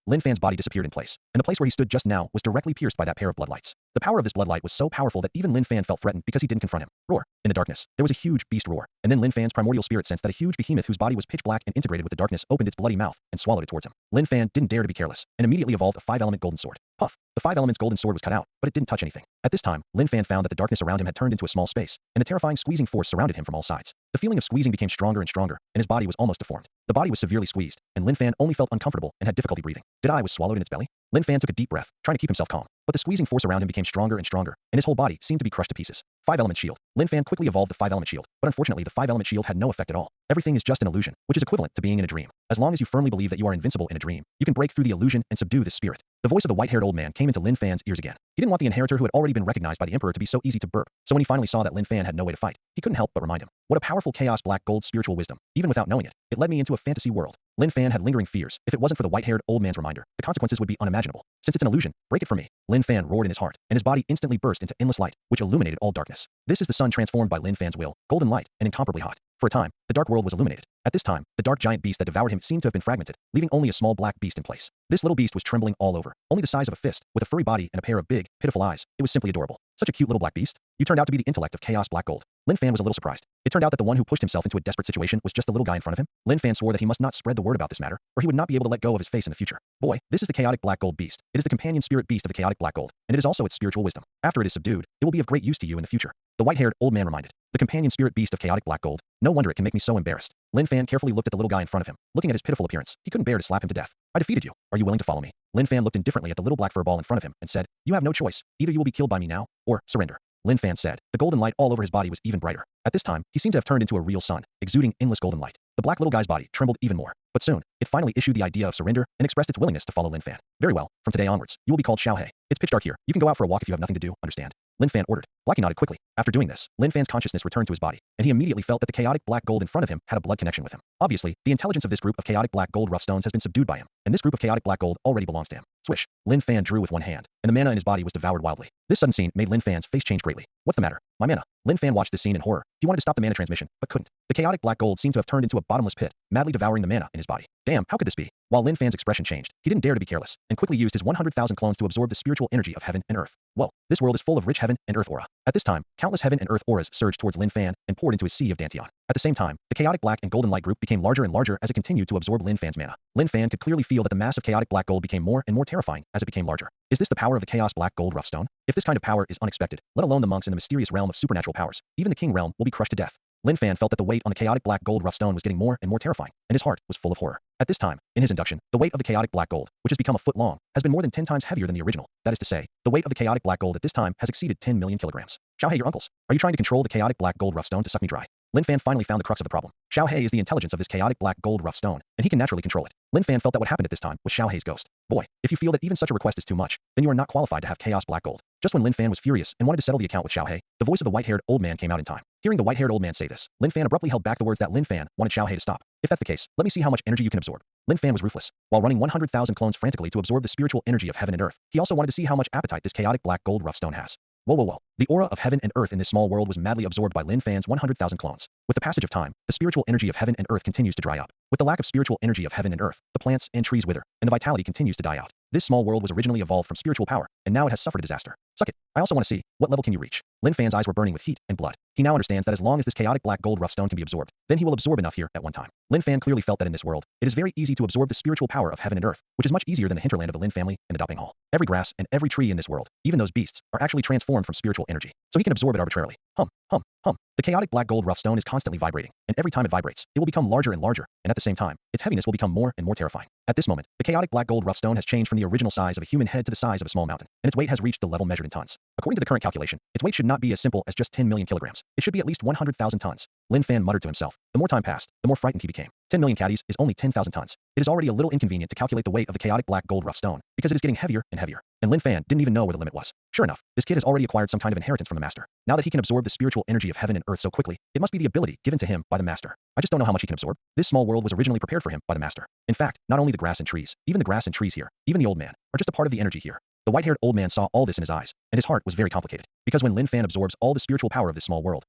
Lin Fan's body disappeared in place, and the place where he stood just now was directly pierced by that pair of bloodlights. The power of this bloodlight was so powerful that even Lin Fan felt threatened because he didn't confront him. Roar. In the darkness, there was a huge beast roar, and then Lin Fan's primordial spirit sensed that a huge behemoth whose body was pitch black and integrated with the darkness opened its bloody mouth and swallowed it towards him. Lin Fan didn't dare to be careless, and immediately evolved a 5-element golden sword. Puff. The 5 elements golden sword was cut out, but it didn't touch anything. At this time, Lin Fan found that the darkness around him had turned into a small space, and a terrifying squeezing force surrounded him from all sides. The feeling of squeezing became stronger and stronger, and his body was almost deformed. The body was severely squeezed, and Lin Fan only felt uncomfortable and had difficulty breathing. I was swallowed in its belly? Lin Fan took a deep breath, trying to keep himself calm, but the squeezing force around him became stronger and stronger, and his whole body seemed to be crushed to pieces. 5-element shield. Lin Fan quickly evolved the 5-element shield, but unfortunately the 5-element shield had no effect at all. Everything is just an illusion, which is equivalent to being in a dream. As long as you firmly believe that you are invincible in a dream, you can break through the illusion and subdue this spirit. The voice of the white-haired old man came into Lin Fan's ears again. He didn't want the inheritor who had already been recognized by the emperor to be so easy to burp, so when he finally saw that Lin Fan had no way to fight, he couldn't help but remind him. What a powerful chaos black gold spiritual wisdom. Even without knowing it, it led me into a fantasy world. Lin Fan had lingering fears. If it wasn't for the white-haired old man's reminder, the consequences would be unimaginable. Since it's an illusion, break it for me. Lin Fan roared in his heart, and his body instantly burst into endless light, which illuminated all darkness. This is the sun transformed by Lin Fan's will, golden light, and incomparably hot. For a time, the dark world was illuminated. At this time, the dark giant beast that devoured him seemed to have been fragmented, leaving only a small black beast in place. This little beast was trembling all over, only the size of a fist, with a furry body and a pair of big, pitiful eyes. It was simply adorable. Such a cute little black beast. You turned out to be the intellect of chaos black gold. Lin Fan was a little surprised. It turned out that the one who pushed himself into a desperate situation was just the little guy in front of him. Lin Fan swore that he must not spread the word about this matter, or he would not be able to let go of his face in the future. Boy, this is the chaotic black gold beast. It is the companion spirit beast of the chaotic black gold, and it is also its spiritual wisdom. After it is subdued, it will be of great use to you in the future. The white-haired old man reminded. The companion spirit beast of chaotic black gold. No wonder it can make me so embarrassed. Lin Fan carefully looked at the little guy in front of him. Looking at his pitiful appearance, he couldn't bear to slap him to death. I defeated you. Are you willing to follow me? Lin Fan looked indifferently at the little black fur ball in front of him and said, you have no choice. Either you will be killed by me now, or surrender. Lin Fan said. The golden light all over his body was even brighter. At this time, he seemed to have turned into a real sun, exuding endless golden light. The black little guy's body trembled even more. But soon, it finally issued the idea of surrender and expressed its willingness to follow Lin Fan. Very well, from today onwards, you will be called Xiaohei. It's pitch dark here. You can go out for a walk if you have nothing to do, understand? Lin Fan ordered. Blackie nodded quickly. After doing this, Lin Fan's consciousness returned to his body, and he immediately felt that the chaotic black gold in front of him had a blood connection with him. Obviously, the intelligence of this group of chaotic black gold rough stones has been subdued by him, and this group of chaotic black gold already belongs to him. Swish. Lin Fan drew with one hand, and the mana in his body was devoured wildly. This sudden scene made Lin Fan's face change greatly. What's the matter? My mana. Lin Fan watched this scene in horror. He wanted to stop the mana transmission, but couldn't. The chaotic black gold seemed to have turned into a bottomless pit, madly devouring the mana in his body. Damn, how could this be? While Lin Fan's expression changed, he didn't dare to be careless, and quickly used his 100,000 clones to absorb the spiritual energy of heaven and earth. Whoa, this world is full of rich heaven and earth aura. At this time, countless heaven and earth auras surged towards Lin Fan and poured into his sea of Dantian. At the same time, the chaotic black and golden light group became larger and larger as it continued to absorb Lin Fan's mana. Lin Fan could clearly feel that the mass of chaotic black gold became more and more terrifying as it became larger. Is this the power of the chaos black gold rough stone? If this kind of power is unexpected, let alone the monks in the mysterious realm of supernatural powers, even the king realm will be crushed to death. Lin Fan felt that the weight on the chaotic black gold rough stone was getting more and more terrifying, and his heart was full of horror. At this time, in his induction, the weight of the chaotic black gold, which has become a foot long, has been more than 10 times heavier than the original. That is to say, the weight of the chaotic black gold at this time has exceeded 10 million kilograms. Xiaohei, your uncles. Are you trying to control the chaotic black gold rough stone to suck me dry? Lin Fan finally found the crux of the problem. Xiaohei is the intelligence of this chaotic black gold rough stone, and he can naturally control it. Lin Fan felt that what happened at this time was Xiaohei's ghost. Boy, if you feel that even such a request is too much, then you are not qualified to have chaos black gold. Just when Lin Fan was furious and wanted to settle the account with Xiaohei, the voice of the white-haired old man came out in time. Hearing the white-haired old man say this, Lin Fan abruptly held back the words that Lin Fan wanted Xiaohei to stop. If that's the case, let me see how much energy you can absorb. Lin Fan was ruthless. While running 100,000 clones frantically to absorb the spiritual energy of heaven and earth, he also wanted to see how much appetite this chaotic black gold rough stone has. Whoa, whoa, whoa. The aura of heaven and earth in this small world was madly absorbed by Lin Fan's 100,000 clones. With the passage of time, the spiritual energy of heaven and earth continues to dry up. With the lack of spiritual energy of heaven and earth, the plants and trees wither, and the vitality continues to die out. This small world was originally evolved from spiritual power, and now it has suffered a disaster. Suck it. I also want to see, what level can you reach? Lin Fan's eyes were burning with heat and blood. He now understands that as long as this chaotic black gold rough stone can be absorbed, then he will absorb enough here at one time. Lin Fan clearly felt that in this world, it is very easy to absorb the spiritual power of heaven and earth, which is much easier than the hinterland of the Lin family and the Doping Hall. Every grass and every tree in this world, even those beasts, are actually transformed from spiritual energy, so he can absorb it arbitrarily. Hum, hum, hum. The chaotic black gold rough stone is constantly vibrating, and every time it vibrates, it will become larger and larger, and at the same time, its heaviness will become more and more terrifying. At this moment, the chaotic black gold rough stone has changed from the original size of a human head to the size of a small mountain, and its weight has reached the level measured measured in tons. According to the current calculation, its weight should not be as simple as just 10 million kilograms. It should be at least 100,000 tons. Lin Fan muttered to himself. The more time passed, the more frightened he became. 10 million caddies is only 10,000 tons. It is already a little inconvenient to calculate the weight of the chaotic black gold rough stone, because it is getting heavier and heavier. And Lin Fan didn't even know where the limit was. Sure enough, this kid has already acquired some kind of inheritance from the master. Now that he can absorb the spiritual energy of heaven and earth so quickly, it must be the ability given to him by the master. I just don't know how much he can absorb. This small world was originally prepared for him by the master. In fact, not only the grass and trees, even the grass and trees here, even the old man, are just a part of the energy here. The white-haired old man saw all this in his eyes, and his heart was very complicated. Because when Lin Fan absorbs all the spiritual power of this small world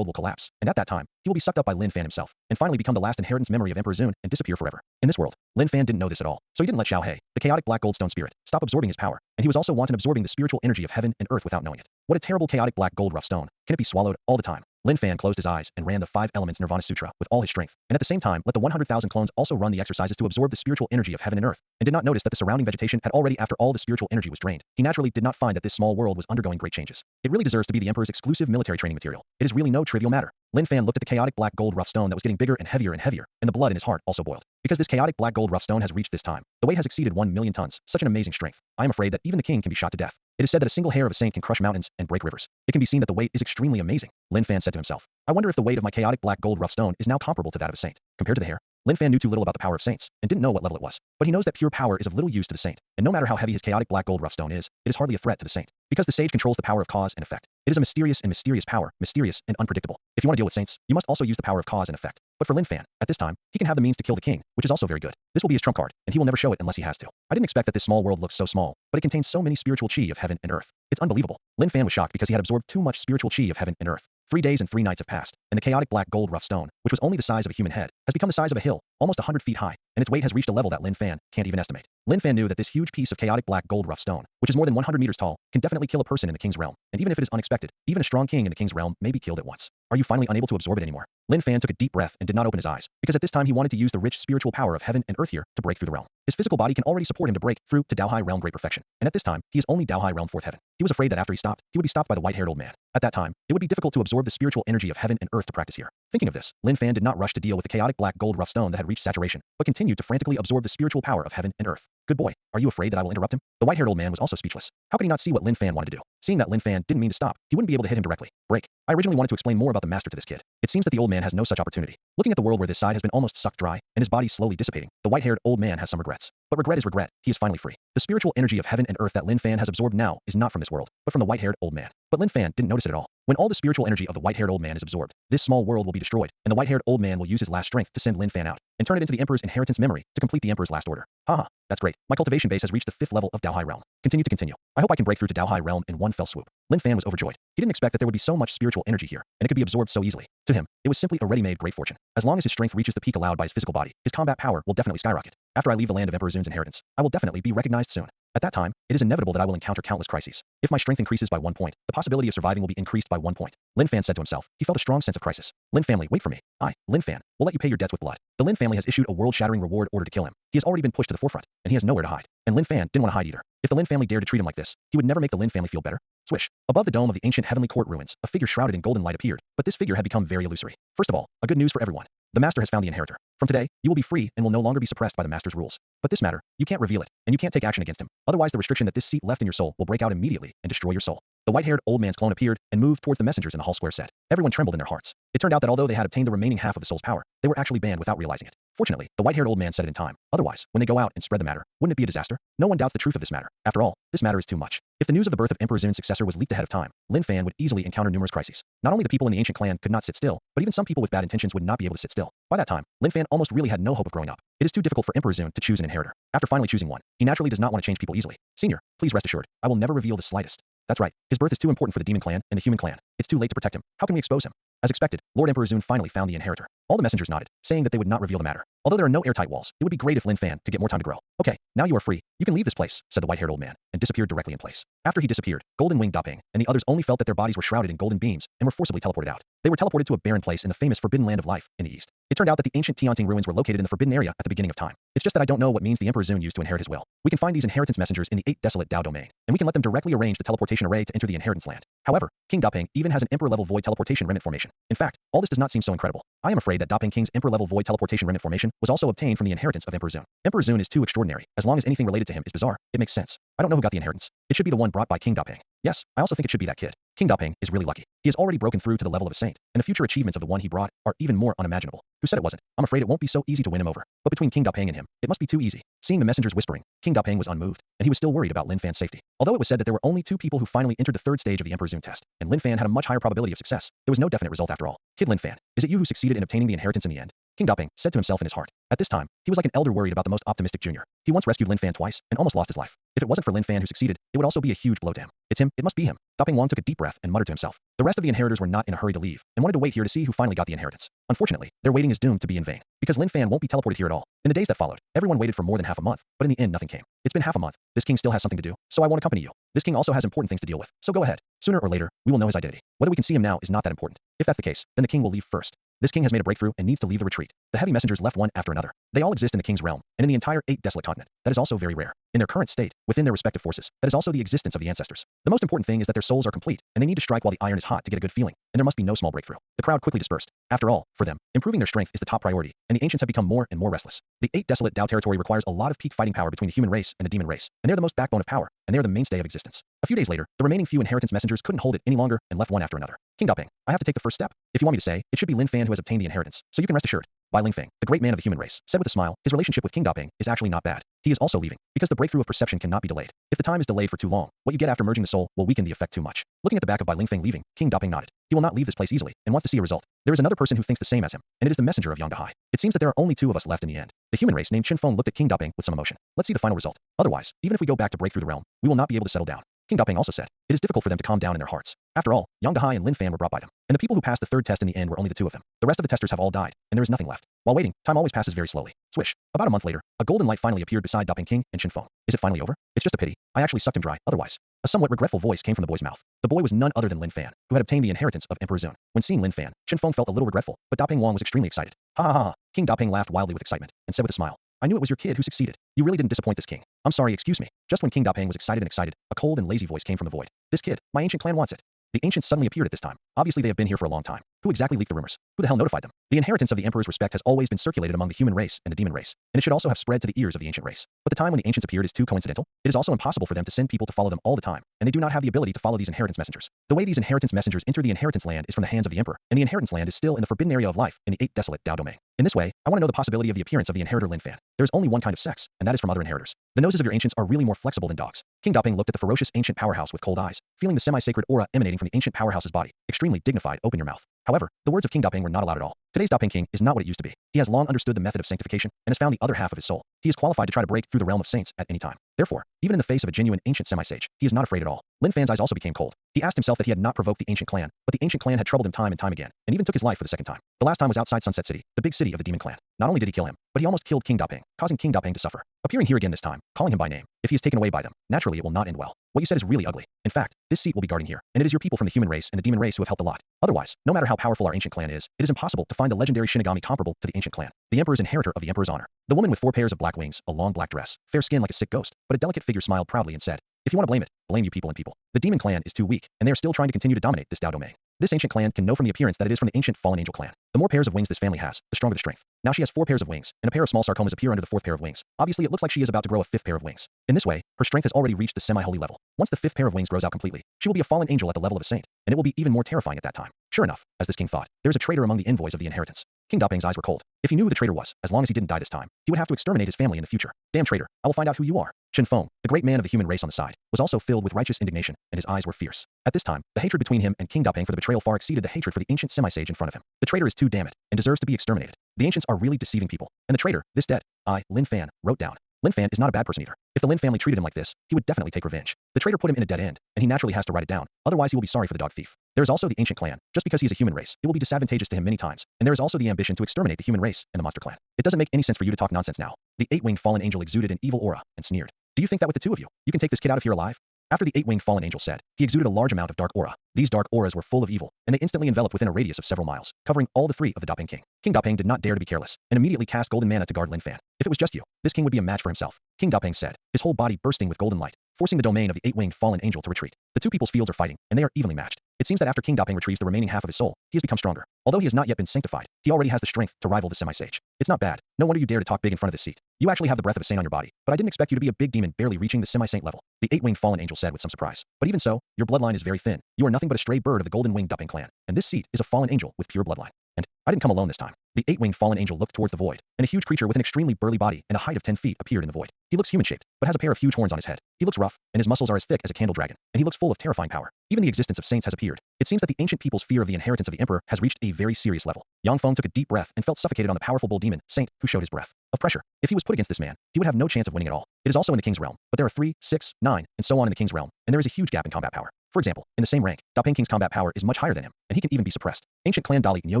will collapse, and at that time, he will be sucked up by Lin Fan himself, and finally become the last inheritance memory of Emperor Zun and disappear forever. In this world, Lin Fan didn't know this at all, so he didn't let Xiao He, the chaotic black goldstone spirit, stop absorbing his power, and he was also wanton absorbing the spiritual energy of heaven and earth without knowing it. What a terrible chaotic black gold rough stone. Can it be swallowed all the time? Lin Fan closed his eyes and ran the 5 elements Nirvana Sutra with all his strength, and at the same time let the 100,000 clones also run the exercises to absorb the spiritual energy of heaven and earth, and did not notice that the surrounding vegetation had already after all the spiritual energy was drained. He naturally did not find that this small world was undergoing great changes. It really deserves to be the Emperor's exclusive military training material. It is really no trivial matter. Lin Fan looked at the chaotic black gold rough stone that was getting bigger and heavier, and the blood in his heart also boiled. Because this chaotic black gold rough stone has reached this time, the weight has exceeded 1 million tons, such an amazing strength. I am afraid that even the king can be shot to death. It is said that a single hair of a saint can crush mountains and break rivers. It can be seen that the weight is extremely amazing. Lin Fan said to himself, I wonder if the weight of my chaotic black gold rough stone is now comparable to that of a saint. Compared to the hair, Lin Fan knew too little about the power of saints, and didn't know what level it was. But he knows that pure power is of little use to the saint, and no matter how heavy his chaotic black gold rough stone is, it is hardly a threat to the saint. Because the sage controls the power of cause and effect. It is a mysterious power, mysterious and unpredictable. If you want to deal with saints, you must also use the power of cause and effect. But for Lin Fan, at this time, he can have the means to kill the king, which is also very good. This will be his trump card, and he will never show it unless he has to. I didn't expect that this small world looks so small, but it contains so many spiritual chi of heaven and earth. It's unbelievable. Lin Fan was shocked because he had absorbed too much spiritual chi of heaven and earth. 3 days and 3 nights have passed, and the chaotic black gold rough stone, which was only the size of a human head, has become the size of a hill, almost 100 feet high, and its weight has reached a level that Lin Fan can't even estimate. Lin Fan knew that this huge piece of chaotic black gold rough stone, which is more than 100 meters tall, can definitely kill a person in the king's realm, and even if it is unexpected, even a strong king in the king's realm may be killed at once. Are you finally unable to absorb it anymore? Lin Fan took a deep breath and did not open his eyes, because at this time he wanted to use the rich spiritual power of heaven and earth here to break through the realm. His physical body can already support him to break through to Dao High realm great perfection, and at this time, he is only Dao High realm 4th heaven. He was afraid that after he stopped, he would be stopped by the white-haired old man. At that time, it would be difficult to absorb the spiritual energy of heaven and earth to practice here. Thinking of this, Lin Fan did not rush to deal with the chaotic black gold rough stone that had reached saturation, but continued to frantically absorb the spiritual power of heaven and earth. Good boy, are you afraid that I will interrupt him? The white-haired old man was also speechless. How could he not see what Lin Fan wanted to do? Seeing that Lin Fan didn't mean to stop, he wouldn't be able to hit him directly. Break. I originally wanted to explain more about the master to this kid. It seems that the old man has no such opportunity. Looking at the world where this side has been almost sucked dry, and his body slowly dissipating, the white-haired old man has some regrets. But regret is regret, he is finally free. The spiritual energy of heaven and earth that Lin Fan has absorbed now is not from this world, but from the white-haired old man. But Lin Fan didn't notice it at all. When all the spiritual energy of the white-haired old man is absorbed, this small world will be destroyed, and the white-haired old man will use his last strength to send Lin Fan out, and turn it into the Emperor's inheritance memory to complete the Emperor's last order. Haha, that's great. My cultivation base has reached the 5th level of Dao High realm. Continue. I hope I can break through to Dao High realm in one fell swoop. Lin Fan was overjoyed. He didn't expect that there would be so much spiritual energy here, and it could be absorbed so easily. To him, it was simply a ready-made great fortune. As long as his strength reaches the peak allowed by his physical body, his combat power will definitely skyrocket. After I leave the land of Emperor Zun's inheritance, I will definitely be recognized soon. At that time, it is inevitable that I will encounter countless crises. If my strength increases by 1 point, the possibility of surviving will be increased by 1 point. Lin Fan said to himself. He felt a strong sense of crisis. Lin family, wait for me. I, Lin Fan, will let you pay your debts with blood. The Lin family has issued a world-shattering reward order to kill him. He has already been pushed to the forefront, and he has nowhere to hide. And Lin Fan didn't want to hide either. If the Lin family dared to treat him like this, he would never make the Lin family feel better. Swish. Above the dome of the ancient heavenly court ruins, a figure shrouded in golden light appeared, but this figure had become very illusory. First of all, a good news for everyone. The master has found the inheritor. From today, you will be free and will no longer be suppressed by the master's rules. But this matter, you can't reveal it, and you can't take action against him. Otherwise, the restriction that this seat left in your soul will break out immediately and destroy your soul. The white-haired old man's clone appeared and moved towards the messengers in the hall square said. Everyone trembled in their hearts. It turned out that although they had obtained the remaining half of the soul's power, they were actually banned without realizing it. Fortunately, the white-haired old man said it in time. Otherwise, when they go out and spread the matter, wouldn't it be a disaster? No one doubts the truth of this matter. After all, this matter is too much. If the news of the birth of Emperor Zun's successor was leaked ahead of time, Lin Fan would easily encounter numerous crises. Not only the people in the ancient clan could not sit still, but even some people with bad intentions would not be able to sit still. By that time, Lin Fan almost really had no hope of growing up. It is too difficult for Emperor Zun to choose an inheritor. After finally choosing one, he naturally does not want to change people easily. Senior, please rest assured, I will never reveal the slightest. That's right, his birth is too important for the demon clan and the human clan. It's too late to protect him. How can we expose him? As expected, Lord Emperor Zun finally found the inheritor. All the messengers nodded, saying that they would not reveal the matter. Although there are no airtight walls, it would be great if Lin Fan could get more time to grow. Okay, now you are free. You can leave this place, said the white-haired old man, and disappeared directly in place. After he disappeared, Golden Wing Daping and the others only felt that their bodies were shrouded in golden beams and were forcibly teleported out. They were teleported to a barren place in the famous Forbidden Land of Life in the east. It turned out that the ancient Tianting ruins were located in the forbidden area at the beginning of time. It's just that I don't know what means the Emperor Zun used to inherit his will. We can find these inheritance messengers in the 8 desolate Dao domain, and we can let them directly arrange the teleportation array to enter the inheritance land. However, King Daping even has an Emperor-level void teleportation remnant formation. In fact, all this does not seem so incredible. I am afraid that Daping King's Emperor-level void teleportation remnant formation was also obtained from the inheritance of Emperor Zun. Emperor Zun is too extraordinary. As long as anything related to him is bizarre, it makes sense. I don't know who got the inheritance. It should be the one brought by King Daping. Yes, I also think it should be that kid. King Daping is really lucky. He has already broken through to the level of a saint, and the future achievements of the one he brought are even more unimaginable. Who said it wasn't? I'm afraid it won't be so easy to win him over. But between King Daping and him, it must be too easy. Seeing the messengers whispering, King Daping was unmoved, and he was still worried about Lin Fan's safety. Although it was said that there were only 2 people who finally entered the 3rd stage of the Emperor's Zoom test, and Lin Fan had a much higher probability of success, there was no definite result after all. Kid Lin Fan, is it you who succeeded in obtaining the inheritance in the end? King Daping said to himself in his heart. At this time, he was like an elder worried about the most optimistic junior. He once rescued Lin Fan twice and almost lost his life. If it wasn't for Lin Fan who succeeded, it would also be a huge blow to him. It's him, it must be him. Daping Wang took a deep breath and muttered to himself. The rest of the inheritors were not in a hurry to leave and wanted to wait here to see who finally got the inheritance. Unfortunately, their waiting is doomed to be in vain, because Lin Fan won't be teleported here at all. In the days that followed, everyone waited for more than half a month, but in the end nothing came. It's been half a month. This king still has something to do, so I won't accompany you. This king also has important things to deal with, so go ahead. Sooner or later, we will know his identity. Whether we can see him now is not that important. If that's the case, then the king will leave first. This king has made a breakthrough and needs to leave the retreat. The heavy messengers left one after another. They all exist in the king's realm, and in the entire 8 desolate continent. That is also very rare. In their current state, within their respective forces, that is also the existence of the ancestors. The most important thing is that their souls are complete, and they need to strike while the iron is hot to get a good feeling, and there must be no small breakthrough. The crowd quickly dispersed. After all, for them, improving their strength is the top priority, and the ancients have become more and more restless. The 8 desolate Dao territory requires a lot of peak fighting power between the human race and the demon race, and they're the most backbone of power, and they're the mainstay of existence. A few days later, the remaining few inheritance messengers couldn't hold it any longer and left one after another. King Daping, I have to take the first step. If you want me to say, it should be Lin Fan who has obtained the inheritance, so you can rest assured. Bai Lingfeng, the great man of the human race, said with a smile, his relationship with King Daping is actually not bad. He is also leaving, because the breakthrough of perception cannot be delayed. If the time is delayed for too long, what you get after merging the soul will weaken the effect too much. Looking at the back of Bai Lingfeng leaving, King Daping nodded. He will not leave this place easily, and wants to see a result. There is another person who thinks the same as him, and it is the messenger of Yang Dahai. It seems that there are only 2 of us left in the end. The human race named Qinfeng looked at King Daping with some emotion. Let's see the final result. Otherwise, even if we go back to break through the realm, we will not be able to settle down. King Daping also said, it is difficult for them to calm down in their hearts. After all, Yang Dahai and Lin Fan were brought by them, and the people who passed the 3rd test in the end were only the 2 of them. The rest of the testers have all died, and there is nothing left. While waiting, time always passes very slowly. Swish. About a month later, a golden light finally appeared beside Daping King and Qinfeng. Is it finally over? It's just a pity. I actually sucked him dry, otherwise. A somewhat regretful voice came from the boy's mouth. The boy was none other than Lin Fan, who had obtained the inheritance of Emperor Zun. When seeing Lin Fan, Qinfeng felt a little regretful, but Daping Wang was extremely excited. Ha ha ha. King Daping laughed wildly with excitement, and said with a smile, I knew it was your kid who succeeded. You really didn't disappoint this king. I'm sorry, excuse me. Just when King Daping was excited, a cold and lazy voice came from the void. This kid, my ancient clan wants it. The ancients suddenly appeared at this time. Obviously they have been here for a long time. Who exactly leaked the rumors? Who the hell notified them? The inheritance of the emperor's respect has always been circulated among the human race and the demon race, and it should also have spread to the ears of the ancient race. But the time when the ancients appeared is too coincidental. It is also impossible for them to send people to follow them all the time, and they do not have the ability to follow these inheritance messengers. The way these inheritance messengers enter the inheritance land is from the hands of the emperor, and the inheritance land is still in the forbidden area of life in the 8 desolate Dao domain. In this way, I want to know the possibility of the appearance of the inheritor Lin Fan. There is only one kind of sex, and that is from other inheritors. The noses of your ancients are really more flexible than dogs. King Daping looked at the ferocious ancient powerhouse with cold eyes, feeling the semi-sacred aura emanating from the ancient powerhouse's body. Extremely dignified, open your mouth. However, the words of King Daping were not allowed at all. Today's Daping King is not what it used to be. He has long understood the method of sanctification and has found the other half of his soul. He is qualified to try to break through the realm of saints at any time. Therefore, even in the face of a genuine ancient semi-sage, he is not afraid at all. Lin Fan's eyes also became cold. He asked himself that he had not provoked the ancient clan, but the ancient clan had troubled him time and time again, and even took his life for the 2nd time. The last time was outside Sunset City, the big city of the demon clan. Not only did he kill him, but he almost killed King Daping, causing King Daping to suffer. Appearing here again this time, calling him by name. If he is taken away by them, naturally it will not end well. What you said is really ugly. In fact, this seat will be guarding here, and it is your people from the human race and the demon race who have helped a lot. Otherwise, no matter how powerful our ancient clan is, it is impossible to find the legendary Shinigami comparable to the ancient clan. The emperor's inheritor of the emperor's honor. The woman with 4 pairs of black wings, a long black dress, fair skin like a sick ghost, but a delicate figure smiled proudly and said, if you want to blame it, blame you people and people. The demon clan is too weak, and they are still trying to continue to dominate this Dao domain. This ancient clan can know from the appearance that it is from the ancient fallen angel clan. The more pairs of wings this family has, the stronger the strength. Now she has 4 pairs of wings, and a pair of small sarcomas appear under the 4th pair of wings. Obviously it looks like she is about to grow a 5th pair of wings. In this way, her strength has already reached the semi-holy level. Once the 5th pair of wings grows out completely, she will be a fallen angel at the level of a saint, and it will be even more terrifying at that time. Sure enough, as this king thought, there is a traitor among the envoys of the inheritance. King Daping's eyes were cold. If he knew who the traitor was, as long as he didn't die this time, he would have to exterminate his family in the future. Damn traitor, I will find out who you are. Qinfeng, the great man of the human race on the side, was also filled with righteous indignation, and his eyes were fierce. At this time, the hatred between him and King Daping for the betrayal far exceeded the hatred for the ancient semi-sage in front of him. The traitor is too damn it, and deserves to be exterminated. The ancients are really deceiving people, and the traitor, this dead, Lin Fan, wrote down. Lin Fan is not a bad person either. If the Lin family treated him like this, he would definitely take revenge. The traitor put him in a dead end, and he naturally has to write it down, otherwise he will be sorry for the dog thief. There is also the ancient clan. Just because he is a human race, it will be disadvantageous to him many times, and there is also the ambition to exterminate the human race and the monster clan. It doesn't make any sense for you to talk nonsense now. The 8-winged fallen angel exuded an evil aura and sneered. Do you think that with the 2 of you, you can take this kid out of here alive? After the 8-winged fallen angel said, he exuded a large amount of dark aura. These dark auras were full of evil, and they instantly enveloped within a radius of several miles, covering all the 3 of the Daping King. King Daping did not dare to be careless, and immediately cast golden mana to guard Lin Fan. If it was just you, this king would be a match for himself. King Daping said, his whole body bursting with golden light, forcing the domain of the 8-winged fallen angel to retreat. The 2 people's fields are fighting, and they are evenly matched. It seems that after King Daping retrieves the remaining half of his soul, he has become stronger. Although he has not yet been sanctified, he already has the strength to rival the semi-sage. It's not bad. No wonder you dare to talk big in front of this seat. You actually have the breath of a saint on your body, but I didn't expect you to be a big demon barely reaching the semi-saint level. The eight-winged fallen angel said with some surprise. But even so, your bloodline is very thin. You are nothing but a stray bird of the golden-winged Daping clan, and this seat is a fallen angel with pure bloodline. And I didn't come alone this time. The eight-winged fallen angel looked towards the void, and a huge creature with an extremely burly body and a height of 10 feet appeared in the void. He looks human-shaped, but has a pair of huge horns on his head. He looks rough, and his muscles are as thick as a candle dragon, and he looks full of terrifying power. Even the existence of saints has appeared. It seems that the ancient people's fear of the inheritance of the emperor has reached a very serious level. Yang Feng took a deep breath and felt suffocated on the powerful bull demon, Saint, who showed his breath of pressure. If he was put against this man, he would have no chance of winning at all. It is also in the king's realm, but there are 3, 6, 9, and so on in the king's realm, and there is a huge gap in combat power. For example, in the same rank, Daping King's combat power is much higher than him, and he can even be suppressed. Ancient clan Dali Nyo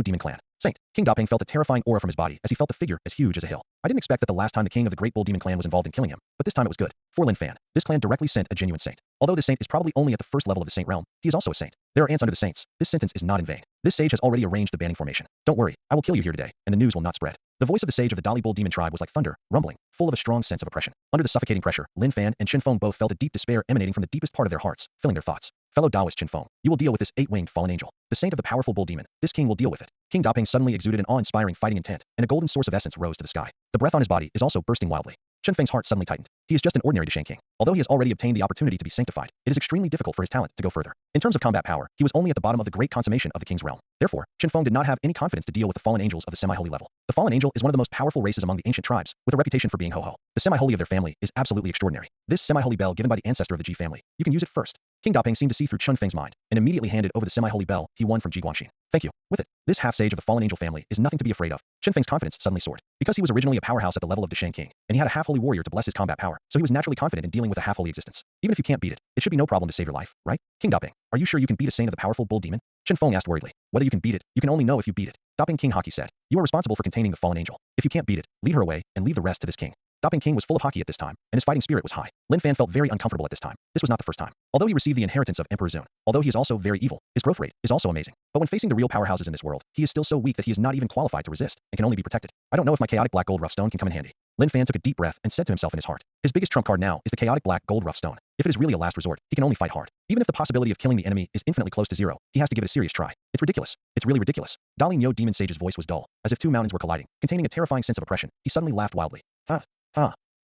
Demon Clan. Saint. King Daping felt a terrifying aura from his body as he felt the figure as huge as a hill. I didn't expect that the last time the king of the Great Bull Demon Clan was involved in killing him, but this time it was good. For Lin Fan, this clan directly sent a genuine saint. Although this saint is probably only at the first level of the saint realm, he is also a saint. There are ants under the saints. This sentence is not in vain. This sage has already arranged the banning formation. Don't worry, I will kill you here today, and the news will not spread. The voice of the sage of the Dali Bull Demon tribe was like thunder, rumbling, full of a strong sense of oppression. Under the suffocating pressure, Lin Fan and Chen Feng both felt a deep despair emanating from the deepest part of their hearts, filling their thoughts. Fellow Taoist Chen Feng, you will deal with this eight-winged fallen angel, the saint of the powerful bull demon. This king will deal with it. King Daping suddenly exuded an awe-inspiring fighting intent, and a golden source of essence rose to the sky. The breath on his body is also bursting wildly. Chen Feng's heart suddenly tightened. He is just an ordinary Dashang king. Although he has already obtained the opportunity to be sanctified, it is extremely difficult for his talent to go further. In terms of combat power, he was only at the bottom of the great consummation of the king's realm. Therefore, Chen Feng did not have any confidence to deal with the fallen angels of the semi-holy level. The fallen angel is one of the most powerful races among the ancient tribes, with a reputation for being ho-ho. The semi-holy of their family is absolutely extraordinary. This semi-holy bell given by the ancestor of the Ji family, you can use it first. King Daping seemed to see through Chen Feng's mind, and immediately handed over the semi-holy bell he won from Ji Guanxin. Thank you. With it, this half-sage of the fallen angel family is nothing to be afraid of. Chen Feng's confidence suddenly soared. Because he was originally a powerhouse at the level of Dashang king, and he had a half-holy warrior to bless his combat power, so he was naturally confident in dealing with a half-holy existence. Even if you can't beat it, it should be no problem to save your life, right? King Daping, are you sure you can beat a saint of the powerful bull demon? Chen Feng asked worriedly. Whether you can beat it, you can only know if you beat it. Daping King Haki said. You are responsible for containing the fallen angel. If you can't beat it, lead her away, and leave the rest to this king. Daping King was full of haki at this time, and his fighting spirit was high. Lin Fan felt very uncomfortable at this time. This was not the first time. Although he received the inheritance of Emperor Zun, although he is also very evil, his growth rate is also amazing. But when facing the real powerhouses in this world, he is still so weak that he is not even qualified to resist, and can only be protected. I don't know if my chaotic black gold rough stone can come in handy. Lin Fan took a deep breath and said to himself in his heart. His biggest trump card now is the chaotic black gold rough stone. If it is really a last resort, he can only fight hard. Even if the possibility of killing the enemy is infinitely close to zero, he has to give it a serious try. It's ridiculous. It's really ridiculous. Dali Nyo Demon Sage's voice was dull, as if two mountains were colliding, containing a terrifying sense of oppression. He suddenly laughed wildly.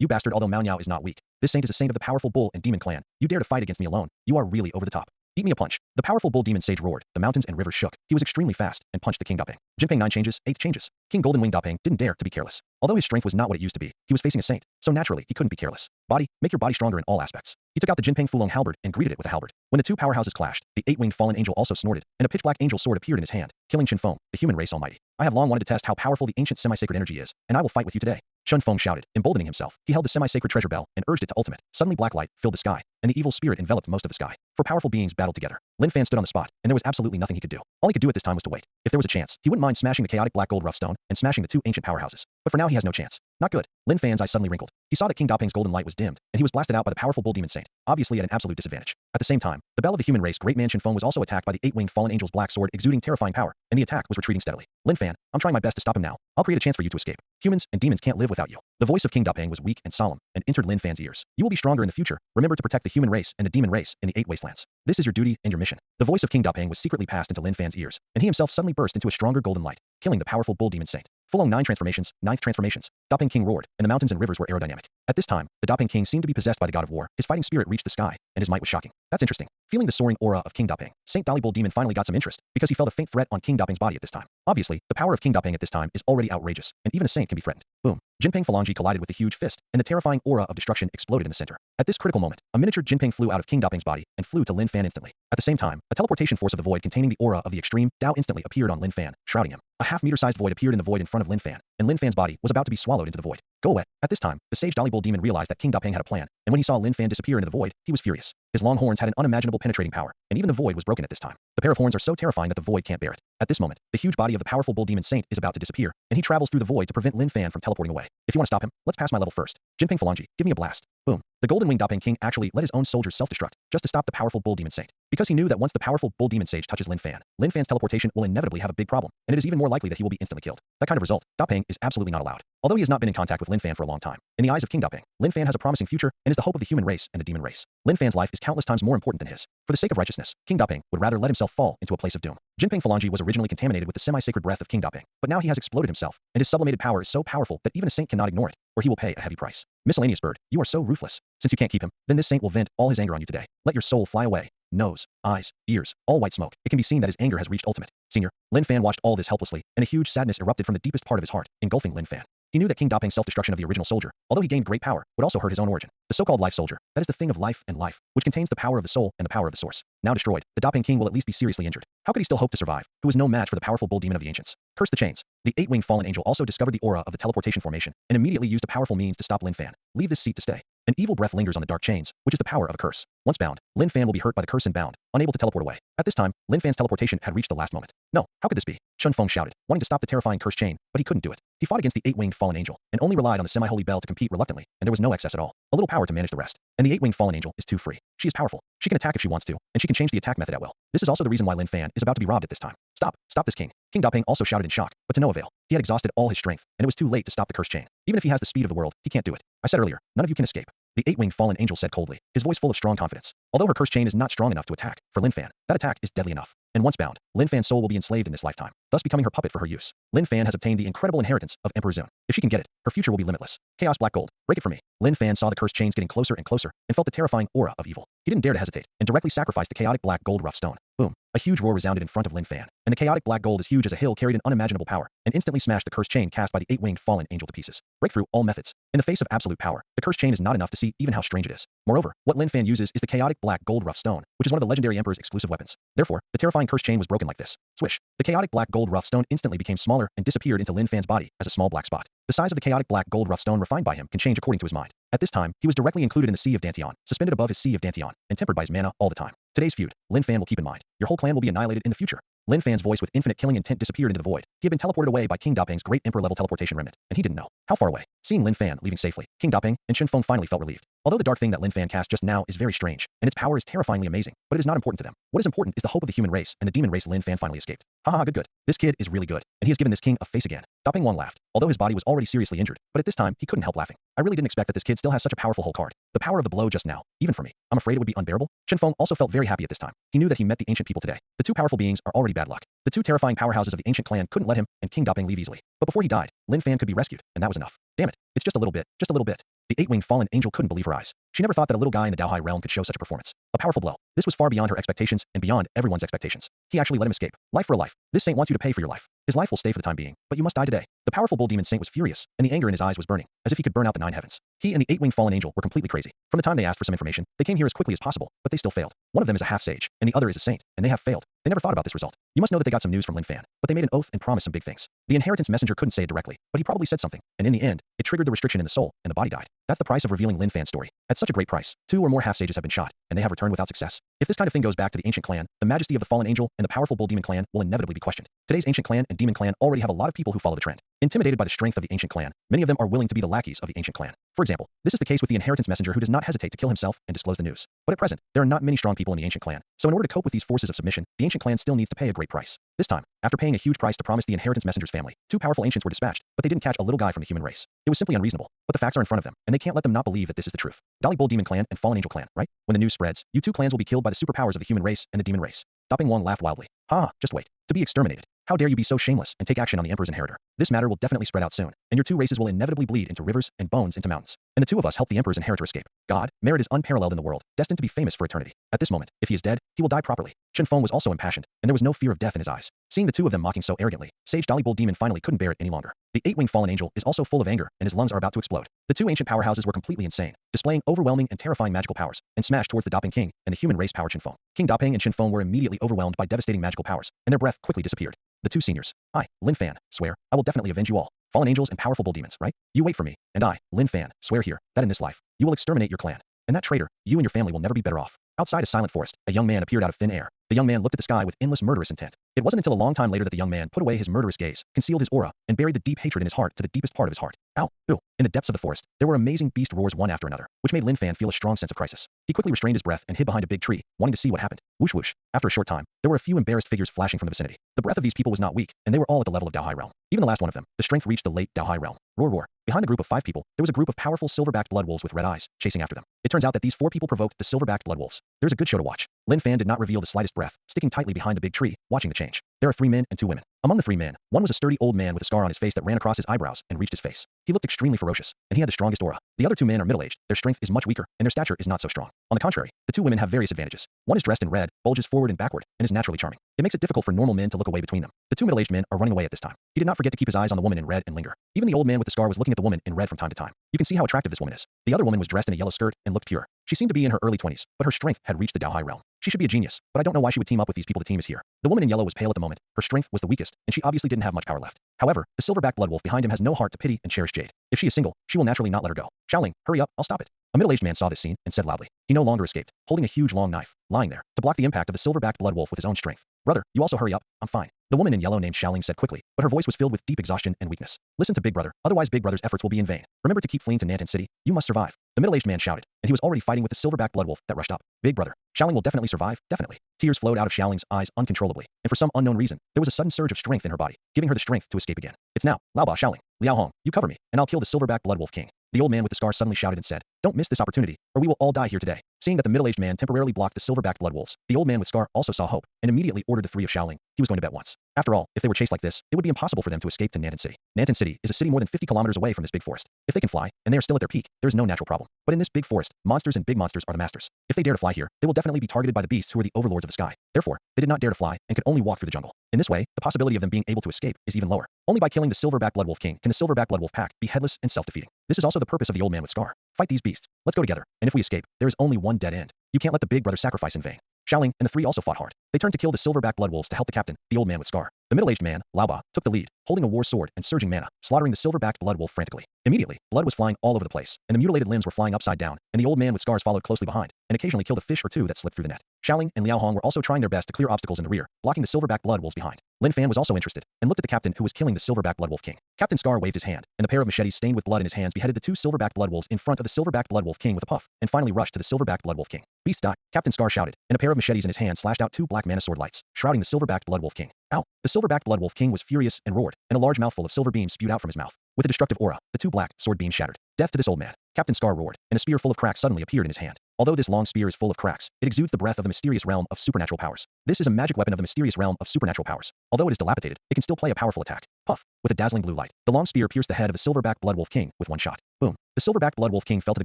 You bastard, although Mao Niao is not weak. This saint is a saint of the powerful bull and demon clan. You dare to fight against me alone. You are really over the top. Eat me a punch. The powerful bull demon sage roared. The mountains and rivers shook. He was extremely fast and punched the King Daping. Jinping 9 changes, 8 changes. King Golden Wing Daping didn't dare to be careless. Although his strength was not what it used to be, he was facing a saint, so naturally he couldn't be careless. Body, make your body stronger in all aspects. He took out the Jinping Fulong halberd and greeted it with a halberd. When the two powerhouses clashed, the eight-winged fallen angel also snorted, and a pitch-black angel sword appeared in his hand, killing Chen Feng, the human race almighty. I have long wanted to test how powerful the ancient semi-sacred energy is, and I will fight with you today. Chen Feng shouted, emboldening himself. He held the semi-sacred treasure bell and urged it to ultimate. Suddenly black light filled the sky, and the evil spirit enveloped most of the sky. For powerful beings battled together. Lin Fan stood on the spot, and there was absolutely nothing he could do. All he could do at this time was to wait. If there was a chance, he wouldn't mind smashing the chaotic black gold rough stone and smashing the two ancient powerhouses. But for now he has no chance. Not good. Lin Fan's eyes suddenly wrinkled. He saw that King Daping's golden light was dimmed, and he was blasted out by the powerful bull demon saint, obviously at an absolute disadvantage. At the same time, the bell of the human race great man Chen Feng was also attacked by the eight-winged fallen angel's black sword exuding terrifying power, and the attack was retreating steadily. Lin Fan, I'm trying my best to stop him now. I'll create a chance for you to escape. Humans and demons can't live without you. The voice of King Daping was weak and solemn, and entered Lin Fan's ears. You will be stronger in the future. Remember to protect the human race and the demon race in the 8 wastelands. This is your duty and your mission. The voice of King Daping was secretly passed into Lin Fan's ears, and he himself suddenly burst into a stronger golden light, killing the powerful bull demon saint. Full-on 9 transformations, 9th transformations. Daping King roared, and the mountains and rivers were aerodynamic. At this time, the Daping King seemed to be possessed by the god of war. His fighting spirit reached the sky, and his might was shocking. That's interesting. Feeling the soaring aura of King Daping, Saint Dali Bull Demon finally got some interest, because he felt a faint threat on King Daping's body at this time. Obviously, the power of King Daping at this time is already outrageous, and even a saint can be threatened. Boom. Jinping Phalange collided with a huge fist, and the terrifying aura of destruction exploded in the center. At this critical moment, a miniature Jinping flew out of King Daping's body and flew to Lin Fan instantly. At the same time, a teleportation force of the void containing the aura of the extreme Dao instantly appeared on Lin Fan, shrouding him. A half-meter-sized void appeared in the void in front of Lin Fan, and Lin Fan's body was about to be swallowed into the void. Go away. At this time, the sage Dali Bull Demon realized that King Daping had a plan, and when he saw Lin Fan disappear into the void, he was furious. His long horns had an unimaginable penetrating power, and even the void was broken at this time. The pair of horns are so terrifying that the void can't bear it. At this moment, the huge body of the powerful bull demon saint is about to disappear, and he travels through the void to prevent Lin Fan from teleporting away. If you want to stop him, let's pass my level first. Jinping Phalange, give me a blast. Boom. The Golden Winged Dapeng King actually let his own soldiers self-destruct just to stop the powerful Bull Demon Saint. Because he knew that once the powerful Bull Demon Sage touches Lin Fan's teleportation will inevitably have a big problem, and it is even more likely that he will be instantly killed. That kind of result, Dapeng is absolutely not allowed. Although he has not been in contact with Lin Fan for a long time, in the eyes of King Dapeng, Lin Fan has a promising future and is the hope of the human race and the demon race. Lin Fan's life is countless times more important than his. For the sake of righteousness, King Dapeng would rather let himself fall into a place of doom. Jinping Phalange was originally contaminated with the semi-sacred breath of King Dapeng, but now he has exploded himself, and his sublimated power is so powerful that even a saint cannot ignore it, or he will pay a heavy price. Miscellaneous bird, you are so ruthless. Since you can't keep him, then this saint will vent all his anger on you today. Let your soul fly away. Nose, eyes, ears, all white smoke. It can be seen that his anger has reached ultimate. Senior, Lin Fan watched all this helplessly, and a huge sadness erupted from the deepest part of his heart, engulfing Lin Fan. He knew that King Dapeng's self-destruction of the original soldier, although he gained great power, would also hurt his own origin. The so-called life soldier, that is the thing of life and life, which contains the power of the soul and the power of the source. Now destroyed, the Dapeng King will at least be seriously injured. How could he still hope to survive, who is no match for the powerful bull demon of the ancients? Curse the chains. The eight-winged fallen angel also discovered the aura of the teleportation formation, and immediately used a powerful means to stop Lin Fan. Leave this seat to stay. An evil breath lingers on the dark chains, which is the power of a curse. Once bound, Lin Fan will be hurt by the curse and bound, unable to teleport away. At this time, Lin Fan's teleportation had reached the last moment. No, how could this be? Shun Feng shouted, wanting to stop the terrifying curse chain, but he couldn't do it. He fought against the eight-winged fallen angel, and only relied on the semi-holy bell to compete reluctantly, and there was no excess at all. A little power to manage the rest. And the eight-winged fallen angel is too free. She is powerful. She can attack if she wants to, and she can change the attack method at will. This is also the reason why Lin Fan is about to be robbed at this time. Stop! Stop this king! King Dapeng also shouted in shock, but to no avail. He had exhausted all his strength, and it was too late to stop the curse chain. Even if he has the speed of the world, he can't do it. I said earlier, none of you can escape. The eight-winged fallen angel said coldly, his voice full of strong confidence. Although her curse chain is not strong enough to attack, for Lin Fan, that attack is deadly enough. And once bound, Lin Fan's soul will be enslaved in this lifetime, thus becoming her puppet for her use. Lin Fan has obtained the incredible inheritance of Emperor Zun. If she can get it, her future will be limitless. Chaos Black Gold, break it for me. Lin Fan saw the cursed chains getting closer and closer, and felt the terrifying aura of evil. He didn't dare to hesitate, and directly sacrificed the chaotic black gold rough stone. Boom. A huge roar resounded in front of Lin Fan, and the chaotic black gold as huge as a hill carried an unimaginable power, and instantly smashed the cursed chain cast by the eight-winged fallen angel to pieces. Break through all methods. In the face of absolute power, the cursed chain is not enough to see even how strange it is. Moreover, what Lin Fan uses is the chaotic black gold rough stone, which is one of the legendary emperor's exclusive weapons. Therefore, the terrifying cursed chain was broken like this. Swish. The chaotic black gold rough stone instantly became smaller and disappeared into Lin Fan's body as a small black spot. The size of the chaotic black gold rough stone refined by him can change according to his mind. At this time, he was directly included in the Sea of Dantian, suspended above his Sea of Dantian, and tempered by his mana all the time. Today's feud, Lin Fan will keep in mind. Your whole clan will be annihilated in the future. Lin Fan's voice with infinite killing intent disappeared into the void. He had been teleported away by King Dapeng's great emperor-level teleportation remnant, and he didn't know how far away. Seeing Lin Fan leaving safely, King Dapeng and Shen Feng finally felt relieved. Although the dark thing that Lin Fan cast just now is very strange, and its power is terrifyingly amazing, but it is not important to them. What is important is the hope of the human race and the demon race Lin Fan finally escaped. Haha, good. This kid is really good, and he has given this king a face again. Dapeng Wang laughed, although his body was already seriously injured, but at this time, he couldn't help laughing. I really didn't expect that this kid still has such a powerful whole card. The power of the blow just now, even for me. I'm afraid it would be unbearable. Shen Feng also felt very happy at this time. He knew that he met the ancient people today. The two powerful beings are already bad luck. The two terrifying powerhouses of the ancient clan couldn't let him and King Dapeng leave easily. But before he died, Lin Fan could be rescued, and that was enough. Damn it. It's just a little bit. Just a little bit. The eight-winged fallen angel couldn't believe her eyes. She never thought that a little guy in the Daohai realm could show such a performance. A powerful blow. This was far beyond her expectations and beyond everyone's expectations. He actually let him escape. Life for a life. This saint wants you to pay for your life. His life will stay for the time being, but you must die today. The powerful bull demon saint was furious, and the anger in his eyes was burning, as if he could burn out the 9 heavens. He and the eight-winged fallen angel were completely crazy. From the time they asked for some information, they came here as quickly as possible, but they still failed. One of them is a half-sage, and the other is a saint, and they have failed. They never thought about this result. You must know that they got some news from Lin Fan, but they made an oath and promised some big things. The inheritance messenger couldn't say it directly, but he probably said something, and in the end, it triggered the restriction in the soul, and the body died. That's the price of revealing Lin Fan's story. At such a great price, 2 or more half-sages have been shot, and they have returned without success. If this kind of thing goes back to the ancient clan, the majesty of the fallen angel and the powerful bull demon clan will inevitably be questioned. Today's ancient clan and demon clan already have a lot of people who follow the trend. Intimidated by the strength of the ancient clan, many of them are willing to be the lackeys of the ancient clan. For example, this is the case with the inheritance messenger who does not hesitate to kill himself and disclose the news. But at present, there are not many strong people in the ancient clan, so in order to cope with these forces of submission, the ancient clan still needs to pay a great price. This time, after paying a huge price to promise the inheritance messenger's family, 2 powerful ancients were dispatched, but they didn't catch a little guy from the human race. It was simply unreasonable, but the facts are in front of them, and they can't let them not believe that this is the truth. Dali Bull Demon Clan and Fallen Angel Clan, right? When the news spreads, you 2 clans will be killed by the superpowers of the human race and the demon race. Dapeng Wang laughed wildly. Ha, just wait. To be exterminated. How dare you be so shameless and take action on the Emperor's inheritor? This matter will definitely spread out soon, and your 2 races will inevitably bleed into rivers and bones into mountains. And the 2 of us help the Emperor's inheritor escape. God, merit is unparalleled in the world, destined to be famous for eternity. At this moment, if he is dead, he will die properly. Shen Feng was also impassioned, and there was no fear of death in his eyes. Seeing the 2 of them mocking so arrogantly, Sage Dali Bull Demon finally couldn't bear it any longer. The 8-winged fallen angel is also full of anger, and his lungs are about to explode. The 2 ancient powerhouses were completely insane, displaying overwhelming and terrifying magical powers, and smashed towards the Dapeng King and the human race power Shen Feng. King Dapeng and Shen Feng were immediately overwhelmed by devastating magical powers, and their breath quickly disappeared. The 2 seniors. I, Lin Fan, swear, I will definitely avenge you all. Fallen angels and powerful bull demons, right? You wait for me, and I, Lin Fan, swear here, that in this life, you will exterminate your clan. And that traitor, you and your family will never be better off. Outside a silent forest, a young man appeared out of thin air. The young man looked at the sky with endless murderous intent. It wasn't until a long time later that the young man put away his murderous gaze, concealed his aura, and buried the deep hatred in his heart to the deepest part of his heart. Ow! Ooh! In the depths of the forest, there were amazing beast roars one after another, which made Lin Fan feel a strong sense of crisis. He quickly restrained his breath and hid behind a big tree, wanting to see what happened. Whoosh whoosh. After a short time, there were a few embarrassed figures flashing from the vicinity. The breath of these people was not weak, and they were all at the level of Dao High realm. Even the last one of them, the strength reached the late Dao High realm. Roar roar. Behind the group of 5 people, there was a group of powerful silver-backed blood wolves with red eyes, chasing after them. It turns out that these 4 people provoked the silver-backed blood wolves. There's a good show to watch. Lin Fan did not reveal the slightest breath, sticking tightly behind the big tree, watching the change. There are 3 men and 2 women. Among the 3 men, one was a sturdy old man with a scar on his face that ran across his eyebrows and reached his face. He looked extremely ferocious, and he had the strongest aura. The other 2 men are middle-aged, their strength is much weaker, and their stature is not so strong. On the contrary, the 2 women have various advantages. One is dressed in red, bulges forward and backward, and is naturally charming. It makes it difficult for normal men to look away between them. The 2 middle-aged men are running away at this time. He did not forget to keep his eyes on the woman in red and linger. Even the old man with the scar was looking at the woman in red from time to time. You can see how attractive this woman is. The other woman was dressed in a yellow skirt and looked pure. She seemed to be in her early 20s, but her strength had reached the Dao High realm. She should be a genius, but I don't know why she would team up with these people. The team is here. The woman in yellow was pale at the moment. Her strength was the weakest, and she obviously didn't have much power left. However, the silverback blood wolf behind him has no heart to pity and cherish Jade. If she is single, she will naturally not let her go. Xiaoling, hurry up, I'll stop it. A middle-aged man saw this scene and said loudly. He no longer escaped, holding a huge long knife, lying there, to block the impact of the silverback blood wolf with his own strength. Brother, you also hurry up, I'm fine. The woman in yellow named Xiaoling said quickly, but her voice was filled with deep exhaustion and weakness. Listen to Big Brother, otherwise Big Brother's efforts will be in vain. Remember to keep fleeing to Nantan City, you must survive. The middle-aged man shouted, and he was already fighting with the silverback blood wolf that rushed up. Big Brother, Xiaoling will definitely survive, definitely. Tears flowed out of Xiaoling's eyes uncontrollably, and for some unknown reason, there was a sudden surge of strength in her body, giving her the strength to escape again. It's now, Laoba Xiaoling, Liao Hong, you cover me, and I'll kill the silverback blood wolf king. The old man with the scar suddenly shouted and said, don't miss this opportunity, or we will all die here today. Seeing that the middle-aged man temporarily blocked the silverback blood wolves, the old man with scar also saw hope, and immediately ordered the 3 of Xiaoling. He was going to bet once. After all, if they were chased like this, it would be impossible for them to escape to Nantan City. Nantan City is a city more than 50 kilometers away from this big forest. If they can fly, and they are still at their peak, there is no natural problem. But in this big forest, monsters and big monsters are the masters. If they dare to fly here, they will definitely be targeted by the beasts who are the overlords of the sky. Therefore, they did not dare to fly, and could only walk through the jungle. In this way, the possibility of them being able to escape is even lower. Only by killing the silverback blood wolf king can the silverback blood wolf pack be headless and self-defeating. This is also the purpose of the old man with scar. Fight these beasts. Let's go together, and if we escape, there is only one dead end. You can't let the big brother sacrifice in vain. Xiaoling and the 3 also fought hard. They turned to kill the silverback blood wolves to help the captain, the old man with scar. The middle-aged man, Laoba, took the lead, holding a war sword and surging mana, slaughtering the silverbacked blood wolf frantically. Immediately, blood was flying all over the place, and the mutilated limbs were flying upside down, and the old man with scars followed closely behind, and occasionally killed a fish or 2 that slipped through the net. Xiaoling and Liao Hong were also trying their best to clear obstacles in the rear, blocking the silverback blood wolves behind. Lin Fan was also interested, and looked at the captain who was killing the silverback blood wolf king. Captain Scar waved his hand, and the pair of machetes stained with blood in his hands beheaded the 2 silverback blood wolves in front of the silverback blood wolf king with a puff, and finally rushed to the silverback blood wolf king. Beast die, Captain Scar shouted, and a pair of machetes in his hand slashed out 2 black mana sword lights, shrouding the silverback blood wolf king. Ow! The silverback blood wolf king was furious and roared, and a large mouthful of silver beams spewed out from his mouth. With a destructive aura, the 2 black sword beams shattered. Death to this old man, Captain Scar roared, and a spear full of cracks suddenly appeared in his hand. Although this long spear is full of cracks, it exudes the breath of the mysterious realm of supernatural powers. This is a magic weapon of the mysterious realm of supernatural powers. Although it is dilapidated, it can still play a powerful attack. Puff! With a dazzling blue light, the long spear pierced the head of the silverback blood wolf king with one shot. Boom! The silverback blood wolf king fell to the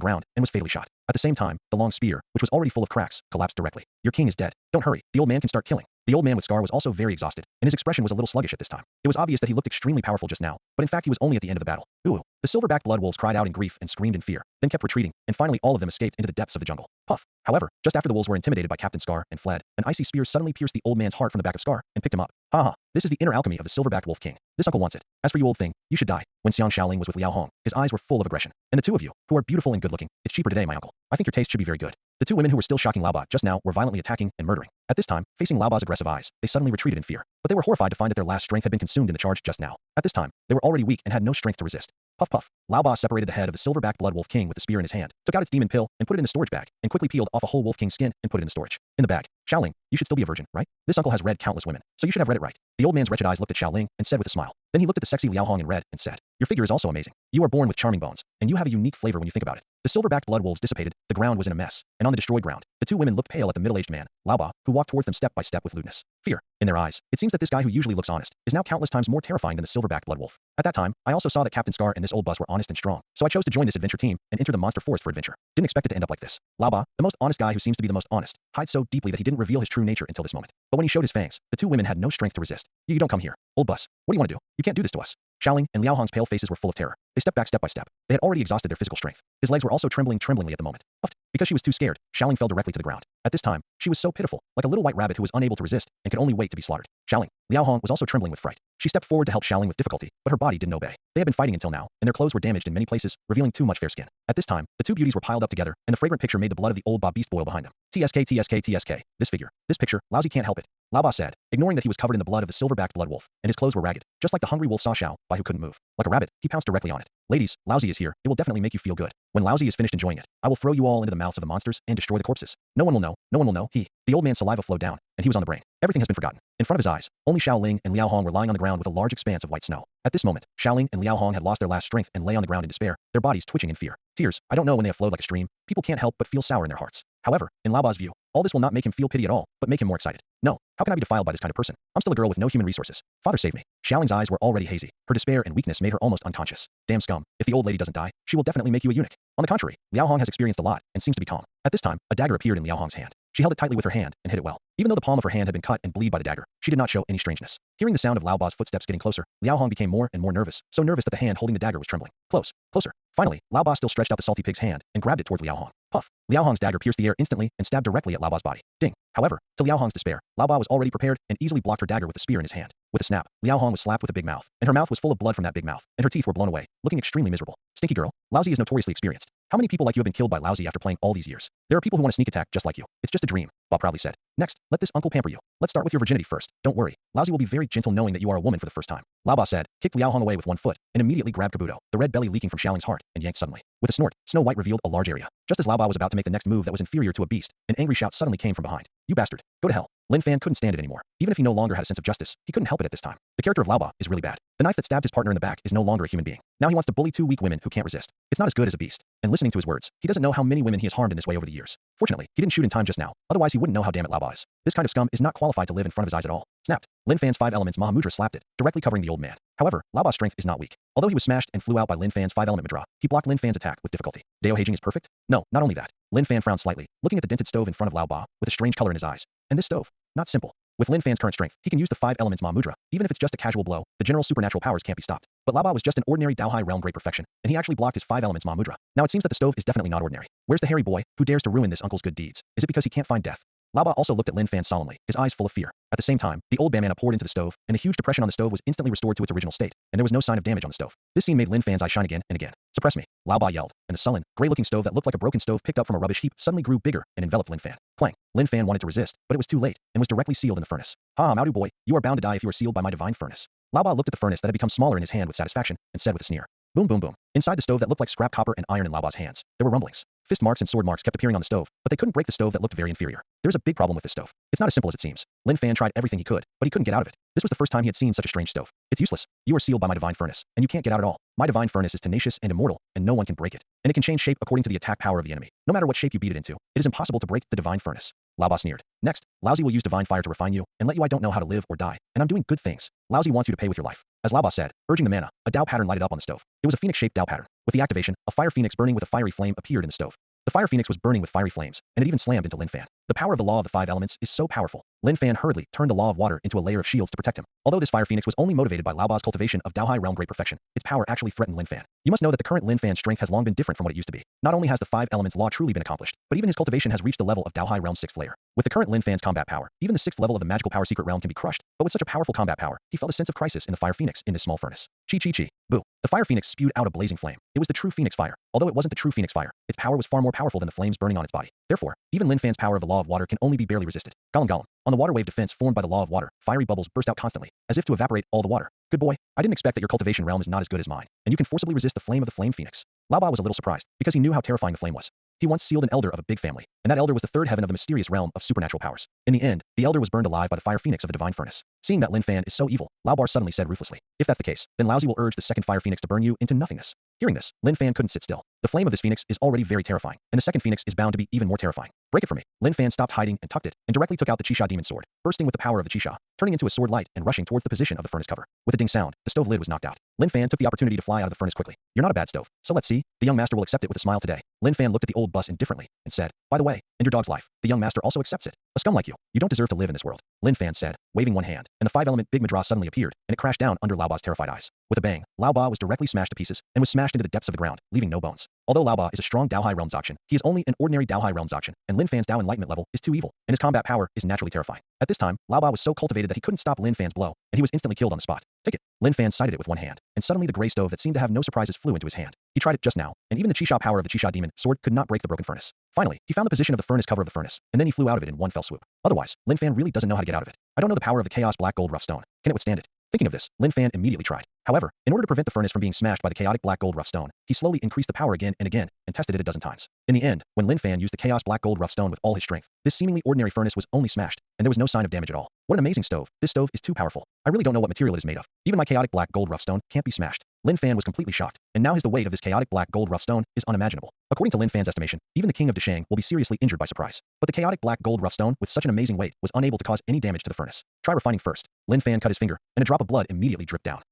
ground and was fatally shot. At the same time, the long spear, which was already full of cracks, collapsed directly. Your king is dead. Don't hurry. The old man can start killing. The old man with scar was also very exhausted, and his expression was a little sluggish at this time. It was obvious that he looked extremely powerful just now, but in fact he was only at the end of the battle. Ooh! The silverback blood wolves cried out in grief and screamed in fear, then kept retreating, and finally all of them escaped into the depths of the jungle. Puff! However, just after the wolves were intimidated by Captain Scar and fled, an icy spear suddenly pierced the old man's heart from the back of Scar and picked him up. Haha! This is the inner alchemy of the silverbacked wolf king. This uncle wants it. As for you old thing, you should die. When Xiang Xiaoling was with Liao Hong, his eyes were full of aggression. And the 2 of you, who are beautiful and good-looking, it's cheaper today, my uncle. I think your taste should be very good. The 2 women who were still shocking Laoba just now were violently attacking and murdering. At this time, facing Laoba's aggressive eyes, they suddenly retreated in fear. But they were horrified to find that their last strength had been consumed in the charge just now. At this time, they were already weak and had no strength to resist. Puff puff. Laoba separated the head of the silverback blood wolf king with the spear in his hand, took out its demon pill, and put it in the storage bag, and quickly peeled off a whole wolf king skin and put it in the storage. In the bag, Xiaoling, you should still be a virgin, right? This uncle has read countless women, so you should have read it right. The old man's wretched eyes looked at Xiaoling and said with a smile. Then he looked at the sexy Liao Hong and read and said, your figure is also amazing. You are born with charming bones, and you have a unique flavor when you think about it. The silverbacked blood wolves dissipated, the ground was in a mess, and on the destroyed ground, the 2 women looked pale at the middle-aged man, Laoba, who walked towards them step by step with lewdness. Fear. In their eyes, it seems that this guy who usually looks honest is now countless times more terrifying than the silverbacked blood wolf. At that time, I also saw that Captain Scar and this old bus were honest and strong, so I chose to join this adventure team and enter the monster forest for adventure. Didn't expect it to end up like this. Laoba, the most honest guy who seems to be the most honest, hides so deeply that he didn't reveal his true nature until this moment. But when he showed his fangs, the 2 women had no strength to resist. You don't come here. Old bus. What do you want to do? You can't do this to us. Xiaoling and Liao Hong's pale faces were full of terror. They stepped back step by step. They had already exhausted their physical strength. His legs were also tremblingly at the moment. Puffed. Because she was too scared, Xiaoling fell directly to the ground. At this time, she was so pitiful, like a little white rabbit who was unable to resist and could only wait to be slaughtered. Xiaoling. Liao Hong was also trembling with fright. She stepped forward to help Xiaoling with difficulty, but her body didn't obey. They had been fighting until now, and their clothes were damaged in many places, revealing too much fair skin. At this time, the two beauties were piled up together, and the fragrant picture made the blood of the old Ba beast boil behind them. TSK. This figure. This picture. Lousy can't help it. Lao Ba said, ignoring that he was covered in the blood of the silver-backed blood wolf, and his clothes were ragged, just like the hungry wolf saw Xiao Bai who couldn't move. Like a rabbit, he pounced directly on it. Ladies, Lousy is here. It will definitely make you feel good. When Lousy is finished enjoying it, I will throw you all into the mouths of the monsters and destroy the corpses. No one will know. No one will know. The old man's saliva flowed down, and he was on the brain. Everything has been forgotten. In front of his eyes, only Xiao Ling and Liao Hong were lying on the ground with a large expanse of white snow. At this moment, Xiao Ling and Liao Hong had lost their last strength and lay on the ground in despair, their bodies twitching in fear. Tears, I don't know when they have flowed like a stream, people can't help but feel sour in their hearts. However, in Lao Ba's view, all this will not make him feel pity at all, but make him more excited. No, how can I be defiled by this kind of person? I'm still a girl with no human resources. Father save me. Xiaoling's eyes were already hazy. Her despair and weakness made her almost unconscious. Damn scum. If the old lady doesn't die, she will definitely make you a eunuch. On the contrary, Liao Hong has experienced a lot and seems to be calm. At this time, a dagger appeared in Liao Hong's hand. She held it tightly with her hand and hit it well. Even though the palm of her hand had been cut and bleed by the dagger, she did not show any strangeness. Hearing the sound of Lao Ba's footsteps getting closer, Liao Hong became more and more nervous, so nervous that the hand holding the dagger was trembling. Closer. Finally, Lao Ba still stretched out the salty pig's hand and grabbed it towards Liao Hong. Puff. Liao Hong's dagger pierced the air instantly and stabbed directly at Lao Ba's body. Ding. However, to Liao Hong's despair, Lao Ba was already prepared and easily blocked her dagger with the spear in his hand. With a snap, Liao Hong was slapped with a big mouth, and her mouth was full of blood from that big mouth, and her teeth were blown away, looking extremely miserable. Stinky girl, Lousy is notoriously experienced. How many people like you have been killed by Lousy after playing all these years? There are people who want to sneak attack just like you. It's just a dream, Bob proudly said. Next, let this uncle pamper you. Let's start with your virginity first. Don't worry. Lousy will be very gentle knowing that you are a woman for the first time. Lao Ba said, kicked Liao Hong away with one foot, and immediately grabbed Kabuto, the red belly leaking from Xiaoling's heart, and yanked suddenly. With a snort, Snow White revealed a large area. Just as Lao Ba was about to make the next move that was inferior to a beast, an angry shout suddenly came from behind. You bastard. Go to hell. Lin Fan couldn't stand it anymore. Even if he no longer had a sense of justice, he couldn't help it at this time. The character of Lao Ba is really bad. The knife that stabbed his partner in the back is no longer a human being. Now he wants to bully two weak women who can't resist. It's not as good as a beast. And listening to his words, he doesn't know how many women he has harmed in this way over the years. Fortunately, he didn't shoot in time just now. Otherwise he wouldn't know how damn it Lao Ba is. This kind of scum is not qualified to live in front of his eyes at all. Snapped. Lin Fan's 5 elements Mahamudra slapped it, directly covering the old man. However, Lao Ba's strength is not weak. Although he was smashed and flew out by Lin Fan's 5 element Mudra, he blocked Lin Fan's attack with difficulty. Deo Haging is perfect? No, not only that. Lin Fan frowned slightly, looking at the dented stove in front of Lao Ba, with a strange color in his eyes. And this stove? Not simple. With Lin Fan's current strength, he can use the 5 elements Ma Mudra. Even if it's just a casual blow, the general supernatural powers can't be stopped. But Lao Ba was just an ordinary Dao Hai realm great perfection, and he actually blocked his 5 elements Ma Mudra. Now it seems that the stove is definitely not ordinary. Where's the hairy boy who dares to ruin this uncle's good deeds? Is it because he can't find death? Lao Ba also looked at Lin Fan solemnly, his eyes full of fear. At the same time, the old banana poured into the stove, and the huge depression on the stove was instantly restored to its original state, and there was no sign of damage on the stove. This scene made Lin Fan's eyes shine again and again. Suppress me. Lao Ba yelled, and the sullen, gray-looking stove that looked like a broken stove picked up from a rubbish heap suddenly grew bigger and enveloped Lin Fan. Clang. Lin Fan wanted to resist, but it was too late, and was directly sealed in the furnace. Ha, Maudu boy, you are bound to die if you are sealed by my divine furnace. Lao Ba looked at the furnace that had become smaller in his hand with satisfaction, and said with a sneer. Boom boom boom. Inside the stove that looked like scrap copper and iron in Lao Ba's hands, there were rumblings. Fist marks and sword marks kept appearing on the stove, but they couldn't break the stove that looked very inferior. There's a big problem with this stove. It's not as simple as it seems. Lin Fan tried everything he could, but he couldn't get out of it. This was the first time he had seen such a strange stove. It's useless. You are sealed by my divine furnace, and you can't get out at all. My divine furnace is tenacious and immortal, and no one can break it. And it can change shape according to the attack power of the enemy. No matter what shape you beat it into, it is impossible to break the divine furnace. Lao Ba sneered. Next, Lousy will use divine fire to refine you and let you I don't know how to live or die, and I'm doing good things. Lousy wants you to pay with your life. As Lao Ba said, urging the mana, a Dao pattern lighted up on the stove. It was a phoenix-shaped Dao pattern. With the activation, a fire phoenix burning with a fiery flame appeared in the stove. The fire phoenix was burning with fiery flames, and it even slammed into Lin Fan. The power of the law of the 5 elements is so powerful. Lin Fan hurriedly turned the law of water into a layer of shields to protect him. Although this fire phoenix was only motivated by Lao Ba's cultivation of Dao Hai realm great perfection, its power actually threatened Lin Fan. You must know that the current Lin Fan's strength has long been different from what it used to be. Not only has the 5 elements law truly been accomplished, but even his cultivation has reached the level of Dao Hai realm 6th layer. With the current Lin Fan's combat power, even the 6th level of the magical power secret realm can be crushed, but with such a powerful combat power, he felt a sense of crisis in the fire phoenix in this small furnace. Chi. Boo. The fire phoenix spewed out a blazing flame. It was the true phoenix fire. Although it wasn't the true phoenix fire, its power was far more powerful than the flames burning on its body. Therefore, even Lin Fan's power of the law of water can only be barely resisted. Gollum. On the water wave defense formed by the law of water, fiery bubbles burst out constantly, as if to evaporate all the water. Good boy. I didn't expect that your cultivation realm is not as good as mine, and you can forcibly resist the flame of the flame phoenix. Lao Ba was a little surprised, because he knew how terrifying the flame was. He once sealed an elder of a big family, and that elder was the 3rd heaven of the mysterious realm of supernatural powers. In the end, the elder was burned alive by the fire phoenix of the divine furnace. Seeing that Lin Fan is so evil, Lao Ba suddenly said ruthlessly, if that's the case, then Lousy will urge the 2nd fire phoenix to burn you into nothingness. Hearing this, Lin Fan couldn't sit still. The flame of this phoenix is already very terrifying, and the 2nd phoenix is bound to be even more terrifying. Break it for me. Lin Fan stopped hiding and tucked it, and directly took out the Qisha demon sword, bursting with the power of the Qisha, turning into a sword light and rushing towards the position of the furnace cover. With a ding sound, the stove lid was knocked out. Lin Fan took the opportunity to fly out of the furnace quickly. You're not a bad stove, so let's see. The young master will accept it with a smile today. Lin Fan looked at the old bus indifferently and said, by the way, and your dog's life. The young master also accepts it. A scum like you. You don't deserve to live in this world, Lin Fan said, waving one hand, and the five-element Big Madras suddenly appeared, and it crashed down under Lao Ba's terrified eyes. With a bang, Lao Ba was directly smashed to pieces, and was smashed into the depths of the ground, leaving no bones. Although Lao Ba is a strong Dao High Realm Zoction, he is only an ordinary Dao High Realm Zoction, and Lin Fan's Dao Enlightenment level is too evil, and his combat power is naturally terrifying. At this time, Lao Ba was so cultivated that he couldn't stop Lin Fan's blow, and he was instantly killed on the spot. Take it. Lin Fan sighted it with one hand, and suddenly the gray stove that seemed to have no surprises flew into his hand. He tried it just now, and even the Chi-Sha power of the Chi-Sha demon sword could not break the broken furnace. Finally, he found the position of the furnace cover of the furnace, and then he flew out of it in one fell swoop. Otherwise, Lin Fan really doesn't know how to get out of it. I don't know the power of the chaos black gold rough stone. Can it withstand it? Thinking of this, Lin Fan immediately tried. However, in order to prevent the furnace from being smashed by the chaotic black gold rough stone, he slowly increased the power again and again, and tested it a dozen times. In the end, when Lin Fan used the chaos black gold rough stone with all his strength, this seemingly ordinary furnace was only smashed, and there was no sign of damage at all. What an amazing stove. This stove is too powerful. I really don't know what material it is made of. Even my chaotic black gold rough stone can't be smashed. Lin Fan was completely shocked, and now the weight of this chaotic black gold rough stone is unimaginable. According to Lin Fan's estimation, even the king of Deshang will be seriously injured by surprise. But the chaotic black gold rough stone with such an amazing weight was unable to cause any damage to the furnace. Try refining first. Lin Fan cut his finger, and a drop of blood immediately dripped down.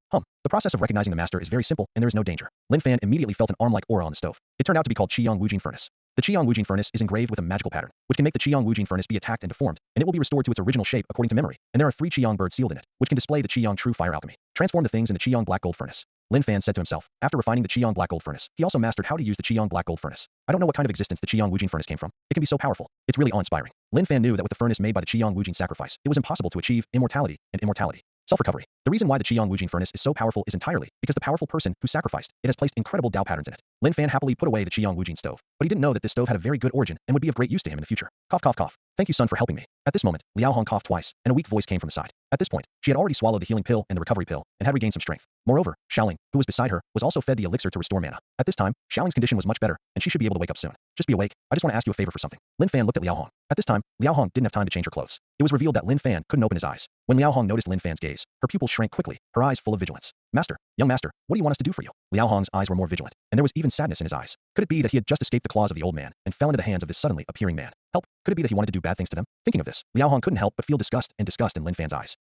The process of recognizing the master is very simple, and there is no danger. Lin Fan immediately felt an arm-like aura on the stove. It turned out to be called Qiyang Wujing Furnace. The Qiyang Wujing Furnace is engraved with a magical pattern, which can make the Qiyang Wujing Furnace be attacked and deformed, and it will be restored to its original shape according to memory. And there are 3 Qiyang birds sealed in it, which can display the Qiyang True Fire Alchemy. Transform the things in the Qiyang Black Gold Furnace. Lin Fan said to himself. After refining the Qiyang Black Gold Furnace, he also mastered how to use the Qiyang Black Gold Furnace. I don't know what kind of existence the Qiyang Wujing Furnace came from. It can be so powerful. It's really awe-inspiring. Lin Fan knew that with the furnace made by the Qiyang Wujing sacrifice, it was impossible to achieve immortality and immortality. Self-recovery. The reason why the Qiyang Wujing Furnace is so powerful is entirely because the powerful person who sacrificed it has placed incredible Dao patterns in it. Lin Fan happily put away the Qiyang Wujing stove, but he didn't know that this stove had a very good origin and would be of great use to him in the future. Cough, cough, cough. Thank you, son, for helping me. At this moment, Liao Hong coughed twice, and a weak voice came from the side. At this point, she had already swallowed the healing pill and the recovery pill, and had regained some strength. Moreover, Xiaoling, who was beside her, was also fed the elixir to restore mana. At this time, Xiaoling's condition was much better, and she should be able to wake up soon. Just be awake. I just want to ask you a favor for something. Lin Fan looked at Liao Hong. At this time, Liao Hong didn't have time to change her clothes. It was revealed that Lin Fan couldn't open his eyes. When Liao Hong noticed Lin Fan's gaze, her pupils shrank quickly, her eyes full of vigilance. Master, young master, what do you want us to do for you? Liao Hong's eyes were more vigilant, and there was even sadness in his eyes. Could it be that he had just escaped the claws of the old man, and fell into the hands of this suddenly appearing man? Help? Could it be that he wanted to do bad things to them? Thinking of this, Liao Hong couldn't help but feel disgust in Lin Fan's eyes.